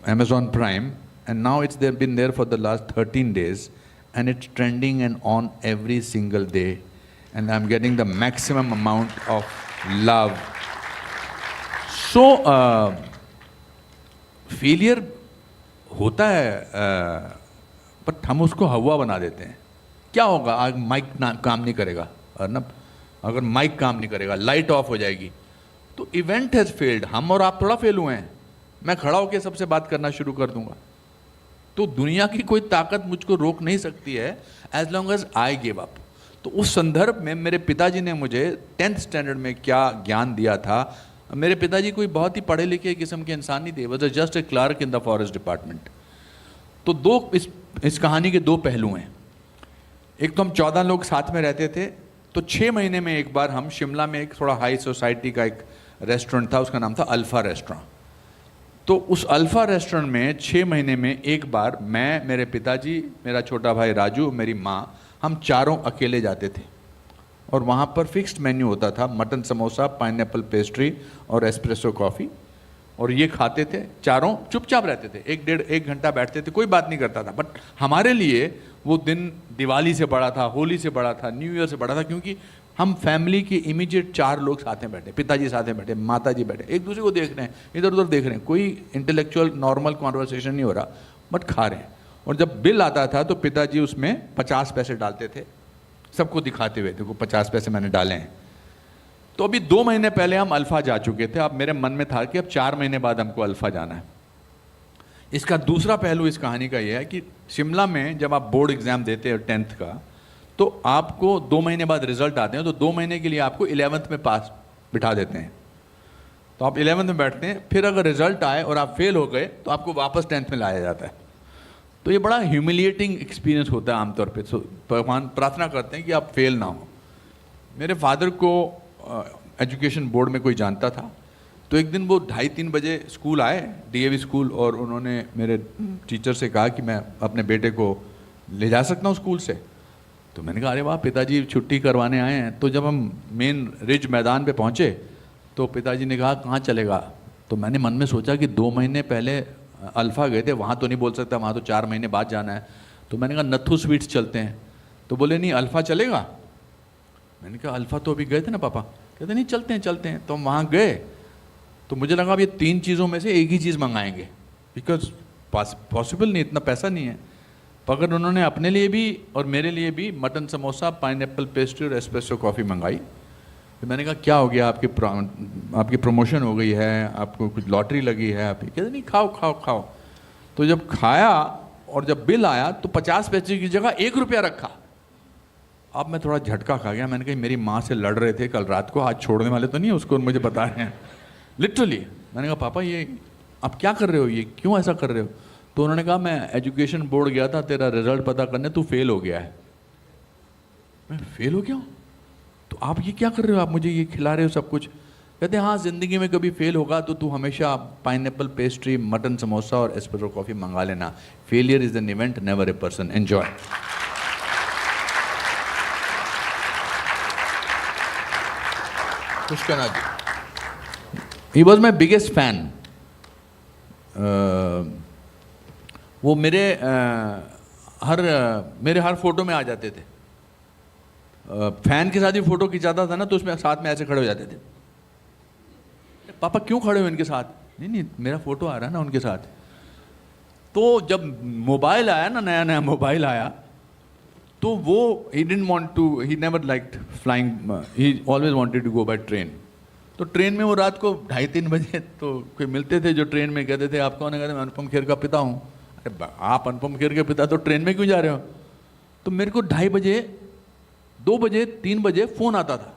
Amazon Prime. And now it's been there for the last 13 days and it's trending and on every single day. And I'm getting the maximum amount of love. So, failure होता है, but हम उसको हवा बना देते हैं. क्या होगा? आज माइक काम नहीं करेगा, अर्नब. अगर माइक काम नहीं करेगा, लाइट ऑफ हो जाएगी, तो इवेंट हैज फेल्ड. हम और आप थोड़ा फेल हुए हैं. मैं खड़ा होकर सबसे बात करना शुरू कर दूंगा. तो दुनिया की कोई ताकत मुझको रोक नहीं सकती है as long as I give up. तो उस संदर्भ में मेरे पिताजी ने मुझे 10th स्टैंडर्ड में क्या ज्ञान दिया था. मेरे पिताजी कोई बहुत ही पढ़े लिखे किस्म के इंसान नहीं थे. Was just a clerk in the forest department. तो इस कहानी के दो पहलू हैं. एक तो हम 14 लोग साथ में रहते थे. तो 6 महीने में एक बार हम शिमला में एक थोड़ा हाई सोसाइटी का एक रेस्टोरेंट था, उसका नाम था अल्फा रेस्टोरेंट. तो उस अल्फा रेस्टोरेंट में 6 महीने में एक बार मैं, मेरे पिताजी, मेरा छोटा भाई राजू, मेरी माँ, हम चारों अकेले जाते थे. और वहाँ पर फिक्स्ड मेन्यू होता था, मटन समोसा, पाइनएप्पल पेस्ट्री और एस्प्रेसो कॉफ़ी. और ये खाते थे, चारों चुपचाप रहते थे. 1-1.5 घंटा बैठते थे, कोई बात नहीं करता था. बट हमारे लिए वो दिन दिवाली से बड़ा था, होली से बड़ा था, न्यू ईयर से बड़ा था, क्योंकि हम फैमिली के इमीडिएट 4 लोग साथ में बैठे. पिताजी साथ में बैठे, माताजी बैठे, एक दूसरे को देख रहे हैं, इधर उधर देख रहे हैं. कोई इंटेलेक्चुअल नॉर्मल कॉन्वर्सेशन नहीं हो रहा, बट खा रहे हैं. और जब बिल आता था तो पिताजी उसमें 50 पैसे डालते थे, सबको दिखाते हुए, देखो 50 पैसे मैंने डाले हैं. तो अभी 2 महीने पहले हम अल्फा जा चुके थे. अब मेरे मन में था कि अब 4 महीने बाद हमको अल्फा जाना है. इसका दूसरा पहलू इस कहानी का यह है कि शिमला में जब आप बोर्ड एग्जाम देते हो 10th का, तो आपको 2 महीने बाद रिजल्ट आते हैं. तो 2 महीने के लिए आपको 11th में पास बिठा देते हैं. तो आप 11th में बैठते हैं. फिर अगर रिजल्ट आए और आप फेल हो गए तो आपको वापस 10th में लाया जाता है. तो ये बड़ा ह्यूमिलिएटिंग एक्सपीरियंस होता है आमतौर पे. सो भगवान प्रार्थना करते हैं कि आप फेल ना हो. मेरे फादर को एजुकेशन बोर्ड में कोई जानता था. तो एक दिन वो 2:30-3 बजे स्कूल आए, DAV स्कूल, और उन्होंने मेरे टीचर से कहा कि मैं अपने बेटे को ले जा सकता हूँ स्कूल से. तो मैंने कहा अरे वाह, पिताजी छुट्टी करवाने आए हैं. तो जब हम मेन रिज मैदान पे पहुँचे तो पिताजी ने कहा कहाँ चलेगा. तो मैंने मन में सोचा कि 2 महीने पहले अल्फ़ा गए थे, वहाँ तो नहीं बोल सकता, वहाँ तो 4 महीने बाद जाना है. तो मैंने कहा नथू स्वीट्स चलते हैं. तो बोले नहीं, अल्फ़ा चलेगा. मैंने कहा अल्फ़ा तो अभी गए थे ना पापा. कहते नहीं, चलते हैं. तो हम वहाँ गए तो मुझे लगा अब ये 3 चीज़ों में से एक ही चीज़ मंगाएंगे, बिकॉज पॉसिबल नहीं, इतना पैसा नहीं है. मगर उन्होंने अपने लिए भी और मेरे लिए भी मटन समोसा, पाइनएप्पल पेस्ट्री और एस्प्रेसो कॉफ़ी मंगाई. तो मैंने कहा क्या हो गया, आपकी प्रमोशन हो गई है, आपको कुछ लॉटरी लगी है. आप कहते नहीं, खाओ. तो जब खाया और जब बिल आया तो 50 पैसे की जगह 1 रुपया रखा. अब मैं थोड़ा झटका खा गया. मैंने कहा मेरी माँ से लड़ रहे थे कल रात को, आज छोड़ने वाले तो नहीं है उसको, मुझे बता रहे हैं लिटरली. मैंने कहा पापा ये आप क्या कर रहे हो, ये क्यों ऐसा कर रहे हो. तो उन्होंने कहा मैं एजुकेशन बोर्ड गया था तेरा रिजल्ट पता करने, तू फेल हो गया है. मैं फेल हो गया हूँ? तो आप ये क्या कर रहे हो, आप मुझे ये खिला रहे हो सब कुछ. कहते हाँ जिंदगी में कभी फेल होगा तो तू हमेशा पाइनएप्पल पेस्ट्री, मटन समोसा और एस्प्रेसो कॉफी मंगा लेना. Failure is an event, never a person. Enjoy. Pushkana ji, he was my biggest fan. वो मेरे हर फोटो में आ जाते थे. फैन के साथ भी फोटो खिंचाता था ना तो उसमें साथ में ऐसे खड़े हो जाते थे. पापा क्यों खड़े हो इनके साथ? नहीं मेरा फोटो आ रहा है ना उनके साथ. तो जब मोबाइल आया ना, नया नया मोबाइल आया, तो वो he didn't want to, he never liked flying, he always wanted to go by train. तो ट्रेन में वो रात को 2:30-3 बजे तो कोई मिलते थे जो ट्रेन में, कहते थे आप कौन है? कहते मैं अनुपम खेर का पिता हूँ. अरे आप अनुपम खेर के पिता तो ट्रेन में क्यों जा रहे हो? तो मेरे को 2:30 बजे, 2 बजे, 3 बजे फ़ोन आता था.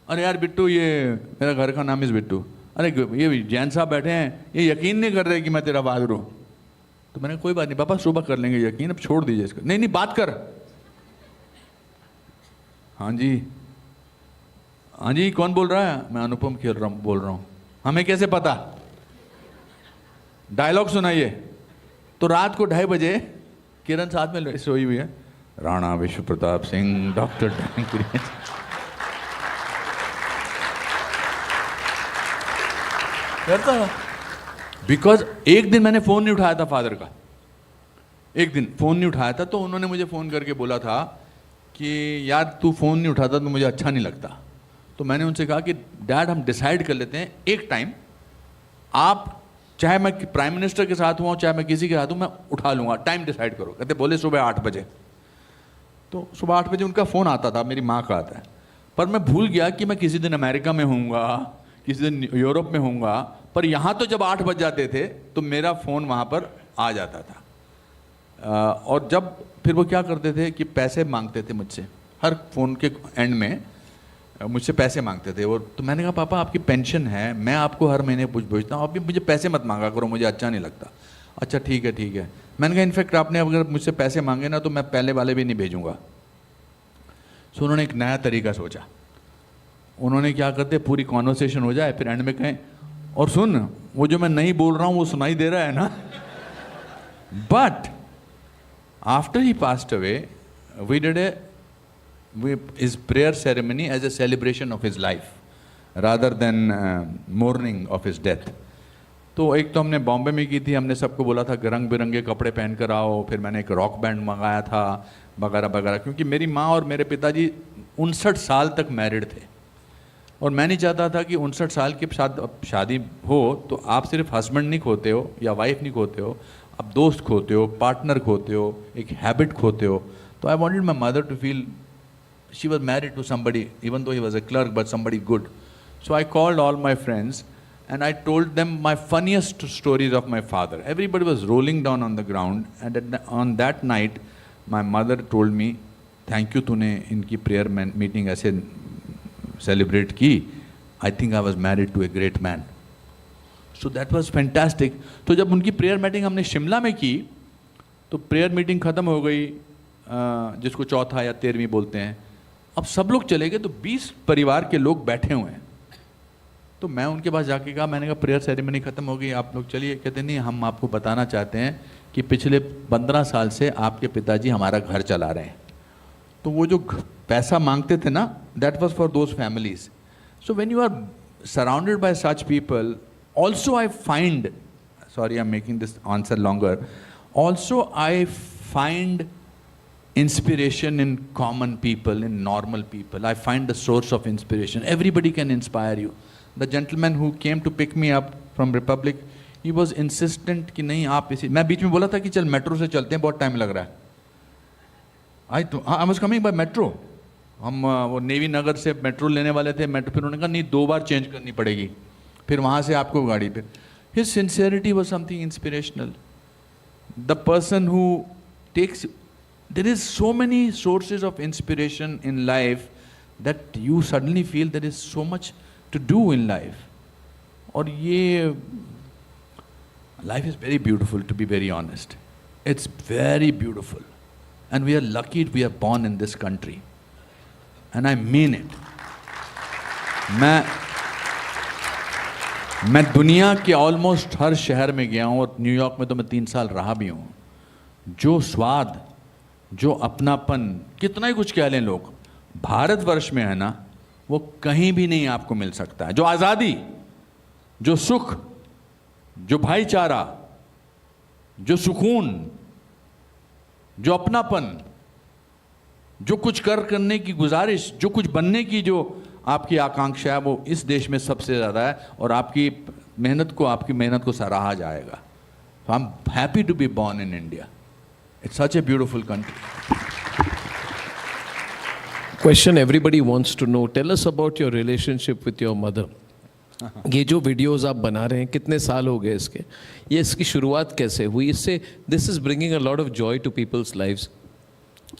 अरे यार बिट्टू, ये मेरा घर का नाम इस बिट्टू, अरे ये जैन साहब बैठे हैं, ये यकीन नहीं कर रहे कि मैं तेरा बहादुर हूँ. तो मैंने कोई बात नहीं पापा, सुबह कर लेंगे यकीन, अब छोड़ दीजिए इसको. नहीं बात कर. हाँ जी कौन बोल रहा है? मैं अनुपम खेर बोल रहा हूँ. हमें कैसे पता? डायलॉग सुनाइए. तो रात को 2:30 बजे किरण साथ में सोई हुई है, राणा विश्व प्रताप सिंह, डॉक्टर करता. बिकॉज एक दिन मैंने फ़ोन नहीं उठाया था फादर का. एक दिन फ़ोन नहीं उठाया था तो उन्होंने मुझे फ़ोन करके बोला था कि यार तू फ़ोन नहीं उठाता तो मुझे अच्छा नहीं लगता. तो मैंने उनसे कहा कि डैड हम डिसाइड कर लेते हैं एक टाइम, आप चाहे मैं प्राइम मिनिस्टर के साथ हुआ चाहे मैं किसी के साथ हूँ, मैं उठा लूँगा, टाइम डिसाइड करो. कहते बोले सुबह 8 बजे. तो सुबह 8 बजे उनका फ़ोन आता था, मेरी माँ का आता है. पर मैं भूल गया कि मैं किसी दिन अमेरिका में होऊंगा, किसी दिन यूरोप में होऊंगा. पर यहाँ तो जब 8 बज जाते थे तो मेरा फ़ोन वहाँ पर आ जाता था. और जब फिर वो क्या करते थे कि पैसे मांगते थे मुझसे, हर फ़ोन के एंड में मुझसे पैसे मांगते थे. और तो मैंने कहा पापा आपकी पेंशन है, मैं आपको हर महीने भेजता हूँ, आप भी मुझे पैसे मत मांगा करो, मुझे अच्छा नहीं लगता. अच्छा ठीक है. मैंने कहा इनफैक्ट आपने अगर मुझसे पैसे मांगे ना तो मैं पहले वाले भी नहीं भेजूँगा. सो उन्होंने एक नया तरीका सोचा. उन्होंने क्या करते, पूरी कॉन्वर्सेशन हो जाए, फिर एंड में कहें और सुन वो जो मैं नहीं बोल रहा हूँ वो सुनाई दे रहा है ना. But after he passed away we did his prayer ceremony as a celebration of his life rather than mourning of his death. तो एक तो हमने बॉम्बे में की थी, हमने सबको बोला था कि रंग बिरंगे कपड़े पहन कर आओ. फिर मैंने एक रॉक बैंड मंगाया था वगैरह वगैरह, क्योंकि मेरी माँ और मेरे पिताजी 59 साल तक मैरिड थे और मैं नहीं चाहता था कि 59 साल के शादी हो तो आप सिर्फ हस्बैंड नहीं खोते हो या वाइफ नहीं खोते हो, आप दोस्त खोते हो, पार्टनर खोते हो, एक हैबिट खोते हो. तो I wanted my mother to feel she was married to somebody, even though he was a clerk, but somebody good. So I called all my friends and I told them my funniest stories of my father. Everybody was rolling down on the ground, and on that night my mother told me, thank you तूने इनकी prayer meeting ऐसे celebrate की. I think I was married to a great man. So that was fantastic. तो जब उनकी prayer meeting हमने शिमला में की तो prayer meeting ख़त्म हो गई, जिसको चौथा या 13वीं बोलते हैं. अब सब लोग चले गए तो 20 परिवार के लोग बैठे हुए हैं. तो मैं उनके पास जाके कहा, मैंने कहा प्रेयर सेरेमनी ख़त्म हो गई, आप लोग चलिए. कहते नहीं, हम आपको बताना चाहते हैं कि पिछले 15 साल से आपके पिताजी हमारा घर चला रहे हैं. तो वो जो पैसा मांगते थे ना, that was for those families. So when you are surrounded by such people, also I find, sorry I am making this answer longer, also I find inspiration in common people, in normal people. I find the source of inspiration. Everybody can inspire you. The gentleman who came to pick me up from Republic, he was insistent कि नहीं आप इसी, मैं बीच में बोला था कि चल मेट्रो से चलते हैं, बहुत टाइम लग रहा है. I was coming by metro. हम वो नेवी नगर से मेट्रो लेने वाले थे. मेट्रो फिर उन्होंने कहा नहीं 2 बार चेंज करनी पड़ेगी, फिर वहाँ से आपको गाड़ी पे. His sincerity was something inspirational. The person who takes, there is so many sources of inspiration in life that you suddenly feel there is so much to do in life. और ये life is very beautiful, to be very honest. It's very beautiful. And we are lucky we are born in this country. And I mean it. मैं दुनिया के almost हर शहर में गया हूँ और न्यूयॉर्क में तो मैं 3 साल रहा भी हूँ। जो स्वाद, जो अपनापन, कितना ही कुछ कह लें लोग, भारतवर्ष में है ना, वो कहीं भी नहीं आपको मिल सकता है। जो आज़ादी, जो सुख, जो भाईचारा, जो सुकून, जो अपनापन, जो कुछ करने की गुजारिश, जो कुछ बनने की जो आपकी आकांक्षा है, वो इस देश में सबसे ज़्यादा है और आपकी मेहनत को सराहा जाएगा। So I'm happy to be born in India. It's such a beautiful country. Question everybody wants to know. Tell us about your relationship with your mother. ये जो वीडियोस आप बना रहे हैं, कितने साल हो गए इसके? ये इसकी शुरुआत कैसे हुई? इससे this is bringing a lot of joy to people's lives.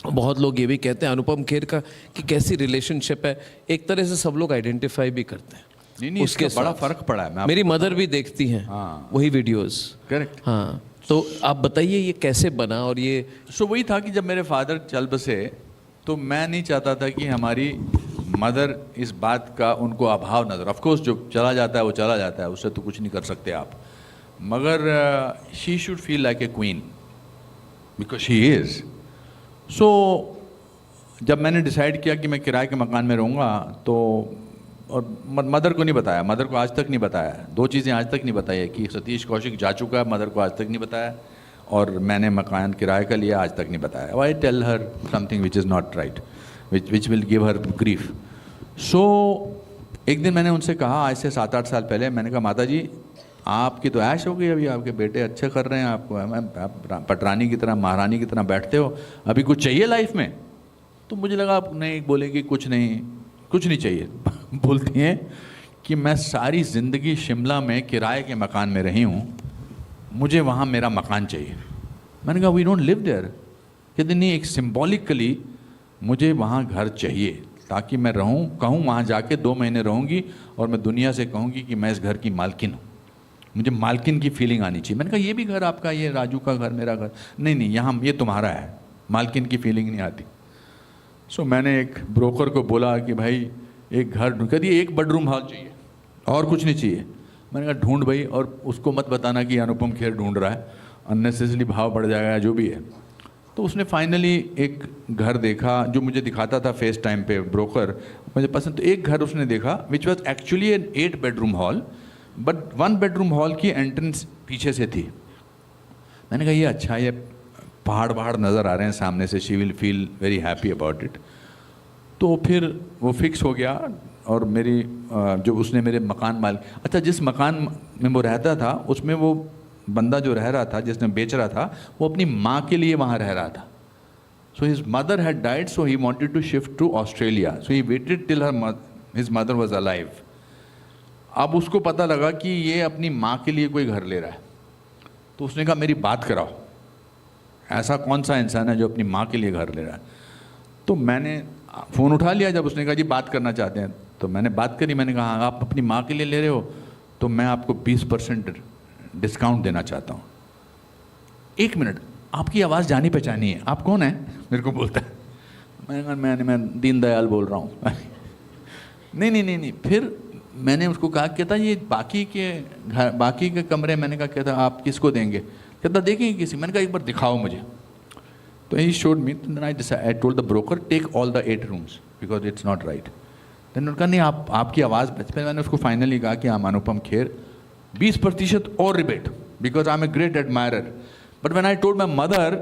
बहुत लोग ये भी कहते हैं अनुपम खेर का कि कैसी रिलेशनशिप है, एक तरह से सब लोग आइडेंटिफाई भी करते हैं। नहीं, उसके बड़ा फर्क पड़ा है। मेरी मदर भी देखती हैं वही वीडियोस। करेक्ट। हाँ, तो आप बताइए ये कैसे बना? और ये वही था कि जब मेरे फादर चल बसे तो मैं नहीं चाहता था कि हमारी मदर इस बात का उनको अभाव नजर। ऑफ कोर्स जो चला जाता है वो चला जाता है, उससे तो कुछ नहीं कर सकते आप, मगर she should feel like a queen because she is. सो जब मैंने डिसाइड किया कि मैं किराए के मकान में रहूँगा तो, और मदर को नहीं बताया, मदर को आज तक नहीं बताया, 2 चीज़ें आज तक नहीं बताई है कि सतीश कौशिक जा चुका है, मदर को आज तक नहीं बताया, और मैंने मकान किराए का लिया, आज तक नहीं बताया। I tell her something which is not right, which will give her grief. सो एक दिन मैंने उनसे कहा, आज से 7-8 साल पहले, मैंने कहा माता जी आपकी तो ऐश हो गई, अभी आपके बेटे अच्छे कर रहे हैं, आपको आप पटरानी की तरह, महारानी की तरह बैठते हो, अभी कुछ चाहिए लाइफ में? तो मुझे लगा आप नहीं बोलेगी, कुछ नहीं चाहिए। बोलती हैं कि मैं सारी ज़िंदगी शिमला में किराए के मकान में रही हूँ, मुझे वहाँ मेरा मकान चाहिए। मैंने कहा वी डोंट लिव देयर। कहते नहीं, एक सिम्बॉलिकली मुझे वहाँ घर चाहिए ताकि मैं रहूँ, कहूँ वहाँ जाके 2 महीने रहूँगी और मैं दुनिया से कहूँगी कि मैं इस घर की मालकिन हूँ, मुझे मालकिन की फीलिंग आनी चाहिए। मैंने कहा ये भी घर आपका, ये राजू का घर, मेरा घर नहीं, यहाँ ये तुम्हारा है, मालकिन की फीलिंग नहीं आती। सो मैंने एक ब्रोकर को बोला कि भाई एक घर ढूंढ, कहती 1 बेडरूम हॉल चाहिए और कुछ नहीं चाहिए। मैंने कहा ढूंढ भाई, और उसको मत बताना कि अनुपम खेर ढूंढ रहा है, अननेसेसरी भाव बढ़ जाएगा जो भी है। तो उसने फाइनली एक घर देखा जो मुझे दिखाता था फेस टाइम पे ब्रोकर, मुझे पसंद। तो एक घर उसने देखा which was actually an 8 bedroom hall, but 1 bedroom hall की एंट्रेंस पीछे से थी। मैंने कहा ये अच्छा, ये पहाड़ नज़र आ रहे हैं सामने से, she will feel very happy about it. तो फिर वो फिक्स हो गया और मेरी जो उसने मेरे मकान मालिक, अच्छा जिस मकान में वो रहता था उसमें वो बंदा जो रह रहा था, जिसने बेच रहा था, वो अपनी माँ के लिए वहाँ रह रहा था। So his mother had died, so he wanted to shift to Australia, so he waited till his mother was alive. अब उसको पता लगा कि ये अपनी माँ के लिए कोई घर ले रहा है, तो उसने कहा मेरी बात कराओ, ऐसा कौन सा इंसान है जो अपनी माँ के लिए घर ले रहा है। तो मैंने फ़ोन उठा लिया जब उसने कहा जी बात करना चाहते हैं, तो मैंने बात करी। मैंने कहा आप अपनी माँ के लिए ले रहे हो तो मैं आपको 20% डिस्काउंट देना चाहता हूँ। 1 मिनट, आपकी आवाज़ जानी पहचानी है, आप कौन है? मेरे को बोलता है। मैंने कहा मैं दीनदयाल बोल रहा हूँ। नहीं। फिर मैंने उसको कहा, कहता ये बाकी के कमरे, मैंने कहा कहता आप किसको देंगे? कहता देखेंगे किसी। मैंने कहा एक बार दिखाओ मुझे। तो he showed me, I told the broker take all the 8 rooms because it's not right. Then उन्होंने कहा नहीं आपकी आवाज़, फिर मैंने उसको फाइनली कहा कि I'm अनुपम खेर, 20% और rebate because I am a great admirer. But when I told my mother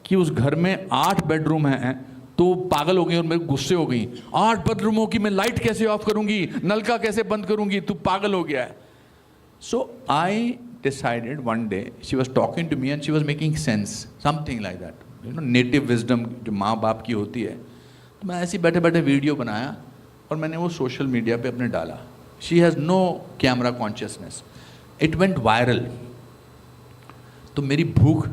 कि उस घर में 8 बेडरूम हैं, तो पागल हो गई और मेरे गुस्से हो गई। 8 बेडरूमों की मैं लाइट कैसे ऑफ करूंगी, नलका कैसे बंद करूंगी, तू पागल हो गया है। So I decided one day, she was talking to me and she was making sense, something like that, you know, native wisdom जो माँ बाप की होती है। तो मैं ऐसे बैठे बैठे वीडियो बनाया और मैंने वो सोशल मीडिया पे अपने डाला। She has no camera consciousness. It went viral. तो मेरी भूख,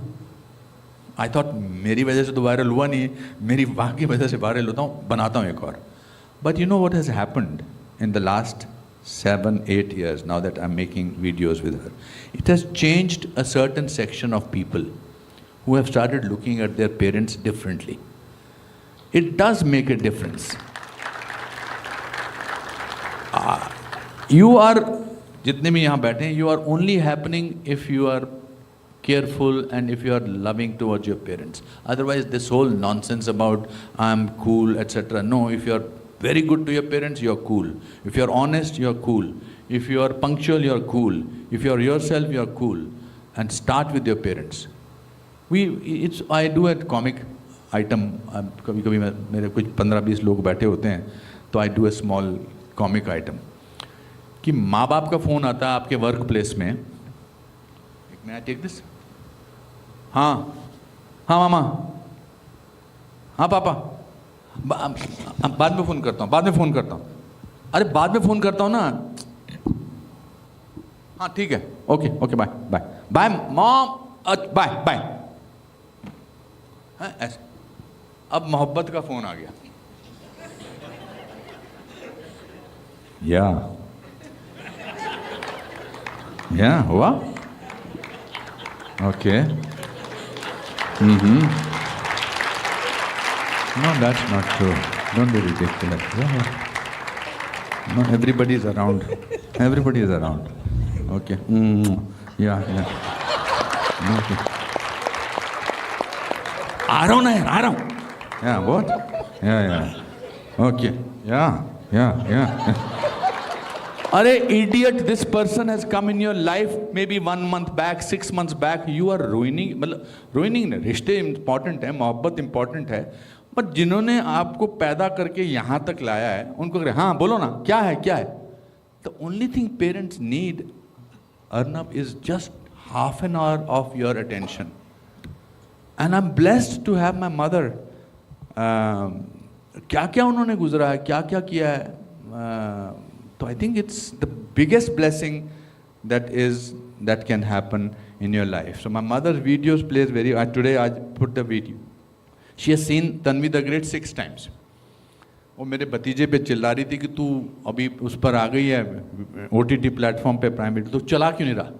आई थॉट मेरी वजह से तो वायरल हुआ नहीं, मेरी माँ की वजह से वायरल होता हूँ, बनाता हूँ एक और। But you know what has happened in the last 7-8 years now that I'm making videos with her? It has changed a certain section of people who have started looking at their parents differently. It does make a difference. You are जितने भी यहाँ बैठे हैं, you are only happening if you are careful and if you are loving towards your parents. Otherwise, this whole nonsense about I'm cool, etc. No, if you are very good to your parents, you are cool. If you are honest, you are cool. If you are punctual, you are cool. If you are yourself, you are cool. And start with your parents. I do a comic item. कभी-कभी मेरे कुछ 15-20 लोग बैठे होते हैं, तो I do a small comic item. कि माँ बाप का फ़ोन आता है आपके वर्क प्लेस में. May I take this? हाँ मामा, हाँ पापा, बाद में फ़ोन करता हूँ. अरे बाद में फ़ोन करता हूँ ना. हाँ ठीक है, ओके बाय मॉम, बाय. हाँ ऐसे. अब मोहब्बत का फ़ोन आ गया. या हुआ. Okay. No, that's not true. Don't be ridiculous. No, everybody is around. Okay. Yeah. Okay. आ रहा हूँ. Yeah, what? Yeah. Okay. Yeah. Arey idiot, this person has come in your life maybe 1 month back, 6 months back. You are ruining नहीं, रिश्ते important है, मोहब्बत important है, but जिन्होंने आपको पैदा करके यहाँ तक लाया है, उनको कह हाँ बोलो ना, क्या है? The only thing parents need, Arnab, is just half an hour of your attention. And I'm blessed to have my mother. क्या उन्होंने गुजरा है, क्या किया है. So I think it's the biggest blessing that can happen in your life. So my mother's videos plays today I put the video. She has seen Tanvi the Great 6 times. वो मेरे भतीजे पे चिल्ला रही थी कि तू अभी उस पर आ गई है OTT प्लेटफॉर्म पे प्राइम वीडियो, तो चला क्यों नहीं रहा.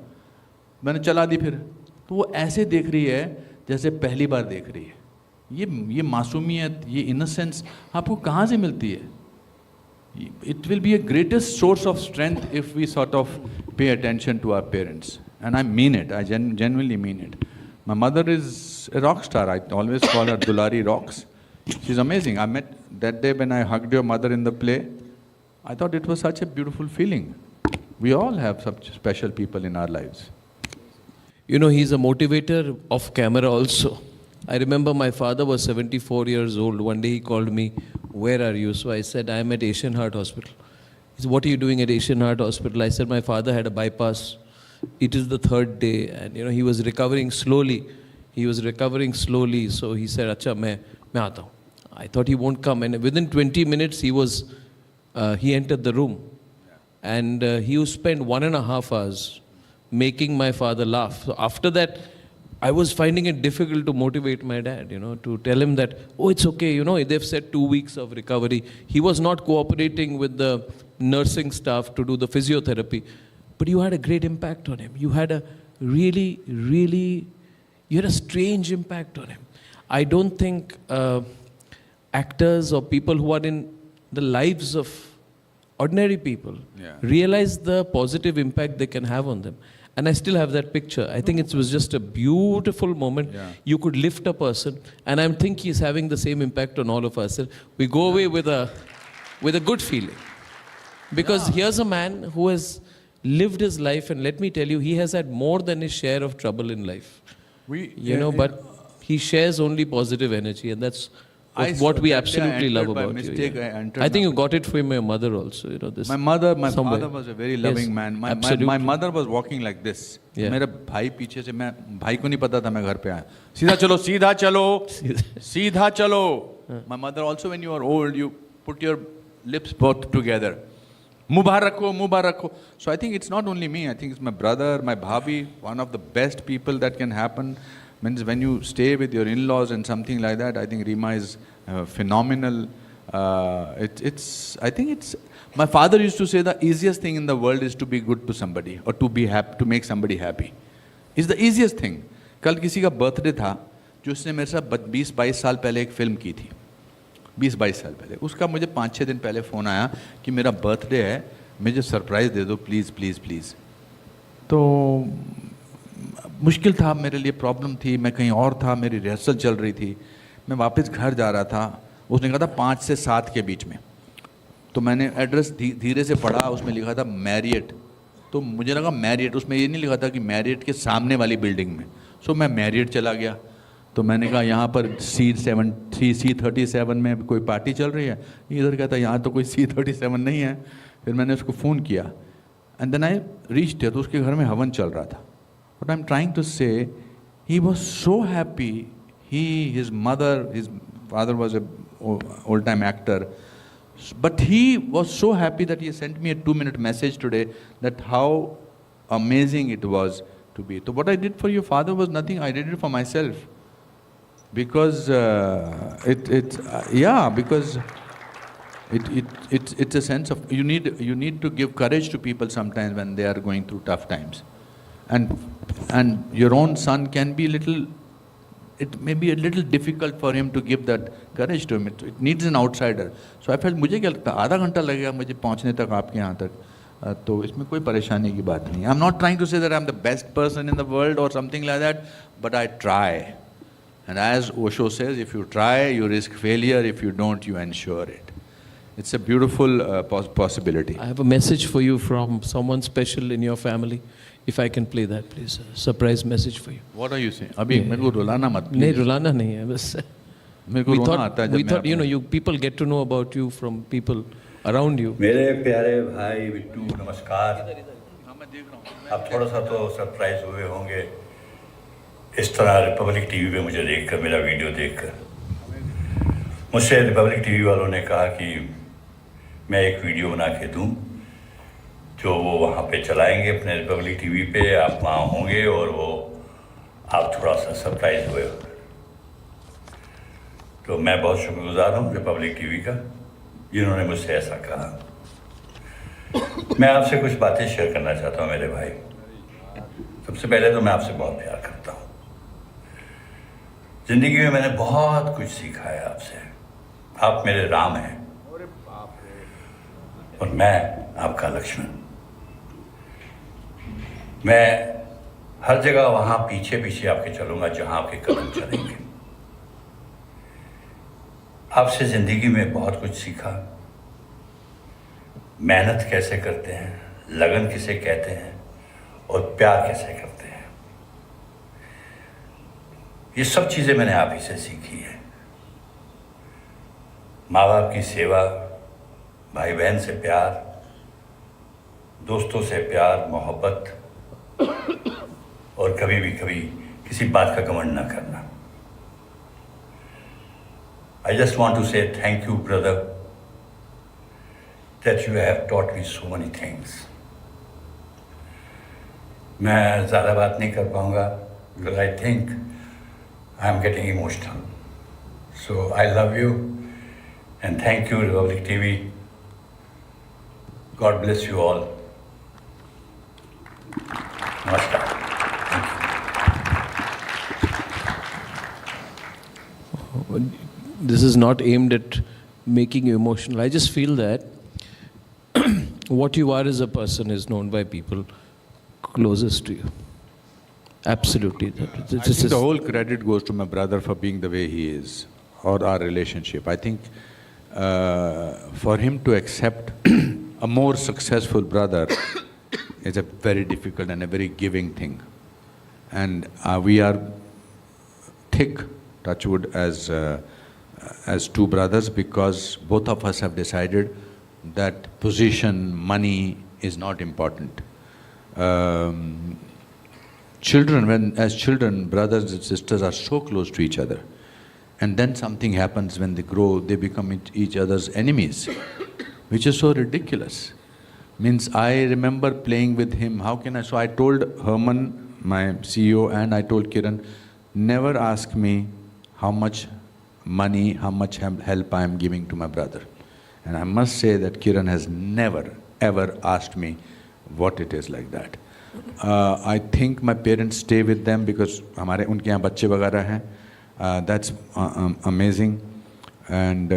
मैंने चला दी फिर. तो वो ऐसे देख रही है जैसे पहली बार देख रही है. ये मासूमियत, ये इनोसेंस आपको कहाँ से मिलती है. It will be a greatest source of strength if we sort of pay attention to our parents. And I mean it. I genuinely mean it. My mother is a rock star. I always call her Dulari Rocks. She's amazing. I met that day when I hugged your mother in the play. I thought it was such a beautiful feeling. We all have such special people in our lives. You know, he's a motivator off camera also. I remember my father was 74 years old. One day he called me, where are you? So I said, I'm at Asian Heart Hospital. He said, what are you doing at Asian Heart Hospital? I said, my father had a bypass. It is the 3rd day. And, you know, he was recovering slowly. So he said, Acha, main aata hu. I thought he won't come. And within 20 minutes, he entered the room. And he spent 1.5 hours making my father laugh. So after that, I was finding it difficult to motivate my dad, you know, to tell him that, oh, it's okay, you know, they've said 2 weeks of recovery. He was not cooperating with the nursing staff to do the physiotherapy. But you had a great impact on him. You had a you had a strange impact on him. I don't think actors or people who are in the lives of ordinary people realize the positive impact they can have on them. And I still have that picture. I think it was just a beautiful moment. You could lift a person, and I think he's having the same impact on all of us. We go away with a good feeling. Because here's a man who has lived his life, and let me tell you, he has had more than his share of trouble in life. But he shares only positive energy, and that's what we absolutely love about you. I think you got it from your mother also. You know, this my father was a very loving man. My mother was walking like this. मेरा भाई पीछे से, मैं भाई को नहीं पता था मैं घर पे आया. सीधा चलो. My mother also, when you are old, you put your lips both together. मुँह बाहर रखो. So I think it's not only me. I think it's my brother, my bhabi. One of the best people that can happen. Means when you stay with your in-laws and something like that, I think Rima is phenomenal. I think it's. My father used to say the easiest thing in the world is to be good to somebody or to be happy, to make somebody happy. It's the easiest thing. कल किसी का birthday था जो उसने मेरे साथ 20-22 साल पहले एक फिल्म की थी. 20-22 साल पहले. उसका मुझे 5-6 दिन पहले फ़ोन आया कि मेरा बर्थडे है, मुझे सरप्राइज़ दे दो प्लीज़ प्लीज़ प्लीज़। तो मुश्किल था मेरे लिए, प्रॉब्लम थी, मैं कहीं और था, मेरी रिहर्सल चल रही थी, मैं वापस घर जा रहा था। उसने कहा था 5 से 7 के बीच में। तो मैंने एड्रेस धीरे से पढ़ा, उसमें लिखा था मैरियट। तो मुझे लगा मैरियट, उसमें ये नहीं लिखा था कि मैरियट के सामने वाली बिल्डिंग में। सो मैं मैरियट चला गया। तो मैंने कहा यहाँ पर C37 में कोई पार्टी चल रही है। इधर कहता यहाँ तो कोई C37 नहीं है। फिर मैंने उसको फ़ोन किया and then I reached here. तो उसके घर में हवन चल रहा था। But I am trying to say he was so happy. His father was a old time actor, but he was so happy that he sent me a 2-minute message today that how amazing it was to be. So what I did for your father was nothing, I did it for myself, because because it's a sense of you need to give courage to people sometimes when they are going through tough times, and your own son can be it may be a little difficult for him to give that courage to him. It needs an outsider. So I felt मुझे क्या लगता, आधा घंटा लगेगा मुझे पहुंचने तक आपके यहाँ तक, तो इसमें कोई परेशानी की बात नहीं। I'm not trying to say that I'm the best person in the world or something like that, but I try. And as Osho says, if you try, you risk failure. If you don't, you ensure it. It's a beautiful possibility. I have a message for you from someone special in your family. If I can play that, please. A surprise message for you. What are you saying? अभी मेरे को रुलाना मत। नहीं रुलाना नहीं है बस। मेरे को रोना आता है जब we thought you people get to know about you from people around you. मेरे प्यारे भाई बिट्टू नमस्कार। आप थोड़ा सा तो सरप्राइज हुए होंगे इस तरह रिपब्लिक टीवी पे मुझे देखकर, मेरा वीडियो देखकर। मुझसे रिपब्लिक टीवी वालों ने कहा कि मैं एक वीडियो बना के दूं जो वो वहाँ पे चलाएंगे अपने रिपब्लिक टीवी पे, आप वहाँ होंगे और वो आप थोड़ा सा सरप्राइज हुए हो। तो मैं बहुत शुक्रगुजार हूँ रिपब्लिक टीवी का, जिन्होंने मुझसे ऐसा कहा। मैं आपसे कुछ बातें शेयर करना चाहता हूँ मेरे भाई। सबसे पहले तो मैं आपसे बहुत प्यार करता हूँ। जिंदगी में मैंने बहुत कुछ सीखा है आपसे। आप मेरे राम हैं और मैं आपका लक्ष्मण। मैं हर जगह वहाँ पीछे पीछे आपके चलूँगा जहाँ आपके कदम चलेंगे। आपसे ज़िंदगी में बहुत कुछ सीखा। मेहनत कैसे करते हैं, लगन किसे कहते हैं और प्यार कैसे करते हैं, ये सब चीज़ें मैंने आप ही से सीखी है। माँ बाप की सेवा, भाई बहन से प्यार, दोस्तों से प्यार मोहब्बत, और कभी भी किसी बात का घमंड ना करना। I just want to say thank you, brother, that you have taught me so many things. मैं ज़्यादा बात नहीं कर पाऊँगा because I think I am getting emotional. So I love you and thank you, Republic TV. God bless you all. Namaskar. This is not aimed at making you emotional. I just feel that what you are as a person is known by people closest to you. Absolutely. I think the whole credit goes to my brother for being the way he is, or our relationship. I think for him to accept a more successful brother is a very difficult and a very giving thing. And we are thick, touchwood, as two brothers, because both of us have decided that position, money is not important. As children, brothers and sisters are so close to each other. And then something happens when they grow, they become each other's enemies, which is so ridiculous. Means I remember playing with him, so I told Herman, my CEO, and I told Kiran, never ask me how much money, how much help I am giving to my brother. And I must say that Kiran has never, ever asked me what it is like that. I think my parents stay with them because उनके यहाँ बच्चे वगैरह हैं. That's amazing. And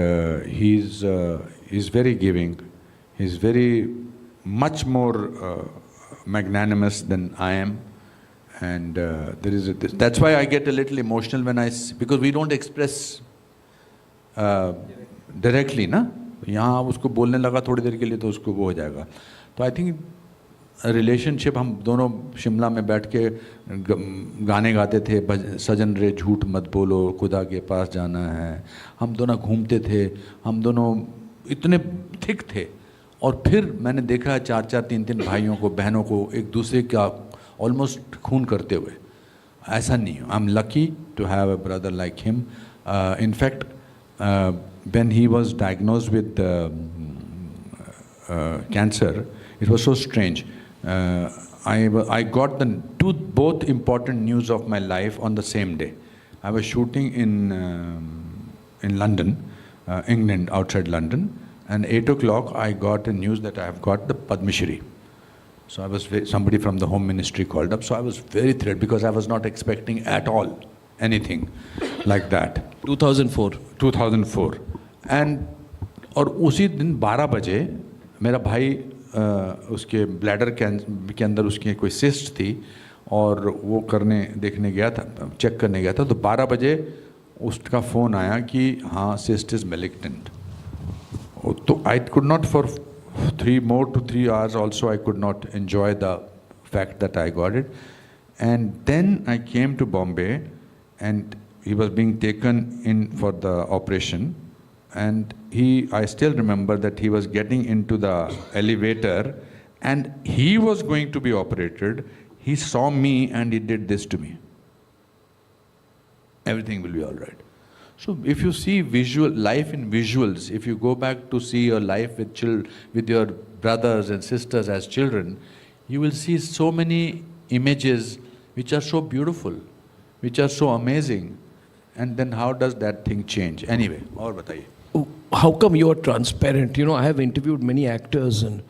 he's very giving. He's very much more magnanimous than I am. And that's why I get a little emotional when because we don't express directly, ना? यहाँ उसको बोलने लगा थोड़ी देर के लिए तो उसको वो हो जाएगा. तो I think रिलेशनशिप, हम दोनों शिमला में बैठ के गाने गाते थे, सजन रे झूठ मत बोलो, खुदा के पास जाना है. हम दोनों घूमते थे, हम दोनों इतने थिक थे. और फिर मैंने देखा 4-4, 3-3 भाइयों को, बहनों को एक दूसरे का ऑलमोस्ट खून करते हुए. ऐसा नहीं है. I am lucky to have a brother like him. In fact when he was diagnosed with cancer, it was so strange. I got both important news of my life on the same day. I was shooting in London, England, outside London, and 8 o'clock I got a news that I have got the Padma Shri. So somebody from the Home Ministry called up. So I was very thrilled because I was not expecting at all anything like that. 2004. And और उसी दिन 12 बजे मेरा भाई उसके bladder के अंदर उसकी कोई सिस्ट थी और वो देखने गया था, चेक करने गया था. तो 12 बजे उसका फ़ोन आया कि हाँ, सिस्ट इज़ मैलिग्नेंट. तो I could not for 3 hours also I could not enjoy the fact that I got it. And then I came to Bombay and he was being taken in for the operation. And I still remember that he was getting into the elevator and he was going to be operated. He saw me and he did this to me. Everything will be all right. So if you see life in visuals, if you go back to see your life with your brothers and sisters as children, you will see so many images which are so beautiful, which are so amazing. And then how does that thing change? Anyway, और बताइए. How come you are transparent? You know, I have interviewed many actors and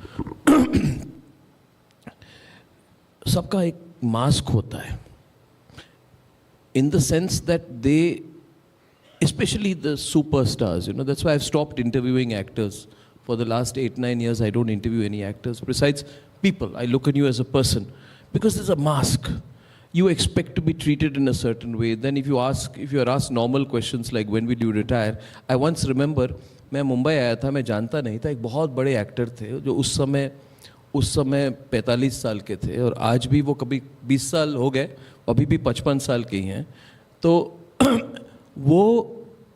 सबका एक mask होता है. In the sense that they, especially the superstars, you know, that's why I've stopped interviewing actors. For the last 8-9 years, I don't interview any actors. Besides people, I look at you as a person. Because there's a mask. You expect to be treated in a certain way. Then if you are asked normal questions like when will you retire, I once remember, मैं मुंबई आया था, मैं जानता नहीं था, एक बहुत बड़े एक्टर थे जो उस समय 45 साल के थे और आज भी वो कभी 20 साल हो गए, अभी भी 55 साल के ही हैं. तो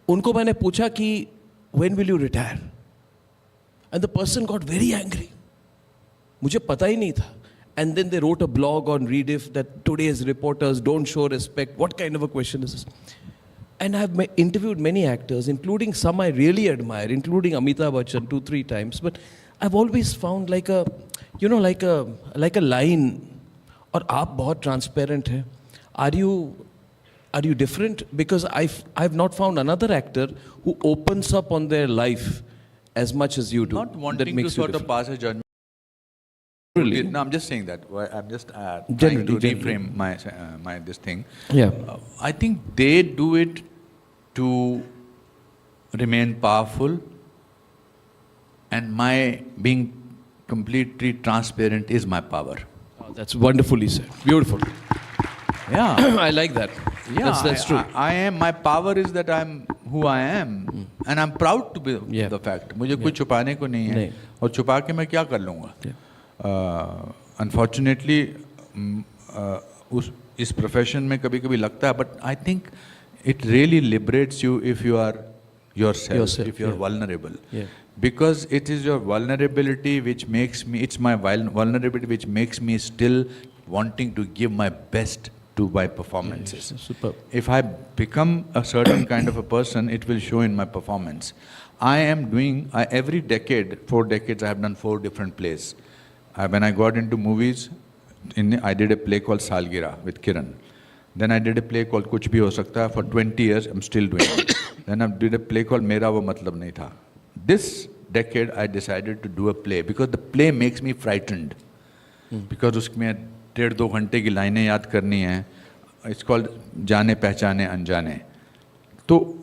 उनको मैंने पूछा कि when will you retire? And the person got very angry. मुझे पता ही नहीं था. And then they wrote a blog on Rediff that today's reporters don't show respect. What kind of a question is this? And I've interviewed many actors, including some I really admire, including Amitabh Bachchan 2-3 times. But I've always found like a line. और आप बहुत transparent हैं. Are you different? Because I've not found another actor who opens up on their life as much as you do. Not wanting to sort of pass a judgment. Really? No, I'm just saying that. I'm just trying to reframe my this thing. Yeah. I think they do it to remain powerful, and my being completely transparent is my power. Oh, that's wonderfully said. Beautiful. Yeah. I like that. Yeah, that's true. I am. My power is that I'm who I am, and I'm proud to be the fact. मुझे कुछ छुपाने को नहीं है, और छुपा के मैं क्या कर लूँगा? Unfortunately, इस profession में कभी-कभी लगता है, but I think it really liberates you if you are yourself, if you are vulnerable. Yeah. Because it is your vulnerability which makes me. It's my vulnerability which makes me still wanting to give my best to my performances. Yes, superb. If I become a certain kind of a person, it will show in my performance. I am doing every decade, 4 decades, I have done 4 different plays. When I got into movies, I did a play called Salgira with Kiran. Then I did a play called Kuch Bhi Ho Sakta Hai. For 20 years, I'm still doing it. Then I did a play called Mera Wo Matlab Nahi Tha. This decade, I decided to do a play because the play makes me frightened. Because उसमें 1.5-2 घंटे की लाइनें याद करनी हैं. It's called जाने पहचाने अनजाने. तो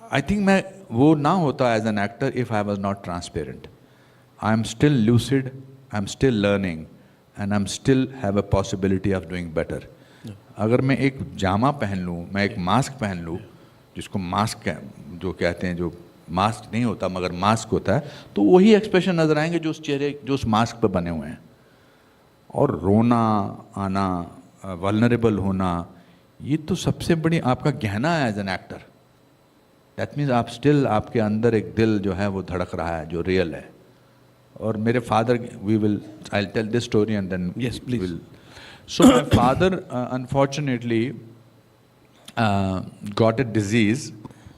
I think मैं वो ना होता as an actor if I was not transparent. I'm still lucid, I'm still learning, and I'm still have a possibility of doing better. अगर मैं एक जामा पहन लूँ, मैं एक मास्क पहन लूँ, जिसको मास्क जो कहते हैं, जो मास्क नहीं होता मगर मास्क होता है, तो वही एक्सप्रेशन नज़र आएंगे जो उस चेहरे, जो उस मास्क पे बने हुए हैं. और रोना आना, वल्नरेबल होना, ये तो सबसे बड़ी आपका गहना है as an actor. That means आप स्टिल, आपके अंदर एक दिल जो है वो धड़क रहा है, जो रियल है. और मेरे father, I'll tell this story and then yes, please. So my father unfortunately got a disease.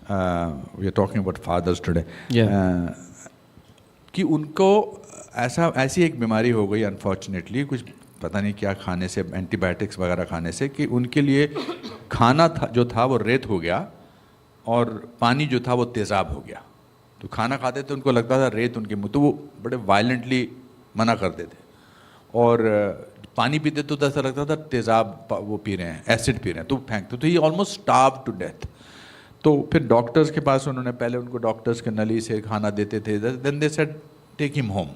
We are talking about fathers today. Yeah. कि उनको ऐसी एक बीमारी हो गई अनफॉर्चुनेटली, कुछ पता नहीं क्या खाने से, एंटीबायोटिक्स वगैरह खाने से, कि उनके लिए खाना जो था वो रेत हो गया और पानी जो था वो तेज़ाब हो गया. तो खाना खाते थे, उनको लगता था रेत उनके मुँह, तो वो बड़े वायलेंटली मना करते थे. और पानी पीते तो ऐसा लगता था तेज़ाब वो पी रहे हैं, एसिड पी रहे हैं, तो फेंकते. तो ये ऑलमोस्ट स्टार्व टू डेथ. तो फिर डॉक्टर्स के पास उन्होंने, पहले उनको डॉक्टर्स के नली से खाना देते थे. Then they said take him home.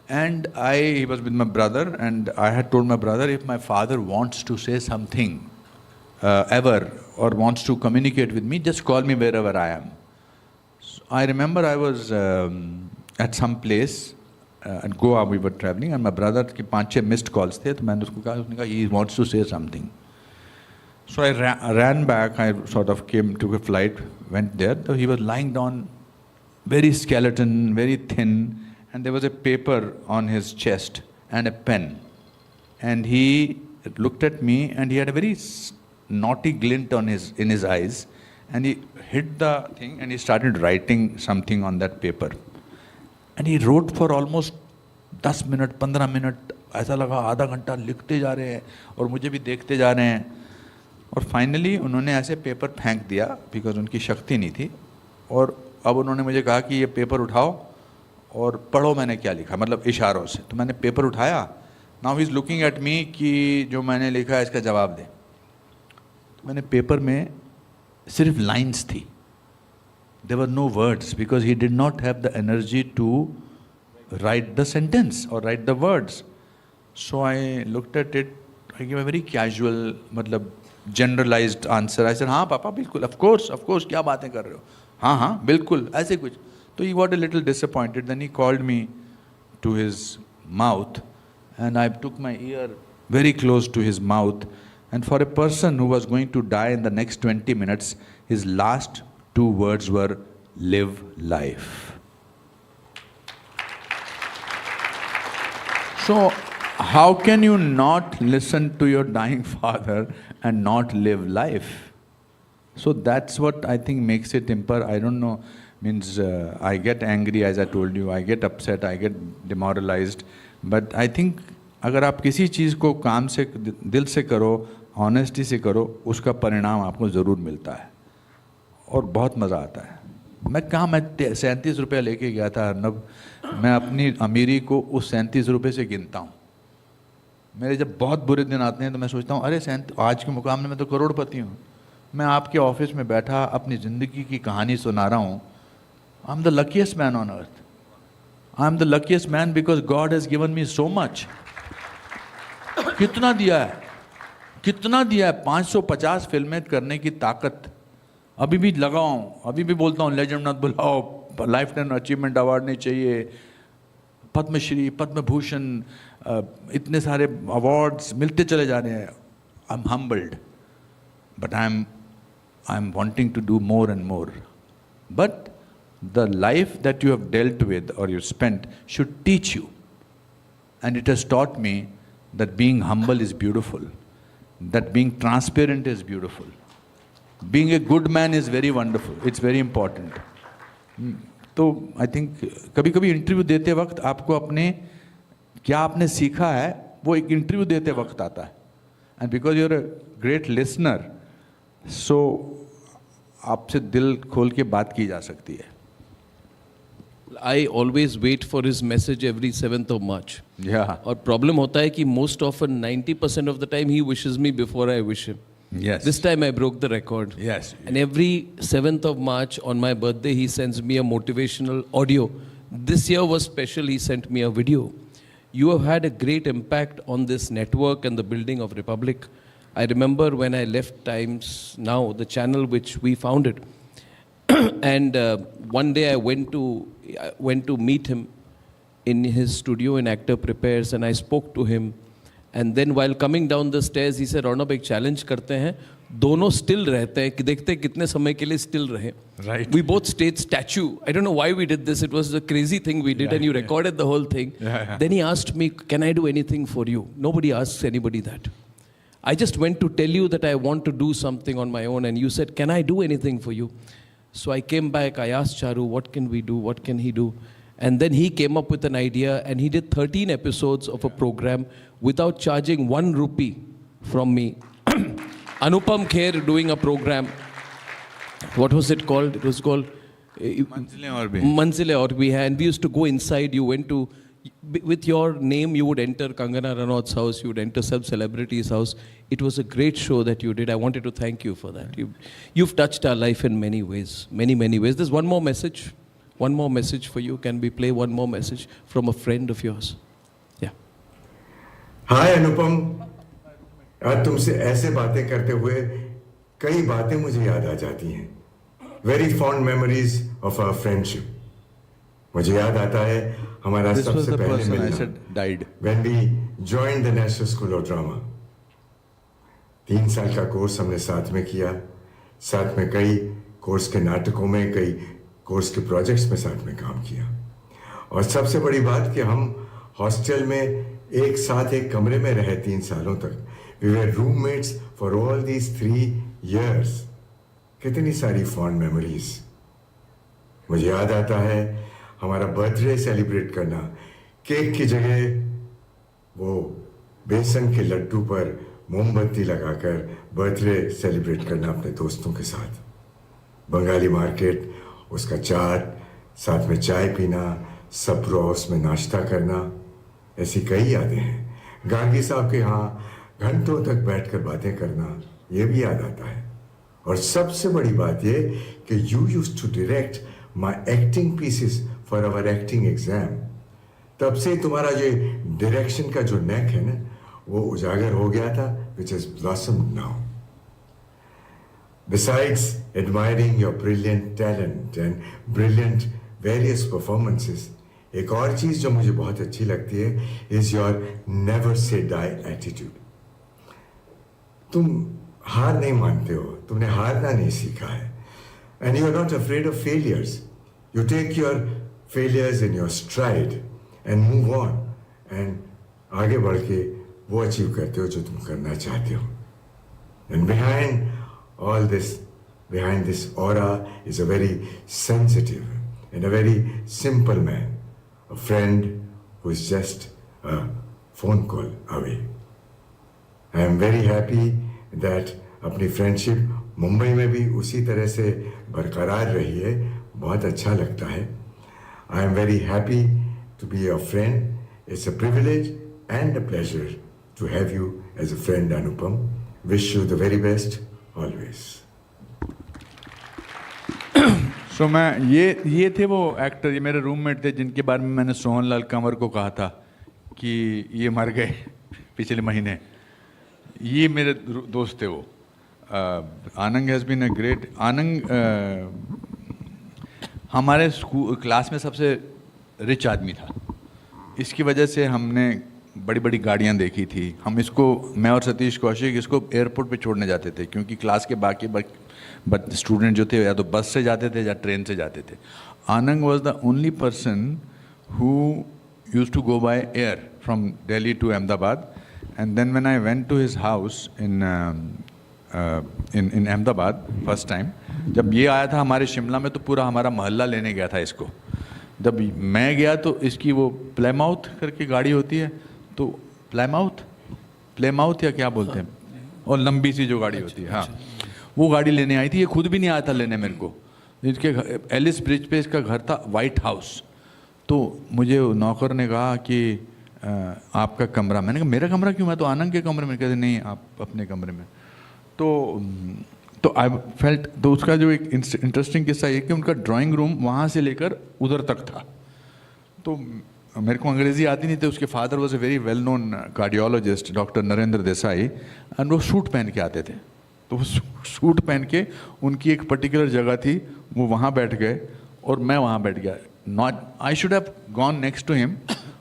And he was with my brother, and I had told my brother, if my father wants to say something ever, or wants to communicate with me, just call me wherever I am. So I remember I was at some place, at Goa we were traveling, and my brother के 5-6 missed calls थे, तो मैंने उसको कहा, उसने कहा he wants to say something. So I ran back, I sort of took a flight, went there. So he was lying down, very skeleton, very thin, and there was a paper on his chest and a pen. And he looked at me, and he had a very naughty glint in his eyes, and he hid the thing and he started writing something on that paper. And he wrote for almost 10 minutes, 15 minutes, ऐसा लगा आधा घंटा लिखते जा रहे हैं और मुझे भी देखते जा रहे हैं. और फाइनली उन्होंने ऐसे पेपर फेंक दिया, बिकॉज उनकी शक्ति नहीं थी. और अब उन्होंने मुझे कहा कि ये पेपर उठाओ और पढ़ो मैंने क्या लिखा, मतलब इशारों से. तो मैंने पेपर उठाया. Now he is looking at me कि जो मैंने लिखा है इसका जवाब दे. तो मैंने पेपर में सिर्फ लाइंस थी. There were no words, because he did not have the energy to write the sentence और write the words. So I looked at it, I give a very casual, मतलब जनरलाइज्ड आंसर. आई सेड हाँ पापा बिल्कुल, of course क्या बातें कर रहे हो, हाँ हाँ बिल्कुल, ऐसे कुछ. So he got a little disappointed. Then he called me to his mouth, and I took my ear very close to his mouth. And for a person who was going to die in the next 20 minutes, his last 2 words were, live life. So how can you not listen to your dying father and not live life? So that's what I think makes it imper. I don't know. Means I get angry, as I told you, I get upset, I get demoralized. But I think अगर आप किसी चीज़ को काम से, दिल से करो, honesty से करो, उसका परिणाम आपको ज़रूर मिलता है और बहुत मज़ा आता है. मैं 37 रुपये लेके गया था अर्नब. मैं अपनी अमीरी को उस 37 रुपये से गिनता हूँ. मेरे जब बहुत बुरे दिन आते हैं तो मैं सोचता हूँ, अरे आज के मुकाबले में तो करोड़पति हूँ. मैं आपके ऑफिस में बैठा अपनी ज़िंदगी की कहानी सुना रहा हूँ. I'm the luckiest man on earth. I'm the luckiest man because God has given me so much. कितना दिया है, कितना दिया है. 550 फिल्में करने की ताकत अभी भी लगाऊं, अभी भी बोलता हूँ लेजेंड मत बुलाओ, लाइफ टाइम अचीवमेंट अवार्ड नहीं चाहिए, पद्मश्री, पद्म भूषण, इतने सारे अवार्ड्स मिलते चले जा रहे हैं. I am humbled, but I am wanting to do more and more. But the life that you have dealt with or you spent should teach you. And it has taught me that being humble is beautiful, that being transparent is beautiful, being a good man is very wonderful, it's very important. तो I think कभी कभी interview देते वक्त आपको अपने क्या आपने सीखा है वो एक इंटरव्यू देते वक्त आता है. And because you're a great listener, so आपसे दिल खोल के बात की जा सकती है. I always wait for his message every 7th of March. Yeah. और problem होता है कि most often 90% of the time he wishes me before I wish him. Yes. This time I broke the record. Yes. And every 7th of March on my birthday he sends me a motivational audio this year was special. He sent me a video. You have had a great impact on this network and the building of Republic. I remember when I left Times Now, the channel which we founded, and one day I went to meet him in his studio in Actor Prepares, and I spoke to him. And then while coming down the stairs, he said, "Arnab, एक challenge करते हैं, दोनों still रहते हैं, कि देखते हैं कितने समय के लिए still रहे." Right. We both stayed statue. I don't know why we did this. It was a crazy thing we did, and you recorded the whole thing. Then he asked me, "Can I do anything for you?" Nobody asks anybody that. I just went to tell you that I want to do something on my own, and you said, "Can I do anything for you?" So I came back, I asked Charu, what can we do? What can he do? And then he came up with an idea, and he did 13 episodes of a program without charging 1 rupee from me. Anupam Kher doing a program. What was it called? It was called Manzile Aur Bhi Hai. And we used to go inside. You went to, with your name, you would enter Kangana Ranaut's house. You would enter celebrity's house. It was a great show that you did. I wanted to thank you for that. You've touched our life in many ways, many, many ways. There's one more message. One more message for you. Can we play one more message from a friend of yours? Yeah. Hi अनुपम, आज तुमसे ऐसे बातें करते हुए कई बातें मुझे याद आ जाती हैं. Very fond memories of our friendship. मुझे याद आता है हमारा सबसे पहले मिलना. When we joined the National School of Drama. 3 साल का कोर्स हमने साथ में किया. साथ में कई कोर्स के नाटकों में, कई कोर्स के प्रोजेक्ट्स में साथ में काम किया. और सबसे बड़ी बात कि हम हॉस्टल में एक साथ एक कमरे में रहे 3 सालों तक. We were roommates for all these 3 years. कितनी सारी फॉन्ड मेमोरीज. मुझे याद आता है हमारा बर्थडे सेलिब्रेट करना. केक की जगह वो बेसन के लड्डू पर मोमबत्ती लगाकर बर्थडे सेलिब्रेट करना अपने दोस्तों के साथ. बंगाली मार्केट, उसका चाट, साथ में चाय पीना, सप्रो हाउस में नाश्ता करना, ऐसी कई यादें हैं. गार्गी साहब के यहाँ घंटों तक बैठकर बातें करना, ये भी याद आता है. और सबसे बड़ी बात ये कि you used to direct my acting pieces for our acting exam. तब से तुम्हारा जो डायरेक्शन का जो नेक है ना, वो उजागर हो गया था, which has blossomed now. Besides admiring your brilliant talent and brilliant various performances, एक और चीज जो मुझे बहुत अच्छी लगती है is your never say die attitude. तुम हार नहीं मानते हो, तुमने हारना नहीं सीखा है. And you are not afraid of failures. You take your failures in your stride and move on and आगे बढ़ के वो अचीव करते हो जो तुम करना चाहते हो. And behind all this, behind this aura is a very sensitive and a very simple man, a friend who is just a phone call away. I am very happy that अपनी friendship Mumbai में भी उसी तरह से बरकरार रही है. बहुत अच्छा लगता है. I am very happy to be your friend. It's a privilege and a pleasure to have you as a friend, Anupam. Wish you the very best always. So मैं ये थे वो एक्टर, ये मेरे रूममेट थे जिनके बारे में मैंने सोहनलाल कंवर को कहा था कि ये मर गए पिछले महीने. ये मेरे दोस्त थे वो. आनंद हैज़ बीन अ ग्रेट. आनंद हमारे स्कूल क्लास में सबसे रिच आदमी था. इसकी वजह से हमने बड़ी बड़ी गाड़ियाँ देखी थी. हम इसको, मैं और सतीश कौशिक, इसको एयरपोर्ट पे छोड़ने जाते थे क्योंकि क्लास के बाकी स्टूडेंट जो थे या तो बस से जाते थे या ट्रेन से जाते थे. Anand was the only person who use to go by air from Delhi to Ahmedabad. And then when I went to his house in Ahmedabad first time, जब ये आया था हमारे शिमला में, तो पूरा हमारा मोहल्ला लेने गया था इसको. जब मैं गया तो इसकी वो प्लेमाउथ करके गाड़ी होती है, तो प्लेमाउथ या क्या बोलते हैं, और लंबी सी जो गाड़ी होती है, हाँ, वो गाड़ी लेने आई थी. ये खुद भी नहीं आया था लेने मेरे को. इसके एलिस ब्रिज पे इसका घर था, वाइट हाउस. तो मुझे नौकर ने कहा कि आपका कमरा. मैंने कहा मेरा कमरा क्यों, मैं तो आनंद के कमरे में. कहते नहीं, आप अपने कमरे में. तो आई फेल्ट, तो उसका जो एक इंटरेस्टिंग किस्सा ये कि उनका ड्राइंग रूम वहाँ से लेकर उधर तक था. तो मेरे को अंग्रेजी आती नहीं थी, उसके father was a very well known cardiologist doctor Narendra Desai, and वो सूट पहन के आते थे। तो वो सूट पहन के उनकी एक पर्टिकुलर जगह थी, वो वहाँ बैठ गए और मैं वहाँ बैठ गया। Not I should have gone next to him,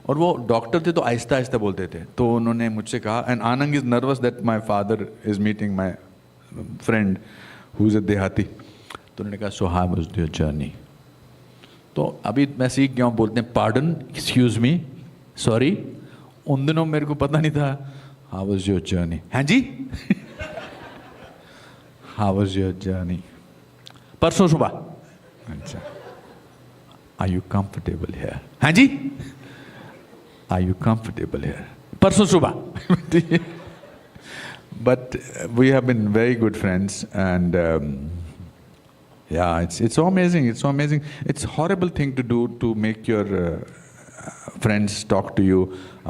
और वो डॉक्टर थे तो आहिस्ता आहिस्ता बोलते थे। तो उन्होंने मुझसे कहा, and Anand is nervous that my father is meeting my friend who is a देहाती। तो उन्होंने कहा, so how was your journey? तो अभी मैं सीख गया हूँ, बोलते हैं पार्डन, एक्सक्यूज मी, सॉरी। उन दिनों मेरे को पता नहीं था। How was your journey? हाँ जी। How was your journey? परसों सुबह। अच्छा। Are you comfortable here? हाँ जी। Are you comfortable here? परसों सुबह। But we have been very good friends, and yeah, it's so amazing. It's so amazing. It's a horrible thing to do, to make your friends talk to you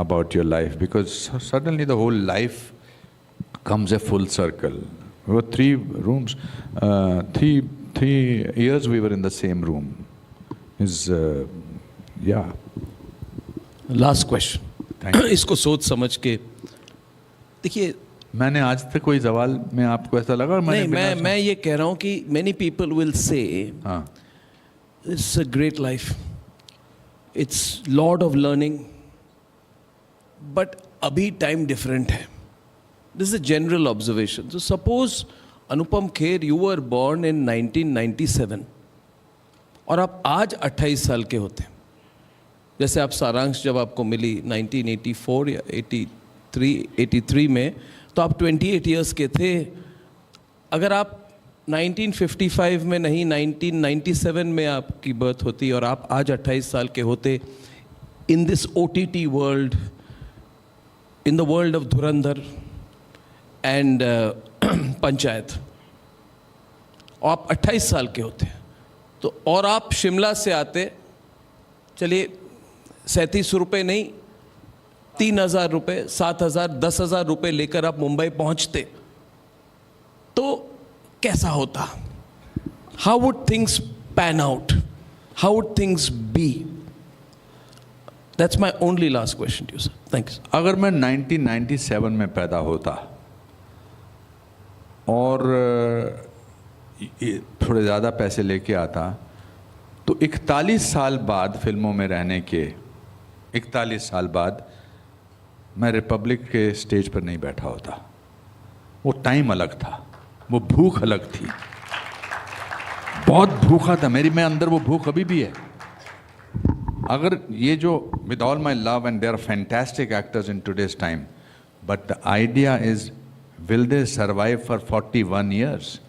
about your life, because suddenly the whole life comes a full circle. We were 3 rooms, 3 years we were in the same room. Yeah. Last question. इसको सोच समझ के देखिए, मैंने आज तक कोई सवाल में आपको ऐसा लगा? नहीं, मैं ये कह रहा हूँ कि many people will say, it's a great life, it's lot of learning, but अभी time different है. This is a general observation. So suppose Anupam Kher, you were born in 1997 और आप आज 28 साल के होते हैं। जैसे आप सारांश जब आपको मिली 1984 या 83 में, तो आप 28 इयर्स के थे। अगर आप 1955 में नहीं, 1997 में आपकी बर्थ होती और आप आज 28 साल के होते, in this OTT world, in the world of Dhurandhar and panchayat, और आप 28 साल के होते तो, और आप शिमला से आते, चलिए 37 रुपये नहीं, 3,000 रुपये, 7,000, 10,000 रुपये लेकर आप मुंबई पहुंचते, तो कैसा होता? How would things pan out? How would things be? That's my only last question to you sir. Thanks. अगर मैं 1997 में पैदा होता और थोड़े ज़्यादा पैसे लेके आता, तो 41 साल बाद फिल्मों में रहने के 41 साल बाद मैं रिपब्लिक के स्टेज पर नहीं बैठा होता। वो टाइम अलग था, वो भूख अलग थी, बहुत भूखा था मेरे में अंदर, वो भूख अभी भी है। अगर ये जो, with all my love and there are fantastic actors in today's time, but the idea is, will they survive for 41 years?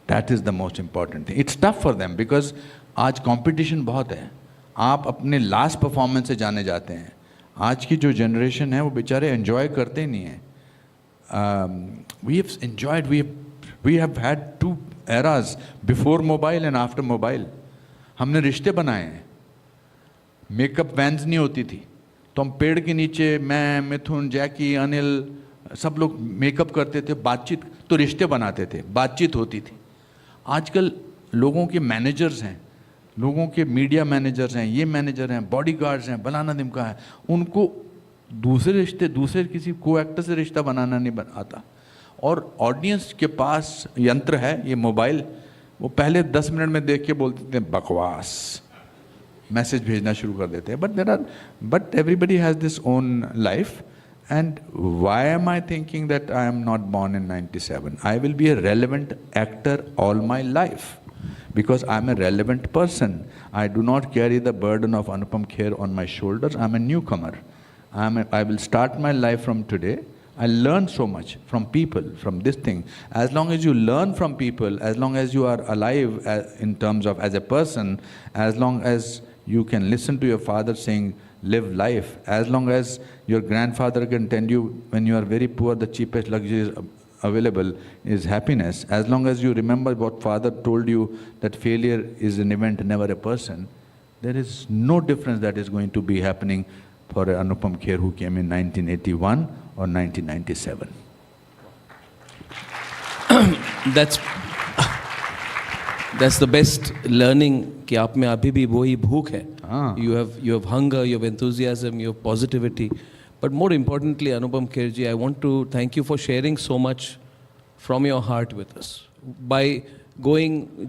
That is the most important thing. It's tough for them, because आज competition बहुत है। आप अपने last performance से जाने जाते हैं। आज की जो जनरेशन है वो बेचारे एंजॉय करते ही नहीं हैं। We have enjoyed, we have had 2 eras, before mobile and after mobile. हमने रिश्ते बनाए हैं। मेकअप वैन्स नहीं होती थी, तो हम पेड़ के नीचे, मैं, मिथुन, जैकी, अनिल, सब लोग मेकअप करते थे, बातचीत, तो रिश्ते बनाते थे, बातचीत होती थी। आजकल लोगों के मैनेजर्स हैं, लोगों के मीडिया मैनेजर्स हैं, ये मैनेजर हैं, बॉडीगार्ड्स हैं, फलाना दिमका है, उनको दूसरे रिश्ते, दूसरे किसी को एक्टर से रिश्ता बनाना नहीं आता। और ऑडियंस के पास यंत्र है ये मोबाइल, वो पहले 10 मिनट में देख के बोलते थे बकवास, मैसेज भेजना शुरू कर देते हैं। But everybody has this own life, and why am I thinking that I am not born in 97? I will be a relevant actor all my life, because I am a relevant person. I do not carry the burden of Anupam Kher on my shoulders. I am a newcomer. I will start my life from today. I learn so much from people, from this thing. As long as you learn from people, as long as you are alive in terms of as a person, as long as you can listen to your father saying, live life, as long as your grandfather can tell you when you are very poor, the cheapest luxury available is happiness, as long as you remember what father told you, that failure is an event, never a person, there is no difference that is going to be happening for Anupam Kher who came in 1981 or 1997. That's the best learning कि आप में अभी भी वही भूख है। You have hunger, you have enthusiasm, you have positivity. But more importantly, Anupam Kherji, I want to thank you for sharing so much from your heart with us. By going,